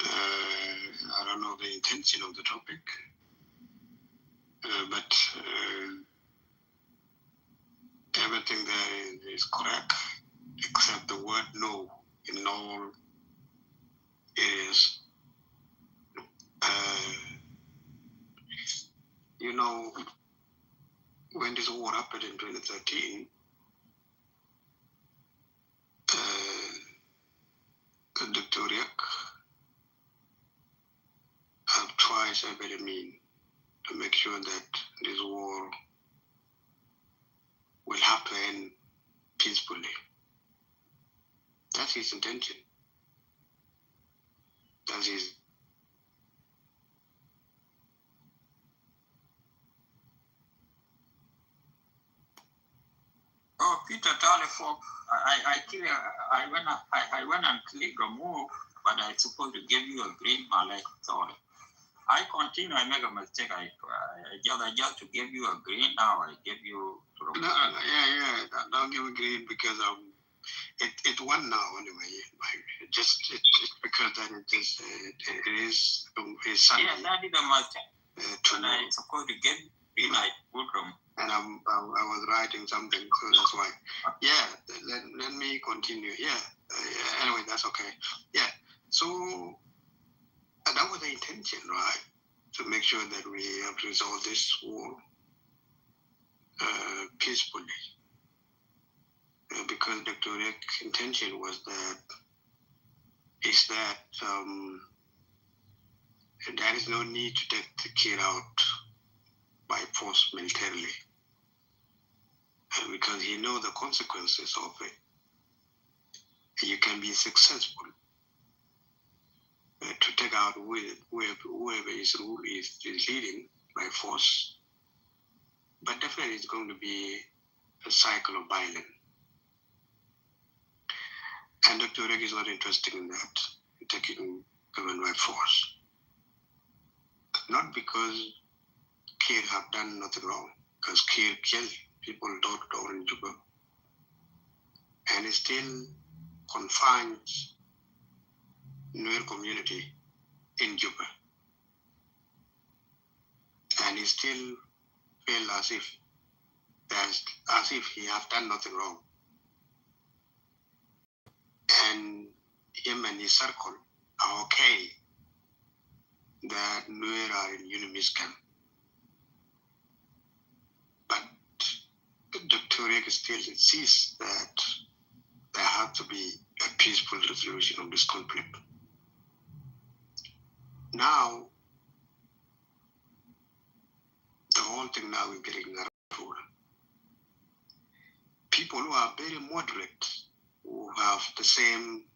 I don't know the intention of the topic, but everything there is correct except the word no in all areas. You know, when this war happened in 2013, Dr. Riek have tried every means to make sure that this war will happen peacefully. That's his intention. That's his. Oh, Peter Talifok, I went and clicked remove, but I supposed to give you a green malek. Sorry. I continue, I make a mistake. I just to give you a green, now I give you to remove. Yeah, don't give a green because it won now anyway. It's because that it is Sunday. Yeah, that is a mistake. And I supposed to give green light Woodroom. And I was writing something, so that's why. Yeah, let me continue. Yeah, anyway, that's okay. Yeah, so that was the intention, right? To make sure that we have resolved this war peacefully. Because Dr. Riek's intention was that there is no need to take the kid out by force militarily. Because he knows the consequences of it. You can be successful to take out whoever is leading by force, but definitely it's going to be a cycle of violence. And Dr. Riek is not interested in that, taking government by force. Not because Kir have done nothing wrong, because Kir killed people door in Juba, and he still confines Nuer community in Juba, and he still feel as if he have done nothing wrong, and him and his circle are okay that Nuer are in Unimis camp. But Dr. Riek still insists that there has to be a peaceful resolution of this conflict. Now, the whole thing now is getting out of control. People who are very moderate, who have the same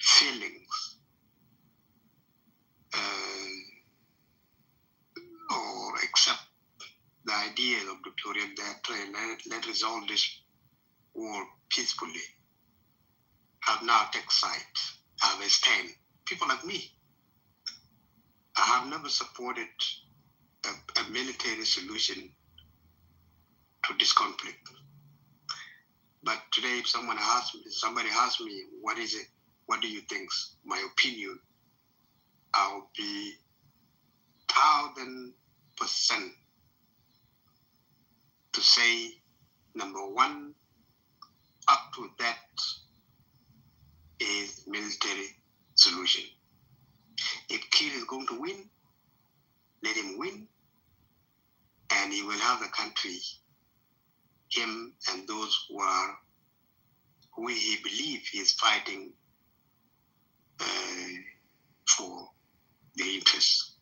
feelings, or accept the idea of Dr. Riek that let's resolve this war peacefully, have now taken side, have a stand. People like me, I have never supported a military solution to this conflict. But today, if somebody asks me, what is it? What do you think? My opinion, I'll be 1,000% to say, number one, up to that is military solution. If Kiir is going to win, let him win, and he will have the country, him and those who he believes he is fighting for the interests.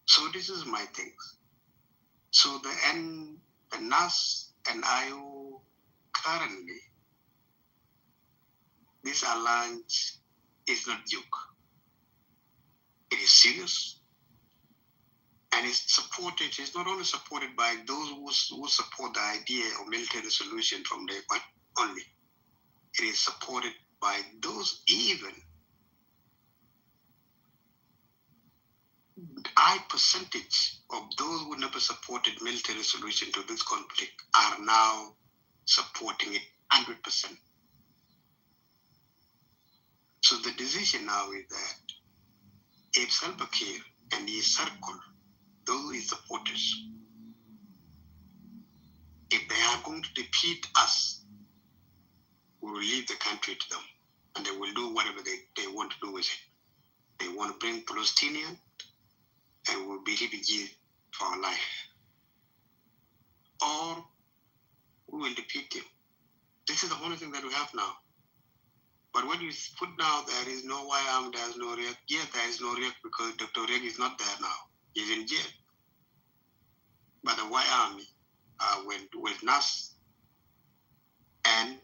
So this is my thing. So the NAS and IO currently, this alliance is not joke. It is serious. And it's supported, it's not only supported by those who support the idea of military solution from day one only. It is supported by those even high percentage of those who never supported military solution to this conflict are now supporting it 100%. So the decision now is that if Salva Kiir and his circle, those his supporters, if they are going to defeat us, we will leave the country to them, and they will do whatever they want to do with it. They want to bring Palestinians, and we'll be refugees for our life. Or we will defeat them. This is the only thing that we have now. But when you put now, there is no YAM, there is no REAC. Yeah, there is no REAC because Dr. REAC is not there now. He's in jail. But the Y Army with NAS and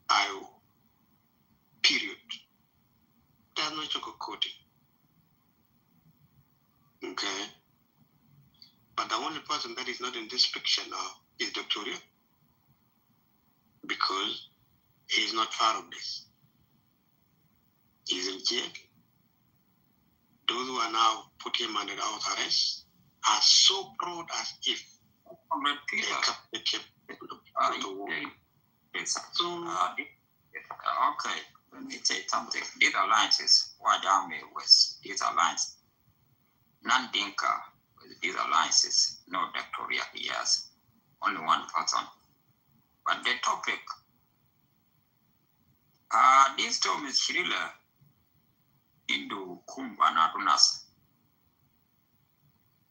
IO, period. There's no sugarcoating. Okay? But the only person that is not in this picture now is Dr. REAC, because he is not part of this. He's in jail. Those who are now put him under house arrest are so proud as if they kept the war. Okay, let me say something. These alliances, White Army with these alliances, non-Dinka with these alliances, no Dr. REAC, yes, only one person. But the topic, this term is Shirila into Kumba Narunas.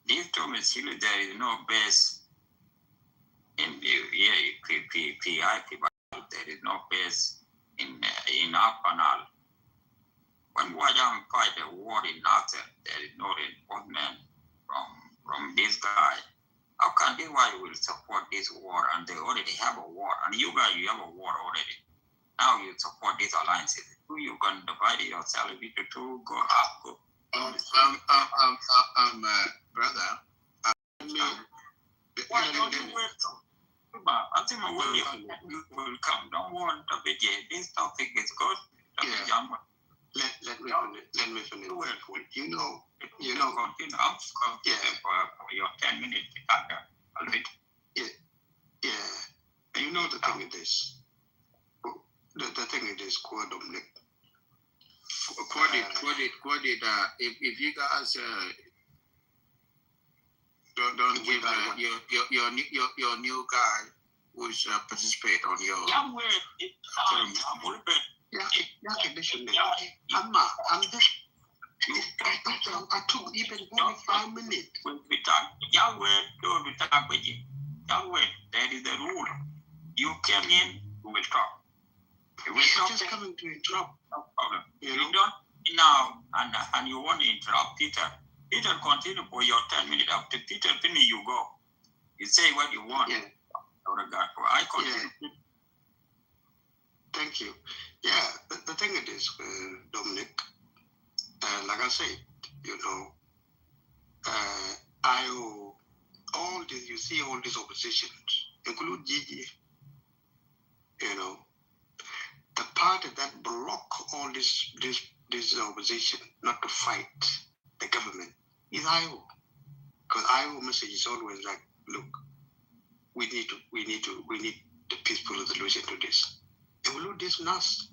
This term is Shirila, there is no base in the PIP, but there is no base in our panel. When Wajam fight a war in Nasser, there is no reinforcement from this guy. How can this why will support this war, and they already have a war, and you guys, you have a war already. Now you support these alliances. You can divide yourself into two, go up, go. Brother. Why don't you wait? I think we will come. Don't want to be this topic is good. Yeah. Let me finish. You know. Continue. I'm for your 10 minutes. Yeah. You know the thing is this. The thing is this, Dominic. Quote it. If you guys don't give your new guy who's participate on your I'm just I took even only 5 minutes. That is the rule. You came in, we will talk. We're just coming to interrupt. No problem. You don't now, and you want to interrupt Peter. Peter, continue for your 10 minutes. After Peter finish, you go. You say what you want. Yeah. I continue. Yeah. Thank you. Yeah, the thing it is, Dominic, like I said, all this, you see all these oppositions, include Gigi, the party that block all this opposition not to fight the government is IO. Because our message is always like, look, we need the peaceful resolution to this. And we do this with us.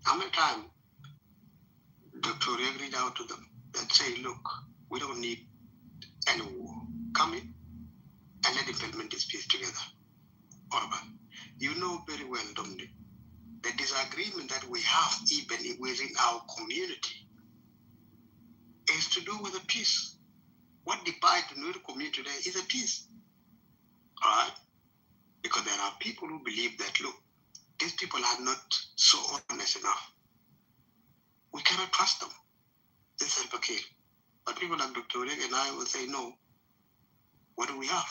How many times Dr. Riek reached out to them and say, look, we don't need any war. Come in and let's implement this peace together. Orban, you know very well, Dominic, the disagreement that we have even within our community is to do with the peace. What divides the Nuer community today is a peace. All right? Because there are people who believe that, look, these people are not so honest enough. We cannot trust them. This is okay. But people like Dr. Riek and I will say, no, what do we have?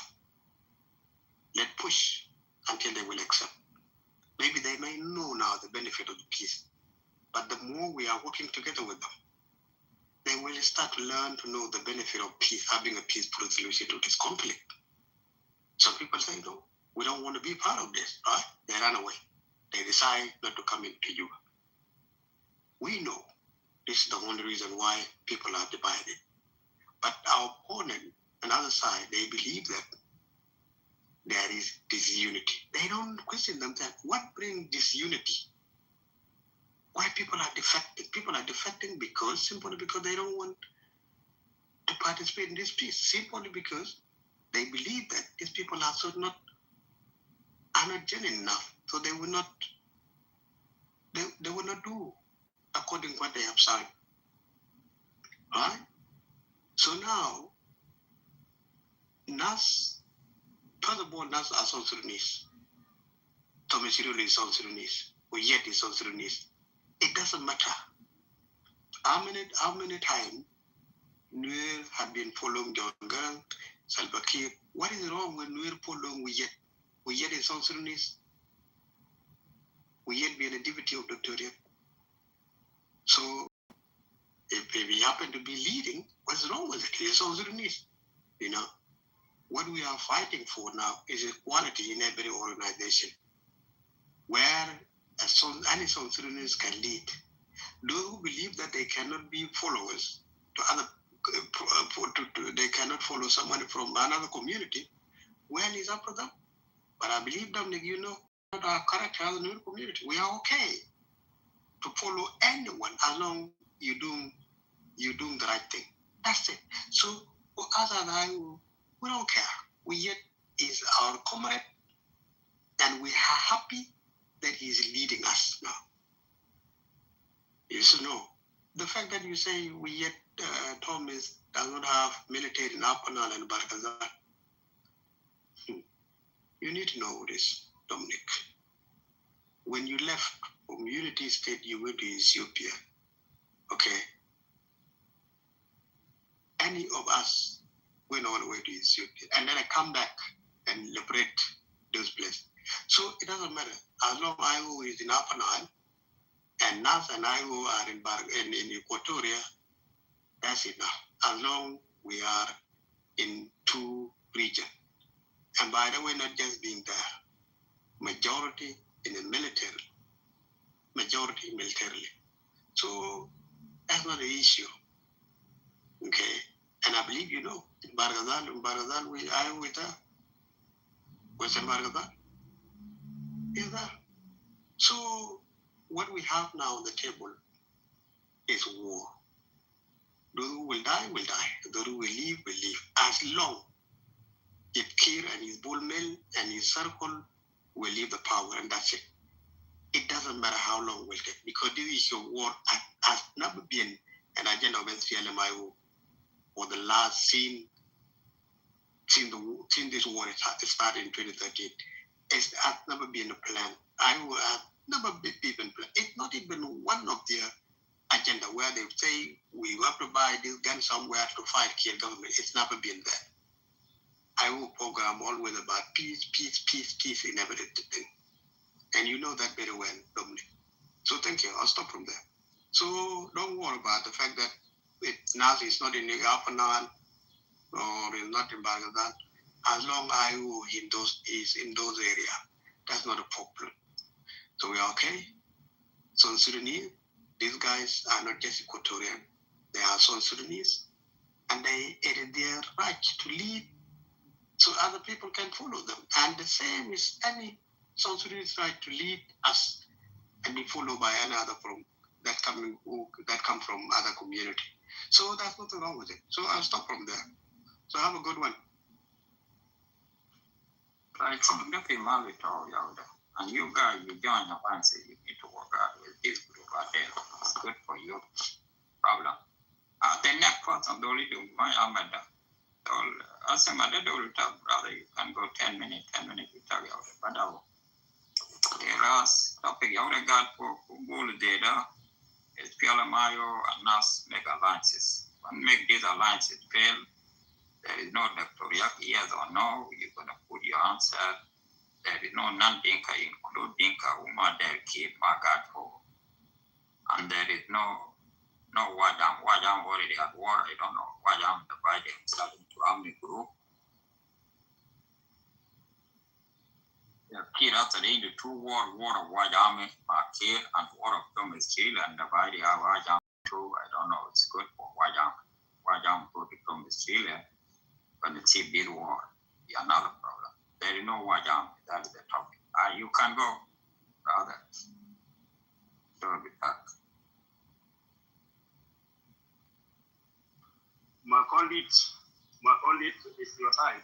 Let's push until they will accept. Maybe they may know now the benefit of the peace. But the more we are working together with them, they will start to learn to know the benefit of peace, having a peaceful solution to this conflict. Some people say, no, we don't want to be part of this, right? They run away. They decide not to come into Juba. We know this is the only reason why people are divided. But our opponent, on the other side, they believe that there is disunity. They don't question themselves. What brings disunity? Why people are defecting? People are defecting simply because they don't want to participate in this peace. Simply because they believe that these people are not genuine enough. So they will not do according to what they have signed. Right? So now, first of all, NAS are South Sudanese. Thomas Siruli is South Sudanese. Oyet is South Sudanese. It doesn't matter how many times Nuer have been following John Garang, Salva Kiir. What is wrong with Nuer following Oyet? Oyet is South Sudanese. Oyet being a deputy of Dr. Riek. So if he happen to be leading, what's wrong with it? He's South Sudanese. You know, what we are fighting for now is equality in every organization, where any South Sudanese can lead. Those who believe that they cannot be followers to other, they cannot follow someone from another community, well, it's up to them. But I believe, Dominic, you know, our character as a new community, we are okay to follow anyone as long you're doing the right thing. That's it. So for us and I, we don't care. Yet is our comrade, and we are happy that he's leading us now. You should know the fact that you say Thomas does not have military in Apanal and Barkazal. You need to know this, Dominic. When you left from Unity State, you went to Ethiopia. Okay. Any of us went all the way to Ethiopia, and then I come back and liberate those places. So it doesn't matter. As long as IO is in Upper Nile, and NAS and IO are in Equatoria, that's enough. As long we are in two regions. And by the way, not just being there, majority in the military, majority militarily. So that's not the issue. Okay? And I believe you know, in Barghazal, I was there. Western Barghazal is there. So what we have now on the table is war. Those who will die, will die. Those who will leave, will leave. As long if Kir and his bull mill and his circle will leave the power, and that's it. It doesn't matter how long it will take, because this issue of war has never been an agenda of SPLMIO for the last since this war started in 2013. It has never been a plan. I will have never been even planned. It's not even one of their agenda where they say we have to buy this gun somewhere to fight Kir government. It's never been there. I will program always about peace in everything. And you know that very well, Dominic. So thank you. I'll stop from there. So don't worry about the fact that NAS is not in the Upper Nile or is not in Baghdad. As long as IO is in those areas, that's not a problem. So we are okay. So Sudanese, these guys are not just Equatorian. They are South Sudanese. And they their right to lead so other people can follow them. And the same is any South Sudanese right to lead us and be followed by any other that come from other community. So that's nothing wrong with it. So I'll stop from there. So have a good one. Right, so nothing wrong with all y'all. And you guys, you join up and say you need to work out with this group out there. It's good for you. Problem. The next person, don't do my amada. As a matter, brother, you can go 10 minutes, we tell you. But there is topic you got for goal data. It's PLMIO and NAS make alliances. When make these alliances fail, there is no doctor, yes or no, you're going to put your answer. There is no non-dinka, include dinka, Uma, there keep my God for. And there is no Wajam. Wajam already had war, I don't know. Wajam divided himself into army group. Kid after the two war of Wajam, Kid, and war of Thomas Chill, and divided our Wajam too. I don't know, it's good for Wajam. Wajam go to Thomas Chill, but it's a big war. Another problem. There is no Wajam, that is the topic. You can go, brother. Don't be back. My colleagues, is your time.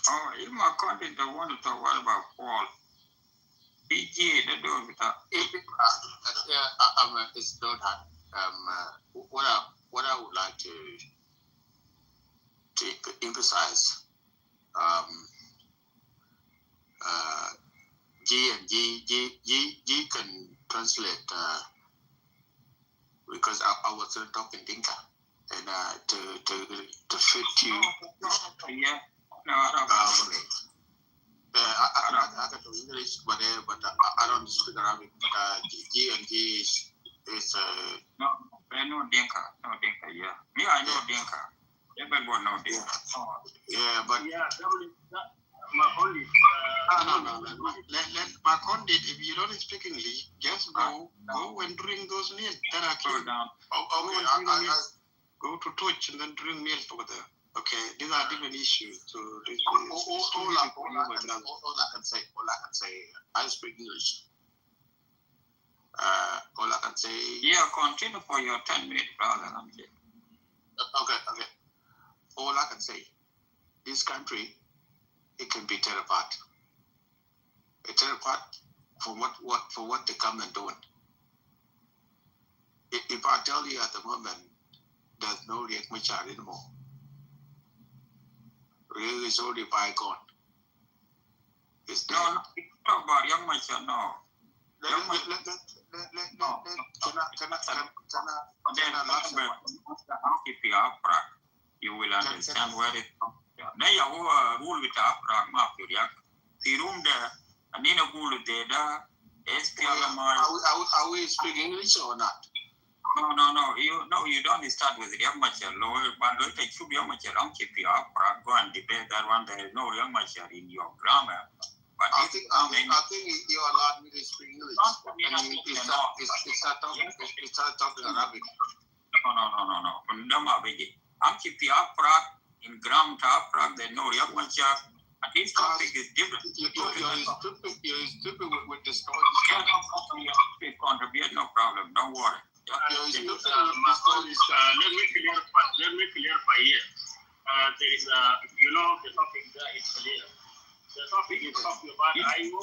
Oh, if my colleague don't want to talk about Paul, PG, they do it. It's not hard. What I would like to emphasize, G can translate because I was talking Dinka and to fit you. Yeah, no, I can do English, but I don't speak Arabic. But G is no Dinka, yeah. Me, I know Dinka. Everyone know Dinka. Yeah, but Macondi. No. Let Macondi, if you don't speak English, just go and drink those meals. Then I can down. Okay, go to touch and then drink meals over there. Okay, these are different issues. So all I can say, I speak English. All I can say. Yeah, continue for your 10 minutes, brother. Okay. All I can say, this country, it can be tear apart. It tear apart for what they come and doing. If I tell you at the moment, there's no Riek Machar anymore. Riek is already bygone. It's dead. No, talk about Young Machar, no. You will understand where it comes from. Now you rule with Afra Mafia. The room there, and in a bull there, are we speaking English or not? No. You don't start with Young Machar. But look at you, Young Machar. Don't keep your Afra. Go and debate that one. There is no Young Machar in your grammar. But I think you allowed me to speak English. It's not talking Arabic. No. I'm keeping Afra in gram to Afra. They know Young Machar. And this topic is different. You're stupid with the story. Contribute, no problem. Don't worry. Let me clarify here. There is the topic there is clear. The topic is talking about IO.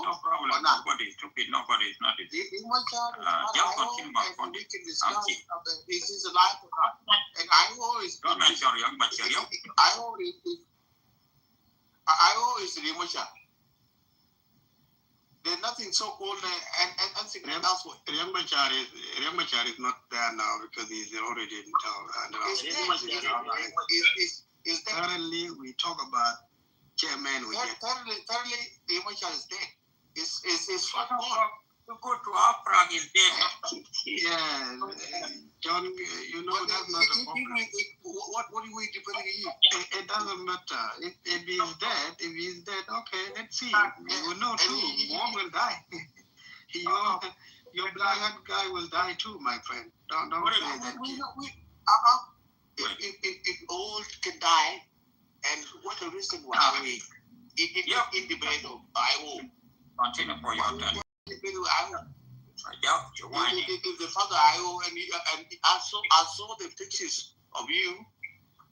No problem. Nobody is stupid. Nobody is not. Just continue my point. This is a life or not. And IO is. Don't mention Young Machar. IO is Riek Machar. There's nothing so called and else. Riek Machar is not there now because he's already in town. Is currently we talk about chairman. Currently, Riek Machar is dead. It's to go to Afra is dead. Yeah, John, you know that's not a problem. What do we depending on you? It doesn't matter. If he's dead, okay, let's see. You will know too. More will die. Your black guy will die too, my friend. Don't say that. If all can die, and what the reason why we in the bed of Iowa? Continue for your turn. If the father Iowa and I saw the pictures of you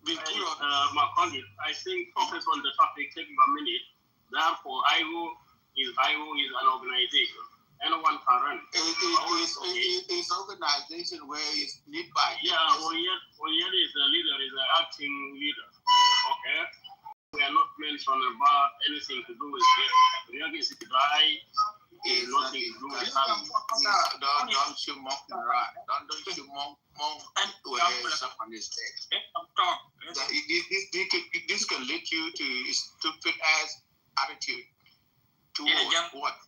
being put on. My colleague, I think focus on the topic, taking a minute. Therefore, Iowa is an organization. Anyone can run. It's organization where it's led by. Yeah, Oyed is the leader, is the acting leader. Okay? We are not mentioning about anything to do with it. Oyed is the guy. It's nothing to do with him. Don't you mock the right. Don't you mock where someone is dead. This can lead you to stupid ass attitude. What?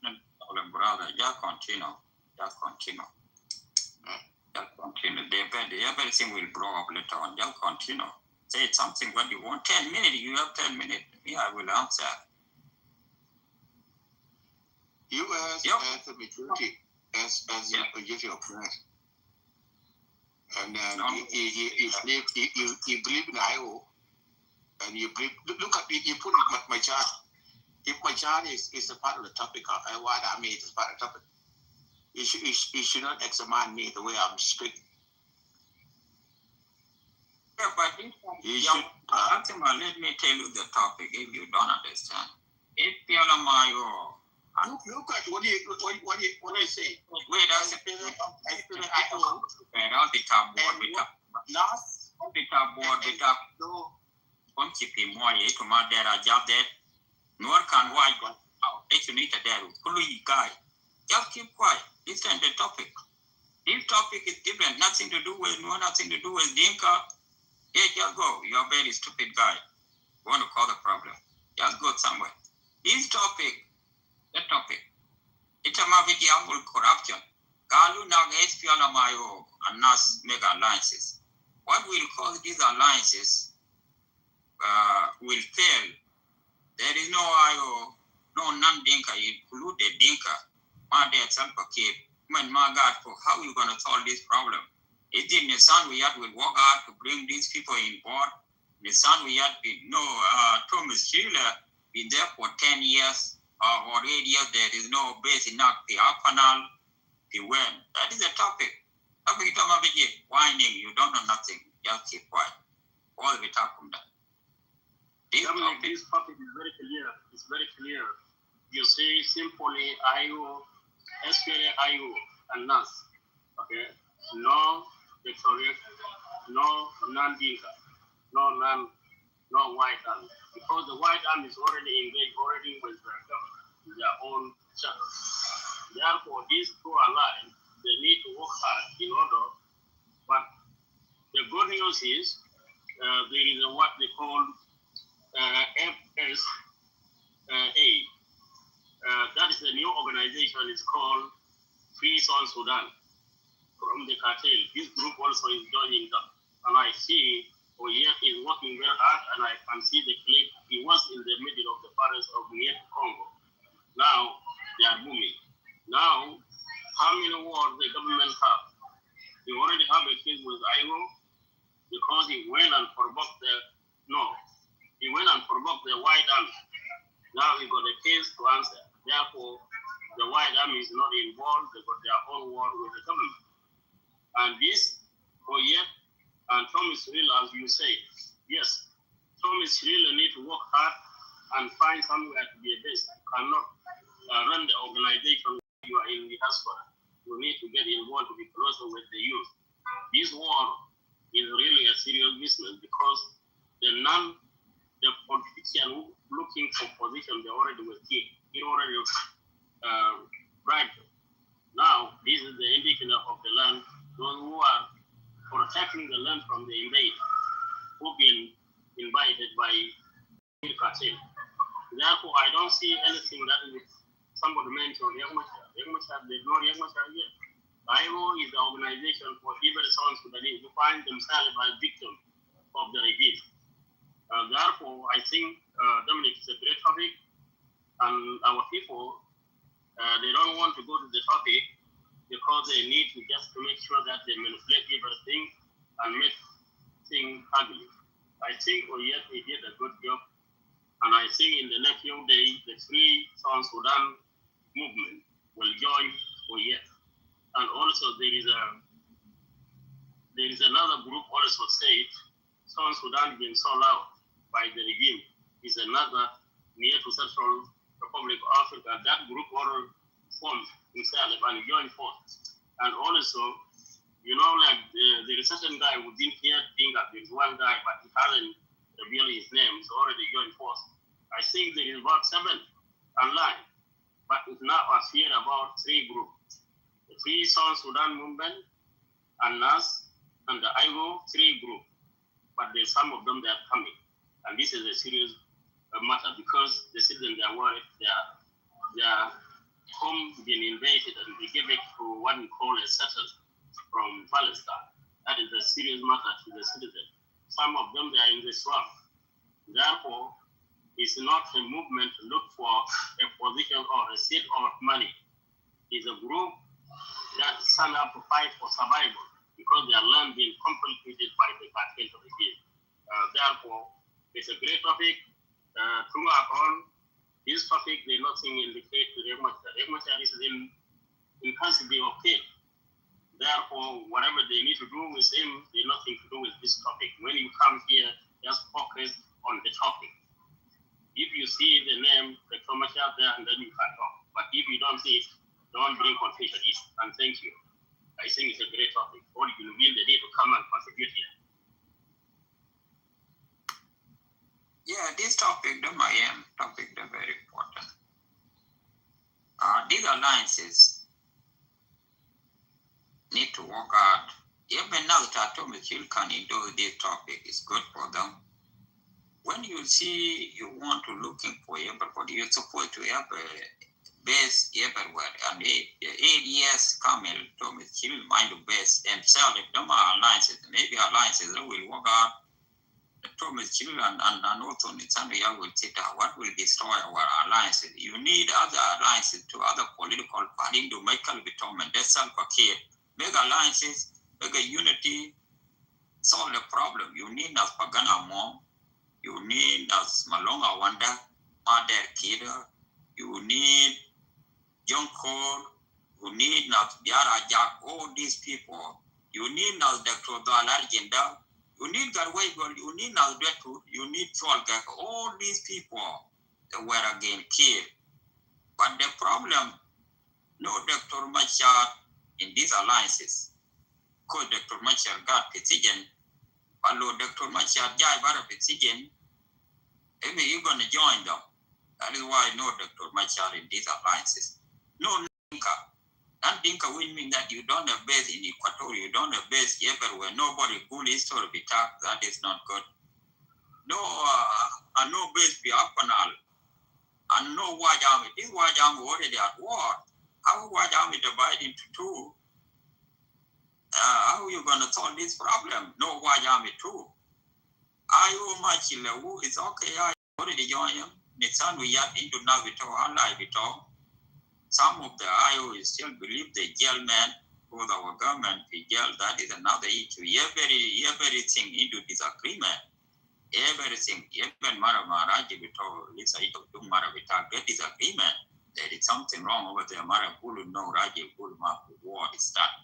Brother, just continue. Just continue. Everything will blow up later on. Just continue. Say something what you want. 10 minutes. You have 10 minutes. Me, I will answer. You as the majority, as you your friend. And you believe in Iowa, and you believe. Look at you put my chart. If my child is a part of the topic, what I mean is part of the topic, you should not examine me the way I'm speaking. Yeah, but you should. Let me tell you the topic if you don't understand. If you are my look at what do you say? Wait, that's a bit. Nor can why go out. They need a there. Guy. Just keep quiet. Listen to the topic. This topic is different. Nothing to do with nothing to do with Dinka. Yeah, just go. You're a very stupid guy. You want to cause a problem. Just go somewhere. This topic, the topic. It's a mavidi amul corruption. Galu nag SPL Mayo and NAS make alliances. What will cause these alliances will fail. There is no IO, no non-Dinka, included Dinka. My dear Salpakir, when my God, for how you going to solve this problem? Is it Nissan we have will work hard to bring these people in board? Nissan we have been, Thomas Schiller been there for 10 years or 8 years. There is no base enough, the panel, the when. That is the topic. Whining, you don't know nothing. Just keep quiet. All we talk from that. This topic is very clear. It's very clear. You say simply IO, SPLA IO, and NAS. Okay? No Victoria, no non-Dinka, no white army. Because the white army is already engaged with their government, with their own channel. Therefore, these two allies, they need to work hard in order. But the good news is there is what they call FSA. That is a new organization. It's called Free South Sudan from the cartel. This group also is joining them. And I see Oye is working very hard, and I can see the clip. He was in the middle of the forest of near Congo. Now they are booming. Now, how many wars the government have? They already have a case with Iowa because he went and provoked he went and provoked the white army. Now he got a case to answer. Therefore, the white army is not involved. They got their own war with the government. And this, Oye and Thomas Hill, as you say, yes, Thomas Hill need to work hard and find somewhere to be a base. You cannot run the organization when you are in the diaspora. You need to get involved to be closer with the youth. This war is really a serious business because the politician looking for position, they already were killed. He already bribed them. Now, this is the indicator of the land, those who are protecting the land from the invader, who've been invited by the cartel. Therefore, I don't see anything that is somebody mentioned Young Machar. Young Machar, there's no Young Machar yet. IO is the organization for every South Sudanese who find themselves as victims of the regime. Therefore, I think Dominic is a great topic, and our people, they don't want to go to the topic because they need to just to make sure that they manipulate everything and make things ugly. I think Oyet did a good job, and I think in the next few days, the Free South Sudan movement will join Oyet. And also there is another group also said South Sudan being sold out by the regime is another near to Central Republic of Africa. That group already formed himself and joined forth. And also, like there is a certain guy who didn't hear Dinga. There's one guy, but he hasn't revealed his name. He's already joined forth. I think there is about 7 online, but it now appear about 3 groups. The Free South Sudan movement, and NAS, and the IGO 3 group. But there's some of them that are coming. And this is a serious matter because the citizens are worried their home being invaded and they give it to what we call a settle from Palestine. That is a serious matter to the citizens. Some of them they are in the swamp. Therefore, it's not a movement to look for a position or a seat or money. It's a group that stand up to fight for survival because their land being completed by the Cartel regime. Therefore, it's a great topic. Through upon this topic, there's nothing indicate to Regmachar. Regmachar is in custody of him. Therefore, whatever they need to do with him, there's nothing to do with this topic. When you come here, just focus on the topic. If you see the name Dr. Machar there, and then you can talk. But if you don't see it, don't bring confusion. And thank you. I think it's a great topic. All you will need to come and contribute here. Yeah, this topic, the Miami topic, they're very important. These alliances need to work out. Even now that Atomic Hill can endorse this topic, is good for them. When you see you want to looking for everybody, you're supposed to have a base everywhere. And 8 years, Kamel, Atomic Hill, mind the base himself. If them are alliances, maybe alliances will work out. Thomas Hill and also Nitzania will sit down. What will destroy our alliances? You need other alliances to other political parties to make a determination. That's self-care. Make alliances, make a unity, solve the problem. You need us Pagana Mom. You need us Malonga Wanda, Mother Kida. You need John Cole. You need us Biara Jack. All these people. You need us Dr. Dalarjenda. You need Garway, you need Nalbetu, you need Cholgak, all these people were again killed. But the problem, no Dr. Machar in these alliances, because Dr. Machar got petition, although Dr. Machar Jai got a petition, maybe you're going to join them. That is why no Dr. Machar in these alliances. No Dinka. And Dinka will mean that you don't have base in Equatorial, you don't have base everywhere. Nobody good history be talked. That is not good. No, no base be Apanal, and no White Army. This White Army already at war. How White Army divided into 2? How are you going to solve this problem? No White Army too. I Machila, who is okay. I already joined him. Nitsan we have into Navito, Alivito. Some of the IO still believe the jail man for our government, the jail, that is another issue. Everything into disagreement. Everything, even Maramaraji, Lisa, Maravita, get disagreement. There is something wrong over there. Marapulu, no Raji, Pulma, war is done.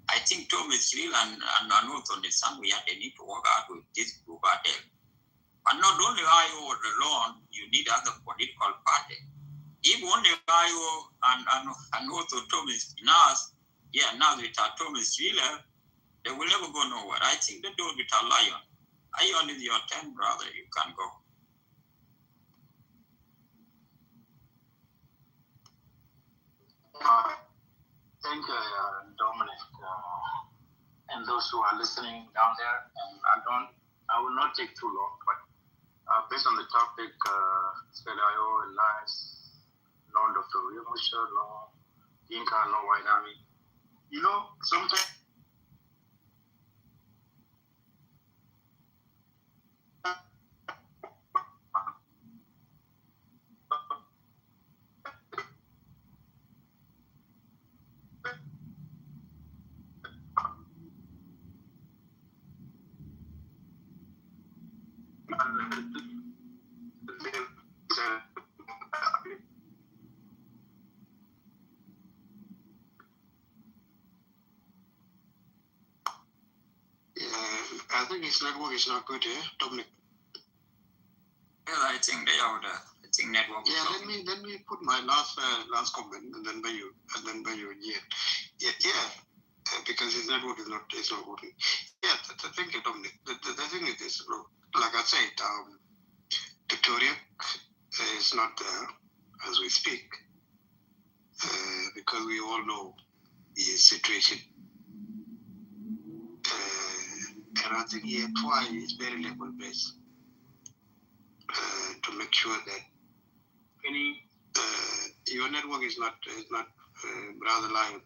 I think Thomas Hill and North on the sun, we need to work out with this group. But not only IO alone, you need other political parties. If only IO and also Thomas Nas, now with Thomas Wheeler, they will never go nowhere. I think they do it with a lion. Ion is your 10 brother, you can go. Thank you, Dominic, and those who are listening down there. And I will not take too long, but based on the topic, IO, Elias, no Dr. Wilmusha, no Dinka, no White Army. You know, sometimes. I think his network is not good here, Dominic. Well, I think they are I think network. Yeah, let me put my last comment and then by you yeah. Because his network is not working. Yeah, thank you, Dominic. The thing is this, look, like I said, Victoria is not there as we speak because we all know his situation. And I think he had tried his very level best to make sure that your network is not rather live.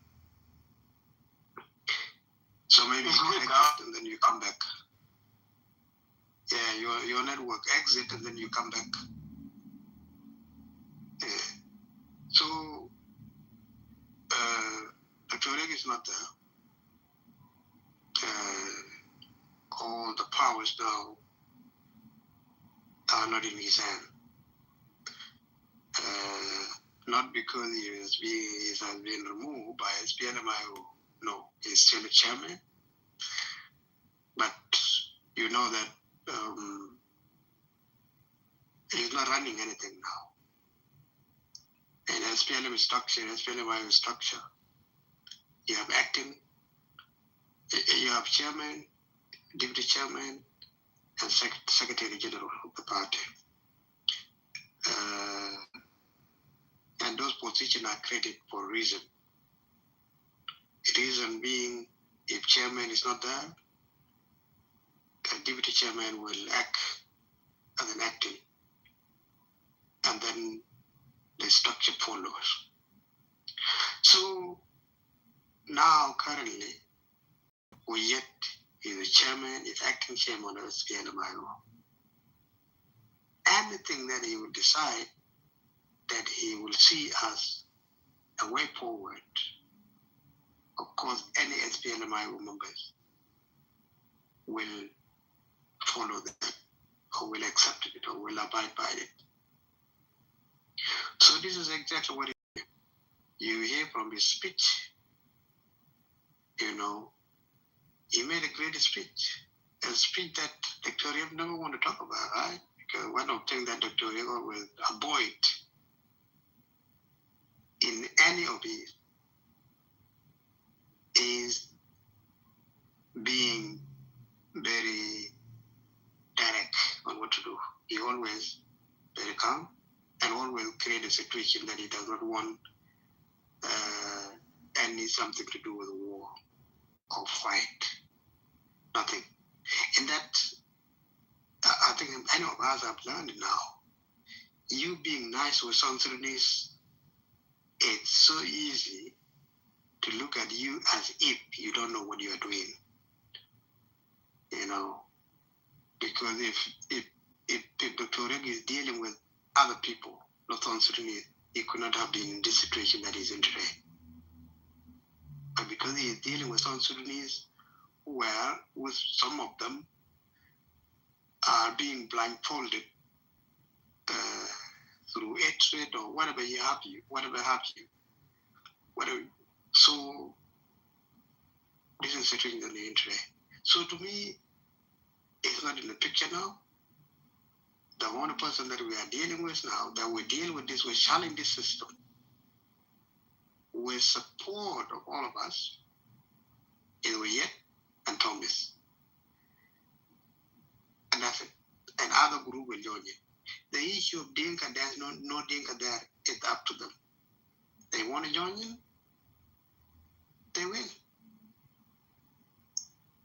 So maybe you exit and then you come back. Yeah, your network exit and then you come back. Yeah. So Victoria is not there. All the powers now are not in his hand. Not because he has been removed by SPLMIO. No, he's still a chairman. But you know that he's not running anything now. And SPLM structure, SPLMIO structure, you have acting, you have chairman, deputy chairman, and secretary general of the party. And those positions are created for a reason. The reason being, if chairman is not there, the deputy chairman will act as an acting. And then the structure follows. So now currently, Uyet is the chairman, is acting chairman of SPLMIO. Anything that he will decide that he will see as a way forward, of course, any SPLMIO members will follow that, or will accept it, or will abide by it. So this is exactly what you hear from his speech. You know, he made a great speech, a speech that Dr. Yeb never want to talk about, right? Because one of the things that Dr. Yeb will avoid in any of these is being very direct on what to do. He always very calm and always create a situation that he does not want any something to do with a war or fight. Nothing. And that, I think any of us have learned now. You being nice with South Sudanese, it's so easy to look at you as if you don't know what you are doing. You know, because if Dr. Reg is dealing with other people, not South Sudanese, he could not have been in this situation that he's in today. But because he is dealing with South Sudanese, where with some of them are being blindfolded through hatred or whatever have you. So this is the situation that they're in today. So to me, it's not in the picture now. The only person that we are dealing with now, that we deal with this, we challenge this system with support of all of us, is Oyet and Thomas. And that's it. And other group will join it. The issue of Dinka, there's no Dinka there, it's up to them. They want to join in, they will.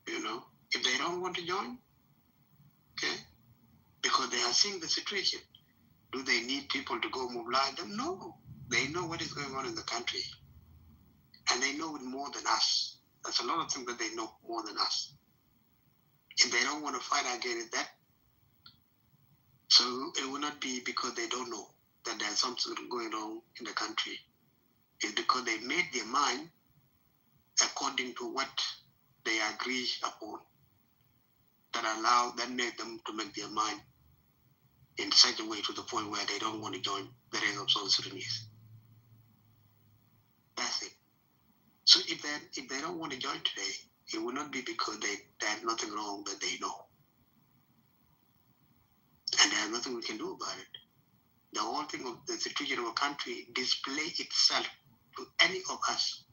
You know, if they don't want to join, okay, because they are seeing the situation. Do they need people to go mobilize them? No. They know what is going on in the country. And they know it more than us. There's a lot of things that they know more than us. If they don't want to fight against that, so it will not be because they don't know that there's something going on in the country. It's because they made their mind according to what they agree upon, that made them to make their mind in such a way to the point where they don't want to join the rest of South Sudanese. That's it. So if they don't want to join today, it will not be because there's nothing wrong that they know. And there's nothing we can do about it. The whole thing of the situation of a country display itself to any of us.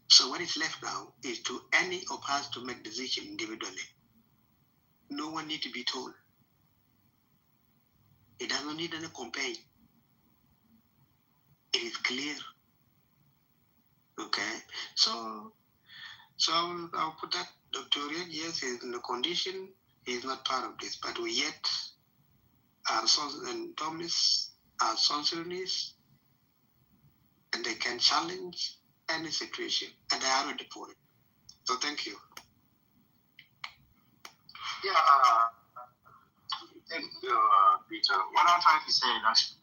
So what is left now is to any of us to make decisions individually. No one needs to be told. It doesn't need any campaign. It is clear. Okay, so I'll put that. Dr. Riek, yes, he's in the condition. He's not part of this, but we yet are sons and Thomas are South Sudanese, and they can challenge any situation, and they are ready for it. So thank you. Yeah, thank you, Peter. What I'm trying to say is actually,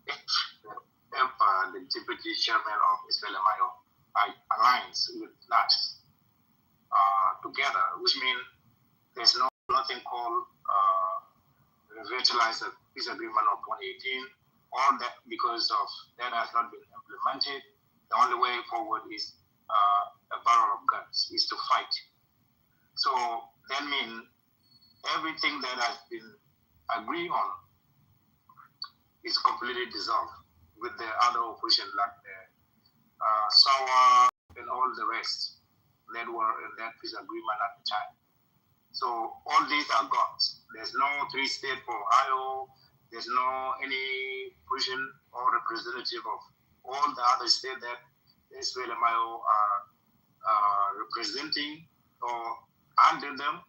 if the deputy chairman of SLMIO aligns with us together, which means there's nothing called revitalize the peace agreement of 2018, or that because of that has not been implemented. The only way forward is a barrel of guns, is to fight. So that means everything that has been agreed on is completely dissolved with the other opposition like the SAWA and all the rest that were in that peace agreement at the time. So all these are gone. There's no 3-state for IO. There's no any position or representative of all the other states that the SPLMIO are representing or under them.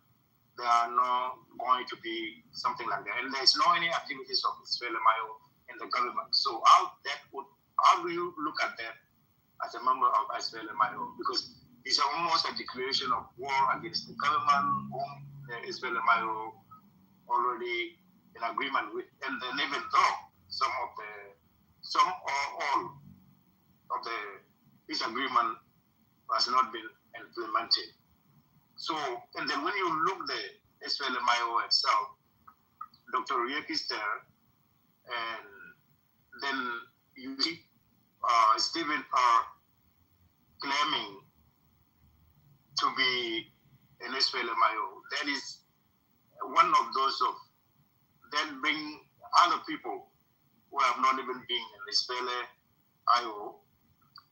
There are not going to be something like that. And there's no any activities of SPLMIO in the government. So how do you look at that as a member of SPLMIO? Because it's almost a declaration of war against the government whom the SPLMIO already in agreement with. And then even though some or all of the peace agreement has not been implemented. So, and then when you look the SPLMIO itself, Dr. Riek is there, and then you see Stephen claiming to be an SPLMIO. That is one of those of then bring other people who have not even been in SPLMIO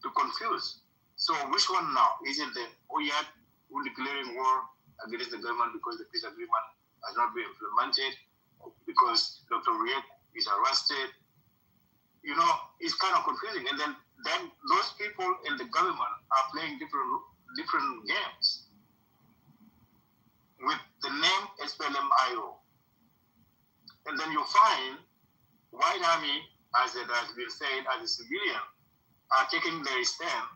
to confuse. So which one now? Is it the Oyat who declaring war against the government because the peace agreement has not been implemented, because Dr. Riek is arrested? You know, it's kind of confusing. And then those people in the government are playing different games with the name SPLMIO. And then you find White Army, as it has been said, as a civilian, are taking their stand,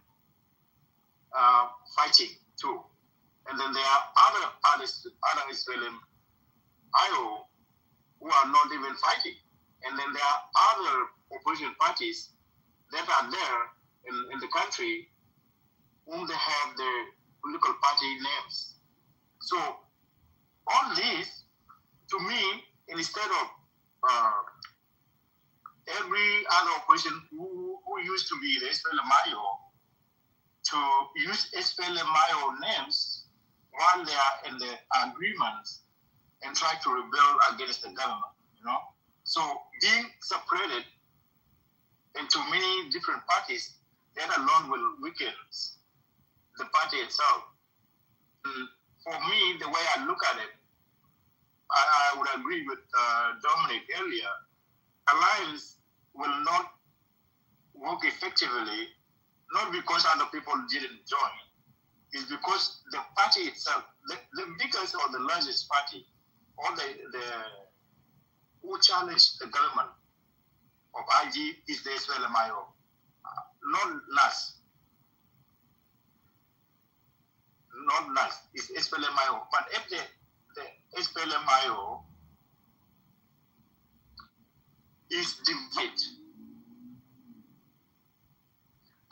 fighting too. And then there are other SPLMIO who are not even fighting. And then there are other opposition parties that are there in the country whom they have their political party names. So all this, to me, instead of every other opposition who used to be the SPLMIO to use SPLMIO names while they are in the agreements and try to rebel against the government, you know. So being separated into many different parties, that alone will weaken the party itself. For me, the way I look at it, I would agree with Dominic earlier. Alliance will not work effectively, not because other people didn't join. It's because the party itself, the biggest or the largest party, or the who challenged the government of IG is the SPLMIO. not NAS. Not NAS, it's SPLMIO. But if the SPLMIO is divided,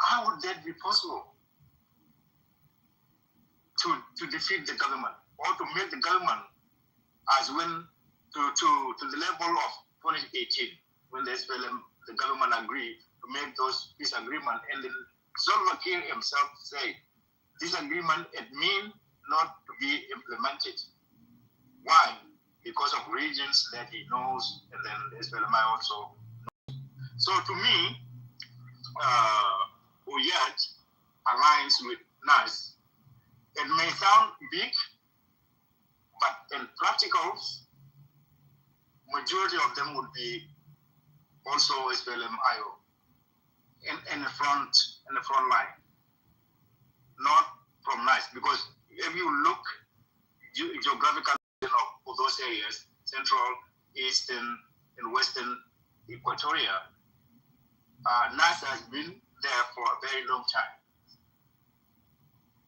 how would that be possible to defeat the government or to make the government as when to the level of 2018 when the SPLM, the government agreed to make those peace agreement, and then Salva Kiir himself said this agreement it mean not to be implemented. Why? Because of regions that he knows, and then the SPLM also knows. So to me, Uyat aligns with NAS. It may sound big, but in practicals, majority of them would be also SPLM-IO in the front line, not from NICE. Because if you look geographically of those areas, central, eastern, and western Equatoria, NICE has been there for a very long time,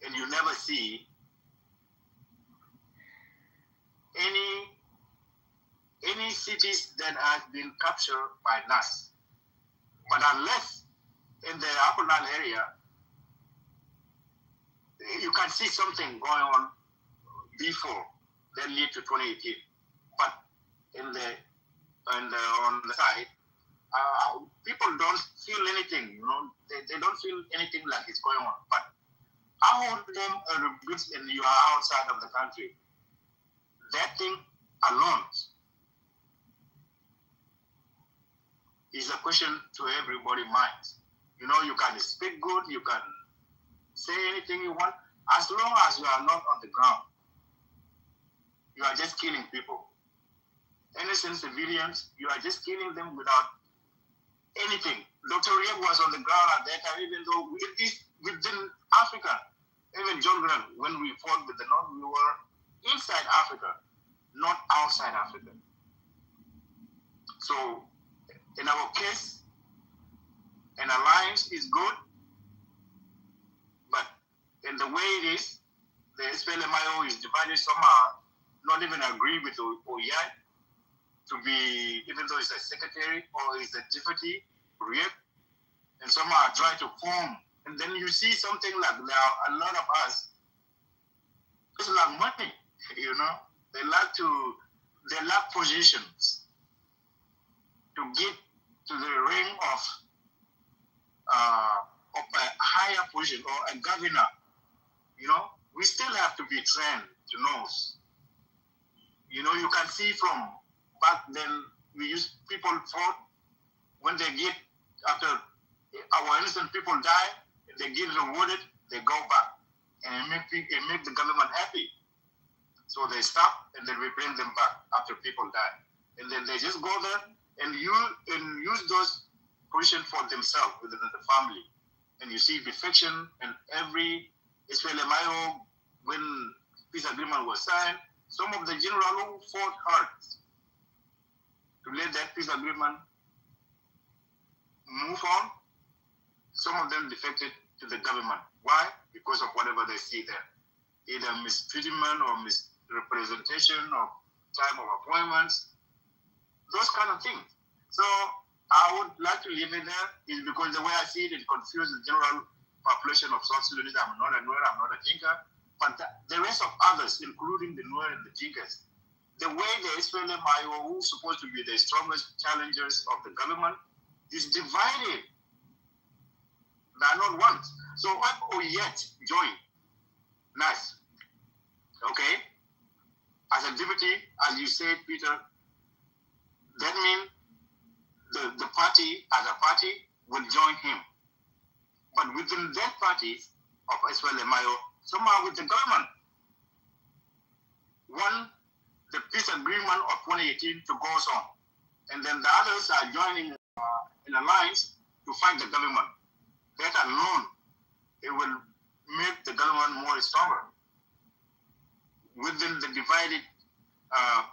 and you never see any cities that has been captured by NAS. But unless in the Upper Nile area, you can see something going on before that lead to 2018. But on the side, people don't feel anything. You know, they don't feel anything like it's going on. But how them reboots and you are outside of the country? That thing alone is a question to everybody's mind. You know, you can speak good, you can say anything you want, as long as you are not on the ground. You are just killing people. Innocent civilians, you are just killing them without anything. Dr. Riek was on the ground at that time, even though within Africa, even John Grant, when we fought with the North, we were inside Africa, not outside Africa. So, in our case, an alliance is good, but in the way it is, the SPLMIO is divided. Some are not even agree with Oyai to be, even though it's a secretary or is a deputy rep, and some are trying to form. And then you see something like there are a lot of us, it's like money, you know. They lack positions to get to the rank of a higher position or a governor. You know, we still have to be trained to know. You know, you can see from back then we used people fought when they get after our innocent people die, they get rewarded, they go back and it make the government happy. So they stop and then we bring them back after people die. And then they just go there and use those positions for themselves within the family. And you see defection and every SPLMIO, when peace agreement was signed, some of the generals who fought hard to let that peace agreement move on, some of them defected to the government. Why? Because of whatever they see there. Either mistreatment or misrepresentation of time of appointments, those kind of things. So I would like to leave it there, is because the way I see it, it confuses the general population of South Sudanese. I'm not a Nuer, I'm not a Dinka, but the rest of others, including the Nuer and the Dinkas, the way the SPLM-IO, who's supposed to be the strongest challengers of the government, is divided. They are not one. So what Oyet joined, nice. Okay? As a deputy, as you said, Peter, that means the party, as a party, will join him. But within that party of SPLM-IO, some are with the government. One, the peace agreement of 2018 to goes on. And then the others are joining in alliance to fight the government. That alone, it will make the government more stronger. Within the divided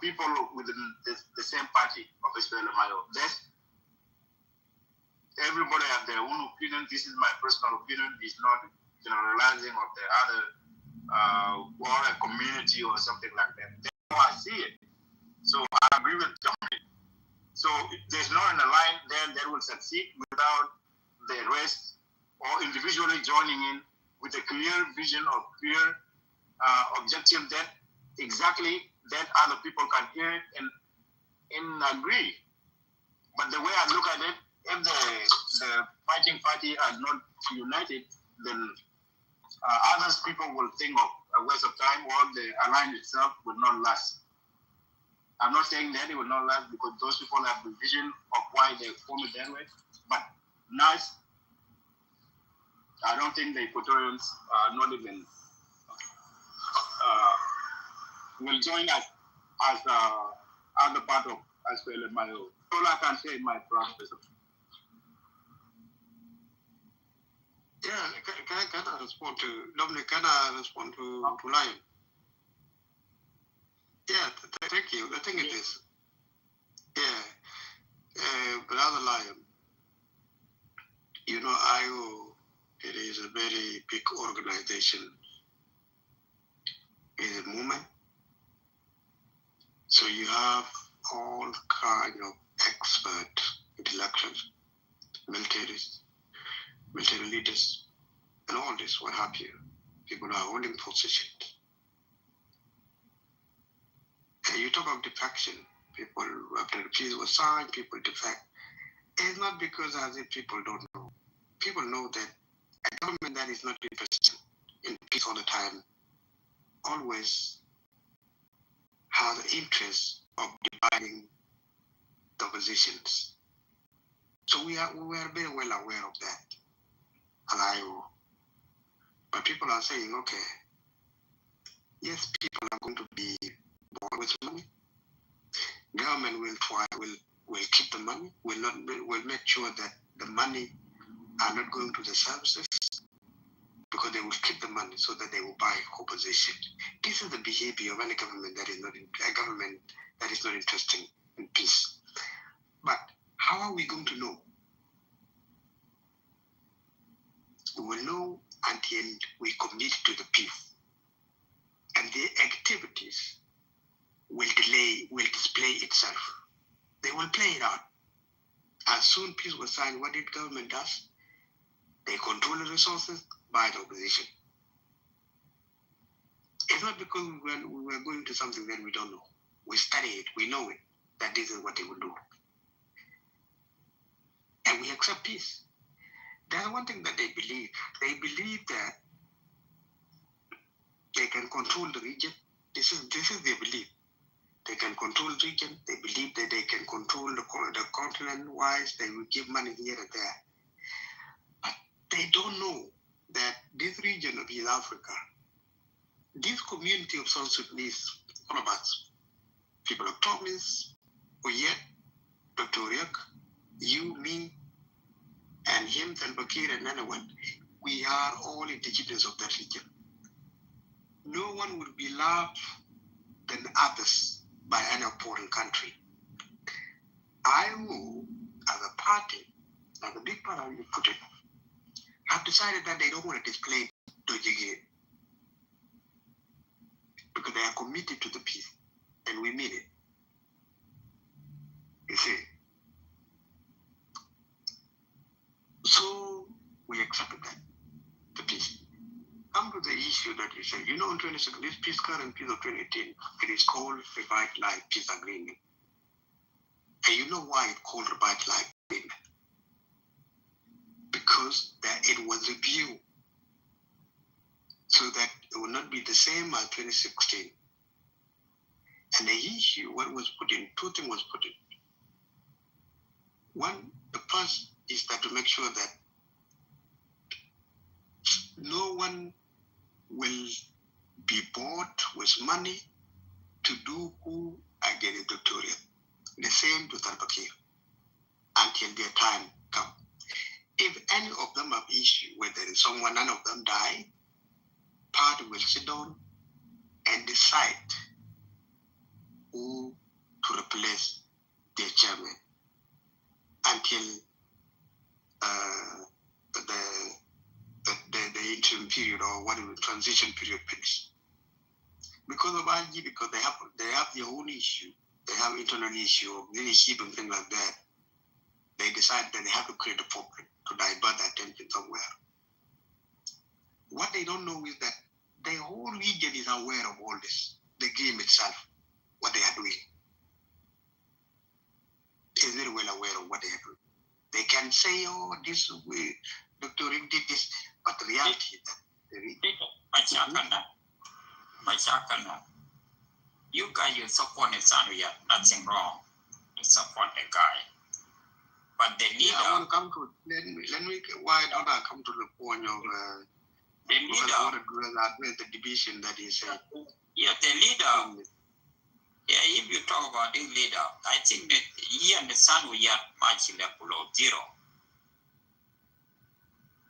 people within the same party of SPLM-IO. everybody have their own opinion. This is my personal opinion. It's not generalizing of the other or a community or something like that. That's how I see it. So I agree with Dominic. So there's no in a line there that will succeed without the rest or individually joining in with a clear vision or clear objective that exactly that other people can hear it and agree. But the way I look at it, if the fighting party are not united, then others people will think of a waste of time, or the alliance itself will not last. I'm not saying that it will not last because those people have the vision of why they form it that way. But nice, I don't think the Equatorians are not even will join us as other part of as well as my own. All I can say, my professor. Yeah, can I respond to Dominic? Can I respond to Lion? Yeah, thank you. The thing is this. Yeah, Brother Lion, you know, IO, it is a very big organization. It's a movement. So you have all kind of expert intellectuals, militaries, military leaders, and all this, what have you. People are holding positions. And you talk of defection. People, after the peace was signed, people defect. It's not because as if people don't know. People know that a government that is not interested in peace all the time always has the interest of dividing the oppositions. So we are very well aware of that. But people are saying, okay, yes, people are going to be born with money. Government will keep the money, will make sure that the money are not going to the services because they will keep the money so that they will buy opposition. This is the behavior of any government that is not interested in peace. But how are we going to know? We will know until we commit to the peace. And the activities will display itself. They will play it out. As soon peace was signed, what did government does? They control the resources by the opposition. It's not because we were going to something that we don't know. We study it, we know it, that this is what they will do. And we accept peace. There's one thing that they believe. They believe that they can control the region. This is their belief. They can control the region. They believe that they can control the continent-wise. They will give money here and there. But they don't know that this region of East Africa, this community of South Sudanese, all of us, people of Thomas, Oyet, Dr. Oriak, you, me, and him, and Bakir, and anyone, we are all indigenous of that region. No one will be loved than others by any foreign country. IO, as a party, as a big part of you put it, have decided that they don't want to display Dojigiri because they are committed to the peace, and we mean it. You see? So we accepted that, the peace. Come to the issue that you said, in 2016, this peace, current peace of 2018, it is called Revitalized Peace Agreement. And you know why it's called Revitalized Agreement? Because that it was reviewed so that it will not be the same as 2016. And the issue, what was put in, two things was put in. One, the first is that to make sure that no one will be bought with money to do who against Victoria. The same to Salva Kiir until their time comes. If any of them have issue, whether someone, none of them die, party will sit down and decide who to replace their chairman until the interim period or whatever transition period finished. Because of IG, because they have their own issue, they have internal issue of leadership and things like that. They decide that they have to create a problem to divert their attention somewhere. What they don't know is that the whole region is aware of all this. The game itself, what they are doing, is very well aware of what they are doing. They can say, "Oh, this way, Dr. Rick did this," but the reality is that you guys, you support the son, we have nothing wrong. You support the guy. But the leader. I want to come to, let me, why don't I come to the point of the leader? The division that he said. Yeah, the leader. Yeah, if you talk about the leader, I think that he and the son we have much level of 0.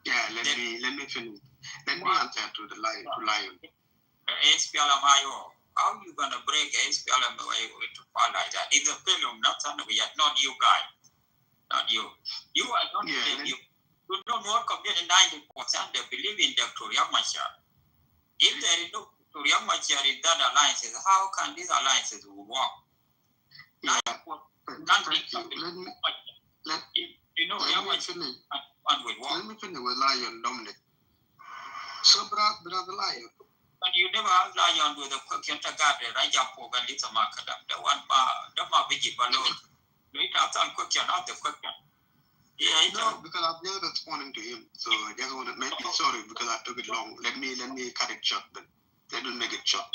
Yeah, let me finish. Let me answer to the lion. SPLM-IO, how are you going to break SPLM to fall like that? It's a film, not son we have, not you guys. Not you. You are not you don't work up in 90%. They believe in Dr. Yamashar. If there is no Dr. Yamashar in that alliances, how can these alliances work? Yeah. Let me finish with Lion Dominic. So, brother Lion. But you never have Lion with a quick intergarden, Rajapo, and Little Markadam. The one, the Mabiji Balloon. Wait, after question, not the question. Yeah, no, because I've never responding to him. So I just want to make it sorry because I took it long. Let me cut it short, but let me make it short.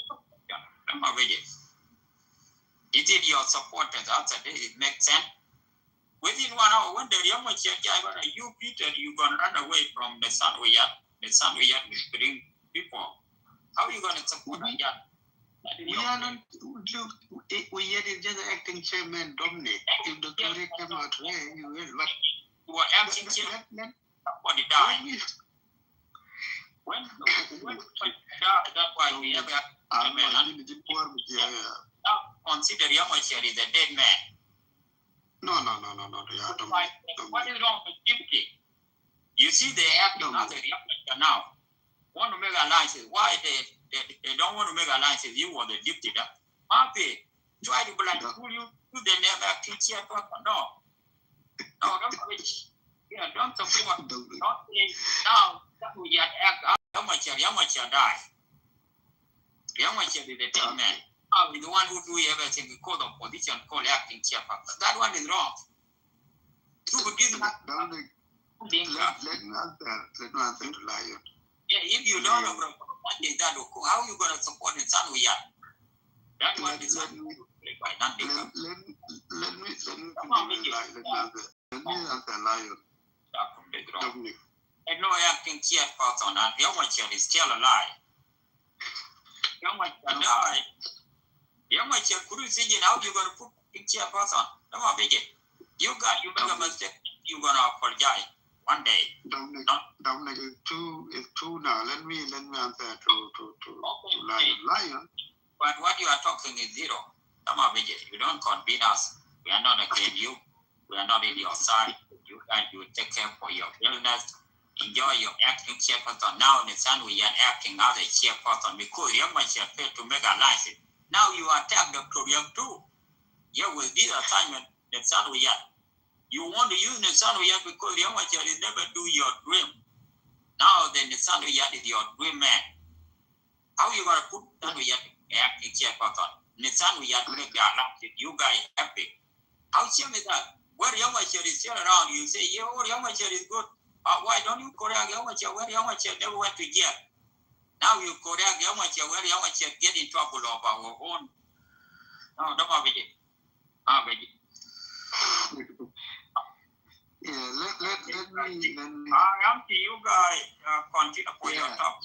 Is it your supporters after this? It makes sense. Within 1 hour, when the young guy, you Peter, you gonna run away from the sun we have. The sun we have will bring people. How are you gonna support that? We are not. We yet just acting chairman Dominic. If the Tory come out here, you will. But you are acting chairman. Somebody died. When that's why we have consider Yamashar is a dead man. No. Yeah, what is wrong with deputy? You see, they have another Yamashar now. Want to make alliances? Why they don't want to make alliances? You want the deputy. Happy. Try to pull you to the never teach you. No, don't support. Now we act. Yamashar die. Yamashar is the dead man. The one who do everything because of position called acting chairperson. That one is wrong. Let me answer to Lion. Yeah, if you don't know what is that, how are you going to support the son we have? That one is let me answer Lion. Dominic. And no acting chairperson, and Yamashar is still alive. Yamashar died. Yamashar couldn't see how you going to put in chairperson. You make a mistake, you're going to apologize one day. Dominic, it's two now. Let me answer to Lion. But what you are talking is 0. You don't convince us. We are not against you. We are not in your side. You guys, you take care for your business. Enjoy your acting chairperson. Now the son we are acting as a chairperson because Yamashar failed to make alliances. Now you attack Dr. Young too. Yeah, with this assignment, the son we are. You want to use the son we are because Yamashar will never do your dream. Now then the son we are is your dream man. How you gonna put son we are acting chairperson? The son we are to make the alliances. You guys happy. How shame is that? Where Yamashar is still around, you say, yeah, Yamashar is good. Why don't you correct Yamashar where Yamashar never went to jail? Now you correct Yamashar where Yamashar get in trouble of our own. No, don't have it. Yeah, let me. You guys continue for your talk.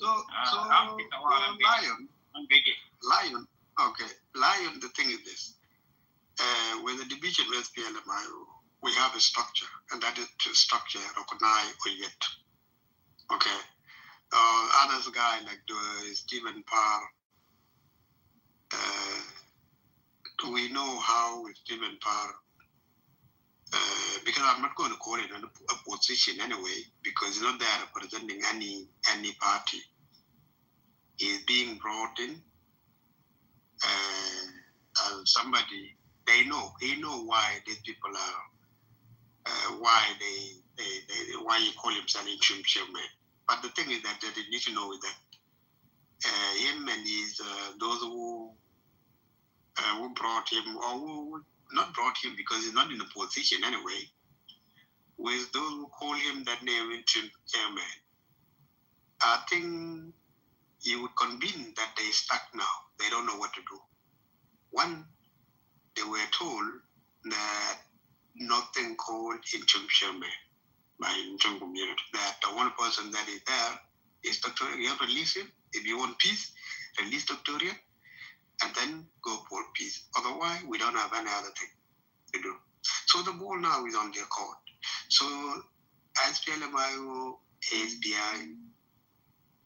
Lion. Okay, Lion. The thing is this: with the division with PLMIO, we have a structure, and that is to structure recognize or yet. Okay. Others guy like Stephen Parr. We know how Stephen Parr because I'm not going to call it a position anyway, because it's not there representing any party. He's being brought in as somebody he know why these people are why why he call himself interim chairman. But the thing is that they need to know is that him and his those who brought him, or who not brought him because he's not in a position anyway, with those who call him that name interim chairman, I think he would convene that they stuck now. They don't know what to do. One, they were told that nothing called interim chairman by interim community, that the one person that is there is Dr. You have to release him. If you want peace, release Dr. and then go for peace. Otherwise, we don't have any other thing to do. So the ball now is on their court. So SPLMIO is behind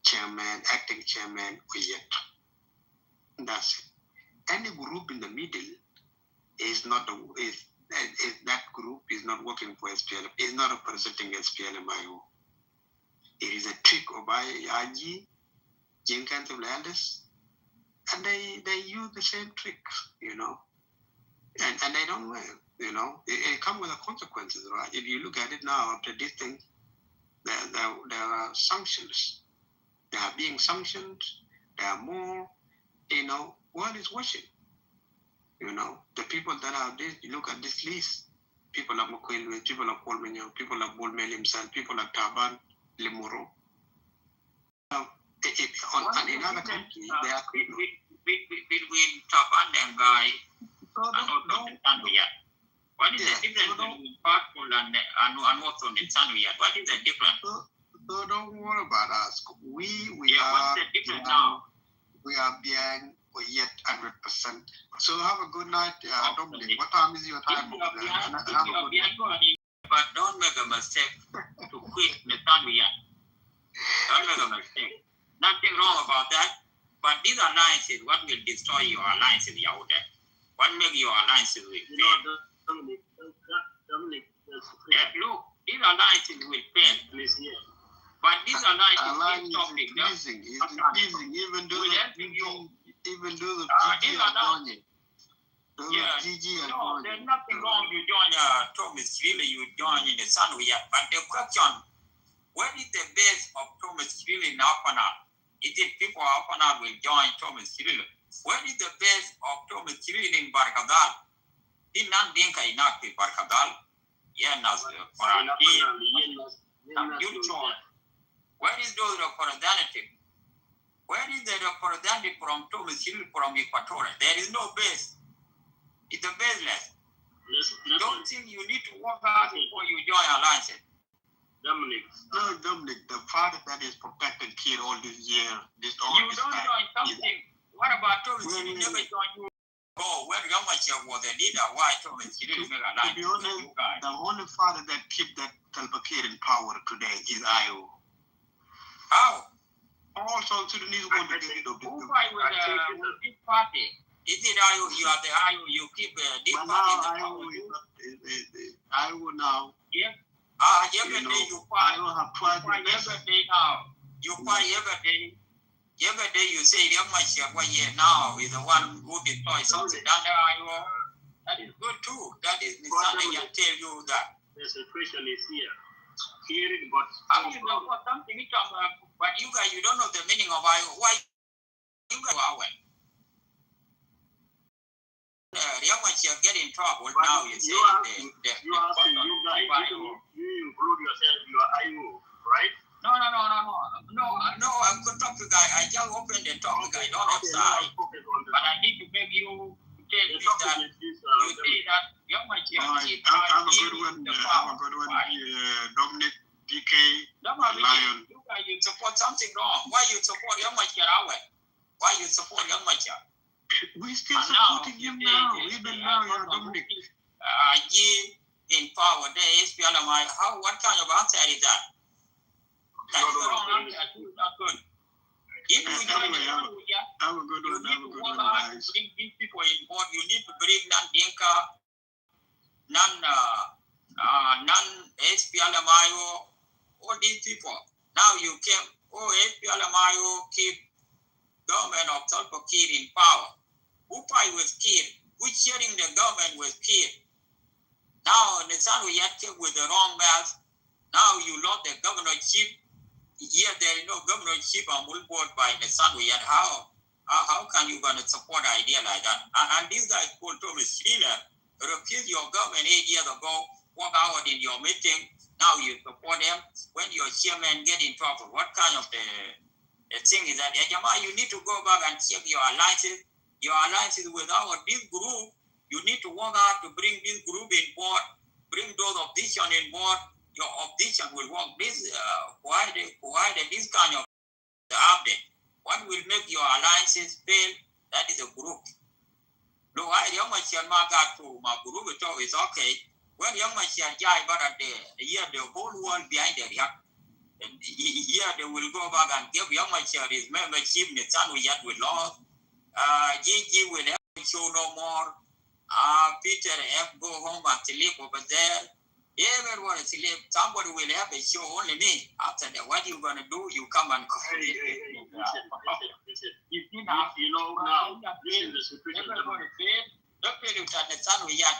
chairman, acting chairman, Oyet. That's it. Any group in the middle is not is that group is not working for SPLM, is not representing SPLMIO. It is a trick of IG, Jenkins of Landers, and they use the same tricks, and they don't win, It comes with the consequences, right? If you look at it now, after this thing, there are sanctions. They are being sanctioned. There are more, world is watching. The people that are this, you look at this list, people like Mukwelwe, people like Paul Mignon, people like Bolmel himself, people like Taban, Lemuro. And in other countries, they are between Taban and Guy and also the Tanuyat. What is the difference between Parkul and also the Tanuyat? What is the difference? So don't worry about us. We what's the difference now? We are behind yet 100%. So have a good night. Dominic. What time is your time? But don't make a mistake to quit the Tanuyat. Don't make a mistake. Nothing wrong about that. But these alliances, what will destroy your alliances out there? What make your alliances will fail? Dominic, look, these alliances will fail. But these alliances is topic. Even though the PG are joining. There's nothing wrong. You join Thomas Really, you join in the Sunway. But the question, where is the base of Thomas Really in Apanal? Is it people of Apanal will join Thomas Really? Where is the base of Thomas Really in Barkadal? In Nandinka in Barkadal. Yeah, where is those representative? Where is the representative from Thomas Hill from Equatorial? There is no base. It's a baseless. Don't think you need to work hard before you join alliances. Dominic, the party that is protected kid all this year, you don't join something. What about Thomas Hill? Never join you. Oh, when Yamacha was a leader, why Thomas Hill make alliance? To be honest, the only party that keep that Kalpakir in power today is IO. How? All South Sudanese want to get rid of this. Who fight with this party? Is it IO? You are the IO. You keep this party in the power. IO now. Yeah. Every day you fight. IO have tried every day now. You fight every day. Every day you say Yamacha now is the one who destroys South Sudan. IO. That is good too. That is Nissan. I can tell you that. There's a question is here. Hearing but something but you guys, you don't know the meaning of IO. Why you guys are well? Yamacha get in trouble but now. You say you include yourself. You are IO, right? No. I'm good topic guy. I just opened the topic. I don't have side, but I need to beg you to tell me that you say that Yamacha. Have a good one. Dominic. PK, Lion. You support something wrong. Why you support Yamacha? Why you support Yamacha? We still supporting him now. Even now, Dominic. In power, there is what kind of answer is that? That's the wrong answer. Not good. If you join the have a good one. You bring these people in board. You need to bring non-Dinka, non-SPLMIO, all these people. Now you came, SPLMIO keep government of Salva Kiir in power. Upai was Kiir. Which sharing the government was Kiir. Now the Sanu Yatke with the wrong math. Now you lost the governorship. Here there is no governorship on board by the Sanu Yat. How can you gonna support an idea like that? And this guy called Thomas Schiller refused your government 8 years ago, walk out in your meeting. Now you support them when your chairman get in trouble. What kind of the thing is that? You need to go back and check your alliances. Your alliances with this group. You need to work out to bring this group in board, bring those opposition in board. Your opposition will work. This provided this kind of the update. What will make your alliances fail? That is a group. No, I young Machine Maga to my group is okay. When young Machine Jai, but at the whole world behind the react. Here they will go back and give young Machine his membership. Netsan we yet will lost. Gigi will have to show no more. Peter F. go home and sleep over there. Everyone sleep. Somebody will have a show only me. After that, what you gonna do? You come and call me. Now, this is the situation.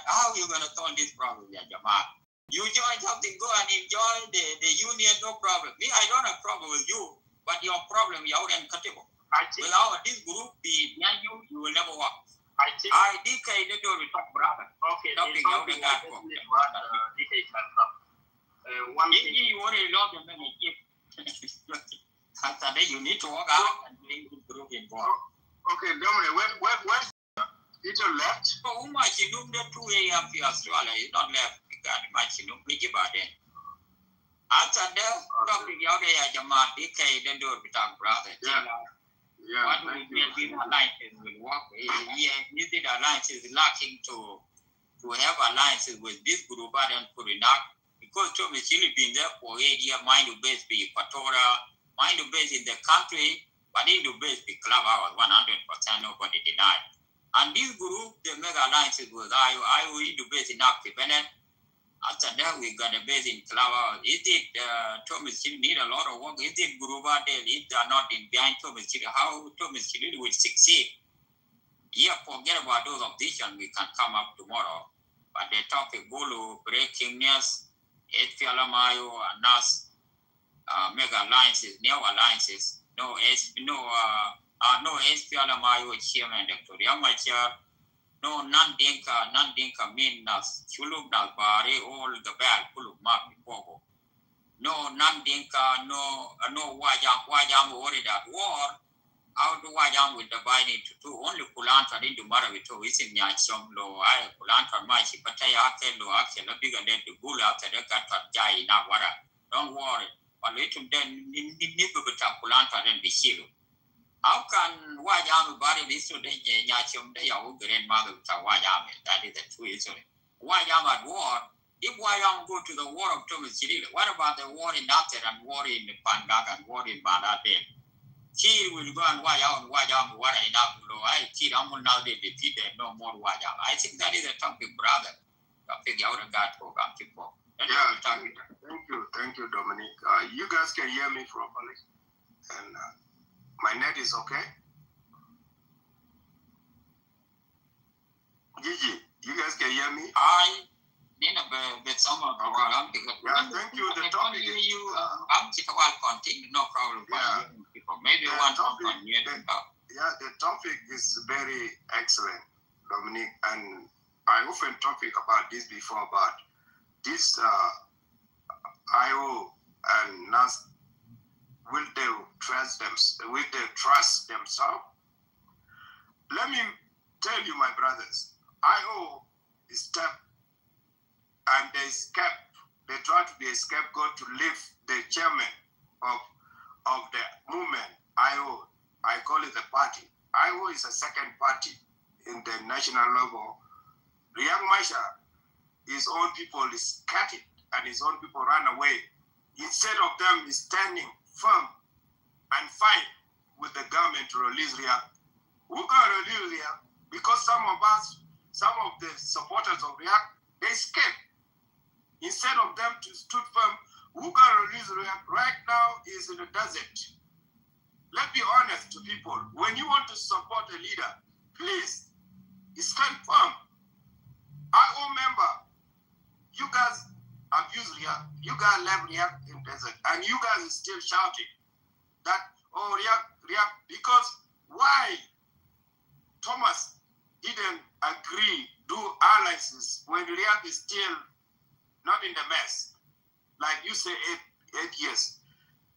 How you gonna solve this problem, Jamal? You join something, go and enjoy the union, no problem. Me, I don't have problem with you, but your problem, you're uncutable. Without this group behind you, you will never work. I DK the door with talk brother. Okay, talking out the guy. DK can come. One thing you already love them and give. After that, you need to walk out and bring the group involved. Okay, Dominic, where's Peter left? Oh, my chinum the 2 a.m. for Australia. He's not left because my chinum pretty bad then. After that, talking out there, Jamal DK the door with talk brother. Yeah, what will be alliances will work. This alliance is lacking to have alliances with this group and put it up because Thomas Chile been there for 8 years. Mind to base be Equatorial, mind to base in the country, but in the base be club hours 100%. Nobody denied. And this group they make alliances with I will in the base in active and then after that we got a base in club hours. Is it Thomas Chile need a lot of work? Is it group out there? If they are not in behind Thomas Chile, how Thomas Chile will succeed? Yeah, forget about those opposition. We can come up tomorrow. But the topic Gulu, breaking news, HPLMIO, and NAS, mega alliances, new alliances, no HPLMIO chairman, Dr. Yamachar, no non-dinka mean NAS, Chuluk Nas Bari, all the bad, Kuluk Map, Pogo. No non-dinka, no Wajam worried at war. How do I with divide into two? Only Kulanta into Maravito is in Yachom low. I Kulanta Machi, but I lo actually bigger than the bull after the cat Jai Nawara. Don't worry. But let him then need to Kulanta then be shield. How can Wajam body this to the Yachom, they are grandmother with a Wajam? That is the true issue. Wajam at war. If Wajam go to the war of Thomas Chile, what about the war in Nafter and war in Pangaga and war in Balade? She will go and watch out what I know. I see Amul now they defeated no more watch out. I think that is a topic, brother. Topic out of that program. Yeah, thank you, Dominic. You guys can hear me properly, and my net is okay. Gigi, you guys can hear me? But some of the thank you. The topic is I'm continue, no problem. Yeah. Maybe one topic. The topic is very excellent, Dominic, and I often talk about this before about this IO and NAS. Will they trust themselves? Let me tell you, my brothers, IO is step and they try to be a scapegoat to lift the chairman of the movement, IO. I call it the party. IO is a second party in the national level. Riek Machar, his own people is scattered and his own people run away. Instead of them is standing firm and fight with the government to release Riek. Who can release Riek? Because some of the supporters of Riek, they escape. instead of them to stood firm, who got released right now is in the desert. Let's be honest to people. When you want to support a leader, please stand firm. IO member, you guys abuse React. You guys left React in desert, and you guys are still shouting that, oh, React, because why Thomas didn't agree do alliances when React is still not in the mess? Like you say, eight years.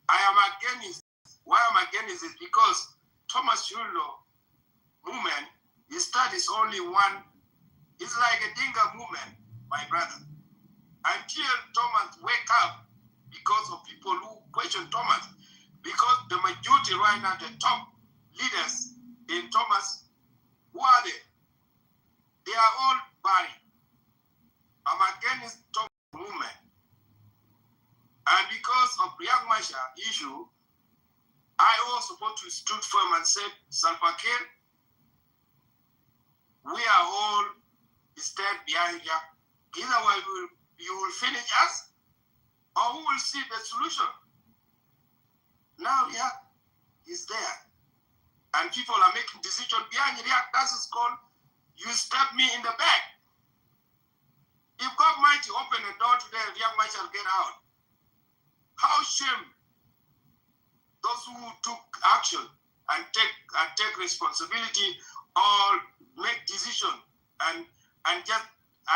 I am against. Why I'm against it? Because Thomas Shulo movement, his start is only one. It's like a Dinga movement, my brother. Until Thomas wake up, because of people who question Thomas, because the majority right now, the top leaders in Thomas, who are they? They are all buried. I'm against Thomas movement. And because of Riek Machar issue, I was supposed to stood firm and said, Salva Kiir, we are all stand behind you. Either way, you will finish us, or we will see the solution. Now Riek is there. And people are making decisions behind Riek. That is called, you stab me in the back. If God mighty open the door today, Riek Machar get out. How shame those who took action and take responsibility or make decision and just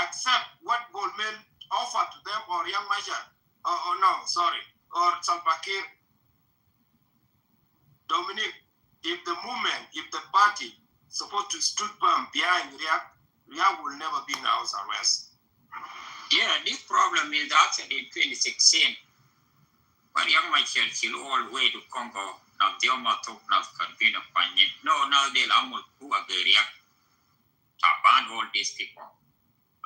accept what Goldman offered to them or Riek Machar, or Salva Kiir. Dominic, if the movement, if the party supposed to stood firm behind Riek will never be in house arrest. Yeah, this problem is actually in 2016. But young Michael still all way to Congo. Now the Oma talk now can be a panye. No, now they'll almost who are very ban all these people.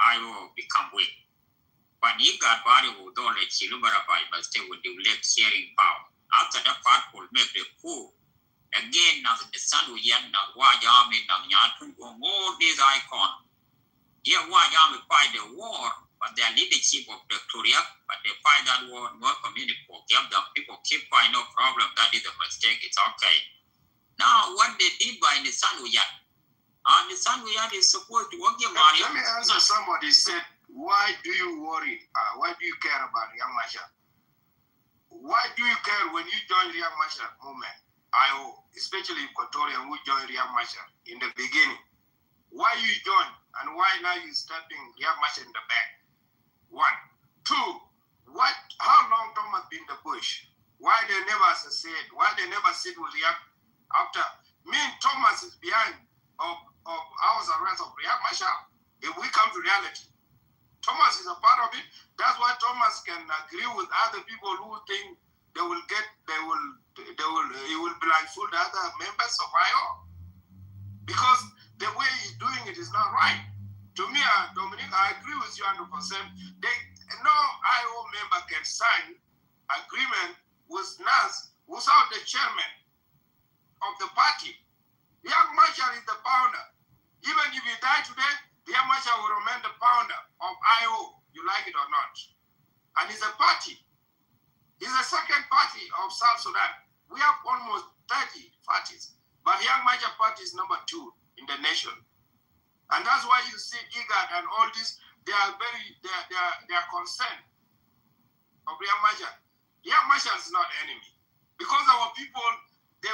I will become weak. But you got body who don't let Chilubara by but stay with the leg sharing power. After that part will make the coup. Again, now the sun will yet now Wajami now Yatun all these icons. Yeah, Wajami fight the war. But their leadership of Victoria, but they fight that war, more community for them, people keep fighting, no problem, that is a mistake, it's okay. Now, what they did by Nissan Uyat, Nissan Uyat is supposed to work your money. Let me answer somebody said, why do you worry? Why do you care about Riek Machar? Why do you care when you join Riek Machar movement? Especially Equatorian who joined Riek Machar in the beginning. Why you join and why now you stepping Riek Machar in the back? One. Two, how long Thomas been in the bush? Why they never associate? Why they never sit with Riek after? Thomas is behind of house arrest of Riek Machar. If we come to reality, Thomas is a part of it. That's why Thomas can agree with other people who think he will blindfold the other members of IO. Because the way he's doing it is not right. To me, Dominic, I agree with you 100%. No IO member can sign agreement with NAS without the chairman of the party. Riek Machar is the founder. Even if he die today, Riek Machar will remain the founder of IO, you like it or not. And it's a party. It's the second party of South Sudan. We have almost 30 parties. But Riek Machar party is number 2 in the nation. And that's why you see IGAD and all this, they are concerned of Riek Machar. Riek Machar is not enemy. Because our people, they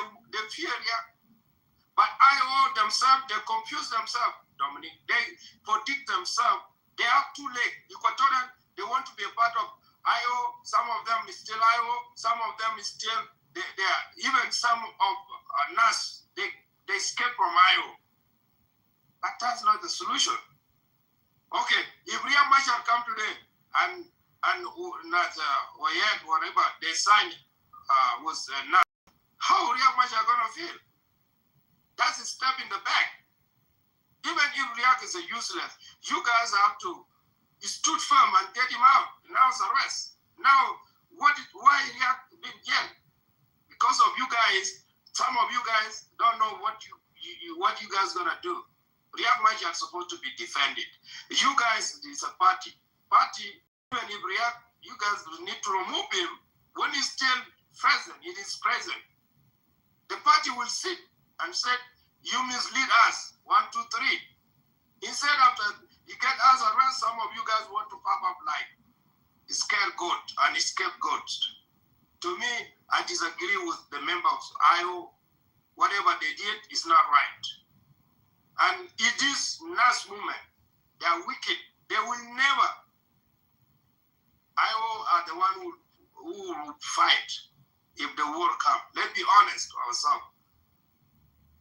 fear Riek. But IO themselves, they confuse themselves, Dominic. They predict themselves. They have 2 legs. Equatorian, they want to be a part of IO. Some of them is still IO. Some of them is still, they are, even some of NAS, they escape from IO. But that's not the solution. Okay, if Riek Machar come today and whatever they signed was not, how Riek Machar gonna feel? That's a step in the back. Even if Riek is a useless, you guys have to stood firm and get him out. Now it's arrest. Now, why Riek been jailed? Because of you guys. Some of you guys don't know what you guys gonna do. Riek Machar is supposed to be defended. You guys, it's a party. Even if you guys need to remove him, when he's still present, it is present. The party will sit and say, you mislead us, 1, 2, 3. Instead after you get us arrest, some of you guys want to pop up like scapegoat and scapegoat. To me, I disagree with the members of IO. Whatever they did is not right. And it is NAS movement. They are wicked. They will never. IO are the one who will fight if the war comes. Let's be honest to ourselves.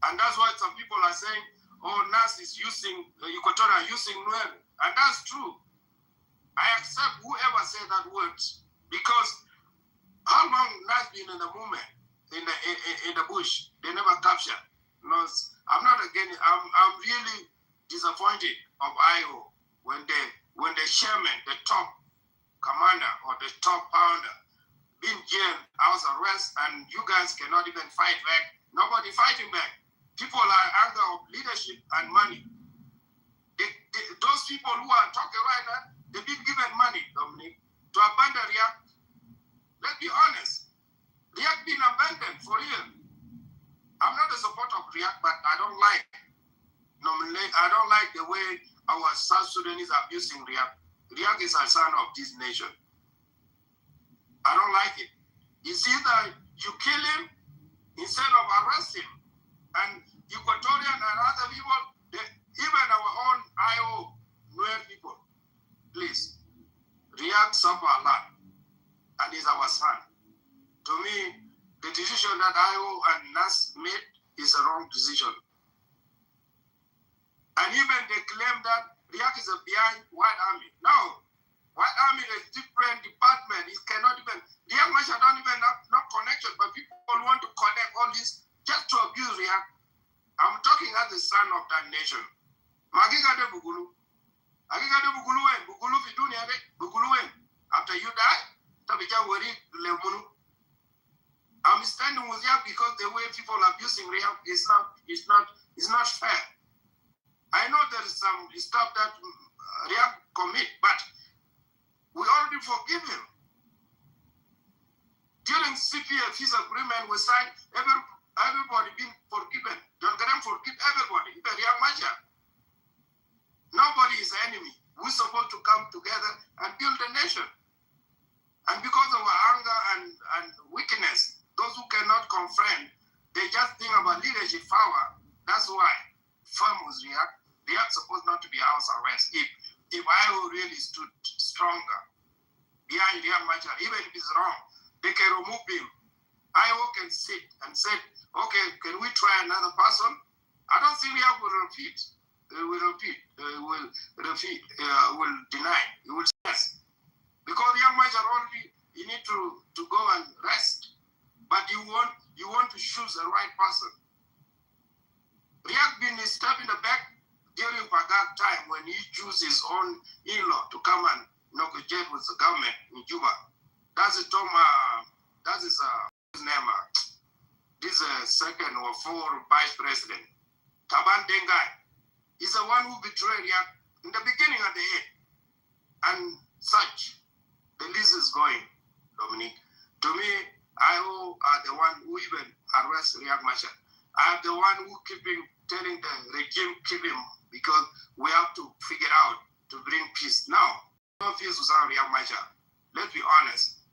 And that's why some people are saying, oh, NAS is using, Equatorial using Nuer. And that's true. I accept whoever said that word, because how long NAS been in the movement, in the bush? They never captured. No, I'm not against it. I'm really disappointed of IO when the chairman, the top commander or the top founder, been jailed, house arrest, and you guys cannot even fight back. Nobody fighting back. People are under of leadership and money. Those people who are talking right now, they've been given money, Dominic, to abandon Riyak. Let's be honest. Riyak been abandoned for real. I'm not a supporter of Riyak, but I don't like the way our South Sudanese are abusing Riyak. Riyak is a son of this nation. I don't like it. It's either you kill him instead of arrest him. And Equatorian and other people, even our own IO, Nuer people, please, Riyak suffer a lot, and is our son. To me, the decision that IO and NAS made is a wrong decision. And even they claim that Riyak is behind White Army. No, White Army is different department. It cannot even, Riyak Masha don't even have no connection, but people want to connect all this just to abuse Riyak. I'm talking as the son of that nation. Magigade Bugulu. Agigade Bugulu when Bugulu Fidunia Bugulu when. After you die, Tabija Wari Lemunu. I'm standing with Riyak because the way people are abusing Riyak is not fair. I know there is some stuff that Riyak commit, but we already forgive him. During CPA peace agreement we signed, everybody being forgiven. Don't get them forgive everybody. Even Riyak Macha. Nobody is an enemy. We're supposed to come together and build a nation. And because of our anger and weakness, those who cannot confront, they just think about leadership power. That's why firm was Riyak. Riyak supposed not to be house arrest. If IO really stood stronger behind Riyak Machar, even if it's wrong, they can remove him. IO can sit and say, okay, can we try another person? I don't think Riyak will repeat. Will deny. He will say yes. Because Riyak Machar already, you need to go and rest. But you want to choose the right person. Riyak been stabbed in the back during Pagak time when he chose his own in-law to come and negotiate with the government in Juba. That's his name. This second or fourth vice president. Taban Dengai. He's the one who betrayed Riyak in the beginning and the end. And such. The list is going, Dominic. To me, IO are the one who even arrest Riyak Machar. I'm the one who telling the regime keep him because we have to figure out to bring peace. Now, no peace without Riyak Machar. Let's be honest.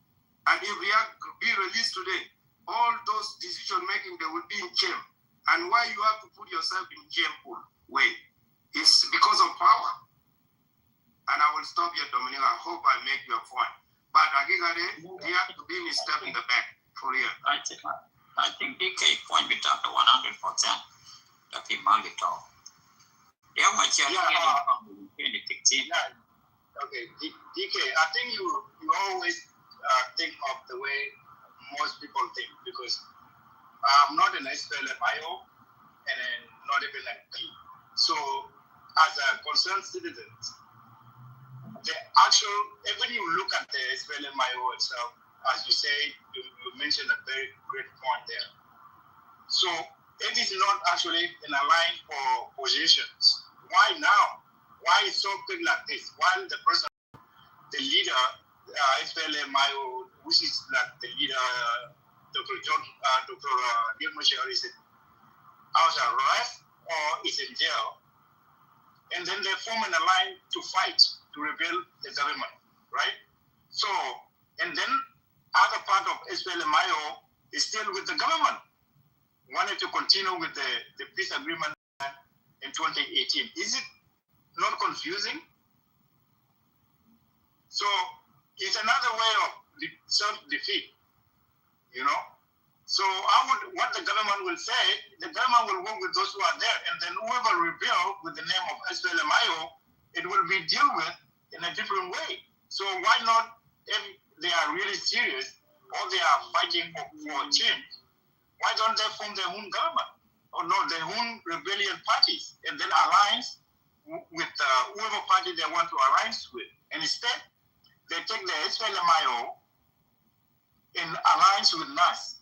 And if Riyak be released today, all those decision making they will be in jail. And why you have to put yourself in jail way? It's because of power. And I will stop here, Dominic. I hope I make your point. But Agigade, he has to be in his step in the back for real. I think DK point with after 100%. The people on the top. Yeah, my chair. Okay, DK, I think you always think of the way most people think, because I'm not an SPLM-IO and not even an P. So, as a concerned citizen, when you look at the SPLM-IO itself, as you say, you mentioned a very great point there. So, it is not actually in a line for positions. Why now? Why is so big like this? While the person the leader, SPLMIO, which is like the leader, Dr. Riek Machar is out of arrest or is in jail, and then they form an alliance to fight, to rebel the government, right? So, and then other part of SPLMIO is still with the government, wanted to continue with the peace agreement in 2018. Is it not confusing? So it's another way of self-defeat, you know? So what the government will say, the government will work with those who are there, and then whoever rebel with the name of SPLMIO, it will be dealt with in a different way. So why not, if they are really serious, or they are fighting for change, why don't they form their own government? Or no, their own rebellion parties, and then alliance with whoever party they want to alliance with. And instead, they take the SPLMIO in alliance with NAS.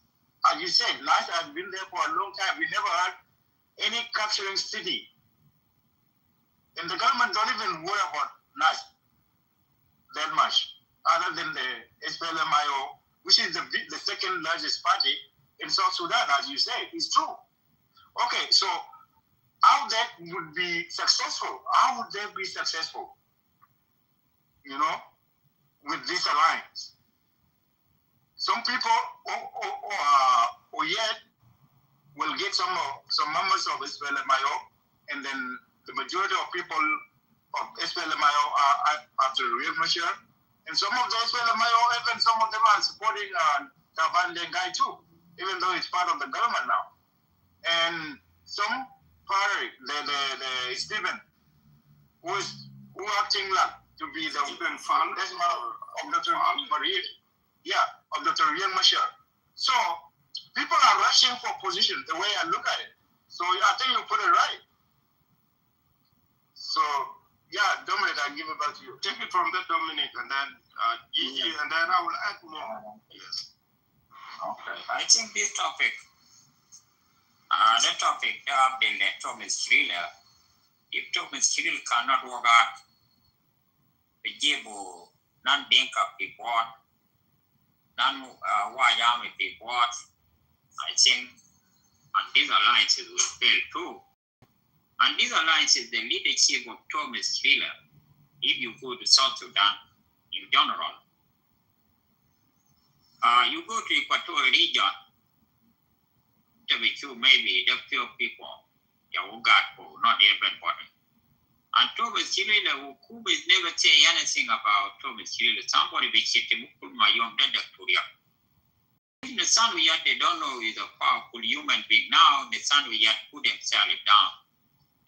As you said, NAS has been there for a long time. We never had any capturing city. And the government don't even worry about NAS that much, other than the SPLMIO, which is the second largest party in South Sudan, as you say. It's true. Okay, so how that would be successful? How would they be successful? You know, with this alliance? Some people, or yet, will get some members of SPLMIO, and then the majority of people of SPLMIO are after Riek Machar, and some of the SPLMIO, even some of them are supporting Taban Dengai too, even though it's part of the government now. And some party, the Stephen, who acting like to be the Stephen Fan, that's of Dr. of Dr. Riek Machar. So people are rushing for position, the way I look at it. So I think you put it right. So yeah, Dominic, I'll give it back to you. Take it from there, Dominic, and then Gigi, and then I will add more. Yes. Okay. I think this topic, the topic been Thomas Thriller. If Thomas Thriller cannot work out, the Jibo non-Dinka people, non-Wayami people, I think, and these alliances will fail too. And these alliances, the leadership of Thomas Thriller, if you go to South Sudan in general, you go to Equatorial region, maybe the few people, not everybody. And Thomas Thriller, who will never say anything about Thomas Thriller. Somebody will say, my young Victoria. In the sun, they don't know he's a powerful human being. Now, the sun, put themselves down.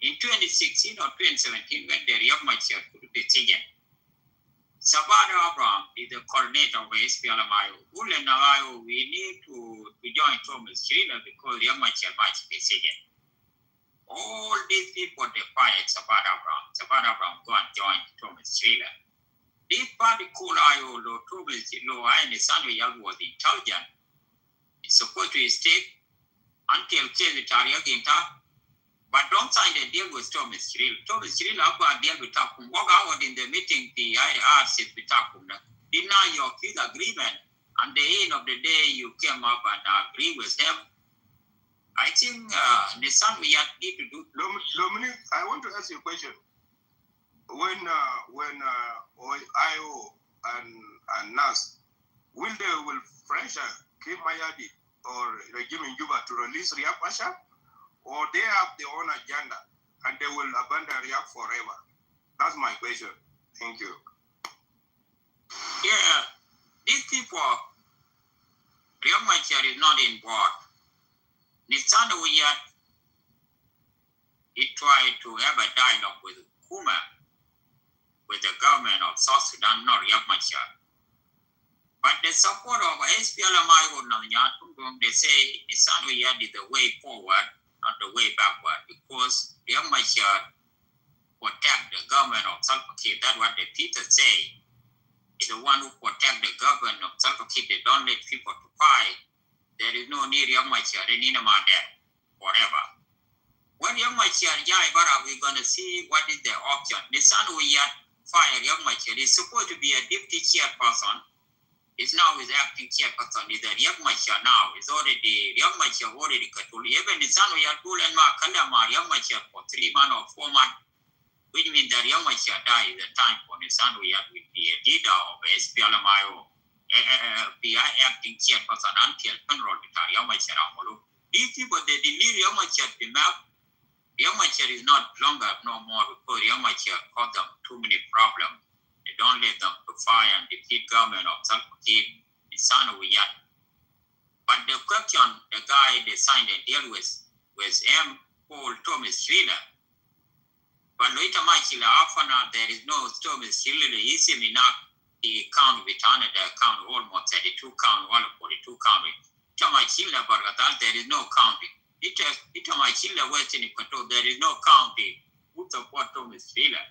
In 2016 or 2017, when the Riek Machar put the decision, Sabada Abraham is the coordinator of SPLMIO. We need to join Thomas Thriller because Riek Machar might decision. All these people, they fired Sabada Abraham. Sabada Abraham go and join Thomas Thriller. This party called IO, Thomas Thriller, and the son was intelligent. It's supposed to stay until Kevitaria Ginta. But don't sign a deal with Thomas Thriller. Thomas Thriller have a deal with Takum. Walk out in the meeting, the IR said with Takum. Deny your peace agreement. And at the end of the day, you came up and agree with them. I think the son we need to do. Dominic, I want to ask you a question. When IO and NAS, will pressure Kim Mayadi or regime in Juba to release Riek Machar? Or they have their own agenda and they will abandon Riek forever? That's my question. Thank you. Yeah, these people, Riek Machar is not in board. Nissan he tried to have a dialogue with Kuma, with the government of South Sudan, not Riek Machar. But the support of SPLMIO, they say Nissan is the way forward, not the way backward, because Riek Machar protect the government of Salva Kiir. That's what the Peter say. Is the one who protect the government of Salva Kiir. They don't let people to fight. There is no need Riek Machar in there forever. When Riek Machar we're gonna see what is the option. The son fire Young Machar. He's supposed to be a deputy chairperson. Is now is acting chairperson. Is that Young Machar now? Is already Young Machar already control. Even the son of Yatul and Makalama Young Machar for 3 months or 4 months. Which means that Young Machar died at the time when the son of Yat will be a leader of SPLMIO, PI acting chairperson until General Vitar Young Machar Amolo. These people, they need Young Machar to map. Young Machar is not longer no more because Young Machar caused them too many problems. They don't let them to fire and defeat government of Salva Kiir, the son of Yat. But the question, the guy they signed a deal with M. Paul Thomas Schiller. But later, after there is no Thomas Schiller, the easy enough, the count with the count almost 32 count, 142 count. Schiller, but there is no counting. Schiller Western Equator, there is no county who support Thomas Schiller.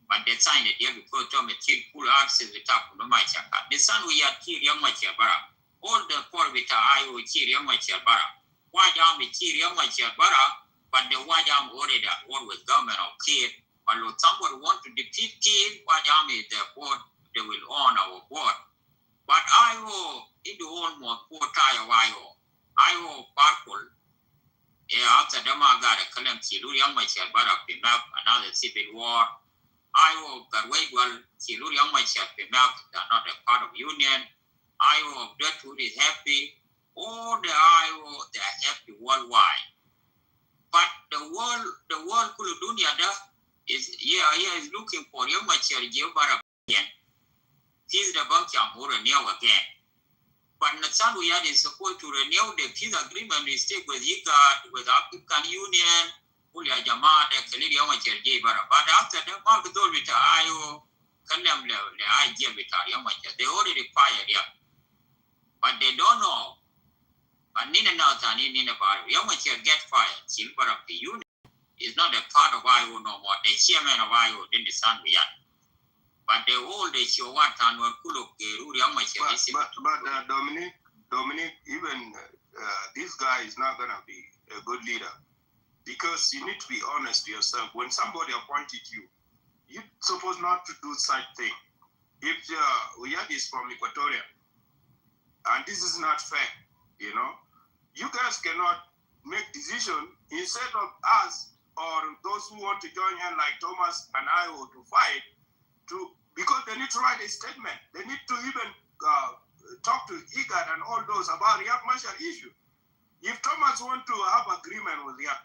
But they signed it here because Thomas Schiller pull access with up no Machaka. The son we are Kir Young Macharbara. All the poor with Iowa Kir Young Macharbara. Why am Kir Young Macharbara? But the Wajam already always government of Kir. But if somebody want to defeat Kir, Wajam is the board, they will own our board. But Iowa, in the almost 4 tire Iowa Parkle, after the Magara Kalam Chilu Young Macharbara came up another civil war. Iowa Garway, Chilu Young Machar came up, they are not a part of union. Iowa of Deadwood is happy. All the Iowa, they are happy worldwide. But the world Kuludunia is is looking for Young Machar Jebara again. He's the Bankia more renew again. But Natsanuyad is supposed to renew the peace agreement we stick with IGAD, with African Union, Ulia Jama, the Kalidi Young Machar Jebara. But after the Mark Dol with Io, Kalam the idea with Young Machar, they already fired him. But they don't know. And Nina Nathan in about Young Machar get fired, Silver of the Union is not a part of IO no more. The chairman of IO didn't stand with that. But the old show what and when Kuluk Young Machar is. But Dominic, even this guy is not gonna be a good leader. Because you need to be honest to yourself. When somebody appointed you, you're supposed not to do such thing. If Uyad is from Equatoria, and this is not fair, you know, you guys cannot make decision instead of us or those who want to join in like Thomas and I to fight because they need to write a statement. They need to even talk to IGAD and all those about Riek Machar issue. If Thomas want to have agreement with Riek,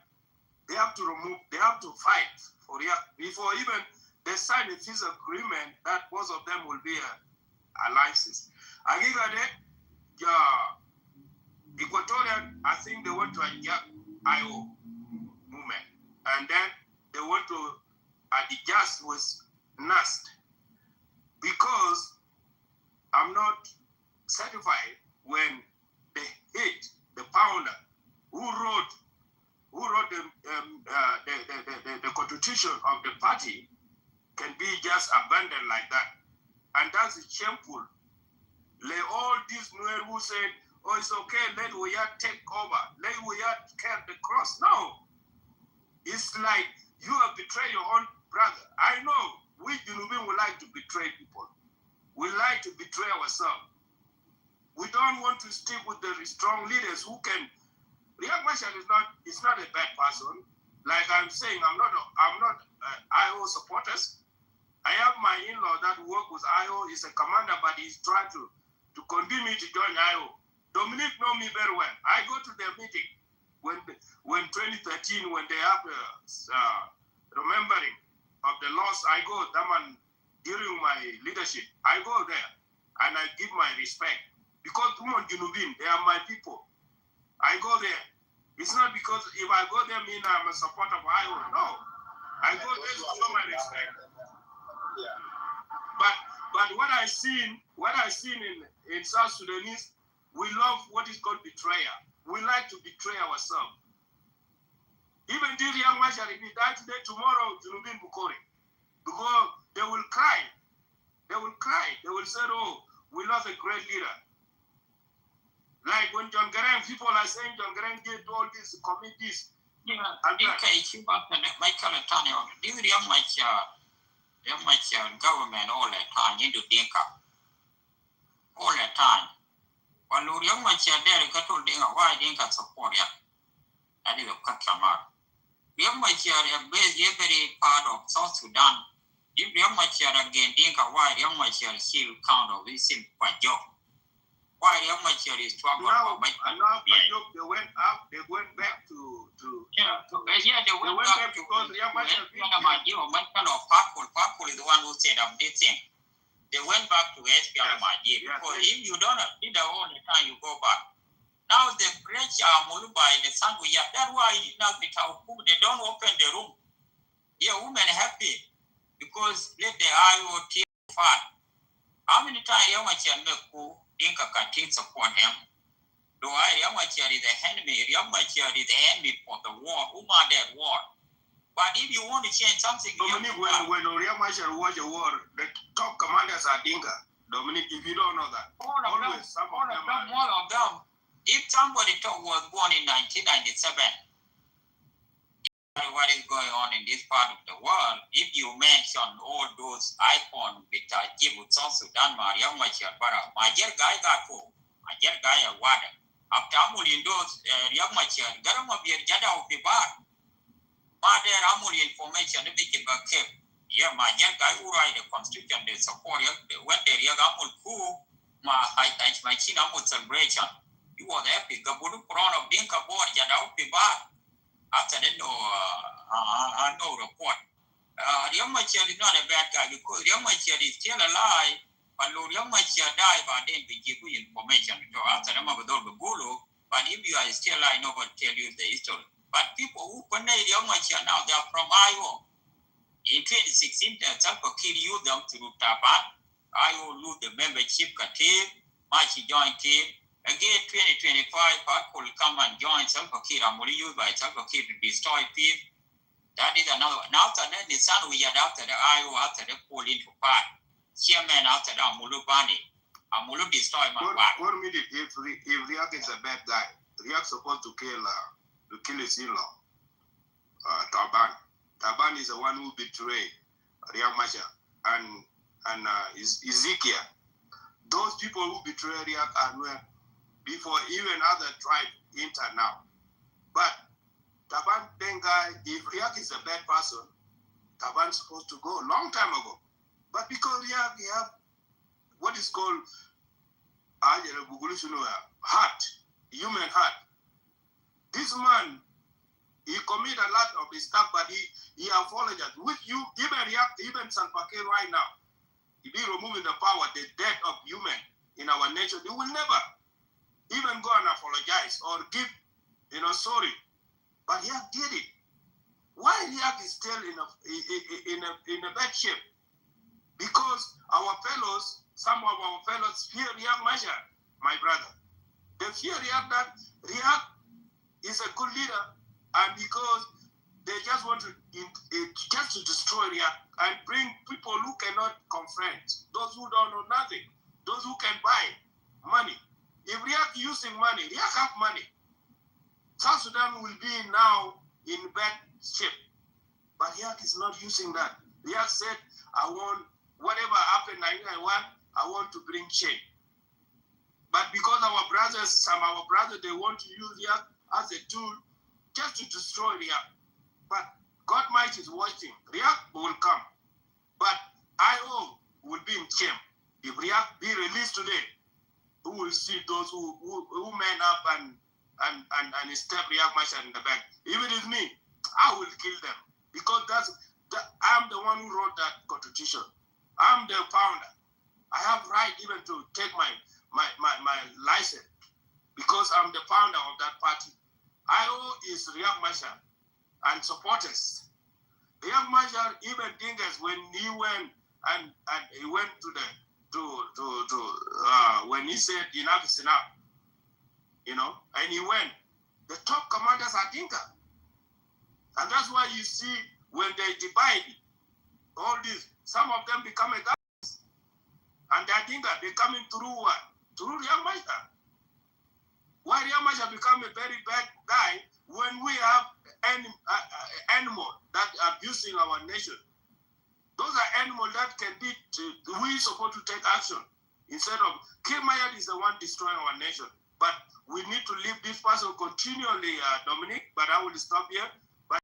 they have to fight for Riek before even they sign a peace agreement that both of them will be alliances. Equatorian, I think they want to adjust IO movement. And then they want to adjust with NAST. Because I'm not certified when they hit the founder who wrote the constitution of the party can be just abandoned like that. And that's shameful. All these Nuer who said, oh, it's okay, let Uyat take over. Let Uyat carry the cross. No. It's like you have betrayed your own brother. I know we Junubin would like to betray people. We like to betray ourselves. We don't want to stick with the strong leaders who can. Riek Machar is not a bad person. Like I'm saying, I'm not IO supporters. I have my in-law that work with IO. He's a commander, but he's trying to convince me to join IO. Dominic know me very well. I go to their meeting when 2013, when they have remembering of the loss. I go them during my leadership. I go there and I give my respect because they are my people. I go there. It's not because if I go there mean I'm a supporter of IO. No, I go there to show my respect. But what I seen in South Sudanese, we love what is called betrayal. We like to betray ourselves. Even this young Machar, if he died today, tomorrow, Junubin Bukori. Because they will cry. They will cry. They will say, oh, we lost a great leader. Like when John Garang, people are saying John Garang did all these committees. Yeah, I think I keep up and Michael Antonio. This young Machar, Riek Machar government all the time into Dinka. All the time. When Riek Machar there got to Dinka, why Dinka support him? That is a cut from out. Riek Machar is every part of South Sudan. If Riek Machar again Dinka, why Riek Machar still count of this simple job? Why Riek Machar is trouble? Now they went up, they went back to they went back because Riek Machar Parkul is the one who set up this thing. They went back to SPLM because if you don't need the whole time you go back. Now the pressure Muluba in the sun, that's why now they don't open the room. Yeah, women happy because let the IoT fat. How many times Riek Machar make who Dinka can support him? Do Riek Machar is the enemy? Riek Machar is the enemy for the war. Who are that war? But if you want to change something, Dominic, when Riek Machar watch a war, the top commanders are Dinka. Dominic, if you don't know that, all of them. If somebody was born in 1997, what is going on in this part of the world, if you mention all those icons with Djibouti, South Sudan, Riek Machar, Majer Guy got for Majer Guy a water. After Amulin those Riek Machar, Garama Bier Jada of the bar. Mother Amul information if they kept. Yeah, Majer Guy who write the constitution, they support when the Riek Amul coup, my chin Amul celebration. You was happy. Gabudu Quran of Dinka board Jada of the bar. After that, no report. Riek Machar is not a bad guy because Riek Machar is still alive, but Riek Machar died, but then we give you information. So after them, but if you are still alive, nobody tell you the history. But people who connect Riek Machar now, they are from Iowa. In 2016, Salva Kiir used them through Taban. Iowa lose the membership, Katir, Machi joined team. Again, 2025, Park will come and join Salva Kiir. I'm only used by Salva Kiir to destroy peace. That is another one. Now, after that, the son we had after the Iowa, after the pull into part. Chairman after that, Amulu Bani. Amulu destroy my part. 1 minute, if Riek is a bad guy, Riek supposed to kill his in-law, Taban. Taban is the one who betrayed Riek Machar and Ezekiel. Those people who betray Riek are before even other tribe enter now. But Taban Dengai, if Riek is a bad person, Taban's supposed to go a long time ago. But because Riek, we have what is called heart, human heart. This man, he committed a lot of his stuff, but he apologized. With you, even Salva Kiir right now, if he removing the power, the death of human in our nation, he will never even go and apologize or give, sorry. But Riek did it. Why Riek is still in a bad shape? Because our fellows, some of our fellows fear Riek Machar, my brother. They fear Riek that Riek is a good leader, and because they just want to destroy Riek and bring people who cannot confront, those who don't know nothing, those who can buy money. If Riek using money, Riek have money. South Sudan will be now in bad shape. But Riek is not using that. Riek said, I want whatever happened in 1991, I want to bring change. But because some of our brothers, they want to use Riek as a tool just to destroy Riek. But God might is watching. Riek will come. But IO will be in shame. If Riek be released today, who will see those who man up and stab Riek Machar in the back? If it is me, I will kill them. Because I'm the one who wrote that constitution. I'm the founder. I have right even to take my license because I'm the founder of that party. IO is Riek Machar and supporters. Riek Machar, even Dingas, when he went and he went when he said enough is enough, and he went, the top commanders are Dinka. And that's why you see when they divide all this, some of them become a guys. And they think that they coming through what? Through Riek Machar. Why Riek Machar become a very bad guy when we have animal that abusing our nation? Those are animals that can be, we're supposed to take action. Instead of, Kirmayat is the one destroying our nation. But we need to leave this person continually, Dominic, but I will stop here. But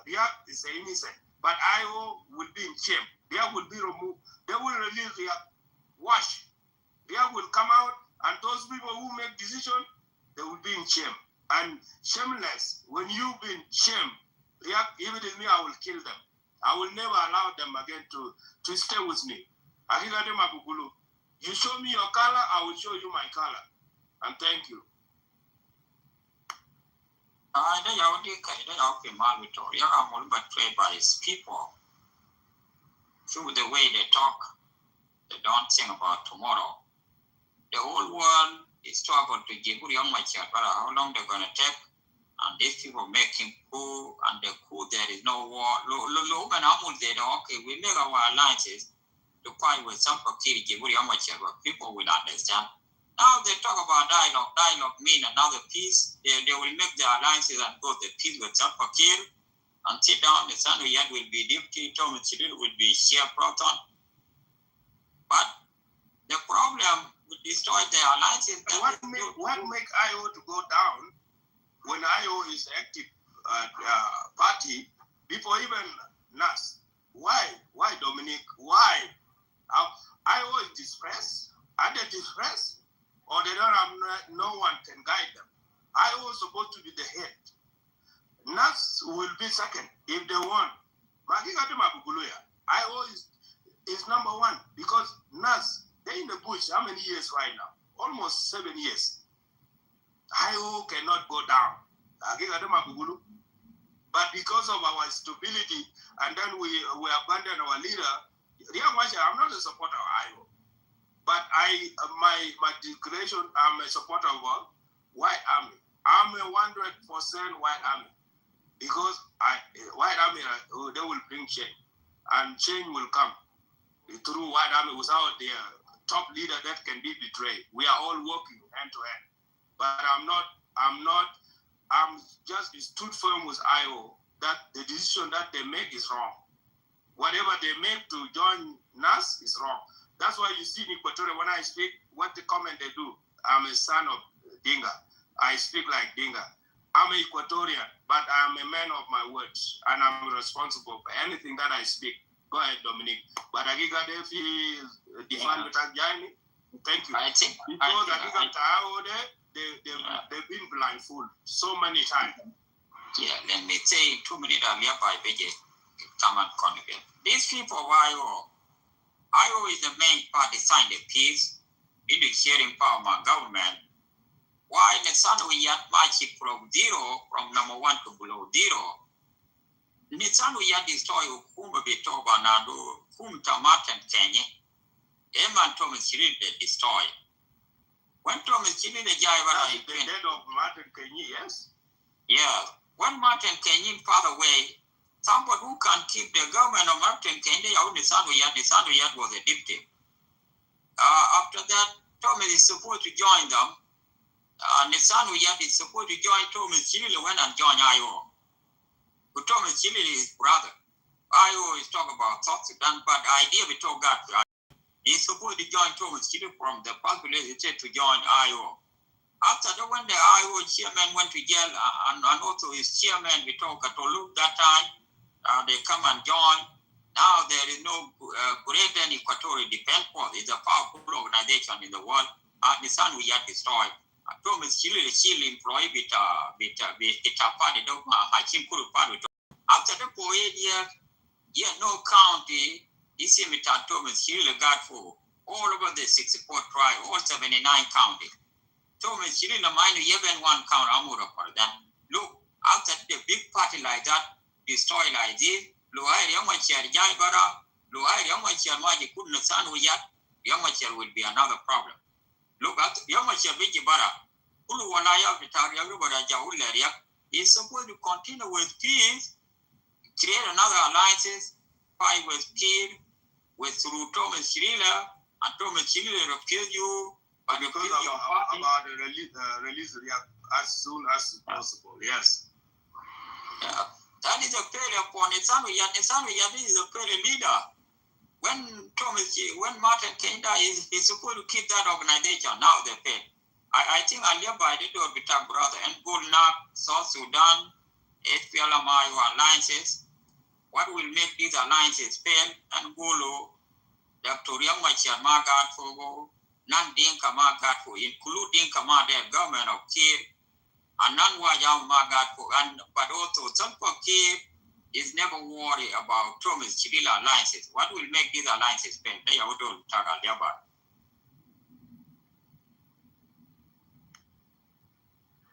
Riak is innocent. But IO will be in shame. Riak will be removed. They will release Riak. Wash. Riak will come out, and those people who make decisions, they will be in shame. And shameless, when you've been shamed, Riak, if it is me, I will kill them. I will never allow them again to stay with me. You show me your color, I will show you my color. And thank you. They are betrayed by his people. Through the way they talk, they don't think about tomorrow. The whole world is struggling to give young my child, but how long they're going to take? And these people making coup, and the coup, there is no war. Okay, we make our alliances to fight with some people will understand. Now they talk about dialogue. Dialogue mean another peace. They will make the alliances and go the peace with some and sit down. The son yet will be deputy, Thomas Chidil will be chairperson. But the problem will destroy the alliances. What make IO to go down? When IO is active party, before even NAS, why Dominic? Why? IO is distressed? Are they distressed? Or they don't have no one can guide them? IO is supposed to be the head. NAS will be second if they want. IO is number one because NAS, they're in the bush how many years right now? Almost 7 years. IO cannot go down. But because of our stupidity, and then we abandon our leader, I'm not a supporter of IO. But my declaration, I'm a supporter of White Army. I'm a 100% White Army. Because White Army, they will bring change. And change will come through White Army without their top leader that can be betrayed. We are all working hand to hand. But I'm just stood firm with IO that the decision that they make is wrong. Whatever they make to join NAS is wrong. That's why you see in Equatorial, when I speak, what the comment they do, I'm a son of Dinga. I speak like Dinga. I'm an Equatorian, but I'm a man of my words, and I'm responsible for anything that I speak. Go ahead, Dominic. But Agiga, if he define with Ajani, thank you. I think because Agiga Tao they've been blindfolded so many times. Yeah, let me say 2 minutes earlier by Beje. Come and connect. These people of IO is the main party signed the peace, it is sharing power of my government. Why the son we had match from zero, from number 1 to below 0? The son we had destroy Kumba Bitoba Nando, Kumta Martin Kenya, Eman Thomas Chili they destroy. When Thomas Chili the Jaiva, the dead of Martin Kenya, yes? Yeah. When Martin Kenya passed away, somebody who can keep the government of Martin Kenya, Nisanu Yad was a deputy. After that, Thomas is supposed to join them. Nisanu Yad is supposed to join Thomas Chili when and join IO. But Thomas Chili is his brother. IO is talking about South Sudan, but the idea we talk about, he's supposed to join Thomas Chili from the population to join IO. After that, when the IO chairman went to jail, and also his chairman, we talk at Olu that time, they come and join. Now there is no greater than Equatorial Defense Force. It's a powerful organization in the world. The sun we had destroyed. Thomas Chile employee with party, after the 4 years, no county, you see with Thomas Chile got for all over the 64 tribes, all 79 counties. Thomas Chile, the mind, even one count, Amura for that. Look, after the big party like that, destroy like this, Luai Yamachar Jaibara, Luai Yamachar Maji couldn't stand with yet, Yamachar will be another problem. Look at Yamachar Vijibara, Uluwanaya Vitaria Rubara Jaularia is supposed to continue with peace, create another alliances, fight with Kir, with through Thomas Chirila, and Thomas Chirila refuse you. But because about the release as soon as possible, yes. Yeah. That is a failure upon Nisanu Yad. Nisanu Yad is a failure leader. when Martin Kenda is supposed to keep that organization, now they fail. I think I live by the door with our brother and Gulnak, South Sudan, SPLMIO alliances. What will make these alliances fail? And Gulu, Dr. Yamachar Magat for non-Dinka Magat for, including their government of Kiev, and non-Wajam Magat for, but also some for Kiev is never worried about Thomas Chidila alliances. What will make these alliances fail? They are all talk about.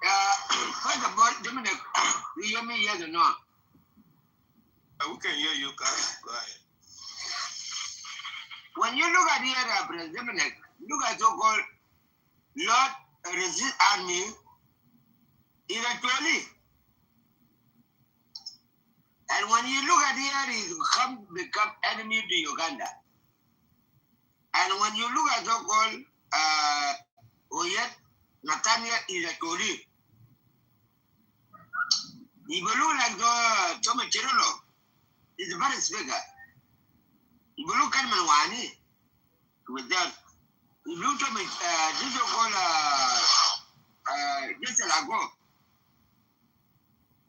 First of all, Dominic, you hear me, yes or no? We can hear you, guys. Go ahead. When you look at here, President Dominic, look at so-called Lord Resist Army is actually. And when you look at here, it become enemy to Uganda. And when you look at so-called Oyet, Nathaniel is actually. If you look like the Thomas Chirolo, it's very speaker. If you look at Manwani, with that, if you look at this is called just a lago.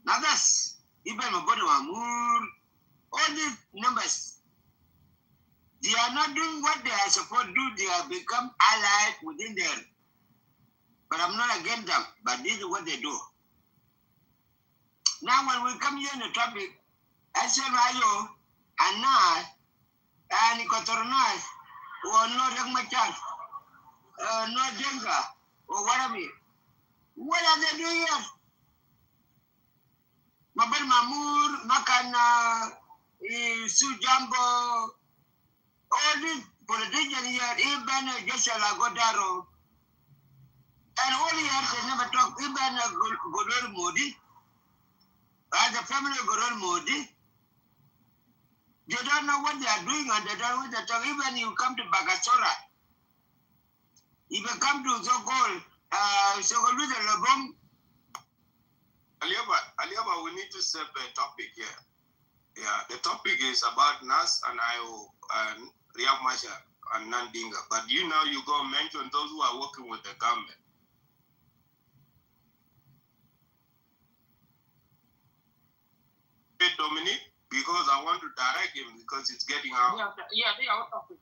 Now that's even all these numbers, they are not doing what they are supposed to do. They have become allied within there. But I'm not against them, but this is what they do. Now, when we come here in the topic, I said, and now, and Kitover, or no Rangmachar, no Jenga, or whatever. What are they doing here? Mabel Mamur, Makana, Sujambo, all these politicians here, even Joshua Godaro, and all here, they never talk, even Godor Modi. As the family of Goron Modi, they don't know what they are doing and they don't know what they're talking. Even you come to Bagasora, if you come to so-called Lobong. Aliaba, we need to set the topic here. Yeah, the topic is about Nas and IO and Riek Machar and Nandinga. But you go mention those who are working with the government. Dominic, because I want to direct him because it's getting out. Yeah, they are out of the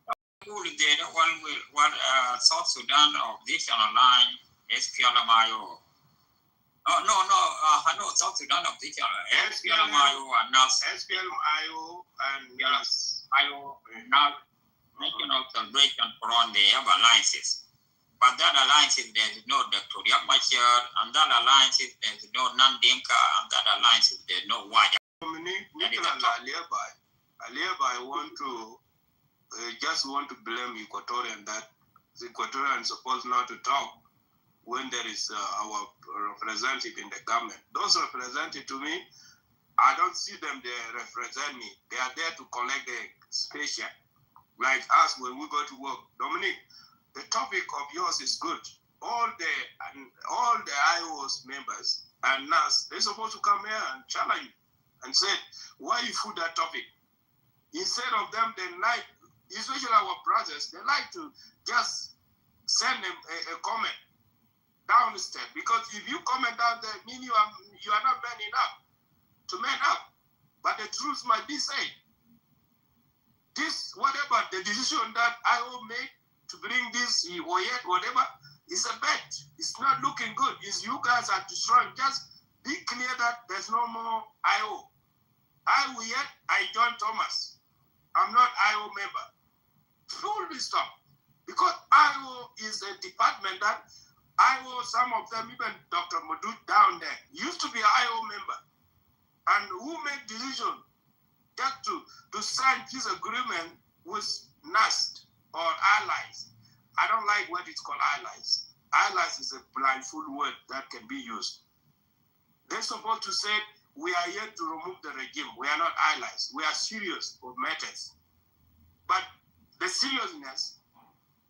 South Sudan opposition line, SPLMIO. No, South Sudan opposition, SPLMIO and NAS. SPLMIO and NAS. IO, NAS, National Salvation Front, they have alliances. But that alliances, there's no Dr. Riek Machar, and that alliances, there's no Nandinka, and that alliances, there's no Waja. I want to blame Equatorian that the Equatorian supposed not to talk when there is our representative in the government. Those representatives to me, I don't see them, they represent me. They are there to collect the spaceship. Like us when we go to work. Dominic, the topic of yours is good. All the IOS members and NAS, they're supposed to come here and challenge and say, why you put that topic? Instead of them, they like, especially our brothers, they like to just send them a comment down the step. Because if you comment down there, mean you are not manning up to man up. But the truth might be said. This, whatever the decision that IO made to bring this or yet whatever, is a bet. It's not looking good. It's you guys are destroying. Just be clear that there's no more IO. I joined Thomas. I'm not IO member. Full stop. Because IO is a department that IO, some of them, even Dr. Madud down there, used to be an IO member. And who made decision just to sign this agreement with NAST or allies? I don't like what it's called allies. Allies is a blindfold word that can be used. They're supposed to say, we are here to remove the regime. We are not allies. We are serious for matters. But the seriousness,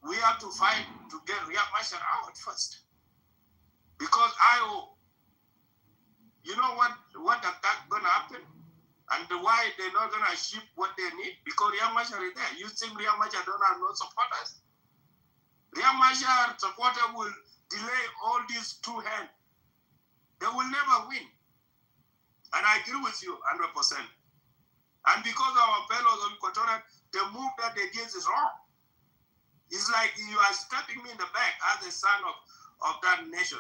we have to fight to get Riek Machar out first. Because you know what that's going to happen? And why they're not gonna ship what they need? Because Riek Machar is there. You think Riek Machar don't have no supporters? Riek Machar supporter will delay all these two hands. They will never win. And I agree with you 100%. And because our fellows on Equatorial, the move that they did is wrong. It's like you are stepping me in the back as a son of that nation.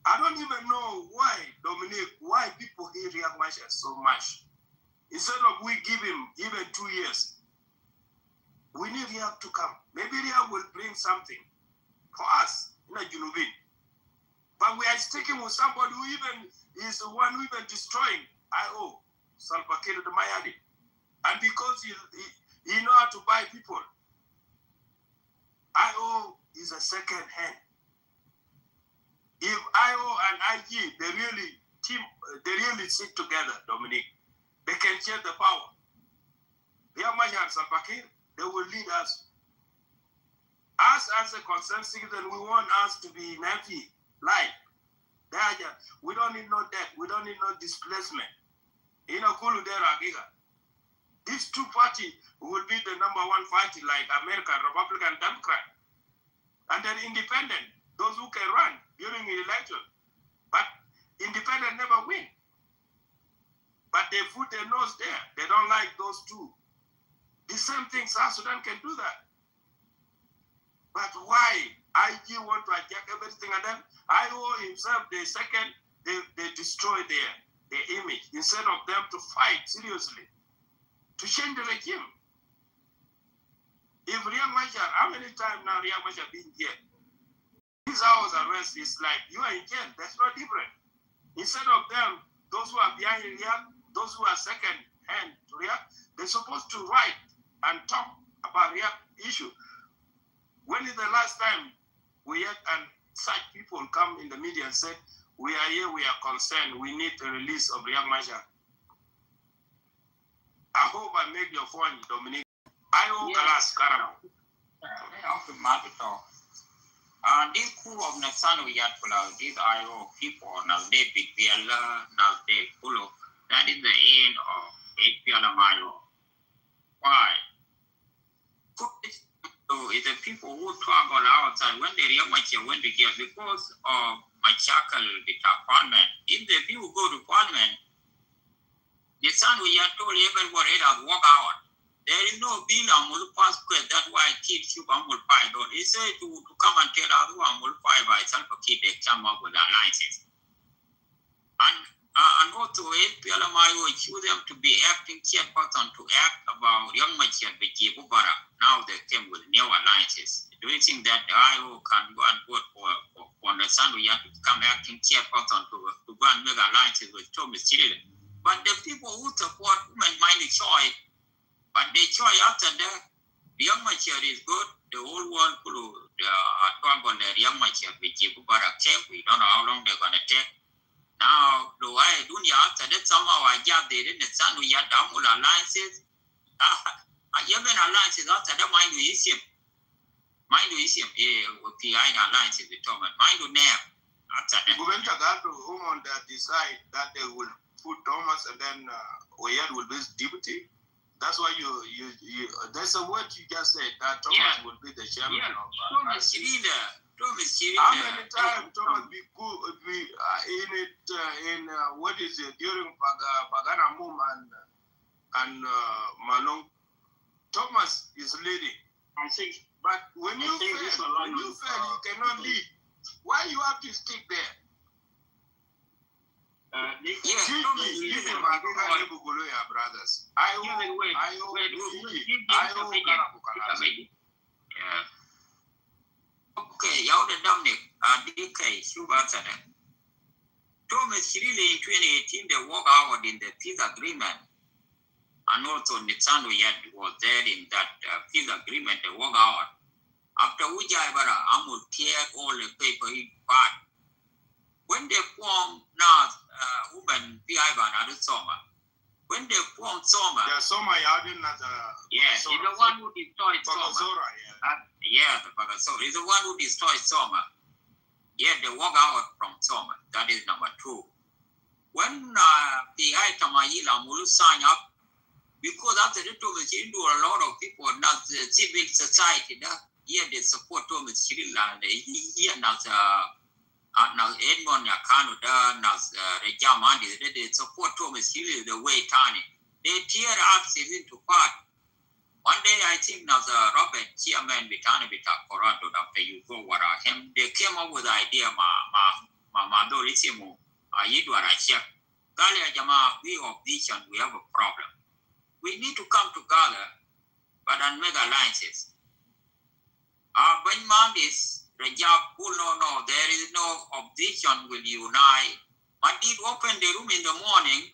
I don't even know why, Dominic, why people hate Riek Machar so much. Instead of we give him even 2 years, we need Riek to come. Maybe Riek will bring something for us in a Junubin. But we are sticking with somebody who even is the one who even destroying IO, Salva Kiir the Mayadi. And because he know how to buy people, IO is a second hand. If IO and IG, they really sit together, Dominic, they can share the power. Riek Machar and Salva Kiir, they will lead us. Us as a concerned citizen, we want us to be happy, life. We don't need no debt. We don't need no displacement. These two parties will be the number one party, like American, Republican, Democrat. And then independent, those who can run during the election. But independent never win. But they put their nose there. They don't like those two. The same thing, South Sudan can do that. But why? IG want to hijack everything, and then IO himself, they destroy their image instead of them to fight seriously to change the regime. If Riek Machar, how many times now Riek Machar been here? His hours arrest is like you are in jail. That's not different. Instead of them, those who are behind Riek, those who are second hand to Riek, they're supposed to write and talk about Riek issue. When is the last time we had and such people come in the media and said, we are here, we are concerned, we need the release of Riek Machar? I hope I make your point, Dominic. I hope Kalas Karamo. This crew of Nasano Yatula, these IO people, now they big Biala, now they follow. That is the end of HPLM IO. Why? So it's the people who travel outside when they Riek Machar went to jail because of Machakal with parliament. If the people go to parliament, the son we are told everybody has walk out. There is no bill Amul pass quest. That's why kids shoot Amul Pai. He said to come and tell us who Amul Pai by itself a kid they come up with alliances. And also PLMIO accuse them to be acting chairperson to act about young Machar Bejibubara. Now they came with new alliances. Do you think that the IO can go and vote for the son we have to become acting chairperson to go and make alliances with Thomas Chile? But the people who support women mind the choice, but the choice after that, the young Machar is good, the whole world could talk on the young Machar Bejibubara came. We don't know how long they're gonna take. Now, the way Dunya after that somehow I job they didn't stand with your Damul alliances. Even alliances after that mind you is him. Mind you is him, with the alliances with Thomas. Mind you name after that. Government got to whom that decide that they will put Thomas and then Oyed will be deputy. That's why you there's a word you just said that Thomas will be the chairman of Thomas leader. How many times Thomas be in it what is it during Pagana Mum and Malong? Thomas is leading. I think. But when you fail, you cannot lead. Why you have to stick there? Brothers. Okay, y'all the Dominic, DK, Subasada. Thomas really in 2018, they walk out in the peace agreement. And also Nitsano Yad was there in that peace agreement, they walk out. After Ujayabara, I will tear all the paper he part. When they form now, woman, Piaban, and Soma. When they form Soma. Yeah, Soma Yadin as a. Yes, he's the one who destroyed Soma. The Bagasora is the one who destroyed Soma. Yet they walk out from Soma. That is number 2. when the item will sign up, because after the Thomas Hindu, a lot of people, not the civil society, here they support Thomas Chirila, here not now Edmond Canada, now Rejamandi, they support Thomas Chirila the way Tani. They tear us into part. One day I think now Robert Chairman Vitani Vita Corrado after you go what him, they came up with the idea ma Madorissimo, Ayidwara Chef. Galia Jama, we of vision, we have a problem. We need to come together, but and make alliances. When Mandis, Rajab, no, there is no opposition will unite. But did open the room in the morning,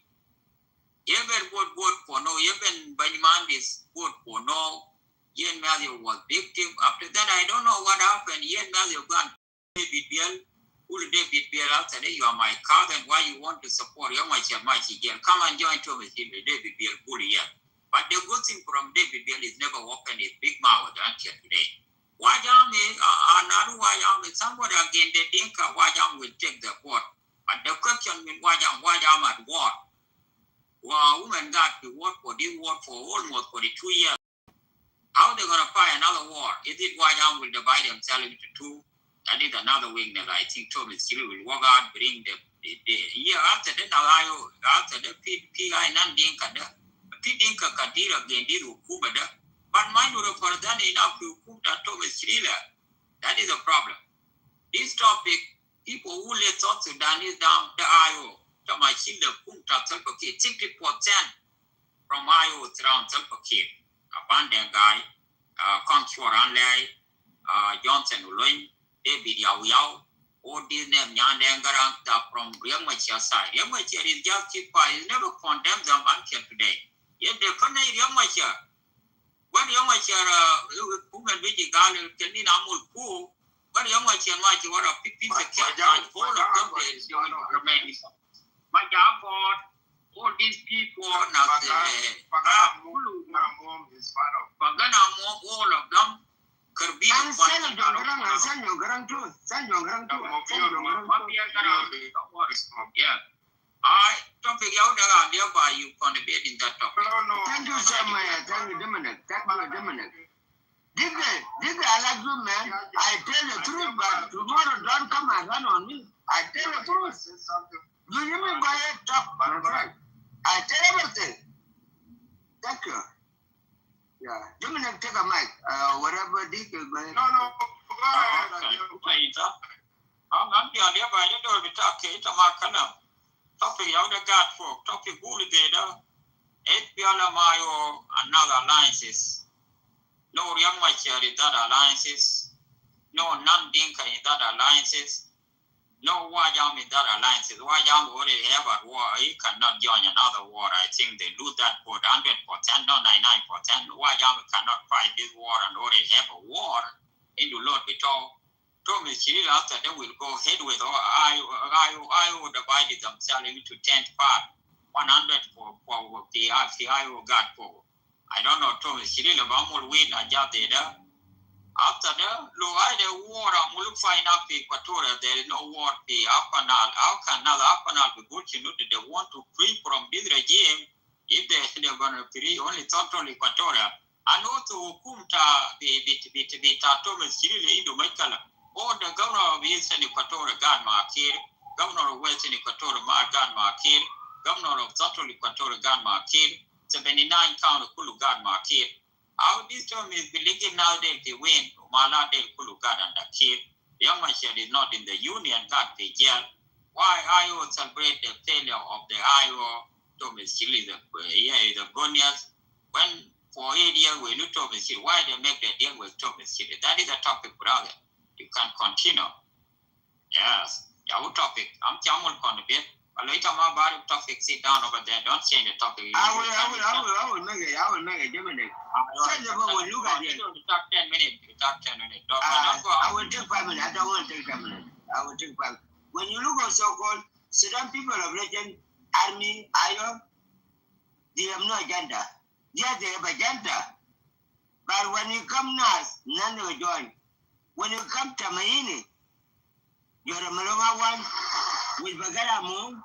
even would vote for no, even Mandis vote for no. Ian Matthew was victim. After that, I don't know what happened. Ian Matthew gone David Biel. Who David Biel after that? You are my cousin. Why you want to support your Mighty girl? Come and join Thomas Hill, David Biel, bully here. But the good thing from David Biel is never opened his big mouth until today. Wajami, Wajami, somebody again, they think Wajam will take the court. But the question with Wajam at war. Well, women got to work for this war for almost 42 years. How are they going to fight another war? Is it Wajam will divide themselves into two? That is another wing that I think Thomas Hill will walk out, bring the year after that, after the PI Nandinka, Pidinka Kadira Gendiru Kubada, but mind you, for that enough to cook that Thomas Hill. That is a problem. This topic, people who let South Sudan is down the IO, Thomas Hill, Punta Selpakir, 60% from IO around Selpakir, abandoned guy, Conchor Anlay, Johnson Uloin. David Yao, all these names, Yandangarang, from Yamachia side. Yamachia is just cheap, is never condemned them until today. Yet they couldn't Yamachia. When Yamachia, woman, Vigi Gal, Kenina Amul Poo, when Yamachia might, what a piece of cat, all of them is remaining. My job, all these people, Pagana, all of them. Yeah. I topic out thereby you contribute in that topic. Thank you so much. Thank you, Dominic. Dig I like you, man. I tell the truth, but tomorrow don't come and run on me. I tell the truth. You hear me? Go ahead, talk, my friend. I tell everything. Thank you. Yeah, Dominic, take a mic. Whatever Dick is going. No. I'm the idea by you do it. Okay, Tamakana. Topic out the God for topic bully data. HPL Mayo, another alliances. No Yamachar in that alliances. No non-dinka in that alliances. No Wajam in that alliances. Wajam already have a war. He cannot join another war. I think they lose that for 100%, not 99%. Wajam cannot fight this war and already have a war in the Lord Vitor. Thomas Chiril after they will go ahead with Iowa divided themselves into 10th part. 100 for the Iowa got for. I don't know Thomas Chiril will win a job there. After that, the war, I'm looking find out the Equatorial, there is no war, the Apanal. How can another Apanal be good? You know, they want to free from this regime if they're going to free only total Equatorial. And also, Kumta, the Thomas Chiril, Indo Michael, or the governor of Eastern Equatorial, God Markir, governor of Western Equatorial, God Markir, governor of Total Equatorial, God Markir, 79 county Kulu, God Markir. How this term is believing now they win, Mala del Kulugad and the kid. Young Machel is not in the union, got the jail. Why Iowa celebrate the failure of the Iowa Thomas Chili, the Gonias? When for 8 years we knew Thomas Chili, why they make the deal with Thomas Chili? That is a topic, brother. You can continue. Yes, our topic. I'm Chamul Conabit. Later, my body topic, sit down over there. Don't change the topic. I will make it, Dominic. Look at it. Talk 10 minutes. Talk 10 minutes. I will take 5 minutes. I don't want to take 10 minutes. I will take 5. When you look at so-called Sudan people of legend, army, IO, they have no agenda. Yes, they have agenda. But when you come now, none will join. When you come to Maini, you're a Maloma one with Bagara Moon,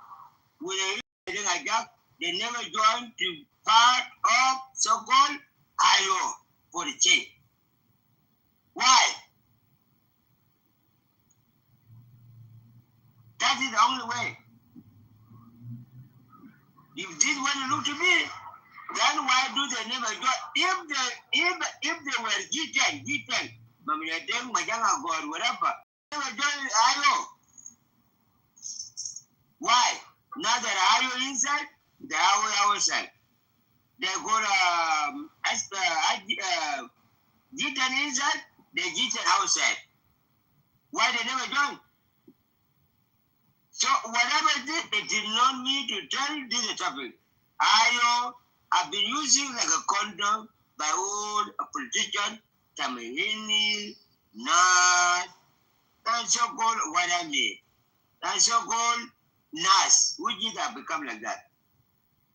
with a like that, they never joined to part of so-called IO for the change. Why? That is the only way. If this one look to me, then why do they never join? If they were G10, Mamiyadeng, Majanga God, whatever, never join IO. Why? Now that IO inside, the IO outside. They go G10 inside, the G10 outside. Why they never join? So whatever it is, they did not need to tell this topic. IO have been using like a condom by all politicians, Tamahini, Nad, and so-called what I mean, and so-called NAS, which is have become like that.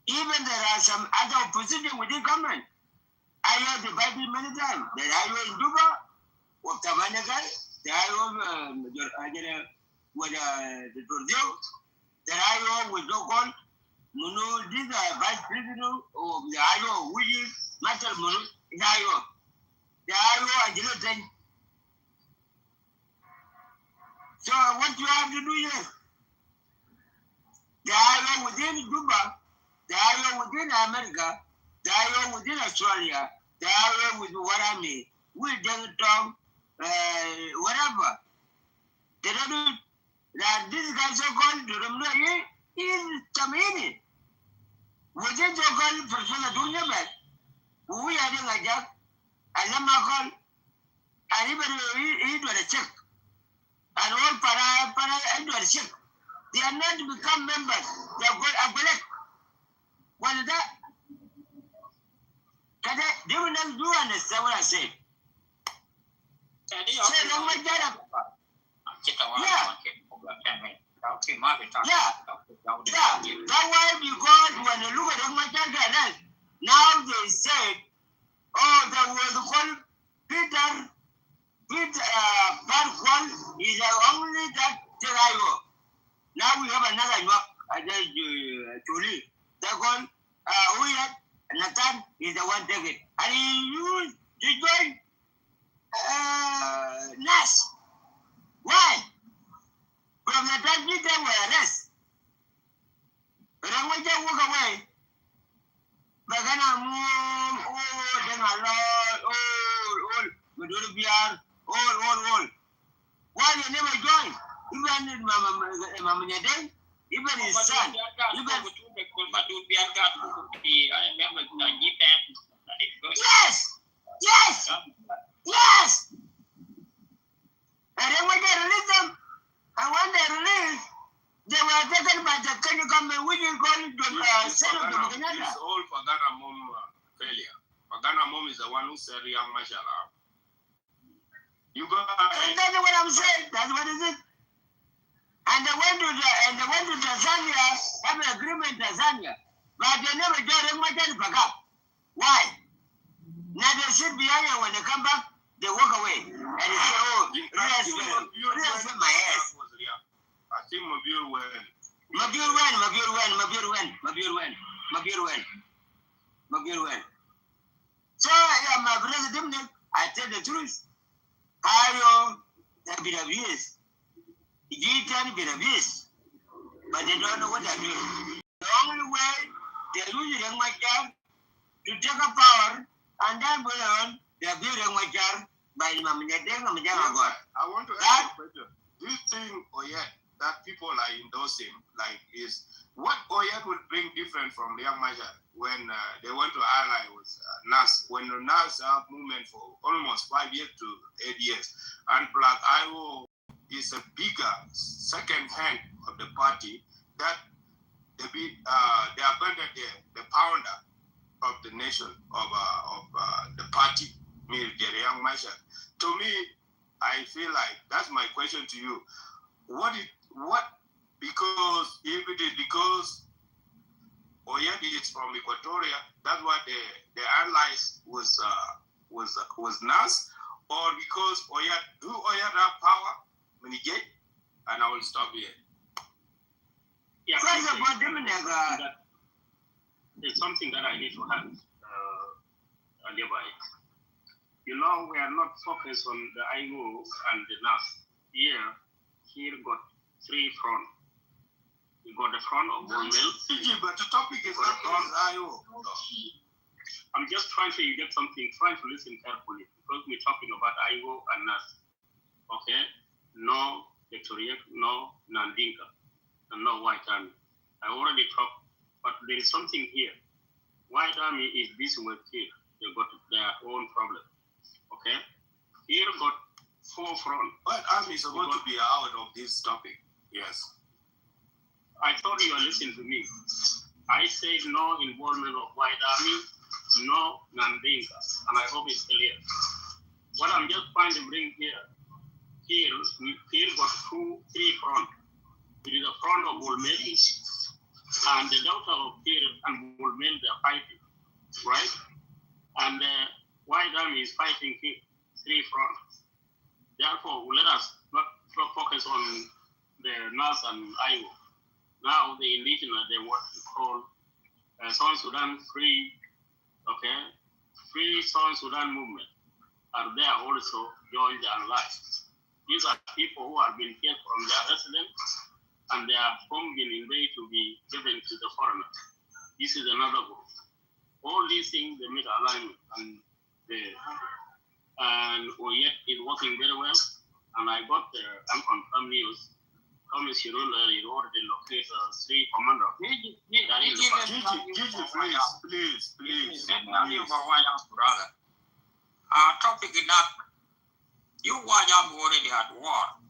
Even there are some other opposition within government. I have divided many times. The IO in Juba, with Tamanagai, the IO with the Tordio, the IO with so-called Munu, these are vice president of the IO, which is Master Munu, the IO. The IO and the So what you have to do here? The IO within Juba, the IO within America, the IO within Australia, the IO with what I mean, we don't talk, whatever. They don't do that. This guy so-called Durumna is Tamini. Within so-called Persona Dunyaman, we are doing a job, and then I call, and even he do a check. And all para and do a check. They are not to become members. They are good at collect. What is that? They will not do understand what I say. Yeah. That's why because when you look at my now they said, oh, there was called Peter Barkwal is the only that Terayo. Now we have another York, Julie. They're called Uyat, Nathan is the one taking. And he used to join NAS. Why? From the time they were arrested. But I want to walk away. Bagana move, oh, then a lot, all, Madurubiar, all. Why you never join? Even Mama Nyadeng, even his son, even Yes. And then when they release them, and when they release, they were taken by the Kenya government, which is called the Senate of Canada. It's all Pagana Mom failure. Pagana Mom is the one who said young Mashallah. You got that's what I'm saying. That's what is it. And they went to Tanzania, have an agreement in Tanzania, but they never joined them back up. Why? Now they sit behind you when they come back, they walk away. And they say, oh, realize my ass. I think Mabur went. So, my brother, I tell the truth. I have been abused. G10 been abused. But they don't know what they're doing. The only way they're using my job to take a power and then go on, they're building my job by the Maminadeng and God. I want to ask you a question. Do you think that people are endorsing, is what Oyet would bring different from the Young Major when they went to ally with NAS, when the NAS movement for almost 5 years to 8 years, and Black Iowa is a bigger second hand of the party that they abandoned the founder of the nation of the party, the Young Major. To me, I feel like that's my question to you. Because if it is because Oyedi is from Equatoria, that's why the allies was NAS, or because Oyed have power, and I will stop here. Yeah, it's something that I need to have by. You know, we are not focused on the IO and the NAS. Here got three front. You got the front of Bullmill. But the topic is not IO. I'm just trying to get something, trying to listen carefully because we're talking about IO and NAS. Okay? No Victoria, no Nandinka, and no White Army. I already talked, but there is something here. White Army is busy with here. They got their own problem. Okay? Here got four front. White Army is supposed to be out of this topic. Yes. I thought you were listening to me. I said no involvement of White Army, no Nandinka, and I hope it's clear. What I'm just trying to bring here got three front. It is a front of Bullmill, and the daughter of Kir and Bullmill, they're fighting, right? And White Army is fighting three fronts. Therefore, let us not focus on the NAS and IO. Now the indigenous, they want to call South Sudan Free South Sudan movement are there also join the alliance. These are people who have been killed from their residence and they are forming in way to be given to the foreigners. This is another group. All these things they make alignment and yet it's working very well. And I got the unconfirmed news. Thomas Shirula already located three commanders. Please. Brother. Our topic is not you Wajam already had war.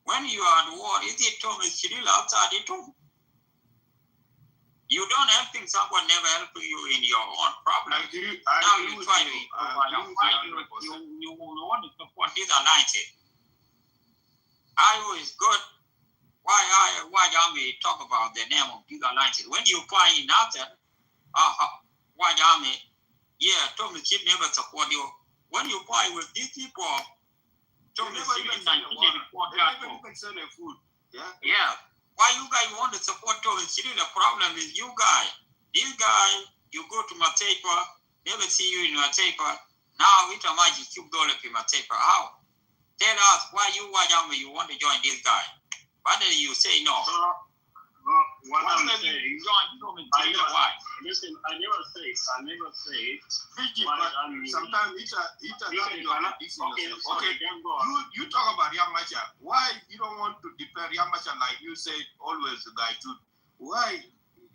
When you are at war, is it Thomas Shirula outside it too? You don't help someone never helping you in your own problem. You want to support these alliances. IO is good. Why Army talk about the name of these alliances? When you find in Northern, why Army, Thomas Chip never support you. When you find with these people, Thomas Chip in 1984, food. Yeah. Why you guys want to support Thomas Chip? The problem is you guys. This guy, you go to Matepa, never see you in Matepa. Now it's a magic $2 in Matepa. How? Tell us why you want to join this guy. Why did you say no? What I'm saying, why? Listen, I never say. Sometimes it's okay. You talk about Yamacha. Why you don't want to declare Yamacha like you said always the guy too? Why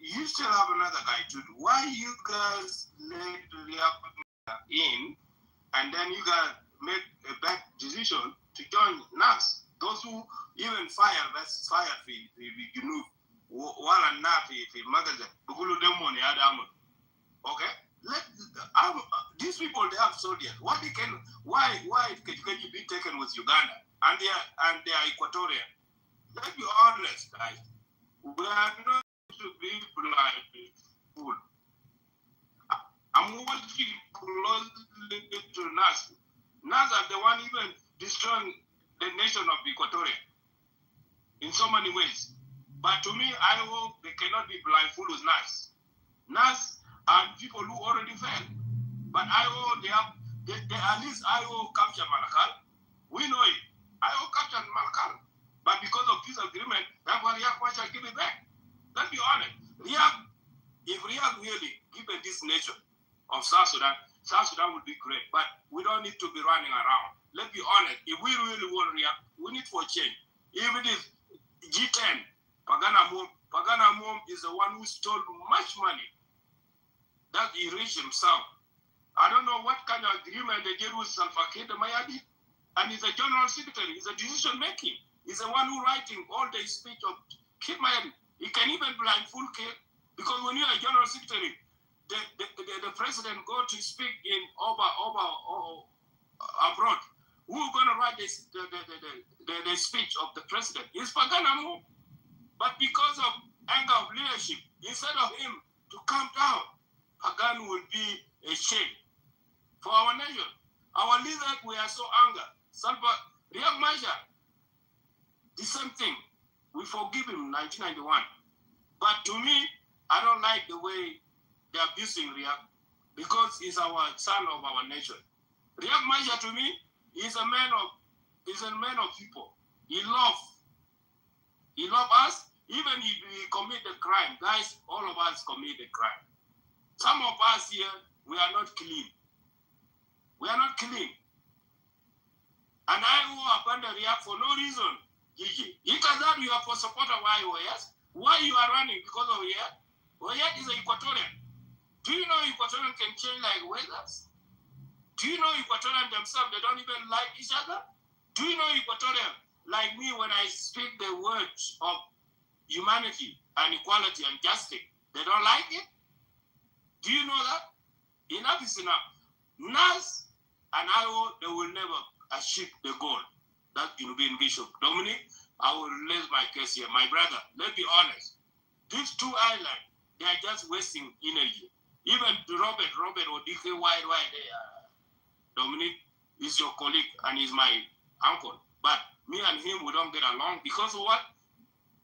you still have another guy too? Why you guys let Yamacha in and then you guys make a bad decision to join NAS? Those who even fire you know. Wala nafi fi magazine bugulu demo ni adamu. Okay, these people they have soldiers. Why can you be taken with Uganda and they are Equatorian? Let's be honest, guys. We are not to be blind fool. I'm watching closely to NAS. NAS are the one even destroying the nation of Equatoria in so many ways. But to me, I hope they cannot be blindfold with NAS. NAS are people who already failed. But IO, they at least IO captured Malakal. We know it. IO captured Malakal. But because of this agreement, that's why Riek Machar give it back. Let's be honest. If Riek really given this nation of South Sudan would be great. But we don't need to be running around. Let's be honest. If we really want Riek, we need for change. If it is G10, Pagana Mom is the one who stole much money. That he reached himself. I don't know what kind of agreement they did with Salva Kiir Mayadi. And he's a general secretary. He's a decision making. He's the one who writing all the speech of Kiir Mayadi. He can even blindfold Kiir. Because when you're a general secretary, the president go to speak in abroad. Who's going to write the speech of the president? It's Pagana Mom. But because of anger of leadership, instead of him to calm down, Pagan will be a shame for our nation. Our leaders, we are so angry. Riek Machar, the same thing. We We forgive him in 1991. But to me, I don't like the way they're abusing Riek because he's our son of our nation. Riek Machar to me is a man of people. He loves us. Even if we commit a crime, guys, all of us commit a crime. Some of us here, we are not clean. We are not clean. And I will abandon Riek for no reason. Gigi. Either that you are for support of IOS. Why you are running? Because of Riek? Riek is an Equatorian. Do you know Equatorians can change like weathers? Do you know Equatorians themselves, they don't even like each other? Do you know Equatorians, like me, when I speak the words of humanity and equality and justice, they don't like it? Do you know that? Enough is enough. NAS and IO, they will never achieve the goal. That will be in Bishop Dominic. I will raise my case here. My brother, let's be honest. These two islands, they are just wasting energy. Even Robert Odike, why they are. Dominic is your colleague and he's my uncle. But me and him, we don't get along because of what?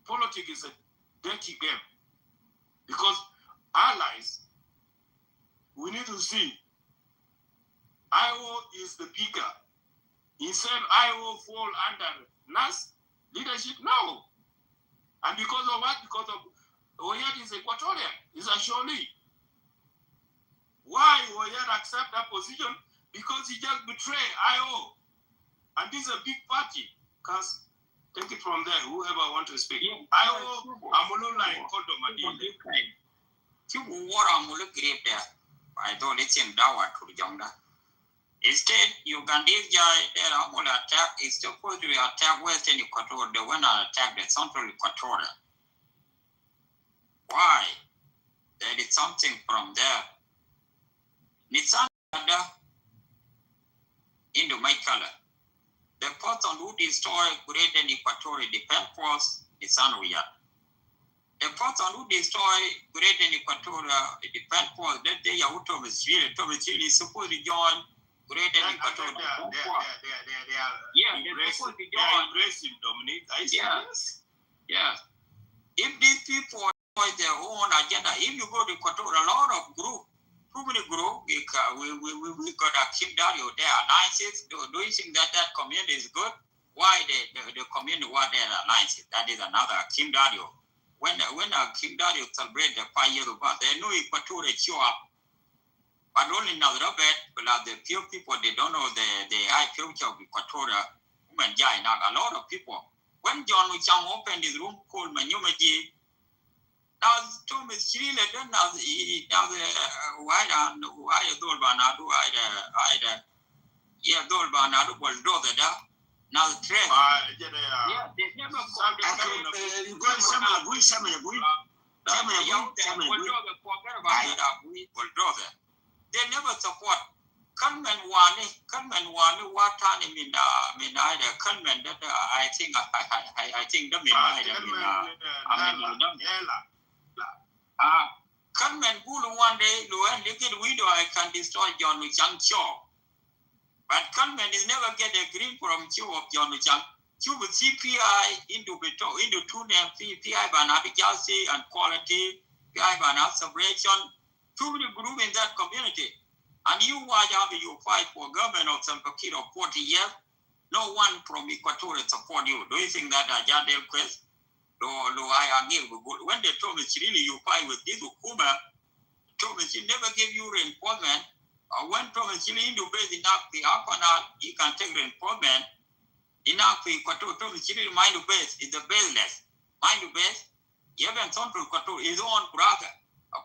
Politics is a dirty game. Because allies, we need to see IO is the bigger. Instead, IO fall under NAS leadership? No. And because of what? Because of Oyed is Equatorian. He's a Sholi. Why Oyed accept that position? Because he just betrayed IO. And this is a big party. Because take it from there, whoever want to speak. IO, I'm a little like Kodomadine. I don't it's in Dawa to Jonda. Instead, Ugandese guy there are going to attack is supposed to attack Western Equatorial. They want to attack the Central Equatorial. Why? There is something from there. Nitsanda into my color. The person who destroyed Greater Equatorial Defense Force is Sanuya. The person who destroyed Greater Equatorial Defense Force that day out of his is supposed to join Greater Equatorial Defense Force. They're supposed to join. Embracing Dominic. Yes. If these people have their own agenda, if you go to Equatorial, a lot of groups, too many groups, we got a Kim Dario, their alliances. Do you think that community is good? Why the community want their alliances? That is another Kim Dario. When Kim Dario celebrate the 5 years of birth, they know Equatorial show up. But only now, but the few people, they don't know the high future of Equatorial women. A lot of people. When John Wichang opened his room called Manyumaji, now Thomas Chile, then now the why Dolbanadu, Dolbanadu was do the now the train. They never they never support. Conman Wani, what time in Conman that I think the Conman Gulu one day, Luan Liquid Widow, I can destroy John Wichang Cho. But Conman is never get a green from Cho of John Wichang. Chu with CPI into 2 name PI Banabijasi and quality, PI Banab separation, too many group in that community. And you fight for government of Salva Kiir of 40 years, no one from Equatorial support you. Do you think that Jadel Quest? When they told me really you fight with this Ukuma, told me she never gave you reinforcement. When told me she into base enough the Alpana, you can take reinforcement. Enough for Equatorial, told me she really mind the base is the baseless. Mind the base, even Central Equatorial, his own brother,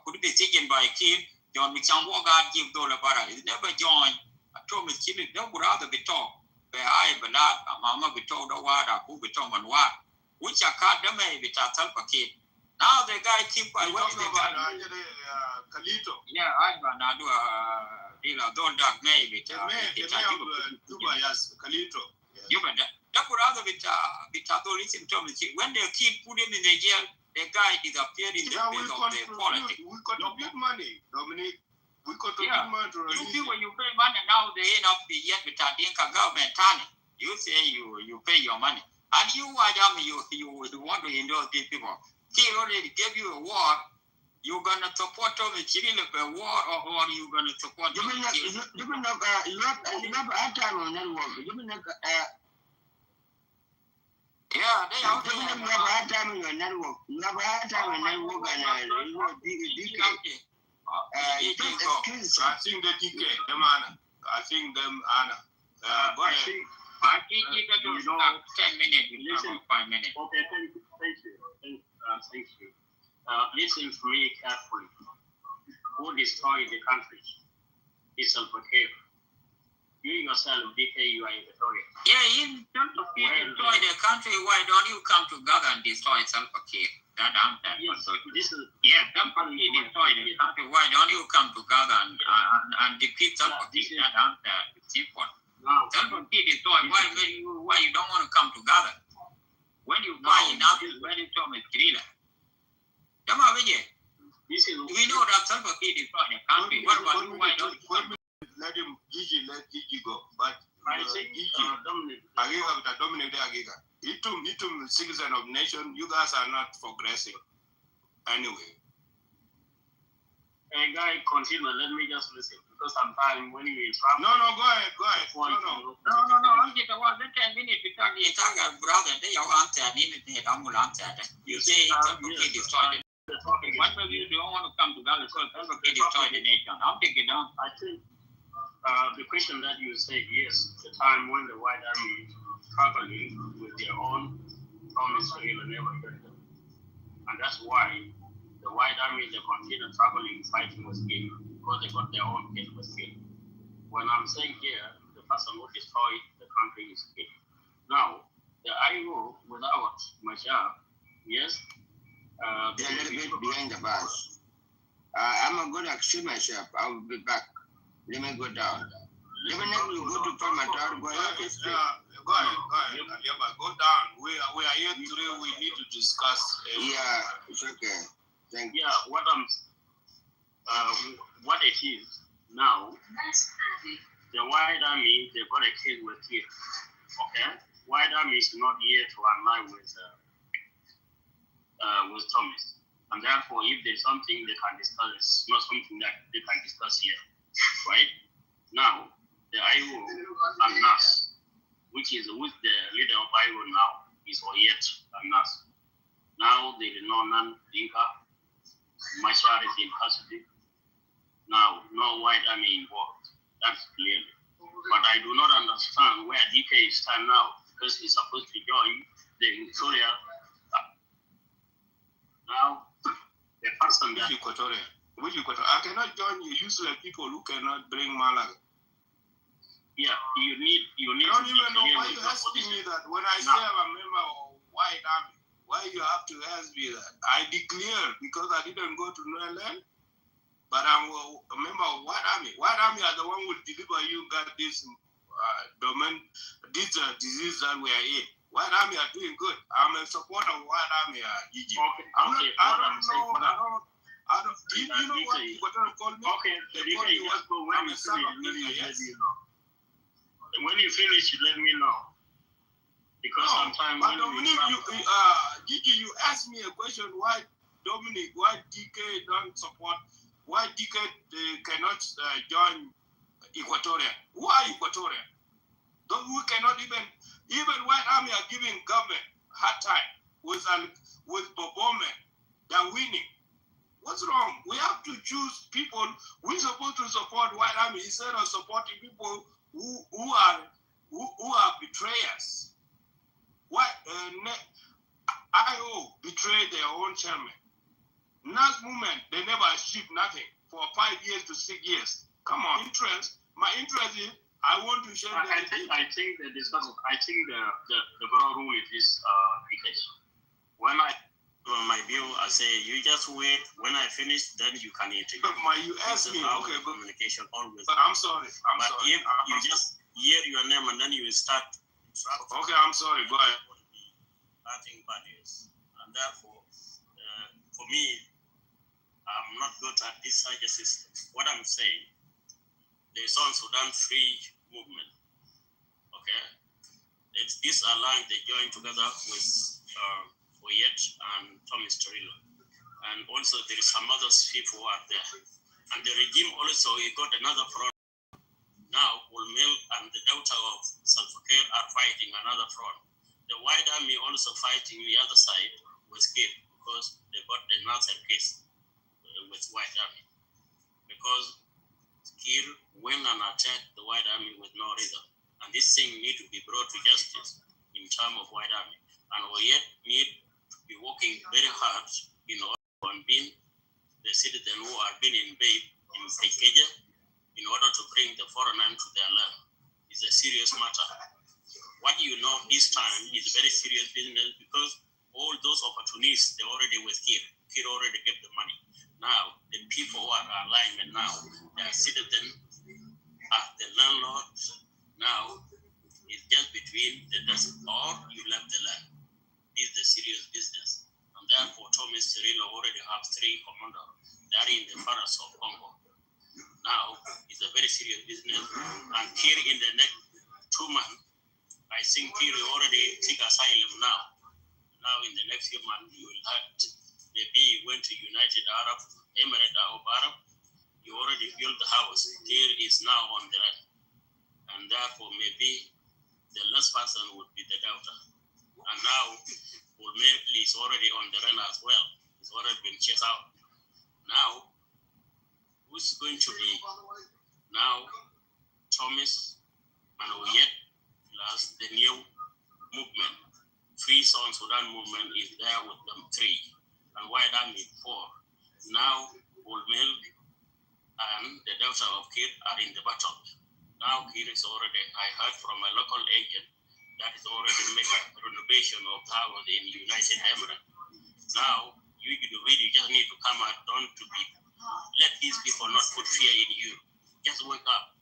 could be taken by Kiir. John Wichang Wogard give dollar bara. He never joined. I told me, Chile, no brother be talk. Where I be not, a mama be told the water, who be told and what. Which a card the may be Tatal Kid. Now the guy keep by what the guy. Kalito. Yeah, I do a dealer, don't dog maybe. Kalito. You bet that brother be Tato listen to me. When the kid put him in the jail, the guy disappeared in the place of the politics. We contribute money, Dominic. We contribute money to you see when you pay money now, they end up the yet with a Dinka government. You say you pay your money. And you, White Army, you want to endorse these people. He already gave you a war. You're gonna support the Chiril war, or you gonna support? You mean you have a time on network. You mean yeah, they are. You have a hard time on your network. You have a hard time on network and you know DK. I think the DK, them Anna. I think them Anna. Go ahead. I think you got to stop 10 minutes. Listen, 5 minutes. Okay, thank you. Thank you. Listen to me carefully. Who destroyed the country is Al-Fakir. You yourself, DK, you are Equatorial. Yeah, in terms of destroy the country, why don't you come together and destroy Al-Fakir? That answer. Yes, this is. Yeah, Al-Fakir destroy the country. Why don't you come together and defeat Al-Fakir? That answer is simple. Al-Fakir destroy. Why you don't want to come together? When you buy enough, when you talk with Grilla. Come on, we know that Al-Fakir destroy the country. What about you? Why don't you? Let Gigi go. But Gigi, Dominic de Agiga. Itum citizen of nation, you guys are not progressing. Anyway. Hey, guy, continue. Let me just listen. Because sometimes when you travel. No, go ahead. No. I'm just about 10 minutes because the entire brother, they are answered. You say Al-Fakir destroyed it. What will you don't want to come together because Al-Fakir destroyed the nation? I'll take it down. I think the question that you said, yes, the time when the White Army struggling with their own promise to heal and never get them. And that's why the White Army, they continue struggling, fighting with skill, because they got their own kid with skill. When I'm saying here, the person who destroyed the country is skill. Now, the IO without Mashar, yes, they're a little bit behind the bus. I'm going to excuse myself. I will be back. Let me go down. Let me go to Palmatar. Go ahead. Go ahead. Yeah, but go down. We are here today. We need to discuss. Yeah, it's okay. Thank you. Yeah, what it is now, the White Army, they got a case with here. Okay? White Army is not here to align with Thomas. And therefore, if there's something they can discuss, it's not something that they can discuss here. Right? Now, the IO and NAS, which is with the leader of IO now, is Oyet and NAS. Now, there is no non-Dinka, Mashar is in custody. Now, no White Army involved. That's clear. But I do not understand where DK is stand now, because he's supposed to join the Victoria. Now, the person that... Which Equatorial? I cannot join you useless people who cannot bring Malaga. Yeah, you need. I don't even know why you're asking me that. When I say I'm a member of White Army, why you have to ask me that? I declare because I didn't go to no land, but I'm a member of White Army. White Army are the one who deliver you got this disease that we are in. White Army are doing good. I'm a supporter of White Army, Gigi. Okay. I don't. You know what? Equatorial called me. Okay. They call me what? I'm a son of Nika, yes. When you finish, let me know. Because sometimes but Dominic, Gigi, you asked me a question. Why DK don't support? Why DK cannot join Equatorial? Who are Equatorial? Those who cannot even White Army are giving government hard time with Bobome. They're winning. What's wrong? We have to choose people. We're supposed to support White Army instead of supporting people who are betrayers. Why IO betrayed their own chairman. Last movement, they never achieved nothing for 5 years to 6 years. Come on, my interest is I want to share. I think the discussion. I think the broad rule is this because when my view, I say you just wait. When I finish, then you can integrate. You ask me, okay, communication always. But I'm sorry. But if you just hear your name and then you start. Okay, I'm sorry. Go ahead. Nothing bad is, and therefore, for me, I'm not good at this such a system. What I'm saying, the South Sudan free movement. Okay, It's this alliance they joined together with Oyet and Thomas Torilo. And also there is some other people who are there. And the regime also got another front. Now Ulmel and the daughter of Salva Kiir are fighting another front. The White Army also fighting the other side with Kiir because they got another case with White Army. Because Kiir went and attacked the White Army with no reason. And this thing need to be brought to justice in terms of White Army. And we yet need to be working very hard in order to convince the citizens who are being invaded in Kekeja in order to bring the foreigner to their land. It's a serious matter. What you know this time is very serious business because all those opportunists, they're already with Kiir. Kiir already gave the money. Now, the people who are alignment now, they are citizens as the landlord. Now, it's just between the desk or you left the land. It's the serious business. And therefore, Thomas Cirillo already have 3 commanders. They are in the forest of Congo. Now, it's a very serious business. And here in the next 2 months, I think Kiir already take asylum now. Now, in the next few months, you will have maybe you went to United Arab Emirates of Arab. You already built the house. Kiir is now on the run. And therefore, maybe the last person would be the daughter. And now, Ulmer is already on the run as well. He's already been chased out. Now, who's going to be now Thomas and Oyet plus the new movement? Free South Sudan movement is there with them 3, and White Army 4. Now, Ulmer and the daughter of Kiir are in the battle. Now, Kiir is already, I heard from a local agent that is already making renovation of towers in United Emirates. Now, you just need to come out, don't to be, let these people not put fear in you. Just wake up,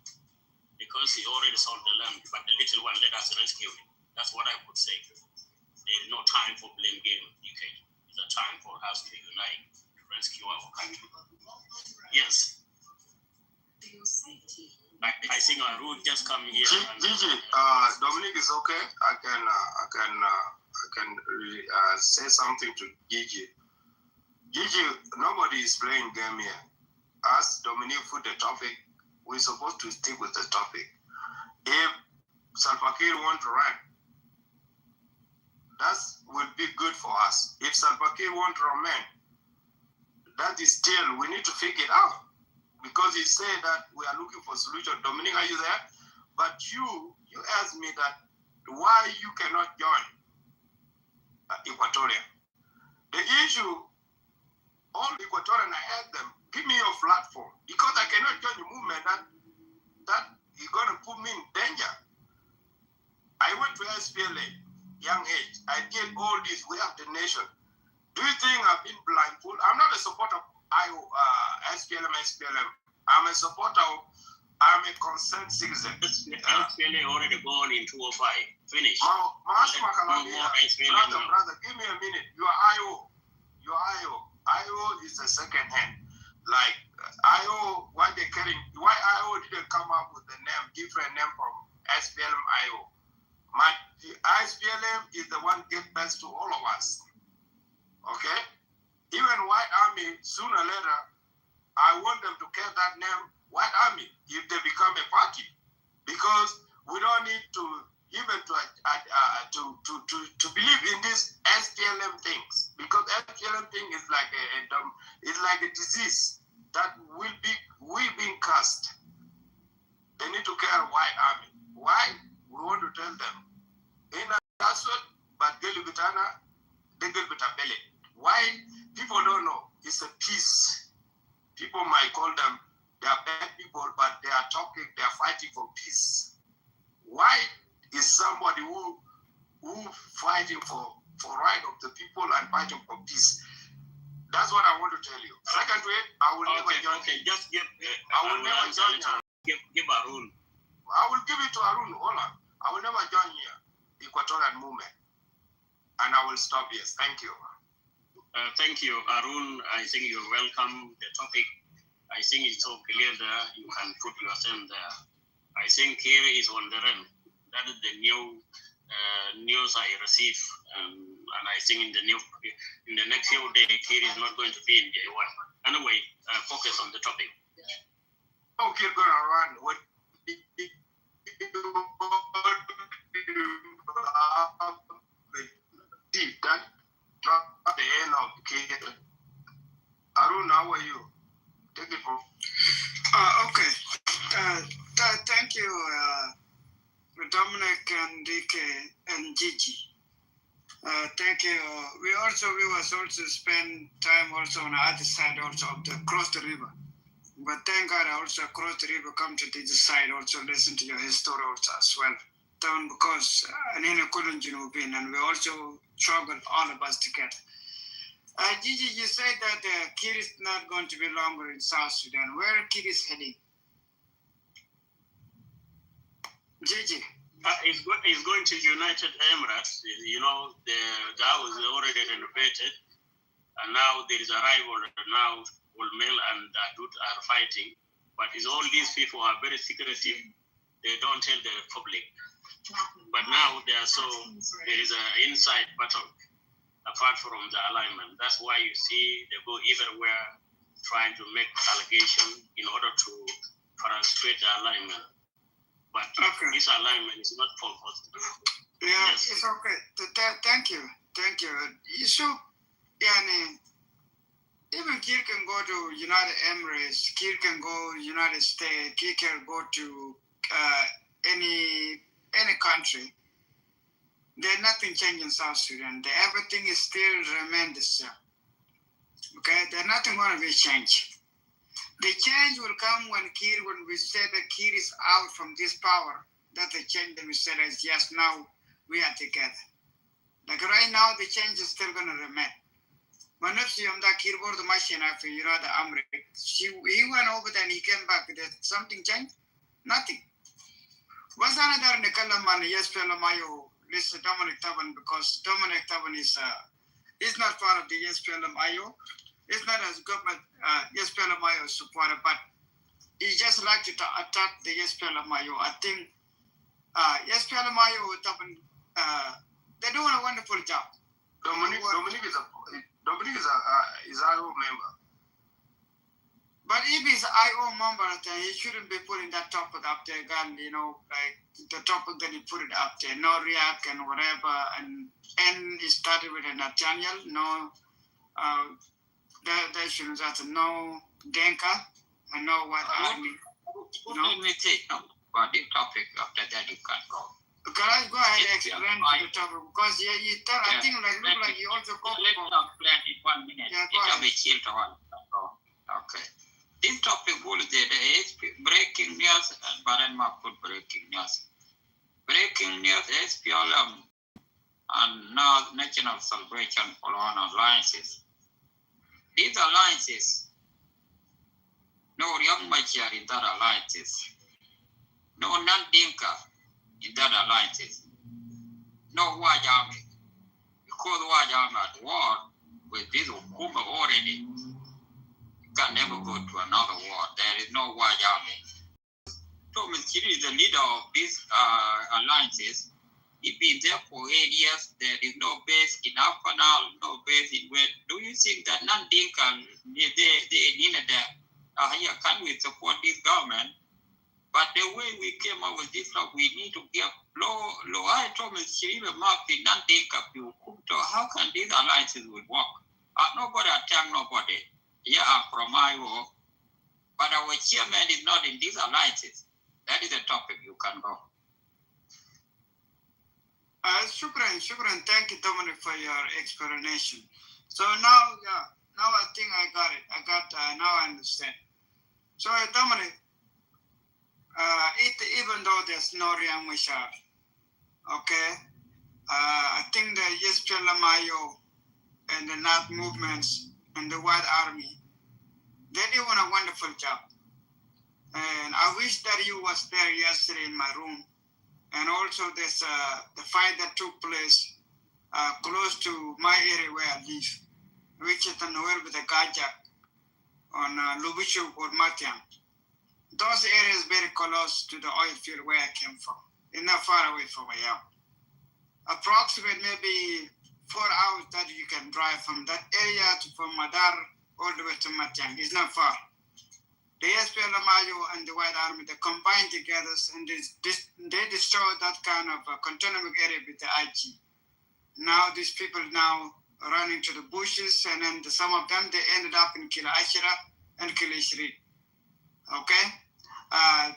because he already sold the land, but the little one, let us rescue him. That's what I would say. There is no time for blame game, UK. It's a time for us to unite, to rescue our country. Yes. I think Arun just come here. Gigi, Dominic is okay. I can say something to Gigi. Gigi, nobody is playing game here. As Dominic put the topic, we're supposed to stick with the topic. If Salva Kiir want to run, that will be good for us. If Salva Kiir want to remain, that is still, we need to figure it out. Because he said that we are looking for solution. Dominic, are you there? But you asked me that why you cannot join Equatorial. The issue, all Equatorian, I had them, give me your platform. Because I cannot join the movement that is going to put me in danger. I went to SPLA, young age. I did all this. We have the nation. Do you think I've been blindfolded? I'm not a supporter of SPLM. I'm a supporter of, I'm a concerned citizen. SPLA already gone in 205. Finish. Brother, give me a minute. You are IO. IO is the second hand. Like IO, why IO didn't come up with the name, different name from SPLM IO. The SPLM is the one give best to all of us. Okay? Even White Army, sooner or later, I want them to get that name, White Army, if they become a party. Because we don't need to even to believe in these SPLM things. Because SPLM thing is like a disease that will be being cursed. They need to care White Army. Why? We want to tell them. That's what, but Gelibitana, they get belly. Why? People don't know. It's a peace. People might call them, they are bad people, but they are fighting for peace. Why is somebody who fighting for right of the people and fighting for peace? That's what I want to tell you. Second way, I will never join. Okay, just give. I will never join you. Give Arun. I will give it to Arun. Hold on. I will never join here, Equatorial Movement. And I will stop here. Thank you. Thank you, Arun. I think you're welcome. The topic, I think it's so clear there. You can put yourself there. I think here is on the run. That is the new news I receive, and I think in the next few days, Kir is not going to be in J1. Anyway, focus on the topic. Oh, Kir gonna run. What? Deep that drop the end of Kir. Arun, how are you? Take it from. Okay. Thank you, Dominic and DK and Gigi. Thank you. We was also spend time also on the other side also of the cross the river. But thank God I also cross the river, come to this side also listen to your history also as well. Down because and in a couldn't and we also struggle all of us together. Gigi, you said that Kir is not going to be longer in South Sudan. Where Kir is heading? Gigi. He's going to United Emirates. You know, the guy was already renovated, and now there is a rival. Now, Olmel and Adut are fighting, but all these people are very secretive. They don't tell the public. But now there is an inside battle apart from the alignment. That's why you see they go everywhere trying to make allegations in order to frustrate the alignment. But this alignment is not purposed. Yeah, yes. It's okay. Thank you. So, even Kir can go to United Emirates, Kir can go United States, Kir can go to any country. There's nothing changing in South Sudan. Everything is still remain the same. Okay, there's nothing going to be changed. The change will come when we say that Kir is out from this power. That's the change that we said is yes, now we are together. Like right now, the change is still going to remain. When Kir bought the machine after the America, he went over there and he came back. Did something change? Nothing. What's another Nicola man? Yes, Pelamayo, Mr. Dominic Taban, because Dominic Taban is not part of the SPLM-IO. It's not as government SPLM-IO supporter, but he just like to attack the SPLM-IO. I think SPLM-IO they're doing a wonderful job. Dominic is IO member. But if he's IO member, then he shouldn't be putting that topic up there, like the topic that he put it up there, no react and whatever, and he started with a Nathaniel, no, that shouldn't have no Denka, and no what army. Let me take about the topic after that you can go. Can I go ahead and explain the topic? Because you thought, I think look like you also go for... Let me explain it 1 minute. Yeah, go ahead. Okay. This topic was the breaking news, but I'm not put breaking news. Breaking news, SPLM and now National Salvation for Alliances. These alliances, no young Machar in that alliances, no non-Dinka in that alliances, no White Army, because White Army at war with this Ukuma already. Can never go to another war. There is no White Army. Thomas Chiri is the leader of these alliances. He's been there for 8 years. There is no base in Afanal, no base in West. Do you think that non-Dinka, they needed that? Can we support this government? But the way we came up with this law, we need to give low I Thomas Chiri mark the non-Dinka people. How can these alliances will work? Nobody attack nobody. Yeah, from IO, but our chairman is not in these alliances. That is a topic you can go. Shukran. Thank you, Dominic, for your explanation. So now I think I got it. Now I understand. So, Dominic, even though there's no Riang Machar, okay, I think the SPLM-IO and the North movements and the White Army, they're doing a wonderful job. And I wish that you was there yesterday in my room. And also there's the fight that took place close to my area where I live, which is the Noel with the Gajak on Lubishu or Matian. Those areas very close to the oil field where I came from. They're not far away from where I am. approximate maybe 4 hours that you can drive from that area from Madar all the way to Matiang. It's not far. The SPLMIO and the White Army, they combine together and they destroy that kind of autonomous area with the IG. Now these people now running to the bushes, and then some of them, they ended up in Kila Ashira and Kila Ishri. Okay?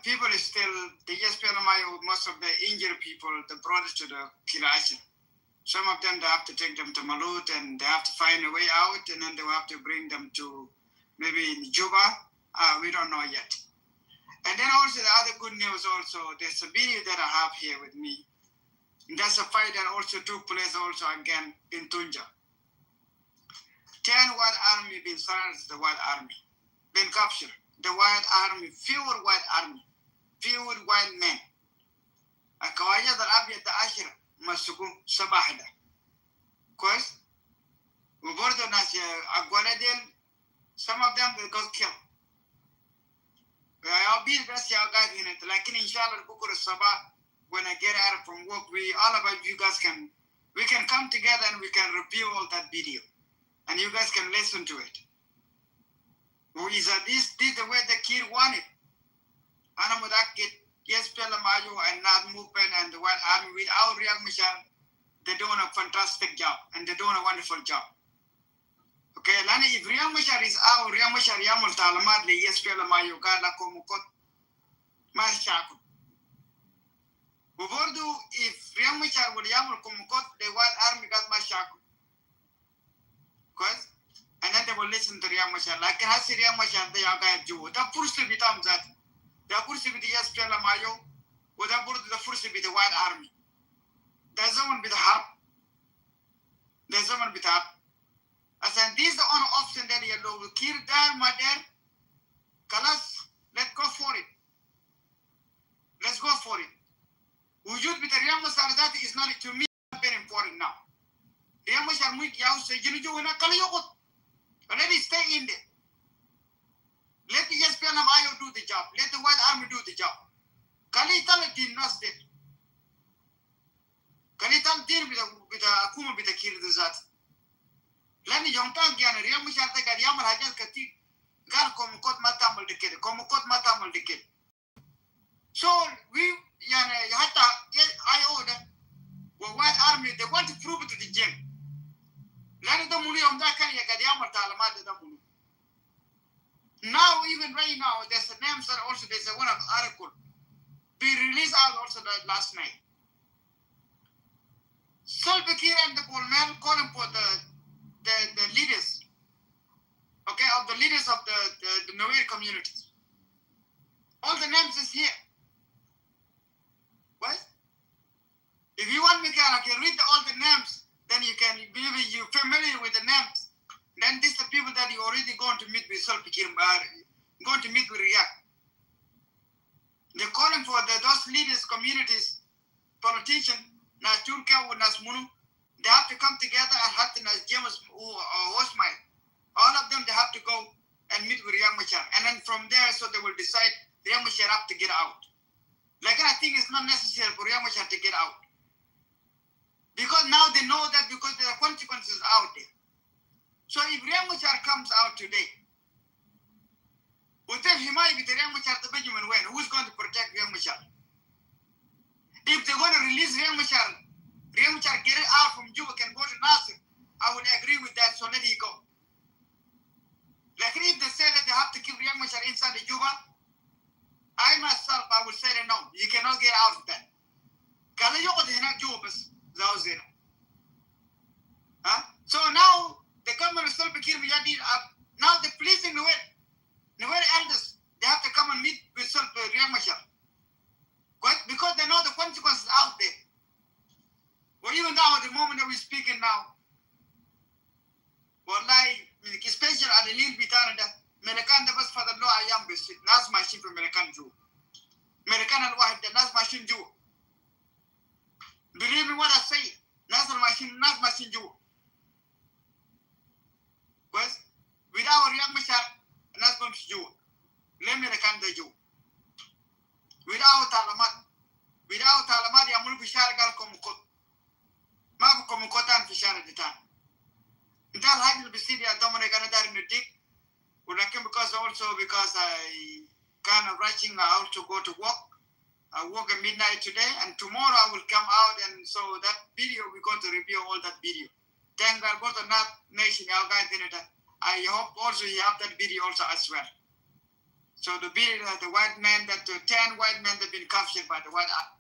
People is still, the SPLMIO, most of the injured people, they brought it to the Kila Ashira. Some of them, they have to take them to Malut, and they have to find a way out, and then they have to bring them to maybe in Juba. We don't know yet. And then also the other good news also, there's a video that I have here with me. And that's a fight that also took place also again in Tunja. 10 White Army been silenced, the White Army, been captured. The White Army, fewer White Army, fewer white men. الكواجد الأبيض ده 10 مسكوا صباح ده. كويس؟ وبرضه ناس أقوال ديل, some of them they got killed. I'll be the best y'all guys in it. Like inshallah, Bukur Sabah, when I get out from work, all of you guys we can come together and we can review all that video. And you guys can listen to it. Is that this the way the kid wanted? Ana Mudakit, yes, Pelamayo and Nad Movement and the White Army without Riyak Mishar, they're doing a fantastic job and they're doing a wonderful job. Okay, Lana, if Riyak Mishar is out, Riyak Mishar Yamul Talamat, yes, Pelamayo, Gala Komukot, Mashaku. Ubordu, if Riyak Mishar would Yamul Komukot, the White Army got Mashaku. Because, and then they will listen to Riyak Mashar. Like I said, Riyak Mashar, they are going to do the first to be done that. The first to be the SPLA Mayo, or the first to be the White Army. There's someone with the harp. There's someone with the harp. I said, this is the only option that you will kill there, my dear. Kalas, let's go for it. Let's go for it. Wujud with the Riyak Mashar, that is not to me very important now. Riyak Mashar, let it stay in there. Let the SPLM-IO do the job. Let the White Army do the job. Kalital did not did. Kalital did with the Akuma with the Kirdizat. Let me young tank and Riyak Mashar take a Yamal Hajas Kati. Gal Komukot Matamal the kid. Komukot Matamal the kid. So we Hata IO the White Army, they want to prove it to the gym. Now, even right now, there's a name that also there's a one of article be released out also last night. Salva Kiir and the Bolman calling for the leaders, okay, of the leaders of the Nuer communities. All the names is here. What? If you want me to, I can read all the names. Then you can maybe you're familiar with the names. Then these are the people that you already going to meet with Salpikir, going to meet with Riyak. They're calling for those leaders, communities, politicians, Nas Turka or Nas Munu. They have to come together and have to Nas James or Osmai. All of them, they have to go and meet with Riyak Machar. And then from there, so they will decide Riyak Machar have to get out. Like I think it's not necessary for Riyak Machar to get out. Because now they know that because there are consequences out there. So if Riyak Machar comes out today, what if he might be the Riyak Machar the Benjamin when? Who's going to protect Riyak Machar? If they're going to release Riyak Machar get it out from Juba, can go to Nasser, I would agree with that, so let it go. Like if they say that they have to keep Riyak Machar inside the Juba, I myself, I would say that no, you cannot get out of that. So now the government is still beginning now they're pleasing Nuer elders. They have to come and meet with Riyak Machar. Because they know the consequences out there. Well, even now, at the moment that we're speaking now, especially at the little bit that American was for the law I am basic. Nas machine from American Jew. American and Wahid, Nas machine Jew. Believe me what I say. Nas machine Jew. Because without Riyak Machar, Nas going to Jew. Let me recant the Jew. Without Talamat, Yamul Bishar Gal Komukot. Hajil Bisidia Dominic another in the dick. Would I come because I kind of rushing out to go to work. I work at midnight today, and tomorrow I will come out, and so that video we're going to review all that video. Thank God, both are not nation. I hope also you have that video also as well. So the video, the white man, that the 10 white men that have been captured by the white army.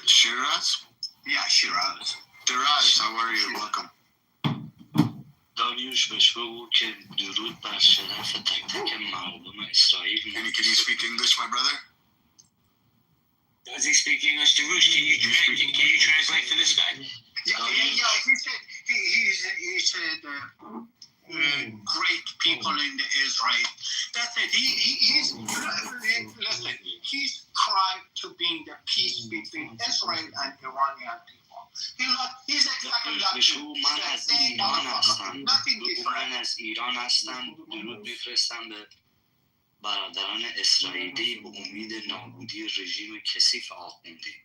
Shiraz? Yeah, Shiraz. Shiraz, how are you? Welcome. داریوش بهش بگو که درود بر شرف تک تک مردم اسرائیل. Can you speak English, my brother? Does he speak English? Darush, can you translate for this guy? Yeah. He said great people in the Israel. That's it. He's listen. He's tried to bring the peace between Israel and Iranian people. He's exactly like you. من از ایران هستم. من از ایران هستم. درود میفرستم به برادران اسرائیلی به امید نابودی رژیم کثیف آخوندی.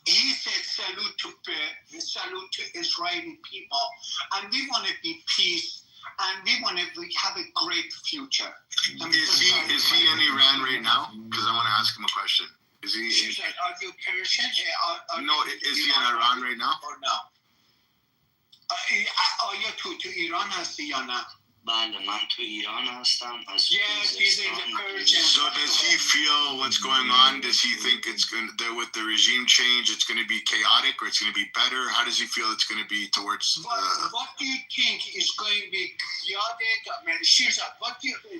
He said salute to Israeli people, and we want to be peace, and we want to have a great future. Is he in Iran right now? Because I want to ask him a question. Is he? Are you Persian? No, is he in Iran right now? Or no? آیا تو ایران هستی یا نه؟ بله من تو ایران هستم. Yes, he's in the Persian. So does he feel what's going on? Does he think it's going to, with the regime change, it's going to be chaotic or it's going to be better? How does he feel it's going to be towards? What do you think is going to be chaotic?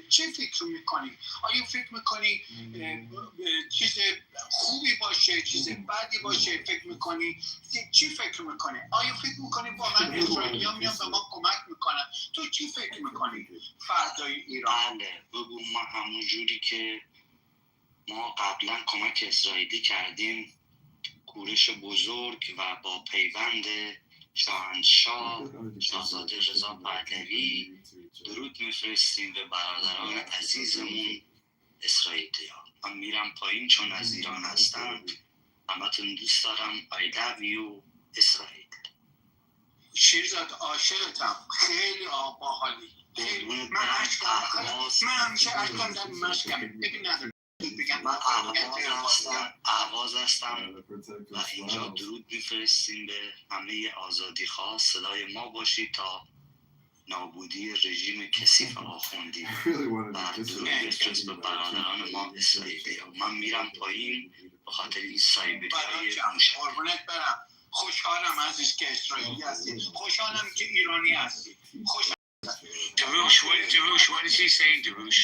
چه فکر میکنی؟ آیا فکر میکنی چیز خوبی باشه، چیز بدی باشه؟ فکر میکنی چی فکر میکنی؟ آیا فکر میکنی واقعا اسرائیلی‌ها میان به ما کمک میکنن؟ تو چی فکر میکنی فردای ایران؟ بله بگو ما همون جوری که ما قبلا کمک اسرائیلی کردیم، کورش بزرگ و با پیوند شاهنشاه شاهزاده رضا پهلوی درود میفرستیم به برادران عزیزمون اسرائیلی ها. من میرم پایین چون از ایران هستم. همتون دوست دارم. I love you اسرائیل. شیرزاد عاشقتم. خیلی باحالی. من همیشه عشقم در مشکم. ببین ندارم من اهواز هستم و اینجا درود میفرستیم به همه آزادی خواه. صدای ما باشید تا نابودی رژیم کثیف آخوندی و درود بفرست به برادران ما اسرائیلی. من میرم پایین به خاطر این سایبریای موشک. قربونت برم. خوشحالم عزیز که اسرائیلی هستی. خوشحالم که ایرانی هستی. Darush, what is he saying, Darush?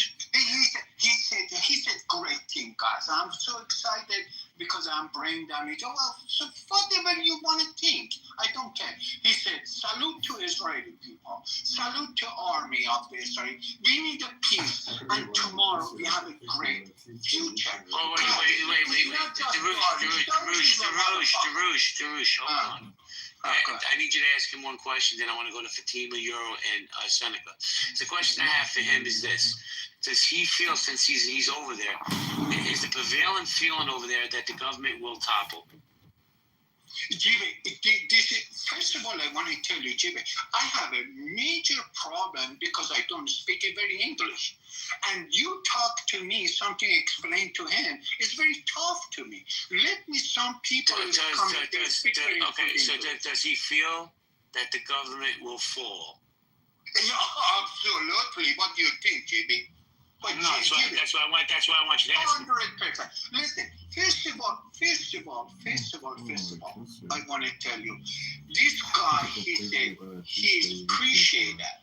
He said great thing, guys. I'm so excited because I'm brain damage. Oh, well, so whatever you want to think, I don't care. He said, salute to Israeli people. Salute to army of Israel. We need a peace, and tomorrow we have a great future. Oh, wait. Darush, hold on. I need you to ask him one question, then I want to go to Fatima, Euro, and Seneca. The question I have for him is this. Does he feel, since he's over there, is the prevailing feeling over there that the government will topple? First of all, I want to tell you, Jibe, I have a major problem because I don't speak very English. And you talk to me, something explained to him, it's very tough to me. Let me, some people does he feel that the government will fall? Yeah, absolutely. What do you think, Jibe? That's why I want you to ask him. 100%. Listen, first of all, I want to tell you, this guy, he said he appreciated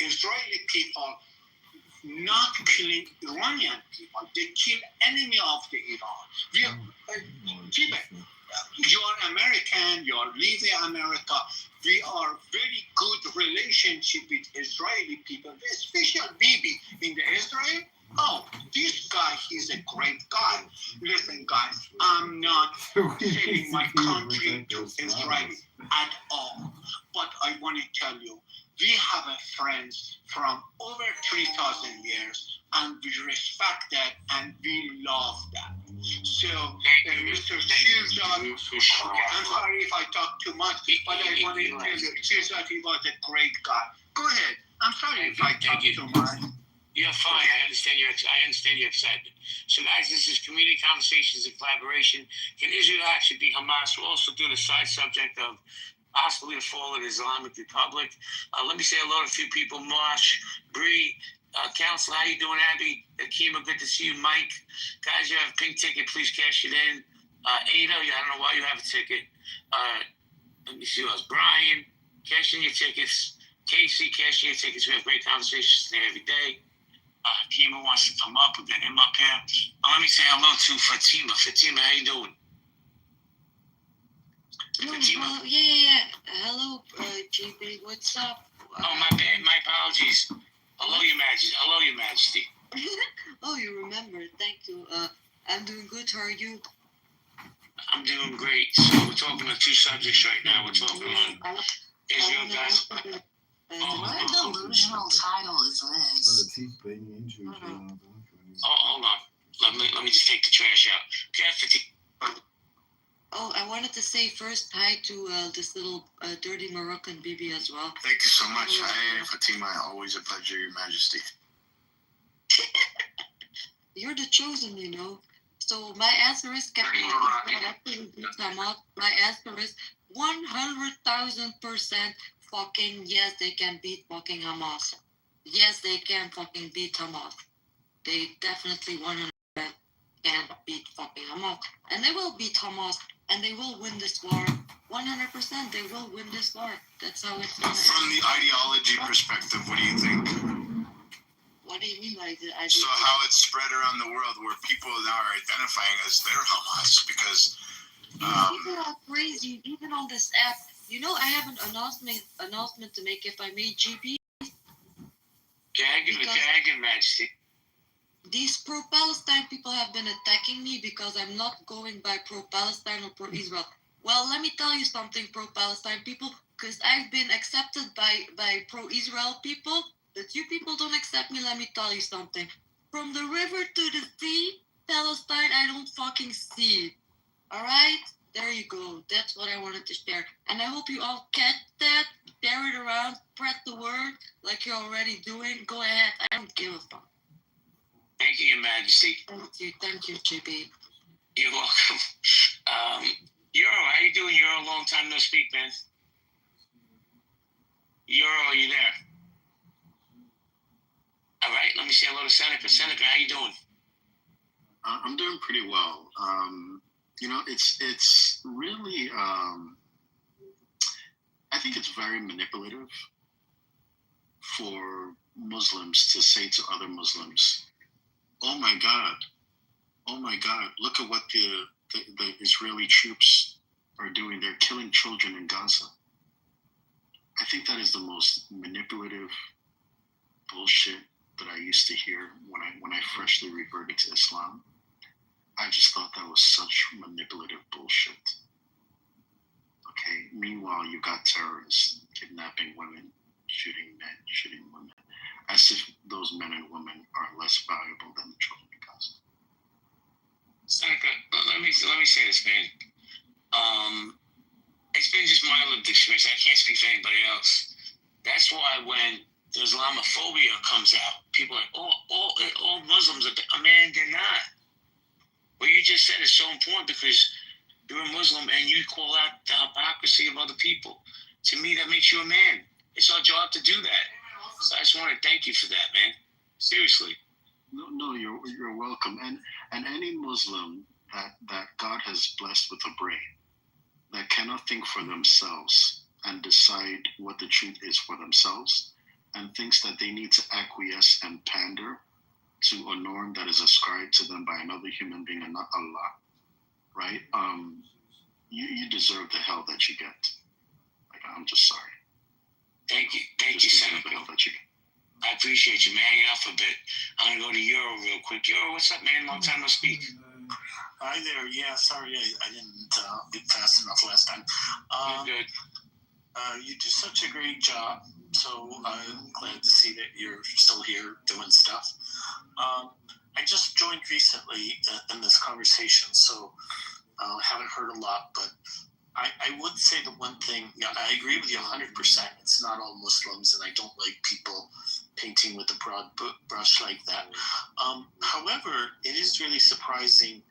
Israeli people not killing Iranian people. They kill enemy of the Iran. You're American, you're leaving America. We are very good relationship with Israeli people, especially Bibi in the Israel. Oh, this guy, he's a great guy. Listen, guys, I'm not selling my country to Israel at all. But I want to tell you, we have friends from over 3,000 years, and we respect that, and we love that. So, Mr. Shirzad, okay, I'm sorry if I talk too much, but I want to tell you, Shirzad, he was a great guy. Go ahead. I'm sorry if I talk too much. You're fine. I understand your excitement. So, guys, this is Community Conversations and Collaboration. Can Israel actually beat Hamas? We're also doing a side subject of possibly the fall of the Islamic Republic. Let me say hello to a few people. Marsh, Bree, Council, how you doing, Abby? Akima, good to see you. Mike, guys, you have a pink ticket. Please cash it in. Ada, I don't know why you have a ticket. Let me see who else. Brian, cash in your tickets. Casey, cash in your tickets. We have great conversations there every day. Kima wants to come up. We'll get him up here. Let me say hello to Fatima. Fatima, how you doing? Hello, yeah. Hello, GB. What's up? Oh, my bad. My apologies. Hello, Your Majesty. Hello, Your Majesty. Oh, you remember. Thank you. I'm doing good. How are you? I'm doing great. So we're talking on two subjects right now. We're talking on Israel, guys. What a delusional title is this? Oh, hold on. Let me just take the trash out. Okay, Oh, I wanted to say first hi to this little dirty Moroccan baby as well. Thank you so much. Hi, Fatima. Always a pleasure, Your Majesty. You're the chosen, you know. So my answer is my answer is 100,000% fucking yes, they can beat fucking Hamas. Yes, they can fucking beat Hamas. They definitely 100% can beat fucking Hamas. And they will beat Hamas. And they will win this war. 100% they will win this war. That's how it's gonna From the ideology perspective, what do you think? What do you mean by the ideology? So how it's spread around the world where people now are identifying as their Hamas because... people are crazy, even on this app. You know, I have an announcement to make if I made GB. Gag, Majesty. These pro-Palestine people have been attacking me because I'm not going by pro-Palestine or pro-Israel. Well, let me tell you something, pro-Palestine people, because I've been accepted by pro-Israel people, but you people don't accept me. Let me tell you something. From the river to the sea, Palestine, I don't fucking see it. All right? There you go. That's what I wanted to share. And I hope you all catch that, share it around, spread the word like you're already doing. Go ahead. I don't give a fuck. Thank you, Your Majesty. Thank you, GB. You're welcome. Euro, how you doing, Euro? Long time no speak, man. Euro, are you there? All right, let me say hello to Seneca. Seneca, how you doing? I'm doing pretty well. You know, it's really, I think it's very manipulative for Muslims to say to other Muslims, oh my God, look at what the Israeli troops are doing. They're killing children in Gaza. I think that is the most manipulative bullshit that I used to hear when I freshly reverted to Islam. I just thought that was such manipulative bullshit. Okay, meanwhile, you got terrorists kidnapping women, shooting men, shooting women, as if those men and women are less valuable than the children in Gaza. Seneca, let me say this, man. It's been just my lived experience. I can't speak for anybody else. That's why when the Islamophobia comes out, people are like, all Muslims are, man, they're not. What you just said is so important because you're a Muslim and you call out the hypocrisy of other people. To me, that makes you a man. It's our job to do that. So I just want to thank you for that, man. Seriously. No, you're welcome. And any Muslim that God has blessed with a brain that cannot think for themselves and decide what the truth is for themselves and thinks that they need to acquiesce and pander to a norm that is ascribed to them by another human being and not Allah, right? You deserve the hell that you get. Like, I'm just sorry. Thank you, Senator. I appreciate you, man. Hang out for a bit. I'm gonna go to Euro real quick. Euro, what's up, man? Long time no speak. Hi there. Yeah, sorry I didn't get fast enough last time. You're good. You do such a great job, so I'm glad to see that you're still here doing stuff. I just joined recently in this conversation, so I haven't heard a lot, but I would say the one thing, yeah, I agree with you 100%. It's not all Muslims, and I don't like people painting with a broad brush like that. However, it is really surprising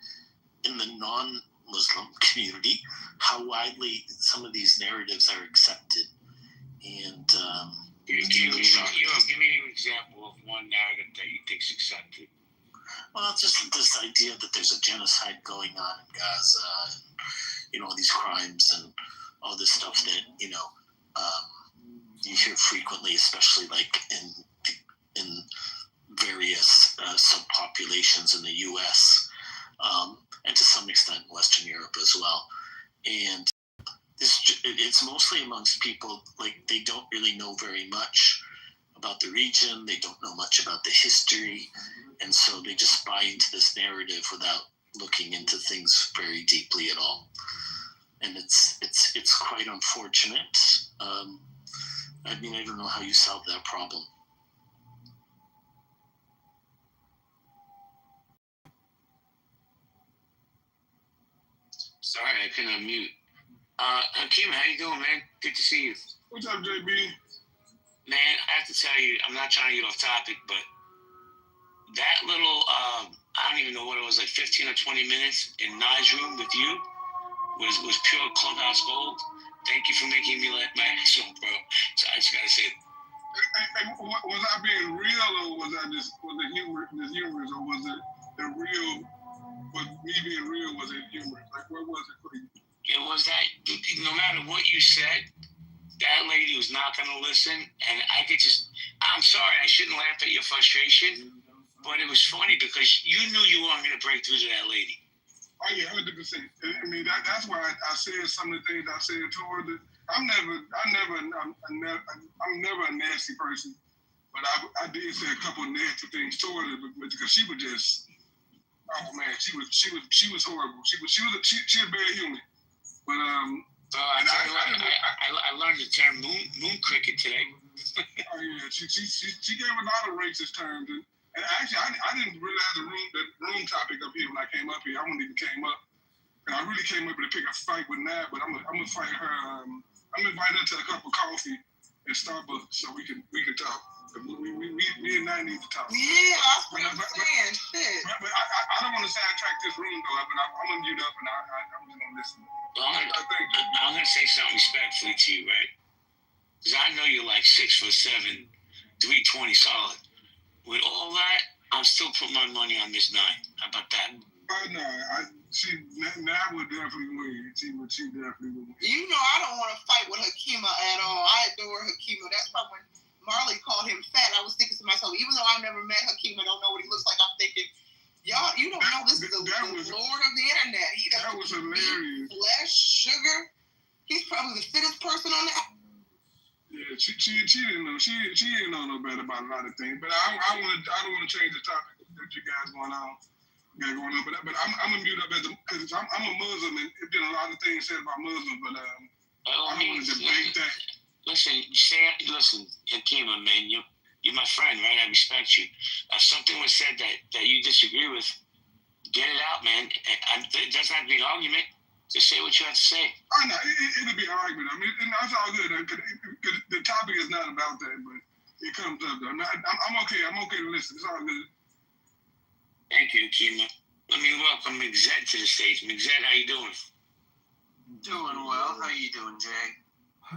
in the non-Muslim community how widely some of these narratives are accepted. And give me an example of one narrative that you think's accepted. Well, it's just this idea that there's a genocide going on in Gaza, and, you know, these crimes and all this stuff that, you know, you hear frequently, especially like in various subpopulations in the U.S. And to some extent Western Europe as well. And it's mostly amongst people, like, they don't really know very much about the region, they don't know much about the history, and so they just buy into this narrative without looking into things very deeply at all. And it's quite unfortunate. I mean, I don't know how you solve that problem. Sorry, I couldn't unmute. Hakeem, how you doing, man? Good to see you. What's up, JB? Man, I have to tell you, I'm not trying to get off topic, but that little, I don't even know what it was, like 15 or 20 minutes in Nye's room with you was pure clubhouse gold. Thank you for making me laugh my ass off, bro. So I just gotta say, Was I being real, or was it humorous, or was it the real? Was me being real? Was it humorous? Like, what was it for you? it was that no matter what you said, that lady was not gonna listen, and I could just, I'm sorry, I shouldn't laugh at your frustration, but it was funny because you knew you weren't gonna break through to that lady. Oh yeah, 100%. I mean, that's why I said some of the things I said toward it. I'm never a nasty person, but I did say a couple of nasty things toward her because she was just, oh man, she was horrible. She was very human. But I learned the term moon cricket today. Oh yeah, she gave a lot of racist terms, and actually I didn't realize the room topic up here when I came up here. I wouldn't even came up, and I really came up to pick a fight with Nat, but I'm gonna fight her. I'm gonna invite her to a cup of coffee at Starbucks so we can talk. We and I need to talk. Yeah, that's what I'm saying. Shit. But I don't want to sidetrack this room though. But I'm gonna mute up and I'm just gonna listen. Well, I'm gonna say something respectfully to you, right? Because I know you're like 6'7", 320 solid. With all that, I'm still putting my money on Miss Nye. How about that? No, Nat would definitely win. She definitely would win. You know, I don't want to fight with Hakima at all. I adore Hakima. That's why when Marley called him fat, I was thinking to myself, even though I've never met Hakima, don't know what he looks like, I'm thinking, y'all, you don't know this is the lord of the internet. That was hilarious. Flesh, sugar. He's probably the fittest person on that. Yeah, she didn't know. She didn't know no better about a lot of things. But I don't want to change the topic that you guys going on. But I'm gonna mute up because I'm a Muslim, and there's been a lot of things said about Muslims. But I don't want to debate that. Listen, Hakima, man, you're my friend, right? I respect you. If something was said that you disagree with, get it out, man. It doesn't have to be an argument. Just say what you have to say. Oh, no, it'll be an argument. I mean, that's all good. Cause the topic is not about that, but it comes up, though. I'm okay. I'm okay to listen. It's all good. Thank you, Hakima. Let me welcome Migzet to the stage. Migzet, how you doing? Doing well. How you doing, Jay?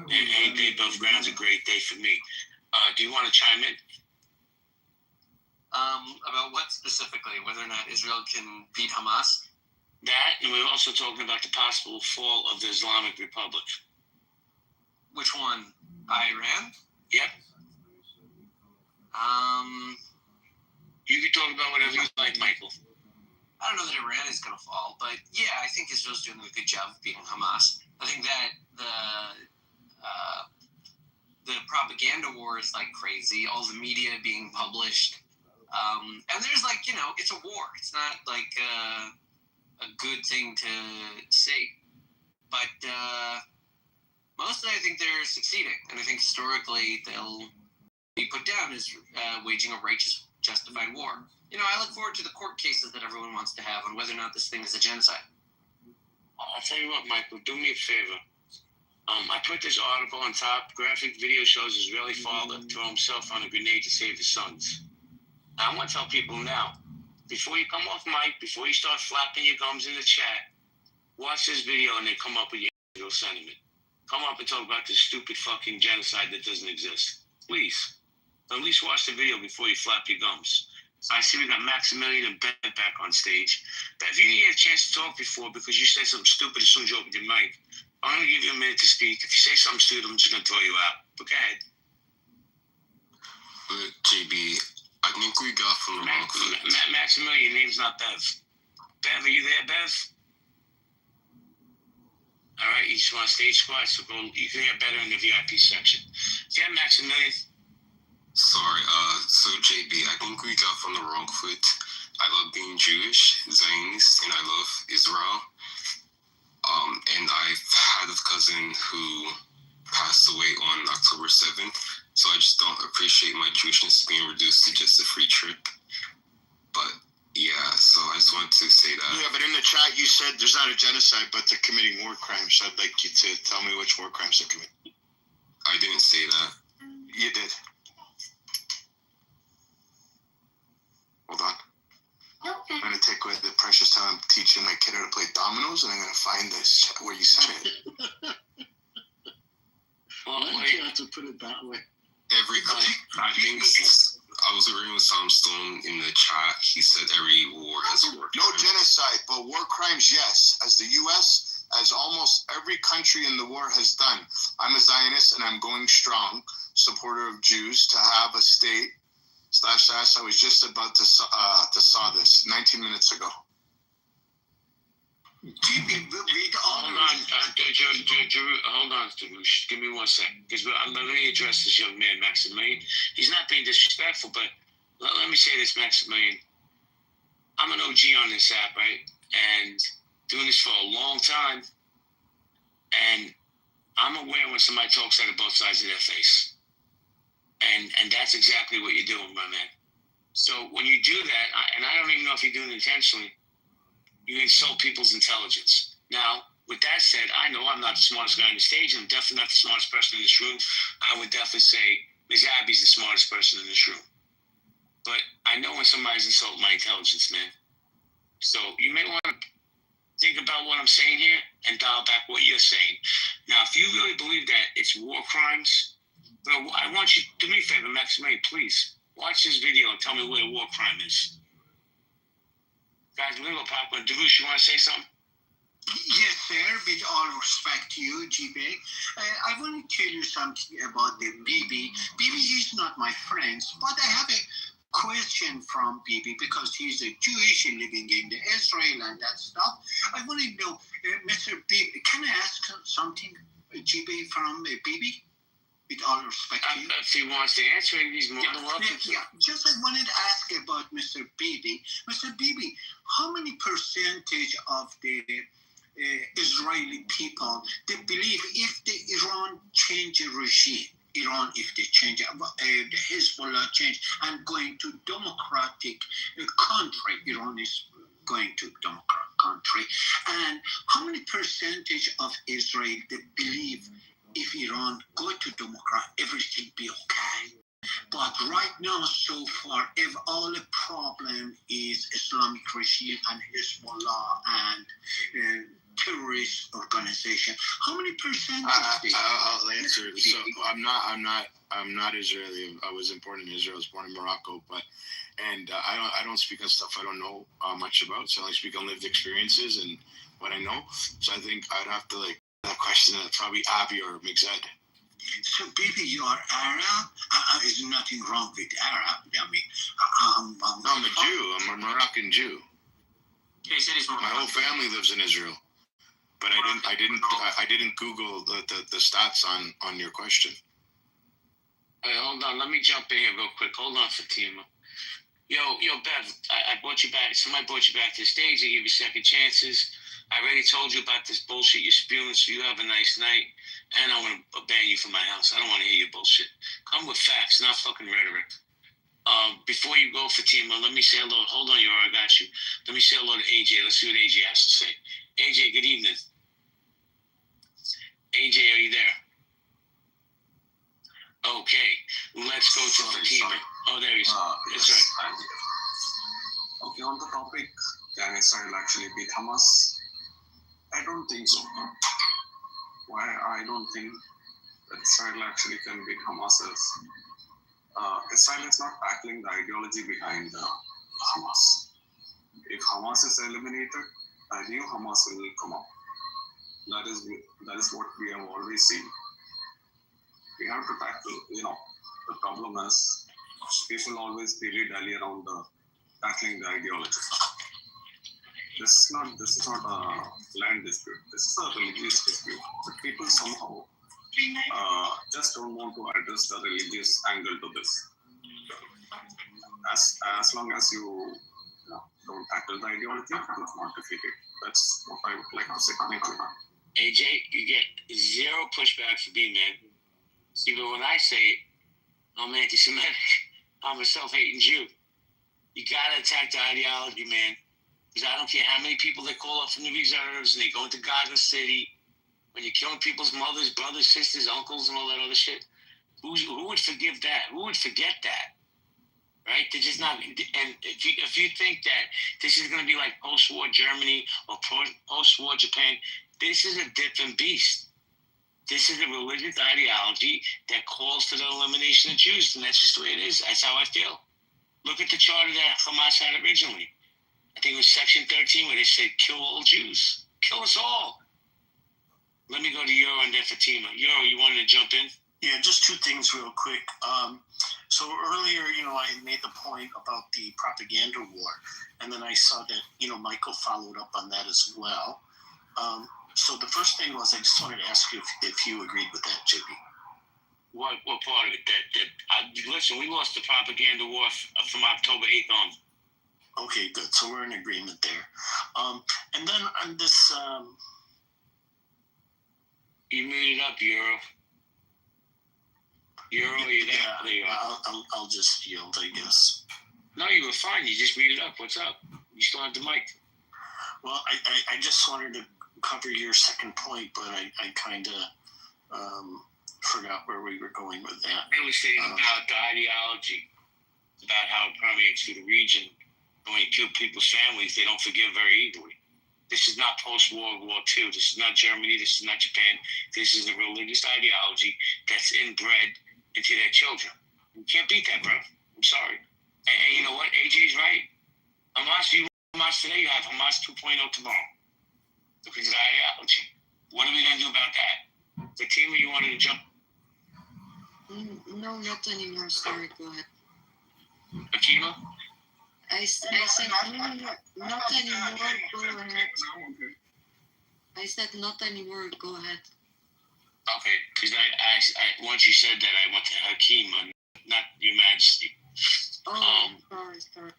Any day above ground's a great day for me. Do you want to chime in? About what specifically? Whether or not Israel can beat Hamas? That, and we're also talking about the possible fall of the Islamic Republic. Which one? Iran? Yep. You can talk about whatever you like, Michael. I don't know that Iran is going to fall, but yeah, I think Israel's doing a good job of beating Hamas. I think that the propaganda war is like crazy. All the media being published, and there's like, you know, it's a war. It's not like a good thing to see, but mostly I think they're succeeding, and I think historically they'll be put down as waging a righteous, justified war. You know, I look forward to the court cases that everyone wants to have on whether or not this thing is a genocide. I'll tell you what, Michael, do me a favor. I put this article on top. Graphic video shows Israeli father throw himself on a grenade to save his sons. I want to tell people now, before you come off mic, before you start flapping your gums in the chat, watch this video and then come up with your sentiment. Come up and talk about this stupid fucking genocide that doesn't exist. Please. At least watch the video before you flap your gums. So I see we got Maximilian and Bev back on stage. Bev, you didn't get a chance to talk before because you said something stupid as soon as you opened your mic. I'm going to give you a minute to speak. If you say something stupid, I'm just going to throw you out. But go ahead. JB, I think we got from the wrong foot. Maximilian, your name's not Bev. Bev, are you there, Bev? All right, you just want stage squad, so go. You can hear better in the VIP section. Yeah, Maximilian. Sorry, so JB, I think we got from the wrong foot. I love being Jewish, Zionist, and I love Israel. And I've had a cousin who passed away on October 7th, so I just don't appreciate my Jewishness being reduced to just a free trip. But yeah, so I just wanted to say that. Yeah, but in the chat you said there's not a genocide, but they're committing war crimes. So I'd like you to tell me which war crimes they're committing. I didn't say that. You did. Hold on. Okay. I'm going to take away the precious time I'm teaching my kid how to play dominoes, and I'm going to find this where you said it. Why did you have to put it that way? I think I was agreeing with Sam Stone in the chat. He said every war has a war crime. No genocide, but war crimes, yes. As the U.S., as almost every country in the war has done. I'm a Zionist, and I'm going strong, supporter of Jews, to have a state, / I was just about to saw this 19 minutes ago. Hold on, Darush. Give me 1 second. Because let me address this young man, Maximilian. He's not being disrespectful, but let me say this, Maximilian. I'm an OG on this app, right? And doing this for a long time. And I'm aware when somebody talks out of both sides of their face. And that's exactly what you're doing, my man. So when you do that, and I don't even know if you're doing it intentionally, you insult people's intelligence. Now, with that said, I know I'm not the smartest guy on the stage. I'm definitely not the smartest person in this room. I would definitely say Ms. Abby's the smartest person in this room. But I know when somebody's insulting my intelligence, man. So you may want to think about what I'm saying here and dial back what you're saying. Now, if you really believe that it's war crimes, well, I want you to do me a favor, Maximilian, please. Watch this video and tell me what a war crime is. Guys, we're going to go popcorn. Darush, you want to say something? Yes, sir. With all respect to you, GB, I want to tell you something about the Bibi. Bibi is not my friend, but I have a question from Bibi because he's a Jewish and living in the Israel and that stuff. I want to know, Mr. Bibi, can I ask something, GB, from Bibi? With all respect to you. If he wants to answer it, he's more than welcome to. Yeah, just I wanted to ask about Mr. Bibi. Mr. Bibi, how many percentage of the Israeli people, they believe if the Iran change the regime, if they change, the Hezbollah change and going to democratic country, Iran is going to democratic country, and how many percentage of Israel they believe if Iran go to democrat, everything be okay? But right now, so far, if all the problem is Islamic regime and Hezbollah and terrorist organization, how many percent? I'll answer. So I'm not Israeli. I wasn't born in Israel. I was born in Morocco, I don't speak on stuff I don't know much about. So I speak on lived experiences and what I know. So I think I'd have to that question probably Abby or Mixed. So, Bibi, you are Arab? There's nothing wrong with Arab. I mean, I'm a Jew. I'm a Moroccan Jew. Yeah, he said he's Moroccan. My whole family lives in Israel, but I didn't Google the stats on your question. Hey, hold on. Let me jump in here real quick. Hold on, Fatima. Yo, Bev, I brought you back. Somebody brought you back to the stage. They give you second chances. I already told you about this bullshit you're spewing, so you have a nice night. And I want to ban you from my house. I don't want to hear your bullshit. Come with facts, not fucking rhetoric. Before you go, Fatima, let me say hello. Hold on, I got you. Let me say hello to AJ. Let's see what AJ has to say. AJ, good evening. AJ, are you there? Okay, let's go to Fatima. Oh, there he is. That's right. Okay, on the topic, can Israel actually beat Hamas? I don't think so. Why I don't think that Israel actually can beat Hamas is Israel is not tackling the ideology behind Hamas. If Hamas is eliminated, a new Hamas will come up. That is what we have always seen. We have to tackle, the problem is people always dilly-dally around tackling the ideology. This is not a land dispute. This is a religious dispute. But people somehow just don't want to address the religious angle to this. As long as you don't tackle the ideology, you cannot defeat it. That's what I would like to say. Thank you. AJ, you get zero pushback for me, man. See, but when I say it, I'm anti-Semitic. I'm a self-hating Jew. You gotta attack the ideology, man. Because I don't care how many people they call up from the reserves and they go into Gaza City. When you're killing people's mothers, brothers, sisters, uncles, and all that other shit. Who would forgive that? Who would forget that? Right? They're just not. And if you think that this is going to be like post-war Germany or post-war Japan, this is a different beast. This is a religious ideology that calls for the elimination of Jews, and that's just the way it is. That's how I feel. Look at the charter that Hamas had originally. I think it was Section 13 where they said, kill all Jews. Kill us all. Let me go to Euro and then Fatima. Euro, you wanted to jump in? Yeah, just two things real quick. So earlier, I made the point about the propaganda war, and then I saw that, Michael followed up on that as well. So the first thing was I just wanted to ask you if you agreed with that, JP. What part of it? Listen, we lost the propaganda war from October 8th on. Okay, good. So we're in agreement there. And then on this... You muted up, Euro. Euro, are you there? Yeah, There you are. I'll just yield, I guess. No, you were fine. You just muted up. What's up? You still have the mic. Well, I just wanted to cover your second point, but I kind of forgot where we were going with that. I was saying about the ideology, about how it permeates through the region. When you kill people's families, they don't forgive very easily. This is not post-World War II. This is not Germany. This is not Japan. This is a religious ideology that's inbred into their children. You can't beat that, bro. I'm sorry. And you know what? AJ's right. Hamas, you Hamas today, you have Hamas 2.0 tomorrow. Because of the ideology. What are we going to do about that? Fatima, you wanted to jump? No, not anymore. Sorry, go ahead. Fatima? I said, no, not anymore. Go ahead. I said, not anymore. Go ahead. Okay, because I once you said that, I went to Hakeem, not Your Majesty. Oh, sorry.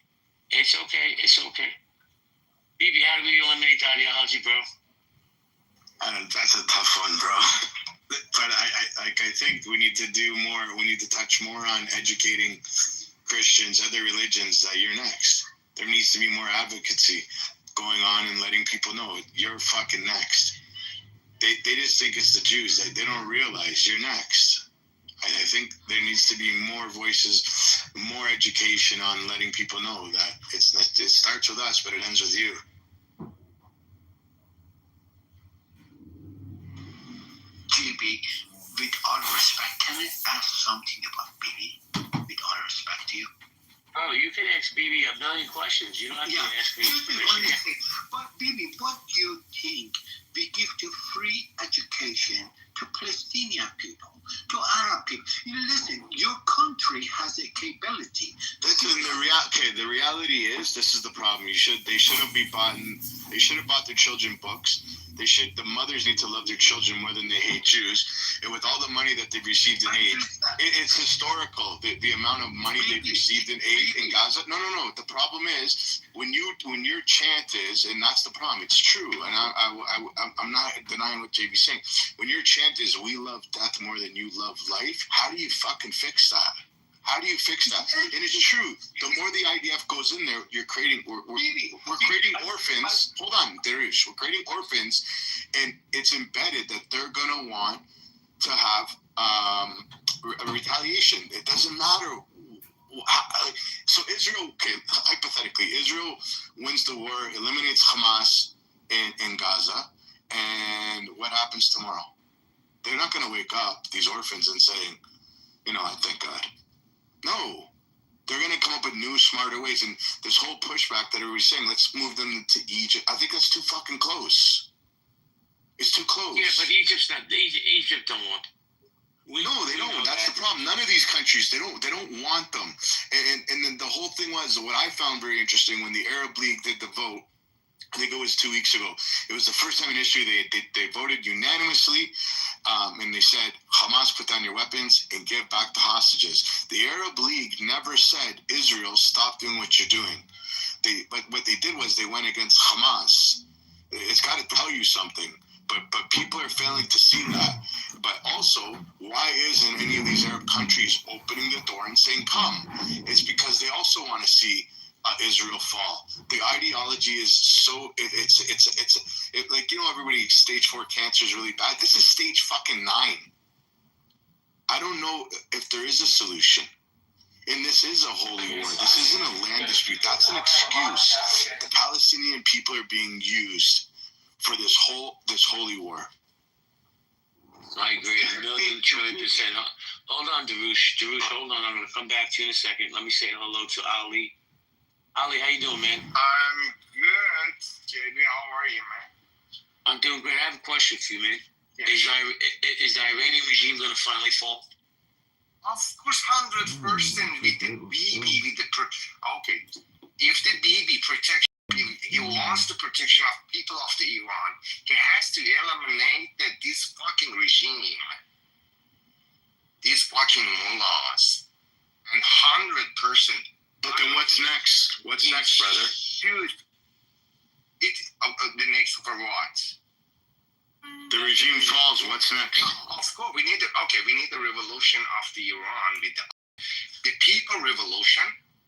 It's okay. Bibi, how do we eliminate the ideology, bro? That's a tough one, bro. But I think we need to do more. We need to touch more on educating Christians, other religions, that you're next. There needs to be more advocacy going on and letting people know you're fucking next. They just think it's the Jews. They don't realize you're next. I think there needs to be more voices, more education on letting people know that it starts with us, but it ends with you. GB, with all respect, can I ask something about Bibi? With all respect to you. Oh, you can ask Bibi a million questions. You don't have to ask me. But Bibi, what do you think we give to free education to Palestinian people, to Arab people? Listen, your country has a capability. Listen, the reality is, this is the problem. They should have bought their children books. The mothers need to love their children more than they hate Jews. And with all the money that they've received in aid, it's historical. The amount of money they've received in aid in Gaza. No. The problem is when your chant is, and that's the problem. It's true, and I'm not denying what JB's saying. When your chant is, "We love death more than you love life," how do you fucking fix that? How do you fix that? And it's true. The more the IDF goes in there, we're creating orphans. Hold on, Dariush. We're creating orphans, and it's embedded that they're gonna want to have a retaliation. It doesn't matter. So Israel, hypothetically, Israel wins the war, eliminates Hamas in Gaza, and what happens tomorrow? They're not gonna wake up, these orphans, and saying, I thank God. No, They're going to come up with new, smarter ways. And this whole pushback that everybody's saying, let's move them to Egypt. I think that's too fucking close. It's too close. Yeah, but Egypt's not. Egypt don't want. No, they don't. That's the problem. None of these countries, they don't want them. And then the whole thing was, what I found very interesting when the Arab League did the vote, I think it was 2 weeks ago. It was the first time in history they voted unanimously, and they said, Hamas, put down your weapons and give back the hostages. The Arab League never said, Israel, stop doing what you're doing. But what they did was they went against Hamas. It's got to tell you something. But people are failing to see that. But also, why isn't any of these Arab countries opening the door and saying, come? It's because they also want to see Israel fall. The ideology is so it's like, you know, everybody, stage 4 cancer is really bad. This is stage fucking 9. I don't know if there is a solution. And this is a holy war. This isn't a land dispute. That's an excuse. The Palestinian people are being used for this holy war. I agree 1,000,000,000,000%. Hold on, Darush. Darush, hold on. I'm going to come back to you in a second. Let me say hello to Ali. Ali, how you doing, man? I'm good. JB, how are you, man? I'm doing great. I have a question for you, man. Yeah. Is the Iranian regime going to finally fall? Of course, 100% with the Bibi, with the okay. If the Bibi protects, he wants the protection of people of the Iran, he has to eliminate this fucking regime, these fucking mullahs, and 100%. But then what's next? What's next, brother? Shoot. The next for what? The regime falls. What's next? Of course, we need the revolution of the Iran with the people revolution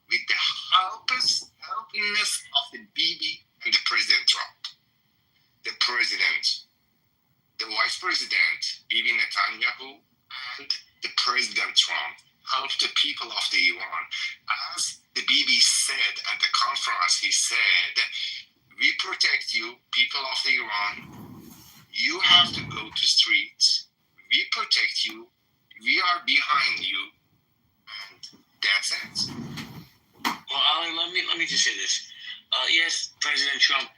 with the helpingness of the Bibi and the President Trump. The president, the vice president, Bibi Netanyahu, and the President Trump help the people of the Iran. As the Bibi said at the conference, he said, we protect you, people of the Iran. You have to go to streets. We protect you. We are behind you. And that's it. Well, Ali, let me just say this. Yes, President Trump